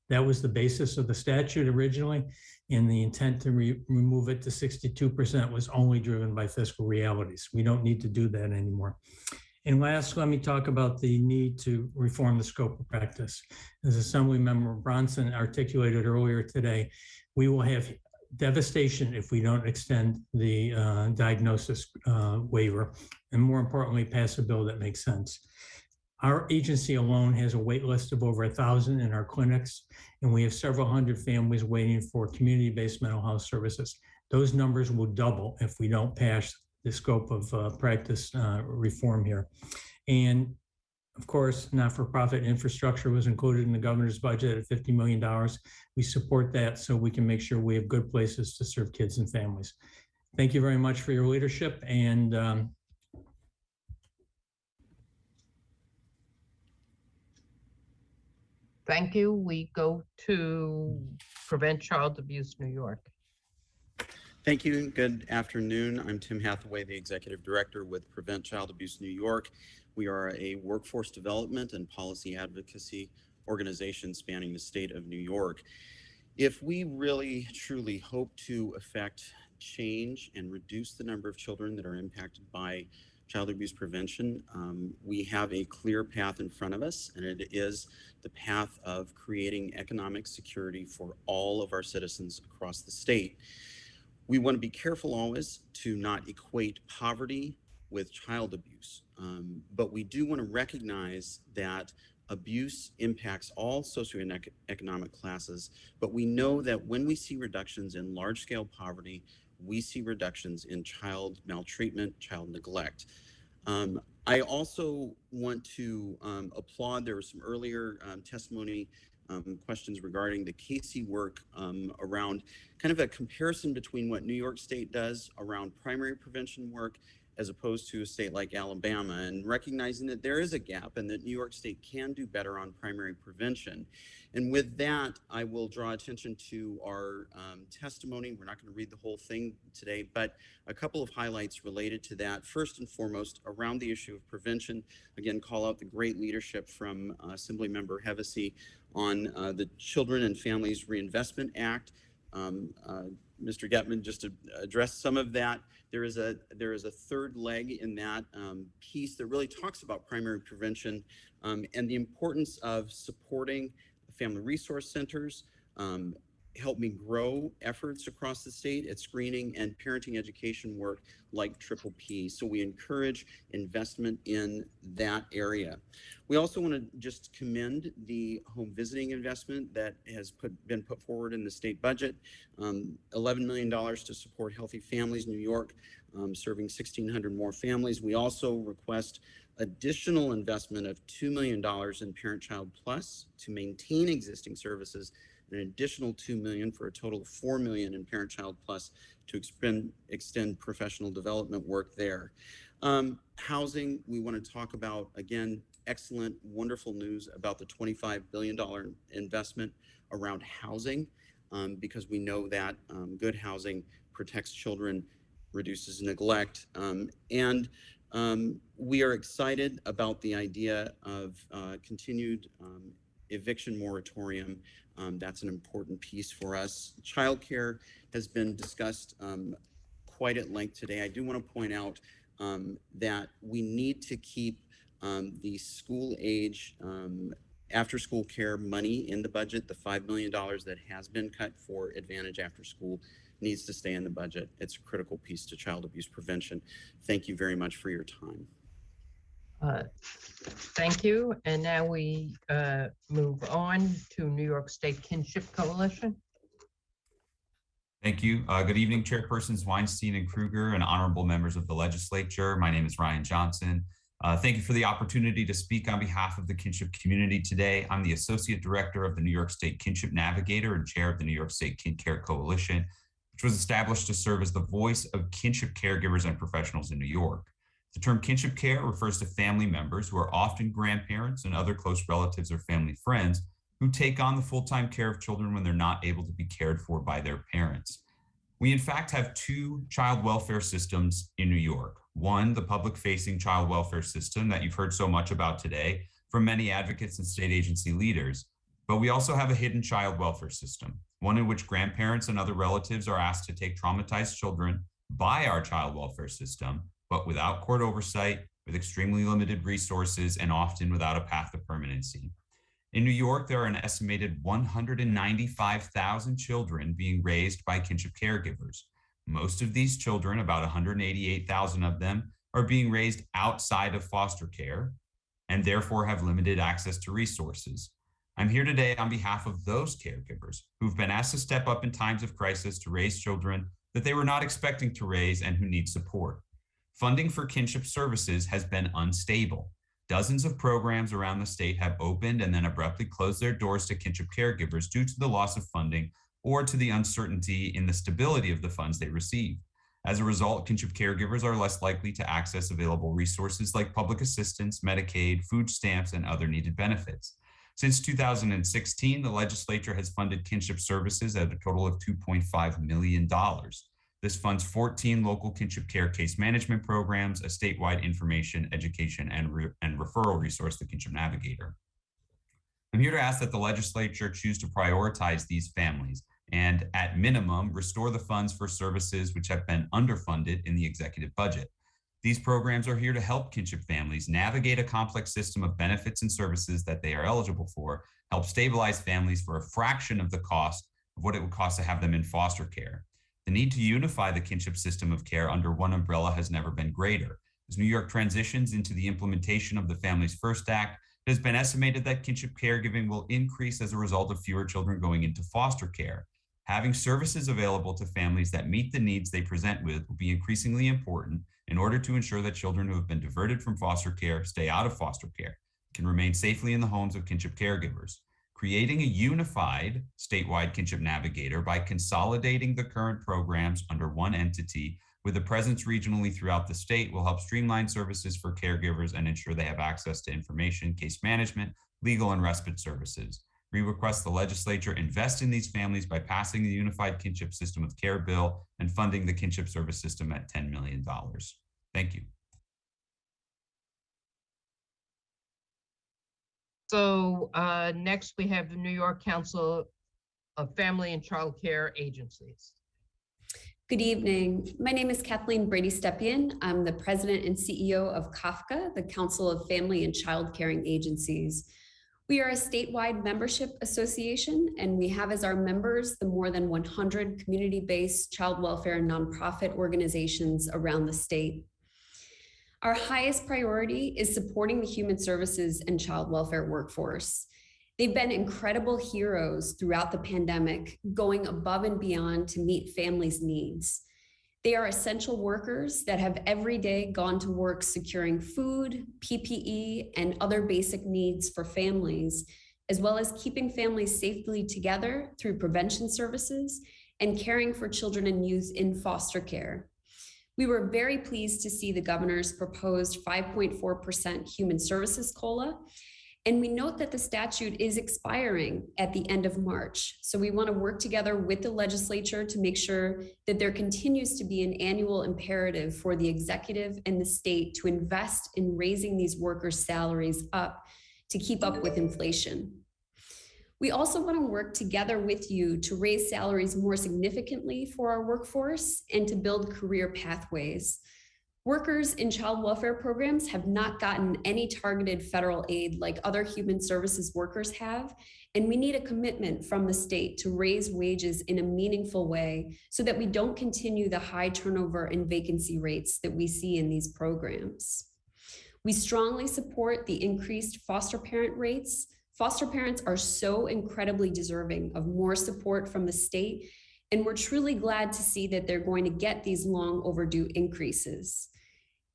That was the basis of the statute originally, and the intent to remove it to 62% was only driven by fiscal realities. We don't need to do that anymore. And last, let me talk about the need to reform the scope of practice. As Assemblymember Bronson articulated earlier today, we will have devastation if we don't extend the diagnosis waiver, and more importantly, pass a bill that makes sense. Our agency alone has a wait list of over 1,000 in our clinics, and we have several hundred families waiting for community-based mental health services. Those numbers will double if we don't pass the scope of practice reform here. And of course, not-for-profit infrastructure was included in the governor's budget at $50 million. We support that so we can make sure we have good places to serve kids and families. Thank you very much for your leadership. And thank you. We go to Prevent Child Abuse New York. Thank you. Good afternoon. I'm Tim Hathaway, the Executive Director with Prevent Child Abuse New York. We are a workforce development and policy advocacy organization spanning the state of New York. If we really truly hope to affect change and reduce the number of children that are impacted by child abuse prevention, we have a clear path in front of us, and it is the path of creating economic security for all of our citizens across the state. We want to be careful always to not equate poverty with child abuse, but we do want to recognize that abuse impacts all socioeconomic classes, but we know that when we see reductions in large-scale poverty, we see reductions in child maltreatment, child neglect. I also want to applaud, there was some earlier testimony questions regarding the Casey work around kind of a comparison between what New York State does around primary prevention work as opposed to a state like Alabama, and recognizing that there is a gap and that New York State can do better on primary prevention. And with that, I will draw attention to our testimony. We're not going to read the whole thing today, but a couple of highlights related to that. First and foremost, around the issue of prevention, again, call out the great leadership from Assemblymember Hevesy on the Children and Families Reinvestment Act. Mr. Getman just addressed some of that. There is a third leg in that piece that really talks about primary prevention and the importance of supporting family resource centers, Help Me Grow efforts across the state at screening and parenting education work like Triple P. So we encourage investment in that area. We also want to just commend the home visiting investment that has been put forward in the state budget, $11 million to support Healthy Families New York, serving 1,600 more families. We also request additional investment of $2 million in Parent Child Plus to maintain existing services, an additional $2 million for a total of $4 million in Parent Child Plus to extend professional development work there. Housing, we want to talk about, again, excellent, wonderful news about the $25 billion investment around housing, because we know that good housing protects children, reduces neglect, and We are excited about the idea of continued eviction moratorium. That's an important piece for us. Childcare has been discussed quite at length today. I do want to point out that we need to keep the school age after school care money in the budget. The $5 million that has been cut for Advantage After School needs to stay in the budget. It's a critical piece to child abuse prevention. Thank you very much for your time. Thank you. And now we move on to New York State Kinship Coalition. Thank you. Good evening, Chairpersons Weinstein and Kruger and honorable members of the legislature. My name is Ryan Johnson. Thank you for the opportunity to speak on behalf of the kinship community today. I'm the Associate Director of the New York State Kinship Navigator and Chair of the New York State Kin Care Coalition, which was established to serve as the voice of kinship caregivers and professionals in New York. The term kinship care refers to family members who are often grandparents and other close relatives or family friends who take on the full-time care of children when they're not able to be cared for by their parents. We in fact have two child welfare systems in New York. One, the public-facing child welfare system that you've heard so much about today from many advocates and state agency leaders. But we also have a hidden child welfare system, one in which grandparents and other relatives are asked to take traumatized children by our child welfare system, but without court oversight, with extremely limited resources, and often without a path to permanency. In New York, there are an estimated 195,000 children being raised by kinship caregivers. Most of these children, about 188,000 of them, are being raised outside of foster care and therefore have limited access to resources. I'm here today on behalf of those caregivers who've been asked to step up in times of crisis to raise children that they were not expecting to raise and who need support. Funding for kinship services has been unstable. Dozens of programs around the state have opened and then abruptly closed their doors to kinship caregivers due to the loss of funding or to the uncertainty in the stability of the funds they receive. As a result, kinship caregivers are less likely to access available resources like public assistance, Medicaid, food stamps, and other needed benefits. Since 2016, the legislature has funded kinship services at a total of $2.5 million. This funds 14 local kinship care case management programs, a statewide information, education, and referral resource, the Kinship Navigator. I'm here to ask that the legislature choose to prioritize these families and, at minimum, restore the funds for services which have been underfunded in the executive budget. These programs are here to help kinship families navigate a complex system of benefits and services that they are eligible for, help stabilize families for a fraction of the cost of what it would cost to have them in foster care. The need to unify the kinship system of care under one umbrella has never been greater. As New York transitions into the implementation of the Families First Act, it has been estimated that kinship caregiving will increase as a result of fewer children going into foster care. Having services available to families that meet the needs they present with will be increasingly important in order to ensure that children who have been diverted from foster care stay out of foster care, can remain safely in the homes of kinship caregivers. Creating a unified statewide kinship navigator by consolidating the current programs under one entity with a presence regionally throughout the state will help streamline services for caregivers and ensure they have access to information, case management, legal and respite services. We request the legislature invest in these families by passing the Unified Kinship System of Care bill and funding the kinship service system at $10 million. Thank you. So next we have the New York Council of Family and Child Care Agencies. Good evening. My name is Kathleen Brady-Stepien. I'm the president and CEO of CAFCA, the Council of Family and Child Caring Agencies. We are a statewide membership association, and we have as our members the more than 100 community-based child welfare and nonprofit organizations around the state. Our highest priority is supporting the human services and child welfare workforce. They've been incredible heroes throughout the pandemic, going above and beyond to meet families' needs. They are essential workers that have every day gone to work securing food, PPE, and other basic needs for families, as well as keeping families safely together through prevention services and caring for children and youth in foster care. We were very pleased to see the governor's proposed 5.4% human services COLA And we note that the statute is expiring at the end of March. So we want to work together with the legislature to make sure that there continues to be an annual imperative for the executive and the state to invest in raising these workers' salaries up to keep up with inflation. We also want to work together with you to raise salaries more significantly for our workforce and to build career pathways. Workers in child welfare programs have not gotten any targeted federal aid like other human services workers have, and we need a commitment from the state to raise wages in a meaningful way so that we don't continue the high turnover and vacancy rates that we see in these programs. We strongly support the increased foster parent rates. Foster parents are so incredibly deserving of more support from the state, and we're truly glad to see that they're going to get these long overdue increases.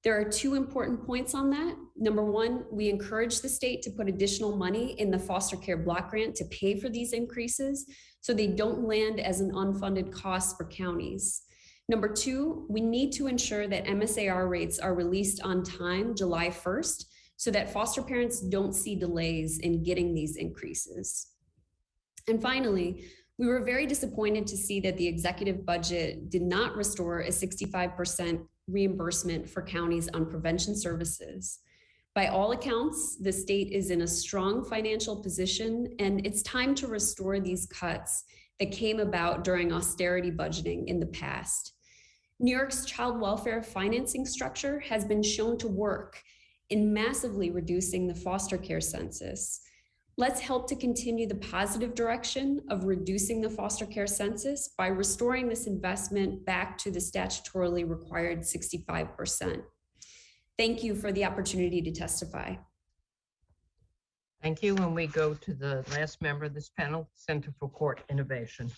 There are two important points on that. Number one, we encourage the state to put additional money in the foster care block grant to pay for these increases so they don't land as an unfunded cost for counties. Number two, we need to ensure that MSAR rates are released on time, July 1st, so that foster parents don't see delays in getting these increases. And finally, we were very disappointed to see that the executive budget did not restore a 65% reimbursement for counties on prevention services. By all accounts, the state is in a strong financial position, and it's time to restore these cuts that came about during austerity budgeting in the past. New York's child welfare financing structure has been shown to work in massively reducing the foster care census. Let's help to continue the positive direction of reducing the foster care census by restoring this investment back to the statutorily required 65%. Thank you for the opportunity to testify. Thank you. And we go to the last member of this panel, Center for Court Innovation.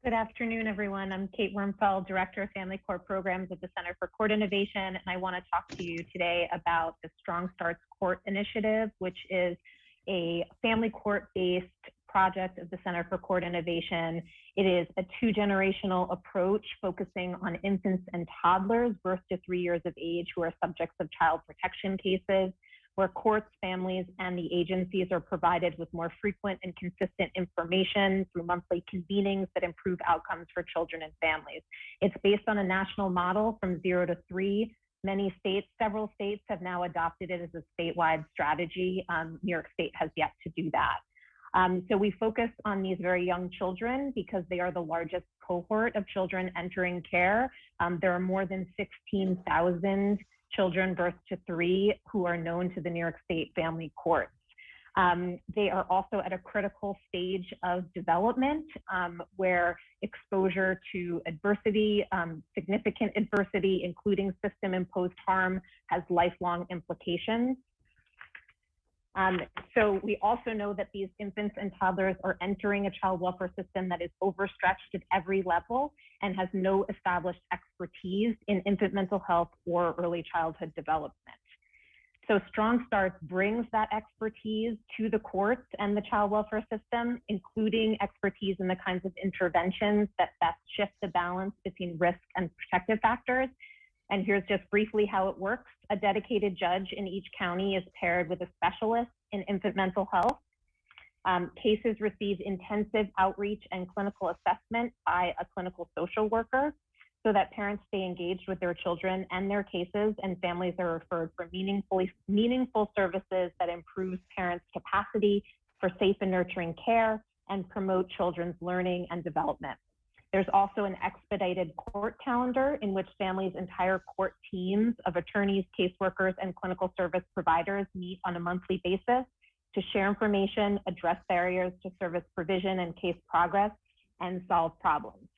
Good afternoon, everyone. I'm Kate Wormfeld, Director of Family Court Programs at the Center for Court Innovation, and I want to talk to you today about the Strong Starts Court Initiative, which is a family court-based project of the Center for Court Innovation. It is a two-generational approach focusing on infants and toddlers birth to 3 years of age who are subjects of child protection cases, where courts, families, and the agencies are provided with more frequent and consistent information through monthly convenings that improve outcomes for children and families. It's based on a national model from 0 to 3. Many states, several states have now adopted it as a statewide strategy. New York State has yet to do that. So we focus on these very young children because they are the largest cohort of children entering care. There are more than 16,000 children birth to 3 who are known to the New York State Family Courts. They are also at a critical stage of development where exposure to adversity, significant adversity, including system-imposed harm, has lifelong implications. So we also know that these infants and toddlers are entering a child welfare system that is overstretched at every level and has no established expertise in infant mental health or early childhood development. So Strong Starts brings that expertise to the courts and the child welfare system, including expertise in the kinds of interventions that best shift the balance between risk and protective factors. And here's just briefly how it works. A dedicated judge in each county is paired with a specialist in infant mental health. Cases receive intensive outreach and clinical assessment by a clinical social worker so that parents stay engaged with their children and their cases, and families are referred for meaningful services that improve parents' capacity for safe and nurturing care and promote children's learning and development. There's also an expedited court calendar in which families' entire court teams of attorneys, caseworkers, and clinical service providers meet on a monthly basis to share information, address barriers to service provision and case progress, and solve problems.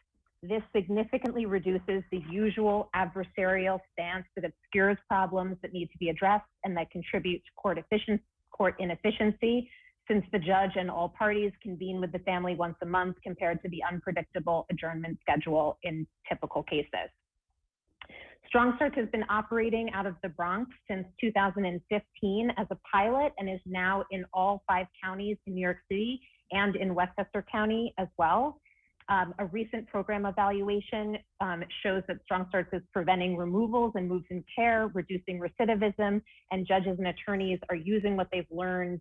This significantly reduces the usual adversarial stance that obscures problems that need to be addressed and that contribute to court inefficiency, since the judge and all parties convene with the family once a month compared to the unpredictable adjournment schedule in typical cases. Strong Starts has been operating out of the Bronx since 2015 as a pilot and is now in all 5 counties in New York City and in Westchester County as well. A recent program evaluation shows that Strong Starts is preventing removals and moves in care, reducing recidivism, and judges and attorneys are using what they've learned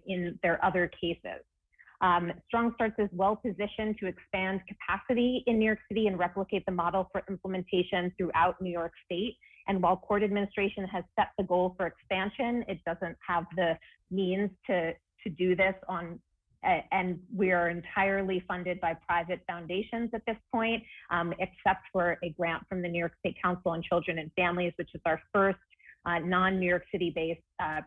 in their other cases. Strong Starts is well positioned to expand capacity in New York City and replicate the model for implementation throughout New York State. And while court administration has set the goal for expansion, it doesn't have the means to do this and we are entirely funded by private foundations at this point, except for a grant from the New York State Council on Children and Families, which is our first non-New York City-based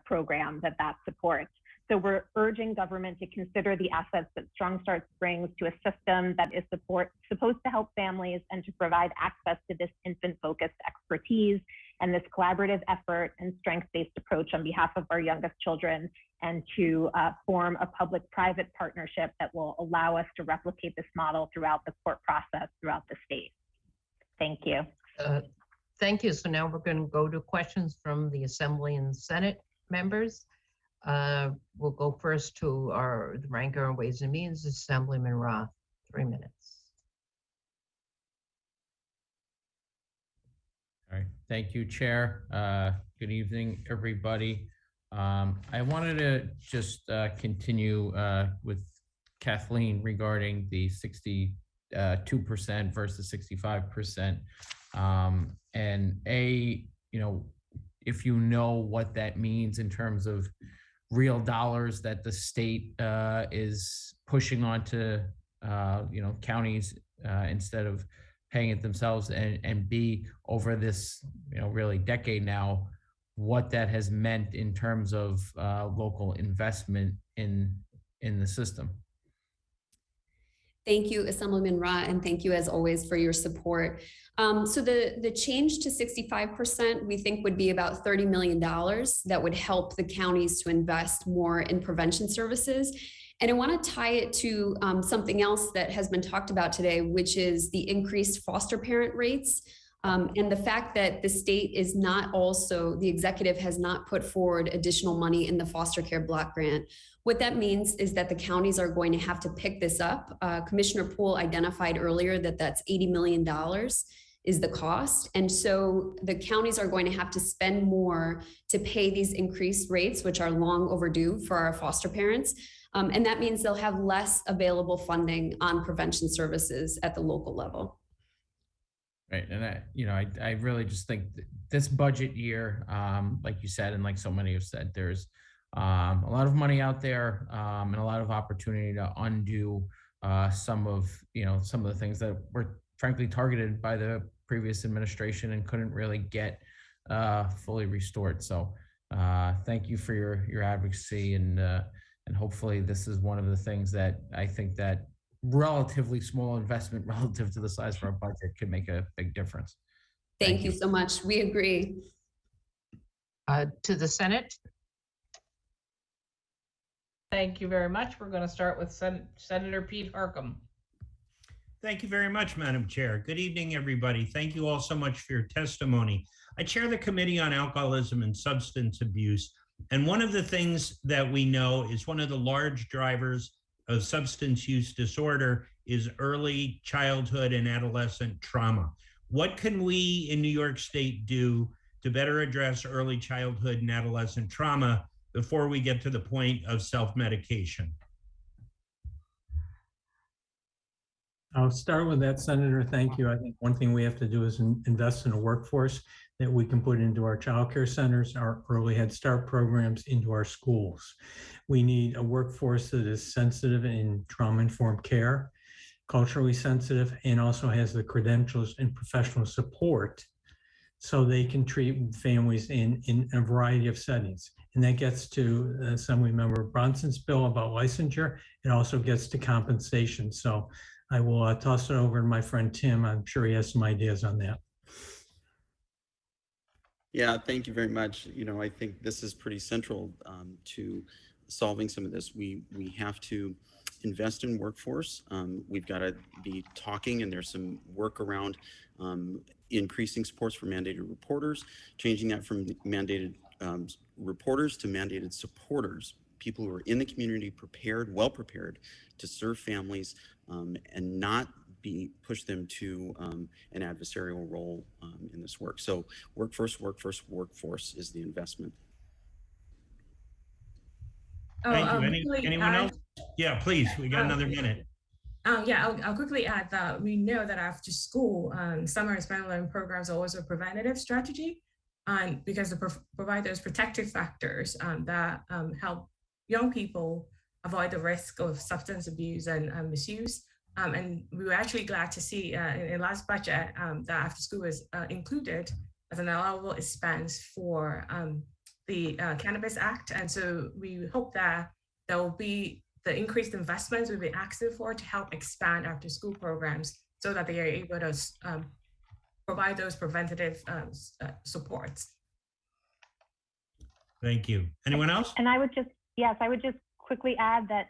program that supports. So we're urging government to consider the assets that Strong Starts brings to a system that is supposed to help families and to provide access to this infant-focused expertise and this collaborative effort and strength-based approach on behalf of our youngest children, and to form a public-private partnership that will allow us to replicate this model throughout the court process throughout the state. Thank you. Thank you. So now we're going to go to questions from the Assembly and Senate members. We'll go first to the ranker on Ways and Means, Assemblyman Roth. 3 minutes. All right. Thank you, Chair. Good evening, everybody. I wanted to just continue with Kathleen regarding the 62% versus 65%. And if you know what that means in terms of real dollars that the state is pushing onto counties instead of paying it themselves, and B, over this really decade now, what that has meant in terms of local investment in the system. Thank you, Assemblyman Ra, and thank you as always for your support. So the change to 65% we think would be about $30 million that would help the counties to invest more in prevention services. And I want to tie it to something else that has been talked about today, which is the increased foster parent rates. And the fact that the state is not also, the executive has not put forward additional money in the foster care block grant. What that means is that the counties are going to have to pick this up. Commissioner Poole identified earlier that that's $80 million is the cost. And so the counties are going to have to spend more to pay these increased rates, which are long overdue for our foster parents. And that means they'll have less available funding on prevention services at the local level. Right, and I really just think this budget year, like you said, and like so many have said, there's a lot of money out there and a lot of opportunity to undo some of the things that were frankly targeted by the previous administration and couldn't really get fully restored. So thank you for your advocacy, and hopefully this is one of the things that I think that relatively small investment relative to the size of our budget could make a big difference. Thank you so much. We agree. To the Senate. Thank you very much. We're going to start with Senator Pete Harckham. Thank you very much, Madam Chair. Good evening, everybody. Thank you all so much for your testimony. I chair the Committee on Alcoholism and Substance Abuse, and one of the things that we know is one of the large drivers of substance use disorder is early childhood and adolescent trauma. What can we in New York State do to better address early childhood and adolescent trauma before we get to the point of self-medication? I'll start with that, Senator. Thank you. I think one thing we have to do is invest in a workforce that we can put into our child care centers, our early Head Start programs, into our schools. We need a workforce that is sensitive in trauma-informed care, culturally sensitive, and also has the credentials and professional support so they can treat families in a variety of settings. And that gets to Assemblymember Bronson's bill about licensure. It also gets to compensation. So I will toss it over to my friend Tim. I'm sure he has some ideas on that. Yeah, thank you very much. I think this is pretty central to solving some of this. We have to invest in workforce. We've got to be talking, and there's some work around increasing supports for mandated reporters, changing that from mandated reporters to mandated supporters. people who are in the community prepared, well prepared to serve families and not push them to an adversarial role in this work. So workforce is the investment. Thank you. Anyone else? Yeah, please. We got another minute. I'll quickly add that we know that after school, summer and spring learning programs are also a preventative strategy, because they provide those protective factors that help young people avoid the risk of substance abuse and misuse. And we were actually glad to see in last budget that after school was included as an allowable expense for the Cannabis Act. And so we hope that there will be the increased investments we've been asking for to help expand after school programs so that they are able to provide those preventative supports. Thank you. Anyone else? And I would just quickly add that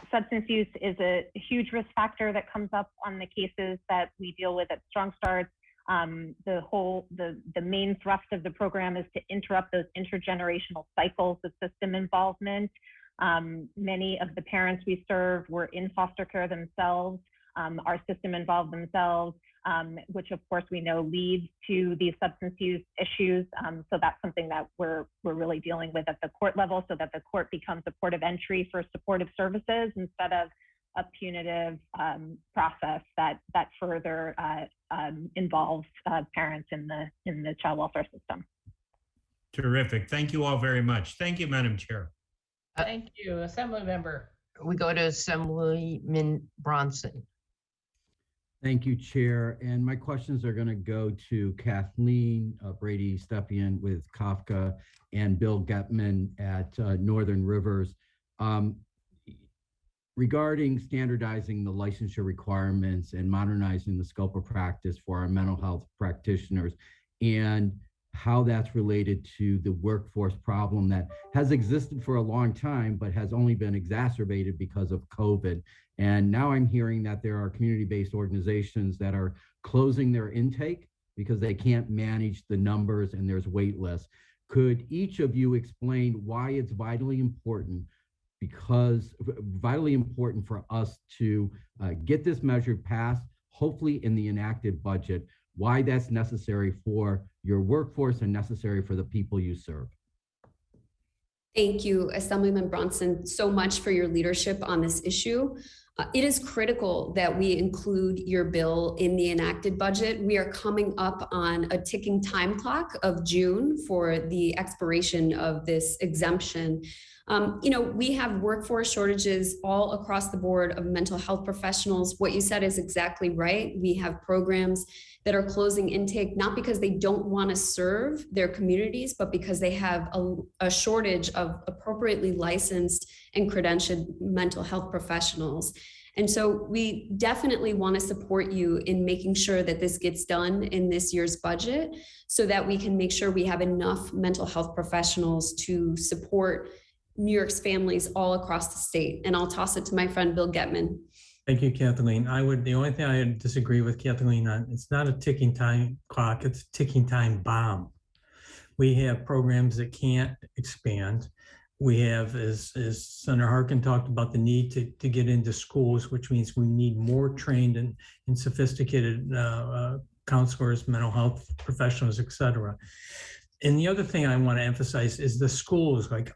substance use is a huge risk factor that comes up on the cases that we deal with at Strong Starts. The main thrust of the program is to interrupt those intergenerational cycles of system involvement. Many of the parents we serve were in foster care themselves, are system involved themselves, which of course we know leads to these substance use issues. So that's something that we're really dealing with at the court level, so that the court becomes a port of entry for supportive services instead of a punitive process that further involves parents in the child welfare system. Terrific. Thank you all very much. Thank you, Madam Chair. Thank you, Assembly Member. We go to Assemblyman Bronson. Thank you, Chair. And my questions are going to go to Kathleen Brady Stepien with Kafka and Bill Getman at Northern Rivers. Regarding standardizing the licensure requirements and modernizing the scope of practice for our mental health practitioners, and how that's related to the workforce problem that has existed for a long time, but has only been exacerbated because of COVID. And now I'm hearing that there are community-based organizations that are closing their intake because they can't manage the numbers and there's wait lists. Could each of you explain why it's vitally important for us to get this measure passed, hopefully in the enacted budget, why that's necessary for your workforce and necessary for the people you serve? Thank you, Assemblyman Bronson, so much for your leadership on this issue. It is critical that we include your bill in the enacted budget. We are coming up on a ticking time clock of June for the expiration of this exemption. We have workforce shortages all across the board of mental health professionals. What you said is exactly right. We have programs that are closing intake, not because they don't want to serve their communities, but because they have a shortage of appropriately licensed and credentialed mental health professionals. And so we definitely want to support you in making sure that this gets done in this year's budget so that we can make sure we have enough mental health professionals to support New York's families all across the state. And I'll toss it to my friend, Bill Getman. Thank you, Kathleen. The only thing I disagree with Kathleen on, it's not a ticking time clock, it's a ticking time bomb. We have programs that can't expand. We have, as Senator Harkin talked about, the need to get into schools, which means we need more trained and sophisticated counselors, mental health professionals, et cetera. And the other thing I want to emphasize is the schools like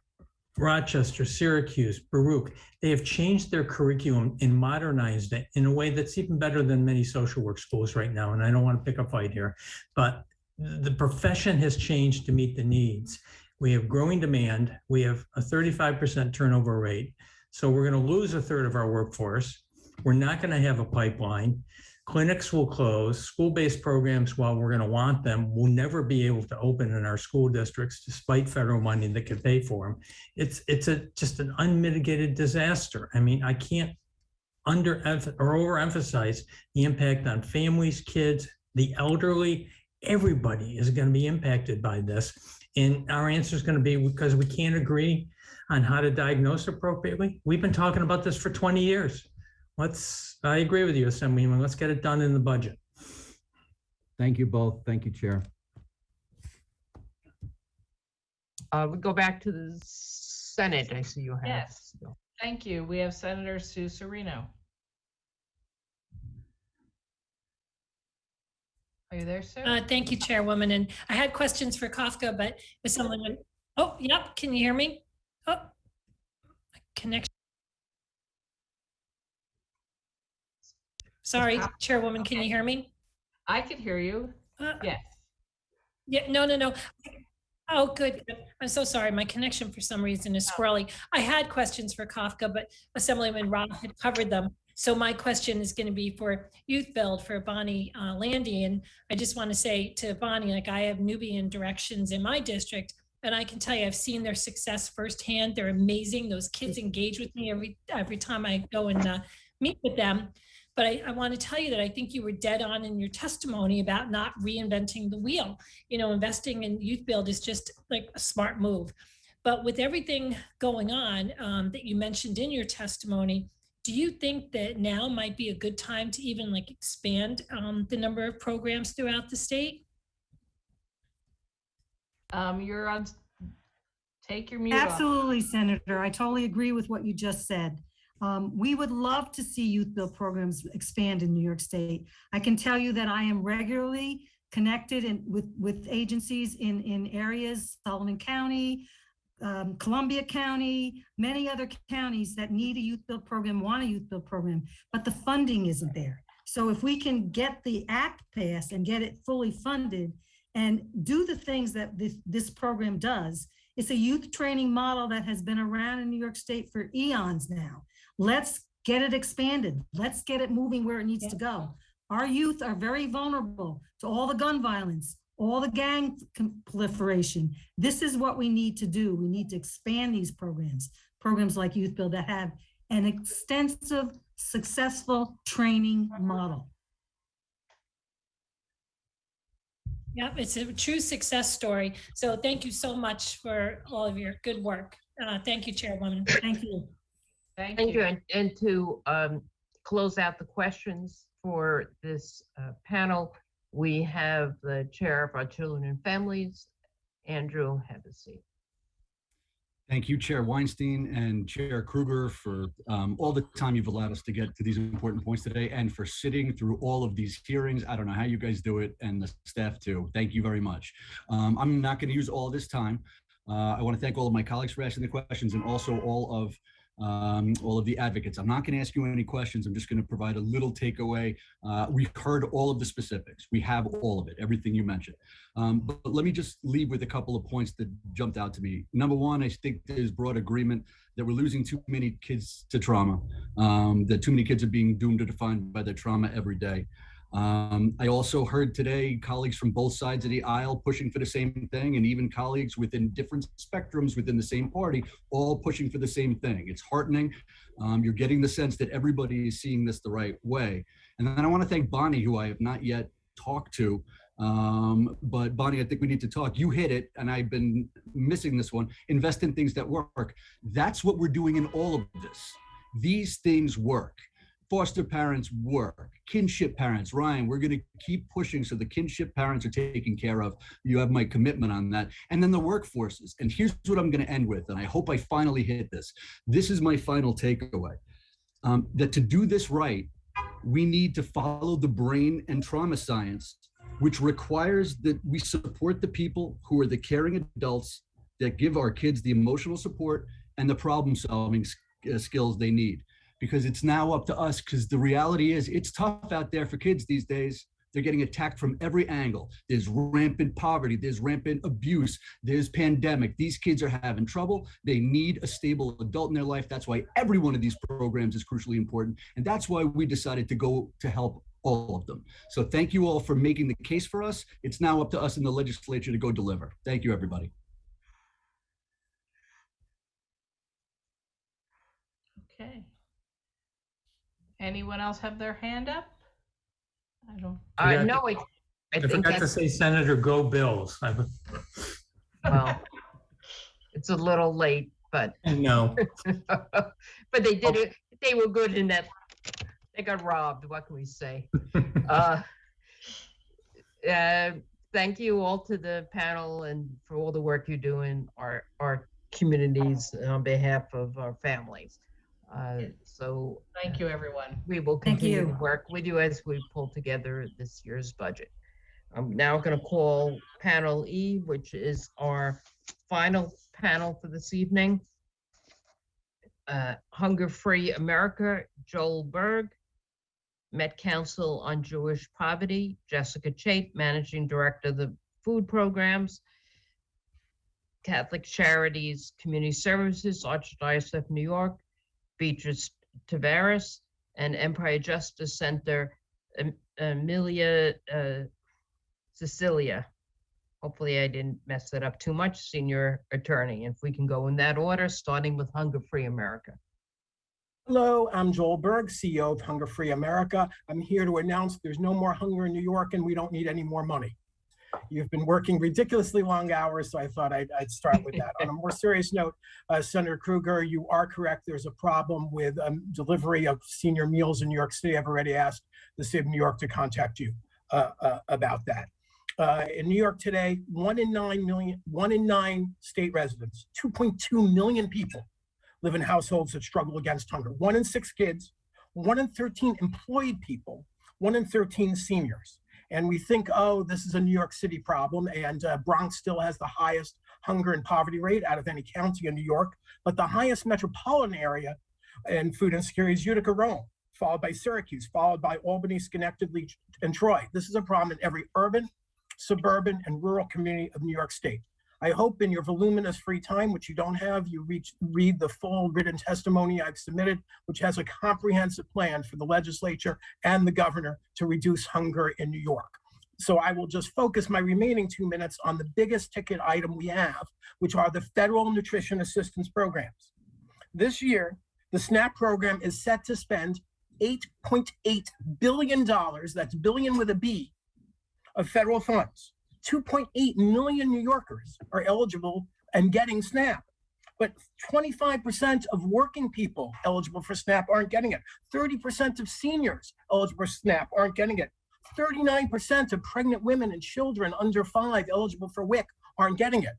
Rochester, Syracuse, Baruch, they have changed their curriculum and modernized it in a way that's even better than many social work schools right now. And I don't want to pick a fight here, but the profession has changed to meet the needs. We have growing demand. We have a 35% turnover rate. So we're going to lose a third of our workforce. We're not going to have a pipeline. Clinics will close. School-based programs, while we're going to want them, will never be able to open in our school districts despite federal money that can pay for them. It's just an unmitigated disaster. I mean, I can't overemphasize the impact on families, kids, the elderly. Everybody is going to be impacted by this. And our answer is going to be because we can't agree on how to diagnose appropriately. We've been talking about this for 20 years. I agree with you, Assemblyman. Let's get it done in the budget. Thank you both. Thank you, Chair. We go back to the Senate, I see you have. Yes. Thank you. We have Senator Sue Serino. Are you there, Sue? Thank you, Chairwoman. And I had questions for Kafka, but if someone would, oh, yep, can you hear me? Oh, connection. Sorry, Chairwoman, can you hear me? I can hear you. Yes. Yeah, no. Oh, good. I'm so sorry. My connection for some reason is squirrely. I had questions for Kafka, but Assemblyman Rob had covered them. So my question is going to be for Youth Build for Bonnie Landy. And I just want to say to Bonnie, like I have Nubian Directions in my district, and I can tell you, I've seen their success firsthand. They're amazing. Those kids engage with me every time I go and meet with them. But I want to tell you that I think you were dead on in your testimony about not reinventing the wheel. You know, investing in Youth Build is just like a smart move. But with everything going on that you mentioned in your testimony, do you think that now might be a good time to even like expand the number of programs throughout the state? You're on, take your mute off. Absolutely, Senator. I totally agree with what you just said. We would love to see Youth Build programs expand in New York State. I can tell you that I am regularly connected with agencies in areas, Sullivan County, Columbia County, many other counties that need a Youth Build program, want a Youth Build program, but the funding isn't there. So if we can get the act passed and get it fully funded and do the things that this program does, it's a youth training model that has been around in New York State for eons now. Let's get it expanded. Let's get it moving where it needs to go. Our youth are very vulnerable to all the gun violence, all the gang proliferation. This is what we need to do. We need to expand these programs like Youth Build that have an extensive, successful training model. Yep, it's a true success story. So thank you so much for all of your good work. Thank you, Chairwoman. Thank you. Thank you. And to close out the questions for this panel, we have the Chair of our Children and Families, Andrew Hevesy. Thank you, Chair Weinstein and Chair Kruger, for all the time you've allowed us to get to these important points today and for sitting through all of these hearings. I don't know how you guys do it, and the staff too. Thank you very much. I'm not going to use all this time. I want to thank all of my colleagues for asking the questions and also all of the advocates. I'm not going to ask you any questions. I'm just going to provide a little takeaway. We've heard all of the specifics. We have all of it, everything you mentioned. But let me just leave with a couple of points that jumped out to me. Number one, I think there's broad agreement that we're losing too many kids to trauma, that too many kids are being doomed or defined by their trauma every day. I also heard today colleagues from both sides of the aisle pushing for the same thing, and even colleagues within different spectrums within the same party, all pushing for the same thing. It's heartening. You're getting the sense that everybody is seeing this the right way. And then I want to thank Bonnie, who I have not yet talked to. But Bonnie, I think we need to talk. You hit it, and I've been missing this one. Invest in things that work. That's what we're doing in all of this. These things work. Foster parents work. Kinship parents, Ryan, we're going to keep pushing so the kinship parents are taken care of. You have my commitment on that. And then the workforces. And here's what I'm going to end with, and I hope I finally hit this. This is my final takeaway. That to do this right, we need to follow the brain and trauma science, which requires that we support the people who are the caring adults that give our kids the emotional support and the problem-solving skills they need. Because it's now up to us, because the reality is it's tough out there for kids these days. They're getting attacked from every angle. There's rampant poverty, there's rampant abuse, there's pandemic. These kids are having trouble. They need a stable adult in their life. That's why every one of these programs is crucially important. And that's why we decided to go to help all of them. So thank you all for making the case for us. It's now up to us in the legislature to go deliver. Thank you, everybody. Okay. Anyone else have their hand up? I don't. No, I forgot to say, Senator, go Bills. Well, it's a little late, but. No. But they did it. They were good in that. They got robbed. What can we say? Thank you all to the panel and for all the work you're doing. Our communities on behalf of our families. So Thank you, everyone. we will Thank continue to you. work with you as we pull together this year's budget. I'm now going to call panel E, which is our final panel for this evening. Hunger Free America, Joel Berg. Met Council on Jewish Poverty, Jessica Chait, Managing Director of the Food Programs. Catholic Charities Community Services, Archdiocese of New York, Beatrice Tavares, and Empire Justice Center, Amelia Cecilia. Hopefully I didn't mess that up too much, Senior Attorney. If we can go in that order, starting with Hunger Free America. Hello, I'm Joel Berg, CEO of Hunger Free America. I'm here to announce there's no more hunger in New York and we don't need any more money. You've been working ridiculously long hours, so I thought I'd start with that. On a more serious note, Senator Krueger, you are correct. There's a problem with delivery of senior meals in New York City. I've already asked the state of New York to contact you about that. In New York today, 1 in 9 state residents, 2.2 million people live in households that struggle against hunger. 1 in 6 kids, 1 in 13 employed people, 1 in 13 seniors. And we think, oh, this is a New York City problem, and Bronx still has the highest hunger and poverty rate out of any county in New York, but the highest metropolitan area in food insecurity is Utica, Rome, followed by Syracuse, followed by Albany, Schenectady, and Troy. This is a problem in every urban, suburban, and rural community of New York State. I hope in your voluminous free time, which you don't have, you read the full written testimony I've submitted, which has a comprehensive plan for the legislature and the governor to reduce hunger in New York. So I will just focus my remaining 2 minutes on the biggest ticket item we have, which are the federal nutrition assistance programs. This year, the SNAP program is set to spend $8.8 billion, that's billion with a B, of federal funds. 2.8 million New Yorkers are eligible and getting SNAP, but 25% of working people eligible for SNAP aren't getting it. 30% of seniors eligible for SNAP aren't getting it. 39% of pregnant women and children under 5 eligible for WIC aren't getting it.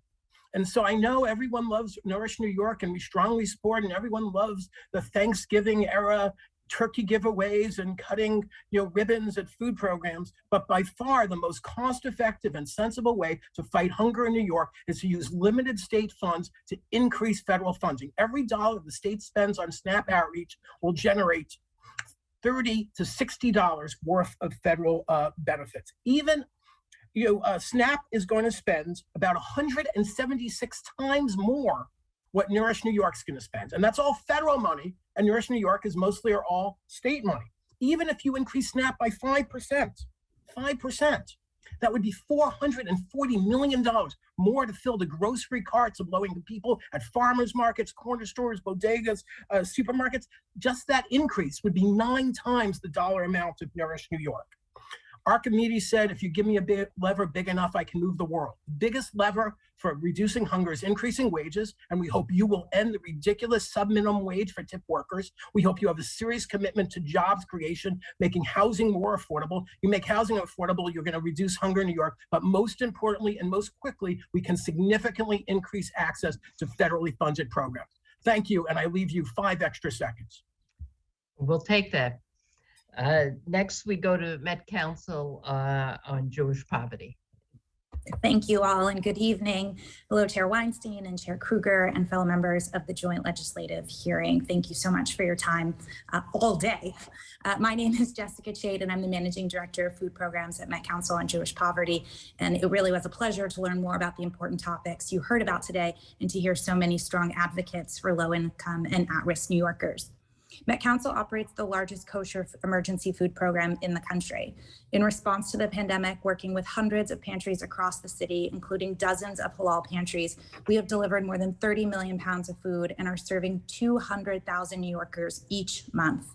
And so I know everyone loves Nourish New York and we strongly support, and everyone loves the Thanksgiving era turkey giveaways and cutting ribbons at food programs, but by far the most cost-effective and sensible way to fight hunger in New York is to use limited state funds to increase federal funding. Every dollar the state spends on SNAP outreach will generate $30 to $60 worth of federal benefits. Even SNAP is going to spend about 176 times more what Nourish New York's going to spend. And that's all federal money, and Nourish New York is mostly or all state money. Even if you increase SNAP by 5%, that would be $440 million more to fill the grocery carts of low-income people at farmers markets, corner stores, bodegas, supermarkets. Just that increase would be 9 times the dollar amount of Nourish New York. Archimedes said, if you give me a lever big enough, I can move the world. The biggest lever for reducing hunger is increasing wages, and we hope you will end the ridiculous sub-minimum wage for tip workers. We hope you have a serious commitment to jobs creation, making housing more affordable. You make housing affordable, you're going to reduce hunger in New York, but most importantly and most quickly, we can significantly increase access to federally funded programs. Thank you, and I leave you 5 extra seconds. We'll take that. Next, we go to Met Council on Jewish Poverty. Thank you all and good evening. Hello, Chair Weinstein and Chair Krueger and fellow members of the joint legislative hearing. Thank you so much for your time all day. My name is Jessica Chait and I'm the Managing Director of Food Programs at Met Council on Jewish Poverty. And it really was a pleasure to learn more about the important topics you heard about today and to hear so many strong advocates for low income and at-risk New Yorkers. Met Council operates the largest kosher emergency food program in the country. In response to the pandemic, working with hundreds of pantries across the city, including dozens of halal pantries, we have delivered more than 30 million pounds of food and are serving 200,000 New Yorkers each month.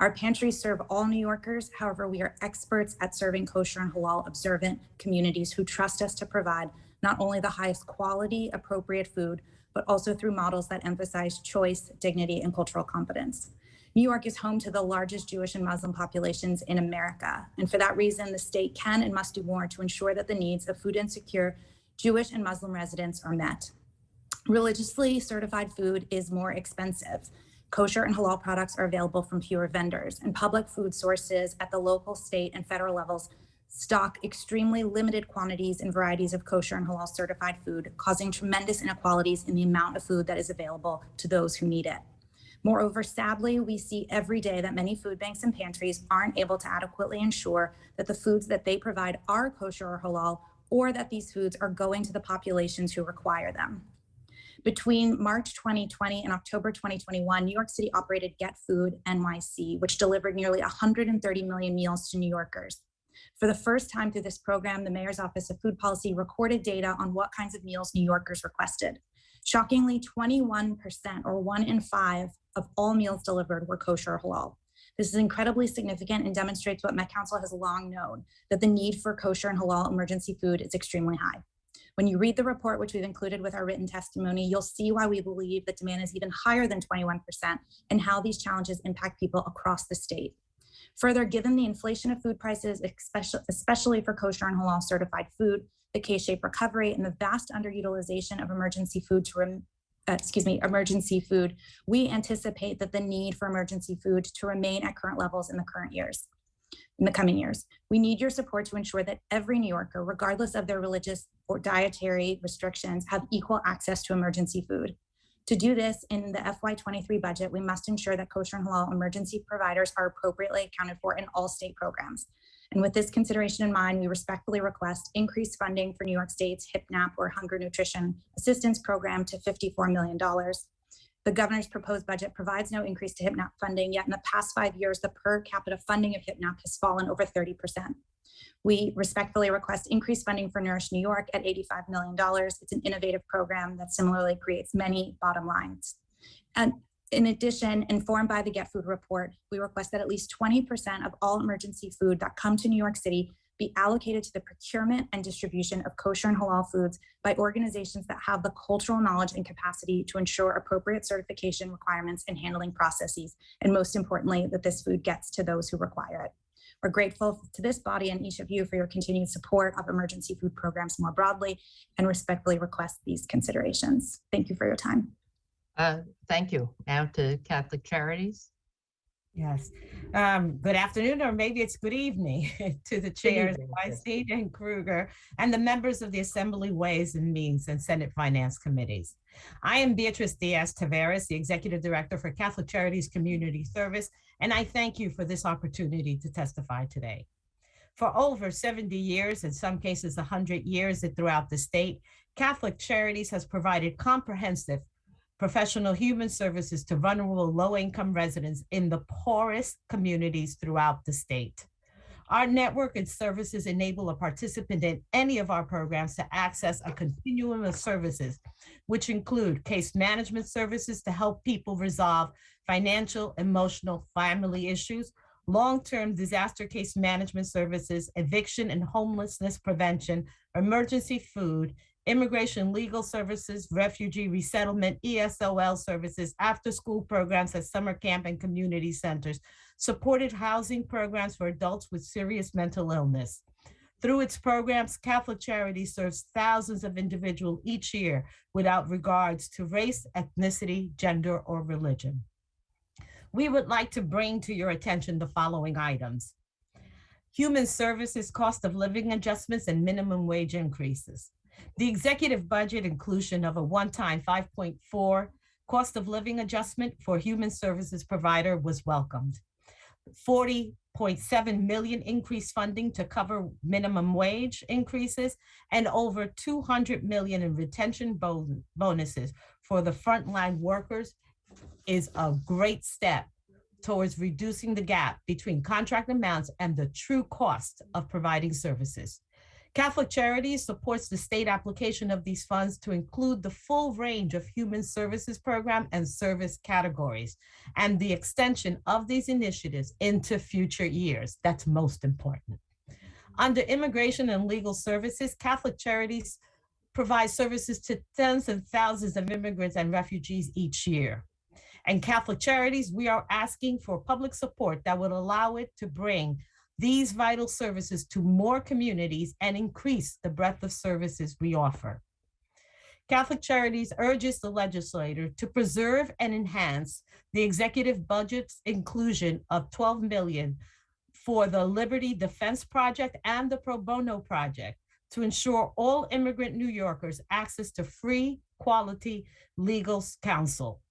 Our pantries serve all New Yorkers. However, we are experts at serving kosher and halal observant communities who trust us to provide not only the highest quality, appropriate food, but also through models that emphasize choice, dignity, and cultural competence. New York is home to the largest Jewish and Muslim populations in America. And for that reason, the state can and must do more to ensure that the needs of food insecure Jewish and Muslim residents are met. Religiously certified food is more expensive. Kosher and halal products are available from fewer vendors, and public food sources at the local, state, and federal levels stock extremely limited quantities and varieties of kosher and halal certified food, causing tremendous inequalities in the amount of food that is available to those who need it. Moreover, sadly, we see every day that many food banks and pantries aren't able to adequately ensure that the foods that they provide are kosher or halal, or that these foods are going to the populations who require them. Between March 2020 and October 2021, New York City operated Get Food NYC, which delivered nearly 130 million meals to New Yorkers. For the first time through this program, the Mayor's Office of Food Policy recorded data on what kinds of meals New Yorkers requested. Shockingly, 21%, or 1 in 5, of all meals delivered were kosher or halal. This is incredibly significant and demonstrates what Met Council has long known, that the need for kosher and halal emergency food is extremely high. When you read the report, which we've included with our written testimony, you'll see why we believe that demand is even higher than 21% and how these challenges impact people across the state. Further, given the inflation of food prices, especially for kosher and halal certified food, the K-shaped recovery, and the vast underutilization of emergency food, we anticipate that the need for emergency food to remain at current levels in the coming years. We need your support to ensure that every New Yorker, regardless of their religious or dietary restrictions, have equal access to emergency food. To do this, in the FY23 budget, we must ensure that kosher and halal emergency providers are appropriately accounted for in all state programs. And with this consideration in mind, we respectfully request increased funding for New York State's HIPNAP, or Hunger Nutrition Assistance Program, to $54 million. The governor's proposed budget provides no increase to HIPNAP funding, yet in the past 5 years, the per capita funding of HIPNAP has fallen over 30%. We respectfully request increased funding for Nourish New York at $85 million. It's an innovative program that similarly creates many bottom lines. And in addition, informed by the Get Food report, we request that at least 20% of all emergency food that come to New York City be allocated to the procurement and distribution of kosher and halal foods by organizations that have the cultural knowledge and capacity to ensure appropriate certification requirements and handling processes, and most importantly, that this food gets to those who require it. We're grateful to this body and each of you for your continued support of emergency food programs more broadly, and respectfully request these considerations. Thank you for your time. Thank you. Now to Catholic Charities. Yes. Good afternoon, or maybe it's good evening to the chairs, Weinstein and Kruger, and the members of the Assembly Ways and Means and Senate Finance Committees. I am Beatrice Diaz-Taveras, the Executive Director for Catholic Charities Community Service, and I thank you for this opportunity to testify today. For over 70 years, in some cases 100 years throughout the state, Catholic Charities has provided comprehensive professional human services to vulnerable low-income residents in the poorest communities throughout the state. Our network and services enable a participant in any of our programs to access a continuum of services, which include case management services to help people resolve financial, emotional, family issues, long-term disaster case management services, eviction and homelessness prevention, emergency food, immigration legal services, refugee resettlement, ESOL services, after-school programs at summer camp and community centers, supported housing programs for adults with serious mental illness. Through its programs, Catholic Charities serves thousands of individuals each year without regards to race, ethnicity, gender, or religion. We would like to bring to your attention the following items: human services, cost of living adjustments, and minimum wage increases. The executive budget inclusion of a one-time 5.4 cost of living adjustment for human services provider was welcomed. 40.7 million increased funding to cover minimum wage increases, and over 200 million in retention bonuses for the frontline workers is a great step towards reducing the gap between contract amounts and the true cost of providing services. Catholic Charities supports the state application of these funds to include the full range of human services program and service categories, and the extension of these initiatives into future years. That's most important. Under immigration and legal services, Catholic Charities provide services to tens of thousands of immigrants and refugees each year. And Catholic Charities, we are asking for public support that would allow it to bring these vital services to more communities and increase the breadth of services we offer. Catholic Charities urges the legislator to preserve and enhance the executive budget's inclusion of $12 million for the Liberty Defense Project and the Pro Bono Project to ensure all immigrant New Yorkers access to free, quality legal counsel.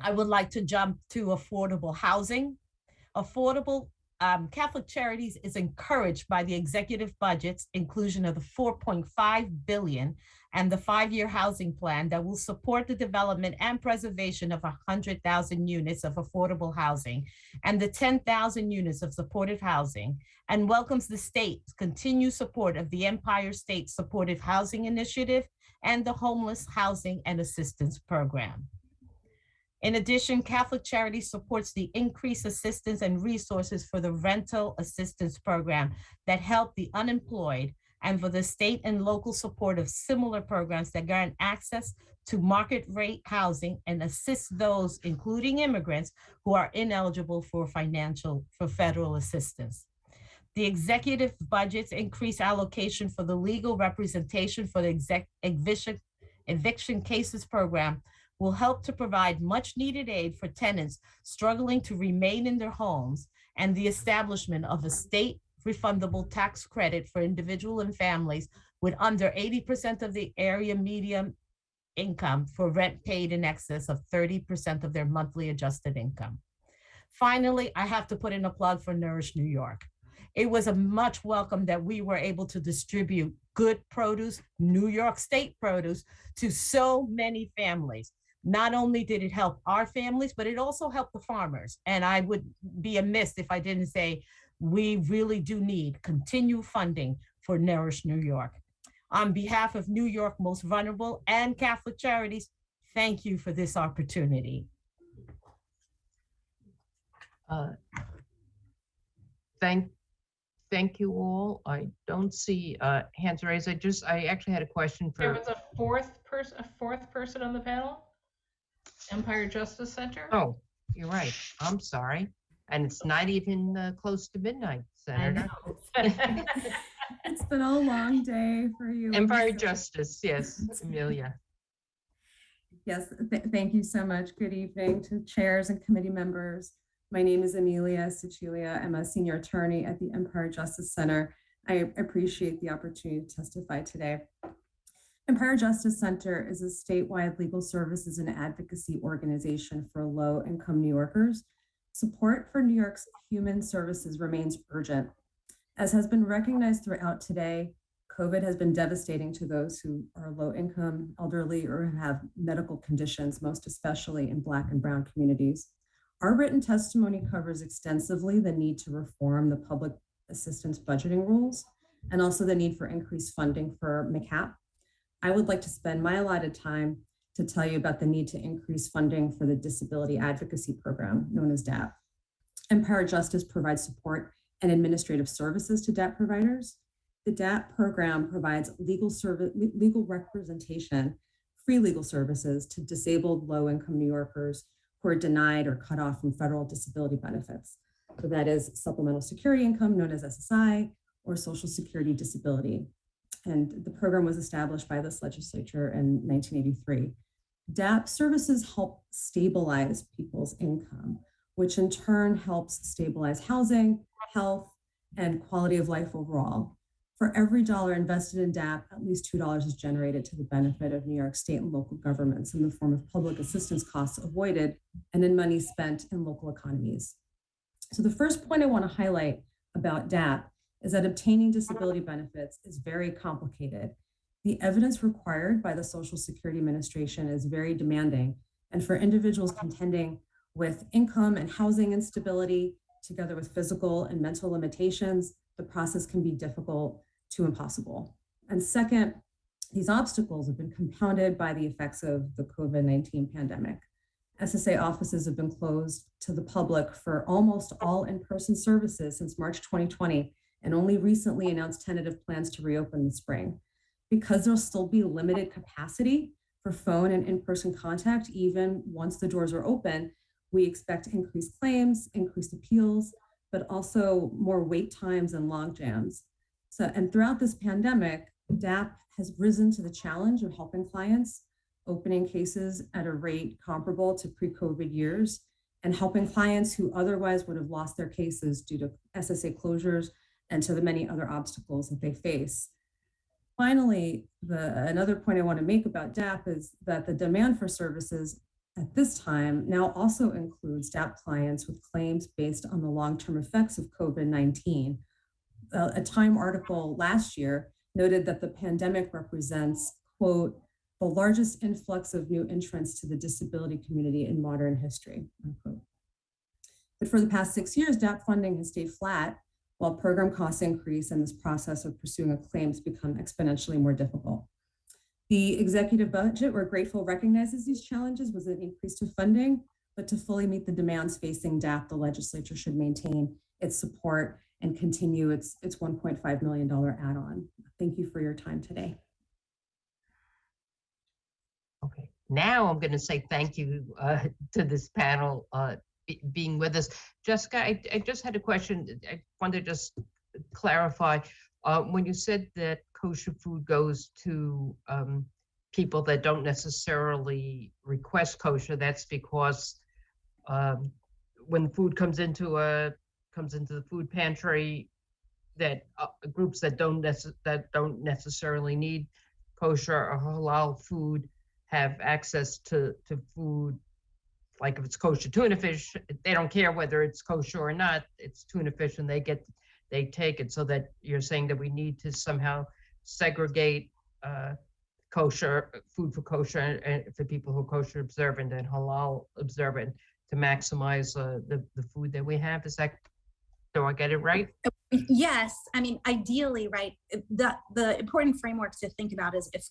I would like to jump to affordable housing. Catholic Charities is encouraged by the executive budget's inclusion of the $4.5 billion and the 5-year housing plan that will support the development and preservation of 100,000 units of affordable housing and the 10,000 units of supportive housing, and welcomes the state's continued support of the Empire State Supportive Housing Initiative and the Homeless Housing and Assistance Program. In addition, Catholic Charities supports the increased assistance and resources for the Rental Assistance Program that help the unemployed, and for the state and local support of similar programs that grant access to market rate housing and assist those, including immigrants, who are ineligible for federal assistance. The executive budget's increased allocation for the legal representation for the eviction cases program will help to provide much needed aid for tenants struggling to remain in their homes, and the establishment of a state refundable tax credit for individual and families with under 80% of the area median income for rent paid in excess of 30% of their monthly adjusted income. Finally, I have to put in a plug for Nourish New York. It was a much welcome that we were able to distribute good produce, New York State produce, to so many families. Not only did it help our families, but it also helped the farmers. And I would be amiss if I didn't say we really do need continued funding for Nourish New York. On behalf of New York Most Vulnerable and Catholic Charities, thank you for this opportunity. Thank you all. I don't see hands raised. I actually had a question for. There was a fourth person on the panel. Empire Justice Center. Oh, you're right. I'm sorry. And it's not even close to midnight, Senator. It's been a long day for you. Empire Justice, yes, Amelia. Yes, thank you so much. Good evening to chairs and committee members. My name is Amelia Sicilia. I'm a senior attorney at the Empire Justice Center. I appreciate the opportunity to testify today. Empire Justice Center is a statewide legal services and advocacy organization for low-income New Yorkers. Support for New York's human services remains urgent. As has been recognized throughout today, COVID has been devastating to those who are low-income, elderly, or have medical conditions, most especially in Black and Brown communities. Our written testimony covers extensively the need to reform the public assistance budgeting rules and also the need for increased funding for MCAP. I would like to spend my allotted time to tell you about the need to increase funding for the Disability Advocacy Program, known as DAP. Empire Justice provides support and administrative services to DAP providers. The DAP program provides legal representation, free legal services to disabled low-income New Yorkers who are denied or cut off from federal disability benefits. So that is supplemental security income, known as SSI, or Social Security disability. And the program was established by this legislature in 1983. DAP services help stabilize people's income, which in turn helps stabilize housing, health, and quality of life overall. For every dollar invested in DAP, at least $2 is generated to the benefit of New York state and local governments in the form of public assistance costs avoided and in money spent in local economies. So the first point I want to highlight about DAP is that obtaining disability benefits is very complicated. The evidence required by the Social Security Administration is very demanding. And for individuals contending with income and housing instability, together with physical and mental limitations, the process can be difficult to impossible. And second, these obstacles have been compounded by the effects of the COVID-19 pandemic. SSA offices have been closed to the public for almost all in-person services since March 2020, and only recently announced tentative plans to reopen in the spring. Because there'll still be limited capacity for phone and in-person contact, even once the doors are open, we expect increased claims, increased appeals, but also more wait times and log jams. And throughout this pandemic, DAP has risen to the challenge of helping clients, opening cases at a rate comparable to pre-COVID years, and helping clients who otherwise would have lost their cases due to SSA closures and to the many other obstacles that they face. Finally, another point I want to make about DAP is that the demand for services at this time now also includes DAP clients with claims based on the long-term effects of COVID-19. A Time article last year noted that the pandemic represents, quote, the largest influx of new entrants to the disability community in modern history, unquote. But for the past 6 years, DAP funding has stayed flat while program costs increase and this process of pursuing a claim has become exponentially more difficult. The executive budget, we're grateful, recognizes these challenges with an increase to funding, but to fully meet the demands facing DAP, the legislature should maintain its support and continue its $1.5 million add-on. Thank you for your time today. Okay, now I'm going to say thank you to this panel being with us. Jessica, I just had a question. I wanted to just clarify. When you said that kosher food goes to people that don't necessarily request kosher, that's because when food comes into the food pantry, that groups that don't necessarily need kosher or halal food have access to food. Like if it's kosher tuna fish, they don't care whether it's kosher or not, it's tuna fish and they take it. So that you're saying that we need to somehow segregate kosher food for kosher and for people who are kosher observant and halal observant to maximize the food that we have. Do I get it right? Yes. I mean, ideally, right, the important framework to think about is if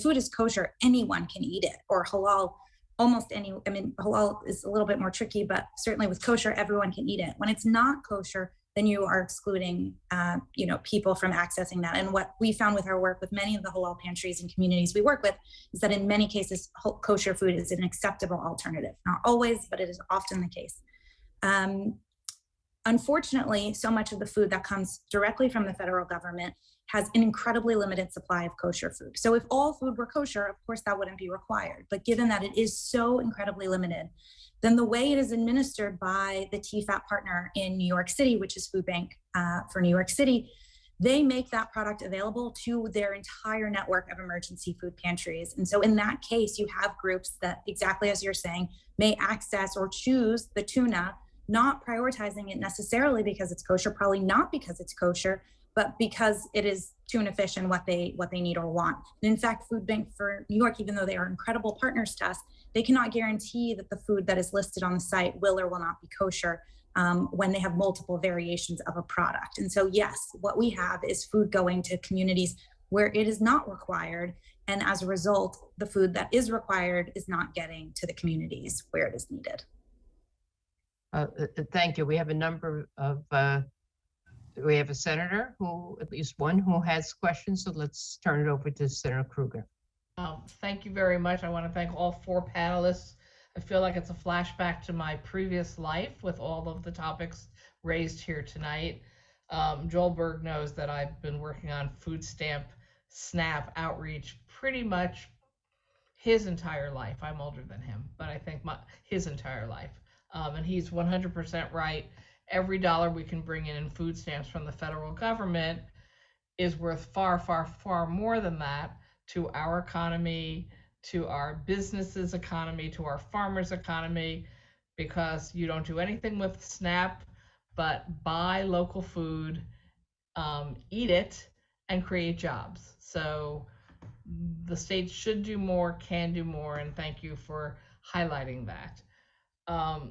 food is kosher, anyone can eat it, or halal, almost any. I mean, halal is a little bit more tricky, but certainly with kosher, everyone can eat it. When it's not kosher, then you are excluding, people from accessing that. And what we found with our work with many of the halal pantries and communities we work with is that in many cases, kosher food is an acceptable alternative. Not always, but it is often the case. Unfortunately, so much of the food that comes directly from the federal government has an incredibly limited supply of kosher food. So if all food were kosher, of course, that wouldn't be required. But given that it is so incredibly limited, then the way it is administered by the TFAP partner in New York City, which is Food Bank for New York City, they make that product available to their entire network of emergency food pantries. And so in that case, you have groups that, exactly as you're saying, may access or choose the tuna, not prioritizing it necessarily because it's kosher, probably not because it's kosher, but because it is tuna fish and what they need or want. And in fact, Food Bank for New York, even though they are incredible partners to us, they cannot guarantee that the food that is listed on the site will or will not be kosher when they have multiple variations of a product. And so yes, what we have is food going to communities where it is not required. And as a result, the food that is required is not getting to the communities where it is needed. Thank you. We have a number of, we have a senator at least one who has questions. So let's turn it over to Senator Krueger. Thank you very much. I want to thank all four panelists. I feel like it's a flashback to my previous life with all of the topics raised here tonight. Joel Berg knows that I've been working on food stamp SNAP outreach pretty much his entire life. I'm older than him, but I think his entire life. And he's 100% right. Every dollar we can bring in food stamps from the federal government is worth far, far, far more than that to our economy, to our businesses' economy, to our farmers' economy, because you don't do anything with SNAP but buy local food, eat it, and create jobs. So the state should do more, can do more, and thank you for highlighting that.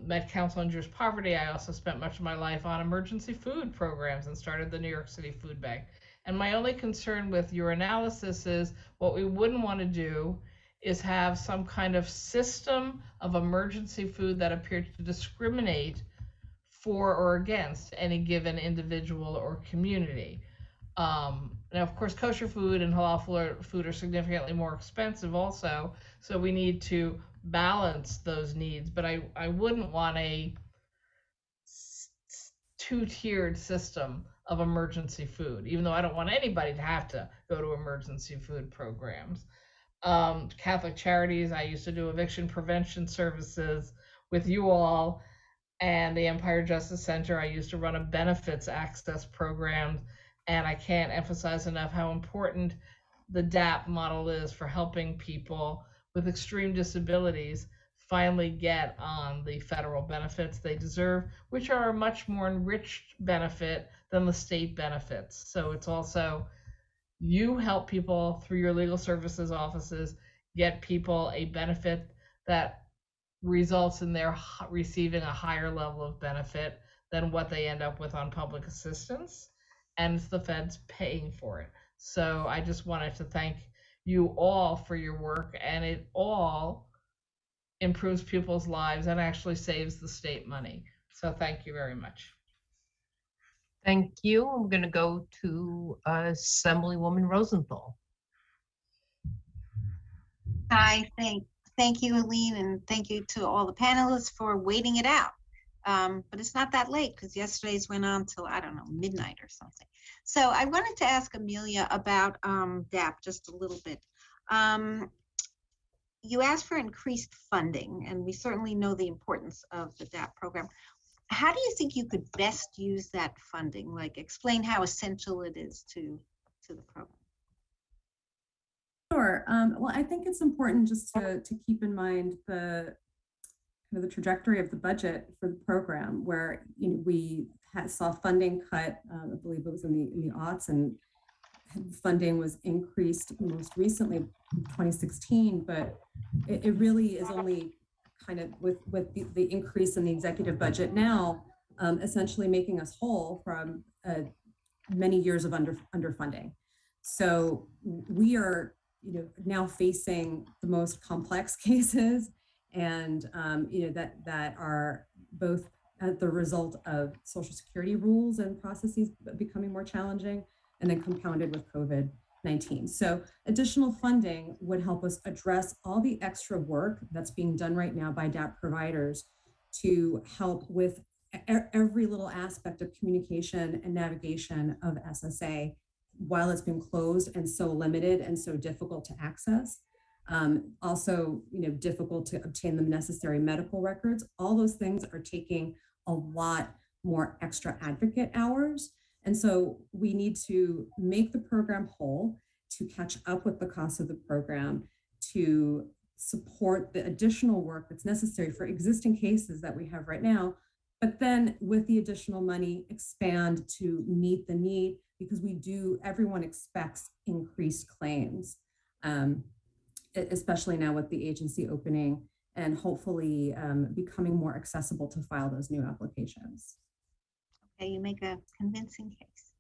Met Council on Jewish Poverty, I also spent much of my life on emergency food programs and started the New York City Food Bank. And my only concern with your analysis is what we wouldn't want to do is have some kind of system of emergency food that appeared to discriminate for or against any given individual or community. Now, of course, kosher food and halal food are significantly more expensive also, so we need to balance those needs, but I wouldn't want a two-tiered system of emergency food, even though I don't want anybody to have to go to emergency food programs. Catholic Charities, I used to do eviction prevention services with you all, and the Empire Justice Center, I used to run a benefits access program, and I can't emphasize enough how important the DAP model is for helping people with extreme disabilities finally get on the federal benefits they deserve, which are a much more enriched benefit than the state benefits. So it's also, you help people through your legal services offices get people a benefit that results in their receiving a higher level of benefit than what they end up with on public assistance, and it's the feds paying for it. So I just wanted to thank you all for your work, and it all improves people's lives and actually saves the state money. So thank you very much. Thank you. I'm going to go to Assemblywoman Rosenthal. Hi, thank you, Aline, and thank you to all the panelists for waiting it out. But it's not that late because yesterday's went on till, I don't know, midnight or something. So I wanted to ask Amelia about DAP just a little bit. You asked for increased funding, and we certainly know the importance of the DAP program. How do you think you could best use that funding? Like, explain how essential it is to the program. Sure. Well, I think it's important just to keep in mind the trajectory of the budget for the program, where we saw funding cut. I believe it was in the aughts, and funding was increased most recently in 2016, but it really is only kind of with the increase in the executive budget now, essentially making us whole from many years of underfunding. So we are now facing the most complex cases, and that are both as the result of Social Security rules and processes becoming more challenging, and then compounded with COVID-19. So additional funding would help us address all the extra work that's being done right now by DAP providers to help with every little aspect of communication and navigation of SSA while it's been closed and so limited and so difficult to access. Also, difficult to obtain the necessary medical records. All those things are taking a lot more extra advocate hours. And so we need to make the program whole, to catch up with the cost of the program, to support the additional work that's necessary for existing cases that we have right now, but then with the additional money, expand to meet the need, because everyone expects increased claims, especially now with the agency opening and hopefully becoming more accessible to file those new applications. Okay, you make a convincing case.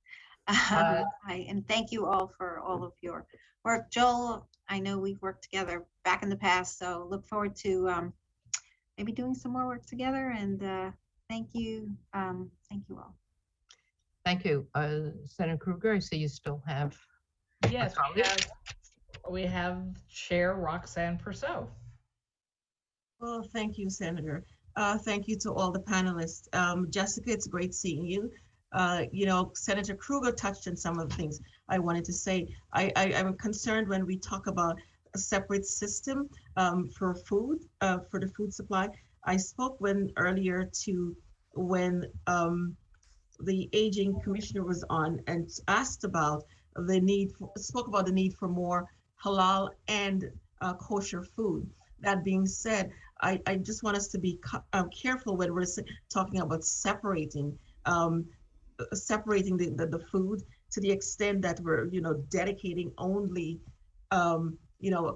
And thank you all for all of your work. Joel, I know we've worked together back in the past, so look forward to maybe doing some more work together, and thank you all. Thank you. Senator Krueger, I see you still have. Yes, we have Chair Roxanne Persaud. Well, thank you, Senator. Thank you to all the panelists. Jessica, it's great seeing you. Senator Krueger touched on some of the things I wanted to say. I'm concerned when we talk about a separate system for food, for the food supply. I spoke earlier to when the aging commissioner was on and asked about spoke about the need for more halal and kosher food. That being said, I just want us to be careful when we're talking about separating the food, to the extent that we're dedicating only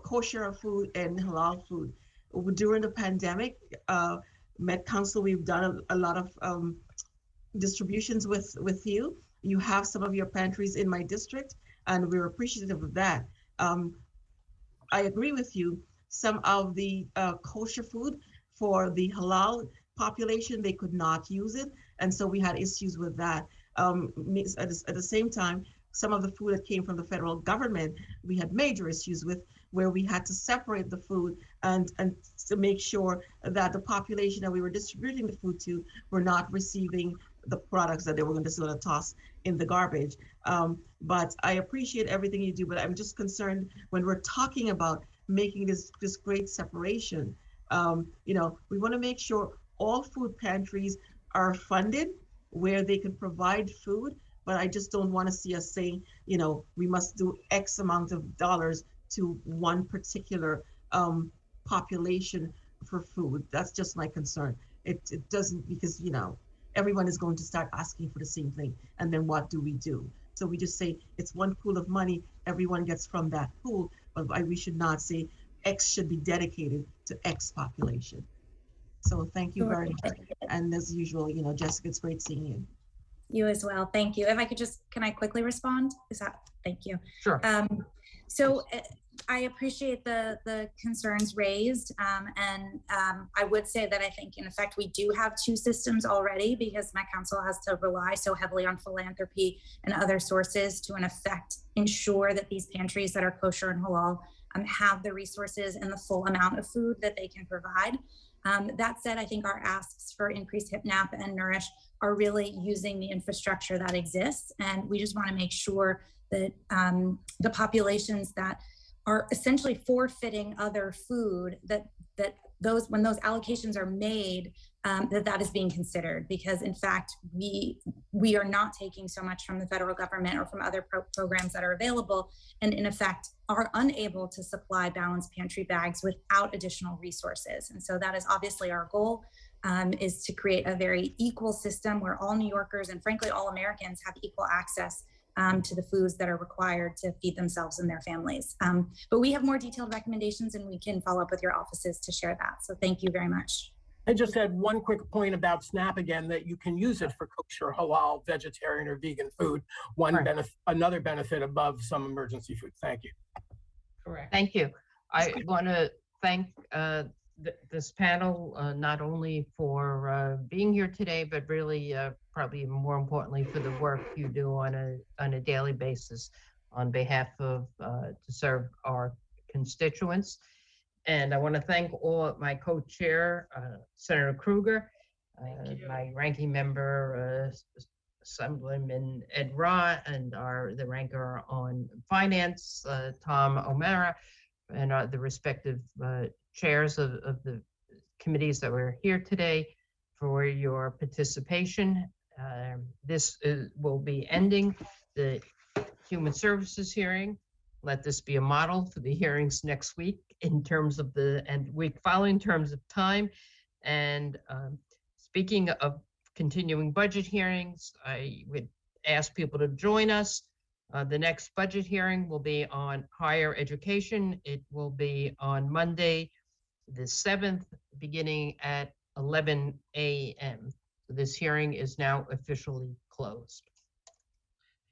kosher food and halal food. During the pandemic, Met Council, we've done a lot of distributions with you. You have some of your pantries in my district, and we're appreciative of that. I agree with you. Some of the kosher food for the halal population, they could not use it. And so we had issues with that. At the same time, some of the food that came from the federal government, we had major issues with, where we had to separate the food and to make sure that the population that we were distributing the food to were not receiving the products that they were going to sort of toss in the garbage. But I appreciate everything you do, but I'm just concerned when we're talking about making this great separation. You know, we want to make sure all food pantries are funded where they can provide food, but I just don't want to see us saying, you know, we must do X amount of dollars to one particular population for food. That's just my concern. It doesn't, because, you know, everyone is going to start asking for the same thing. And then what do we do? So we just say it's one pool of money, everyone gets from that pool, but we should not say X should be dedicated to X population. So thank you very much. And as usual, you know, Jessica, it's great seeing you. You as well. Thank you. If I could just, can I quickly respond? Is that, thank you. Sure. So I appreciate the concerns raised. I would say that I think, in effect, we do have two systems already because my council has to rely so heavily on philanthropy and other sources to, in effect, ensure that these pantries that are kosher and halal have the resources and the full amount of food that they can provide. That said, I think our asks for increased HIPNAP and Nourish are really using the infrastructure that exists. And we just want to make sure that the populations that are essentially forfeiting other food, that those, when those allocations are made, that is being considered, because in fact, we are not taking so much from the federal government or from other programs that are available, and in effect are unable to supply balanced pantry bags without additional resources. And so that is obviously our goal, is to create a very equal system where all New Yorkers and frankly all Americans have equal access to the foods that are required to feed themselves and their families. But we have more detailed recommendations and we can follow up with your offices to share that. So thank you very much. I just had one quick point about SNAP again, that you can use it for kosher, halal, vegetarian, or vegan food. Another benefit above some emergency food. Thank you. Correct. Thank you. I want to thank this panel, not only for being here today, but really probably more importantly for the work you do on a daily basis on behalf of to serve our constituents. And I want to thank all my co-chair, Senator Krueger, my ranking member, Assemblyman Ed Ra, and the ranker on finance, Tom O'Mara, and the respective chairs of the committees that were here today for your participation. This will be ending the Human Services hearing. Let this be a model for the hearings next week in terms of week following in terms of time. And speaking of continuing budget hearings, I would ask people to join us. The next budget hearing will be on higher education. It will be on Monday, the 7th, beginning at 11 a.m. So this hearing is now officially closed.